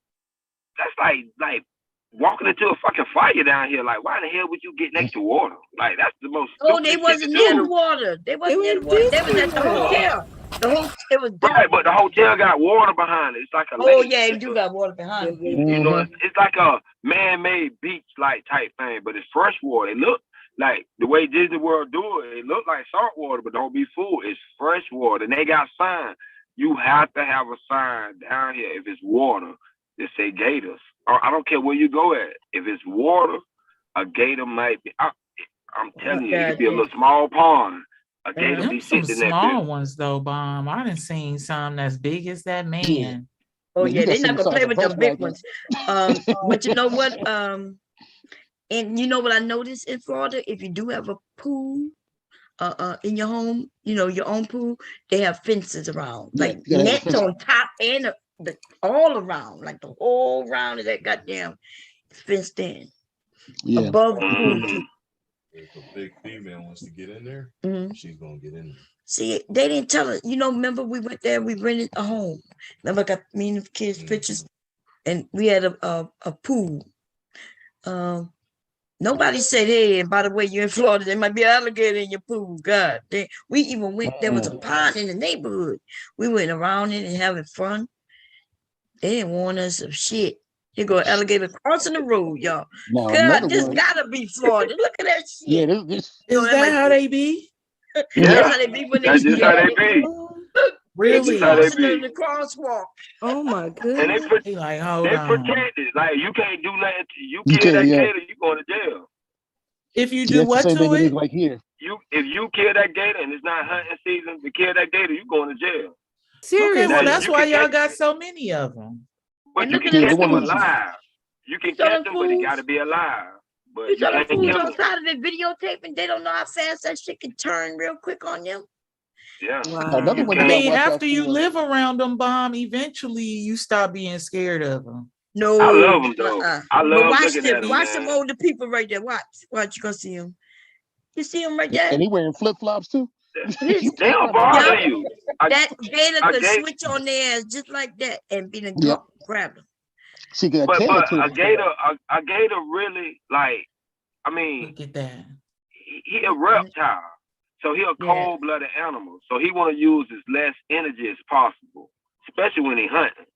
walking into a fucking fire down here. Like, why the hell would you get next to water? Like, that's the most. Oh, they wasn't near the water. They wasn't near the water. They was at the hotel. It was right, but the hotel got water behind it. It's like a lake. Oh yeah, you do got water behind it. You know, it's like a man-made beach like type thing, but it's fresh water. It look like the way Disney World do it. It look like salt water, but don't be fooled. It's fresh water, and they got signs. You have to have a sign down here if it's water that say gators. Or I don't care where you go at. If it's water, a gator might be. I'm telling you, it could be a little small pond. A gator be Some sitting in that small bitch. ones though, Bomb. I done seen some that's big as that man. Oh yeah, they're not gonna play with the big ones. But you know what? And you know what I noticed in Florida? If you do have a pool, in your home, you know, your own pool, they have fences around, like nets on top and all around, like the whole round of that goddamn fenced in. Yeah. Above the pool too. If a big female wants to get in there, she's gonna get in there. See, they didn't tell us. You know, remember we went there, we rented a home. Remember I got me and the kids pictures, and we had a pool. Nobody said, hey, and by the way, you're in Florida, there might be an alligator in your pool. God, we even went, there was a pond in the neighborhood. We went around it and having fun. They didn't warn us of shit. You go alligator crossing the road, y'all. No, God, this gotta be Florida. Look at that shit. Yeah, Is that how they be? That's how they be when That's just how they be. Really? That's how they crossing in be. the crosswalk. Oh my And goodness. They like, hold they on. protected. Like, you can't do nothing. You You kill that can't, yeah. gator, you going to jail. If you See, do that's what the same to thing it it? is like here. If you kill that gator and it's not hunting season, to kill that gator, you going to jail. Okay, well, Now, that's you why can y'all catch- got so many of them. But And you look can at catch that them fool. alive. You can saw catch them them, but it fools? got to be alive. But You you saw them can't fools kill them. outside of it videotaping. They don't know how fast that shit can turn real quick on them. Yeah. Another You one I you gotta mean, watch out after you for. live around them, Bomb, eventually you stop being scared of them. No, I love them though. I But love watch looking them. at them, Watch man. them older people right there. Watch you gonna see them. You see them right there. And he wearing flip flops too. They don't bother you. That gator a could gator- switch on their ass just like that and be the Yep. grab them. She got But tail to a it. gator really, like, I mean, Look at that. he a reptile. So he a cold-blooded animal. So he want to use as less energy as possible, especially when he hunting.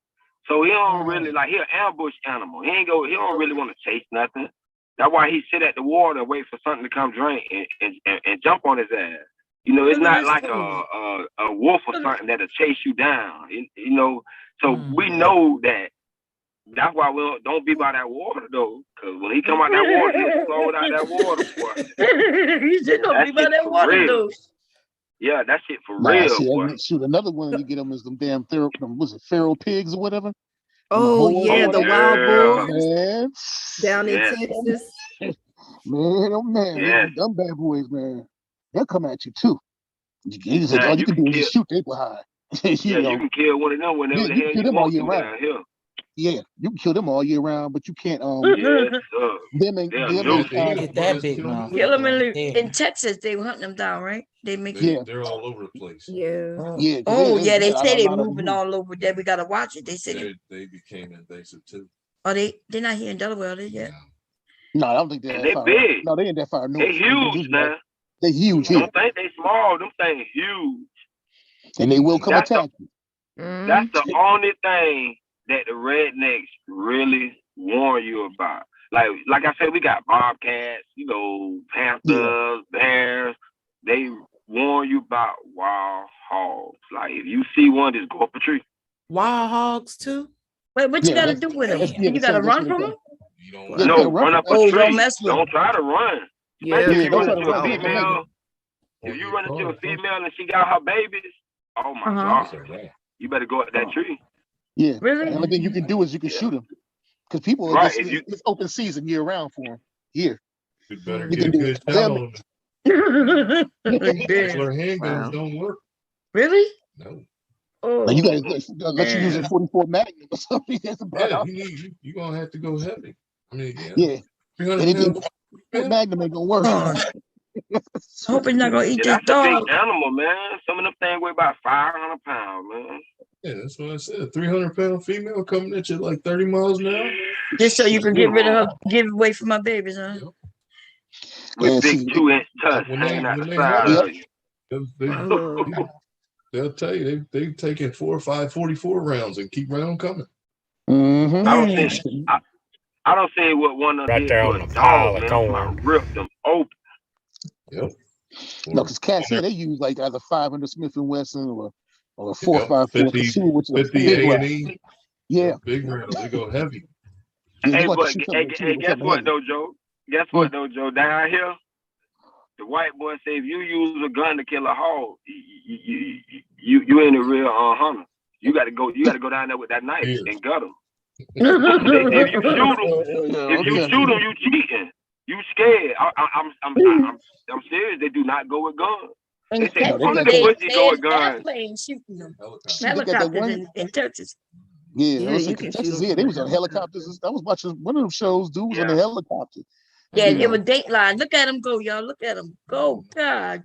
So he don't really, like, he an ambush animal. He don't really want to chase nothing. That's why he sit at the water and wait for something to come drink and jump on his ass. You know, it's not like a wolf or something that'll chase you down. You know, so we know that. That's why we don't be by that water though, because when he come out that water, he'll flow out that water. Boy. You should not be by that water real. though. Yeah, that shit for Nah, real. see, Boy. shoot, another one you get them is them damn feral pigs or whatever. Oh yeah, the wild boars man. down in Texas. Man, oh man, them bad boys, man. They'll come at you too. You said, all you can do is just shoot they behind. You can kill one of them whenever the hell you want to down here. Yeah, you can kill them all year round, but you can't. Them and get that big mouth. Kill them in Texas. They were hunting them down, right? They make they're all over the place. Yeah. Oh yeah, they say they're moving all over there. We gotta watch it. They said they became invasive too. Are they're not here in Delaware, are they yet? No, I don't think they're that far. Big. No, they ain't that far north. They huge, man. They huge here. Don't think they small. Them things huge. And they will come attack you. That's the only thing that the rednecks really warn you about. Like I said, we got bobcats, you know, panthers, bears. They warn you about wild hogs. Like if you see one, just go up a tree. Wild hogs too? Wait, what you gotta do with them? You gotta run from them? No, run up a tree. Don't mess with Don't try to run. Yeah, if you run into a female, if you run into a female and she got her babies, oh my God, you better go up that tree. Yeah, really. The only thing you can do is you can shoot them, because people it's open season year round for them here. You better get a good shot on them. Handguns don't work. Really? No. Oh, like you guys let you use a 44 Magnum or something. You're gonna have to go heavy. I mean, yeah. Magnum ain't gonna work. I hope it's not gonna eat this dog. That's a big animal, man. Some of them things weigh about 500 pounds, man. Yeah, that's what I said. A 300-pound female coming at you like 30 miles an hour. Just so you can get rid of her, give away from my babies, huh? With big 2-inch tusks hanging out the side of you. They'll tell you they've taken 4 or 5 44 rounds and keep round coming. Mm-hmm. I don't say what one of them right there on the pile of corn. Rip them open. Yep. No, because cats here they use like either 500 Smith and Wesson or a 4.54 Pursuit, which is 50 A&E. Yeah, big round. They go heavy. Hey, guess what though, Joe? Guess what though, Joe? Down here, the white boy say if you use a gun to kill a hog, you ain't a real hunter. You gotta go down there with that knife and gut them. If you shoot them, you cheating. You scared. I'm serious. They do not go with guns. They say go with guns. Airplanes shooting them. Helicopters in Texas. Yeah, in Texas. Yeah, they was on helicopters. I was watching one of them shows. Dude was on a helicopter. Yeah, it was Dateline. Look at them go, y'all. Look at them go. God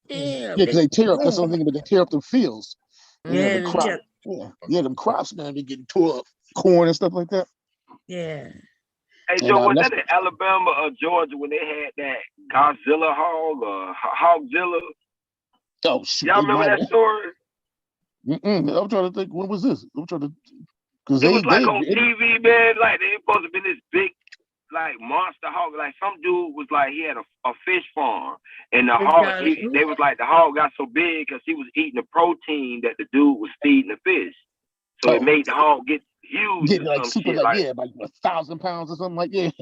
damn. Yeah, because they tear up. That's what I'm thinking. But they tear up them fields. Yeah, them crops, man. They getting tore up, corn and stuff like that. Yeah. Hey Joe, was that in Alabama or Georgia when they had that Godzilla hog or Hogzilla? Oh shoot! Y'all remember that story? I'm trying to think. When was this? I'm trying to. Because it was like on TV, man. Like they supposed to be this big, like monster hog. Like some dude was like he had a fish farm, and the hog. They was like the hog got so big because he was eating the protein that the dude was feeding the fish. So it made the hog get huge. Get like super, like 1,000 pounds or something like that.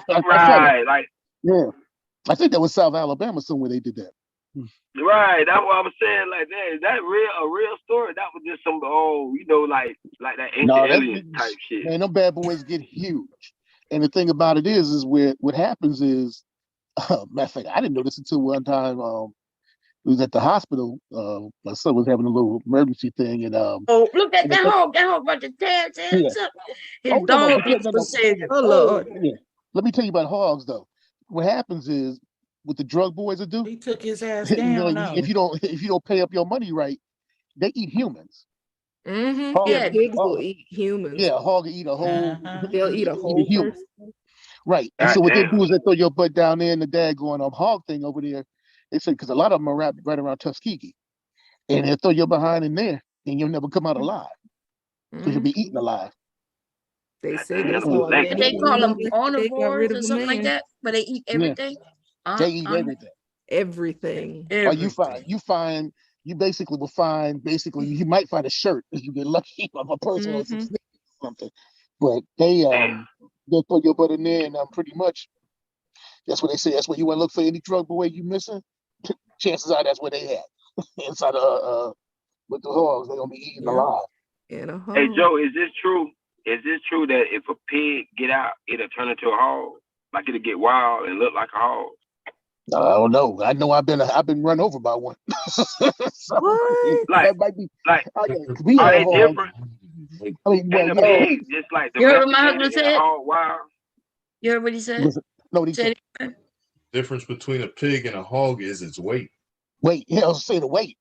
Right, like yeah. I think that was South Alabama somewhere they did that. Right, that's what I was saying. Like that, is that a real story? That was just some like that ancient alien type shit. Man, them bad boys get huge. And the thing about it is where what happens is, matter of fact, I didn't know this until one time. It was at the hospital. My son was having a little emergency thing, and look at that hog! That hog about to tear his hands up. His dog is the savior. Oh Lord! Yeah. Let me tell you about hogs, though. What happens is, what the drug boys will do, he took his ass down. If you don't pay up your money right, they eat humans. Mm-hmm. Pigs will eat humans. Yeah, a hog will eat a whole. They'll eat a whole human. Right, and so what they do is they throw your butt down there in the daggone hog thing over there. They say because a lot of them are right around Tuskegee, and they'll throw your behind in there, and you'll never come out alive because you'll be eaten alive. They say they call them omnivores or something like that, but they eat everything. They eat everything. everything. Or you basically will find you might find a shirt if you get lucky of a person or some sneakers or something. But they'll throw your butt in there and pretty much that's what they say. That's what you want to look for any drug boy you missing. Chances are that's what they have inside with the hogs. They're gonna be eaten alive. Hey Joe, is this true? Is this true that if a pig get out, it'll turn into a hog? Like it'll get wild and look like a hog? I don't know. I know I've been run over by one. So, that might be we are have they hogs. different? I mean, And the pig just like the You heard rest what my of husband the said? hog wild. You heard what he said? No, Said it. Difference between a pig and a hog is its weight. Weight, I'll say the weight.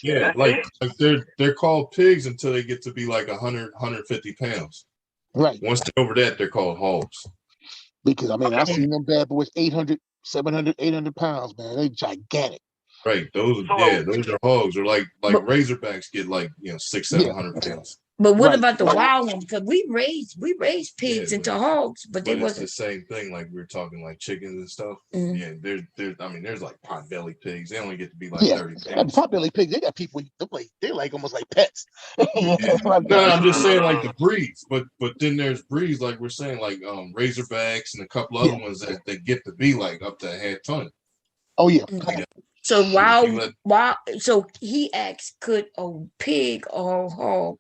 Yeah, like they're called pigs until they get to be like 100, 150 pounds. Right. Once they're over that, they're called hogs. Because I mean, I've seen them bad boys 800, 700, 800 pounds, man. They gigantic. Right. Those are hogs. Or like razorbacks get like 600-700 pounds. But what about the wild ones? Because we raised pigs into hogs, but they It's wasn't the same thing. Like we were talking like chickens and stuff. Yeah, there's like pot-belly pigs. They only get to be like 30 pounds. Pot-belly pigs, they got people. They're like almost like pets. No, I'm just saying like the breeds. But then there's breeds like we're saying like razorbacks and a couple other ones that get to be like up to a half ton. Oh yeah. So so he asked, could a pig or a hog?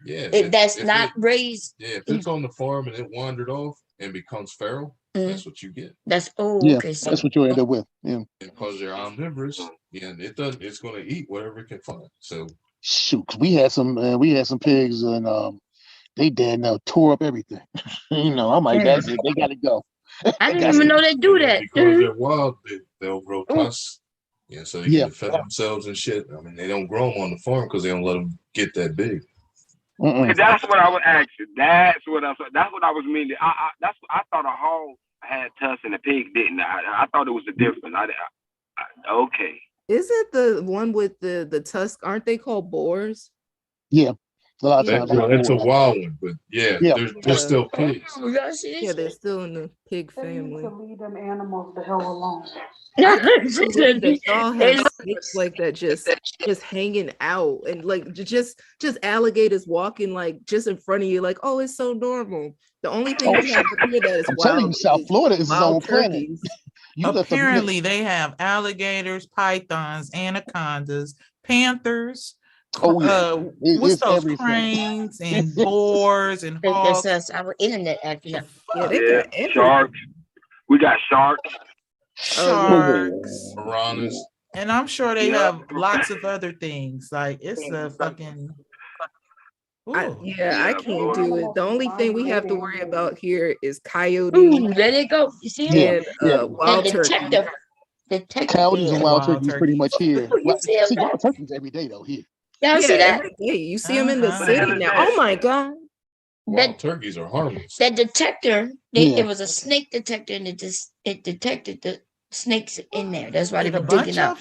Yeah, If not raised. Yeah, if it's on the farm and it wandered off and becomes feral, that's what you get. That's okay. So that's what you end up with. Yeah. Because they're omnivorous, it's going to eat whatever it can find. So shoot, we had some pigs and they tore up everything. I'm like, that's it. They got to go. I didn't even know they do that. Because they're wild, they'll grow tusks. Yeah, so they can defend themselves and shit. I mean, they don't grow them on the farm because they don't let them get that big. That's what I would ask you. That's what I was meaning. I thought a hog had tusks and a pig didn't. I thought it was a difference. Okay. Is it the one with the tusk? Aren't they called boars? Yeah. A lot of times it's a wild one, but they're still pigs. Yeah, they're still in the pig family. To leave them animals the hell alone. They all have snakes like that just hanging out, and like just alligators walking like just in front of you, like, oh, it's so normal. The only thing we have to do that is I'm telling you, South Florida is its own planet. Apparently, they have alligators, pythons, anacondas, panthers. What's those cranes and boars and hogs? That's our internet acting up. Yeah, sharks. We got sharks. Piranhas. And I'm sure they have lots of other things. Like it's a fucking. I can't do it. The only thing we have to worry about here is coyote. Let it go. You see it? And wild turkey. Coyotes and wild turkeys pretty much here. See, wild turkeys every day though here. Yeah, see that? Every day. You see them in the city now. Oh my god. Wild turkeys are harmless. That detector, it was a snake detector, and it detected the snakes in there. That's why they were digging up.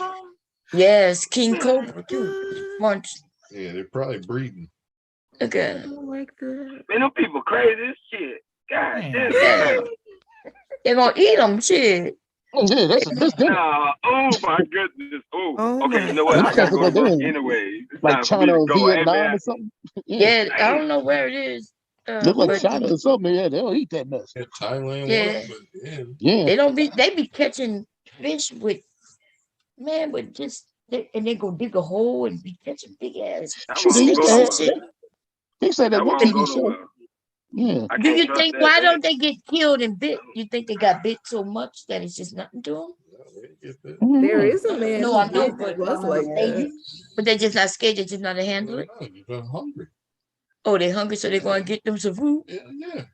Yes, King Cobra too. Bunch. Yeah, they're probably breeding. Okay. Man, them people crazy as shit. God damn. Yeah. They're gonna eat them, shit. Yeah, that's oh my goodness. Okay, you know what? I gotta go to work anyway. Like China or Vietnam or something. Yeah, I don't know where it is. Look like China or something. Yeah, they don't eat that mess. Yeah, Thailand. Yeah. They be catching fish with just and they go dig a hole and be catching big ass. They say that one TV show. Yeah. Do you think why don't they get killed and bit? You think they got bit so much that it's just nothing to them? There is a man. No, I know, but was like that. But they're just not scared. They just know how to handle it. They're hungry. Oh, they're hungry, so they're going to get them some food. Yeah.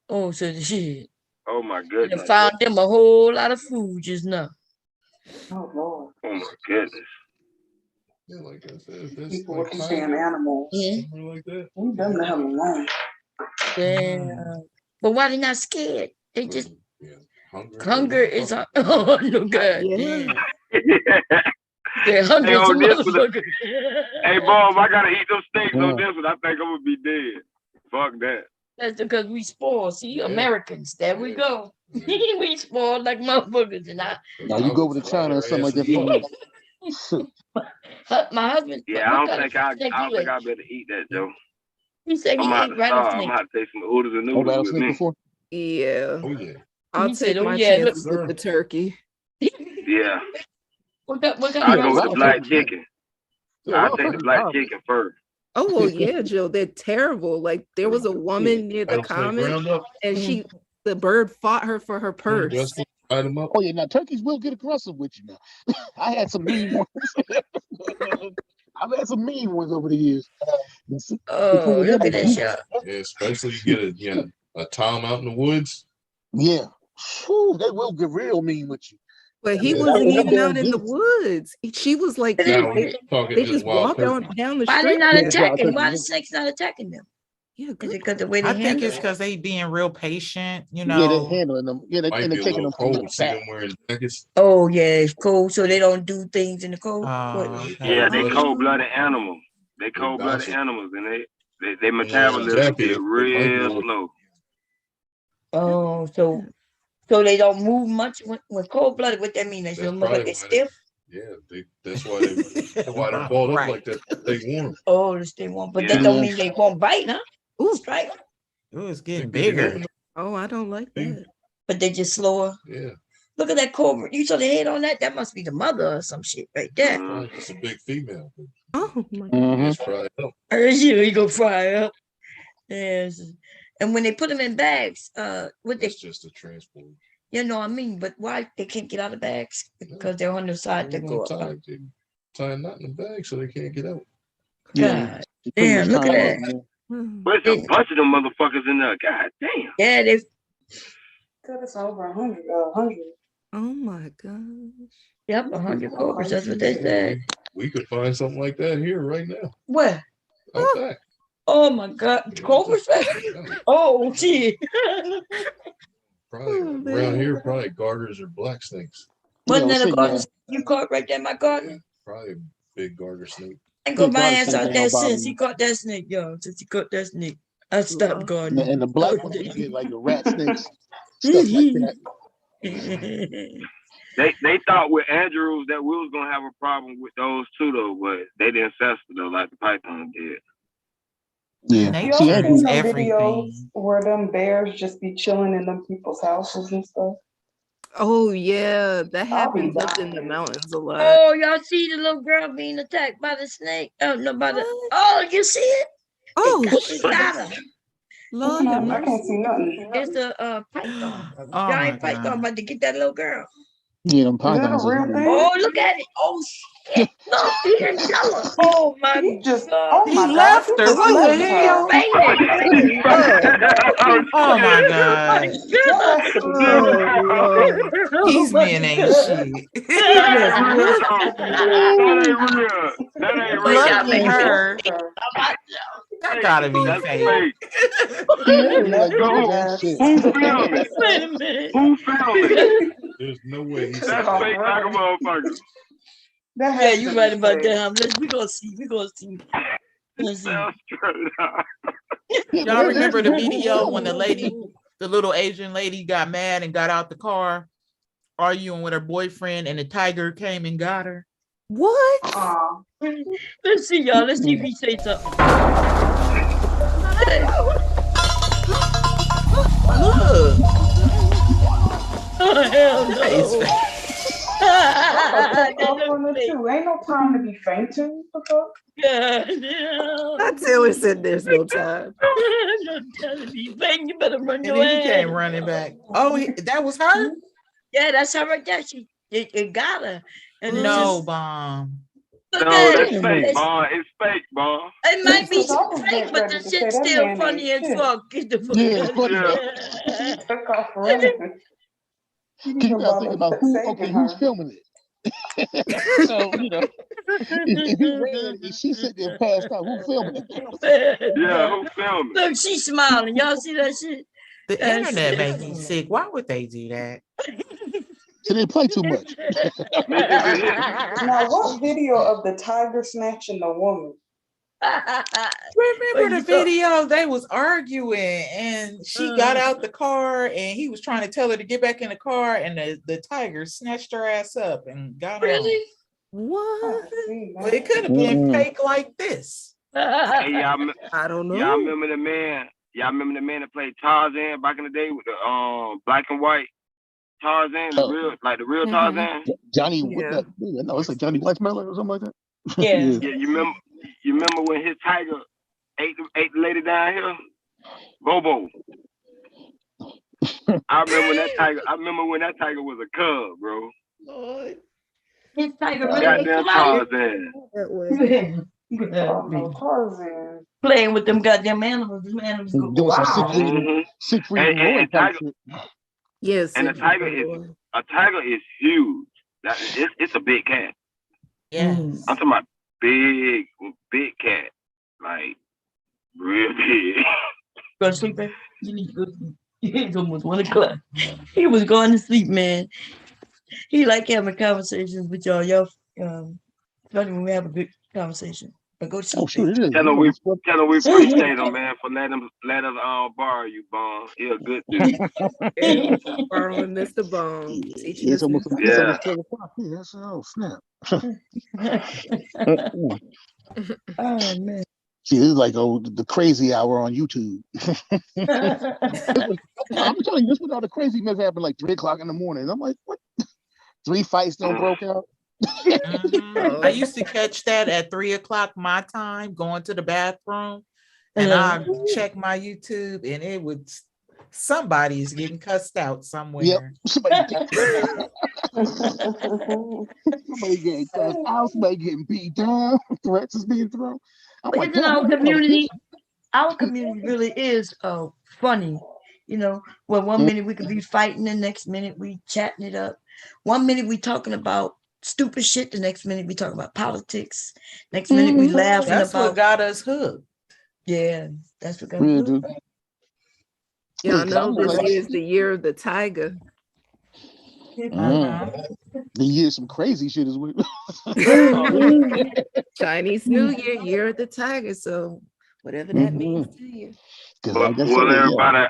Oh, so the shit. Oh my goodness. They found them a whole lot of food just now. Oh Lord. Oh my goodness. Yeah, like I said, People with these damn animals. Like that. Leave them the hell alone. Yeah. But why they not scared? They just hunger is oh no god. Yeah. They're hungry Hey, as a on this one, motherfucker. hey Bob, I gotta eat those steaks on this one. I think I'm gonna be dead. Fuck that. That's because we spoiled. See, Americans, there we go. We spoiled like motherfuckers. And Now you go over to China or something like that for me. My husband. Yeah, I don't think I'll be able to eat that, Joe. He said he I'm ate gonna have to take some oodles and noodles with me. Before? Yeah. Oh yeah. I'll He take said, my yeah, chances with the turkey. Yeah. What kind I go of with the black chicken. Yeah, I'll take the black chicken first. Oh well, yeah, Jill, they're terrible. Like there was a woman near the common, and the bird fought her for her purse. Oh yeah, now turkeys will get aggressive with you now. I had some mean ones. I've had some mean ones over the years. Oh, look at that shot. Yeah, especially you get a tom out in the woods. Yeah. Whew, they will get real mean with you. But he wasn't even out in the woods. She was like, Now, they just walked down the Why street. they not attacking? Why the snakes not attacking them? Yeah, is it because the way they I think handle it's it? because they being real patient, you Yeah, know. they're handling them. Yeah, Might and be they're a taking little them from the cold. See back. them wearing jackets. Oh yeah, it's cold, so they don't do things in the cold. Yeah, they cold-blooded animals. They cold-blooded animals, and they metabolism is real slow. Oh, so they don't move much when cold-blooded. What that mean? They That's move like probably they why stiff. that's why they're balled up like that. They warm. Oh, they stay warm, but that don't mean they won't bite, huh? Ooh, strike. Ooh, it's getting bigger. Oh, I don't like that. But they just slower. Yeah. Look at that cobra. You saw the head on that? That must be the mother or some shit right there. It's a big female. Oh my It's fried up. You go fry up. Yes. And when they put them in bags, It's just a transport. you know what I mean? But why they can't get out of bags? Because they're on the side to go up. Tie a knot in the bag so they can't get out. God damn, look at that. There's a bunch of them motherfuckers in there. God damn. Yeah, they. It's over 100. Oh my gosh. Yep, 100 cobras. That's what they said. We could find something like that here right now. Where? Out back. Oh my God, cobras! Oh, gee. Probably around here, probably garters or black snakes. Wasn't that a garden you caught right there in my garden? Probably a big garter snake. I got my ass out there since he caught that snake, yo. Since he caught that snake, I stopped gardening. And the black ones, you get like the rat snakes, stuff like that. They thought with Andrews that we was gonna have a problem with those too though, but they didn't censor though like the python did. Yeah. Y'all seen them videos where them bears just be chilling in them people's houses and stuff? Oh yeah, that happens up in the mountains a lot. Oh, y'all see the little girl being attacked by the snake? Oh no, by the. Oh, you see it? Oh, it got her. Lord, I can't see nothing. It's a python, Oh, giant my python, about to get that little girl. Yeah, them pythons. Oh, look at it! Oh shit! No, he didn't tell her. Oh my God! Oh my left God, her. What the hell? Oh my God. These men ain't shit. Lucky her. That gotta be fake. Wait a minute. Who filmed it? There's no way he's That's fake like a motherfucker. Yeah, you right about that. We gonna see. We gonna see. Let's see. Y'all remember the video when the little Asian lady got mad and got out the car arguing with her boyfriend and the tiger came and got her? What? Let's see, y'all. Let's see if he say something. Look. Oh, hell no. Ain't no time to be fainting. Yeah, I Taylor said there's no time. No time to be fainting. You better run And your then he ass. came running back. Oh, that was her? Yeah, that's her right there. It got her. And it's No, just- Bomb. Look No, at that's it. fake, boy. It's fake, boy. It might be Because I was fake, getting but ready the to say shit's that still man funny ain't as shit. fuck. Get the fuck Yeah, out it's of funny. here. Took off running. Keep y'all thinking about who's filming it. So, you know, if he ran and she sat there passed out, who's filming it? Yeah, who filmed it? Look, she's smiling. Y'all see that shit? The That internet shit. makes me sick. Why would they do that? So they play too much. Now, what video of the tiger snatching the woman? Remember the video? They was arguing, and she got out the car, and he was trying to tell her to get back in the car, and the tiger snatched her ass up and got her. Really? What? Well, it could have been fake like this. Hey, I don't know. Y'all remember the man? Y'all remember the man that played Tarzan back in the day with the black and white Tarzan, the real Tarzan? Johnny, what the? No, it's like Johnny Weissmuller or something like that. Yeah. You remember when his tiger ate the lady down here? Bobo. I remember when that tiger was a cub, bro. Lord. His tiger really Goddamn Tarzan. Tarzan. Playing with them goddamn animals. Them animals go Doing some wow. six feet Tiger, Yes. and a tiger is huge. It's a big cat. Yeah. I'm talking about big cat, like real big. Go to sleep, baby. You need to go to sleep. It's almost 1 o'clock. He was going to sleep, man. He like having conversations with y'all. Y'all, especially when we have a good conversation. But go to sleep. Oh, sure it is. Tell him we appreciate him, man, for let us borrow you, Bon. He a good dude. Borrowing Mr. Bone. Teaching It's us almost new it's Yeah. almost 12 o'clock. Yeah, that's snap. Oh man. See, this is like the crazy hour on YouTube. I'm telling you, this was all the craziness happened like 3 o'clock in the morning. I'm like, what? 3 fights don't broke out. I used to catch that at 3 o'clock my time, going to the bathroom, and I check my YouTube, and it would somebody's getting cussed out somewhere. Yep, somebody getting cussed out, somebody getting beat down, threats is being thrown. I'm But like, isn't damn, our community really is funny. You know, where 1 minute we could be fighting, the next minute we chatting it up. 1 minute we talking about stupid shit, the next minute we talking about politics. Next minute we laughing That's about what got us hooked. Yeah, that's what got us hooked. Y'all know this is the year of the tiger. The year some crazy shit is with Chinese New Year, year of the tiger. So whatever that means to you. Well, everybody,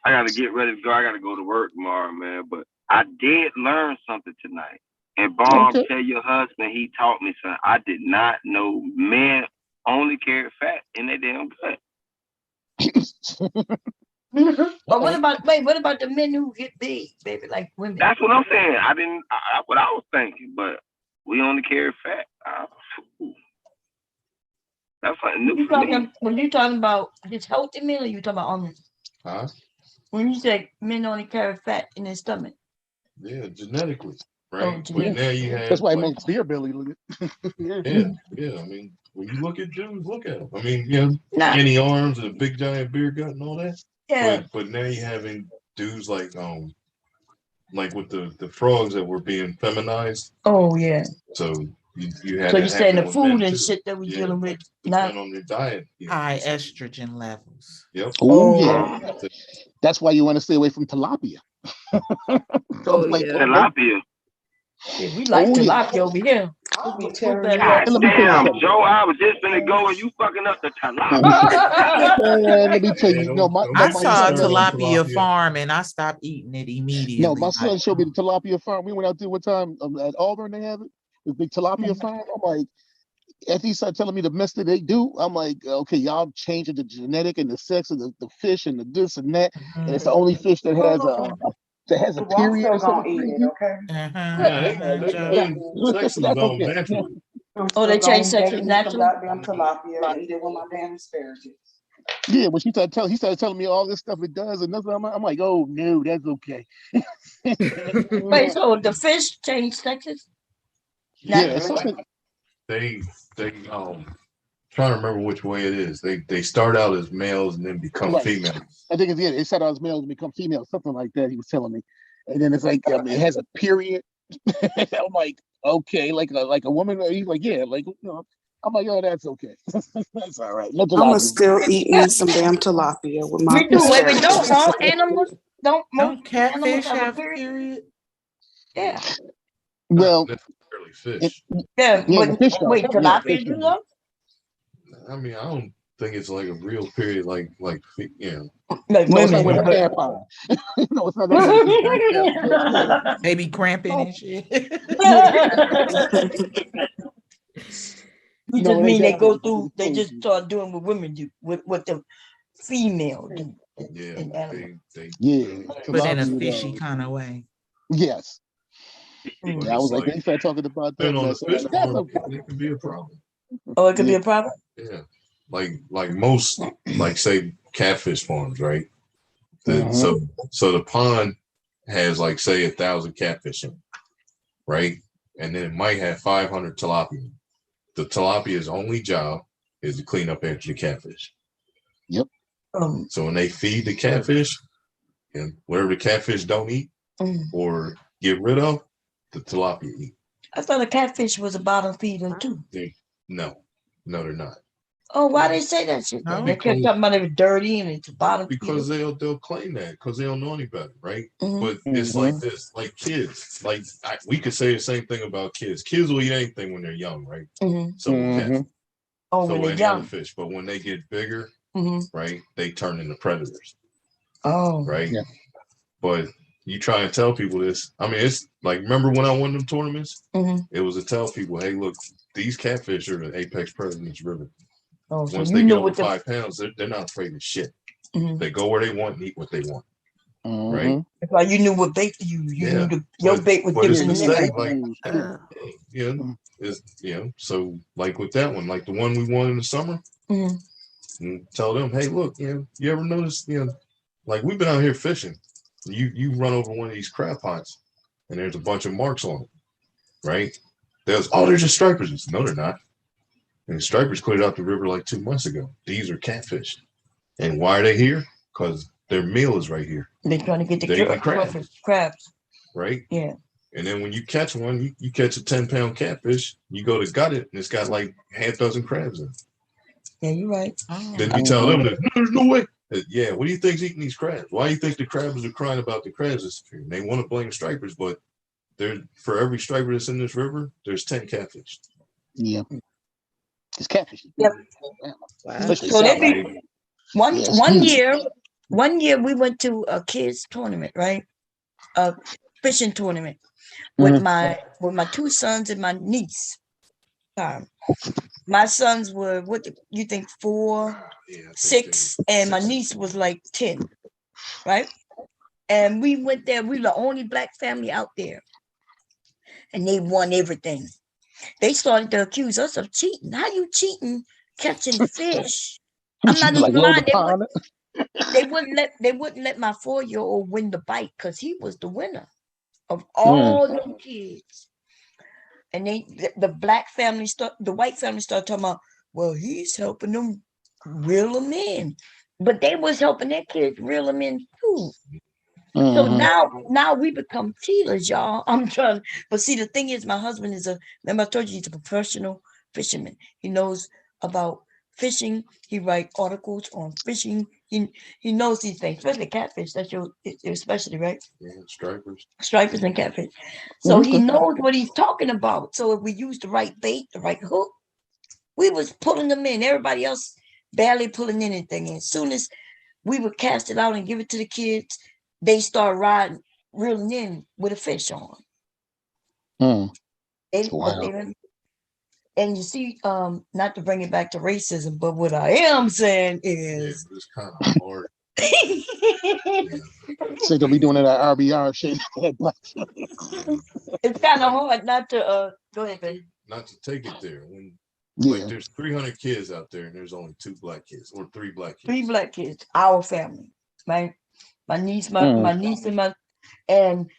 I got to get ready to go. I got to go to work tomorrow, man. But I did learn something tonight. And Bob, tell your husband he taught me something. I did not know men only carry fat in their damn gut. But what about the men who get big, baby, like women? That's what I'm saying. That's what I was thinking, but we only carry fat. That's something new for me. When you talking about just healthy men, or you talking about only? Huh? When you say men only carry fat in their stomach. Yeah, genetically, Oh, right? But now you have that's why it like, makes beer belly look it. yeah. I mean, when you look at dudes, look at them. I mean, skinny arms and a big giant beer gut and all that. Yeah. But now you're having dudes like with the frogs that were being feminized. Oh yeah. So you had. So you're saying the food and shit that we're dealing with depending on your diet. High estrogen levels. Yep. Oh yeah. That's why you want to stay away from tilapia. Tilapia. Yeah, we like tilapia over here. God damn, Joe, I was just gonna go and you fucking up the tilapia. Let me tell you, I saw a tilapia farm and I stopped eating it immediately. No, my son showed me the tilapia farm. We went out there one time at Auburn. They have it, the big tilapia farm. I'm like, after he started telling me the mess that they do, I'm like, okay, y'all changing the genetic and the sex of the fish and the this and that, and it's the only fish that has a period or something. Sex is all natural. Oh, they changed sex to natural. Goddamn tilapia and eat it with my damn asparagus. Yeah, when he started telling me all this stuff it does, and nothing. I'm like, oh no, that's okay. Wait, so the fish change sexes? Yeah, they trying to remember which way it is. They start out as males and then become females. I think they start out as males and become females, something like that. He was telling me, and then it's like it has a period. I'm like, okay, like a woman. He's like, yeah, like I'm like, oh, that's okay. That's all right. I'm gonna still eat me some damn tilapia with my. We do. Wait, don't all animals don't catfish have a period? Yeah. Well, fish. Wait, tilapia do though? I mean, I don't think it's like a real period, like you know. Like No, it's not women. with a tampon. No, it's not that. They be cramping and shit. We No, just it ain't mean they that go way. through, they just start doing what women do, what the female do. Yeah, in animals. Yeah, But in a fishy kind of way. Yes. But Yeah, I was it's like, they start talking about that depending on the mess. fish That's farm, okay. it can be a problem. Oh, it could be a problem? Yeah, like most, like say catfish farms, right? So the pond has like say 1,000 catfish in it, right? And then it might have 500 tilapia. The tilapia's only job is to clean up after the catfish. Yep. So when they feed the catfish, and whatever the catfish don't eat or get rid of, the tilapia eat. I thought a catfish was a bottom feeder too. No, they're not. Oh, why they say that shit? Then? They kept talking about it was dirty and it's a bottom Because feeder. they'll claim that because they don't know any better, right? Mhm. But it's like this, like kids, like we could say the same thing about kids. Kids will eat anything when they're young, right? Mhm. So will catfish. Oh, So when they're any other young. fish, but when they get bigger, Mhm. right, they turn into predators, Oh, right? Yeah. But you try and tell people this. I mean, it's like, remember when I won them tournaments? Mhm. It was to tell people, hey, look, these catfish are the apex predators in this river. Oh, so Once you they know get over what the 5 pounds, they're not afraid of shit. Mhm. They go where they want and eat what they want, right? That's why you knew what bait to use. You knew your bait was But it's different the than same, theirs. like, you know, so like with that one, like the one we won in the summer, and tell them, hey, look, you ever notice, like we've been out here fishing, you run over one of these crab pots, and there's a bunch of marks on it, right? They're just stripers. No, they're not. And the stripers cleared out the river like 2 months ago. These are catfish. And why are they here? Because their meal is right here. They're trying to get the They eat crabs. Right? Yeah. And then when you catch one, you catch a 10-pound catfish, you go to gut it, and it's got like half dozen crabs in it. Yeah, you're right. Then you tell them that there's no way. Yeah, what do you think's eating these crabs? Why do you think the crabbers are crying about the crabs disappearing? They want to blame stripers, but for every striper that's in this river, there's 10 catfish. Yeah. It's catfish. Yep. Wow. So they be one year we went to a kids tournament, right? A fishing tournament with my 2 sons and my niece. My sons were what you think 4, 6, and my niece was like 10, right? And we went there. We were the only black family out there, and they won everything. They started to accuse us of cheating. How you cheating catching fish? I'm not even lying. They wouldn't let my 4-year-old win the bite because he was the winner of all the kids. And the black family the white family started talking about, well, he's helping them reel them in, but they was helping their kids reel them in too. So now we become cheaters, y'all. But see, the thing is, my husband remember I told you he's a professional fisherman. He knows about fishing. He writes articles on fishing. He knows these things, especially catfish. That's your specialty, right? Yeah, Stripers and catfish. So he knows what he's talking about. So if we use the right bait, the right hook, we was pulling them in. Everybody else barely pulling anything in. As soon as we would cast it out and give it to the kids, they start reeling in with a fish on. Wow. And you see, not to bring it back to racism, but what I am saying is, it's kind of hard. Say they'll be doing it at RBR shit. It's kind of hard not to go ahead, baby. Not to take it there. Like there's 300 kids out there, and there's only 2 black kids or 3 black kids. 3 black kids, our family, right? My niece, my niece, and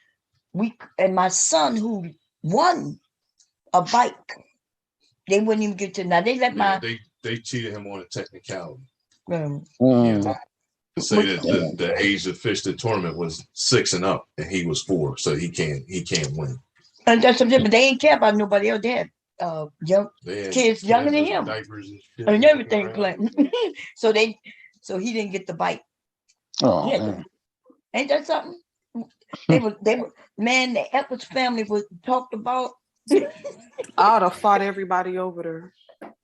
my son who won a bike. They wouldn't even get to now. They let they cheated him on a technicality. Yeah. Say that the age of fish the tournament was 6 and up, and he was 4, so he can't win. And that's something, but they ain't care about nobody else. They had young kids younger than him and everything playing. So he didn't get the bite. Oh, ain't that something? They were man. The Edwards family was talked about. I'd have fought everybody over there.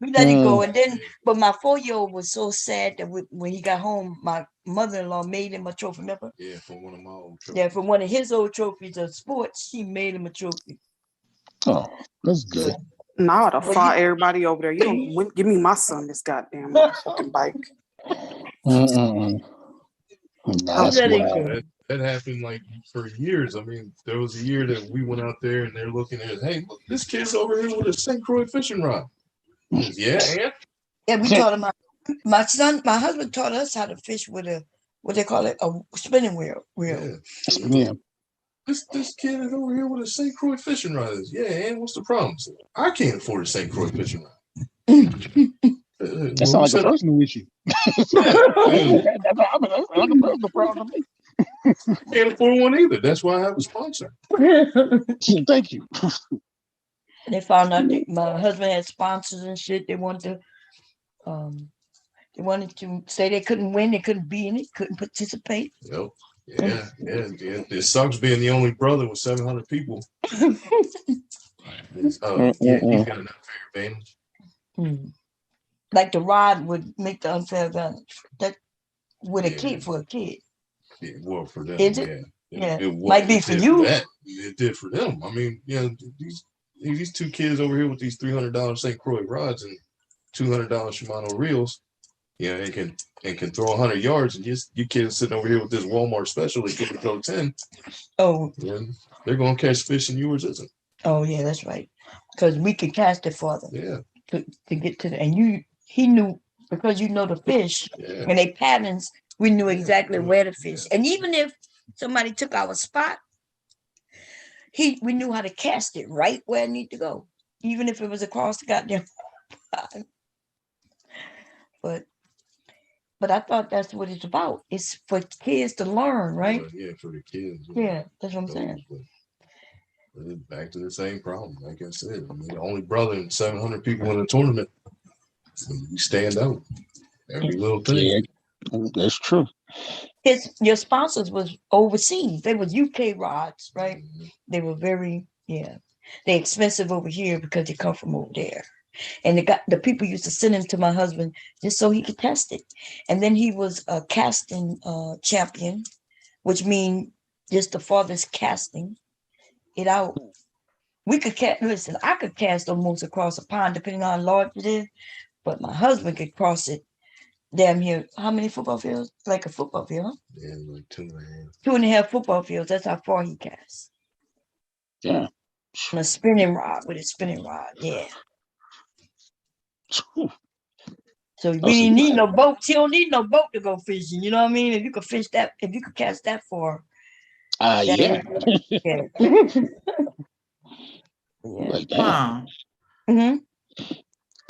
We let it go. And then, but my 4-year-old was so sad that when he got home, my mother-in-law made him a trophy. Remember? Yeah, from one of my old trophies. Yeah, from one of his old trophies of sports, she made him a trophy. Oh, that's good. Now I'd have Well, fought everybody over there. You don't give me my son this goddamn motherfucking bike. That's That happened like for years. I mean, there was a year that we went out there and they're looking at, hey, look, this kid's over here with a St. Croix fishing rod. Yeah, and Yeah, we taught him. My husband taught us how to fish with a what they call it, a spinning wheel. Yeah. This kid is over here with a St. Croix fishing rod. Yeah, and what's the problem? I can't afford a St. Croix fishing rod. That sounds like a personal issue. That's like a personal problem to me. Can't afford one either. That's why I have a sponsor. Thank you. They found out that my husband had sponsors and shit. They wanted to say they couldn't win, they couldn't be in it, couldn't participate. Yep. Yeah. It sucks being the only brother with 700 people. He's got an unfair advantage. Like the rod would make the unfair advantage. That with a kid for a kid. Yeah, well, for them, Is it? Yeah. It might be for you. It did for them. I mean, these two kids over here with these $300 St. Croix rods and $200 Shimano reels, and can throw 100 yards, and you kids sitting over here with this Walmart special that can throw 10. Oh, they're gonna catch fish and yours isn't. Oh yeah, that's right. Because we could cast it for them. Yeah. To get to the he knew, because you know the fish and they patterns, we knew exactly where to fish. And even if somebody took our spot, we knew how to cast it right where it needed to go, even if it was across the goddamn pond. But I thought that's what it's about. It's for kids to learn, right? Yeah, for the kids. Yeah, that's what I'm saying. Back to the same problem. Like I said, I mean, the only brother and 700 people in the tournament, you stand out. Every little thing. Yeah, that's true. Your sponsors was overseas. They were UK rods, right? They were very, they're expensive over here because they come from over there. And the people used to send him to my husband just so he could test it. And then he was a casting champion, which means just the farthest casting it out. We could listen, I could cast almost across a pond depending on how large it is, but my husband could cross it damn near how many football fields? Like a football field, huh? Yeah, like 2.5. 2.5 football fields. That's how far he casts. Yeah. On a spinning rod with a spinning rod. Yeah. So we didn't need no boats. You don't need no boat to go fishing. You know what I mean? If you could fish that, if you could cast that far. Yeah. Like that.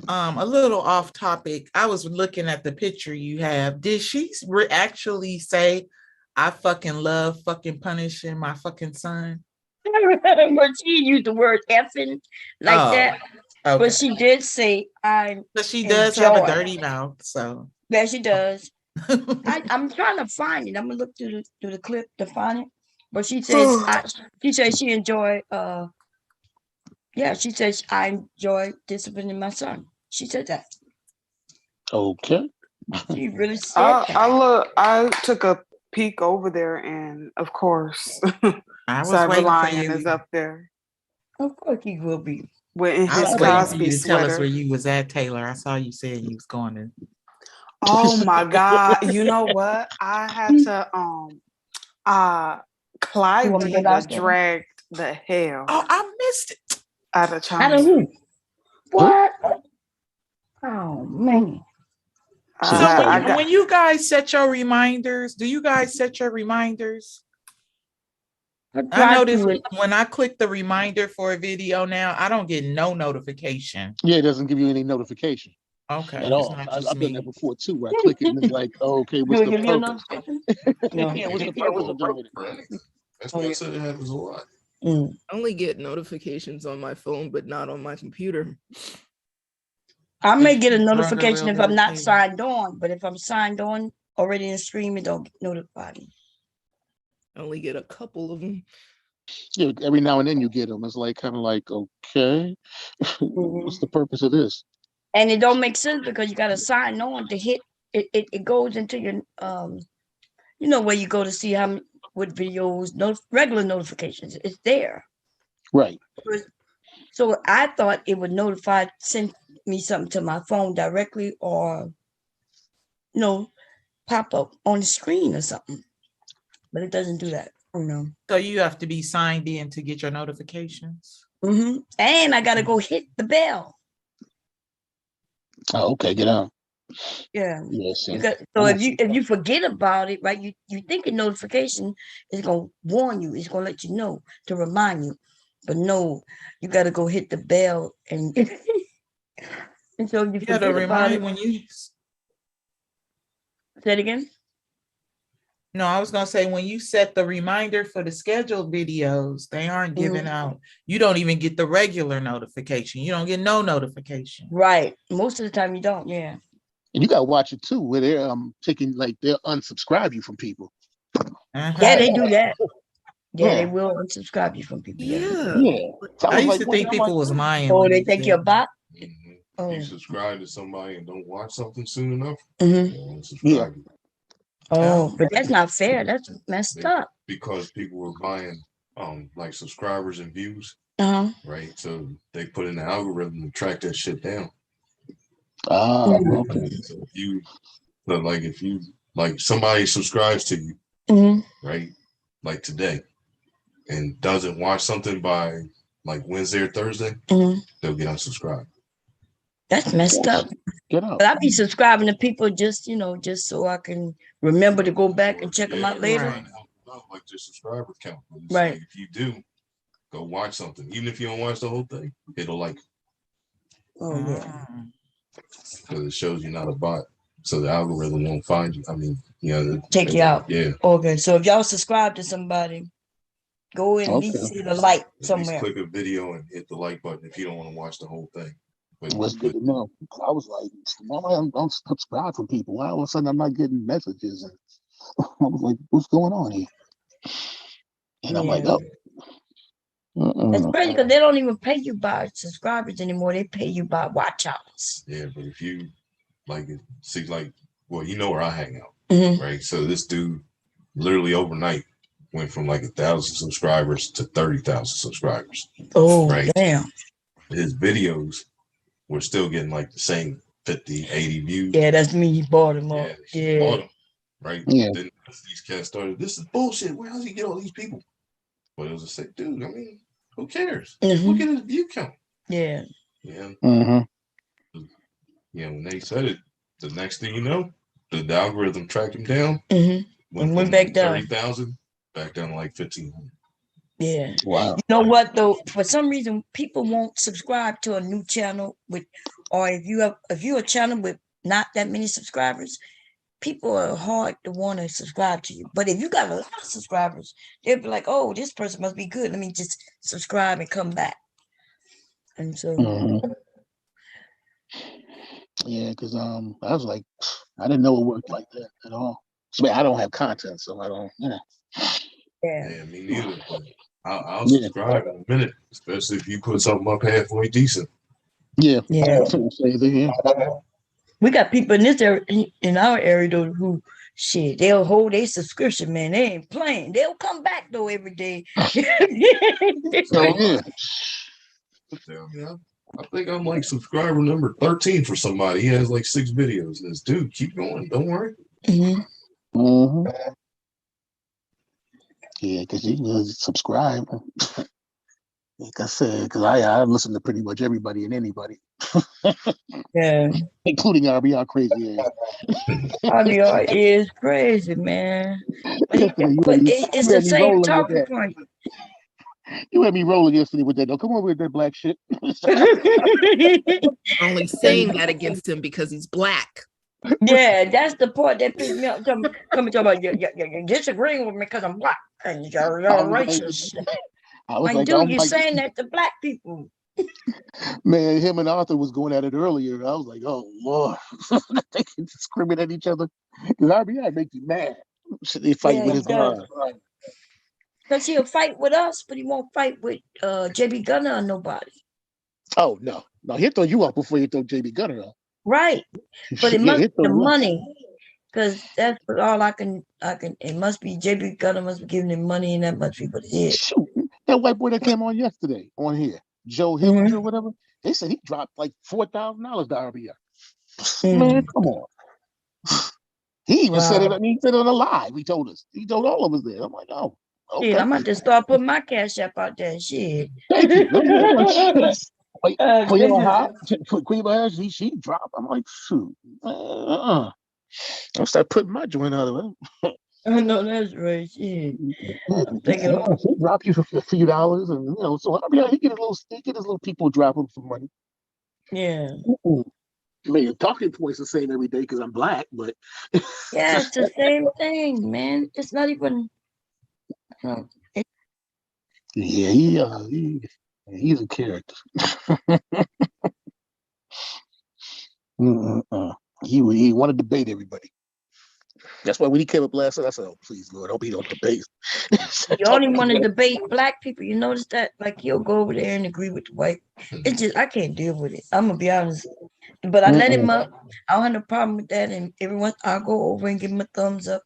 A little off topic. I was looking at the picture you have. Did she actually say, "I fucking love fucking punishing my fucking son"? But she used the word effing like that. Okay. But she did say, But she does have a dirty mouth, so. Yeah, she does. I'm trying to find it. I'm gonna look through the clip to find it. But she says she enjoyed. She says I enjoy disciplining my son. She said that. Okay. She really said that. I took a peek over there, and of course, I was waiting for you. is up there. Of course, he will be. I was waiting for you to tell us where you was at, Taylor. I saw you said you was going to. Oh my God! You know what? I had to Clyde dragged the hell. Oh, I missed it. Out of China. Out of who? What? Oh man. So when you guys set your reminders, do you guys set your reminders? I noticed when I click the reminder for a video now, I don't get no notification. Yeah, it doesn't give you any notification. Okay. At all. I've done that before too, where I click it and it's like, oh, okay, what's the purpose? Yeah, what's the purpose of doing it? That's why I said it happens a lot. I only get notifications on my phone, but not on my computer. I may get a notification if I'm not signed on, but if I'm signed on already in stream, it don't notify me. I only get a couple of them. Yeah, every now and then you get them. It's like kind of like, okay, what's the purpose of this? And it don't make sense because you got to sign on to hit it. It goes into your you know, where you go to see what videos, regular notifications. It's there. Right. So I thought it would send me something to my phone directly, or pop up on the screen or something. But it doesn't do that. So you have to be signed in to get your notifications. Mm-hmm. And I gotta go hit the bell. Oh, okay, get on. Yeah. Yes. So if you forget about it, right? You think a notification is gonna warn you, it's gonna let you know to remind you. But no, you gotta go hit the bell and and so you forget about it. When you say it again. No, I was gonna say when you set the reminder for the scheduled videos, they aren't giving out. You don't even get the regular notification. You don't get no notification. Right. Most of the time you don't. Yeah. And you gotta watch it too, where they're taking they'll unsubscribe you from people. Yeah, they do that. Yeah, they will unsubscribe you from people. Yeah. So I used to think people was lying. Oh, they think you're a bot. If you subscribe to somebody and don't watch something soon enough, Yeah. Oh, but that's not fair. That's messed up. Because people were buying like subscribers and views. Right. So they put in the algorithm to track that shit down. Okay. So if you somebody subscribes to you, right, like today, and doesn't watch something by like Wednesday or Thursday, they'll get unsubscribed. That's messed up. Get out. But I be subscribing to people just so I can remember to go back and check them out later. Like your subscriber count. Right. Like if you do, go watch something. Even if you don't watch the whole thing, it'll like. Oh yeah. Because it shows you're not a bot, so the algorithm won't find you. I mean, take you out. Yeah. Okay, so if y'all subscribe to somebody, go in at least see the light somewhere. Click a video and hit the like button if you don't want to watch the whole thing. What's good to know? I was like, why am I subscribe from people? Why all of a sudden I'm not getting messages? And I was like, what's going on here? And I'm like, oh. It's crazy because they don't even pay you by subscribers anymore. They pay you by watch outs. Yeah, but if you see, well, you know where I hang out, right? So this dude literally overnight went from 1,000 subscribers to 30,000 subscribers. Oh, right? Damn. His videos were still getting the same 50, 80 views. Yeah, that's me. He bought him up. Yeah. Bought him, right? Yeah. Then these cats started, this is bullshit. Where does he get all these people? But it was a sick dude. I mean, who cares? Look at his view count. Yeah. Yeah. Yeah, when they said it, the next thing you know, the algorithm tracked him down. Went back down. 30,000, back down to 1,500. Yeah. Wow. You know what though? For some reason, people won't subscribe to a new channel or if you're a channel with not that many subscribers, people are hard to want to subscribe to you. But if you got a lot of subscribers, they'll be like, "Oh, this person must be good. Let me just subscribe and come back." And so. Yeah, because I was like, I didn't know it worked like that at all. So I don't have content, so I don't, Yeah, me neither. But I'll subscribe in a minute, especially if you put something up halfway decent. Yeah. We got people in this area, in our area though, who they'll hold their subscription, man. They ain't playing. They'll come back though every day. I think I'm subscriber number 13 for somebody. He has 6 videos. And this dude, keep going. Don't worry. Yeah, because you can subscribe. Like I said, because I listen to pretty much everybody and anybody. Yeah. Including RBR crazy ass. RBR is crazy, man. But it's the same talking point. You had me rolling yesterday with that. Don't come over with that black shit. Only saying that against him because he's black. Yeah, that's the part that pissed me off. Coming to about you're disagreeing with me because I'm black and you're racist. Dude, you're saying that to black people. Man, him and Arthur was going at it earlier. I was like, oh Lord, they can discriminate at each other. Because RBI make you mad. They fight with his mind. Because he'll fight with us, but he won't fight with JB Gunner or nobody. Oh no, he'll throw you out before you throw JB Gunner out. Right, but it Yeah, must he'll be the throw you out. money, because that's all I can. It must be JB Gunner must be giving him money, and that must be what it is. Shoot, that white boy that came on yesterday on here, Joe Hillinger or whatever, they said he dropped like $4,000 to RBI. Man, come on. He even said it. I mean, he said it on a live. He told us. He told all of us there. I'm like, oh, okay. Yeah, I'm about to start putting my cash app out there. Shit. Thank you. Queen Goodness. Harris, she dropped. I'm like, shoot. I'll start putting my joint out of it. I know that's right. Shit. I'm thinking. He drop you for a few dollars, and so RBI he get his little people drop him for money. Yeah. I mean, talking points the same every day because I'm black, but yeah, it's the same thing, man. It's not even. Yeah, he's a character. He want to debate everybody. That's why when he came up last night, I said, "Oh, please, Lord, hope he don't debate." You only want to debate black people. You notice that? Like he'll go over there and agree with the white. It's just I can't deal with it. I'm gonna be honest. But I let him up. I don't have no problem with that. And every once I'll go over and give him a thumbs up.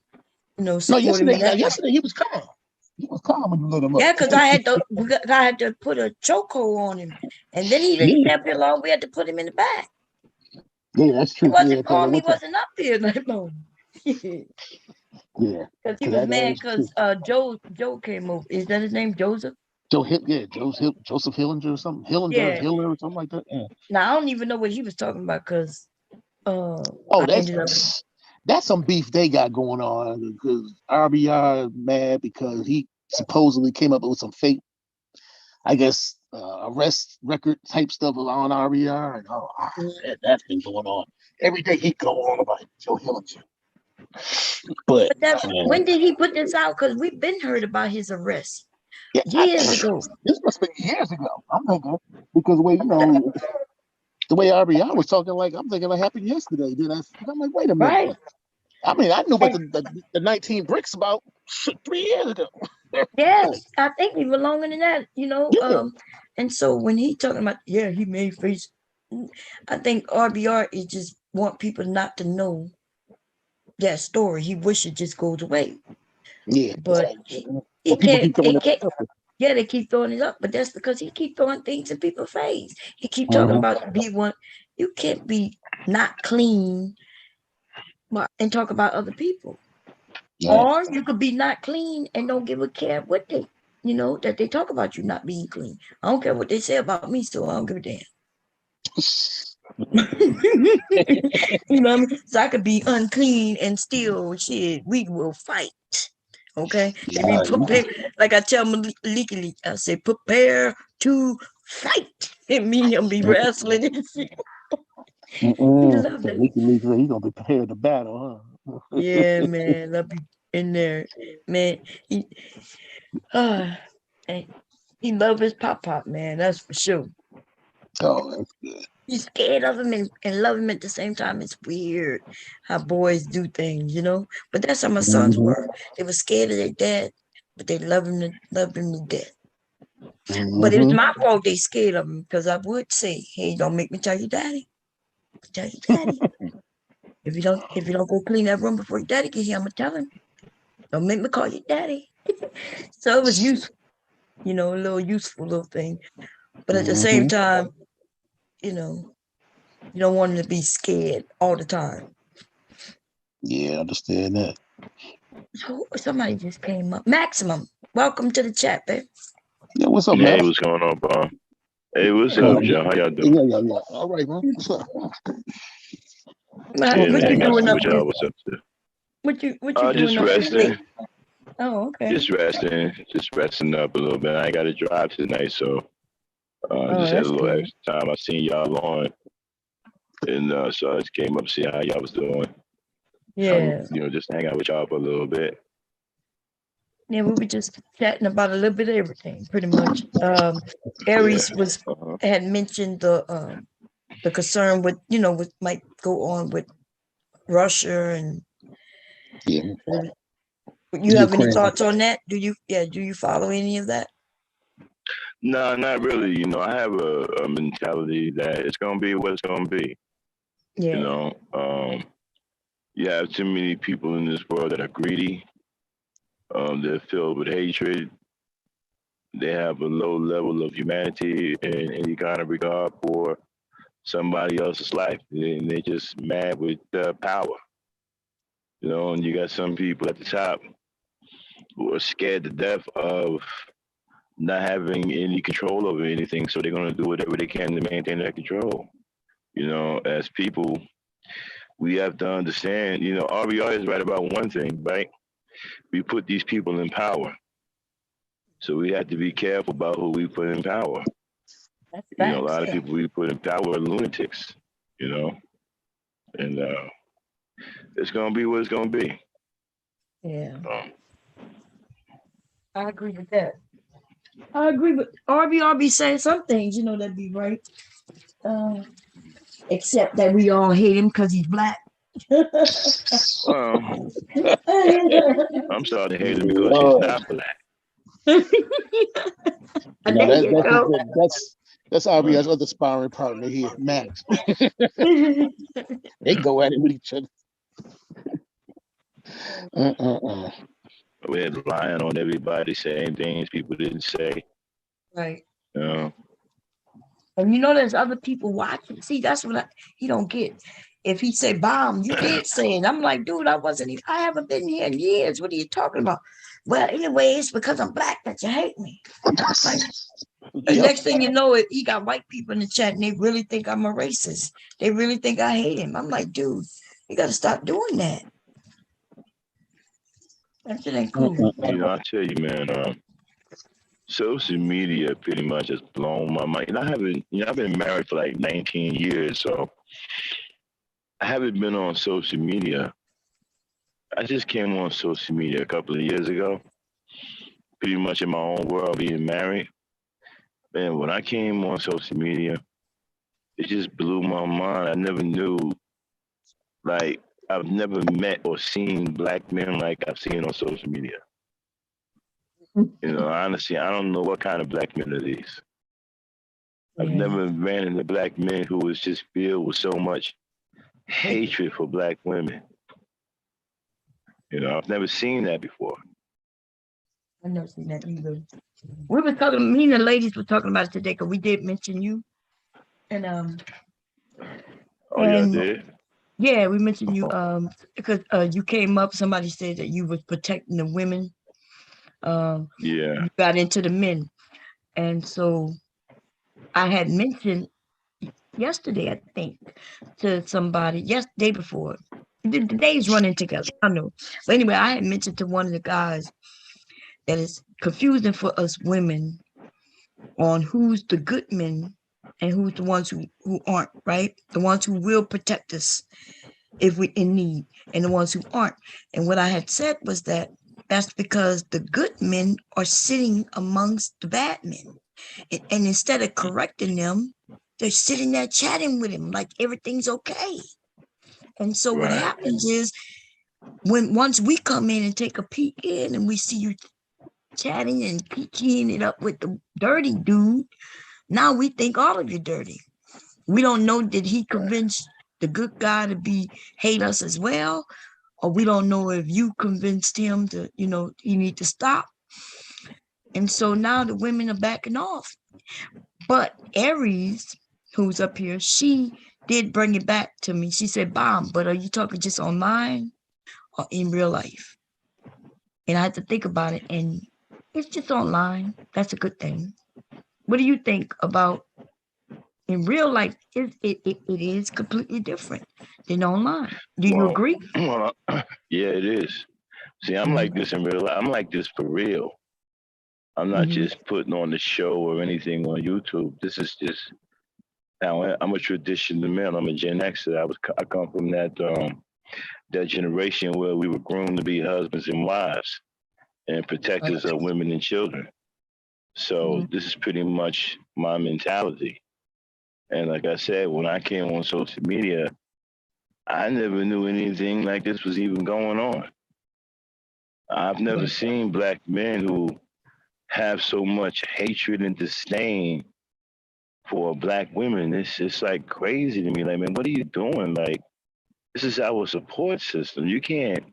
Support him. Yesterday he was calm. He was calm when you let him up. Yeah, because I had to put a chokehold on him, and then he didn't step here long. We had to put him in the back. Yeah, that's true. He wasn't calm. He wasn't up here that long. Yeah, because he was mad because Joe came over. Is that his name, Joseph? Joseph Hillinger or something. Hiller or something like that. Yeah. Now I don't even know what he was talking about because. That's some beef they got going on because RBI mad because he supposedly came up with some fake, I guess, arrest record type stuff on RBI. And that's been going on. Every day he go on about Joe Hillinger. But when did he put this out? Because we've been heard about his arrest years ago. This must have been years ago. I'm thinking because the way RBI was talking, like I'm thinking it happened yesterday. Then I'm like, wait a minute. Right. I mean, I knew about the 19 bricks about 3 years ago. Yes, I think even longer than that, Yeah. And so when he talking about, he made face, I think RBR is just want people not to know that story. He wish it just goes away. Yeah. But he can't. They keep throwing it up, but that's because he keep throwing things in people's face. He keep talking about be one. You can't be not clean and talk about other people. Yeah. Or you could be not clean and don't give a care what they, that they talk about you not being clean. I don't care what they say about me, so I don't give a damn. You know what I mean? So I could be unclean and still we will fight. Okay? Yeah. Prepare, like I tell Maliki, I say prepare to fight. And me, I'll be wrestling and shit. He's gonna be prepared to battle, huh? Yeah, man. I'll be in there. Man, he loves his pop, man. That's for sure. Oh, that's good. He's scared of him and love him at the same time. It's weird how boys do things, But that's how my sons were. They were scared of their dad, but they love him to death. But it was my fault they scared of him because I would say, hey, don't make me tell you daddy. Tell you daddy. If you don't go clean that room before your daddy get here, I'm gonna tell him. Don't make me call you daddy. So it was useful, a little useful little thing. But at the same time, you don't want him to be scared all the time. Yeah, I understand that. So somebody just came up. Maximum, welcome to the chat, babe. Yeah, what's up, man? Hey, what's going on, Bob? Hey, what's up, Joe? How y'all doing? Yeah. All right, man. What's up? What you doing up there? What's up, sir? What you doing just up resting. Oh, okay. Just resting up a little bit. I ain't got to drive tonight, so just had a little extra time. I seen y'all on, and so I just came up to see how y'all was doing. Yeah. Just hang out with y'all for a little bit. Yeah, we were just chatting about a little bit of everything, pretty much. Aries had mentioned the concern with what might go on with Russia and you have any thoughts on that? Do you follow any of that? No, not really. You know, I have a mentality that it's gonna be what it's gonna be. Yeah. You know, you have too many people in this world that are greedy. They're filled with hatred. They have a low level of humanity and any kind of regard for somebody else's life, and they're just mad with power. You know, and you got some people at the top who are scared to death of not having any control over anything, so they're going to do whatever they can to maintain that control. You know, as people, we have to understand, you know, RBR is right about one thing, right? We put these people in power. So we have to be careful about who we put in power. That's You know, a facts, lot of yeah. people we put in power are lunatics, you know, and it's going to be what it's going to be. Yeah. I agree with that. I agree with RBR saying some things, you know, that'd be right. Except that we all hate him because he's black. Well, I'm starting to hate him because he's not black. No, There you go. that's RBR's other sparring partner here, Max. They go at it with each other. We're lying on everybody, saying things people didn't say. Right. You know? And you know, there's other people watching. See, that's what he don't get. If he say bomb, you did say it. I'm like, dude, I haven't been here in years. What are you talking about? Well, anyway, it's because I'm black that you hate me. Like, the next thing you know, he got white people in the chat and they really think I'm a racist. They really think I hate him. I'm like, dude, you got to stop doing that. That shit ain't cool. You know, I tell you, man, social media pretty much has blown my mind. I've been married for like 19 years, so I haven't been on social media. I just came on social media a couple of years ago, pretty much in my own world, being married. Man, when I came on social media, it just blew my mind. I never knew, like, I've never met or seen black men like I've seen on social media. You know, honestly, I don't know what kind of black men are these. I've never ran into black men who was just filled with so much hatred for black women. You know, I've never seen that before. I've never seen that either. We were talking, me and the ladies were talking about it today because we did mention you. And y'all did? Yeah, we mentioned you because you came up, somebody said that you was protecting the women. Yeah. You got into the men. And so I had mentioned yesterday, I think, to somebody, day before. The days running together, I know. But anyway, I had mentioned to one of the guys that it's confusing for us women on who's the good men and who's the ones who aren't, right? The ones who will protect us if we're in need, and the ones who aren't. And what I had said was that that's because the good men are sitting amongst the bad men. And instead of correcting them, they're sitting there chatting with him like everything's okay. And so what happens is once we come in and take a peek in and we see you chatting and keying it up with the dirty dude, now we think all of you dirty. We don't know, did he convince the good guy to hate us as well? Or we don't know if you convinced him to, you need to stop. And so now the women are backing off. But Aries, who's up here, she did bring it back to me. She said, Bomb, but are you talking just online or in real life? And I had to think about it, and it's just online. That's a good thing. What do you think about in real life? It is completely different than online. Do you agree? Well, yeah, it is. See, I'm like this in real life. I'm like this for real. I'm not just putting on the show or anything on YouTube. This is just, now I'm a traditional man. I'm a Gen Xer. I come from that generation where we were groomed to be husbands and wives and protectors of women and children. So this is pretty much my mentality. And like I said, when I came on social media, I never knew anything like this was even going on. I've never seen black men who have so much hatred and disdain for black women. It's just like crazy to me. Like, man, what are you doing? Like, this is our support system. You can't.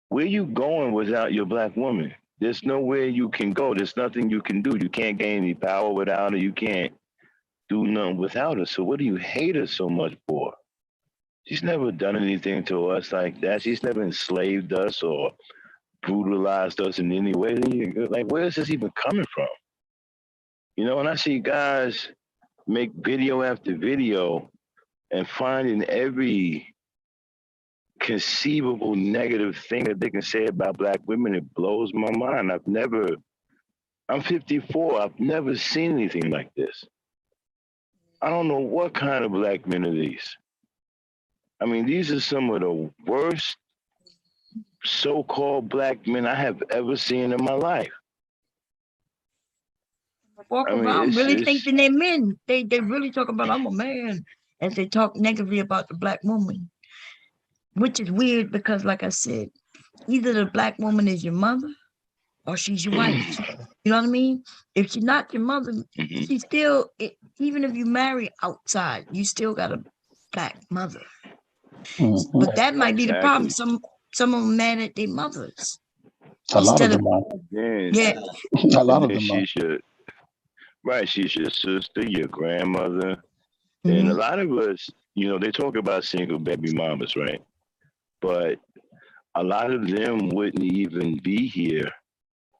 Where you going without your black woman? There's nowhere you can go. There's nothing you can do. You can't gain any power without her. You can't do nothing without her. So what do you hate her so much for? She's never done anything to us like that. She's never enslaved us or brutalized us in any way. Like, where is this even coming from? You know, when I see guys make video after video and finding every conceivable negative thing that they can say about black women, it blows my mind. I'm 54. I've never seen anything like this. I don't know what kind of black men are these. I mean, these are some of the worst so-called black men I have ever seen in my life. Walk around really thinking they're men. They really talk about I'm a man as they talk negatively about the black woman, which is weird because, like I said, either the black woman is your mother or she's your wife. You know what I mean? If she's not your mother, she's still, even if you marry outside, you still got a black mother. But that might be the problem. Some of them mad at their mothers. A lot of them are. Yeah. A lot of them are. She's your sister, your grandmother. And a lot of us, you know, they talk about single baby mamas, right? But a lot of them wouldn't even be here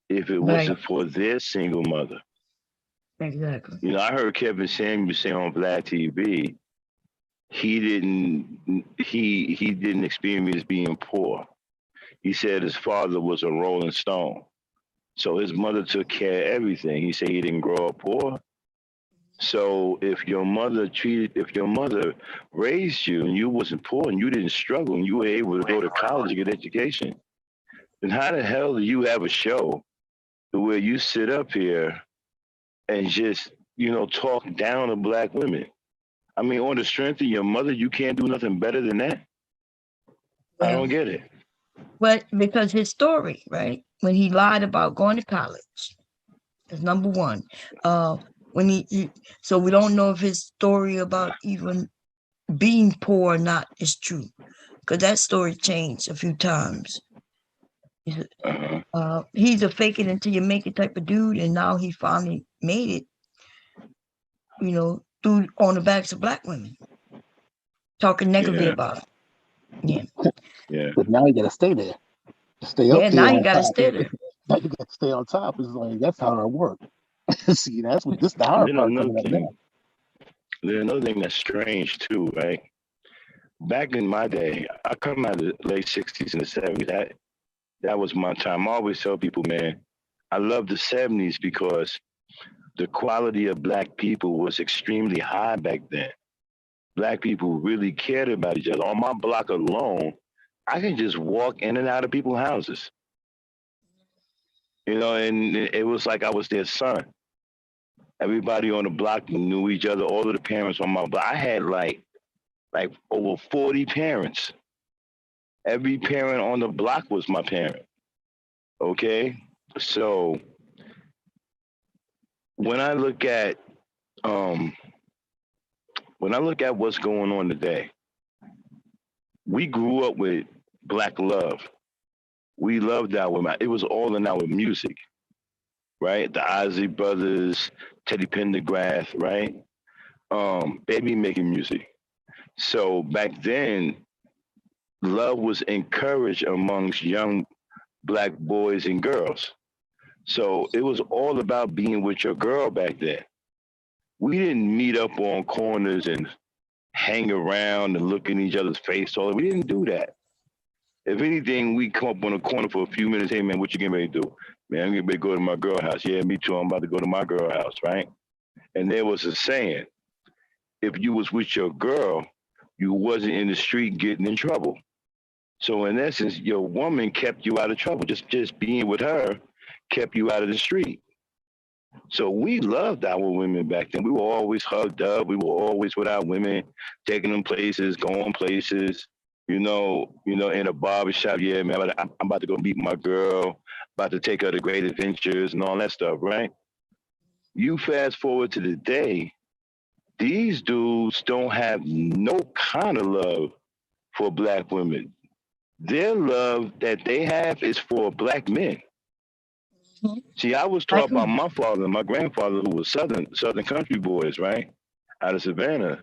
if it wasn't for their single mother. Exactly. You know, I heard Kevin Samuels say on Black TV, he didn't experience being poor. He said his father was a Rolling Stone. So his mother took care of everything. He said he didn't grow up poor. So if your mother raised you and you wasn't poor and you didn't struggle and you were able to go to college and get education, then how the hell do you have a show where you sit up here and just, you know, talk down to black women? I mean, on the strength of your mother, you can't do nothing better than that? I don't get it. Well, because his story, right? When he lied about going to college, that's number one. When he so we don't know if his story about even being poor or not is true, because that story changed a few times. He's a fake it until you make it type of dude, and now he finally made it, you know, through on the backs of black women, talking negatively about it. Yeah. But now you gotta stay there. Stay up there. Now you gotta stay there. Now you gotta stay on top. It's like that's how it works. See, that's what this the hard part. There's another thing that's strange too, right? Back in my day, I come out of the late 60s and the 70s. That was my time. I always tell people, man, I love the 70s because the quality of black people was extremely high back then. Black people really cared about each other. On my block alone, I can just walk in and out of people's houses. You know, and it was like I was their son. Everybody on the block knew each other. All of the parents on my block. I had like over 40 parents. Every parent on the block was my parent. Okay? So when I look at what's going on today, we grew up with black love. We loved our women. It was all in our music, right? The Ozzy Brothers, Teddy Pendergrass, right? Baby making music. So back then, love was encouraged amongst young black boys and girls. So it was all about being with your girl back then. We didn't meet up on corners and hang around and look in each other's face. We didn't do that. If anything, we come up on a corner for a few minutes. Hey, man, what you getting ready to do? Man, I'm getting ready to go to my girl house. Yeah, me too. I'm about to go to my girl house, right? And there was a saying, if you was with your girl, you wasn't in the street getting in trouble. So in essence, your woman kept you out of trouble. Just being with her kept you out of the street. So we loved our women back then. We were always hugged up. We were always with our women, taking them places, going places, you know, in a barbershop. Yeah, man, I'm about to go meet my girl. about to take her to great adventures and all that stuff, right? You fast forward to the day, these dudes don't have no kind of love for black women. Their love that they have is for black men. See, I was taught by my father and my grandfather, who was Southern country boys, right? Out of Savannah,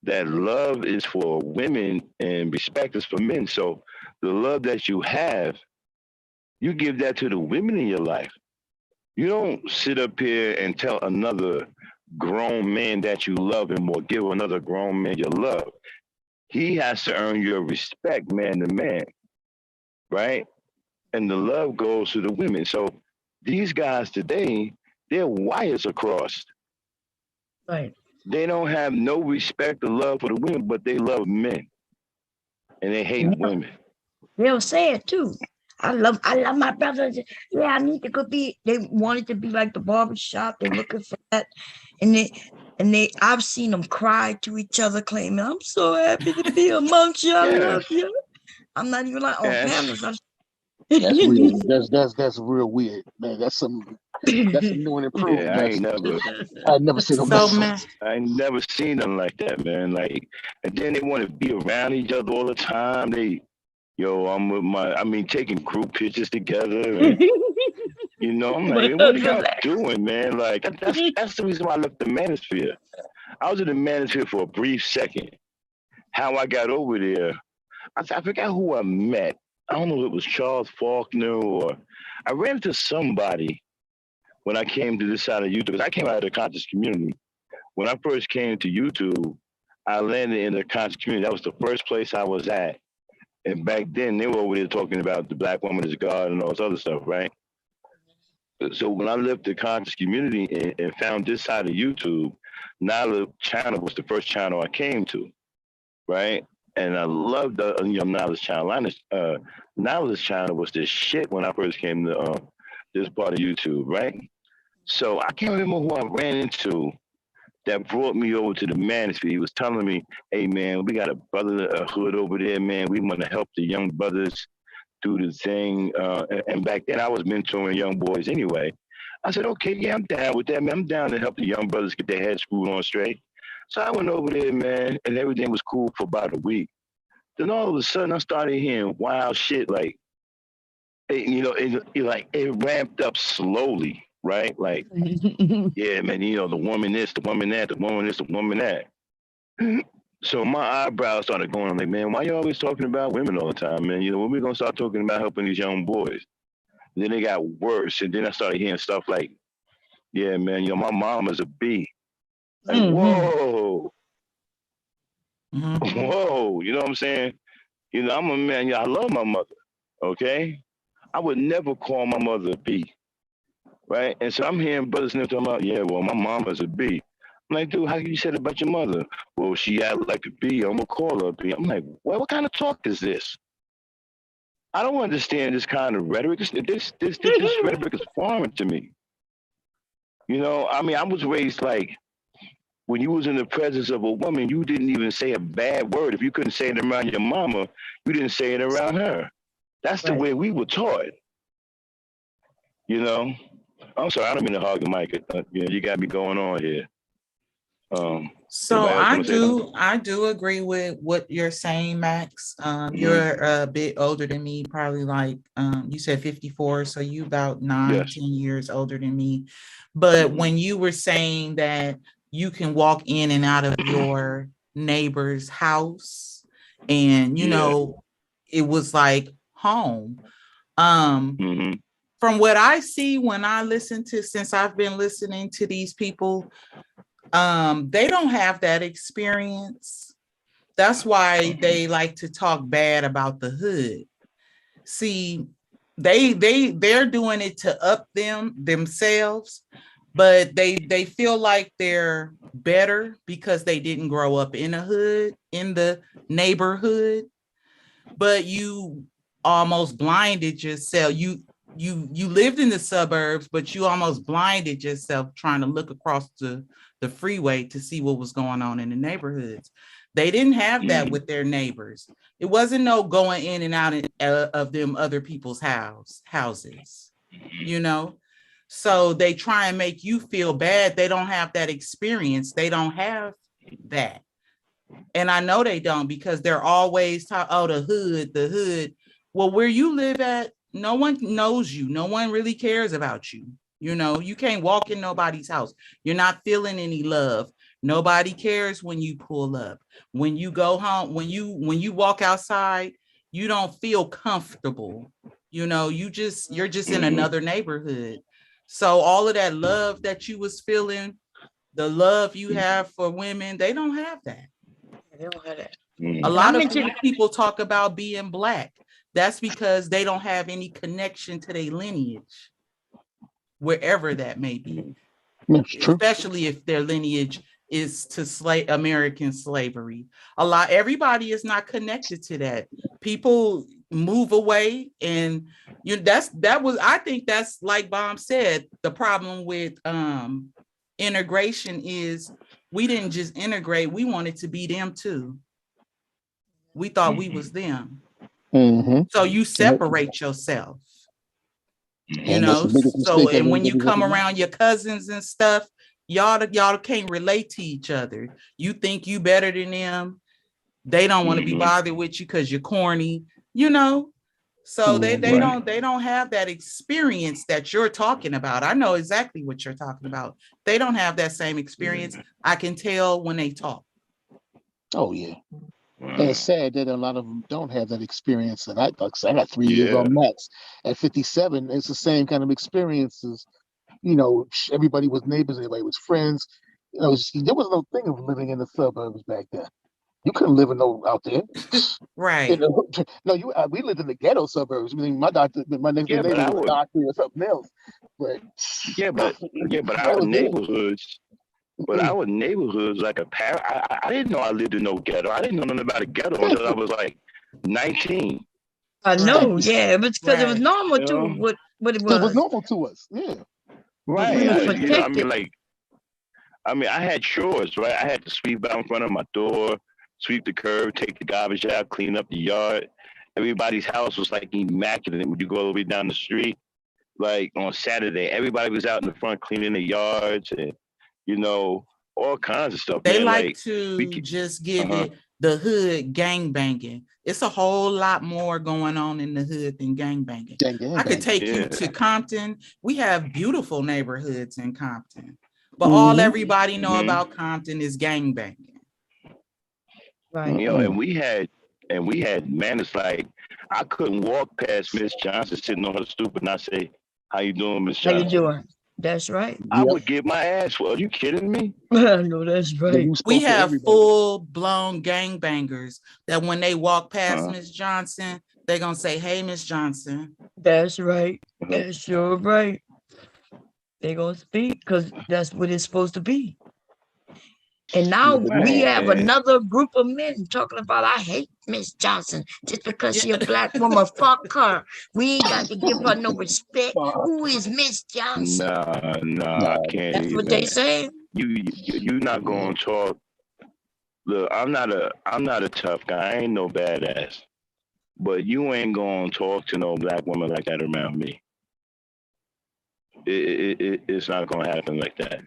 that love is for women and respect is for men. So the love that you have, you give that to the women in your life. You don't sit up here and tell another grown man that you love him or give another grown man your love. He has to earn your respect, man to man, right? And the love goes to the women. So these guys today, their wires are crossed. Right. They don't have no respect or love for the women, but they love men. And they hate women. They'll say it too. I love my brothers. Yeah, I need to go be. They wanted to be like the barbershop. They're looking for that, and they. I've seen them cry to each other, claiming, "I'm so happy to be amongst you. I love you." I'm not even like on panels. That's weird. That's real weird, man. That's some new and improved. Yeah, I never seen them. I ain't never seen them like that, man. Like, and then they want to be around each other all the time. I'm with taking group pictures together. And, I'm like, what are y'all doing, man? Like, that's the reason why I left the Manosphere. I was in the Manosphere for a brief second. How I got over there, I forgot who I met. I don't know if it was Charles Faulkner or I ran into somebody when I came to this side of YouTube. Because I came out of the conscious community. When I first came to YouTube, I landed in the conscious community. That was the first place I was at. And back then, they were over there talking about the black woman as God and all this other stuff, right? So when I left the conscious community and found this side of YouTube, Nyla channel was the first channel I came to, right? And I loved the Nyla's channel. Nyla's channel was the shit when I first came to this part of YouTube, right? So I can't remember who I ran into that brought me over to the Manosphere. He was telling me, "Hey man, we got a hood over there, man. We want to help the young brothers do the thing." And back then I was mentoring young boys anyway. I said, "Okay, yeah, I'm down with that, man. I'm down to help the young brothers get their heads screwed on straight." So I went over there, man, and everything was cool for about a week. Then all of a sudden I started hearing wild shit like, it ramped up slowly. Right? Like, yeah, man, the woman this, the woman that, the woman this, the woman that. So my eyebrows started going, I'm like, man, why you always talking about women all the time, man? When we gonna start talking about helping these young boys? And then it got worse. And then I started hearing stuff like, yeah, man, my mom is a B. Like, whoa. Whoa, you know what I'm saying? I'm a man, I love my mother, okay? I would never call my mother a B. Right? And so I'm hearing brothers and them talking about, yeah, well, my mama's a B. I'm like, dude, how can you say that about your mother? Well, she act like a B. I'm going to call her a B. I'm like, well, what kind of talk is this? I don't understand this kind of rhetoric. This rhetoric is foreign to me. I was raised like, when you was in the presence of a woman, you didn't even say a bad word. If you couldn't say it around your mama, you didn't say it around her. That's the way we were taught. I'm sorry, I don't mean to hog the mic. You got me going on here. So I do agree with what you're saying, Max. You're a bit older than me, probably like you said 54, so you about 10 years older than me. But when you were saying that you can walk in and out of your neighbor's house, and it was like home. From what I see when I since I've been listening to these people, they don't have that experience. That's why they like to talk bad about the hood. See, they're doing it to up themselves, but they feel like they're better because they didn't grow up in a hood, in the neighborhood. But you almost blinded yourself. You lived in the suburbs, but you almost blinded yourself trying to look across the freeway to see what was going on in the neighborhoods. They didn't have that with their neighbors. It wasn't no going in and out of them other people's houses. you know? So they try and make you feel bad. They don't have that experience. They don't have that. And I know they don't, because they're always talking, oh, the hood. Well, where you live at, no one knows you. No one really cares about you. You know, you can't walk in nobody's house. You're not feeling any love. Nobody cares when you pull up. When you go home, when you walk outside, you don't feel comfortable. You know, you're just in another neighborhood. So all of that love that you was feeling, the love you have for women, they don't have that. They don't have that. A lot of Black people talk about being Black. That's because they don't have any connection to their lineage, wherever that may be. Especially if their lineage is to American slavery. Everybody is not connected to that. People move away, and I think that's, like Bomb said, the problem with integration is we didn't just integrate, we wanted to be them too. We thought we was them. So you separate yourself, you know. So, and when you come around your cousins and stuff, y'all can't relate to each other. You think you better than them. They don't want to be bothered with you because you're corny, you know. So they don't have that experience that you're talking about. I know exactly what you're talking about. They don't have that same experience. I can tell when they talk. Oh yeah. And it's sad that a lot of them don't have that experience. And I got 3 years on max. At 57, it's the same kind of experiences. You know, everybody was neighbors, everybody was friends. You know, there was no thing of living in the suburbs back then. You couldn't live out there, right? You know, no, we lived in the ghetto suburbs. I mean, my next door neighbor was a doctor or something else. But our neighborhoods. But our neighborhoods like a I didn't know I lived in no ghetto. I didn't know nothing about a ghetto until I was like 19. I know, yeah, it was because it was normal too. What it was. It was normal to us, yeah. Right. I mean, I had chores, right? I had to sweep out in front of my door, sweep the curb, take the garbage out, clean up the yard. Everybody's house was like immaculate when you go all the way down the street. Like on Saturday, everybody was out in the front cleaning the yards and, you know, all kinds of stuff. They like to just give it the hood gang banging. It's a whole lot more going on in the hood than gang banging. I could take you to Compton. We have beautiful neighborhoods in Compton, but all everybody know about Compton is gang banging. Right. You know, and we had man, it's like I couldn't walk past Miss Johnson sitting on her stoop and not say, "How you doing, Miss Johnson?" How you doing? That's right. I would get my ass for. Are you kidding me? No, that's right. We have full-blown gangbangers that when they walk past Miss Johnson, they're gonna say, "Hey, Miss Johnson." That's right. That's sure right. They're gonna speak because that's what it's supposed to be. And now we have another group of men talking about, I hate Miss Johnson just because she a Black woman. Fuck her. We ain't got to give her no respect. Who is Miss Johnson? Nah, I can't. That's what they say. You're not gonna talk. Look, I'm not a tough guy. I ain't no badass. But you ain't gonna talk to no Black woman like that around me. It's not gonna happen like that.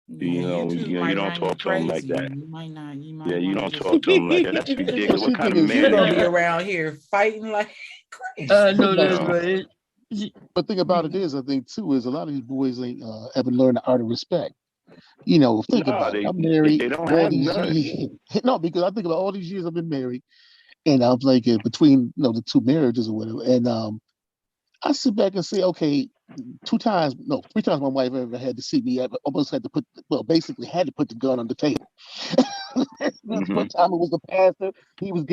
You know, you don't talk to them like that. You don't talk to them like that. That's ridiculous. What kind of man you're gonna be around here fighting like crazy? I know that's right. But the thing about it is, I think too, is a lot of these boys ain't ever learned the art of respect. You know, think about it. I'm married. They don't have none. No, because I think about all these years I've been married, and I'm like between the two marriages or whatever, and I sit back and say, okay, 3 times my wife ever had to see me. I almost had to basically had to put the gun on the table. One time it was the pastor. He was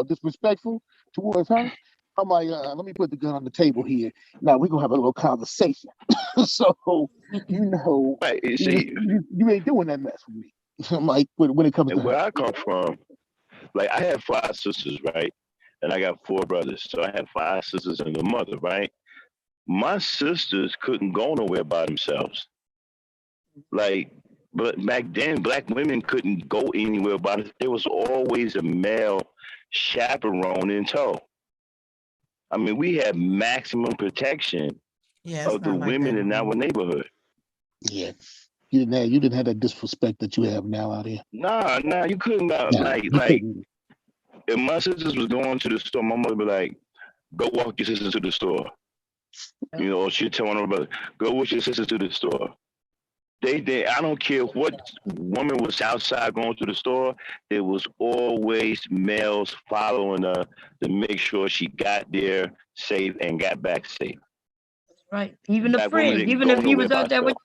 disrespectful towards her. I'm like, let me put the gun on the table here. Now we're gonna have a little conversation. So you ain't doing that mess with me. I'm like, when it comes to where I come from, like I have 5 sisters, right? And I got 4 brothers. So I have 5 sisters and a mother, right? My sisters couldn't go nowhere by themselves. Like, but back then, Black women couldn't go anywhere by themselves. There was always a male chaperone in tow. I mean, we have maximum protection Yeah, of the women in our neighborhood. Yeah. You didn't have that disrespect that you have now out here. Nah, you couldn't. Like, if my sisters was going to the store, my mother would be like, "Go walk your sisters to the store." You know, or she'd tell her brother, "Go with your sisters to the store." They I don't care what woman was outside going to the store, there was always males following her to make sure she got there safe and got back safe. Right. Even the That woman friends, didn't even go if you nowhere was out by there with, herself.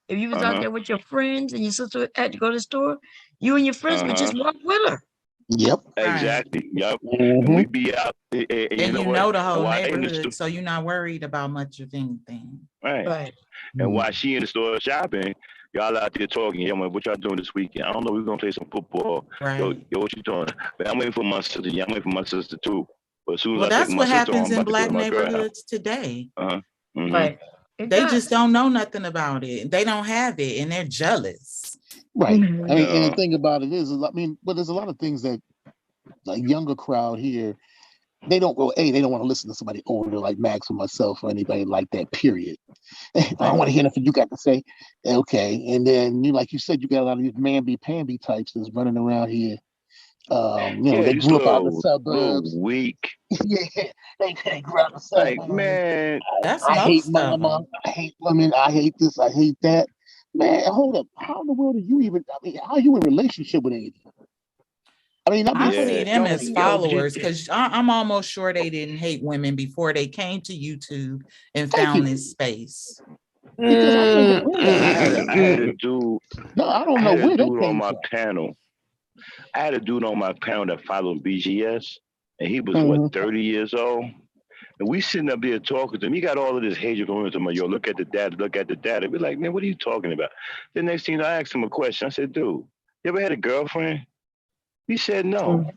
if you was out there with your friends and your sister had to go to the store, you and your friends would just walk with her. Yep. Exactly. Yep. And we'd be out. And And you you know know what? the whole While they in the neighborhood, store- so you're not worried about much of anything. Right. And while she in the store shopping, y'all out there talking. Yeah, man, what y'all doing this weekend? I don't know. We're gonna play some football. Right. Yo, what you doing? Man, I'm waiting for my sister. Yeah, I'm waiting for my sister too. But as soon as Well, I take that's my what sister happens home, in I'm about to black go to my girl house. neighborhoods today. Right. They just don't know nothing about it. They don't have it, and they're jealous. Right. I mean, and the thing about it is, I mean, but there's a lot of things that the younger crowd here, they don't go, they don't want to listen to somebody older like Max or myself or anybody like that, period. I don't want to hear nothing you got to say. Okay. And then, like you said, you got a lot of these mamby-pamby types that's running around here. They these grew up out in the little suburbs. weak. Yeah, they grew up in the suburbs. Like, man, I hate mama. I hate women. I hate this. I hate that. Man, hold up. How in the world are you even? I mean, how are you in a relationship with anything? I mean, I see them as followers because I'm almost sure they didn't hate women before they came to YouTube and found this space. Because I had a dude. No, I don't know where that came on my from. panel. I had a dude on my panel that followed BGS, and he was what 30 years old. And we sitting up there talking to him. He got all of this hatred going to him. Yo, look at the data, look at the data. We're like, man, what are you talking about? The next thing I asked him a question. I said, dude, you ever had a girlfriend? He said no.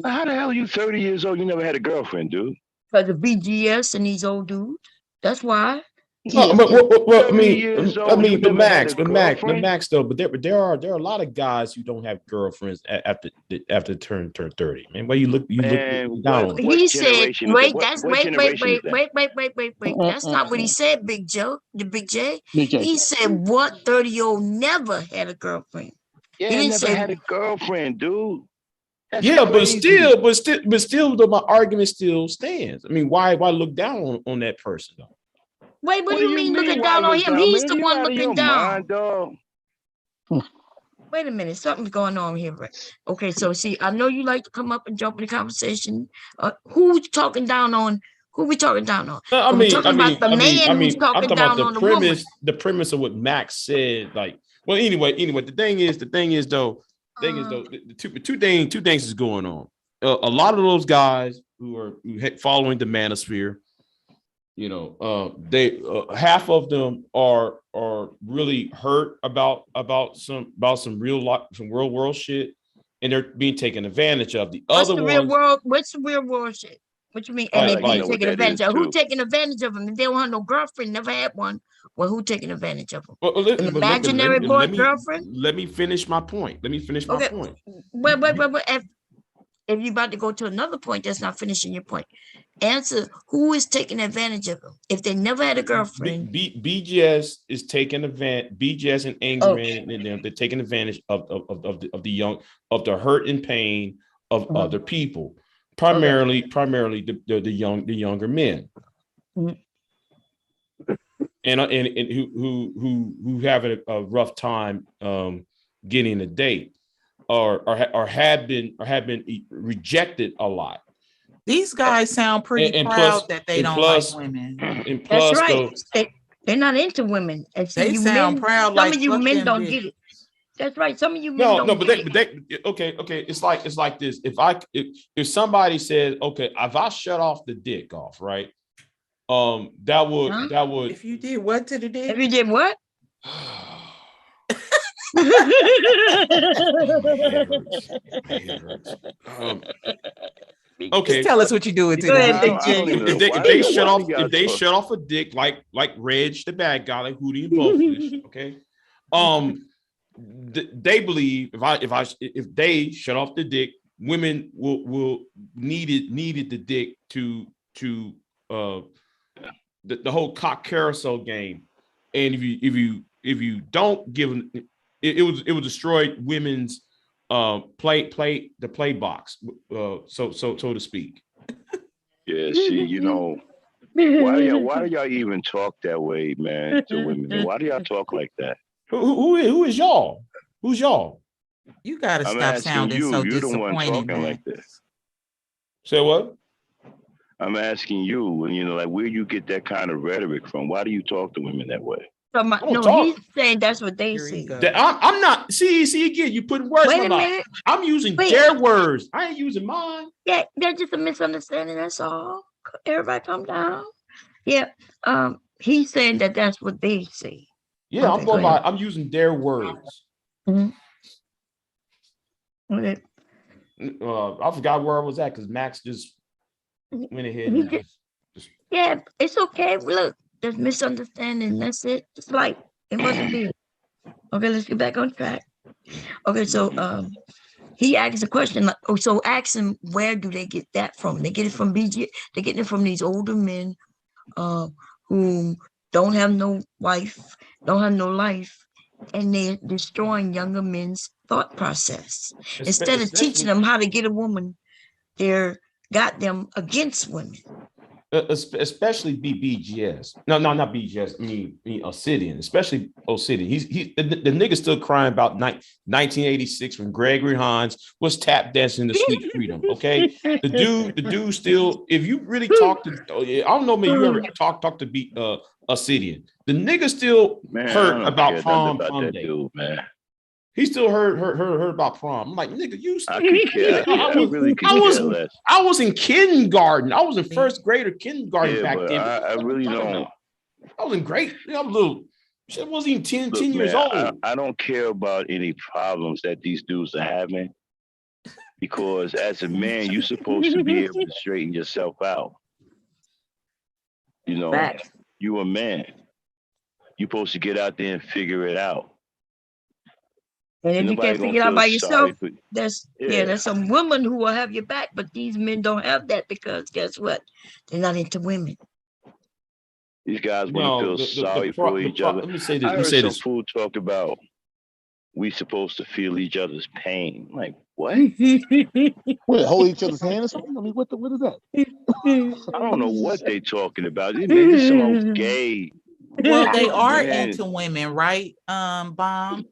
How the hell are you 30 years old? You never had a girlfriend, dude? Because of BGS and these old dudes. That's why. No, but I mean, you but Max, never but had a Max, though. But there are a lot of guys who don't have girlfriends after turn 30. Man, why you look down? He said, wait. That's not what he said, Big Joe. The Big J. He said, what 30-year-old never had a girlfriend? Yeah, He I didn't never say had a girlfriend, dude. That's Yeah, crazy. but still, my argument still stands. I mean, why look down on that person though? Wait, what do you mean looking down on him? He's the one looking down. Wait a minute, something's going on here. Okay, so see, I know you like to come up and jump in the conversation. Who's talking down on? Who we talking down on? I'm talking about the man who's talking down on the woman. The premise of what Max said. Like, well, anyway, the thing is though, two things is going on. A lot of those guys who are following the manosphere, they half of them are really hurt about some real world shit, and they're being taken advantage of. What's the real world shit? What you mean? And they being taken advantage of? Who taking advantage of them? If they don't have no girlfriend, never had one. Well, who taking advantage of them? An imaginary girlfriend? Let me finish my point. Point. Wait. If you're about to go to another point, that's not finishing your point. Answer: who is taking advantage of them? If they never had a girlfriend, BGS is taking advantage. BGS and Angry Man and them, they're taking advantage of the young, of the hurt and pain of other people, primarily the younger men, and who have a rough time getting a date. Or have been rejected a lot. These guys sound pretty proud that they don't like women. And plus, that's right. They're not into women. They sound proud. Some like of you men don't get it. That's right. Some of you men don't but they okay. It's like this. If somebody says, okay, if I shut off the dick off, right? That would. If you did what to the dick? If you did what? Okay. Just tell us what you do with it. If they shut off a dick like Reg, the bad guy, like Hootie and Blowfish, okay. They believe if they shut off the dick, women will needed the dick to the whole cock carousel game, and if you don't give them, it will destroy women's play box, so to speak. Yeah, see, you know, why do y'all even talk that way, man, to women? Why do y'all talk like that? Who is y'all? Who's y'all? You gotta I'm stop asking sounding you. so You're the one disappointed, talking man. like this. Say what? I'm asking you, and you know, like, where you get that kind of rhetoric from? Why do you talk to women that way? He's saying that's what they see. I'm not. See again. You putting words Wait in a my mouth. minute. I'm using their words. I ain't using mine. Yeah, that's just a misunderstanding. That's all. Everybody, calm down. Yeah. He's saying that that's what they see. Yeah, Okay, go ahead. I'm using their words. Mhm. Okay. I forgot where I was at because Max just went ahead and just Yeah, it's okay. Look, there's misunderstanding. That's it. It's like it wasn't big. Okay, let's get back on track. Okay, so he asked a question like, so ask him, where do they get that from? They get it from BG. They get it from these older men who don't have no wife, don't have no life, and they're destroying younger men's thought process. Instead of teaching them how to get a woman, they're got them against women. Especially BGS. No, not BGS. I mean Obsidian, especially Obsidian. The nigga still crying about 1986 when Gregory Hines was tap dancing to Sweet Freedom. Okay, the dude still. If you really talk to, I don't know, maybe you ever talk to Obsidian. The nigga still heard about prom day. Dude, man. He still heard about prom. I'm like, nigga, you still. I was in kindergarten. I was in first grade or kindergarten back then. I really don't. I was in grade. I'm a little. Shit, wasn't even 10 years man, old. I don't care about any problems that these dudes are having, because as a man, you're supposed to be able to straighten yourself out. You know, you a man. You're supposed to get out there and figure it out. And if you can't figure it out by yourself, there's some women who will have your back, but these men don't have that because guess what? They're not into women. These guys want to feel sorry for each other. Let me say this. I heard some fool talk about we supposed to feel each other's pain. Like, what? What, hold each other's hand or something? I mean, what is that? I don't know what they talking about. They make it sound gay. Well, they are into women, right? Bomb.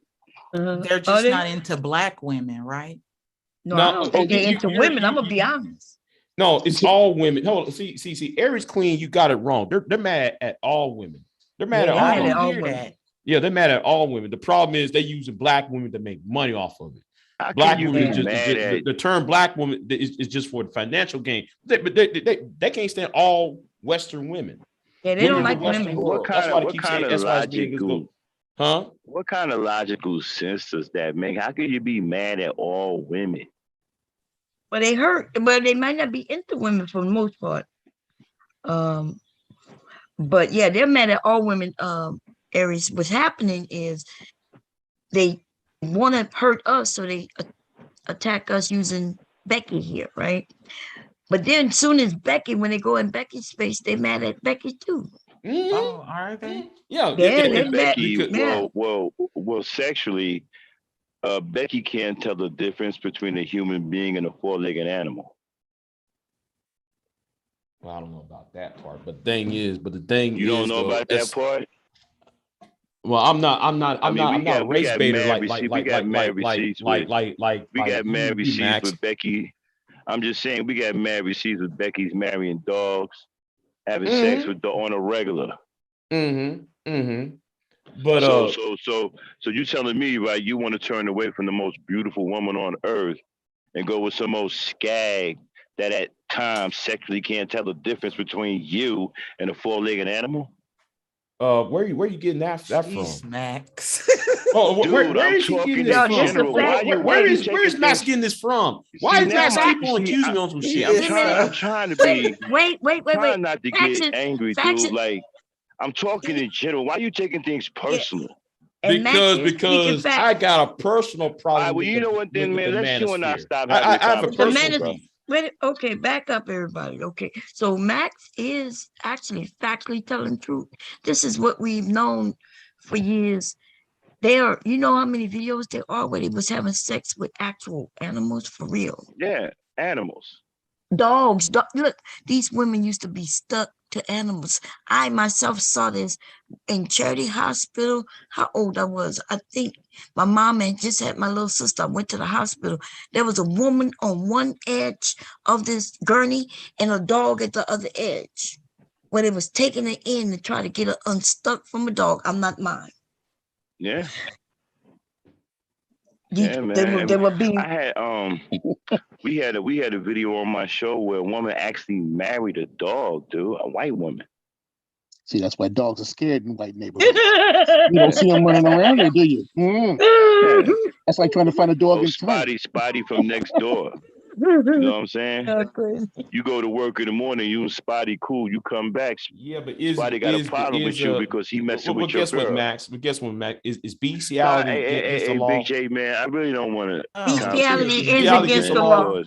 They're just not into black women, right? No, I don't think they're into women. I'm gonna be honest. No, it's all women. Hold on, see, Aries Clean, you got it wrong. They're mad at all women. They're mad at all women. Yeah, they're mad at all women. The problem is they're using black women to make money off of it. Black women, the term black woman is just for the financial gain. But they can't stand all Western women. Yeah, they don't like women. What kind of logical? Huh? What kind of logical sense does that make? How can you be mad at all women? Well, they hurt. Well, they might not be into women for the most part. But yeah, they're mad at all women. Aries, what's happening is they want to hurt us, so they attack us using Becky here, right? But then soon as Becky, when they go in Becky's space, they mad at Becky too. Mm-hmm. Oh, are they? Yeah, Becky. Well, sexually, Becky can't tell the difference between a human being and a four-legged animal. Well, I don't know about that part, but the thing is, you don't know about that part. Well, I'm not a race baiter like we got mad receipts with Becky. I'm just saying we got mad receipts with Becky's marrying dogs, having sex with on a regular. But so you telling me, right? You want to turn away from the most beautiful woman on earth and go with some old skag that at times sexually can't tell the difference between you and a four-legged animal? Where you getting that from, Max? Oh, where is he getting this from? Where is Max getting this from? Why is Max keep on accusing me on some shit? I'm trying to be. Wait. Trying not to get angry, dude. Like, I'm talking in general. Why are you taking things personal? And Max is speaking Because facts. I got a personal problem. Well, you know what, then, man, let's you and I stop I having have a a The personal man bro. is, wait, okay, back up, everybody. Okay, so Max is actually factually telling truth. This is what we've known for years. They are, you know how many videos there are where they was having sex with actual animals for real. Yeah, animals. Dogs, look, these women used to be stuck to animals. I myself saw this in Charity Hospital. How old I was? I think my mom had just had my little sister. I went to the hospital. There was a woman on one edge of this gurney and a dog at the other edge. When it was taking her in to try to get her unstuck from a dog. I'm not mine. Yeah. Yeah, man. They were being. I had we had a video on my show where a woman actually married a dog, dude, a white woman. See, that's why dogs are scared in white neighborhoods. You don't see them running around there, do you? Yeah. That's like trying to find a dog in town. Spotty from next door. You know what I'm saying? You go to work in the morning, you and Spotty cool, you come back. Yeah, but Spotty got a problem with you because he messing with your girl. But guess what, Max? Is bestiality against the law? Big J, man, I really don't want to. Bestiality is against the law.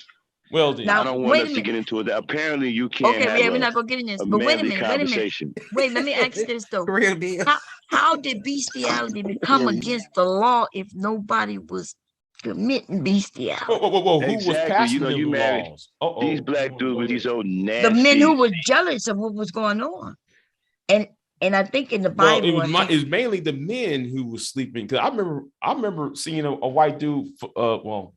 Well, then. Now, I don't want us to get into it. Apparently, you can't have we're not gonna get in this. But wait a minute. Wait, let me ask this though. Real deal. How did bestiality become against the law if nobody was committing bestiality? Whoa, exactly. Who was passing you married these black dudes with these old nasty. The men who were jealous of what was going on, and I think in the Bible, it was mainly the men who was sleeping. Because I remember seeing a white dude. I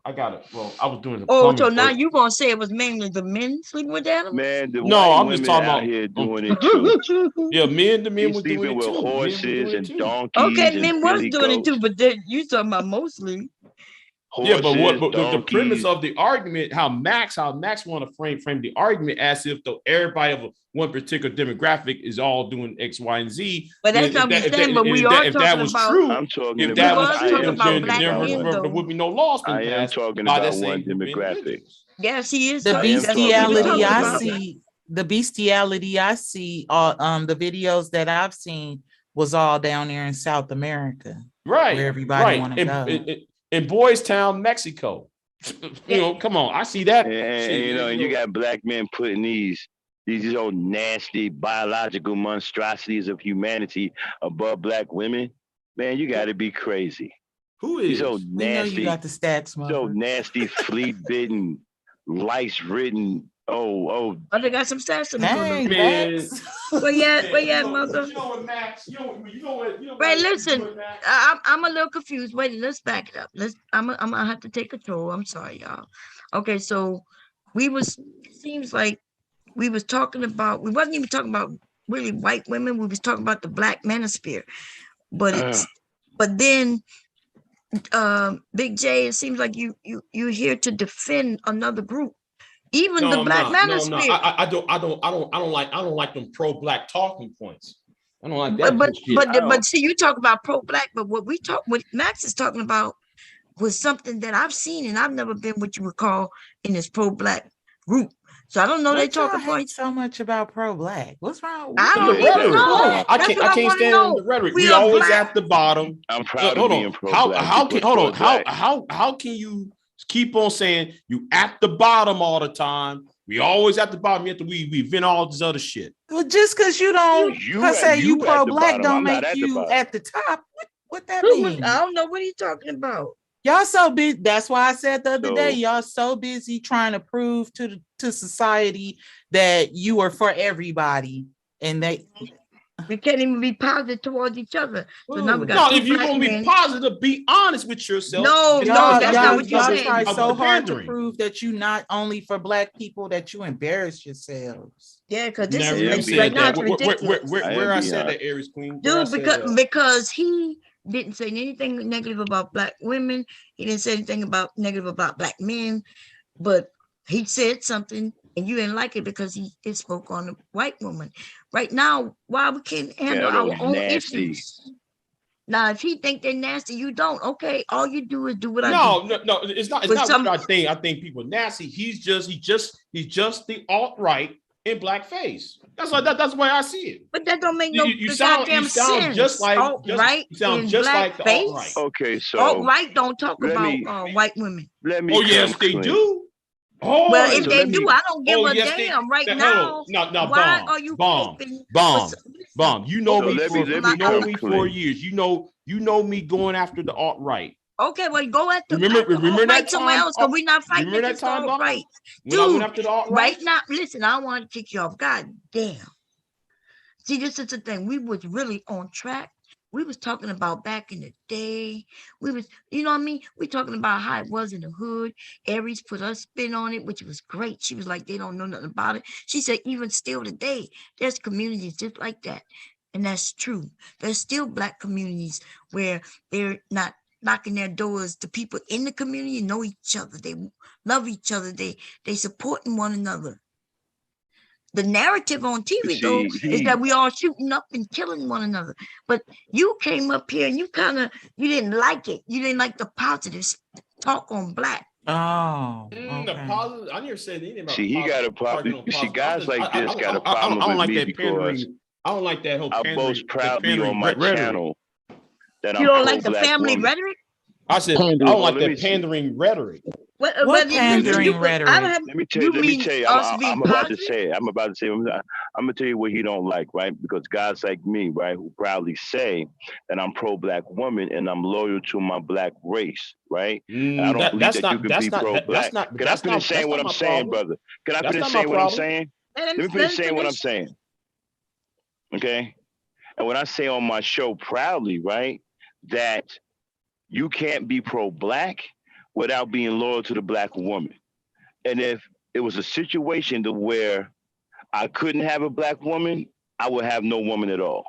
was doing. So now you gonna say it was mainly the men sleeping with animals? Man, I'm just talking about here doing it too. Yeah, the men were doing it with too. Horses and donkeys. Okay, men was doing it too, but you talking about mostly. Horses, but the premise of the argument, how Max want to frame the argument as if everybody of one particular demographic is all doing X, Y, and Z. But that's not what we're saying. But we are talking about. I'm talking if about. that was true, then there would be no laws. I am talking about one demographic. Yes, he is. The bestiality I see. The bestiality I see. The videos that I've seen was all down there in South America, right? Where everybody want to go. In Boys Town, Mexico. Come on. I see that. And you got black men putting these old nasty biological monstrosities of humanity above black women. Man, you got to be crazy. Who is? These old nasty, you got the stats, so nasty, flea-bitten, lice-ridden. They got some stats in the Where you at, mother? You know what, Max? You know what? Wait, listen. I'm a little confused. Wait, let's back it up. I'm gonna have to take control. I'm sorry, y'all. Okay, so seems like we was talking about. We wasn't even talking about really white women. We was talking about the black manosphere, but then. Big J, it seems like you're here to defend another group. Even the black manosphere. No. I don't like them pro-black talking points. I don't like that. But see, you talk about pro-black, but what Max is talking about was something that I've seen, and I've never been what you would call in this pro-black group. So I don't know. They talking points so much about pro-black. What's wrong? I don't even know. I can't stand on the rhetoric. We always black. At the bottom. I'm proud of being pro-black. How can you keep on saying you at the bottom all the time? We always at the bottom. You have to we vent all this other shit. Well, just because you say you pro-black don't make you at the top. What that mean? I don't know what he's talking about. Y'all so busy. That's why I said the other day, y'all so busy trying to prove to society that you are for everybody, and we can't even be positive towards each other. So now if you're gonna be positive, be honest with yourself. No, that's not what you're saying. Try so hard to prove that you not only for black people, that you embarrass yourselves. Yeah, because this is right now it's ridiculous. Where I said that, Aries Queen, dude, because he didn't say anything negative about black women. He didn't say anything negative about black men, but he said something and you didn't like it because it spoke on a white woman. Right now, why we can't handle our own issues? Now, if he think they're nasty, you don't. Okay, all you do is do what I do. No, it's not. It's not what I think. I think people are nasty. He's just the alt-right in blackface. That's the way I see it. But that don't make You sound sense. just like alt-right you sound in just like the blackface? alt-right. Okay, so Alt-right don't talk let about me- white women. let me Oh yes, come they clean. do. Oh, Well, if so they let do, me- I don't give oh, a yes, damn right hold now. on. No, Why bomb, are you bomb, picking? bomb, Listen, bomb. You know So me let me- for let me you know come me for clean. years. You know me going after the alt right. okay, well, go at the Remember that alt-right somewhere time? else, because we're not fighting Remember that against time, Bomb? alt-right. When I went Dude, after the alt right right? now, listen, I want to kick you off. God damn. See, this is the thing. We was really on track. We was talking about back in the day. We was, you know what I mean? We talking about how it was in the hood. Aries put her spin on it, which was great. She was like, they don't know nothing about it. She said, even still today, there's communities just like that. And that's true. There's still Black communities where they're not knocking their doors. The people in the community know each other. They love each other. They supporting one another. The narrative on TV, though, is that we all shooting up and killing one another. But you came up here and you didn't like it. You didn't like the positive talk on Black. Oh, The positive. I never said anything about. See, he got a problem. See, guys like this got a problem I don't with like me that because pandering. I don't like that whole I pandering. boast proudly on my rhetoric. channel that I'm You don't like the pro-Black family woman. rhetoric? I said I don't like that pandering rhetoric. What pandering rhetoric? Let me tell you. I'm about to say it. I'm gonna tell you what he don't like, right? Because guys like me, right, who proudly say that I'm pro-Black woman and I'm loyal to my Black race, right? And I don't believe that you can be pro-Black. Can I finish saying what I'm saying, brother? Can I finish saying what I'm saying? Let me finish saying what I'm saying. Okay. And when I say on my show proudly, right, that you can't be pro-Black without being loyal to the Black woman. And if it was a situation to where I couldn't have a Black woman, I would have no woman at all.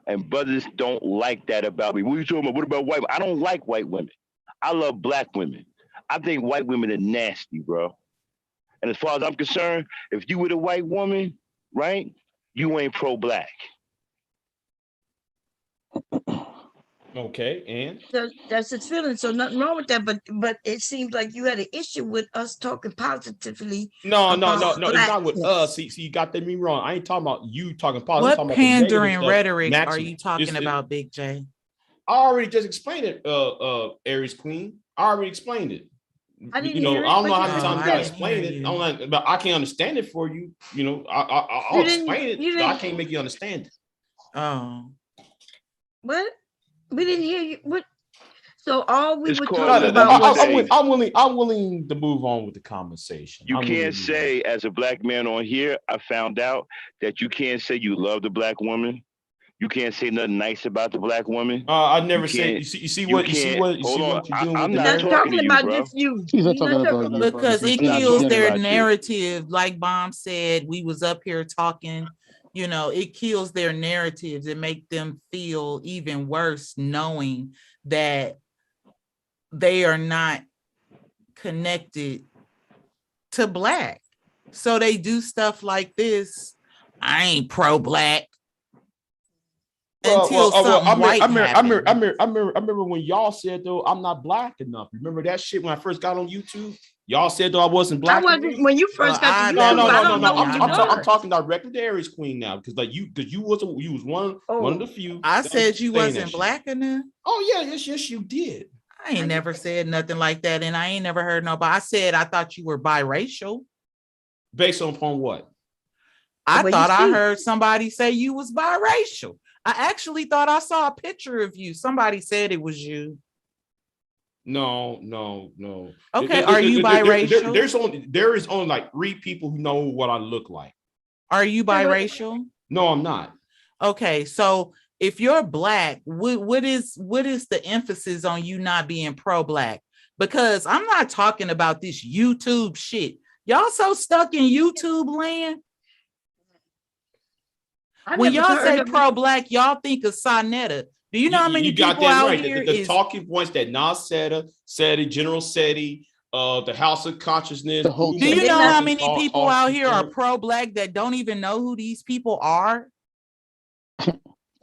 And brothers don't like that about me. What are you talking about? What about white women? I don't like white women. I love Black women. I think white women are nasty, bro. And as far as I'm concerned, if you were a white woman, right, you ain't pro-Black. Okay, and that's his feeling. So nothing wrong with that. But it seems like you had an issue with us talking positively. No, it's Blackness. not with us. See, you got me wrong. I ain't talking about you talking positive. What pandering rhetoric are you talking about, Big J? I already just explained it, Aries Queen. I already explained it. I don't know how many times you gotta explain it. But I can't understand it for you. I'll explain it, but I can't make you understand it. Oh. What? We didn't hear you. What? So all we It's were called- talking about was I'm willing to move on with the conversation. You can't say, as a Black man on here, I found out that you can't say you love the Black woman. You can't say nothing nice about the Black woman. I never said. You see what you're doing. I'm not talking to you, bro. He's not talking about you, because it I'm not kills talking their about you. narrative. Like Bomb said, we was up here talking. It kills their narratives. It make them feel even worse knowing that they are not connected to Black. So they do stuff like this. I ain't pro-Black. Until something white happened. I remember when y'all said though I'm not Black enough. Remember that shit when I first got on YouTube? Y'all said though I wasn't Black. I wasn't when you first got to YouTube. I'm talking directly to Aries Queen now because you was one of the few. I said you wasn't Black enough. Oh yeah, yes you did. I ain't never said nothing like that, and I ain't never heard nobody. I said I thought you were biracial. Based upon what? I thought I heard somebody say you was biracial. I actually thought I saw a picture of you. Somebody said it was you. No. Okay, are you biracial? There is only like 3 people who know what I look like. Are you biracial? No, I'm not. Okay, so if you're Black, what is the emphasis on you not being pro-Black? Because I'm not talking about this YouTube shit. Y'all so stuck in YouTube land. When y'all say pro-Black, y'all think of Sonetta. Do you know how many people out here the talking points that Nas Seti, General Seti, the House of Consciousness. Do you know how many people out here are pro-Black that don't even know who these people are?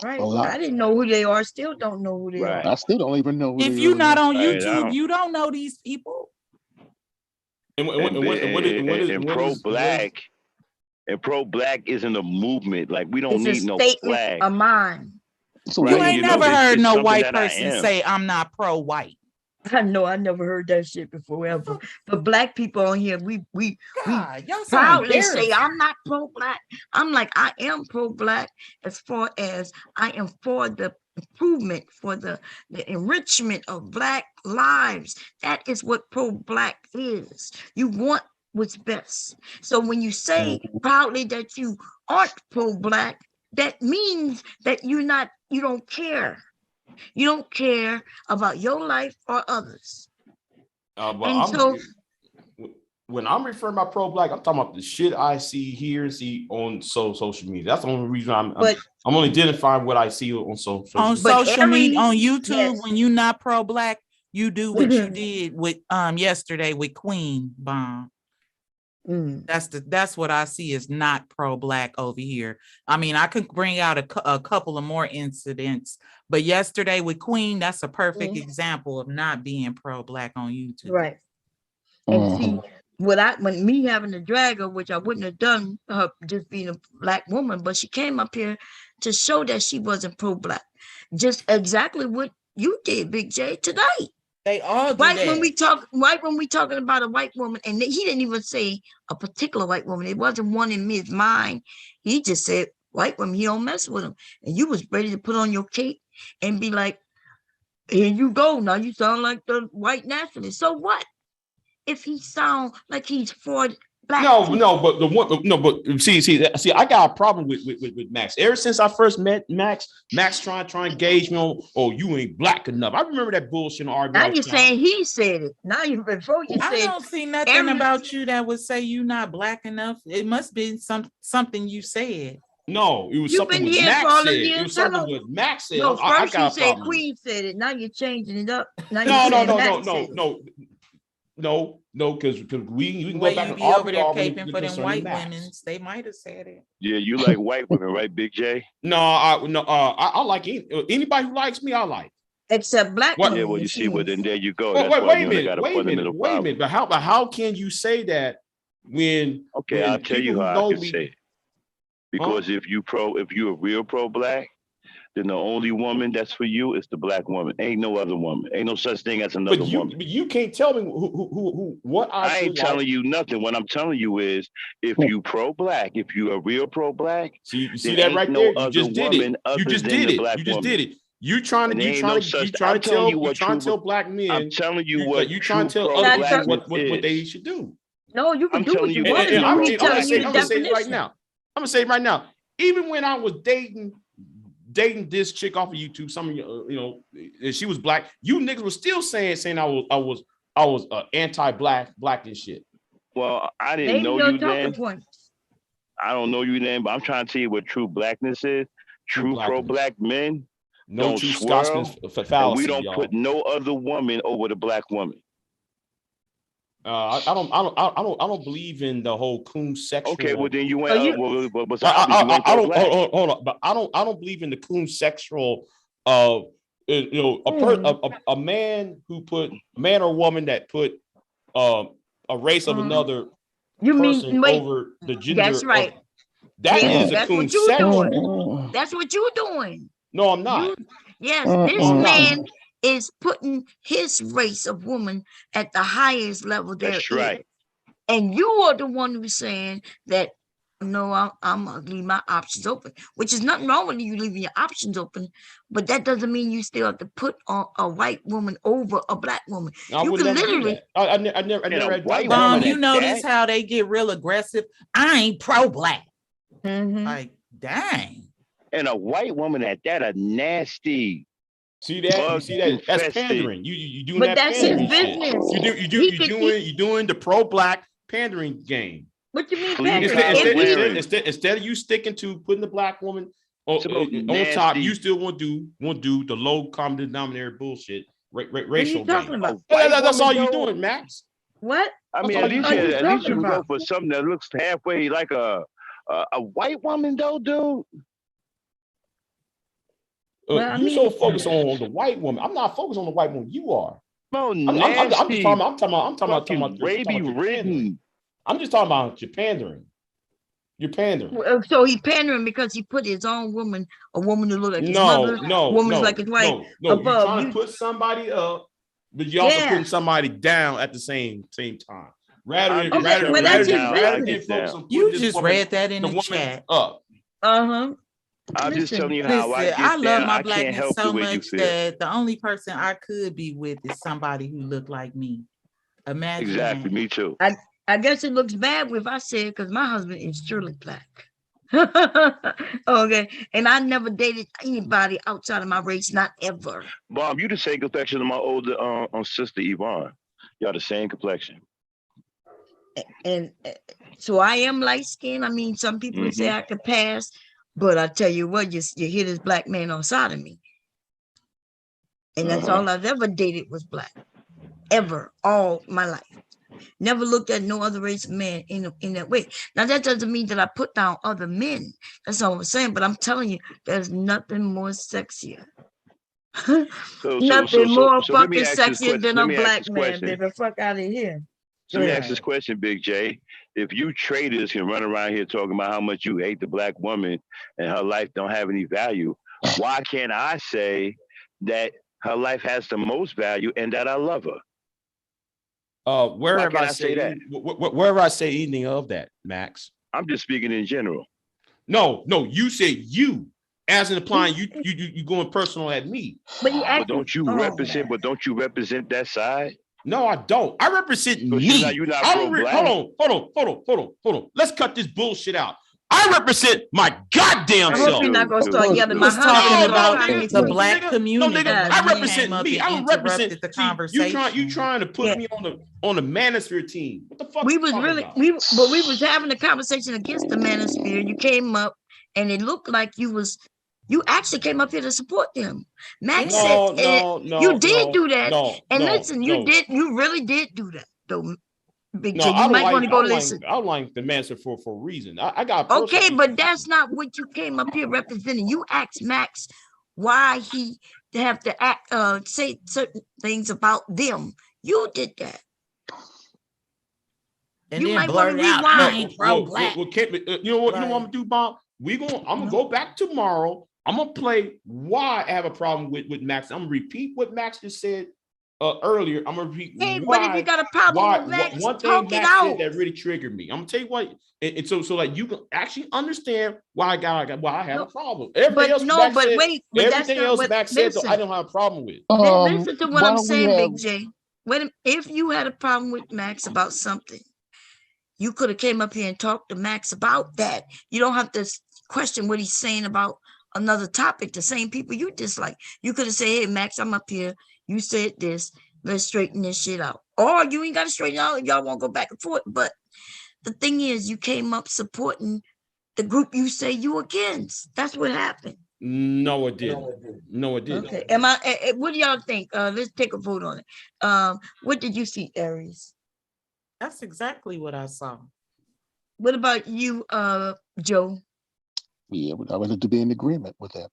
Right. I didn't know who they are. Still don't know who they are. I still don't even know who if you're not on YouTube, you don't know these people. And pro-Black And pro-black isn't a movement. Like we don't It's a need no statement flag. of mine. Right, You ain't never it's- heard it's no something white that I person am. say I'm not pro-white. I know I never heard that shit before ever. But black people on here, we God, y'all so proudly say embarrassing. I'm not pro-black. I'm like, I am pro-black as far as I am for the improvement, for the enrichment of black lives. That is what pro-black is. You want what's best. So when you say proudly that you aren't pro-black, that means that you don't care. You don't care about your life or others. But when I'm referring to pro-black, I'm talking about the shit I see on social media. That's the only reason I'm only identifying what I see on social On media. social media, on YouTube, yes. when you're not pro-black, you do what you did with yesterday with Queen Bomb. That's what I see is not pro-black over here. I mean, I could bring out a couple of more incidents, but yesterday with Queen, that's a perfect example of not being pro-black on YouTube. Right. And see, when me having to drag her, which I wouldn't have done her just being a black woman, but she came up here to show that she wasn't pro-black. Just exactly what you did, Big J, tonight. They all do right that. when we talking about a white woman, and he didn't even say a particular white woman. It wasn't one in his mind. He just said white women. He don't mess with them. And you was ready to put on your cape and be like, "Here you go. Now you sound like the white nationalist." So what if he sound like he's for black? But see, I got a problem with Max. Ever since I first met Max trying to engage me on, oh, you ain't black enough. I remember that bullshit argument. Now you're saying he said it. Now I don't see nothing about you that would say you not black enough. It must be something you said. No, it was You've something been with here Max for all the said. years. It was something with Max said. No, I first got you a said problem. Queen said it. Now you're changing it up. Now No, because we can Way go back you and be over argue there all caping for them concerning white Max. women, they might have said it. Yeah, you like white women, right, Big J? No, I like anybody who likes me. I like, except black women. Yeah, well, you see, well, then there you go. Wait, That's why wait a you only minute, got a wait a fundamental minute, wait a problem. minute. But how can you say that when? Okay, when I'll tell you people who how I know can me- say it. Because if you're a real pro-black, then the only woman that's for you is the black woman. Ain't no other woman. Ain't no such thing as another woman. But you can't tell me who what I ain't telling you nothing. What I'm telling you is, if you pro-black, if you a real pro-black, you see then that ain't right no there. You other just did woman it. other You just than did the it. black You just woman. did it. You trying And to there ain't no such- I'm telling you what tell black men. I'm telling you what you trying to true tell other pro-blackness people what they is. should do. No, you can I'm do what telling you you want to what do. true He's telling you the I'm gonna say it right definition. now. I'm gonna say it right now. Even when I was dating this chick off of YouTube, some of you and she was black. You niggas were still saying I was anti-black and shit. Well, I didn't Name know your you talking then. points. I don't know you then, but I'm trying to tell you what true blackness is. True pro-black men No don't true swirl, Scotsman and fallacy, we don't y'all. put no other woman over the black woman. I don't believe in the whole coon sexual. Okay, well then you So ain't. you- But obviously you ain't I don't pro-black. hold on, but I don't believe in the coon sexual. A man who put man or woman that put a race of another You person mean wait? over the gender. That's right. That Yes, is a that's coon what you sexual. doing. That's what you doing. No, I'm not. Yes, No, this I'm not. man is putting his race of woman at the highest level there That's is. right. And you are the one who's saying that, no, I'm gonna leave my options open, which is nothing wrong with you leaving your options open, but that doesn't mean you still have to put on a white woman over a black woman. I You would can never do literally. that. I never had done Bomb, that. you notice how they get real aggressive? I ain't pro-black. Like, dang. And a white woman at that, a nasty. See that? You see that? That's Infested. pandering. You doing But that that's his pandering shit. business. You doing the pro-black pandering game. What you mean, Fleet pandering? Instead of you sticking to putting the black woman on nasty. top, you still want to do the low common denominator bullshit, racial talking game. about? That's all woman, you though? doing, Max. What? I mean, That's at least all you at least you talking can go about. for something that looks halfway like a white woman, though, dude. Well, I You mean- so focused on the white woman. I'm not focused on the white woman. You are. No, I'm nasty. just talking about rabies ridden. I'm just talking about your pandering. You're pandering. So he pandering because he put his own woman, a woman who look like his No, mother, no, woman's no, like his wife, no. You're above trying you. to put somebody up, but you're also Yeah. putting somebody down at the same time. I'm just telling you how I get down. You just read that in the chat. Up. Uh-huh. I'm just telling you Listen, how I get I love down. my I can't blackness help so the way you much feel. that the only person I could be with is somebody who looked like me. Imagine Exactly, that. me too. I guess it looks bad if I say it because my husband is surely black. Okay, and I never dated anybody outside of my race, not ever. Bob, you the same complexion of my older sister Yvonne. Y'all the same complexion. And so I am light skinned. I mean, some people say I could pass, but I tell you what, you hear this black man on side of me, and that's all I've ever dated was black, ever, all my life. Never looked at no other race of man in that way. Now that doesn't mean that I put down other men. That's all I'm saying. But I'm telling you, there's nothing more sexier. Nothing more let me fucking ask this sexier than let a me ask black this man, question. baby. Fuck out of here. So let me ask this question, Big J. If you traders can run around here talking about how much you hate the black woman and her life don't have any value, why can't I say that her life has the most value and that I love her? Wherever Why I can't I say say that? wherever I say anything of that, Max. I'm just speaking in general. No, you said you, as in applying you going personal at me. But don't you represent? But don't you represent that side? No, I don't. I represent So me. you're not Hold on. Let's cut this bullshit out. I represent my goddamn I self. hope you're not gonna start yelling. My was talking husband about trying to the get black nigga, community. No, nigga, I He represent came up me. and I don't represent interrupted the see, conversation. you trying to put me on the manosphere team. What the fuck? We was really we was having a conversation against the manosphere. You came up and it looked like you actually came up here to support them. Max said you did do that. Listen, you really did do that though. Big J, you might want to go listen. I like the manosphere for a reason. I got okay, but that's not what you came up here representing. You asked Max why he have to act say certain things about them. You did that. And you then might want to rewind. I ain't pro-black. You know what I'm gonna do, Bob? I'm gonna go back tomorrow. I'm gonna play why I have a problem with Max. I'm gonna repeat what Max just said earlier. I'm gonna repeat. Hey, but if you got a problem with Max, one thing talk Max it out. said that really triggered me. I'm gonna tell you what, and so like you can actually understand why I have a problem. Everything else Max said, though, I don't have a problem with. Listen to what I'm saying, Big J. If you had a problem with Max about something, you could have came up here and talked to Max about that. You don't have to question what he's saying about another topic. The same people you dislike. You could have said, "Hey, Max, I'm up here. You said this. Let's straighten this shit out." Or you ain't got to straighten out. Y'all won't go back and forth. But the thing is, you came up supporting the group you say you against. That's what happened. No, it didn't. No, it didn't. Okay. What do y'all think? Let's take a vote on it. What did you see, Aries? That's exactly what I saw. What about you, Joe? Yeah, I would have to be in agreement with that.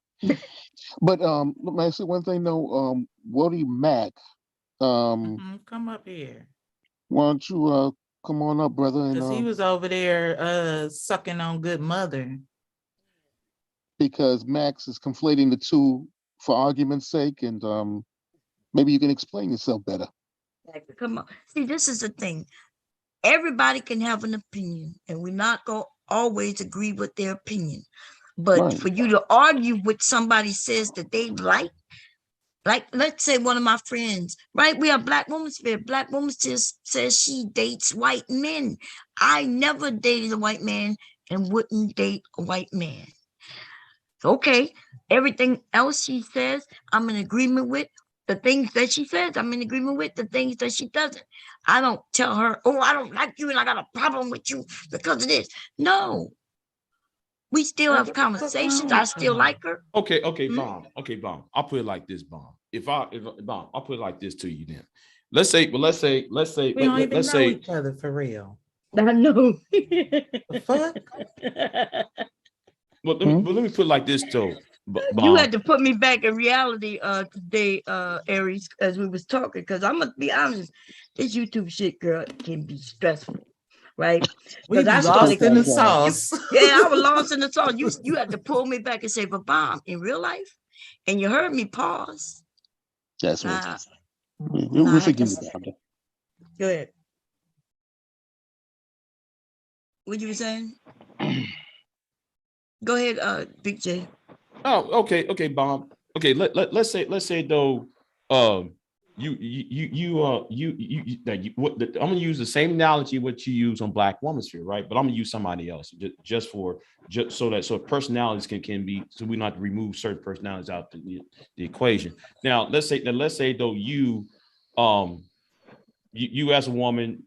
But let me say one thing though. Woody Mack, come up here. Why don't you come on up, brother? Because he was over there sucking on Good Mother. Because Max is conflating the two for argument's sake, and maybe you can explain yourself better. Come on. See, this is the thing. Everybody can have an opinion, and we're not going to always agree with their opinion. But for you to argue with somebody says that they like let's say one of my friends, right? We are Black Women's Fair. Black Woman just says she dates white men. I never dated a white man and wouldn't date a white man. Okay, everything else she says, I'm in agreement with. The things that she says, I'm in agreement with. The things that she doesn't. I don't tell her, oh, I don't like you and I got a problem with you because of this. No. We still have conversations. I still like her. Okay, Bomb. Okay, Bomb. I'll put it like this, Bomb. Bomb, I'll put it like this to you then. Let's say we don't even know each other for real. I know. The fuck? But let me put it like this too. You had to put me back in reality today, Aries, as we was talking, because I'm gonna be honest, this YouTube shit, girl, can be stressful. right? We be I lost in the sauce. Yeah, I was lost in the sauce. You had to pull me back and say, but Bomb, in real life, and you heard me pause. That's right. We'll forgive you, Bomb. Go ahead. What you were saying? Go ahead, Big J. Oh, okay, Bob. Okay, let's say though, I'm gonna use the same analogy what you use on Black Woman Sphere, right? But I'm gonna use somebody else just so personalities can be, so we don't have to remove certain personalities out the equation. Now let's say though you as a woman,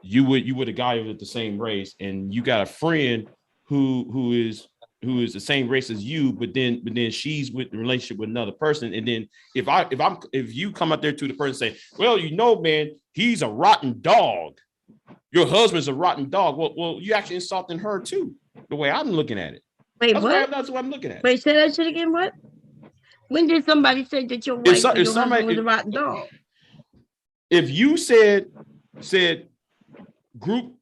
you with a guy with the same race, and you got a friend who is the same race as you, but then she's with the relationship with another person, and then if you come out there to the person and say, well, man, he's a rotten dog, your husband's a rotten dog. Well, you actually insulting her too, the way I'm looking at it. Wait, what? That's what I'm looking at. Wait, say that shit again. What? When did somebody say that your wife or your husband was a rotten dog? If you said group,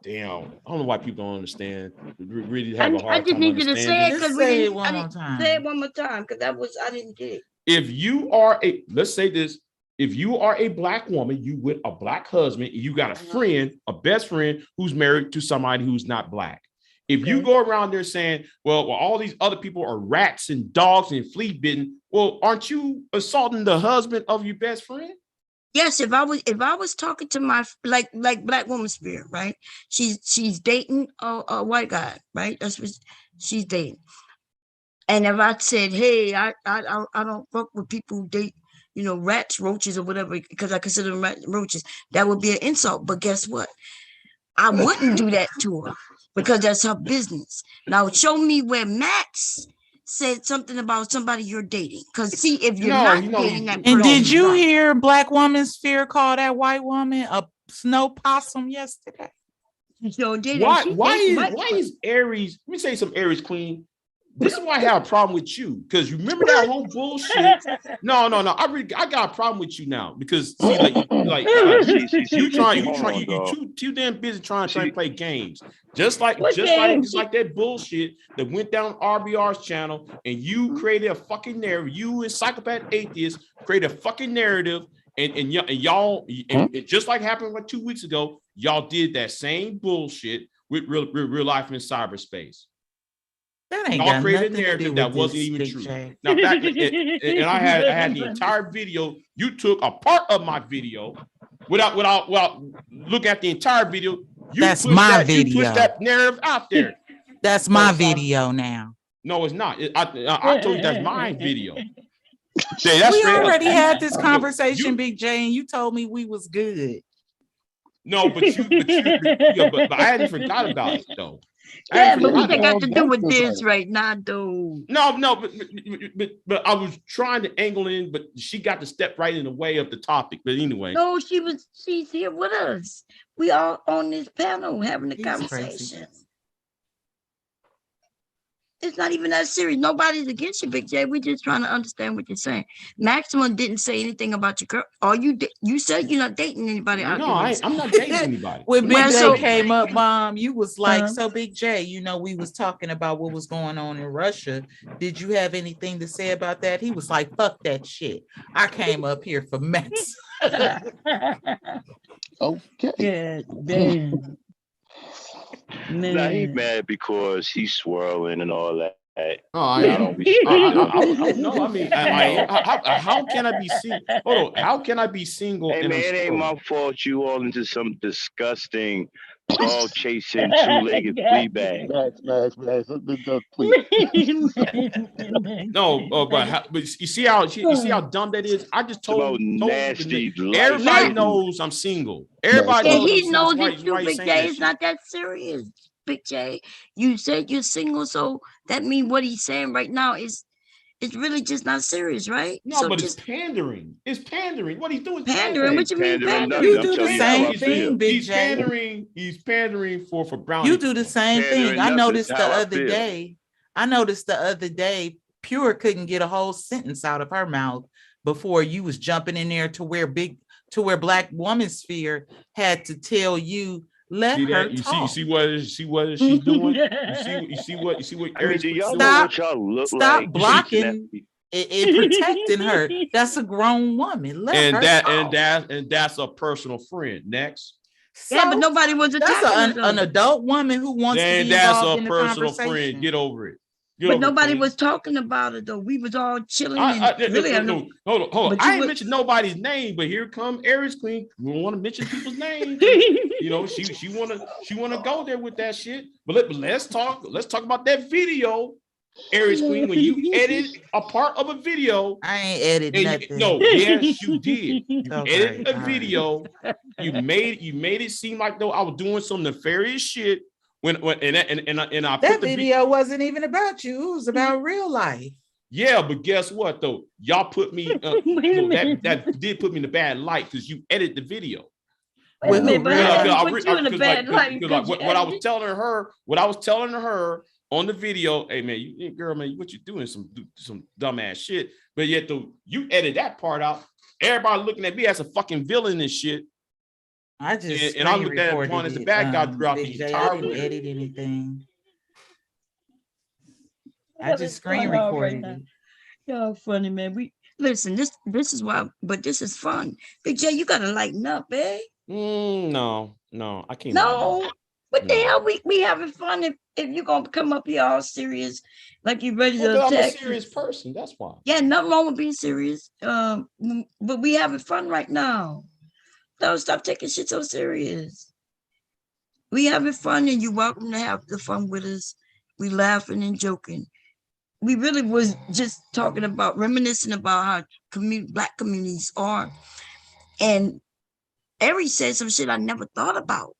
damn, I don't know why people don't understand. Really have a hard time. I just need you to say it because say it one more time. Say it one more time because I didn't get it. If you are let's say this, if you are a Black woman, you with a Black husband, you got a friend, a best friend who's married to somebody who's not Black. If you go around there saying, well, all these other people are rats and dogs and flea bitten, well, aren't you assaulting the husband of your best friend? Yes, if I was talking to my like Black Woman Spirit, right? She's dating a white guy, right? That's what she's dating. And if I said, hey, I don't fuck with people who date, rats, roaches, or whatever, because I consider them roaches, that would be an insult. But guess what? I wouldn't do that to her because that's her business. Now show me where Max said something about somebody you're dating. Because see, if you're not dating that person. And did you hear Black Woman Sphere call that white woman a snow possum yesterday? So did why is Aries? Let me say some Aries queen. This is why I have a problem with you, because you remember that whole bullshit. No. I got a problem with you now because see, you too damn busy trying to play games. Just like that bullshit that went down RBR's channel, and you created a fucking narrative. You and Psychopath Atheist created a fucking narrative, and y'all just like happened like 2 weeks ago, y'all did that same bullshit with real life in cyberspace. That ain't y'all created a narrative that wasn't even true. Now back and I had the entire video. You took a part of my video without looking at the entire video. That's my video. You pushed that narrative out there. That's my video now. No, it's not. I told you that's my video. We already had this conversation, Big J, and you told me we was good. No, but I hadn't forgot about it though. Yeah, but what they got to do with this right now, though? No, but I was trying to angle in, but she got to step right in the way of the topic. But anyway, no, she's here with us. We all on this panel having a conversation. Crazy. It's not even that serious. Nobody's against you, Big J. We're just trying to understand what you're saying. Maximum didn't say anything about your girl. You said you're not dating anybody. No, I'm not dating anybody. When Big J came up, Mom, you was like, so Big J, we was talking about what was going on in Russia. Did you have anything to say about that? He was like, fuck that shit. I came up here for Max. Okay. Yeah, damn. Nah, he mad because he's swirling and all that. How can I be single? Hold on, how can I be single? Hey man, it ain't my fault you all into some disgusting dog chasing two-legged flea bag. No, but you see how dumb that is. I just told nasty. Everybody knows I'm single. Everybody knows. He knows it too, Big J. It's not that serious, Big J. You said you're single, so that means what he's saying right now is. It's really just not serious, right? No, so but it's pandering. It's pandering. What he's doing? Pandering? What you mean pandering? You do the same thing, Big J. He's pandering for brownie. You do the same thing. I noticed the other day, Pure couldn't get a whole sentence out of her mouth before you was jumping in there to where Black Woman Sphere had to tell you Let See her that? You talk. see what she's doing? You see what I mean, do y'all know Stop- what y'all look Stop like? blocking and protecting her. That's a grown woman. Let and her that talk. and that's a personal friend. Next. Yeah, but nobody was That's attacking an her. adult woman who wants to Then be that's involved a in the personal conversation. friend. Get over it. Get But over it, nobody Queen. was talking about it though. We was all chilling and really had no, hold on. But I you ain't would- mentioned nobody's name, but here come Aries Queen. We don't want to mention people's names. You know, she wanna go there with that shit. But let's talk about that video, Aries Queen. When you edit a part of a video, I ain't edit nothing. No, yes, you did. You Okay, edited a all right. video. You made it seem like though I was doing some nefarious shit. When and I That put the video wasn't even about you. It was about real life. Yeah, but guess what though? Y'all put me that did put me in a bad light because you edited the video. Wait a minute, but how did we put you in a bad light Because because you what I was edited? telling her on the video, hey man, girl, man, what you doing? Some dumbass shit. But yet though you edit that part out, everybody looking at me as a fucking villain and shit. I just and I looked at it as the bad guy throughout the Big J, entire I didn't movie. edit anything. I Y'all just is screen fun all recorded right it. Y'all funny, man. We listen. This is why, but this is fun. Big J, you gotta lighten up, eh? No, I can't. No, what the hell? We having fun if you gonna come up here all serious, like you ready to I'm a attack. serious person. That's why. Yeah, nothing wrong with being serious. But we having fun right now. Don't stop taking shit so serious. We having fun, and you're welcome to have the fun with us. We laughing and joking. We really was just talking about reminiscing about how Black communities are. And Aries said some shit I never thought about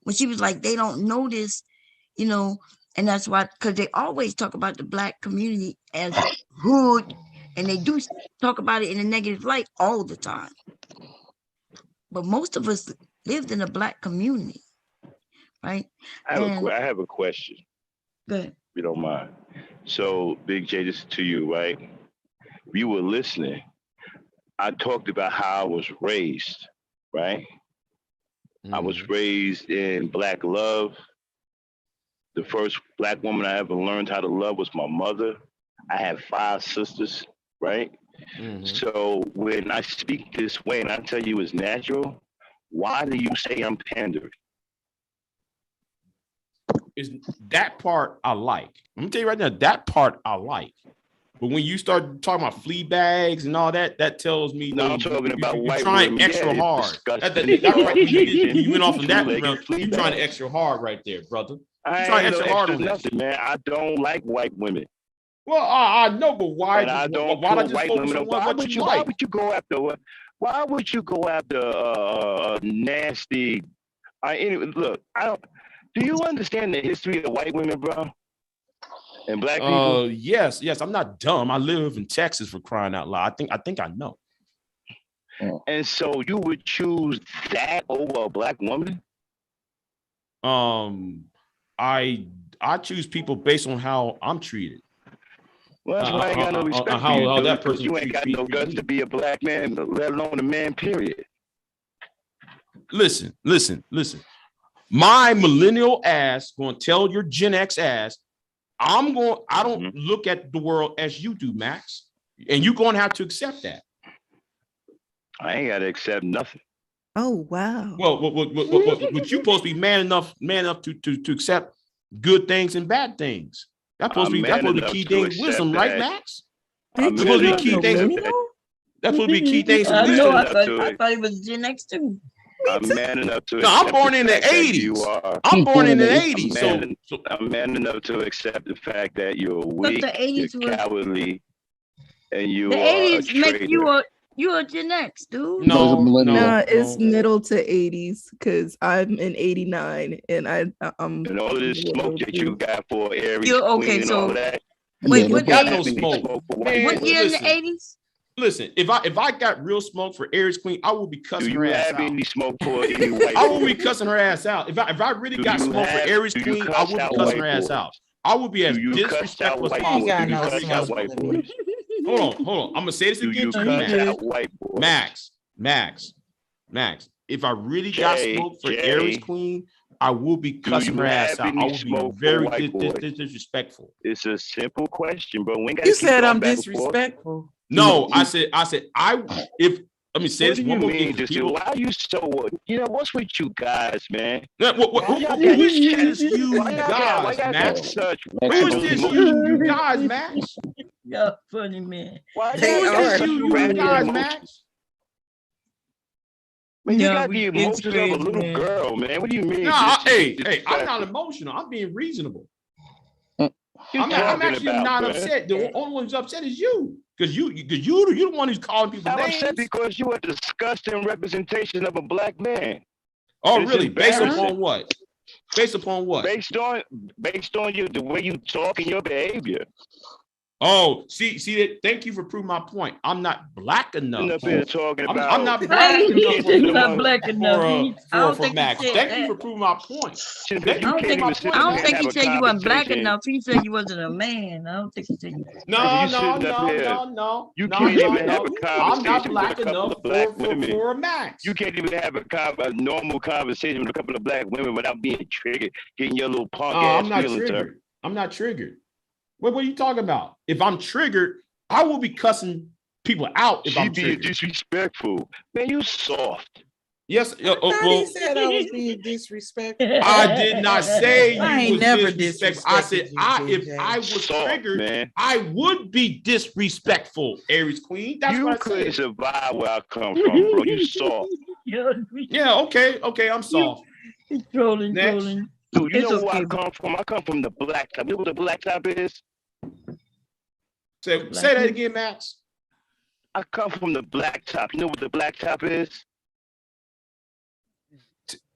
when she was like, they don't notice, you know, and that's why, because they always talk about the Black community as hood, and they do talk about it in a negative light all the time. But most of us lived in a Black community, right? I have a question. Good. If you don't mind. So, Big J, this is to you, right? You were listening. I talked about how I was raised, right? I was raised in Black love. The first Black woman I ever learned how to love was my mother. I have 5 sisters, right? So when I speak this way and I tell you it's natural, why do you say I'm pandering? Is that part I like. Let me tell you right now, that part I like. But when you start talking about flea bags and all that, that tells me No, I'm talking about you're white trying women. extra Yeah, hard. it's That disgusting. right, you went off on that. Two-legged flea You're trying bags. extra hard right there, brother. I You're trying ain't no extra hard extra on that. nothing, man. I don't like white women. Well, I know, but why? And I don't why not put just white focus women on up. Why what would you you? like? Why would you go after what? Why would you go after nasty? Anyway, look, I don't. Do you understand the history of white women, bro? And Black people? Yes. I'm not dumb. I live in Texas, for crying out loud. I think I know. And so you would choose that over a Black woman? I choose people based on how I'm treated. Well, that's why I ain't got no respect for how you, that dude, 'cause person you ain't got no guts to be a Black man, let alone a man, period. Listen. My millennial ass gonna tell your Gen X ass, I don't look at the world as you do, Max. And you're gonna have to accept that. I ain't gotta accept nothing. Oh wow. Well, what you supposed to be man enough to accept good things and bad things. That's supposed to be key things wisdom, right, Max? That's supposed to be key things. That's supposed to be key things. I know. I wisdom. thought it was Gen X too. I'm man enough to No, I'm accept born the in the fact that 80s. you are. I'm born in the 80s. I'm man enough to accept the fact that you're weak, the 80s you're was- cowardly, and you The are a 80s make traitor. you a Gen X, dude. No, it's middle to 80s because I'm in 89 and I'm And all of this smoke that you got for Aries You're Queen okay, and so- all of that. Wait, you what got year- no smoke for white Man, What women. year in the listen. 80s? Listen, if I got real smoke for Aries Queen, I will be Do cussing you her ass have out. any smoke for any white I will be woman? cussing her ass out. If I really Do got you smoke for have- Aries do you Queen, I cuss will be out cussing white her ass boys? out. I will be as Do you cuss out disrespectful as white possible. boys? Do you because cuss you out cuss white me. boys? Hold on. I'm gonna say this Do again you to you, cuss Max. out white boys? Max. if I really got smoke for Aries Queen, I will be cussing her ass out. I will be very disrespectful. It's a simple question, bro. You said I'm disrespectful. No, I said let me say what this do one you more mean, thing. just why are you so? You know what's with you guys, man? Which is you guys, Max? Who is this you guys, Max? You're funny, man. Who is this you guys, Max? Man, you No, got the emotions of a little man. girl, man. What do you mean? No, hey, I'm not emotional. I'm being reasonable. I'm actually not upset. The only one who's upset is you, because you're the one who's calling people I'm names. upset because you are a disgusting representation of a black man. Oh, It's really? Based embarrassing. upon what? Based upon what? Based on you, the way you talk and your behavior. Oh, see that. Thank you for proving my point. I'm not black enough. You're up here talking about. I'm not black enough You're not black enough. I don't for think he Max. said Thank that. you for proving my point. I don't think he said you weren't black enough. He said you wasn't a man. I don't think he said you. No. You can't even have a I'm not conversation black with a couple enough of black women. for a Max. You can't even have a normal conversation with a couple of black women without being triggered, getting your little punk ass I'm not feelings hurt. triggered. I'm not triggered. What are you talking about? If I'm triggered, I will be cussing people out if I'm being triggered. disrespectful. Man, you soft. Yes. He said I was being disrespectful. I did not say I you ain't was never disrespectful. I said disrespected you, if I was Soft, triggered, man. I would be disrespectful, Aries Queen. That's You what I couldn't said. survive where I come from, bro. You soft. Yeah, okay, I'm soft. He's trolling. Dude, you It's know where okay. I come from? I come from the black top. You know what the black top is? Say that again, Max. I come from the black top. You know what the black top is?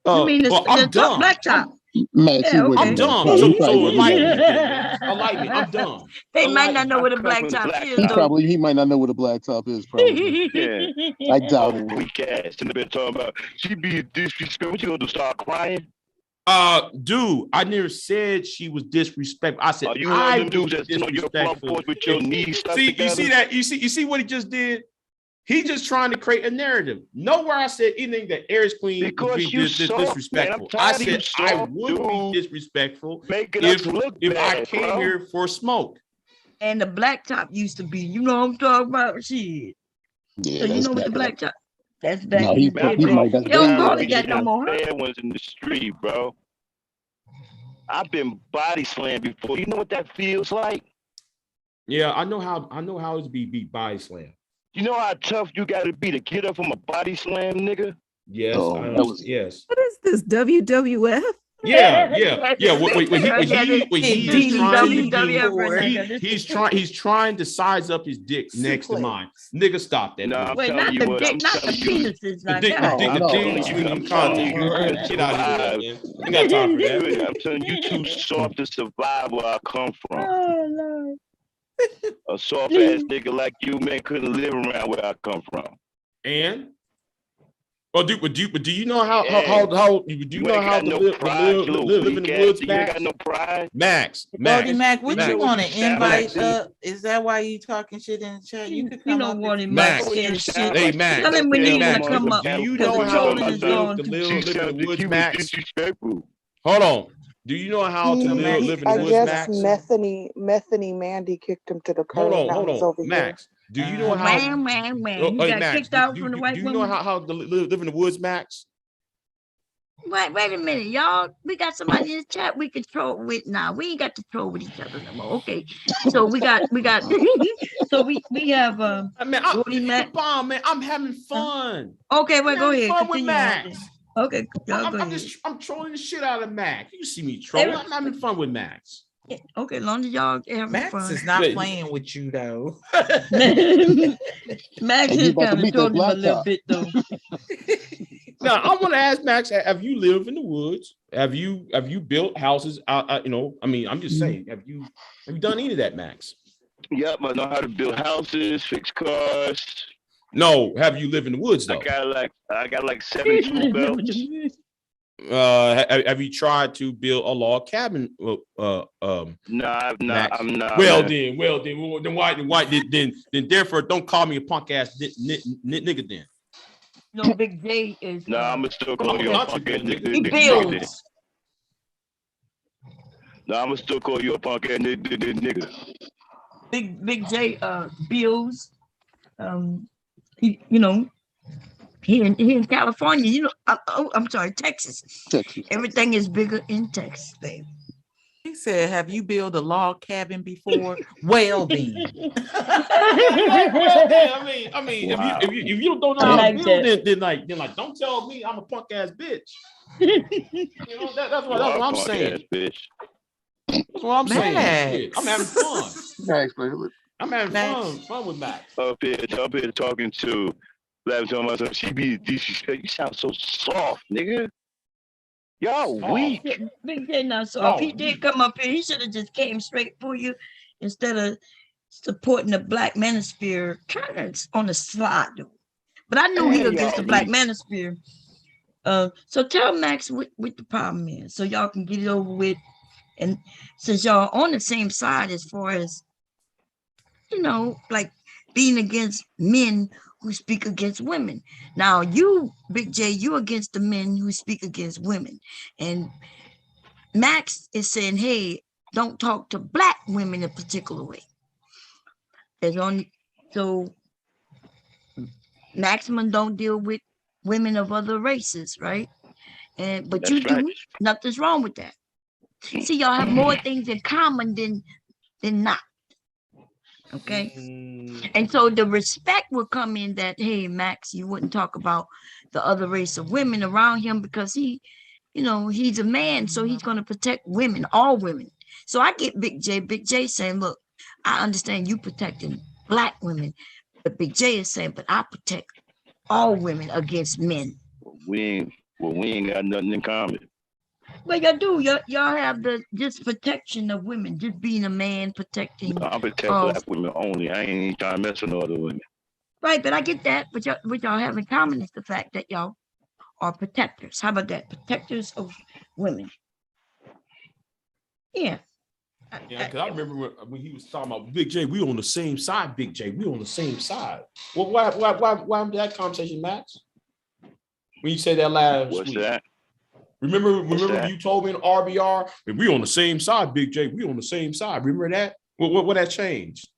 You mean the I'm top dumb. black top? Max, Yeah, I'm dumb. He So probably enlighten me. Enlighten me. I'm dumb. They might not know what a black top is, though. he might not know what a black top is. Probably. Yeah. I doubt it. Weak ass. And they've been talking about she be disrespectful. What you gonna do? Start crying? Dude, I never said she was disrespectful. I said You I one of them was dudes that's on your front disrespectful. porch with your knees stuck See, together? you see that? You see what he just did? He just trying to create a narrative. Nowhere I said anything that Aries Queen Because was you being soft, disrespectful. man. I'm I tired of you said I soft, would be dude. disrespectful Making us look if I bad, came bro. here for smoke. And the black top used to be, you know what I'm talking about? Shit. Yeah, So you that's know what the back black up. top? That's back No, in he the day. might They don't probably got no more. Bad ones in the street, bro. I've been body slammed before. You know what that feels like? Yeah, I know how it's be body slam. You know how tough you gotta be to get up from a body slam, nigga? Yes, Oh, I that understand. was- Yes. What is this, WWF? Yeah. When he's trying to size up his dick next to mine. Nigga, stop that. No, I'm Wait, telling not you the what. dick, I'm not the telling you. penises. The Not dick, that. the dick, I'm telling you. Get out of here, man. I got time for that. I'm telling you, too soft to survive where I come from. Oh, Lord. A soft ass nigga like you, man, couldn't live around where I come from. And do you know how Yeah. do you know ain't how got to no live pride, you little live in the weak woods, ass. You ain't Max? got no pride. Max, Brody Mac, what Max. you want to invite Max. up? Is that why you talking shit in the chat? You could You come don't up. want him Max. like saying shit. Hey, Max. Tell him we Hey, need him Max, to come up. do you because know the how trolling to is going live too. in the woods, Max? Disrespectful. Hold on. Do you know how to live in the woods, Max? Methany Mandy kicked him to the curb. Hold on, Max. Do you know how? Man. Oh, He hey, got Max, kicked out from the white do you know woman. how to live in the woods, Max? Wait a minute, y'all. We got somebody in the chat we can troll with now. We ain't got to troll with each other no more. Okay. So we got so we have Brody Mac. Bomb, man. I'm having fun. Okay, well, go ahead. Fun with Continue Max. on. Okay, y'all go ahead. I'm trolling the shit out of Max. You see me trolling. I'm having fun with Max. Okay, as long as y'all having Max fun. is not playing with you though. Max Hey, you is about to kind of meet that trolling him a black little top. bit though. Now I want to ask Max: have you lived in the woods? Have you built houses? You know, I mean, I'm just saying. Have you done any of that, Max? Yep, I know how to build houses, fix cars. No, have you lived in the woods though? I got like 7 tool belts. Have you tried to build a log cabin? No, I'm not. Max? I'm not. Well, man. then why? Then therefore, don't call me a punk ass nigga then. No, Big J is. No, I'm gonna still call you a punk ass nigga. He builds. No, I'm gonna still call you a punk ass nigga. Big J builds. He, you know, he in California. You know, I'm sorry, Texas. Texas. Everything is bigger in Texas, babe. He said, "Have you built a log cabin before?" Well, then. I mean, Wow. if you don't know how to build, then like don't tell me I'm a punk ass bitch. You know, that's what I'm saying. Bitch. That's what I'm saying. Max. Shit, I'm having fun. Max, I'm having fun with Max. Up here talking to Black talking about some she be disrespect. You sound so soft, nigga. Y'all weak. Big J not so. If he Oh. did come up here, he should have just came straight for you instead of supporting the Black Manosphere kind of on the slide. Though. But I knew he against the Black Manosphere. So tell Max what the problem is, so y'all can get it over with. And since y'all on the same side as far as, you know, like being against men who speak against women. Now you, Big J, you against the men who speak against women. And Max is saying, hey, don't talk to Black women a particular way. There's only, so Maximum don't deal with women of other races, right? But That's you do, right. nothing's wrong with that. See, y'all have more things in common than not. Okay. And so the respect will come in that, hey, Max, you wouldn't talk about the other race of women around him because he, you know, he's a man, so he's going to protect women, all women. So I get Big J saying, look, I understand you protecting Black women, but Big J is saying, but I protect all women against men. We ain't got nothing in common. Well, y'all do. Y'all have the just protection of women, just being a man protecting. I protect Black women only. I ain't even trying to mess with no other women. Right, but I get that. But what y'all have in common is the fact that y'all are protectors. How about that? Protectors of women. Yeah. Yeah, because I remember when he was talking about Big J, we on the same side, Big J. We on the same side. Well, why happened to that conversation, Max? When you said that last What's week. that? Remember that? you told me in RBR, and we on the same side, Big J. We on the same side. Remember that? What that changed?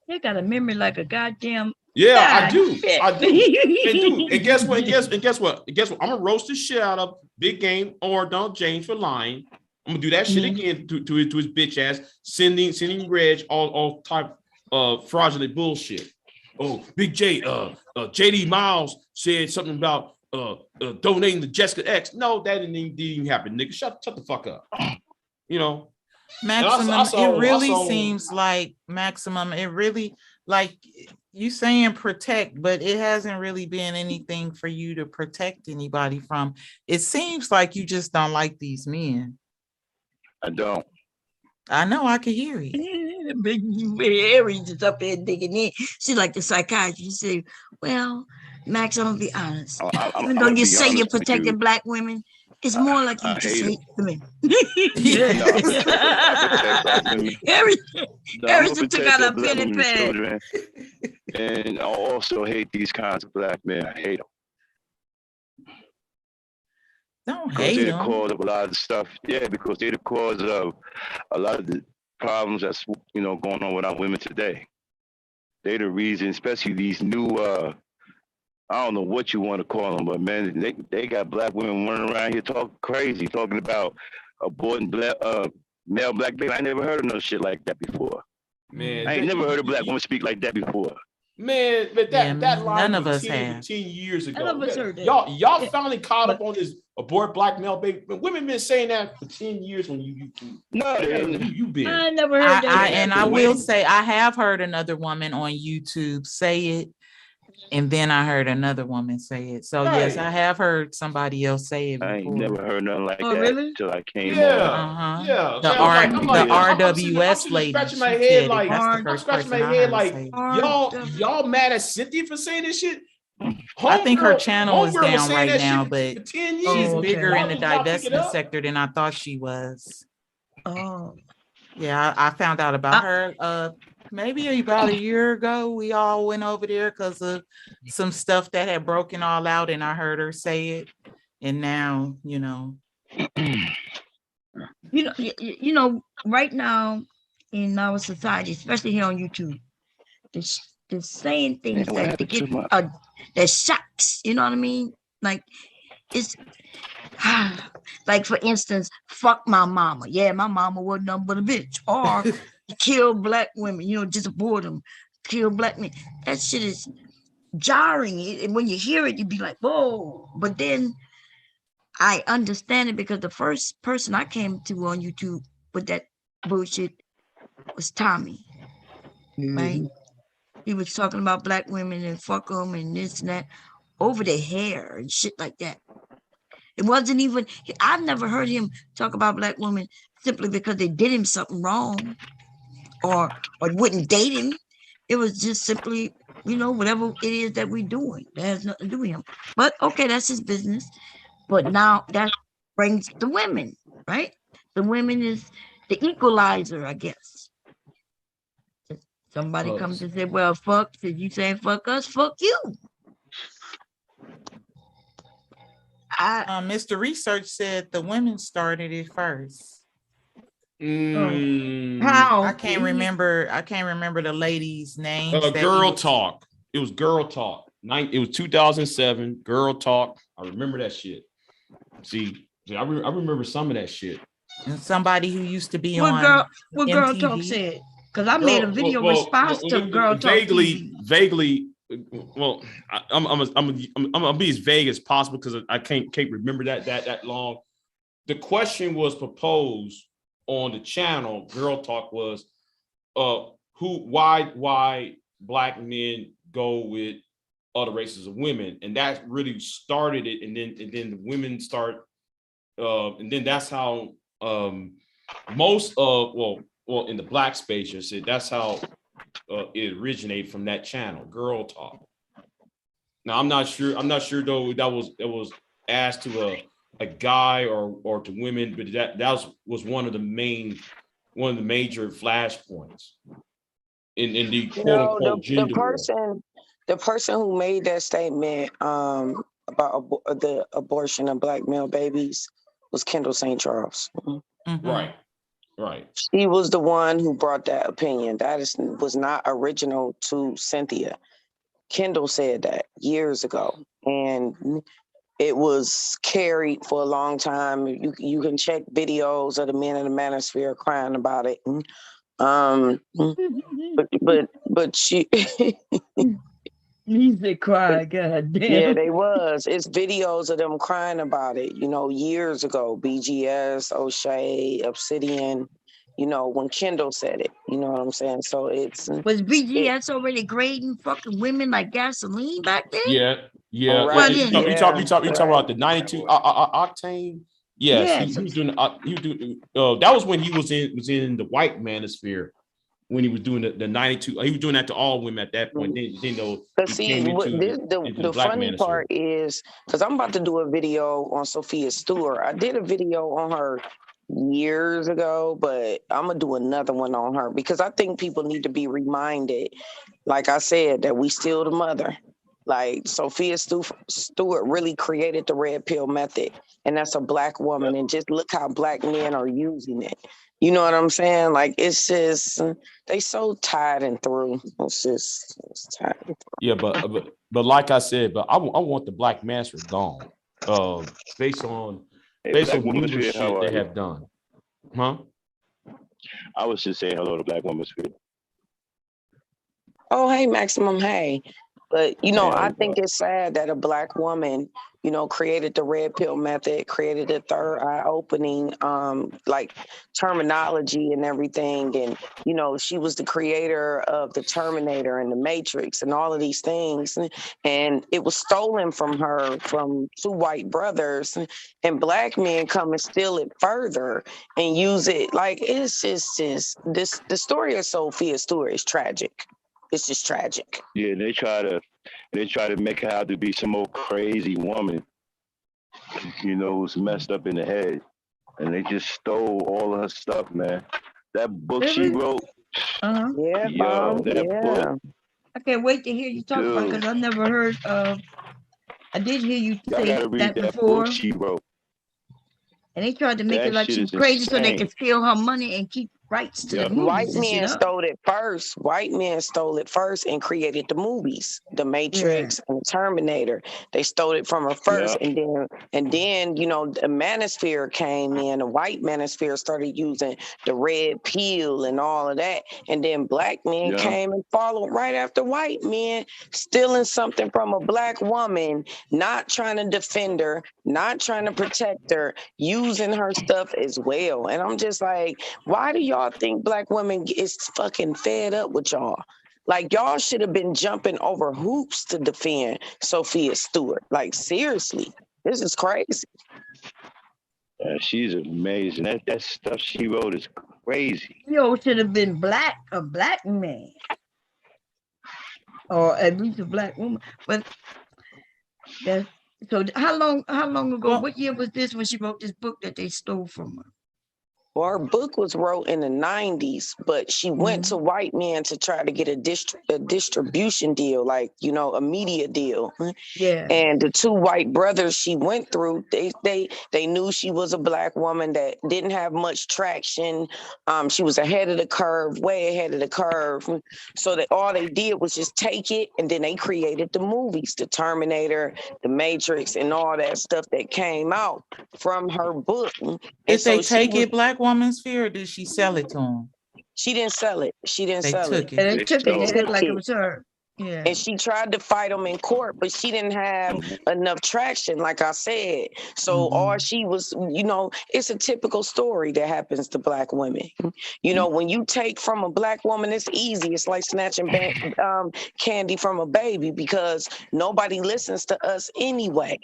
They got a memory like a goddamn. Yeah, God, I do. shit. I do. And guess what? Guess what? I'm gonna roast the shit out of Big Game or Donald James for lying. I'm gonna do that shit again to his bitch ass, sending Reg all type of fraudulent bullshit. Oh, Big J, JD Miles said something about donating to Jessica X. No, that didn't even happen, nigga. Shut the fuck up. You know, Maximum, it really seems like Maximum, it really, like you saying protect, but it hasn't really been anything for you to protect anybody from. It seems like you just don't like these men. I don't. I know, I can hear it. Big Aries is up there digging in. She like the psychiatrist. She say, well, Max, I'm gonna be honest. Even though you say you're protecting Black women, it's more like you just hate women. Harrison took out a pen and pad. And I also hate these kinds of Black men. I hate them. Don't because hate they're the them. cause of a lot of the stuff. Yeah, because they're the cause of a lot of the problems that's going on with our women today. They're the reason, especially these new I don't know what you want to call them, but man, they got Black women running around here talking crazy, talking about aborting male Black baby. I never heard of no shit like that before. Man, I ain't never heard a Black woman speak like that before. Man, but that line none of us 10 have. years ago. None of us heard that. Y'all finally caught up on this abort Black male baby. But women been saying that for 10 years when you been. I never heard that. And I will say I have heard another woman on YouTube say it, and then I heard another woman say it. So yes, I have heard somebody else say it before. I ain't never heard nothing like that really? until I came on. Yeah. The RWS lady. Scratching my she head said it. like That's the I'm first scratching my person I head heard like say it. y'all mad at Cynthia for saying this shit? I think her channel is Homegirl was down saying right that now, shit but for 10 she's years. bigger in the Y'all pick it divestment up? sector than I thought she was. Oh. Yeah, I found out about her maybe about a year ago, we all went over there because of some stuff that had broken all out, and I heard her say it. And now, You know, right now in our society, especially here on YouTube, they're saying things that to get that shocks. You know what I mean? Like it's like, for instance, fuck my mama. Yeah, my mama wasn't nothing but a bitch. Or kill black women. Just abort them. Kill black men. That shit is jarring. And when you hear it, you be like, whoa. But then I understand it, because the first person I came to on YouTube with that bullshit was Tommy, right? He was talking about black women and fuck them and this and that over their hair and shit like that. It wasn't even, I've never heard him talk about black women simply because they did him something wrong or wouldn't date him. It was just simply, whatever it is that we're doing. That has nothing to do with him. But okay, that's his business. But now that brings the women, right? The women is the equalizer, I guess. Somebody comes and say, well, fuck, since you saying fuck us, fuck you. Mr. Research said the women started it first. How? I can't remember the lady's name. Girl Talk. It was Girl Talk. It was 2007. Girl Talk. I remember that shit. See, I remember some of that shit. And somebody who used to be what on Girl Talk said, because I made a video response to Girl Talk. Vaguely. Well, I'm gonna be as vague as possible because I can't remember that long. The question was proposed on the channel. Girl Talk was, why black men go with other races of women, and that really started it. And then the women start, and then that's how most of well in the black space, you said that's how. It originated from that channel, Girl Talk. Now I'm not sure though that was asked to a guy or to women, but that was one of the major flashpoints in the quote unquote gender war. The person who made that statement about the abortion of black male babies was Kendall St. Charles. Right. She was the one who brought that opinion. That was not original to Cynthia. Kendall said that years ago, and it was carried for a long time. You can check videos of the men in the manosphere crying about it. But she. Music cry, goddamn. Yeah, they was. It's videos of them crying about it, years ago. BGS, O'Shea, Obsidian, when Kendall said it. You know what I'm saying? So was BGS already grading fucking women like gasoline back then? Yeah. Right. You talk about the 92 octane. Yes, he was doing. That was when he was in the white manosphere. When he was doing the 92, he was doing that to all women at that point. Then But see, the funny part is, because I'm about to do a video on Sophia Stewart. I did a video on her years ago, but I'm gonna do another one on her because I think people need to be reminded, like I said, that we still the mother. Like Sophia Stewart really created the red pill method, and that's a black woman. And just look how black men are using it. You know what I'm saying? Like, it's just, they so tired and through. It's tired and through. Yeah, but like I said, but I want the black manosphere gone. Based on numerous shit they have done. Huh? I was just saying hello to Black Women's Spirit. Oh, hey, Maximum, hey. But, I think it's sad that a black woman, created the red pill method, created the third eye opening, like terminology and everything. And, she was the creator of the Terminator and the Matrix and all of these things. And it was stolen from her from two white brothers, and black men come and steal it further and use it. Like, it's just the story of Sophia Stewart is tragic. It's just tragic. Yeah, they try to make her out to be some old crazy woman, who's messed up in the head, and they just stole all of her stuff, man. That book she wrote, Yeah, Yo, Bob. that Yeah. book, I can't wait to hear you talk about it dude. because I never heard of. I did hear you Y'all say gotta read that that book before, she wrote. and they tried to make it That like shit she is crazy so they insane. could steal her money and keep rights to the Yep. White movies and shit men up. stole it first. White men stole it first and created the movies, The Matrix and Terminator. They stole it from her first, Yeah. and then you know the manosphere came in. The white manosphere started using the red pill and all of that, and then black men Yeah. came and followed right after white men, stealing something from a black woman, not trying to defend her, not trying to protect her, using her stuff as well. And I'm just like, why do y'all think black women is fucking fed up with y'all? Like y'all should have been jumping over hoops to defend Sophia Stewart. Like seriously, this is crazy. She's amazing. That stuff she wrote is crazy. Yo should have been a black man, or at least a black woman. But that's so. How long ago? What year was this when she wrote this book that they stole from her? Well, her book was wrote in the 90s, but she went to white men to try to get a distribution deal, like, you know, a media deal. Yeah. And the two white brothers she went through, they knew she was a black woman that didn't have much traction. She was ahead of the curve, way ahead of the curve. So that all they did was just take it, and then they created the movies, the Terminator, the Matrix, and all that stuff that came out from her book. Did they take it, Black Woman's Fear, or did she sell it to them? She didn't sell it. She didn't sell it. And they took it. They act like it was her. Yeah. And she tried to fight them in court, but she didn't have enough traction, like I said. So all she was, you know, it's a typical story that happens to black women. You know, when you take from a black woman, it's easy. It's like snatching candy from a baby because nobody listens to us anyway.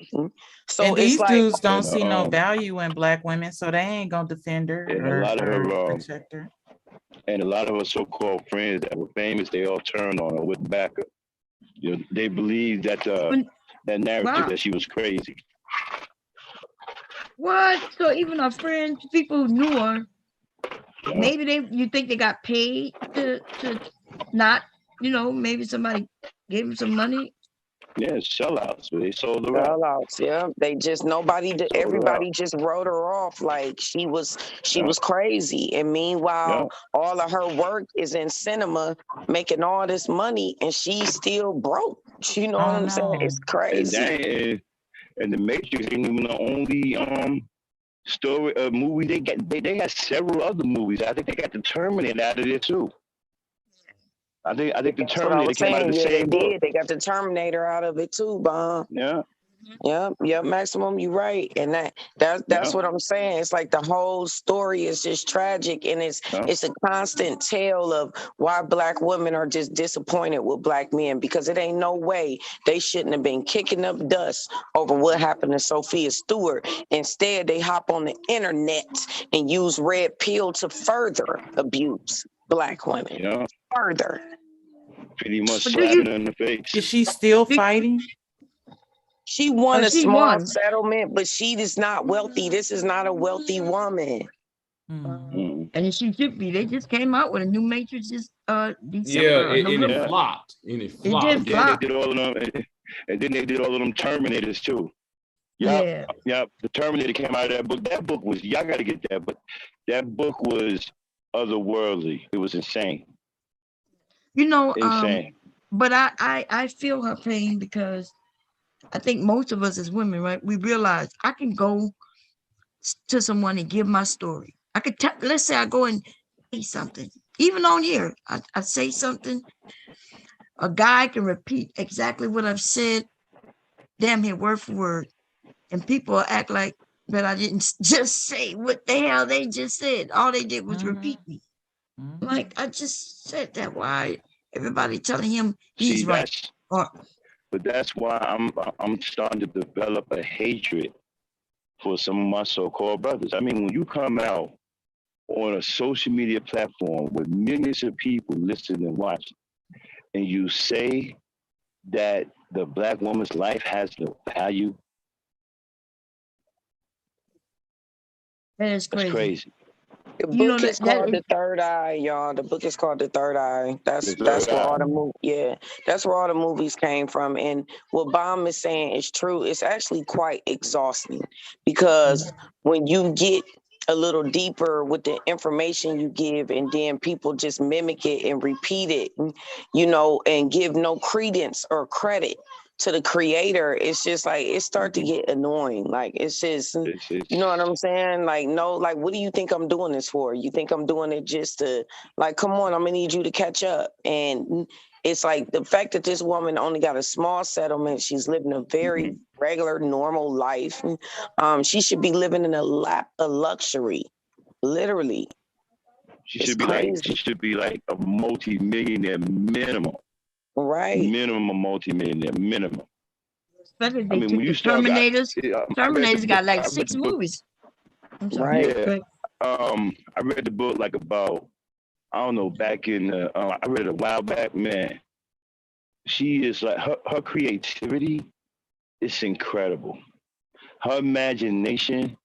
So and these it's like, dudes don't see no value in black women, so they ain't gonna defend her And or, a lot of her, protect her. And a lot of her so-called friends that were famous, they all turned on her with backup. You know, they believed that that narrative that she was crazy. What? So even her friends, people who knew her, maybe you think they got paid to not, you know, maybe somebody gave them some money. Yeah, sellouts. They sold her out. Sellouts, yeah. They just everybody just wrote her off like she was crazy. And meanwhile, all of her work is in cinema, making all this money, and she's still broke. You know what I'm saying? It's crazy. And the Matrix ain't even the only movie they got. They got several other movies. I think they got the Terminator out of there too. I think the Terminator came out of the same book. They got the Terminator out of it too, Bob. Yeah. Yep, Maximum, you're right. And that's what I'm saying. It's like the whole story is just tragic, and it's a constant tale of why black women are just disappointed with black men, because it ain't no way they shouldn't have been kicking up dust over what happened to Sophia Stewart. Instead, they hop on the internet and use red pill to further abuse black women. Yeah. Further. Pretty much slapping her in the face. Is she still fighting? She won a small settlement, but she is not wealthy. This is not a wealthy woman. And she should be. They just came out with a new Matrix this December. Yeah, and it flopped. And it flopped. It did flop. They did all of them, and then they did all of them Terminators too. Yeah. The Terminator came out of that book. That book was, y'all got to get that book. That book was otherworldly. It was insane. You know, insane. But I feel her pain because I think most of us as women, right? We realize I can go to someone and give my story. I could let's say I go and say something, even on here. I say something. A guy can repeat exactly what I've said, damn near word for word, and people act like that I didn't just say what the hell they just said. All they did was repeat me. Like I just said that. Why everybody telling him he's right? But that's why I'm starting to develop a hatred for some of my so-called brothers. I mean, when you come out on a social media platform with millions of people listening and watching, and you say that the black woman's life has no value, that is crazy. That's crazy. The book is called The Third Eye, y'all. The book is called The Third Eye. That's where all the that's where all the movies came from. And what Baum is saying is true. It's actually quite exhausting because when you get a little deeper with the information you give, and then people just mimic it and repeat it, you know, and give no credence or credit to the creator, it's just like it starts to get annoying. Like it's just, you know what I'm saying? Like, no, like, what do you think I'm doing this for? You think I'm doing it just to, like, come on, I'm gonna need you to catch up. And it's like the fact that this woman only got a small settlement, she's living a very regular, normal life. She should be living in a lap of luxury, literally. She should be like a multi-millionaire minimum. Right. Minimum a multi-millionaire minimum. Especially I mean, when you start Terminators got like 6 movies. I'm sorry. Yeah. I read the book like about, I don't know, back in I read it a while back, man. She is like her creativity is incredible. Her imagination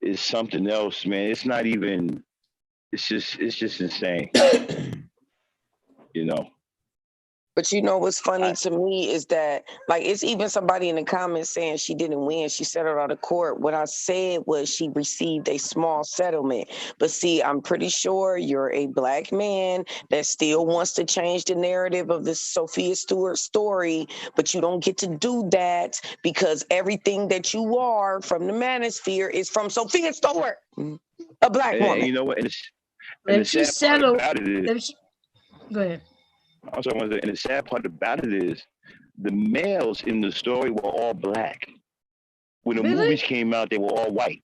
is something else, man. It's not even, it's just insane. You know. But you know what's funny to me is that, like, it's even somebody in the comments saying she didn't win. She settled out of court. What I said was she received a small settlement. But see, I'm pretty sure you're a Black man that still wants to change the narrative of this Sophia Stewart story, but you don't get to do that because everything that you are from the manosphere is from Sophia Stewart, a Black woman. And you know what? If she settled, go ahead. Also, and the sad part about it is the males in the story were all Black. When the movies came out, they were all white.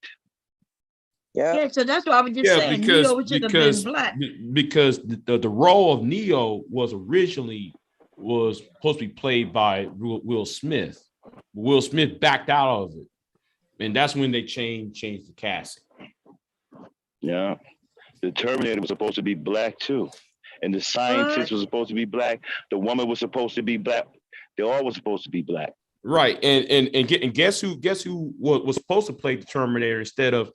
Yeah, so that's what I was just saying. Neo should have been Black. Because the role of Neo was originally supposed to be played by Will Smith. Will Smith backed out of it. And that's when they changed the casting. Yeah. The Terminator was supposed to be Black too. And the scientist was supposed to be Black. The woman was supposed to be Black. They all were supposed to be Black. Right. And guess who was supposed to play the Terminator instead of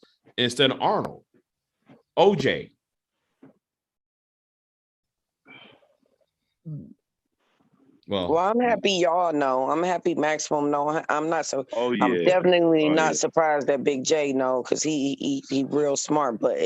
Arnold? OJ. Well, I'm happy y'all know. I'm happy Maximum know. I'm not so. Oh, yeah. I'm definitely not surprised that Big J know because he real smart. But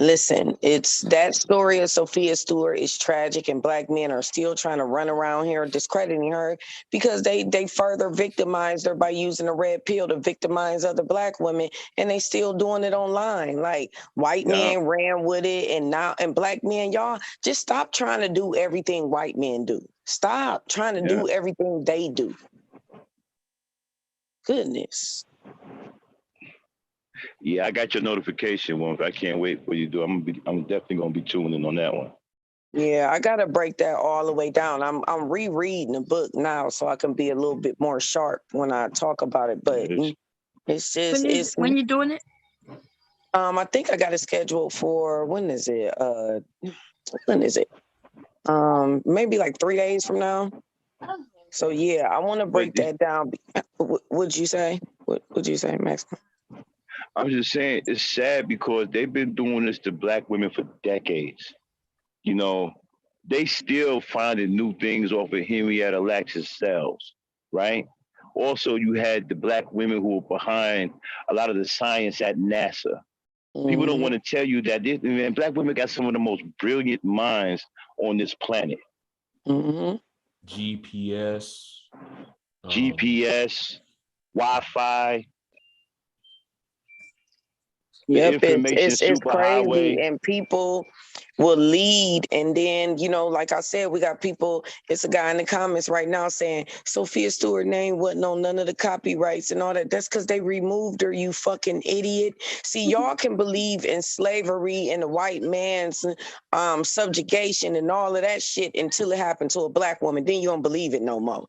listen, it's that story of Sophia Stewart is tragic, and Black men are still trying to run around here discrediting her because they further victimized her by using a red pill to victimize other Black women, and they still doing it online. Like white men ran with it, and Black men, y'all just stop trying to do everything white men do. Stop trying to do everything they do. Goodness. Yeah, I got your notification one. I can't wait for you to do. I'm definitely gonna be tuning in on that one. Yeah, I gotta break that all the way down. I'm rereading the book now so I can be a little bit more sharp when I talk about it. But it's just when you're doing it. I think I got it scheduled for when is it? Maybe like 3 days from now. So yeah, I want to break that down. What'd you say? What'd you say, Max? I was just saying it's sad because they've been doing this to Black women for decades. You know, they still finding new things off of Henrietta Lacks' cells, right? Also, you had the Black women who were behind a lot of the science at NASA. People don't want to tell you that Black women got some of the most brilliant minds on this planet. GPS, Wi-Fi. Yep, it's crazy, and people will lead, and then like I said, we got people. It's a guy in the comments right now saying Sophia Stewart name wasn't on none of the copyrights and all that. That's because they removed her. You fucking idiot. See, y'all can believe in slavery and the white man's subjugation and all of that shit until it happened to a Black woman. Then you don't believe it no more.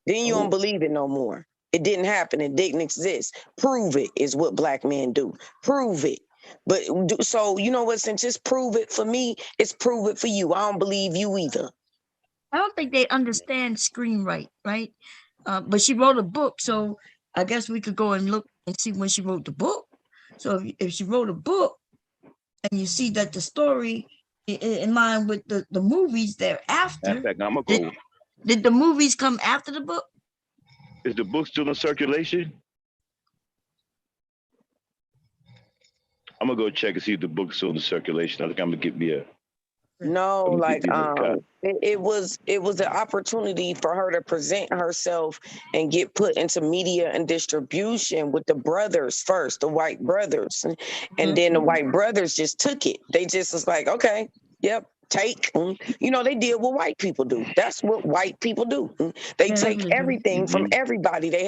Then you don't believe it no more. It didn't happen. It didn't exist. Prove it is what Black men do. Prove it. But so you know what? Since just prove it for me, it's prove it for you. I don't believe you either. I don't think they understand screenwriting, right? But she wrote a book, so I guess we could go and look and see when she wrote the book. So if she wrote a book, and you see that the story in line with the movies thereafter. In fact, I'm gonna go. Did the movies come after the book? Is the book still in circulation? I'm gonna go check and see if the book's still in circulation. I think I'm gonna get me a. No, I'm gonna like get me a copy. it was an opportunity for her to present herself and get put into media and distribution with the brothers first, the White brothers, and then the White brothers just took it. They just was like, okay, yep. Take, you know, they did what white people do. That's what white people do. They take everything from everybody. They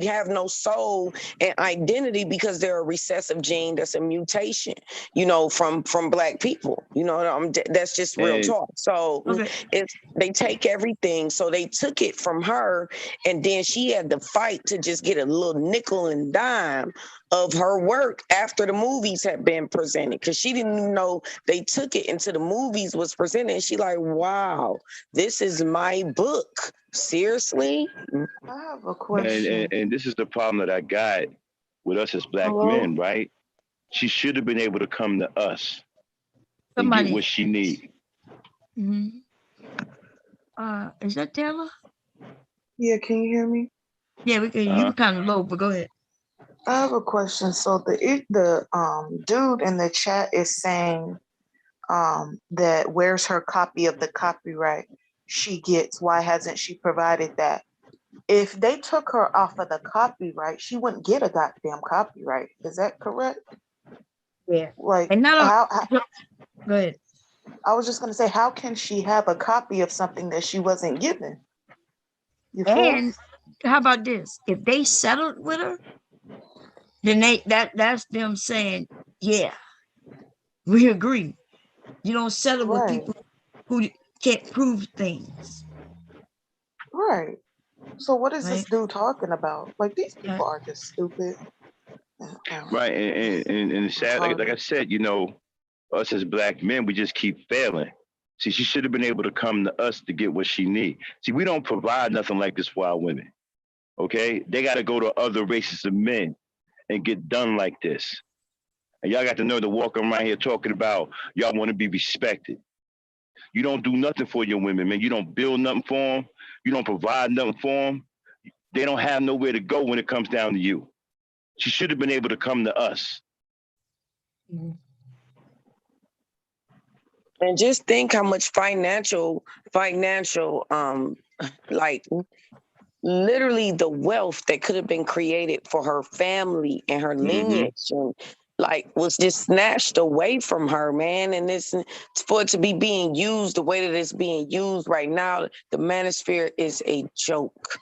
have no soul and identity because they're a recessive gene. That's a mutation, you know, from black people. You know, that's just real talk. So they take everything. So they took it from her, and then she had to fight to just get a little nickel and dime of her work after the movies had been presented, because she didn't even know they took it until the movies was presented. And she like, wow, this is my book. Seriously? I have a question. And this is the problem that I got with us as black men, right? She should have been able to come to us and get what she needs. Is that Taylor? Yeah, can you hear me? Yeah, we can. You were kind of low, but go ahead. I have a question. So the dude in the chat is saying that where's her copy of the copyright she gets? Why hasn't she provided that? If they took her off of the copyright, she wouldn't get a goddamn copyright. Is that correct? Yeah. Like, and how go ahead. I was just gonna say, how can she have a copy of something that she wasn't given? And how about this? If they settled with her, then that's them saying, yeah, we agree. You don't settle with people who can't prove things. Right. So what is this dude talking about? Like, these people are just stupid. Right. And sad, like I said, you know, us as black men, we just keep failing. See, she should have been able to come to us to get what she needs. See, we don't provide nothing like this for our women. Okay? They got to go to other races of men and get done like this. And y'all got to know to walk around here talking about y'all want to be respected. You don't do nothing for your women, man. You don't build nothing for them. You don't provide nothing for them. They don't have nowhere to go when it comes down to you. She should have been able to come to us. And just think how much financial, like literally the wealth that could have been created for her family and her lineage and like was just snatched away from her, man. And this for it to be being used the way that it's being used right now, the manosphere is a joke.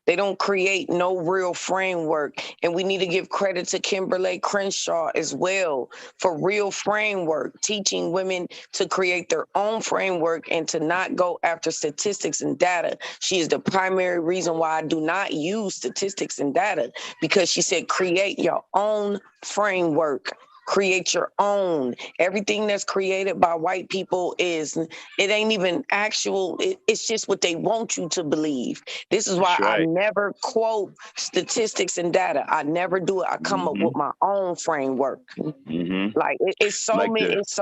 They don't create no real framework. And we need to give credit to Kimberly Crenshaw as well for real framework, teaching women to create their own framework and to not go after statistics and data. She is the primary reason why I do not use statistics and data, because she said, create your own framework. Create your own. Everything that's created by white people it ain't even actual. It's just what they want you to believe. This is why I never quote statistics and data. I never do it. I come up with my own framework. Like it's so like many. It's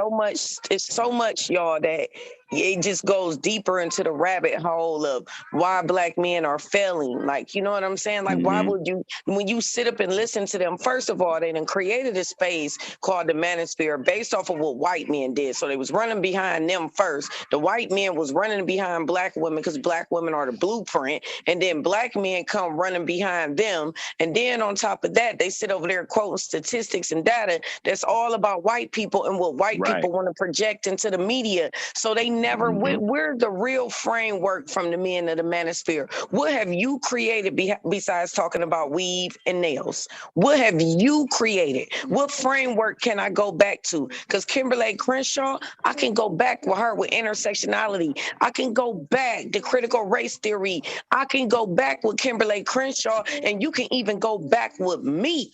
so much, y'all, that it just goes deeper into the rabbit hole of why black men are failing. Like, you know what I'm saying? Like, why would you, when you sit up and listen to them, first of all, they done created a space called the manosphere based off of what white men did. So they was running behind them first. The white men was running behind black women because black women are the blueprint. And then black men come running behind them. And then on top of that, they sit over there quoting statistics and data that's all about white people and what white people want to project into the media. So they never, we're the real framework from the men of the manosphere. What have you created besides talking about weave and nails? What have you created? What framework can I go back to? Because Kimberly Crenshaw, I can go back with her with intersectionality. I can go back to critical race theory. I can go back with Kimberly Crenshaw, and you can even go back with me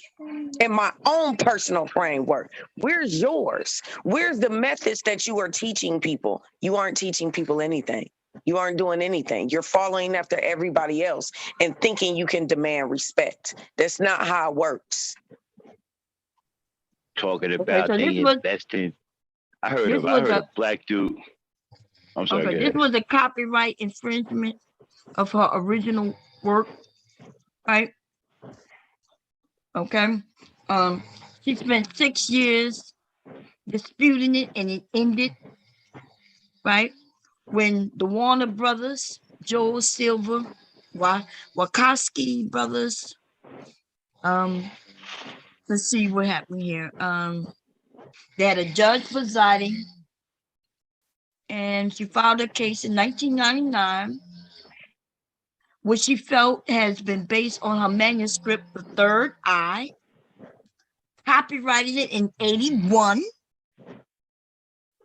in my own personal framework. Where's yours? Where's the methods that you are teaching people? You aren't teaching people anything. You aren't doing anything. You're following after everybody else and thinking you can demand respect. That's not how it works. Talking about they investing I heard This of. I was heard a a black dude. I'm sorry. okay. Go This ahead. was a copyright infringement of her original work, right? Okay. She spent 6 years disputing it, and it ended, right? When the Warner Brothers, Joel Silver, Wachowski brothers, let's see what happened here. They had a judge presiding, and she filed a case in 1999, which she felt has been based on her manuscript, The Third Eye, copyrighted it in 81,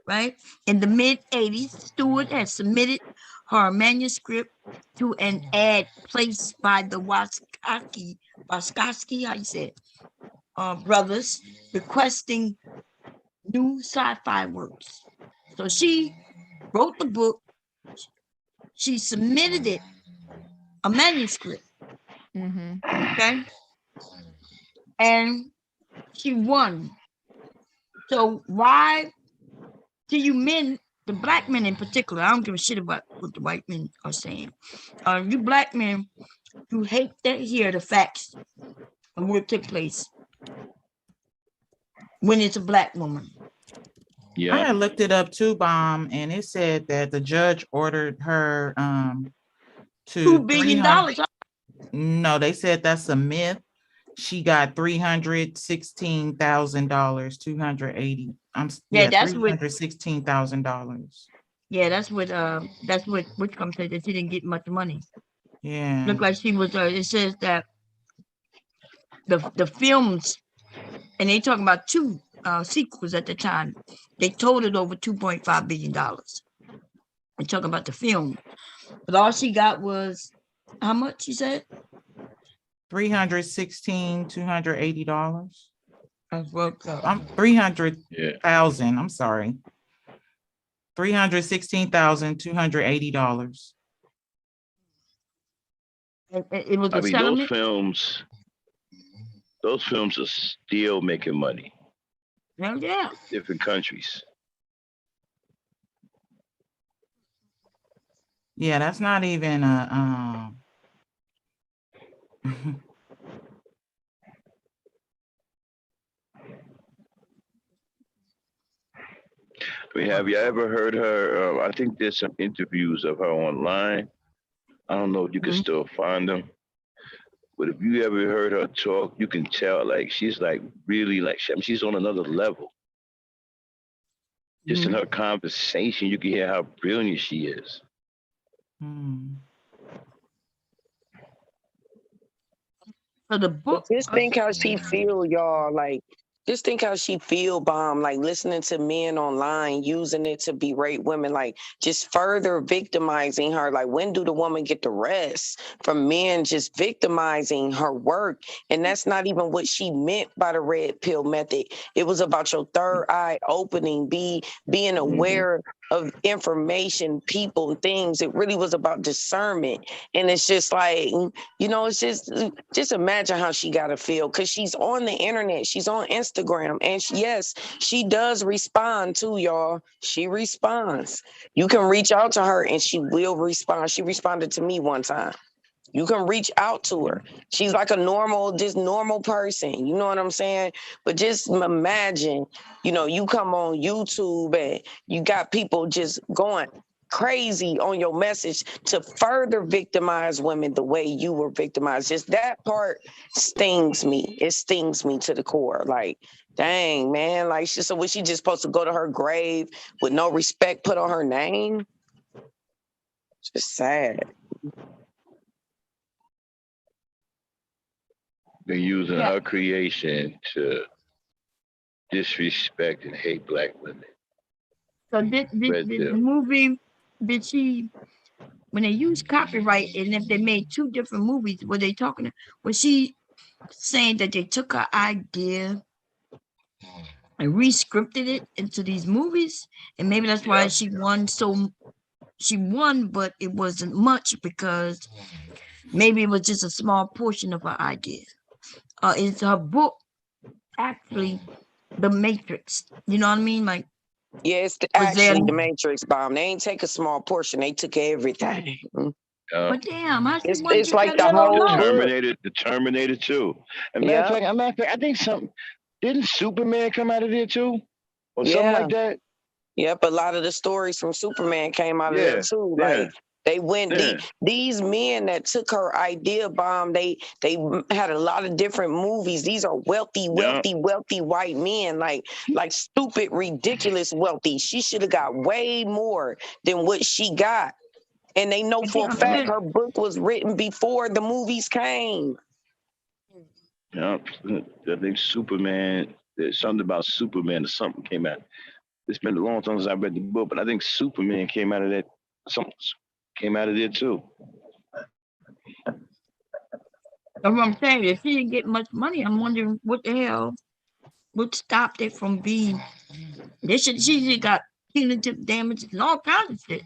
right? In the mid-80s, Stewart had submitted her manuscript to an ad placed by the Wachowski, how you say it, brothers, requesting new sci-fi works. So she wrote the book, she submitted it, a manuscript, okay? And she won. So why do you men, the black men in particular, I don't give a shit about what the white men are saying. You black men, you hate to hear the facts of what took place when it's a black woman. Yeah. I had looked it up too, Bomb, and it said that the judge ordered her to $2 billion. No, they said that's a myth. She got $316,000, 280. Yeah, that's what $316,000. Yeah, that's what Witchcom said, that she didn't get much money. Yeah. Looked like she was it says that the films, and they talking about 2 sequels at the time, they totaled over $2.5 billion. I'm talking about the film, but all she got was how much, you said? $316,280. I'm 300,000. I'm sorry. $316,280. It was I a mean, settlement. those films are still making money. Hell yeah. Different countries. Yeah, that's not even a I mean, have you ever heard her? I think there's some interviews of her online. I don't know if you can still find them. But if you ever heard her talk, you can tell like she's like really like she's on another level. Just in her conversation, you can hear how brilliant she is. So the book. Just think how she feel, y'all. Like, just think how she feel, Bomb. Like listening to men online using it to berate women, like just further victimizing her. Like, when do the woman get the rest from men just victimizing her work? And that's not even what she meant by the red pill method. It was about your third eye opening, being aware of information, people, things. It really was about discernment. And it's just like, you know, it's just imagine how she got to feel, because she's on the internet, she's on Instagram, and yes, she does respond too, y'all. She responds. You can reach out to her and she will respond. She responded to me one time. You can reach out to her. She's like a normal person. You know what I'm saying? But just imagine, you know, you come on YouTube and you got people just going crazy on your message to further victimize women the way you were victimized. Just that part stings me. It stings me to the core. Like, dang, man. Like, so was she just supposed to go to her grave with no respect put on her name? Just sad. They're using her creation to disrespect and hate Black women. So did the movie, did she, when they used copyright, and if they made 2 different movies, were they talking, was she saying that they took her idea and re-scripted it into these movies? And maybe that's why she won, but it wasn't much, because maybe it was just a small portion of her idea. Is her book actually The Matrix? You know what I mean? Like, Yeah, it's actually the Matrix bomb. They ain't take a small portion. They took everything. But damn, I see one It's just like got the let on whole low. book. The Terminator 2. And Yeah. matter of fact, I think didn't Superman come out of there too? Or something Yeah. like that? Yep, a lot of the stories from Superman came out of there too. Yeah. Like they went Yeah. these men that took her idea bomb, they had a lot of different movies. These are wealthy white men, like stupid, ridiculous wealthy. She should have got way more than what she got. And they know for a fact her book was written before the movies came. Yeah. I think Superman, there's something about Superman or something came out. It's been a long time since I read the book, but I think Superman came out of that. Something came out of there too. That's what I'm saying. If she didn't get much money, I'm wondering what the hell would stop it from being. She got punitive damages and all kinds of shit.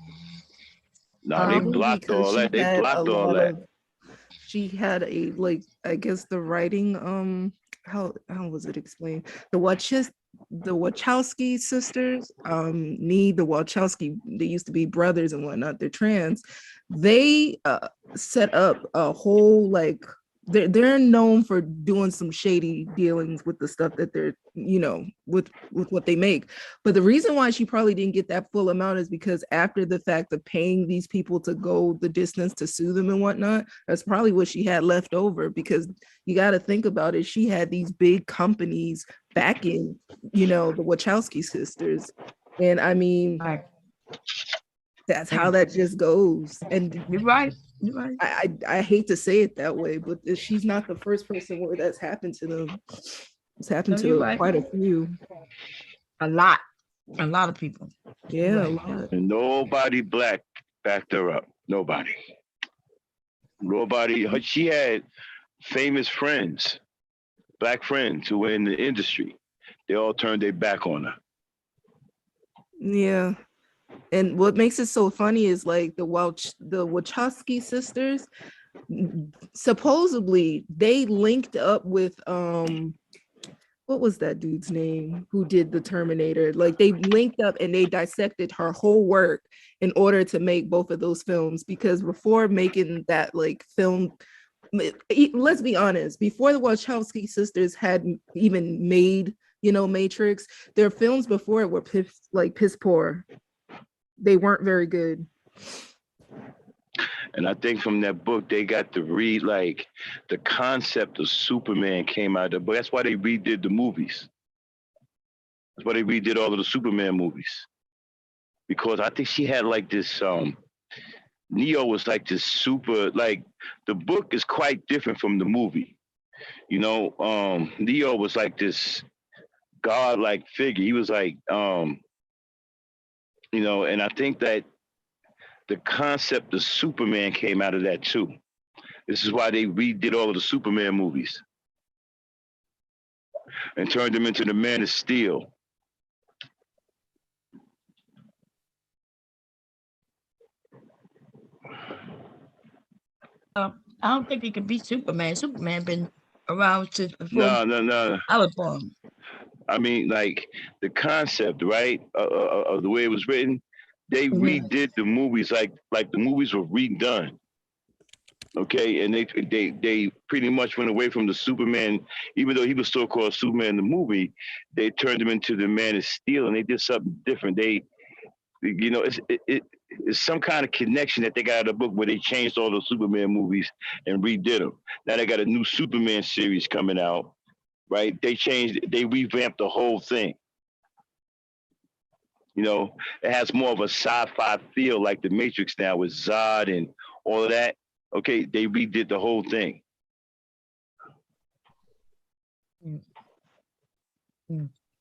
No, they blocked all that. They blocked all that. She had a I guess the writing how was it explained? The Wachowski sisters, the Wachowski, they used to be brothers and whatnot, they're trans. They set up a whole they're known for doing some shady dealings with the stuff that they're, with what they make. But the reason why she probably didn't get that full amount is because after the fact of paying these people to go the distance to sue them and whatnot, that's probably what she had left over, because you got to think about it. She had these big companies backing, the Wachowski sisters. And I mean, that's how that just goes. And you're right. I hate to say it that way, but she's not the first person where that's happened to them. It's happened to quite a few. A lot of people. Yeah, a lot. And nobody black backed her up. Nobody. She had famous friends, black friends who were in the industry. They all turned their back on her. Yeah. And what makes it so funny is the Wachowski sisters, supposedly they linked up with what was that dude's name who did the Terminator? They linked up and they dissected her whole work in order to make both of those films, because before making that film, let's be honest, before the Wachowski sisters had even made Matrix, their films before it were piss poor. They weren't very good. And I think from that book, they got to read the concept of Superman came out of the book. That's why they redid the movies. That's why they redid all of the Superman movies. Because I think she had this, Neo was this super, the book is quite different from the movie. Neo was this godlike figure. He was and I think that the concept of Superman came out of that too. This is why they redid all of the Superman movies and turned them into the Man of Steel. I don't think he can beat Superman. Superman been around since before No. I was born. I mean, the concept, right, of the way it was written, they redid the movies like the movies were redone. Okay, and they pretty much went away from the Superman, even though he was still called Superman in the movie. They turned him into the Man of Steel, and they did something different. It's some kind of connection that they got out of the book where they changed all the Superman movies and redid them. Now they got a new Superman series coming out. Right? They revamped the whole thing. It has more of a sci-fi feel like the Matrix now with Zod and all of that. Okay, they redid the whole thing.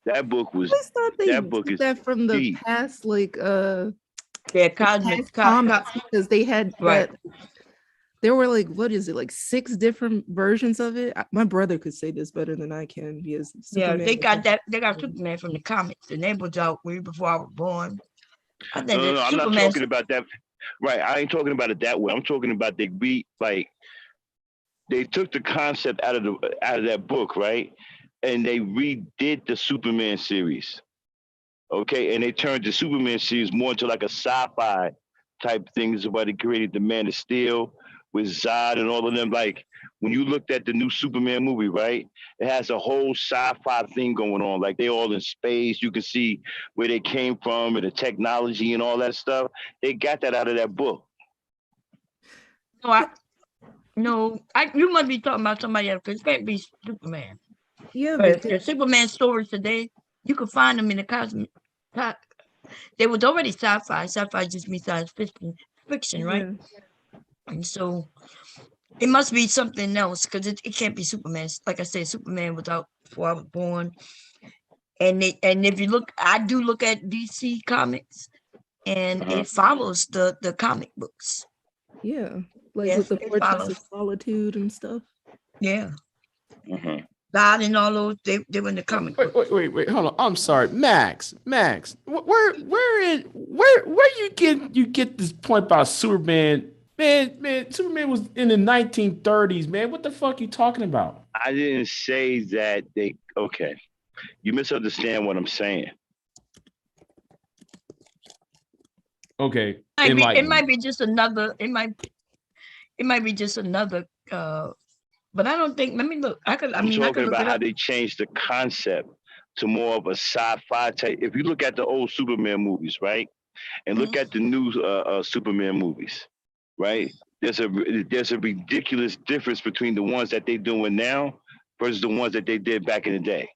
That book was that from the deep. past, comics, because they had there were what is it, 6 different versions of it. My brother could say this better than I can. They got Superman from the comics, and that was out way before I was born. I'm not talking about that. Right, I ain't talking about it that way. I'm talking about they took the concept out of that book, right, and they redid the Superman series. Okay, and they turned the Superman series more into like a sci-fi type thing. Is why they created the Man of Steel with Zod and all of them. Like when you looked at the new Superman movie, right? It has a whole sci-fi thing going on. Like they all in space. You can see where they came from and the technology and all that stuff. They got that out of that book. You must be talking about somebody else because it can't be Superman. Yeah, but but the Superman stories today, you can find them in the cosmic. There was already sci-fi. Sci-fi just means science fiction, right? And so it must be something else because it can't be Superman. Like I said, Superman was out before I was born. And if you look, I do look at DC Comics, and it follows the comic books. Yeah, like Yes, with the it Fortress follows. of Solitude and stuff. Yeah. God and all those, they were in the comic book. Wait, hold on. I'm sorry, Max. Where you get this point about Superman? Man, Superman was in the 1930s, man. What the fuck you talking about? I didn't say that they. Okay, you misunderstand what I'm saying. Okay, It might be just another. It might be just another. But I don't think. Let me look. I could talking look about it how up. they changed the concept to more of a sci-fi type. If you look at the old Superman movies, right, and look at the new Superman movies, right, there's a ridiculous difference between the ones that they're doing now versus the ones that they did back in the day.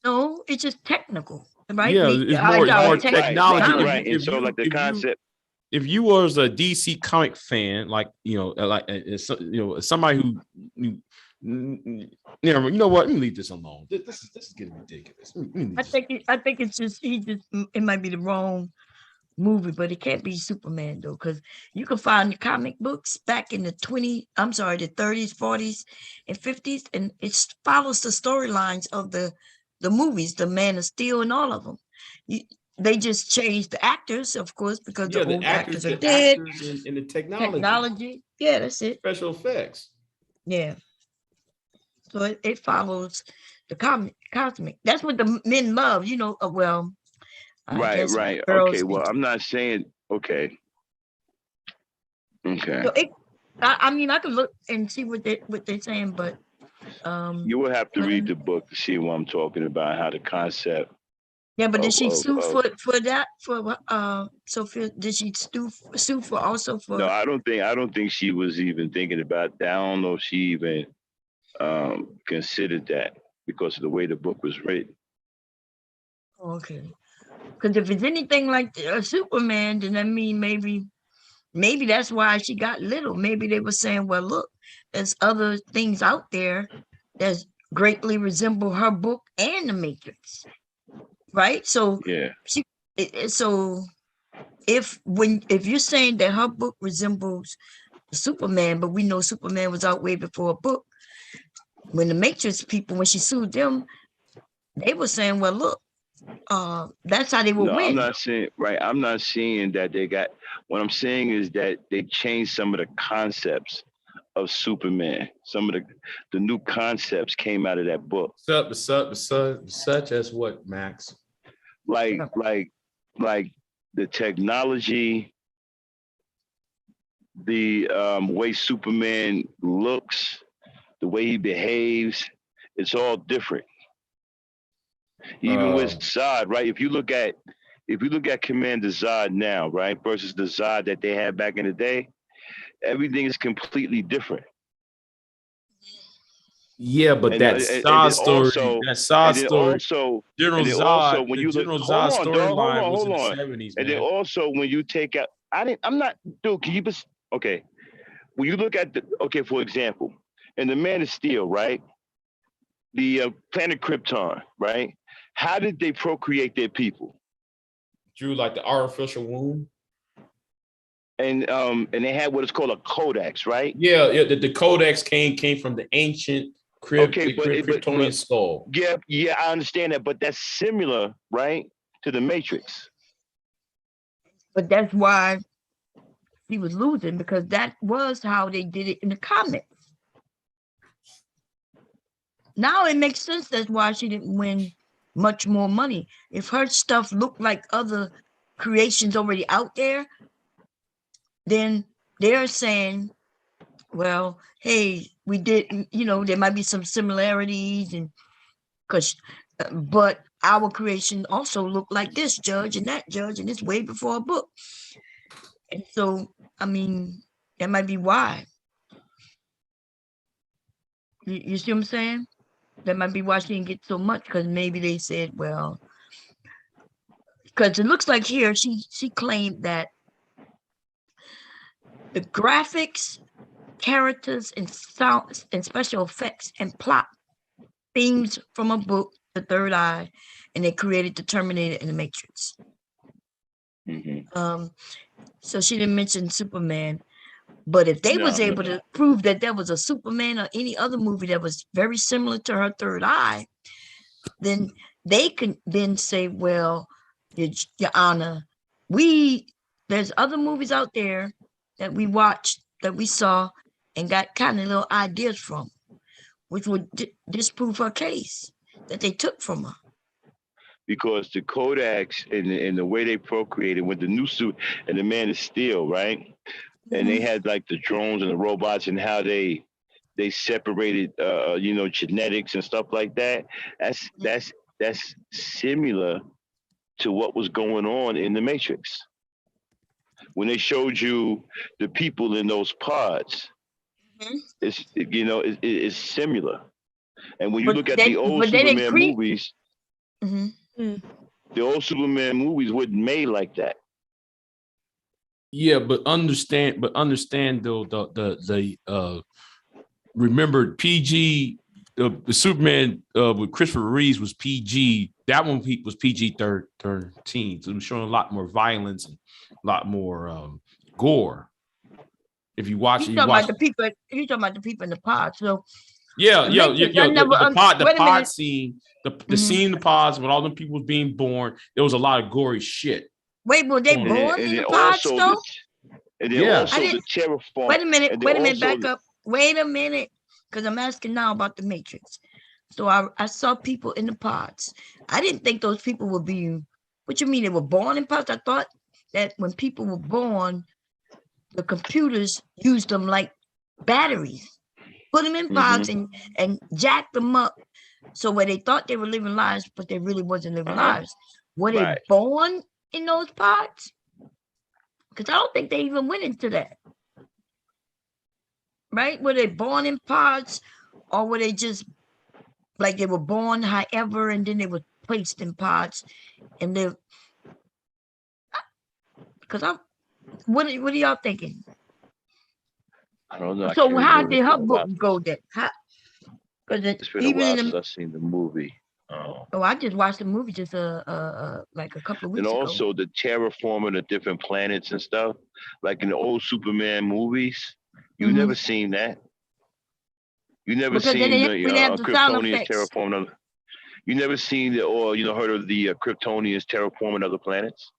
No, it's just technical, right? Yeah, it's more technology. Right. And so, like the concept. If you was a DC comic fan, like somebody who, you know what? Let me leave this alone. This is getting ridiculous. I think it's just it might be the wrong movie, but it can't be Superman though, because you can find the comic books back in the 30s, 40s, and 50s, and it follows the storylines of the movies, the Man of Steel and all of them. They just changed the actors, of course, because the old actors are dead. Actors and the technology. Yeah, that's it. Special effects. Yeah. So it follows the cosmic. That's what the men love, well. Right. Okay. Well, I'm not saying okay. So I could look and see what they're saying, but you will have to read the book to see what I'm talking about, how the concept. Yeah, but did she sue for that? Sophia, did she sue for also for? No, I don't think she was even thinking about that. I don't know if she even considered that because of the way the book was written. Okay, because if it's anything like Superman, then I mean maybe that's why she got little. Maybe they were saying, well, look, there's other things out there that greatly resemble her book and the Matrix. Right, so yeah. So if you're saying that her book resembles Superman, but we know Superman was out way before a book. When the Matrix people, when she sued them, they were saying, "Well, look, that's how they will win." I'm not saying that they got. What I'm saying is that they changed some of the concepts of Superman. Some of the new concepts came out of that book. Such as what, Max? Like the technology, the way Superman looks, the way he behaves, it's all different. Even with Zod, right? If you look at Commander Zod now, right, versus the Zod that they had back in the day, everything is completely different. Yeah, but that Zod story, General Zod, when you General Zod storyline was in the 70s, and then also when you take out, can you just, okay, when you look at for example, in the Man of Steel, right, the planet Krypton, right, how did they procreate their people? Through like the artificial womb. And they had what is called a codex, right? Yeah, the codex came from the ancient Kryptonian skull. Yeah, I understand that, but that's similar, right, to the Matrix. But that's why he was losing, because that was how they did it in the comics. Now it makes sense. That's why she didn't win much more money. If her stuff looked like other creations already out there, then they're saying, well, hey, we did, you know, there might be some similarities, and but our creation also looked like this judge and that judge, and it's way before a book. And so, I mean, that might be why. You see what I'm saying? That might be why she didn't get so much, because maybe they said, well, because it looks like here she claimed that the graphics, characters, and sound and special effects and plot themes from a book, The Third Eye, and they created the Terminator and the Matrix. So she didn't mention Superman, but if they was able to prove that there was a Superman or any other movie that was very similar to her Third Eye, then they can then say, well, Your Honor, there's other movies out there that we watched, that we saw, and got kind of little ideas from, which would disprove her case that they took from her. Because the Kodaks and the way they procreated with the new suit and the Man of Steel, right? And they had like the drones and the robots and how they separated, you know, genetics and stuff like that. That's similar to what was going on in the Matrix. When they showed you the people in those pods, it's, you know, it's similar. And when you look at the old Superman movies, the old Superman movies weren't made like that. Yeah, but understand though, the remember PG, the Superman with Christopher Reeves was PG. That one was PG-13, so it was showing a lot more violence and a lot more gore. If you watch it, He's talking about the people in the pod. So the pod scene, the scene in the pods when all them people was being born, there was a lot of gory shit. Wait, were they born in the pods though? And then also the terraform. Wait a minute, back up. Wait a minute, because I'm asking now about the Matrix. So I saw people in the pods. I didn't think those people would be, what you mean, they were born in pods? I thought that when people were born, the computers used them like batteries, put them in pods and jacked them up. So where they thought they were living lives, but they really wasn't living lives. Were they born in those pods? Because I don't think they even went into that. Right? Were they born in pods, or were they just like they were born however, and then they were placed in pods and they, because what are y'all thinking? I don't know. So how did her book go then? Because it's been a while since I've seen the movie. Oh, I just watched the movie just like a couple of weeks ago. And also the terraforming of different planets and stuff, like in the old Superman movies, you never seen that. You never seen the Kryptonians terraforming other. You never seen heard of the Kryptonians terraforming other planets?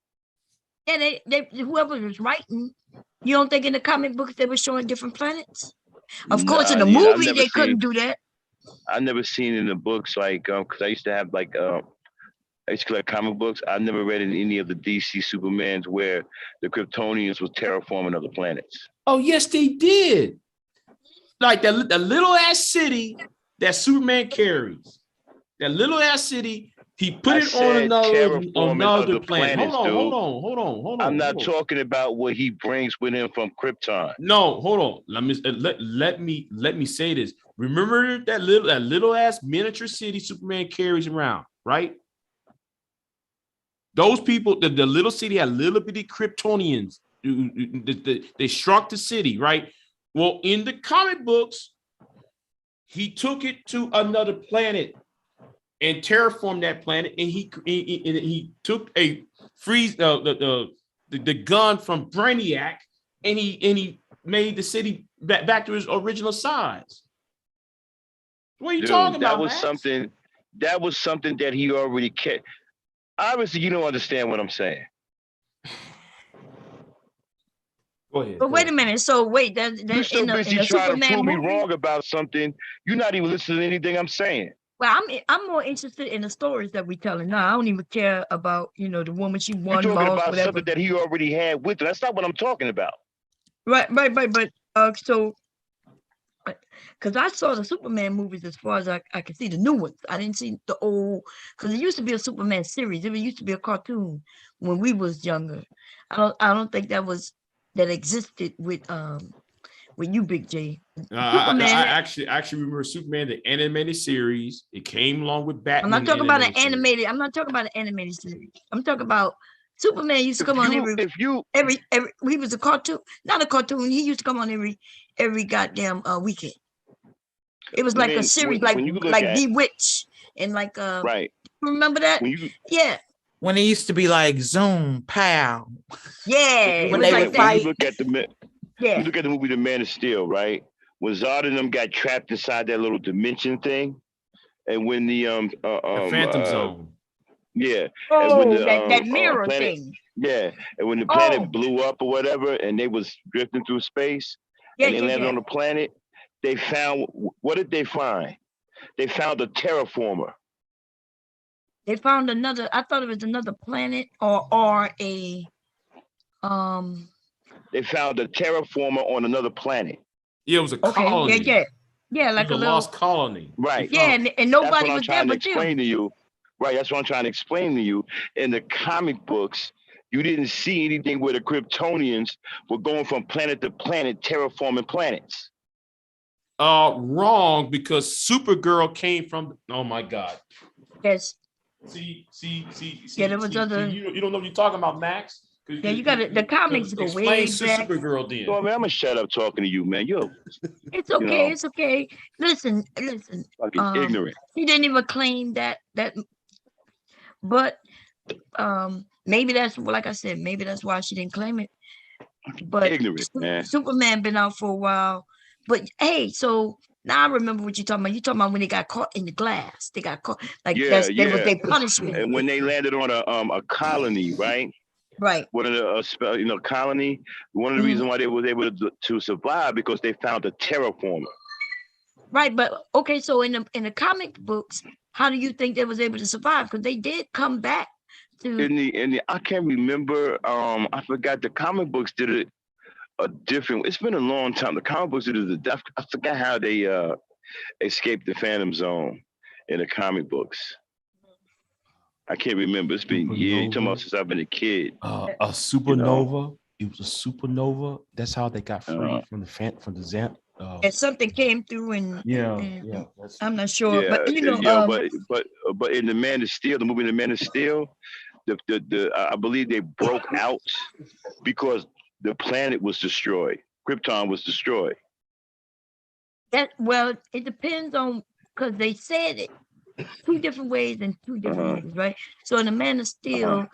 Yeah, they whoever was writing, you don't think in the comic books they were showing different planets? Of course, in the movie they couldn't do that. I've never seen in the books, like, because I used to have I used to collect comic books. I've never read in any of the DC Supermans where the Kryptonians was terraforming other planets. Oh, yes, they did. Like that little ass city that Superman carries. That little ass city, he put it on another planet. Hold on. I'm not talking about what he brings with him from Krypton. No, hold on. Let me say this. Remember that little ass miniature city Superman carries around, right? Those people, the little city had little bitty Kryptonians. They shrunk the city, right? Well, in the comic books, he took it to another planet and terraformed that planet, and he took a the gun from Brainiac, and he made the city back to its original size. What are you talking about? That was something that he already kept. Obviously, you don't understand what I'm saying. Go ahead. But wait a minute. So wait, you're so busy trying to prove me wrong about something. You're not even listening to anything I'm saying. Well, I'm more interested in the stories that we're telling now. I don't even care about, you know, the woman, she You're won, talking lost, about whatever. something that he already had with her. That's not what I'm talking about. Right. But so, because I saw the Superman movies as far as I could see the new ones. I didn't see the old, because it used to be a Superman series. It used to be a cartoon when we was younger. I don't think that existed with you, Big J. I actually remember Superman, the animated series. It came along with Batman. I'm not talking about an animated. I'm not talking about an animated series. I'm talking about Superman used to come on every he was a cartoon, not a cartoon. He used to come on every goddamn weekend. It was like a series, like Bewitched and like right. Remember that? Yeah. When it used to be like Zoom, pow. Yeah. When it was like that. You look at the movie The Man of Steel, right? When Zod and them got trapped inside that little dimension thing, and when the Phantom Zone. Yeah. Oh, and when that mirror planet, thing. Yeah, and when the planet blew up or whatever, and they was drifting through space, and they landed on the planet, they found, what did they find? They found a terraformer. They found another. I thought it was another planet or a They found a terraformer on another planet. Yeah, it was a colony. Yeah, like a little lost colony. Right. Yeah, and nobody was there but them. To you. Right, that's what I'm trying to explain to you. In the comic books, you didn't see anything where the Kryptonians were going from planet to planet, terraforming planets. Wrong, because Supergirl came from. Oh my God. Yes. See. Yeah, there was other. You don't know what you're talking about, Max. Yeah, you got it. The comics go way back. Supergirl, then. Well, man, I'm gonna shut up talking to you, man. It's okay. It's okay. Listen. Fucking ignorant. He didn't even claim that. But maybe that's, like I said, maybe that's why she didn't claim it. But ignorant, man. Superman been out for a while. But hey, so now I remember what you're talking about. You're talking about when they got caught in the glass. They got caught that was their punishment. And when they landed on a colony, right? Right. One of the colony. One of the reasons why they was able to survive because they found a terraformer. Right, but okay, so in the comic books, how do you think they was able to survive? Because they did come back to in the I can't remember. I forgot the comic books did it a different. It's been a long time. The comic books did it. I forgot how they escaped the Phantom Zone in the comic books. I can't remember. It's been years. You're talking about since I've been a kid. A supernova. It was a supernova. That's how they got free from the Zant. And something came through and I'm not sure, but but in the Man of Steel, the movie The Man of Steel, the I believe they broke out because the planet was destroyed. Krypton was destroyed. It depends on, because they said it two different ways in two different ways, right? So in the Man of Steel,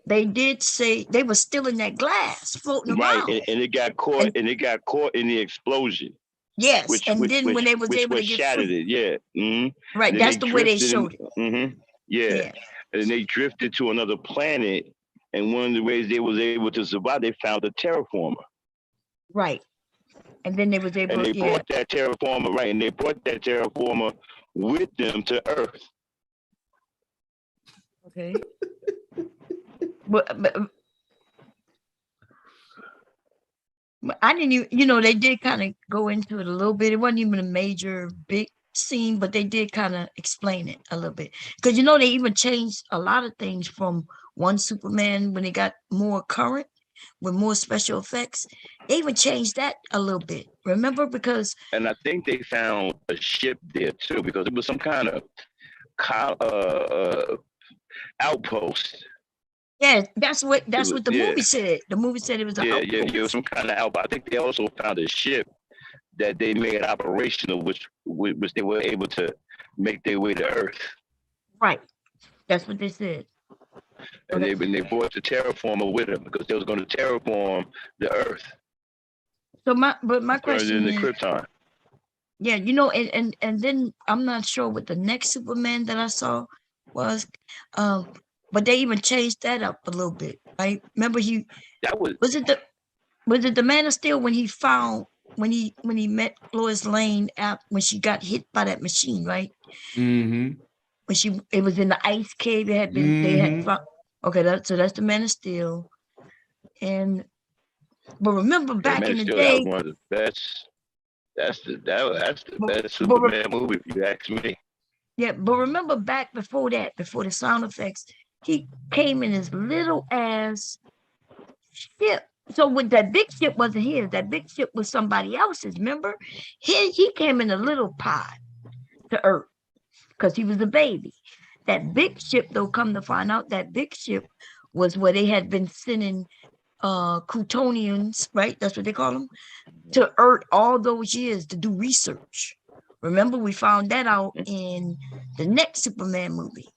they did say they were still in that glass floating around. Right, and it got caught in the explosion. Yes, when they was able to get shattered free. it, yeah. Mm-hmm. Right, that's the way they showed it. Mm-hmm. Yeah. And they drifted to another planet, and one of the ways they was able to survive, they found a terraformer. Right. And then they was able and they brought that terraformer, right, and they brought that terraformer with them to Earth. Okay. But I didn't even, they did kind of go into it a little bit. It wasn't even a major big scene, but they did kind of explain it a little bit. Because, they even changed a lot of things from one Superman when it got more current with more special effects. They even changed that a little bit. Remember? Because. And I think they found a ship there too, because it was some kind of outpost. Yeah, that's what the movie said. The movie said it was an outpost. Yeah, it was some kind of outpost. I think they also found a ship that they made operational, which they were able to make their way to Earth. Right, that's what they said. And they brought the terraformer with them because they was going to terraform the Earth. So my question is, Krypton. Yeah, and then I'm not sure what the next Superman that I saw was. But they even changed that up a little bit, right? Remember was it the Man of Steel when he found when he met Lois Lane when she got hit by that machine, right? Mm-hmm. When it was in the ice cave. It had been they had found, okay. So that's the Man of Steel, but remember back in the That day. was one of the best. That's the best Superman movie, if you ask me. Yeah, but remember back before that, before the sound effects, he came in his little ass ship. So when that big ship wasn't his, that big ship was somebody else's. Remember, he came in a little pod to Earth because he was a baby. That big ship, though, come to find out, that big ship was where they had been sending Kryptonians, right? That's what they call them, to Earth all those years to do research. Remember, we found that out in the next Superman movie.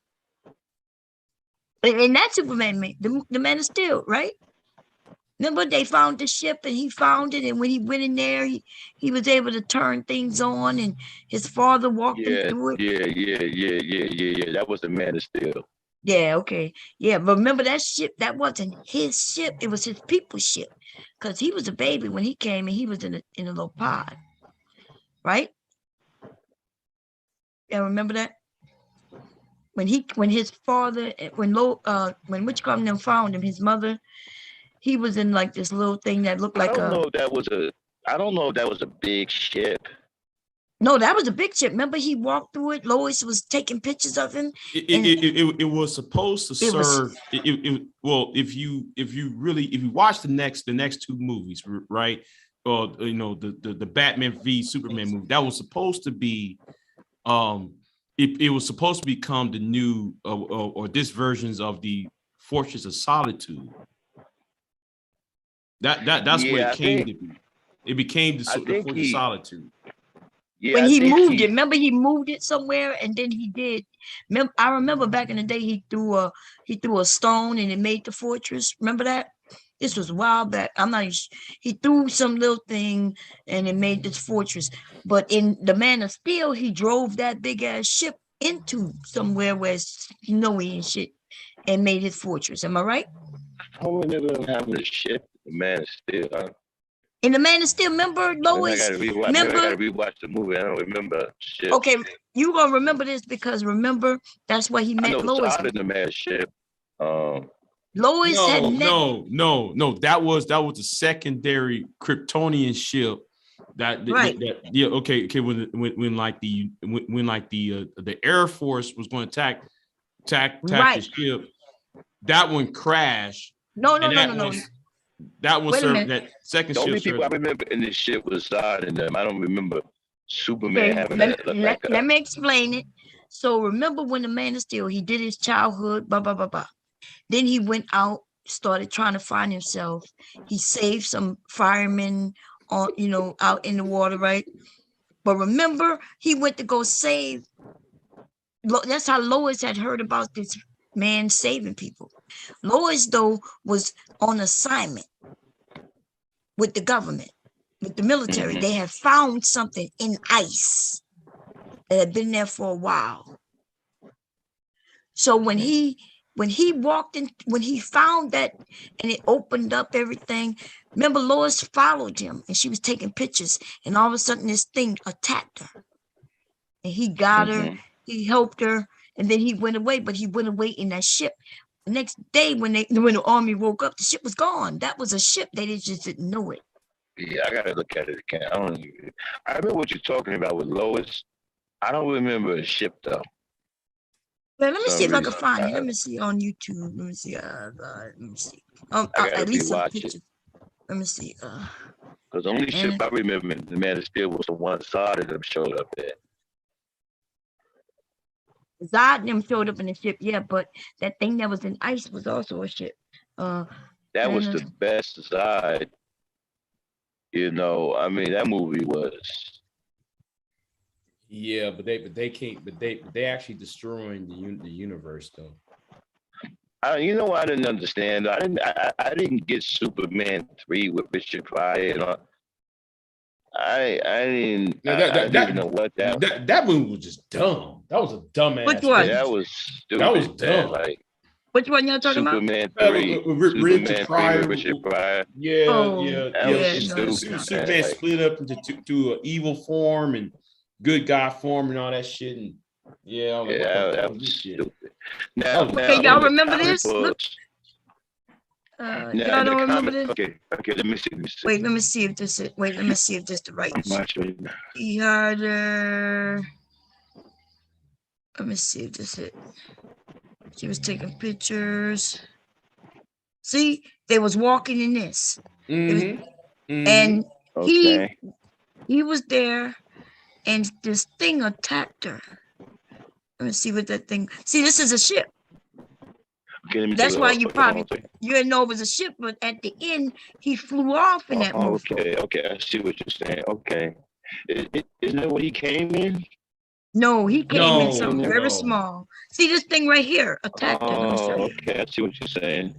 In that Superman, the Man of Steel, right? Remember, they found the ship and he found it, and when he went in there, he was able to turn things on, and his father walked him through it. Yeah. That was the Man of Steel. Yeah, okay. Yeah, but remember that ship, that wasn't his ship, it was his people's ship. Because he was a baby when he came, and he was in a little pod. Right? Yeah, remember that? When his father, when Witchcraft found him, his mother, he was in like this little thing that looked like I don't know if that was a big ship. No, that was a big ship. Remember, he walked through it. Lois was taking pictures of him. It was supposed to serve. Well, if you watch the next two movies, right? Or the Batman v Superman movie, that was supposed to be, it was supposed to become the new or this versions of the Fortress of Solitude. That's what it came to be. It became the Fortress of Solitude. Yeah, when he moved it, remember he moved it somewhere, and then he did. I remember back in the day he threw a stone and it made the fortress. Remember that? This was a while back. I'm not. He threw some little thing and it made this fortress. But in the Man of Steel, he drove that big ass ship into somewhere where it's snowy and shit, and made his fortress. Am I right? I remember having a ship, the Man of Steel. Huh? In the Man of Steel, remember Lois? I gotta rewatch the movie. I don't remember shit. Okay, you gonna remember this because remember that's where he met Lois. In the Man ship. Lois had met. No. That was the secondary Kryptonian ship. Right. Okay. When the Air Force was going to attack the ship, that one crashed. No. That one served that second ship. The only people I remember in this ship was Zod and them. I don't remember Superman having that. Let me explain it. So remember when the Man of Steel, he did his childhood, blah, blah, blah, blah. Then he went out, started trying to find himself. He saved some firemen out in the water, right? But remember, he went to go save. That's how Lois had heard about this man saving people. Lois, though, was on assignment with the government, with the military. They had found something in ice that had been there for a while. So when he walked in, when he found that and it opened up everything, remember Lois followed him and she was taking pictures, and all of a sudden this thing attacked her. And he got her, he helped her, and then he went away, but he went away in that ship. The next day when the army woke up, the ship was gone. That was a ship. They just didn't know it. Yeah, I gotta look at it again. I remember what you're talking about with Lois. I don't remember a ship though. But let me see if I can find it. Let me see on YouTube. Let me see. Let me see. At least some pictures. Let me see. Because the only ship I remember in the Man of Steel was the one Zod and them showed up there. Zod and them showed up in the ship, yeah, but that thing that was in ice was also a ship. That was the best Zod. I mean, that movie was. Yeah, but they can't. But they actually destroying the universe though. I didn't understand. I didn't get Superman 3 with Richard Pryor. I didn't. I didn't know what that movie was just dumb. That was a dumb ass. Which one? That was stupid. That was dumb. Which one y'all talking Superman about? 3. Richard Superman 3 Pryor. with Richard Pryor. Yeah, Oh, yeah, That yeah. was no, stupid. Superman man. Like, split up into to an evil form and good guy form and all that shit. And yeah, I was like, yeah, what the that fuck was is this shit? stupid. Now, Okay, now y'all in the remember comic this? Look, books, y'all now in the don't remember comic, this? okay, let me see. Wait, let me see if this is. Wait, let me see if this the right. I'm not sure now. He had. Let me see if this it. She was taking pictures. See, they was walking in this. It was- and Okay. he was there, and this thing attacked her. Let me see what that thing. See, this is a ship. Okay, let me That's take a why look. you Okay, hold on probably a second. you didn't know it was a ship, but at the end he flew off in that mofo. Okay, I see what you're saying. Okay. Isn't that what he came in? No, he came in something No. very small. See this thing right here attacked her. Let me show Oh, you. okay, I see what you're saying.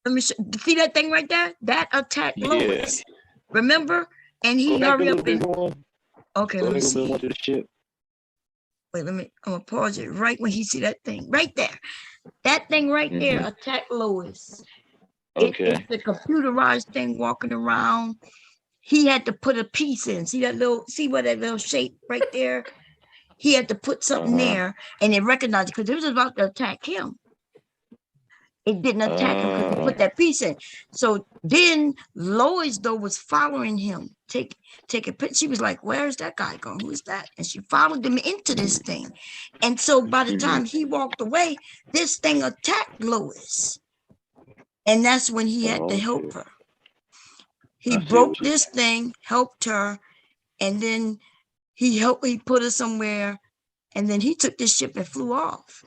Let me see that thing right there. That attacked Yeah. Lois. Remember? And he Go back a hurry little up bit and more. okay. Go Let me back a little see. bit more to the ship. Wait, I'm gonna pause it right when he see that thing right there. That thing right there attacked Lois. Okay. It's the computerized thing walking around. He had to put a piece in. See where that little shape right there? He had to put something there and it recognized it because it was about to attack him. It didn't attack him because he put that piece in. So then Lois though was following him. Take a picture. She was like, "Where's that guy going? Who is that?" And she followed him into this thing. And so by the time he walked away, this thing attacked Lois. And that's when he had to help her. He broke this thing, helped her, and then he put her somewhere, and then he took this ship and flew off.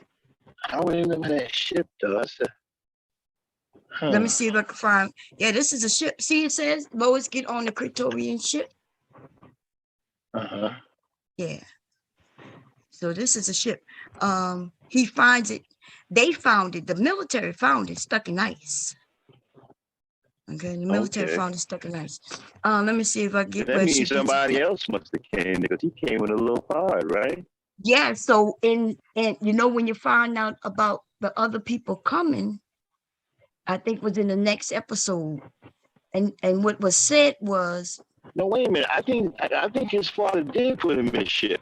I don't remember that ship though. I said, Let me see if I can find. Yeah, this is a ship. See, it says Lois get on the Kryptonian ship. Yeah. So this is a ship. He finds it. They found it. The military found it stuck in ice. Okay, the military found it stuck in ice. Let me see if I get that where she means gets somebody it. else must have came because he came with a little hard, right? Yeah, so and you know when you find out about the other people coming, I think was in the next episode. And what was said was no, wait a minute. I think his father did put him in a ship.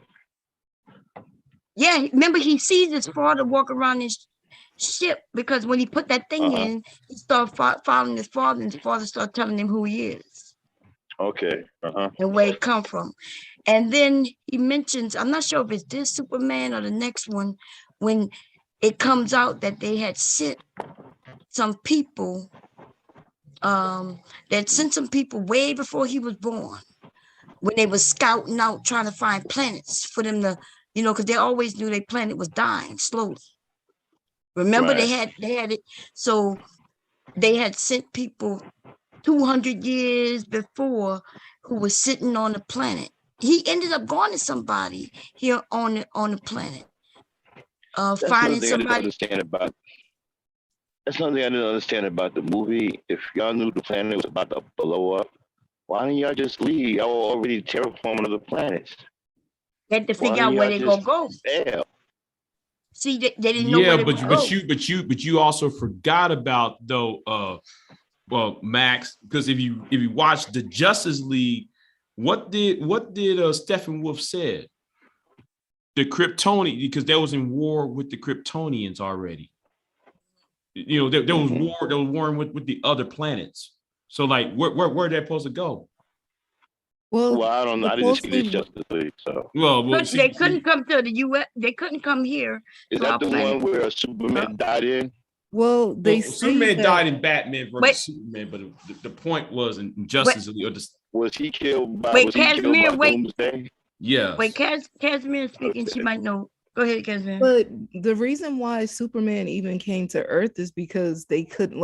Yeah, remember he sees his father walk around his ship because when he put that thing in, he started following his father, and his father started telling him who he is. Okay. And where he come from. And then he mentions, I'm not sure if it's this Superman or the next one, when it comes out that they had sent some people, way before he was born, when they was scouting out trying to find planets for them to, because they always knew their planet was dying slowly. Remember they had it. So they had sent people 200 years before who was sitting on the planet. He ended up going to somebody here on the planet. Finding somebody. That's something I didn't understand about the movie. If y'all knew the planet was about to blow up, why didn't y'all just leave? Y'all were already terraforming other planets. They had to figure out where they're gonna go. Yeah. See, they didn't know where they would go. But you also forgot about though, Max, because if you watch the Justice League, what did Steppenwolf said? The Kryptonian, because they was in war with the Kryptonians already. There was war. They were warring with the other planets. So like, where they're supposed to go? Well, I don't know. I didn't see this Justice League, so. They couldn't come to the U.S. They couldn't come here. Is that the one where Superman died in? Well, Superman died in Batman versus Superman, but the point was in Justice League. Was he killed by Doomsday? Yeah. Wait, Casimir speaking. She might know. Go ahead, Casimir. But the reason why Superman even came to Earth is because they couldn't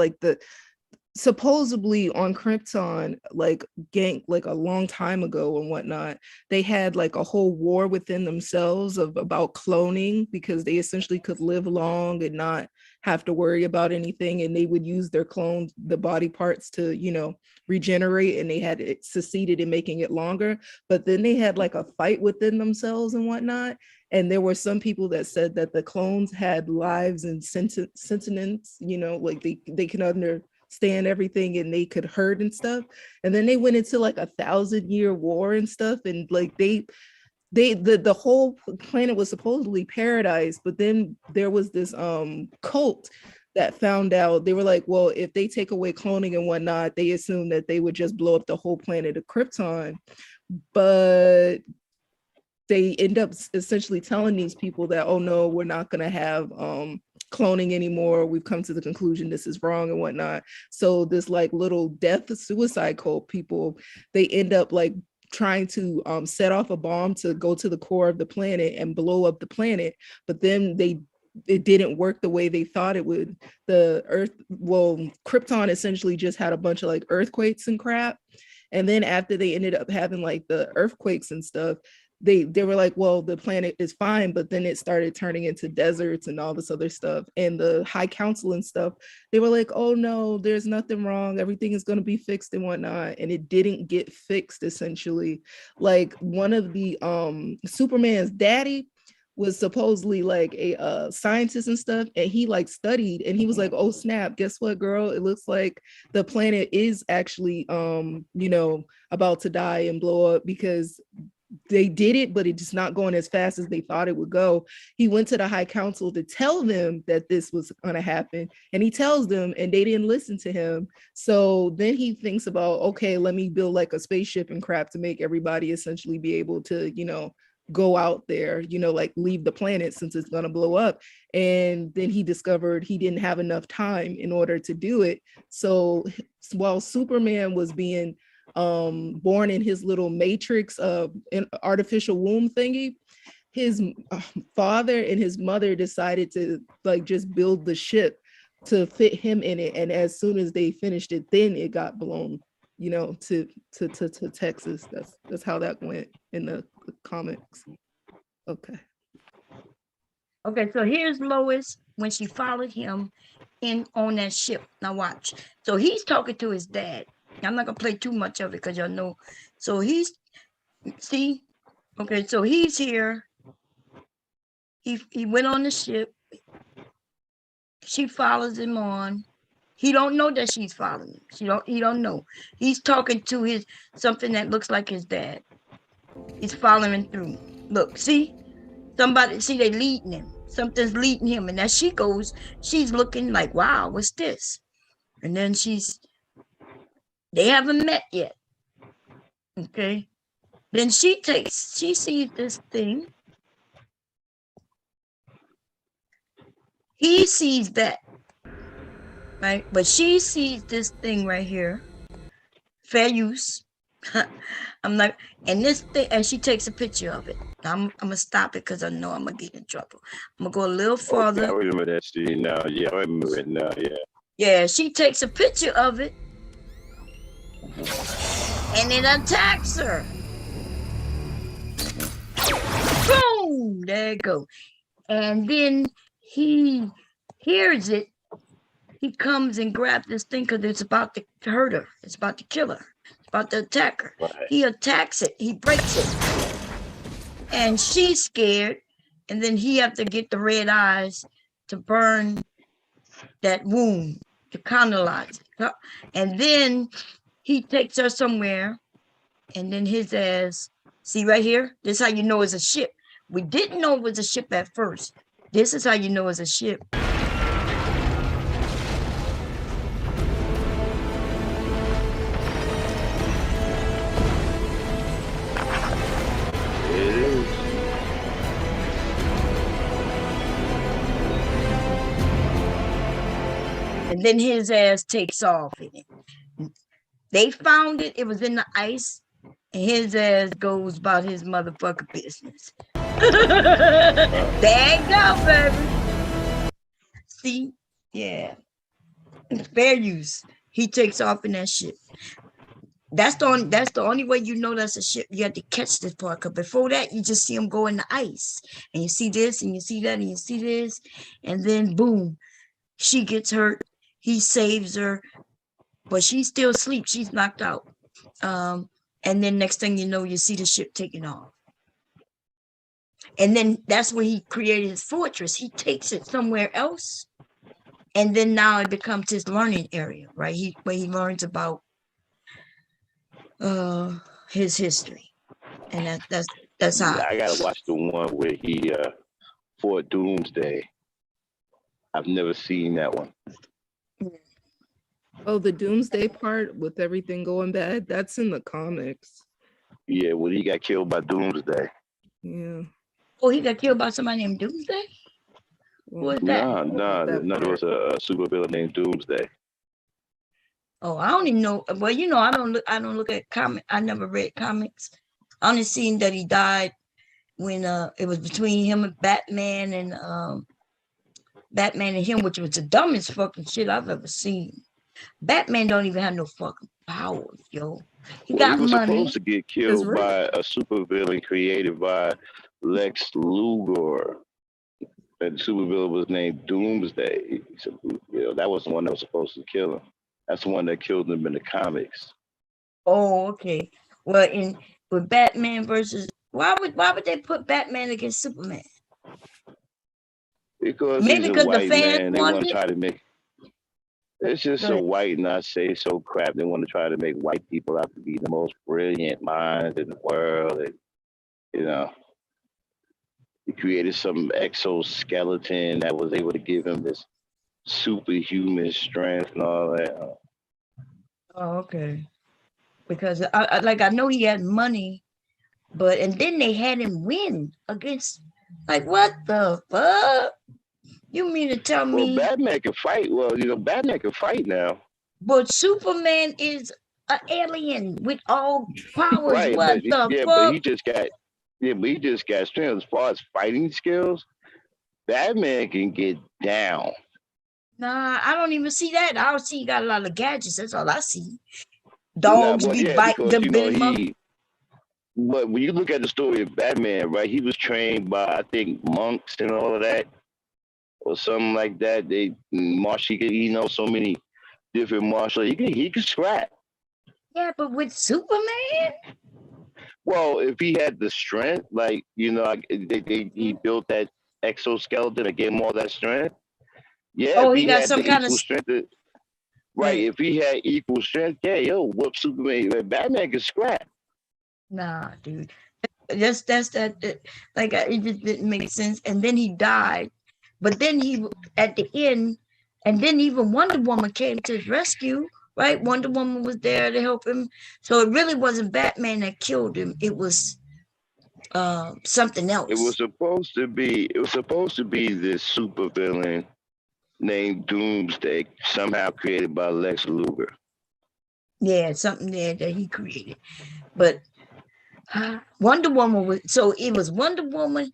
supposedly on Krypton, like a long time ago and whatnot, they had like a whole war within themselves about cloning, because they essentially could live long and not have to worry about anything, and they would use their clones, the body parts, to, you know, regenerate, and they had succeeded in making it longer. But then they had like a fight within themselves and whatnot, and there were some people that said that the clones had lives and sentience, you know, like they can understand everything and they could hurt and stuff. And then they went into like 1,000-year war and stuff, and like the whole planet was supposedly paradise. But then there was this cult that found out. They were like, well, if they take away cloning and whatnot, they assume that they would just blow up the whole planet of Krypton. But they end up essentially telling these people that, oh no, we're not going to have cloning anymore. We've come to the conclusion this is wrong and whatnot. So this like little death suicide cult people, they end up like trying to set off a bomb to go to the core of the planet and blow up the planet. But then it didn't work the way they thought it would. The Earth, well, Krypton essentially just had a bunch of like earthquakes and crap. And then after they ended up having like the earthquakes and stuff, they were like, well, the planet is fine. But then it started turning into deserts and all this other stuff. And the High Council and stuff, they were like, oh no, there's nothing wrong, everything is going to be fixed and whatnot. And it didn't get fixed. Essentially, like one of the Superman's daddy was supposedly like a scientist and stuff, and he like studied, and he was like, oh snap, guess what, girl, it looks like the planet is actually you know, about to die and blow up, because they did it, but it's just not going as fast as they thought it would go. He went to the High Council to tell them that this was going to happen, and he tells them, and they didn't listen to him. So then he thinks about, okay, let me build like a spaceship and crap to make everybody essentially be able to, you know, go out there, you know, like leave the planet since it's going to blow up. And then he discovered he didn't have enough time in order to do it. So while Superman was being born in his little matrix of an artificial womb thingy, his father and his mother decided to like just build the ship to fit him in it. And as soon as they finished it, then it got blown, you know, to Texas. That's how that went in the comics. Okay, so here's Lois when she followed him in on that ship. Now watch. So he's talking to his dad. I'm not gonna play too much of it because y'all know. So he's so he's here. He went on the ship. She follows him on. He don't know that she's following him. He don't know. He's talking to something that looks like his dad. He's following through. Look, see? They leading him. Something's leading him. And as she goes, she's looking like, wow, what's this? And then they haven't met yet. Okay. Then she sees this thing. He sees that. Right? But she sees this thing right here. Fair use. I'm like, and this thing, and she takes a picture of it. I'm gonna stop it because I know I'm gonna get in trouble. I'm gonna go a little farther. Okay, I remember that scene now. Yeah, I remember it now. Yeah. Yeah, she takes a picture of it, and it attacks her. Boom! There you go. And then he hears it. He comes and grabs this thing because it's about to hurt her. It's about to kill her. It's about to attack her. Right. He attacks it. He breaks it. And she's scared. And then he have to get the red eyes to burn that wound, to cauterize it. And then he takes her somewhere. And then his ass, see right here? This is how you know it's a ship. We didn't know it was a ship at first. This is how you know it's a ship. And then his ass takes off in it. They found it. It was in the ice. And his ass goes about his motherfucking business. There you go, baby. See? Yeah. It's fair use. He takes off in that ship. That's the only way you know that's a ship. You have to catch this part, because before that, you just see him go in the ice. And you see this, and you see that, and you see this. And then boom, she gets hurt. He saves her, but she's still asleep. She's knocked out. And then next thing you know, you see the ship taking off. And then that's where he created his fortress. He takes it somewhere else. And then now it becomes his learning area, right? Where he learns about his history. And that's how. I gotta watch the one where he fought Doomsday. I've never seen that one. Oh, the Doomsday part with everything going bad, that's in the comics. Yeah, when he got killed by Doomsday. Yeah. Oh, he got killed by somebody named Doomsday? What's that? No, there was a supervillain named Doomsday. Oh, I don't even know. Well, you know, I don't look at comic. I never read comics. I only seen that he died when it was between him and Batman and him, which was the dumbest fucking shit I've ever seen. Batman don't even have no fucking powers, yo. He got was money. supposed to get killed by a supervillain created by Lex Luthor. And the supervillain was named Doomsday. So, you know, that was the one that was supposed to kill him. That's the one that killed him in the comics. Oh, okay. Well, with Batman versus, why would they put Batman against Superman? Because Maybe he's a because the white fans man. They want wanted to it? try to make. It's just so white, not say so crap. They want to try to make white people out to be the most brilliant minds in the world, and you know, he created some exoskeleton that was able to give him this superhuman strength and all that. Oh, okay. Because I know he had money, and then they had him win against, like, what the fuck? You mean to tell me? Well, Batman can fight. Well, you know, Batman can fight now. But Superman is an alien with all powers. Right, What the but fuck? he just got strength. As far as fighting skills, Batman can get down. Nah, I don't even see that. I don't see he got a lot of gadgets. That's all I see. Dogs be biting them Billy Mother. But when you look at the story of Batman, right, he was trained by, I think, monks and all of that, or something like that. He knows so many different martial. He could scrap. Yeah, but with Superman? Well, if he had the strength, like, you know, he built that exoskeleton to give him all that strength. Yeah, oh, he got some kind of strength. Right, if he had equal strength, yeah, whoop Superman. Batman can scrap. Nah, dude. It just didn't make sense. And then he died. But then at the end, and then even Wonder Woman came to his rescue, right? Wonder Woman was there to help him. So it really wasn't Batman that killed him. It was something else. It was supposed to be this supervillain named Doomsday, somehow created by Lex Luthor. Yeah, something there that he created. But Wonder Woman so it was Wonder Woman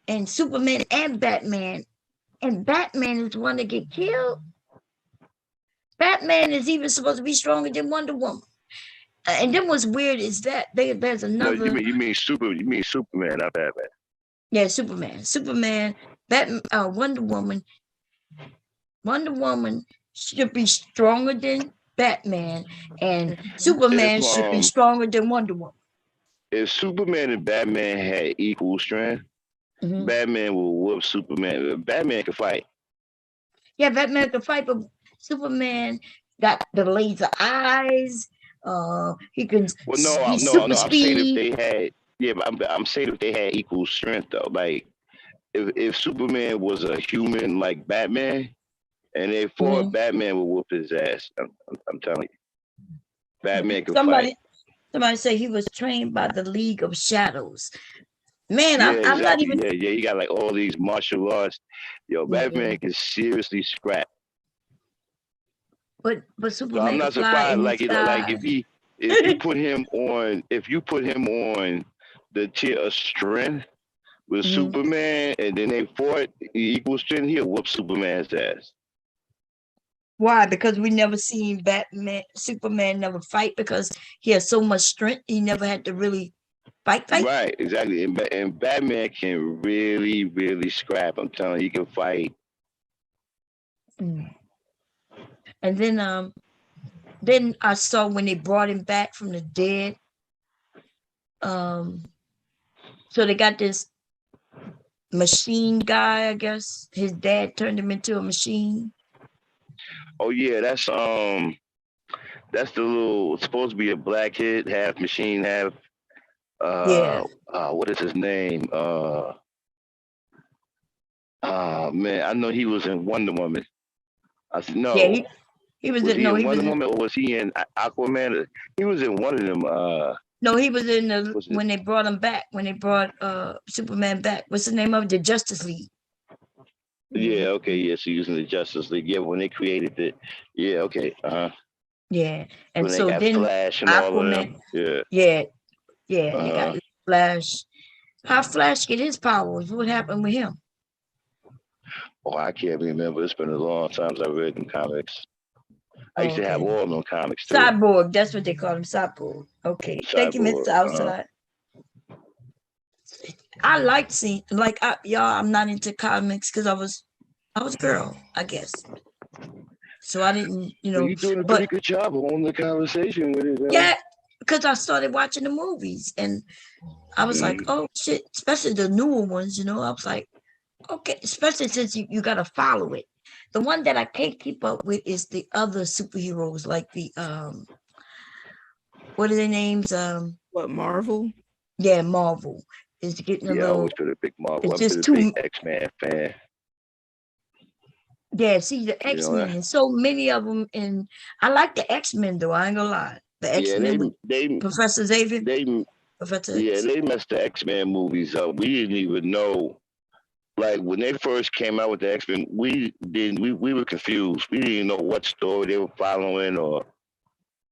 and Superman and Batman. And Batman is the one that get killed. Batman is even supposed to be stronger than Wonder Woman. And then what's weird is that there's another. No, you mean Superman, not Batman. Yeah, Superman, Batman, Wonder Woman. Wonder Woman should be stronger than Batman, and Superman should be stronger than Wonder Woman. If Superman and Batman had equal strength, Batman will whoop Superman. Batman can fight. Yeah, Batman can fight, but Superman got the laser eyes. He can. Well, no. I'm saying if they had. Yeah, but I'm saying if they had equal strength though. Like if Superman was a human like Batman, and they fought, Batman would whoop his ass. I'm telling you, Batman can fight. Somebody say he was trained by the League of Shadows. Man, yeah, I'm not even. Yeah, you got like all these martial arts. Yo, Batman can seriously scrap. But Superman. So I'm not surprised. Like if you put him on, the tier of strength with Superman, and then they fought equal strength, he'll whoop Superman's ass. Why? Because we never seen Batman, Superman never fight because he has so much strength. He never had to really fight. Right, exactly. And Batman can really, really scrap. I'm telling you, he can fight. And then I saw when they brought him back from the dead. So they got this machine guy, I guess. His dad turned him into a machine. Oh yeah, that's the little supposed to be a black kid, half machine, half what is his name? Man, I know he was in Wonder Woman. I said no. Yeah, he was in Wonder Woman, or was he in Aquaman? He was in one of them. No, he was in when they brought him back, when they brought Superman back. What's the name of it? The Justice League. Yeah, okay, yeah, so using the Justice League. Yeah, when they created it. Yeah, okay. Yeah. And when so they got then Flash and all of them. Yeah. They got Flash. How Flash get his powers? What happened with him? Oh, I can't remember. It's been a long time since I read them comics. I used to have all them comics too. Cyborg, that's what they call him, Cyborg. Okay. Thank you, Mr. Outside. I liked seeing y'all, I'm not into comics because I was a girl, I guess. So I didn't, You're doing a pretty good job on the conversation with it. Yeah, because I started watching the movies and I was like, oh shit, especially the newer ones, I was like, okay, especially since you gotta follow it. The one that I can't keep up with is the other superheroes, like the what are their names? What, Marvel? Yeah, Marvel is getting a I little. always been a big Marvel. It's I'm just a too. big X-Men fan. Yeah, see the X-Men, and so many of them, and I like the X-Men though. I ain't gonna lie, the X-Men with Professor Xavier. Professor X. They messed the X-Men movies up. We didn't even know. Like when they first came out with the X-Men, we were confused. We didn't know what story they were following, or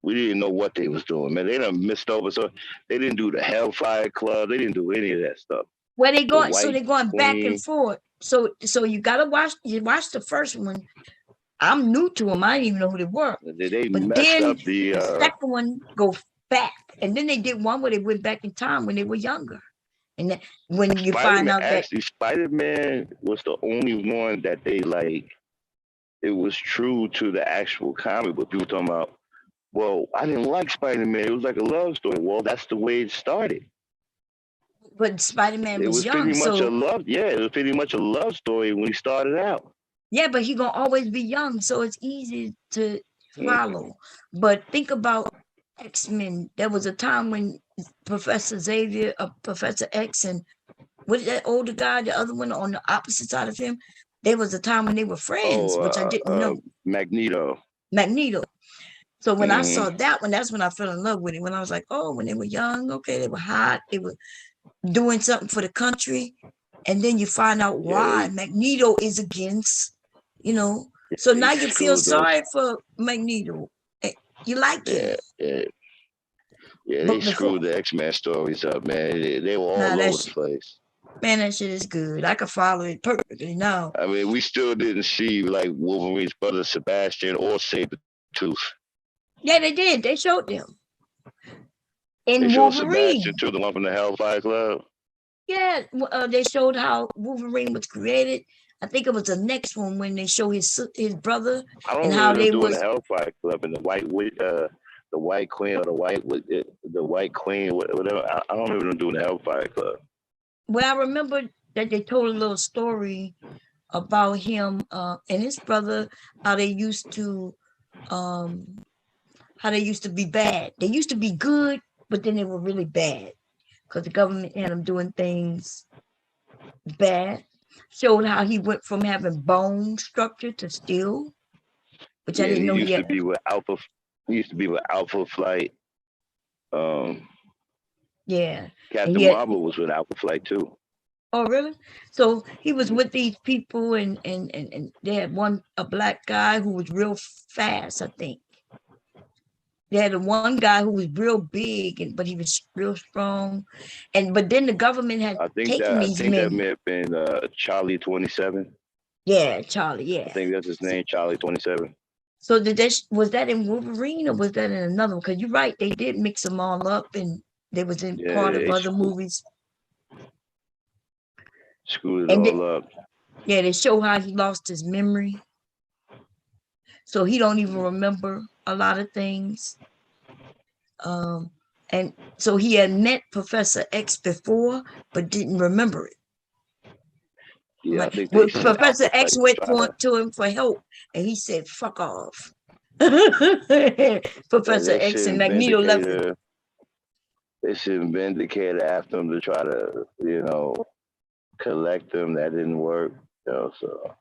we didn't know what they was doing. Man, they done missed over. So they didn't do the Hellfire Club. They didn't do any of that stuff. Where they going? So they're going back and forth. So you gotta watch. You watch the first one. I'm new to them. I didn't even know who they were. They but messed then up the second one go back, and then they did one where they went back in time when they were younger. And then when you find out that Spider-Man was the only one that they it was true to the actual comic, but people talking about, well, I didn't like Spider-Man. It was like a love story. Well, that's the way it started. But Spider-Man was young, pretty much a love. Yeah, it was pretty much a love story when he started out. Yeah, but he gonna always be young, so it's easy to follow. But think about X-Men. There was a time when Professor Xavier, Professor X, and what is that older guy, the other one on the opposite side of him? There was a time when they were friends, which I didn't know. Magneto. So when I saw that one, that's when I fell in love with it. When I was like, oh, when they were young, okay, they were hot, they were doing something for the country, and then you find out why Magneto is against, So now you feel sorry for Magneto. You like it. Yeah, they screwed the X-Men stories up, man. They were all over the place. Man, that shit is good. I could follow it perfectly now. I mean, we still didn't see Wolverine's brother Sebastian or Sabretooth. Yeah, they did. They showed them. They showed Sebastian too, the one from the Hellfire Club. Yeah, they showed how Wolverine was created. I think it was the next one when they show his brother and how they was the Hellfire Club and the White Queen or the White Queen, whatever. I don't remember them doing the Hellfire Club. Well, I remember that they told a little story about him and his brother, how they used to be bad. They used to be good, but then they were really bad because the government had them doing things bad. Showed how he went from having bone structure to steel, which I didn't know he had. He used to be with Alpha Flight. Yeah. Captain Marvel was with Alpha Flight too. Oh, really? So he was with these people, and they had a black guy who was real fast, I think. They had one guy who was real big, but he was real strong. But then the government had taken these men. That may have been Charlie 27. Yeah, Charlie, yeah. I think that's his name, Charlie 27. So was that in Wolverine or was that in another one? Because you're right, they did mix them all up and they was in part of other movies. Screwed it all up. Yeah, they show how he lost his memory. So he don't even remember a lot of things. And so he had met Professor X before, but didn't remember it. Yeah, Like, I think they Professor X went to him for help, and he said, "Fuck off." Professor X and Magneto left him. They should vindicate after him to try to, collect them. That didn't work. So.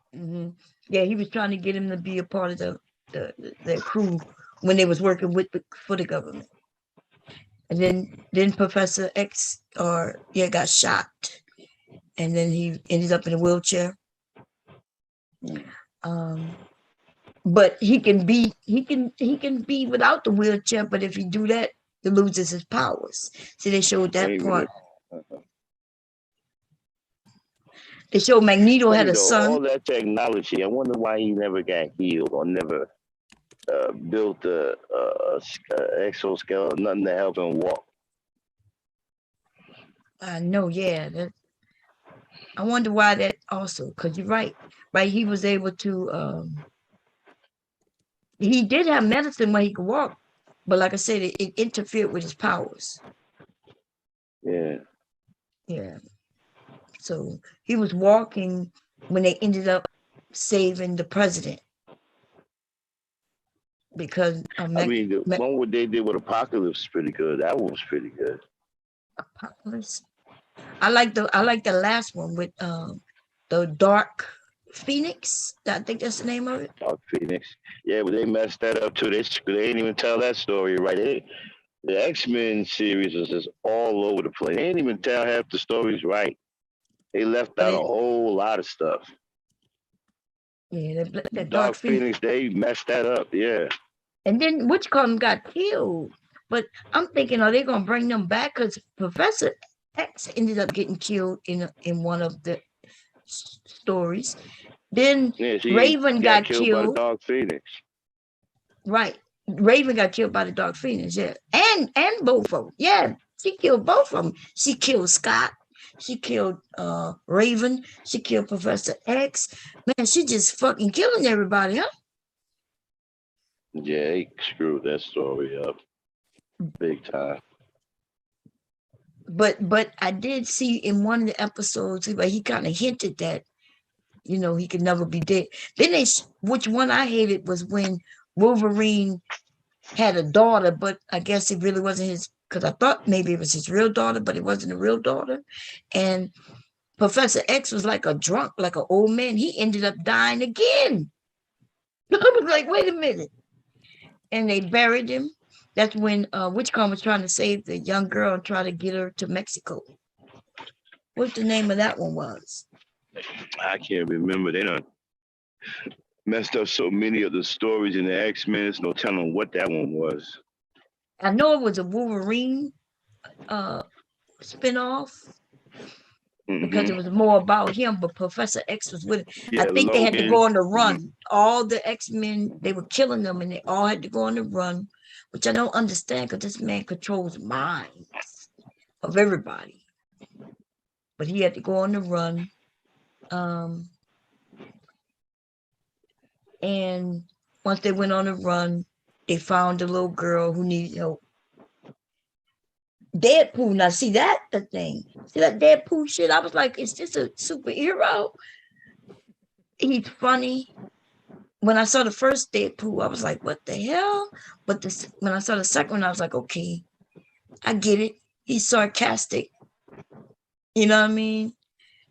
Yeah, he was trying to get him to be a part of the crew when they was working for the government. And then Professor X got shot, and then he ended up in a wheelchair. But he can be without the wheelchair, but if he do that, he loses his powers. See, they showed that part. They showed Magneto had a son. All that technology. I wonder why he never got healed or never built a exoskeleton, nothing to help him walk. I know, yeah. I wonder why that also, because you're right. Right, he was able to. He did have medicine where he could walk, but like I said, it interfered with his powers. Yeah. Yeah. So he was walking when they ended up saving the president. Because the one what they did with Apocalypse is pretty good. That one was pretty good. Apocalypse. I like the last one with the Dark Phoenix. I think that's the name of it. Dark Phoenix. Yeah, but they messed that up too. They didn't even tell that story right. The X-Men series is just all over the place. They didn't even tell half the stories right. They left out a whole lot of stuff. Yeah, the Dark Phoenix, they messed that up. Yeah. And then Witchcom got killed. But I'm thinking, are they gonna bring them back? Because Professor X ended up getting killed in one of the stories. Then Raven got killed by the Dark Phoenix. Right. Raven got killed by the Dark Phoenix, yeah. And both of them. Yeah, she killed both of them. She killed Scott. She killed Raven. She killed Professor X. Man, she just fucking killing everybody, huh? Yeah, he screwed that story up big time. But I did see in one of the episodes where he kind of hinted that, he could never be dead. Then which one I hated was when Wolverine had a daughter, but I guess it really wasn't his, because I thought maybe it was his real daughter, but it wasn't a real daughter. And Professor X was like a drunk, like an old man. He ended up dying again. I was like, wait a minute. And they buried him. That's when Witchcom was trying to save the young girl and try to get her to Mexico. What the name of that one was? I can't remember. They done messed up so many of the stories in the X-Men. There's no telling what that one was. I know it was a Wolverine spinoff because it was more about him, but Professor X was with him. Yeah, I think they had to go on the run. Mhm. All the X-Men, they were killing them and they all had to go on the run, which I don't understand because this man controls minds of everybody. But he had to go on the run. And once they went on the run, they found a little girl who needed help. Deadpool, now see that the thing. See that Deadpool shit? I was like, is this a superhero? He's funny. When I saw the first Deadpool, I was like, what the hell? But when I saw the second one, I was like, okay, I get it. He's sarcastic. You know what I mean?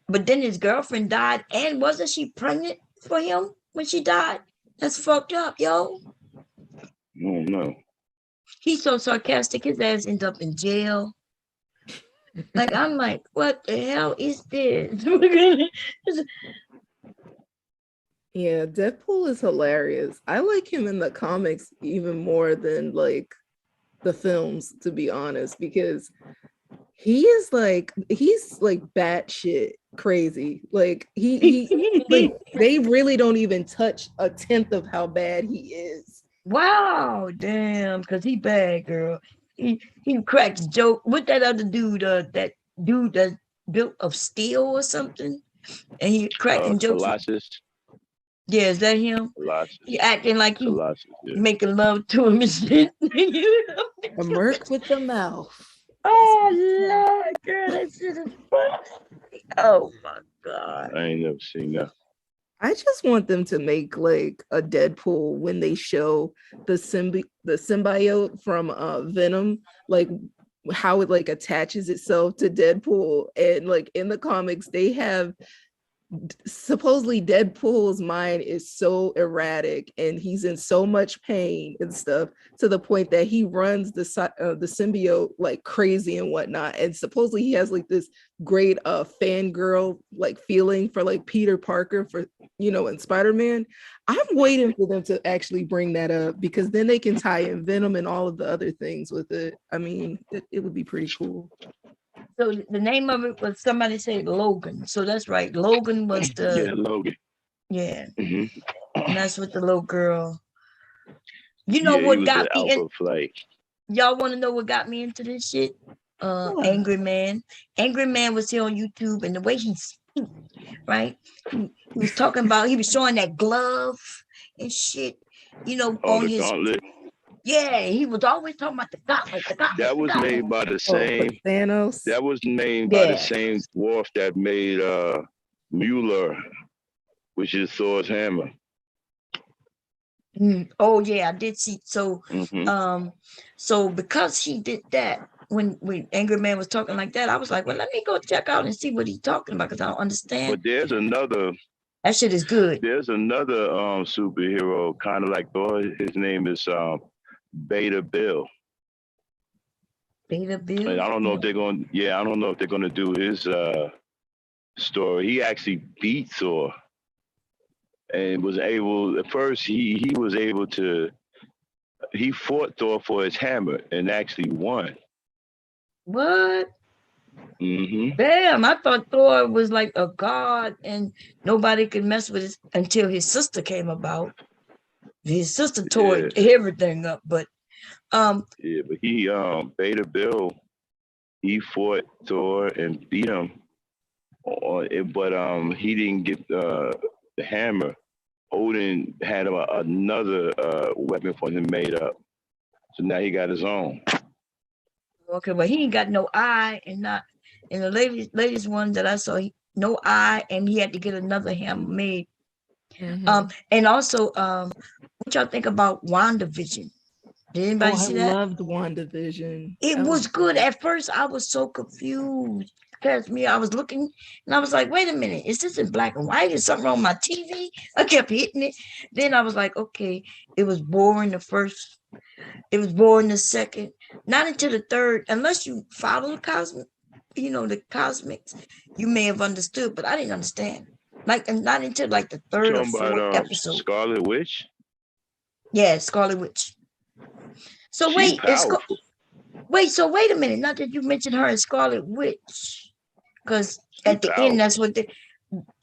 But then his girlfriend died, and wasn't she pregnant for him when she died? That's fucked up, yo. Oh, no. He's so sarcastic, his ass ends up in jail. Like, I'm like, what the hell is this? Yeah, Deadpool is hilarious. I like him in the comics even more than like the films, to be honest, because he's like batshit crazy. Like he like they really don't even touch a tenth of how bad he is. Wow, damn, because he bad, girl. He cracks joke. What that other dude, that dude that built of steel or something, and he cracking jokes. Colossus. Yeah, is that him? Colossus. He acting like he Colossus, yeah. making love to him and shit. A merc with the mouth. Oh Lord, girl, that shit is funny. Oh my God. I ain't never seen that. I just want them to make like a Deadpool when they show the symbiote from Venom, like how it like attaches itself to Deadpool. And like in the comics, they have supposedly Deadpool's mind is so erratic and he's in so much pain and stuff to the point that he runs the symbiote like crazy and whatnot. And supposedly he has like this great fangirl like feeling for like Peter Parker for, you know, and Spider-Man. I'm waiting for them to actually bring that up because then they can tie in Venom and all of the other things with it. I mean, it would be pretty cool. So the name of it was, somebody said Logan. So that's right. Logan was the Yeah, Logan. Yeah. Mm-hmm. And that's with the little girl. You know Yeah, what he was got the me Alpha in, Flight. y'all want to know what got me into this shit? Angry Man. Angry Man was here on YouTube, and the way he speak, right? He was talking about, he was showing that glove and shit, you know, Oh, on the his gauntlet. Yeah, he was always talking about the gauntlet, the gauntlet. That was made by the same. Thanos. That was named by the same dwarf that made Mueller, which is Thor's hammer. Oh yeah, I did see. So so because he did that, when Angry Man was talking like that, I was like, well, let me go check out and see what he's talking about because I don't understand. But there's another. That shit is good. There's another superhero, kind of like Thor. His name is Beta Bill. Beta Bill. And I don't know if they're going. Yeah, I don't know if they're going to do his story. He actually beat Thor, and was able. At first, he was able to. He fought Thor for his hammer and actually won. What? Mm-hmm. Damn, I thought Thor was like a god and nobody could mess with it until his sister came about. His sister tore everything up, but yeah, but he Beta Bill, he fought Thor and beat him, but he didn't get the hammer. Odin had another weapon for him made up, so now he got his own. Okay, but he ain't got no eye, and not in the latest one that I saw, no eye, and he had to get another hammer made. And also, what y'all think about WandaVision? Did anybody see that? I loved WandaVision. It was good. At first, I was so confused. I was looking and I was like, wait a minute, is this in black and white? Is something wrong with my TV? I kept hitting it. Then I was like, okay, it was boring the first, it was boring the second, not until the third, unless you follow the cosmic, you know, the cosmics, you may have understood, but I didn't understand. Like, and not until like the third or fourth episode. Scarlet Witch? Yeah, Scarlet Witch. So She's so wait a minute. Not that you mentioned her as Scarlet Witch. Because at the end, that's what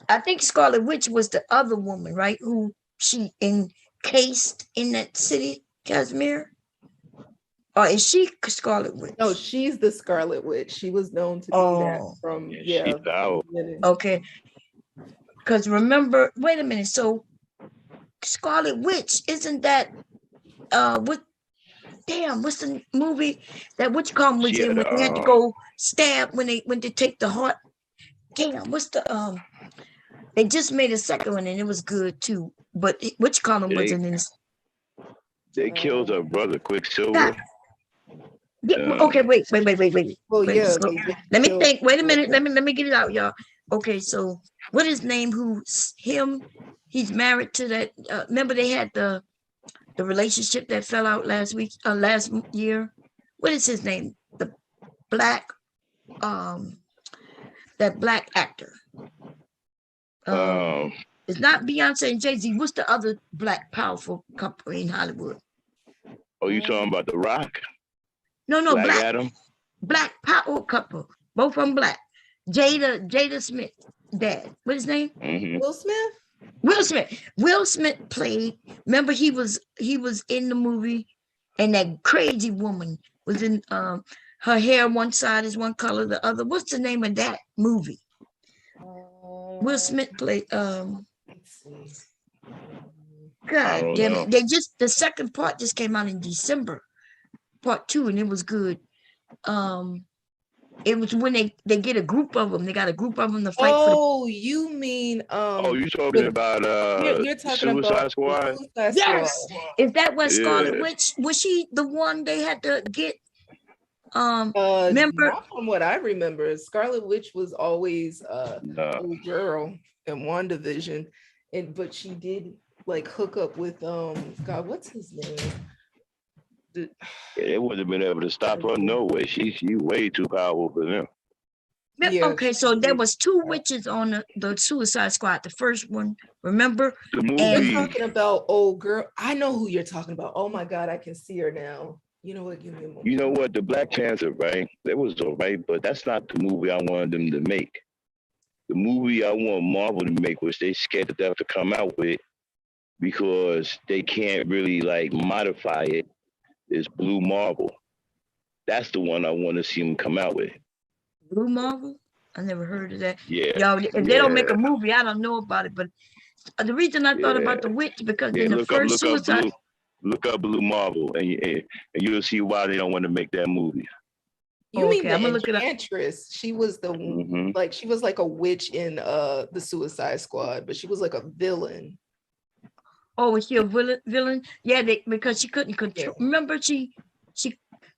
I think Scarlet Witch was the other woman, right? Who she encased in that city, Casimir? Or is she Scarlet Witch? No, she's the Scarlet Witch. She was known to be that from, Okay. Because remember, wait a minute. So Scarlet Witch, isn't that what's the movie that was in when they had to go stab when they take the heart? Damn, what's the they just made a second one and it was good too. But which column wasn't in this? They killed her brother, Quicksilver. Okay, wait. Well, Let me think. Wait a minute. Let me get it out, y'all. Okay, so what is his name? He's married to that. Remember they had the relationship that fell out last year. What is his name? The black, that black actor. It's not Beyonce and Jay-Z. What's the other black powerful couple in Hollywood? Oh, you talking about The Rock? No, Black black Adam? Black power couple. Both of them black. Jada Smith. dad. What's his name? Mhm. Will Smith. Will Smith. Will Smith played. Remember, he was in the movie, and that crazy woman was in. Her hair one side is one color, the other. What's the name of that movie? Will Smith played. Let's see. God damn it! The second part just came out in December, part 2, and it was good. It was when they get a group of them. They got a group of them to fight for. Oh, you mean you talking about you're talking Suicide about Squad? Yes, is that what Scarlet Yeah. Witch was? She the one they had to get? Remember? Not from what I remember, Scarlet Witch was always a girl in WandaVision, but she did like hook up with God, what's his name? They wouldn't have been able to stop her no way. She way too powerful for them. Yeah, okay, so there was 2 witches on the Suicide Squad. The first one, remember? The movie. You're talking about old girl. I know who you're talking about. Oh my God, I can see her now. You know what? Give me a moment. You know what? The Black Panther, right? That was all right, but that's not the movie I wanted them to make. The movie I want Marvel to make, which they scared to death to come out with, because they can't really like modify it, is Blue Marvel. That's the one I want to see them come out with. Blue Marvel? I never heard of that. Yeah. Y'all, if they don't make a movie, I don't know about it. But the reason I thought about the witch because in the first Suicide. Look up Blue Marvel, and you'll see why they don't want to make that movie. You mean I'm the gonna look it up. Enchantress? She was the like she was like a witch in the Suicide Squad, but she was like a villain. Oh, was she a villain? Yeah, because she couldn't control. Yeah. Remember, she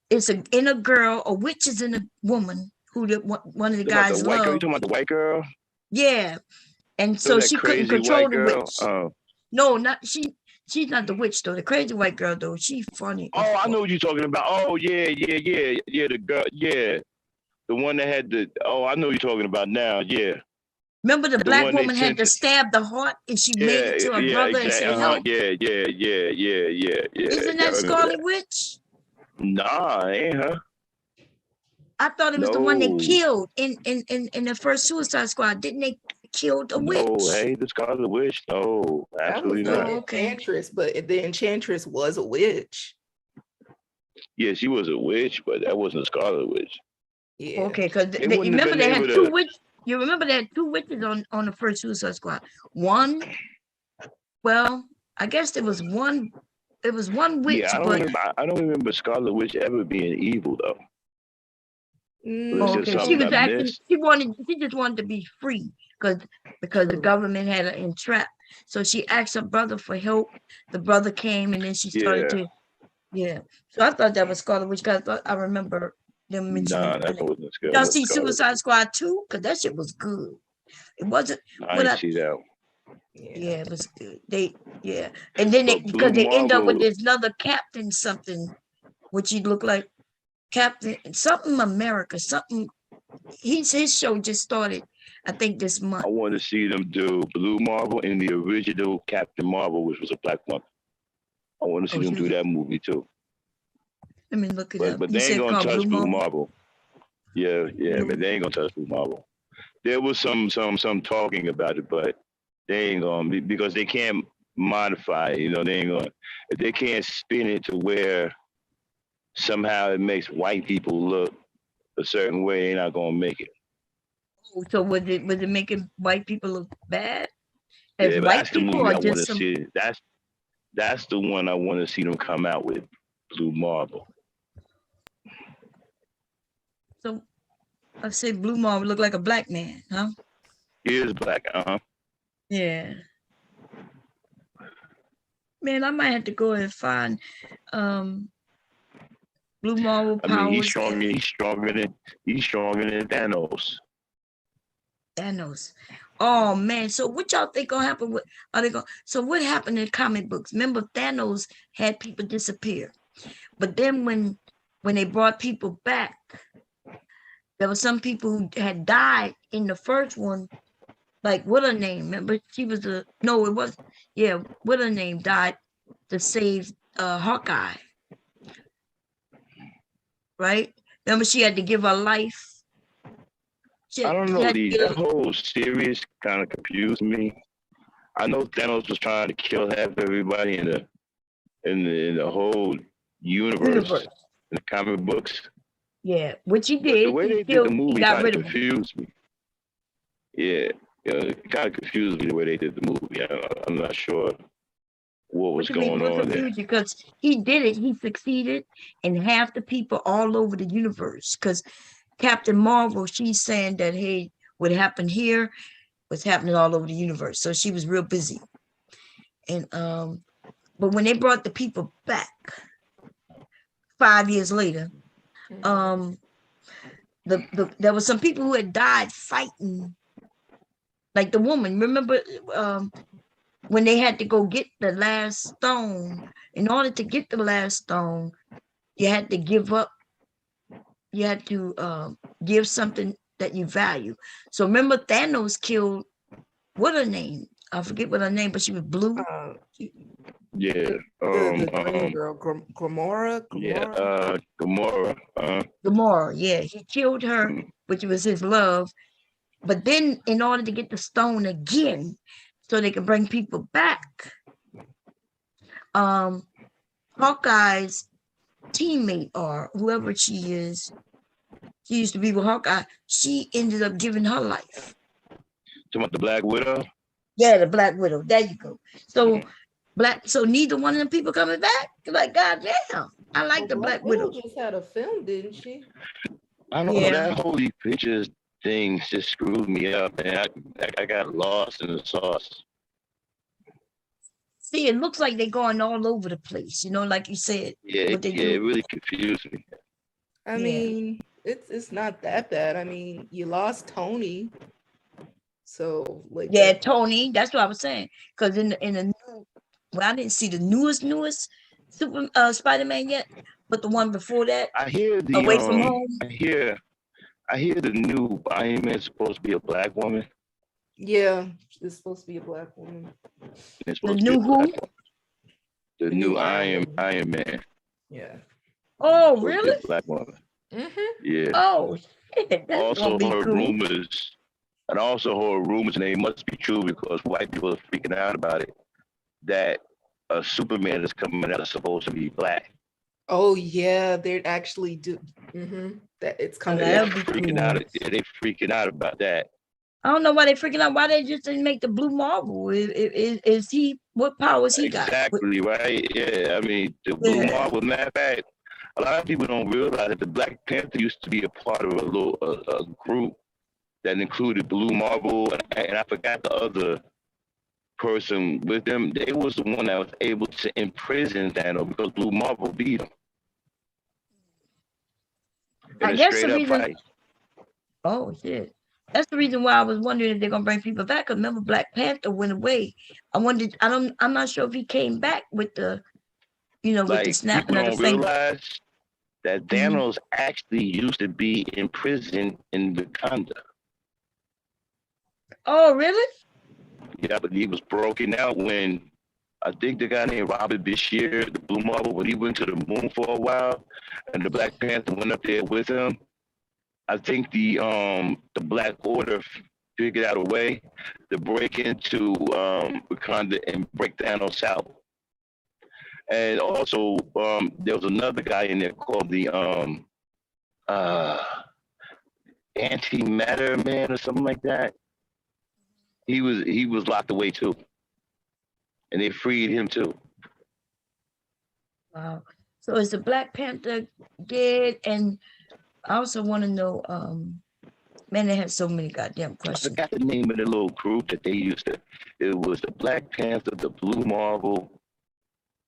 is in a girl. A witch is in a woman who one of the guys loved. You talking about the white girl? Yeah, and so she couldn't control the witch. No, not she. She's not the witch though. The crazy white girl though, she's funny. Oh, I know what you're talking about. Oh, yeah. The girl, yeah, the one that had the. Oh, I know what you're talking about now. Yeah. Remember the black woman had to stab the heart, and she made it to her brother and said, "Help." Yeah. Isn't that Scarlet Witch? Nah, ain't her. I thought it was the one they killed in the first Suicide Squad. Didn't they kill the witch? No, hey, the Scarlet Witch. No, absolutely not. Enchantress, but the Enchantress was a witch. Yeah, she was a witch, but that wasn't a Scarlet Witch. Yeah. Okay, because you remember they had 2 witches. You remember they had 2 witches on the first Suicide Squad. One, well, I guess there was one. There was one witch. Yeah, I don't remember Scarlet Witch ever being evil though. Okay, she was actually she just wanted to be free because the government had her entrapped. So she asked her brother for help. The brother came, and then she started to. So I thought that was Scarlet Witch. Cause I remember them mentioning. Nah, that wasn't Scarlet. Y'all see Suicide Squad 2? Cause that shit was good. It wasn't. I didn't see that. Yeah, it was good. And then because they end up with this another Captain something, which he looked like Captain something America something. His show just started, I think, this month. I want to see them do Blue Marvel and the original Captain Marvel, which was a black woman. I want to see them do that movie too. Let me look it up. But they ain't gonna touch Blue Marvel. Yeah, but they ain't gonna touch Blue Marvel. There was some talking about it, but they ain't gonna be, because they can't modify it. You know, they ain't gonna. If they can't spin it to where somehow it makes white people look a certain way, they're not gonna make it. So was it making white people look bad? As yeah, white that's the movie I want to see. That's the one I want to see them come out with, Blue Marvel. So I say Blue Marvel look like a black man, huh? He is black, Yeah. Man, I might have to go and find Blue Marvel powers. I mean, he's stronger than Thanos. Thanos. Oh man, so what y'all think gonna happen with so what happened in comic books? Remember Thanos had people disappear. But then when they brought people back, there were some people who had died in the first one. Like what her name? Remember she was what her name died to save Hawkeye. Right? Remember she had to give her life. I don't know. That whole series kind of confused me. I know Thanos was trying to kill half everybody in the whole universe, in the comic books. Yeah, which he But did. the way they did the movie kind of confused me. Yeah, it kind of confused me the way they did the movie. I'm not sure what was going on there. Because he did it, he succeeded, and half the people all over the universe. Because Captain Marvel, she's saying that, hey, what happened here was happening all over the universe. So she was real busy. And but when they brought the people back 5 years later, there was some people who had died fighting, like the woman. Remember when they had to go get the last stone? In order to get the last stone, you had to give up. You had to give something that you value. So remember, Thanos killed, what her name? I forget what her name, but she was blue. Yeah. The green girl, Gamora. Yeah. Gamora. Gamora. Yeah, he killed her, which was his love. But then, in order to get the stone again, so they could bring people back, Hawkeye's teammate, or whoever she is, she used to be with Hawkeye, she ended up giving her life. Talking about the Black Widow? Yeah, the Black Widow. There you go. So so neither one of them people coming back. Like, goddamn, I like the Black Widow. Just had a film, didn't she? I don't know, that Holy Pictures thing just screwed me up, and I got lost in the sauce. See, it looks like they're going all over the place, like you said. Yeah, it really confused me. I mean, it's not that bad. I mean, you lost Tony. So like Tony, that's what I was saying. Because in the new, I didn't see the newest Spider-Man yet, but the one before that, I hear the Away from Home. I hear the new Iron Man is supposed to be a black woman. Yeah, it's supposed to be a black woman. The new who? The new Iron Man. Yeah. Oh, really? Black woman. Yeah. Oh, shit. Also heard rumors, and they must be true because white people are freaking out about it, that a Superman is coming out that's supposed to be black. Oh yeah, they're actually do. That it's coming. They're freaking out. They're freaking out about that. I don't know why they're freaking out. Why they just didn't make the Blue Marvel? Is he? What powers he got? Exactly right. Yeah, I mean the Blue Marvel. Matter of fact, a lot of people don't realize that the Black Panther used to be a part of a group that included Blue Marvel, and I forgot the other person with them. They was the one that was able to imprison Thanos because Blue Marvel beat him. I guess the reason. Oh shit. That's the reason why I was wondering if they're gonna bring people back. Cause remember, Black Panther went away. I'm not sure if he came back with the, with the snapping of the finger. Realize that Thanos actually used to be in prison in Wakanda. Oh, really? Yeah, but he was broken out when I think the guy named Robert Bashir, the Blue Marvel, when he went to the moon for a while, and the Black Panther went up there with him. I think the Black Order figured out a way to break into Wakanda and break Thanos out. And also, there was another guy in there called the Antimatter Man or something like that. He was locked away too, and they freed him too. Wow. So is the Black Panther dead? And I also want to know, man, they had so many goddamn questions. I forgot the name of the little group that they used to. It was the Black Panther, the Blue Marvel.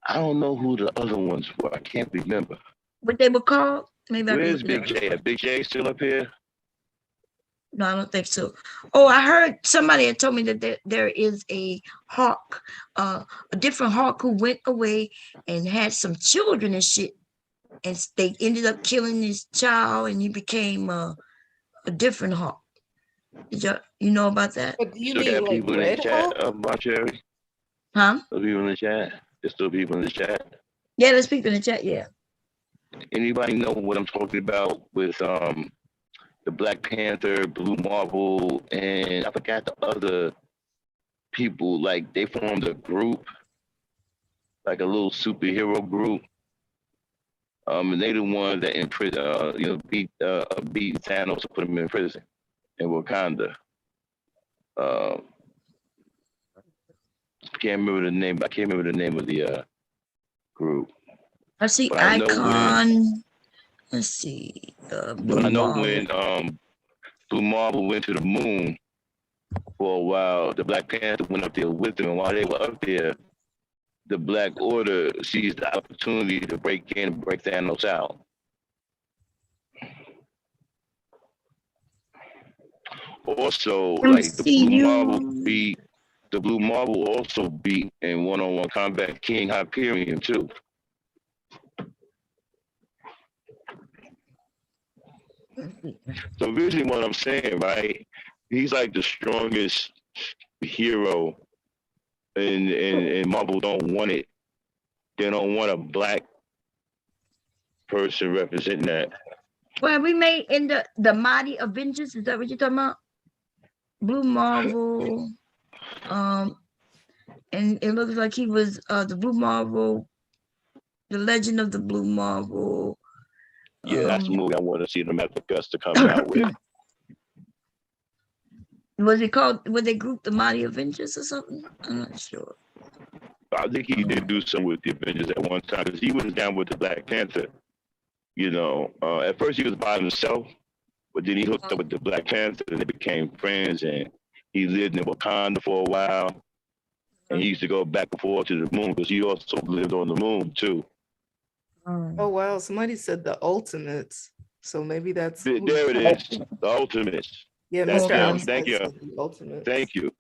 I don't know who the other ones were. I can't remember. What they were called? Maybe Where's Big J? Is Big J still up here? No, I don't think so. Oh, I heard somebody had told me that there is a Hawk, a different Hawk who went away and had some children and shit. And they ended up killing his child, and he became a different Hawk. Did you know about that? But do you Still mean got like people in the Red chat, Hawk? Marjorie? Huh? Still people in the chat. There's still people in the chat. Yeah, there's people in the chat. Yeah. Anybody know what I'm talking about with the the Black Panther, Blue Marvel, and I forgot the other people. Like they formed a group, like a little superhero group. And they the ones that in prison, beat Thanos and put him in prison in Wakanda. Can't remember the name. I can't remember the name of the group. I see But I know Icon. Let's see. But Blue I know Marvel. when Blue Marvel went to the moon for a while, the Black Panther went up there with them. And while they were up there, the Black Order seized the opportunity to break in and break Thanos out. Also, like the Blue Marvel also beat in one-on-one combat King Hyperion too. So basically what I'm saying, right? He's like the strongest hero and Marvel don't want it. They don't want a black person representing that. Well, we made in the Mighty Avengers. Is that what you're talking about? Blue Marvel. And it looks like he was the Blue Marvel, the Legend of the Blue Marvel. Yeah, that's the movie I want to see them have the guts to come out with. Was it called? Was they grouped the Mighty Avengers or something? I'm not sure. I think he did do some with the Avengers at one time because he was down with the Black Panther. At first he was by himself, but then he hooked up with the Black Panther and they became friends. And he lived in Wakanda for a while, and he used to go back and forth to the moon because he also lived on the moon too. Oh wow! Somebody said the Ultimates, so maybe that's There it is, the Ultimates. Yeah, That's Mr. them. Alex Thank you. said the Ultimates. Thank you.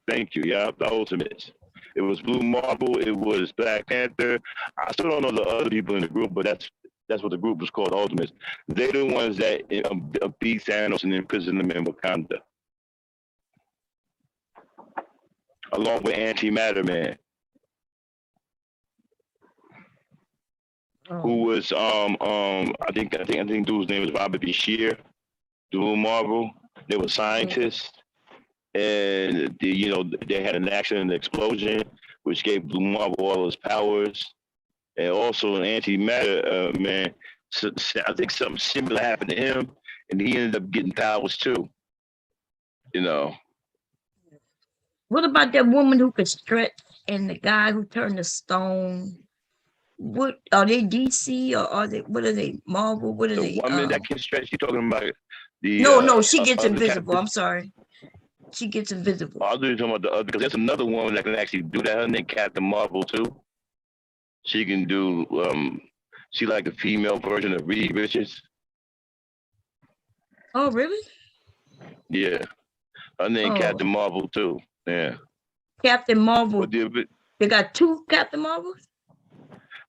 Yeah, the Ultimates. It was Blue Marvel. It was Black Panther. I still don't know the other people in the group, but that's what the group was called, Ultimates. They're the ones that beat Thanos and imprison them in Wakanda, along with Antimatter Man, who was I think dude's name was Robert B. Shear, Blue Marvel. They were scientists, and they had an accident, an explosion, which gave Blue Marvel all his powers, and also an Antimatter Man. So I think something similar happened to him, and he ended up getting powers too. What about that woman who could stretch and the guy who turned to stone? What are they, DC, or are they? What are they, Marvel? What are they? The woman that can stretch. You talking about the? No, she gets invisible. I'm sorry, she gets invisible. I was talking about the other because there's another woman that can actually do that. Her name Captain Marvel too. She can do. She like a female version of Reed Richards. Oh really? Yeah, her name Captain Marvel too. Yeah. Captain Marvel. They got two Captain Marvels?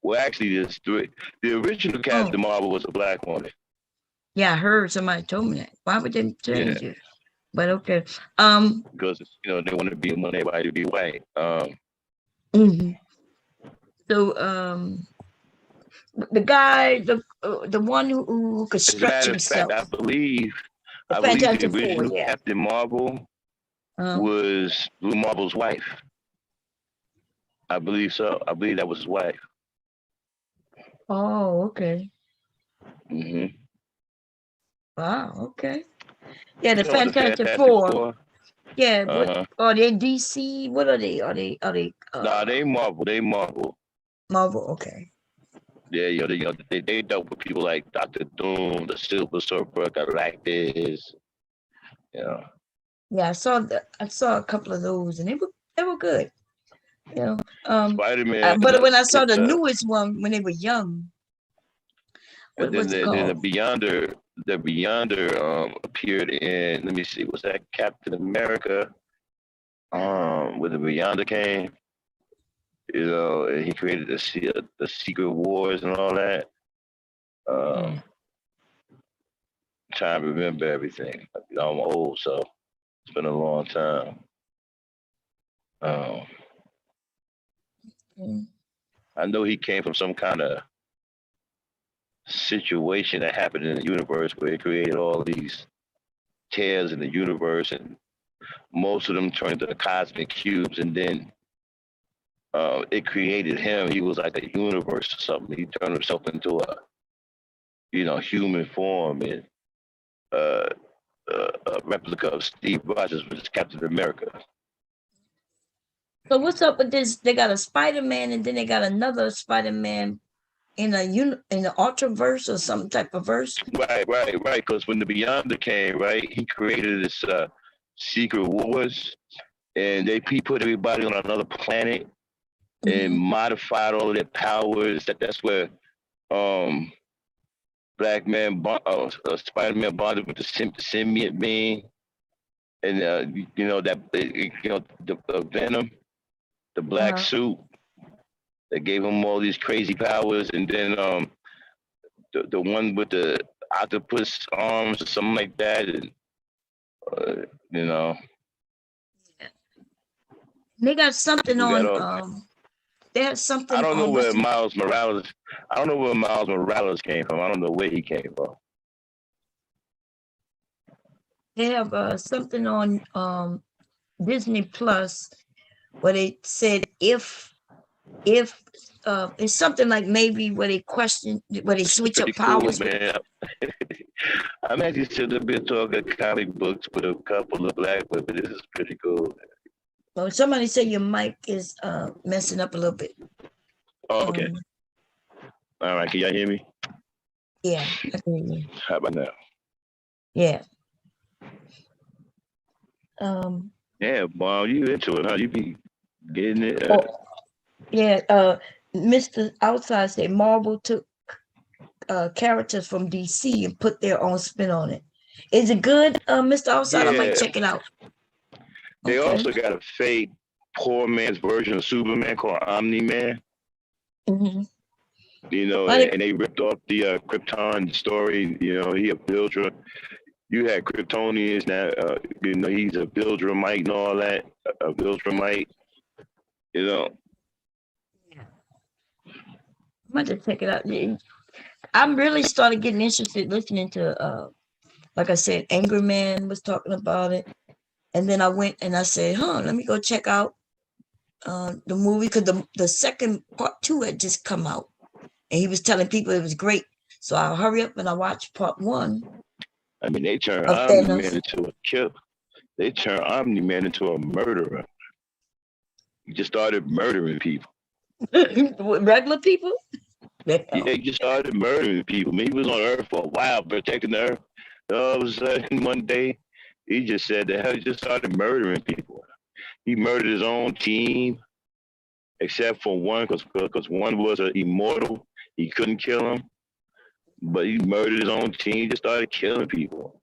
Well, actually, there's three. The original Captain Marvel was a black woman. Yeah, I heard somebody told me that. Why would they change it? But okay. Because they want everybody to be white. So the guy, the one who could stretch himself. I believe the original Captain Marvel was Blue Marvel's wife. I believe so. I believe that was his wife. Oh, okay. Mm-hmm. Wow, okay. Yeah, the Fantastic Four. Yeah, what are they, DC? What are they? Are they nah, they Marvel. They Marvel. Marvel, okay. Yeah, they dealt with people like Dr. Doom, the Silver Surfer, Galactus. Yeah. Yeah, I saw a couple of those, and they were good. Spider-Man. But when I saw the newest one when they were young, what was it called? The Beyonder appeared in. Let me see. Was that Captain America? When the Beyonder came, and he created the Secret Wars and all that. Trying to remember everything. I'm old, so it's been a long time. I know he came from some kind of situation that happened in the universe where it created all these tears in the universe, and most of them turned into cosmic cubes, and then it created him. He was like a universe or something. He turned himself into a, human form, and a replica of Steve Rogers, which is Captain America. So what's up with this? They got a Spider-Man, and then they got another Spider-Man in the Ultraverse or some type of verse. Right. Because when the Beyonder came, right, he created this Secret Wars, and he put everybody on another planet and modified all of their powers. That's where Spider-Man bonded with the symbiote being, and the Venom, the black suit that gave him all these crazy powers, and then the one with the octopus arms or something like that, and They got something on. They had something. I don't know where Miles Morales. I don't know where Miles Morales came from. I don't know where he came from. They have something on Disney Plus where they said if it's something like maybe where they switch up powers. Cool, man. I'm actually still a bit talking comic books with a couple of black women. This is pretty cool. Well, somebody said your mic is messing up a little bit. Oh, okay. All right, can y'all hear me? Yeah, I can hear you. How about now? Yeah. Yeah, Bob, you into it, huh? You be getting it. Yeah, Mr. Outside said Marvel took characters from DC and put their own spin on it. Is it good, Mr. Outside? I might check it out. They also got a fake poor man's version of Superman called Omni-Man. Mm-hmm. And they ripped off the Krypton story. He a Builder. You had Kryptonians now. He's a Buildermite and all that. A Buildermite. I'm about to check it out. I'm really started getting interested listening to, like I said, Angry Man was talking about it. And then I went and I said, let me go check out the movie, because the second part 2 had just come out. And he was telling people it was great. So I'll hurry up and I watched part 1. I mean, they turned Omni-Man into a killer. They turned Omni-Man into a murderer. He just started murdering people. Regular people? Yeah, he just started murdering people. He was on Earth for a while, protecting the Earth. All of a sudden, one day, he just said that he just started murdering people. He murdered his own team, except for one, because one was an immortal. He couldn't kill him, but he murdered his own team. He just started killing people.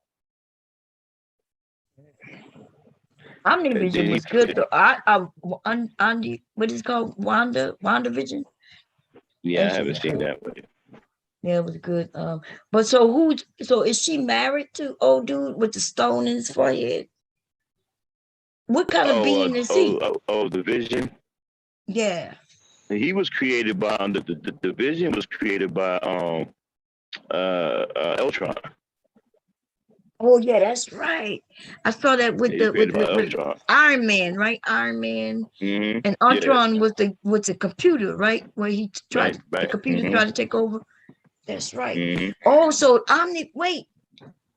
Omnivision was good though. What is it called? WandaVision? Yeah, I haven't seen that one. Yeah, it was good. But so is she married to old dude with the stone in his forehead? What kind of being is he? The Vision? Yeah. He was created by the Vision was created by Ultron. Oh yeah, that's right. I saw that with Iron Man, right? Iron Man. Mm-hmm. And Ultron was the computer, right? Where he tried the computer tried to take over. That's right. Mm-hmm. Oh, so wait.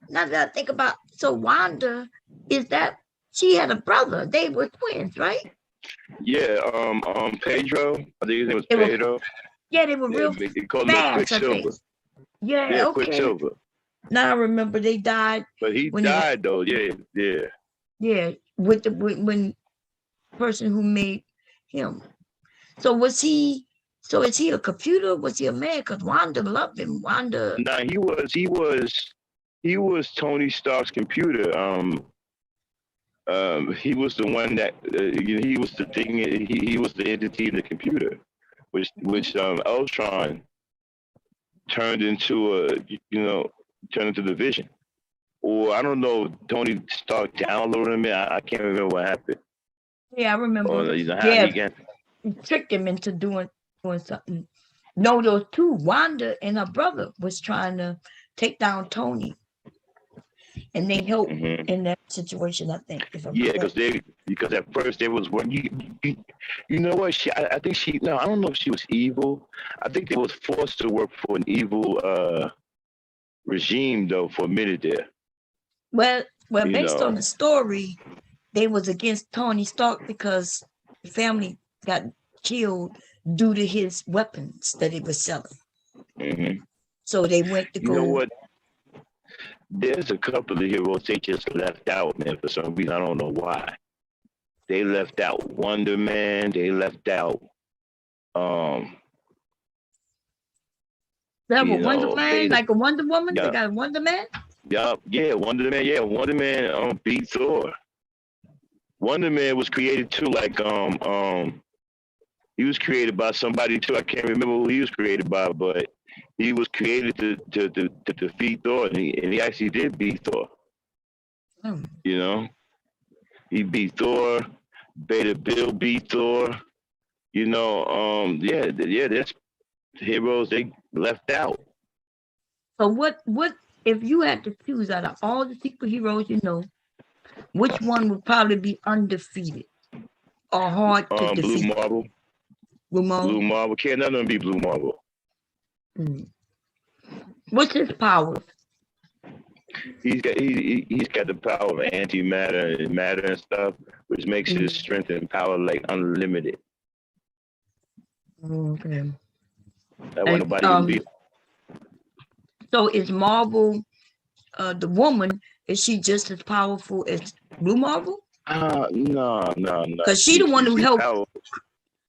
Now that I think about, so Wanda, she had a brother. They were twins, right? Yeah, Pedro. I think his name was Pedro. They were real they called him Quicksilver. Yeah, okay. Quicksilver. Now I remember they died. But he died though, yeah. Yeah, when person who made him. So is he a computer? Was he a man? Because Wanda loved him. Wanda. Nah, he was Tony Stark's computer. He was the one that he was the thing. He was the entity in the computer, which Ultron turned into the Vision. Or I don't know. Tony Stark downloaded him. I can't remember what happened. Yeah, I remember. He tricked him into doing something. No, those two, Wanda and her brother, was trying to take down Tony. and they helped in that situation. I think. If I'm Yeah, correct. because at first there was one. You know what? I think she. No, I don't know if she was evil. I think they was forced to work for an evil regime though for a minute there. Well, You based know. on the story, they was against Tony Stark because the family got killed due to his weapons that he was selling. Mhm. So they went to You go. know what? There's a couple of heroes they just left out, man, for some reason. I don't know why. They left out Wonder Man. They left out, That you was Wonder know, Man, like a Wonder Woman. They yeah, got a Wonder Man. yeah, Wonder Man. Yeah, Wonder Man beat Thor. Wonder Man was created too, like he was created by somebody too. I can't remember who he was created by, but he was created to defeat Thor, and he actually did beat Thor. You know, he beat Thor. Beta Bill beat Thor. You know, yeah, there's heroes they left out. So what if you had to choose out of all the superheroes you know, which one would probably be undefeated or hard to Blue defeat? Marvel. Blue Marvel. Blue Marvel. Can't none of them be Blue Marvel. What's his power? He's got the power of antimatter and matter and stuff, which makes his strength and power like unlimited. Okay. That way nobody can beat. So is Marvel, the woman, is she just as powerful as Blue Marvel? No. Because she the one who helped.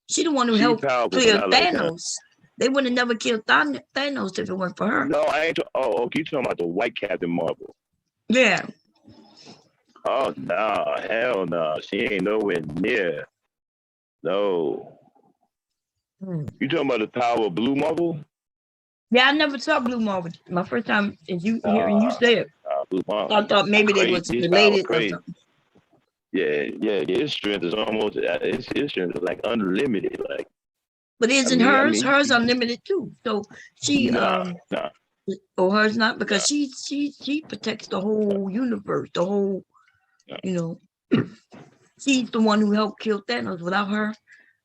She the one who helped powerful, clear but not like Thanos. They would have never killed Thanos if it weren't for her. No, I ain't. Okay, you talking about the white Captain Marvel? Yeah. Oh no, hell no, she ain't nowhere near. No. You talking about the power of Blue Marvel? Yeah, I never saw Blue Marvel. My first time is hearing you say it. Blue Marvel. I thought maybe they was His related power or crazy. something. Yeah. His strength is almost. His strength is like unlimited. Like. But isn't hers? Hers unlimited too. So she Nah. or hers not, because she protects the whole universe, the whole, you know. She's the one who helped kill Thanos. Without her,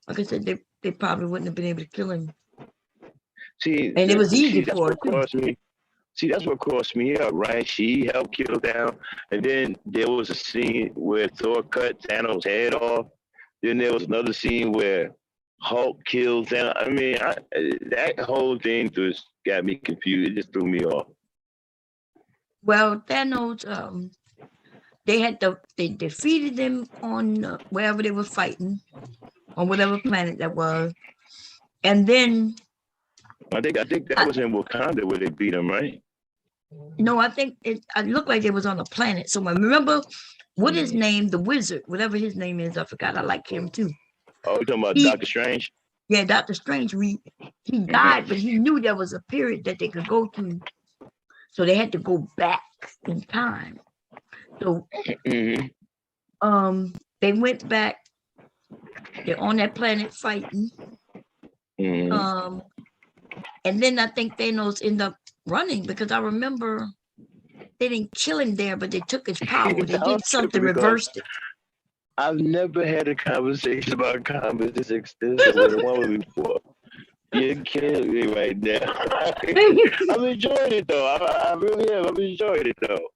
like I said, they probably wouldn't have been able to kill him. See, and it was easy that's for her what caused me. See, that's what crossed me up, right? She helped kill down, and then there was a scene where Thor cut Thanos' head off. Then there was another scene where Hulk killed Thanos. I mean, that whole thing just got me confused. It just threw me off. Well, Thanos, they defeated them on wherever they were fighting, on whatever planet that was, and then I think that was in Wakanda where they beat him, right? no, I think it looked like it was on a planet. So I remember what his name, the wizard, whatever his name is, I forgot. I like him too. Oh, you talking about Doctor Strange? Yeah, Doctor Strange. He died, but he knew there was a period that they could go to, so they had to go back in time. So, they went back. They're on that planet fighting. And then I think Thanos ended up running because I remember they didn't kill him there, but they took his power. They did something, reversed it. I've never had a conversation about comics this extensive with a woman before. You're killing me right now. I'm enjoying it though. I really am. I'm enjoying it though.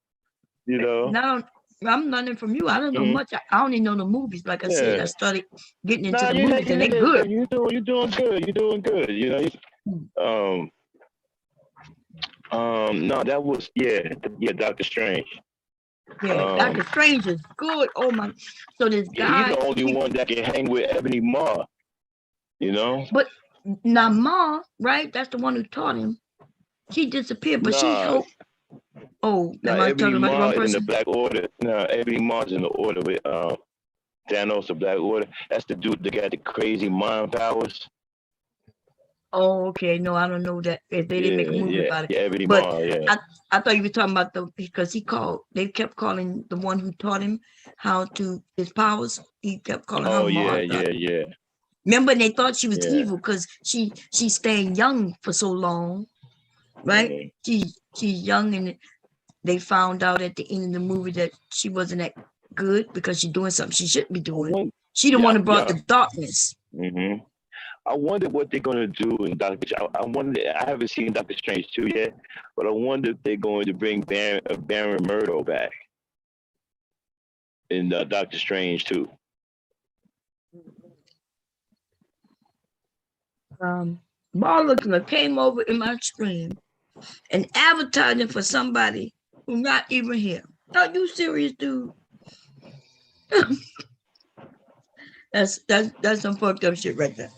You know. No, I'm learning from you. I don't know much. I only know the movies. Like I said, I started getting into the movies, and they're good. You're doing good. You're doing good. You know. No, that was Doctor Strange. Yeah, Doctor Strange is good. Oh my! So this guy, he's the only one that can hang with Ebony Maw. You know. But now Ma, right? That's the one who taught him. She disappeared, but she helped. Oh, am I talking about the wrong person? In the Black Order. No, Ebony Maw's in the Order with Thanos, the Black Order. That's the dude that got the crazy mind powers. Oh, okay. No, I don't know that. They didn't make a movie about it. Yeah, Ebony but Maw, yeah. I thought you were talking about because they kept calling the one who taught him how to his powers. He kept calling her Ma. Yeah. Remember, they thought she was evil because she stayed young for so long, right? She's young, and they found out at the end of the movie that she wasn't that good because she's doing something she shouldn't be doing. She the one who brought the darkness. Mm-hmm. I wonder what they're gonna do in Doctor. I wonder. I haven't seen Doctor Strange 2 yet, but I wonder if they're going to bring Baron Murdo back in Doctor Strange 2. Marla came over in my screen and advertising for somebody who's not even here. Are you serious, dude? That's some fucked up shit right there.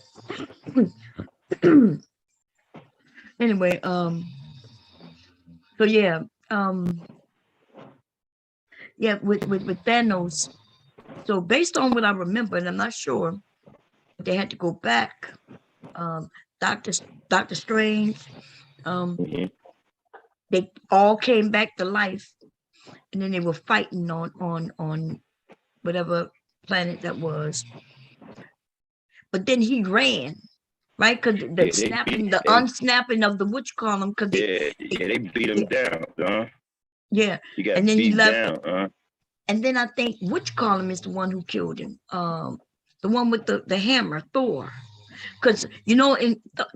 Anyway, so yeah, with Thanos. So based on what I remember, and I'm not sure, they had to go back. Doctor Strange, they all came back to life, and then they were fighting on whatever planet that was. But then he ran, right? Because the unsnapping of the witch-column, because they beat him down, huh? Yeah, He got and then he beat left. down, And then I think witch-column is the one who killed him. The one with the hammer, Thor. Because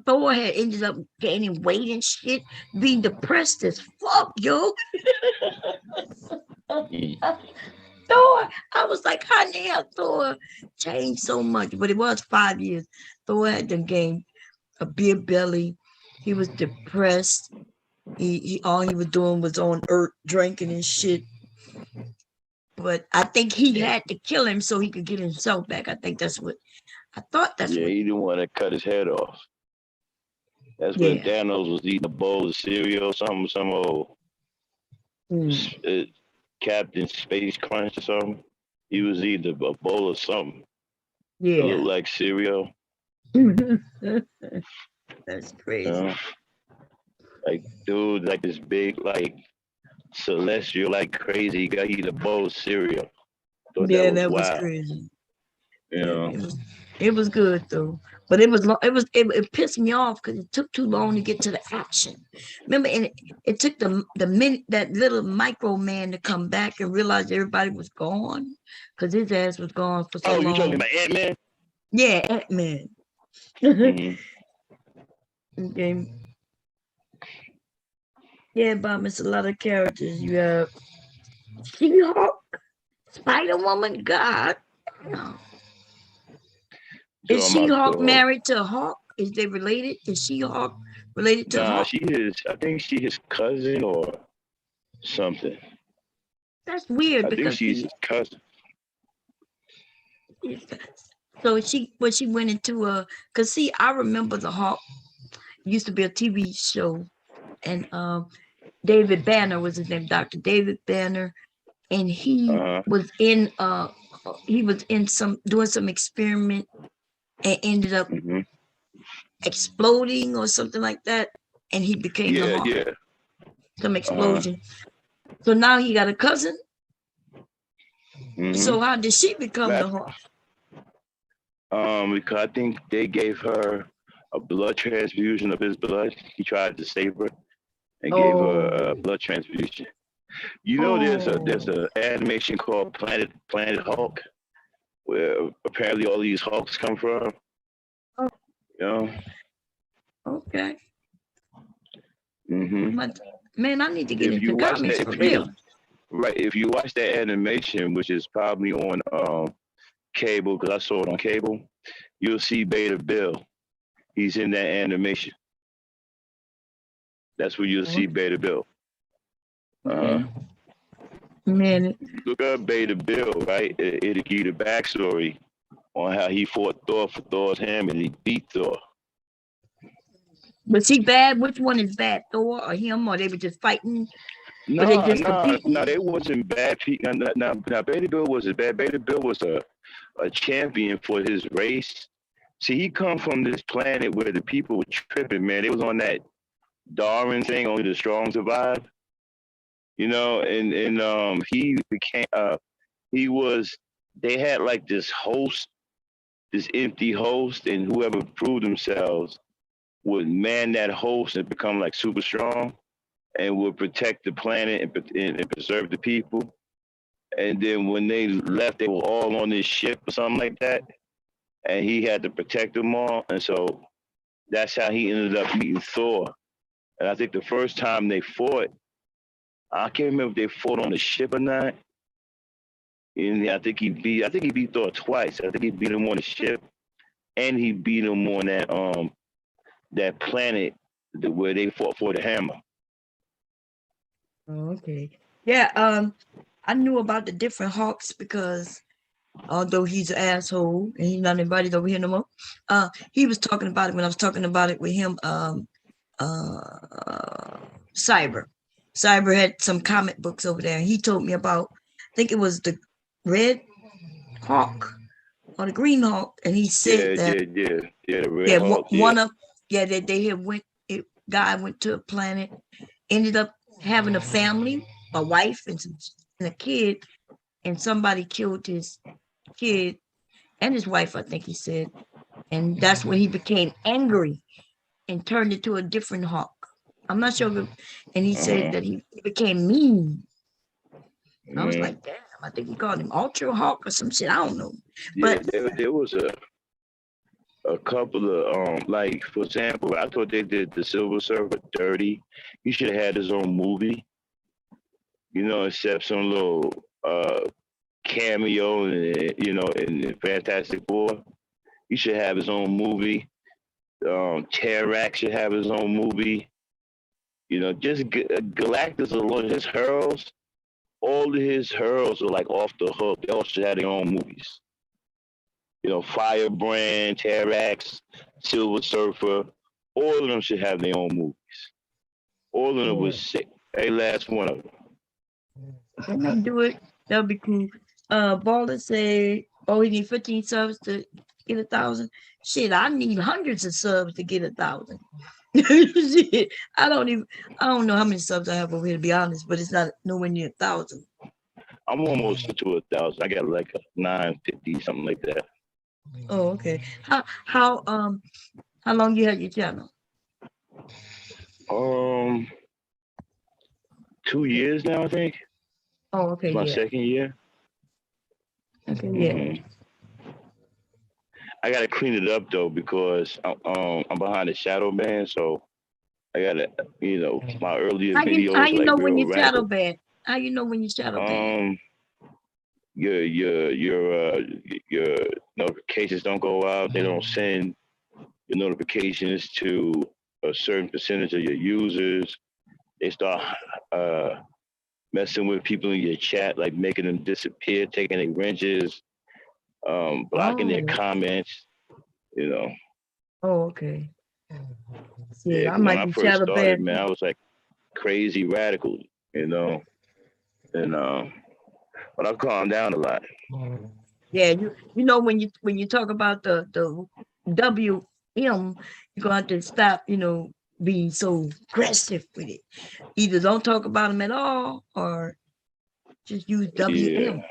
Thor had ended up gaining weight and shit, being depressed as fuck, yo. Thor, I was like, how the hell Thor changed so much? But it was 5 years. Thor had to gain a beer belly. He was depressed. He all he was doing was on earth drinking and shit. But I think he had to kill him so he could get himself back. I think that's what I thought. He didn't want to cut his head off. That's when Thanos was eating a bowl of cereal, some old Captain Space Crunch or something. He was eating a bowl of something. Yeah. It looked like cereal. That's crazy. Like, dude, like this big, like, celestial, like crazy. He got to eat a bowl of cereal. That was crazy. You know, it was good though, but it pissed me off because it took too long to get to the action. Remember, and it took the minute that little micro man to come back and realize everybody was gone because his ass was gone for so long. Oh, you talking about Ant-Man? Yeah, Ant-Man. Okay. Yeah, Bob, it's a lot of characters. You have She-Hulk, Spider-Woman, God. No. Is She-Hulk married to Hulk? Is they related? Is She-Hulk related to Hulk? I think she his cousin or something. That's weird. I think she's his cousin. So she went into cause see, I remember the Hulk used to be a TV show, and David Banner was his name, Dr. David Banner, and he was in doing some experiment and ended up exploding or something like that, and he became the Hulk. Yeah. Some explosion. So now he got a cousin. So how did she become the Hulk? Because I think they gave her a blood transfusion of his blood. He tried to save her and gave her a blood transfusion. You know, there's a animation called Planet Hulk, where apparently all these Hulks come from. You know. Okay. Man, I need to get into comics for real. Right. If you watch that animation, which is probably on cable, because I saw it on cable, you'll see Beta Bill. He's in that animation. That's where you'll see Beta Bill. Man, look up Beta Bill, right? It'll give you the backstory on how he fought Thor for Thor's hammer and he beat Thor. Was he bad? Which one is bad, Thor or him, or they were just fighting? No, they wasn't bad. Now, Beta Bill wasn't bad. Beta Bill was a champion for his race. See, he come from this planet where the people were tripping, man. They was on that Darwin thing, only the strong survive. You know, and he became they had like this host, this empty host, and whoever proved themselves would man that host and become like super strong. and would protect the planet and preserve the people. And then when they left, they were all on this ship or something like that. And he had to protect them all. And so that's how he ended up meeting Thor. And I think the first time they fought, I can't remember if they fought on the ship or not. And I think he beat Thor twice. I think he beat him on the ship, and he beat him on that planet where they fought for the hammer. Oh, okay. Yeah, I knew about the different Hawks because although he's an asshole and he's not invited over here no more, he was talking about it when I was talking about it with him. Cyber had some comic books over there, and he told me about, I think it was the Red Hawk or the Green Hawk, and he said the Red Hawk, that they had guy went to a planet, ended up having a family, a wife and a kid, and somebody killed his kid and his wife, I think he said, and that's when he became angry and turned into a different Hawk. I'm not sure, and he said that he became mean. And I was like, damn, I think he called him Ultra Hawk or some shit. I don't know. But there was a couple of like, for example, I thought they did the Silver Surfer dirty. He should have had his own movie, except some little cameo, in Fantastic Four. He should have his own movie. Terrax should have his own movie. Just Galactus alone, his hurls, all of his hurls are like off the hook. They all should have their own movies. Firebrand, Terrax, Silver Surfer, all of them should have their own movies. All of them was sick. Every last one of them. When I do it, that'll be cool. Baller say, he need 15 subs to get 1,000. Shit, I need hundreds of subs to get 1,000. Shit, I don't know how many subs I have over here, to be honest, but it's not nowhere near 1,000. I'm almost to 1,000. I got like 950, something like that. Oh, okay. How long you had your channel? 2 years now, I think. Oh, okay. It's my second year. Okay, yeah. I gotta clean it up though because I'm behind the shadow ban, so I gotta, my earlier videos. How you like know when real you're shadow radical. banned? How you know when you're shadow banned? Your notifications don't go out. They don't send your notifications to a certain percentage of your users. They start messing with people in your chat, like making them disappear, taking their wrenches, blocking their comments. Oh, okay. Yeah, I when might I be first shadow started, banned. man, I was like crazy radical, and but I've calmed down a lot. Yeah, when you talk about the WM, you're gonna have to stop, being so aggressive with it. Either don't talk about them at all, or just use WM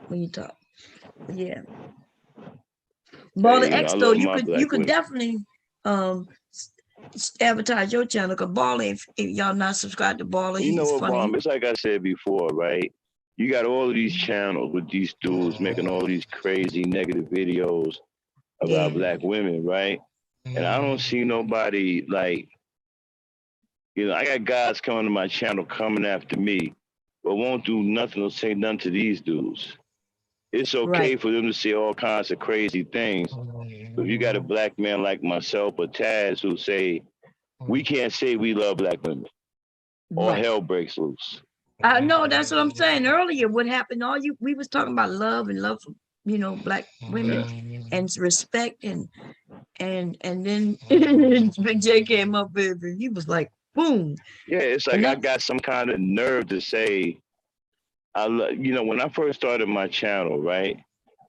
when you talk. Yeah. Baller X I though, love you my black could women. definitely advertise your channel, because Baller, if y'all not subscribed to Baller, You know he's what, funny. Bomb? It's like I said before, right? You got all of these channels with these dudes making all these crazy negative videos about black women, right? And I don't see nobody like, I got guys coming to my channel coming after me, but won't do nothing or say nothing to these dudes. It's okay for them to say all kinds of crazy things. But if you got a black man like myself or Taz who say, we can't say we love black women, or hell breaks loose. I know, that's what I'm saying earlier. What happened? We was talking about love for black women and respect, and then Big J came up with it. He was like, boom. Yeah, it's like I got some kind of nerve to say, when I first started my channel, right?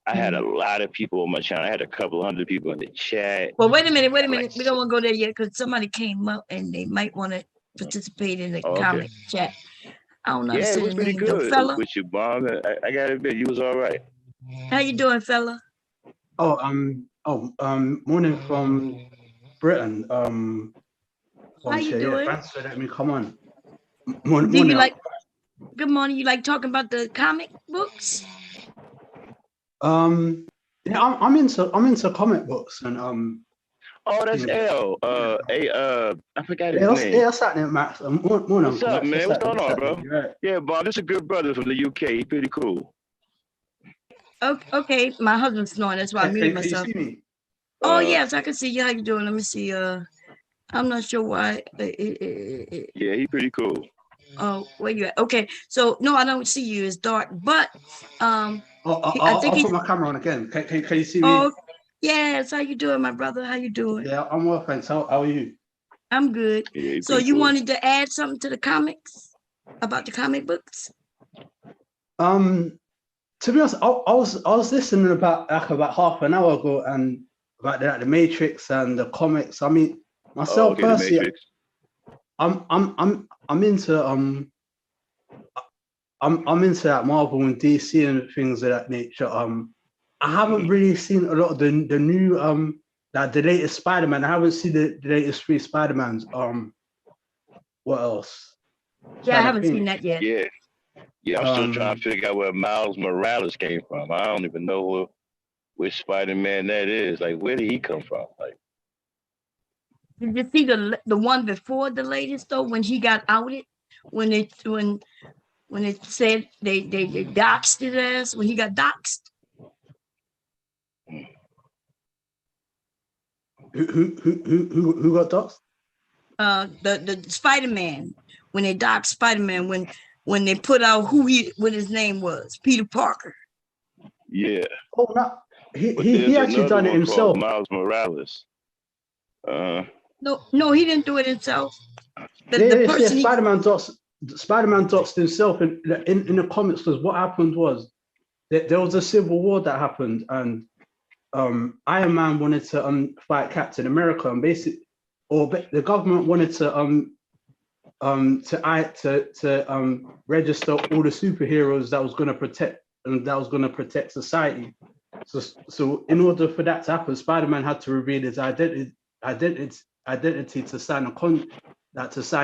I had a lot of people on my channel. I had a couple hundred people in the chat. Well, wait a minute. We don't want to go there yet, because somebody came up and they might want to participate in the comment chat. I don't know. Yeah, it was pretty good with you, Bomb. I gotta admit, you was all right. How you doing, fella? Morning from Britain. How you doing? Thanks for letting me come on. Do you like? Good morning. You like talking about the comic books? Yeah, I'm into comic books and Oh, that's L. I forgot his yeah, name. that's happening, Max. What's up, man? What's going on, bro? Yeah, Bob, this is a good brother from the UK. He's pretty cool. Okay. My husband's snoring. That's why I muted myself. Can you see me? Oh yes, I can see you. How you doing? Let me see. I'm not sure why. Yeah, he's pretty cool. Oh, where you at? Okay, so no, I don't see you. It's dark, but I I'll think put my camera on again. Can you see me? Oh, yes. How you doing, my brother? How you doing? Yeah, I'm well, thanks. How are you? I'm good. Yeah, So you wanted to add something to the comics about the comic books? To be honest, I was listening about half an hour ago and about the Matrix and the comics. I mean, myself personally, I'm into I'm into that Marvel and DC and things of that nature. I haven't really seen a lot of the new like the latest Spider-Man. I haven't seen the latest 3 Spider-Mans. What else? Yeah, I haven't seen that yet. Yeah, I'm still trying to figure out where Miles Morales came from. I don't even know which Spider-Man that is. Like, where did he come from? Like, did you see the one before the latest though? When he got outed, when it said they doxed his ass when he got doxed. Who got doxed? The Spider-Man, when they doxed Spider-Man, when they put out what his name was, Peter Parker. Yeah. Oh no, he actually done it himself. Miles Morales. No, he didn't do it himself. Spider-Man doxed himself in the comics, because what happened was that there was a civil war that happened, and Iron Man wanted to fight Captain America, and basically, the government wanted to register all the superheroes that was going to protect society. So in order for that to happen, Spider-Man had to reveal his identity to sign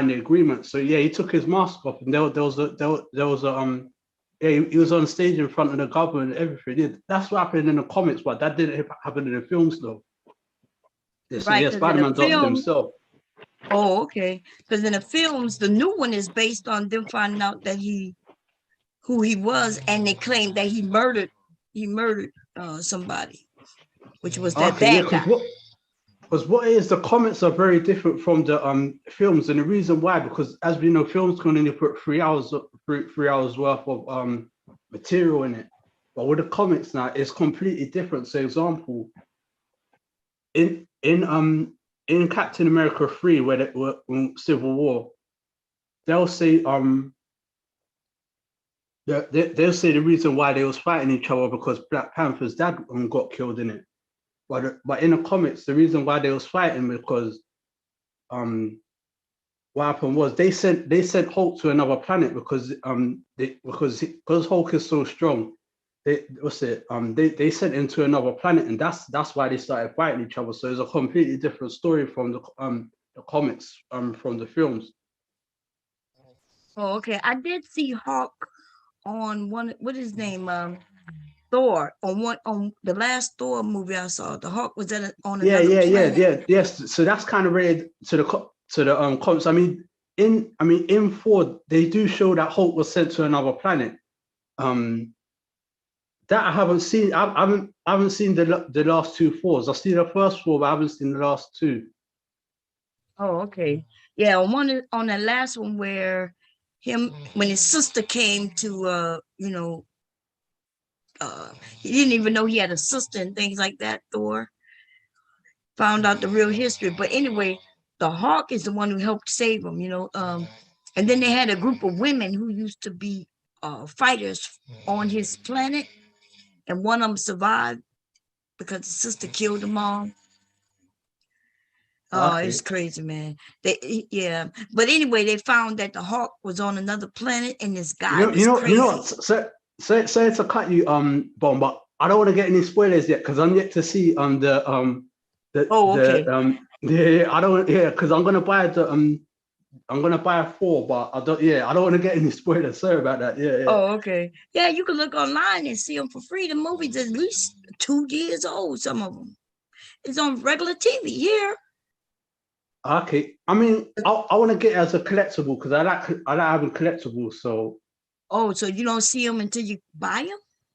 the agreement. So yeah, he took his mask off, and he was on stage in front of the government and everything. That's what happened in the comics, but that didn't happen in the films though. So yeah, Spider-Man doxed himself. Oh, okay. Because in the films, the new one is based on them finding out that who he was, and they claim that he murdered somebody, which was that bad guy. Because what it is, the comics are very different from the films, and the reason why, because as we know, films can only put 3 hours worth of material in it, but with the comics now, it's completely different. So, example, in Captain America 3, where they were in Civil War, they'll say they'll say the reason why they was fighting each other because Black Panther's dad got killed in it. But in the comics, the reason why they was fighting because what happened was they sent Hulk to another planet because Hulk is so strong. They sent him to another planet, and that's why they started fighting each other. So it's a completely different story from the comics from the films. Oh, okay. I did see Hulk on what is his name? Thor on the last Thor movie I saw. The Hulk was on another planet. Yes. So that's kind of related to the comics. I mean, in Thor, they do show that Hulk was sent to another planet. That I haven't seen. I haven't seen the last 2 Thors. I've seen the first Thor, but I haven't seen the last 2. Oh, okay. Yeah, on the last one where when his sister came to he didn't even know he had a sister and things like that. Thor found out the real history. But anyway, the Hawk is the one who helped save him, and then they had a group of women who used to be fighters on his planet, and one of them survived because the sister killed them all. Oh, it's crazy, man. But anyway, they found that the Hawk was on another planet, and this guy was crazy. You know what? Sorry to cut you, Bon, but I don't want to get any spoilers yet because I'm yet to see I don't, because I'm gonna buy the I'm gonna buy a 4, but I don't want to get any spoilers. Sorry about that. Yeah. Oh, okay. Yeah, you can look online and see them for free. The movie's at least 2 years old. Some of them. It's on regular TV here. Okay. I mean, I want to get it as a collectible because I like having collectibles. So. Oh, so you don't see them until you buy them?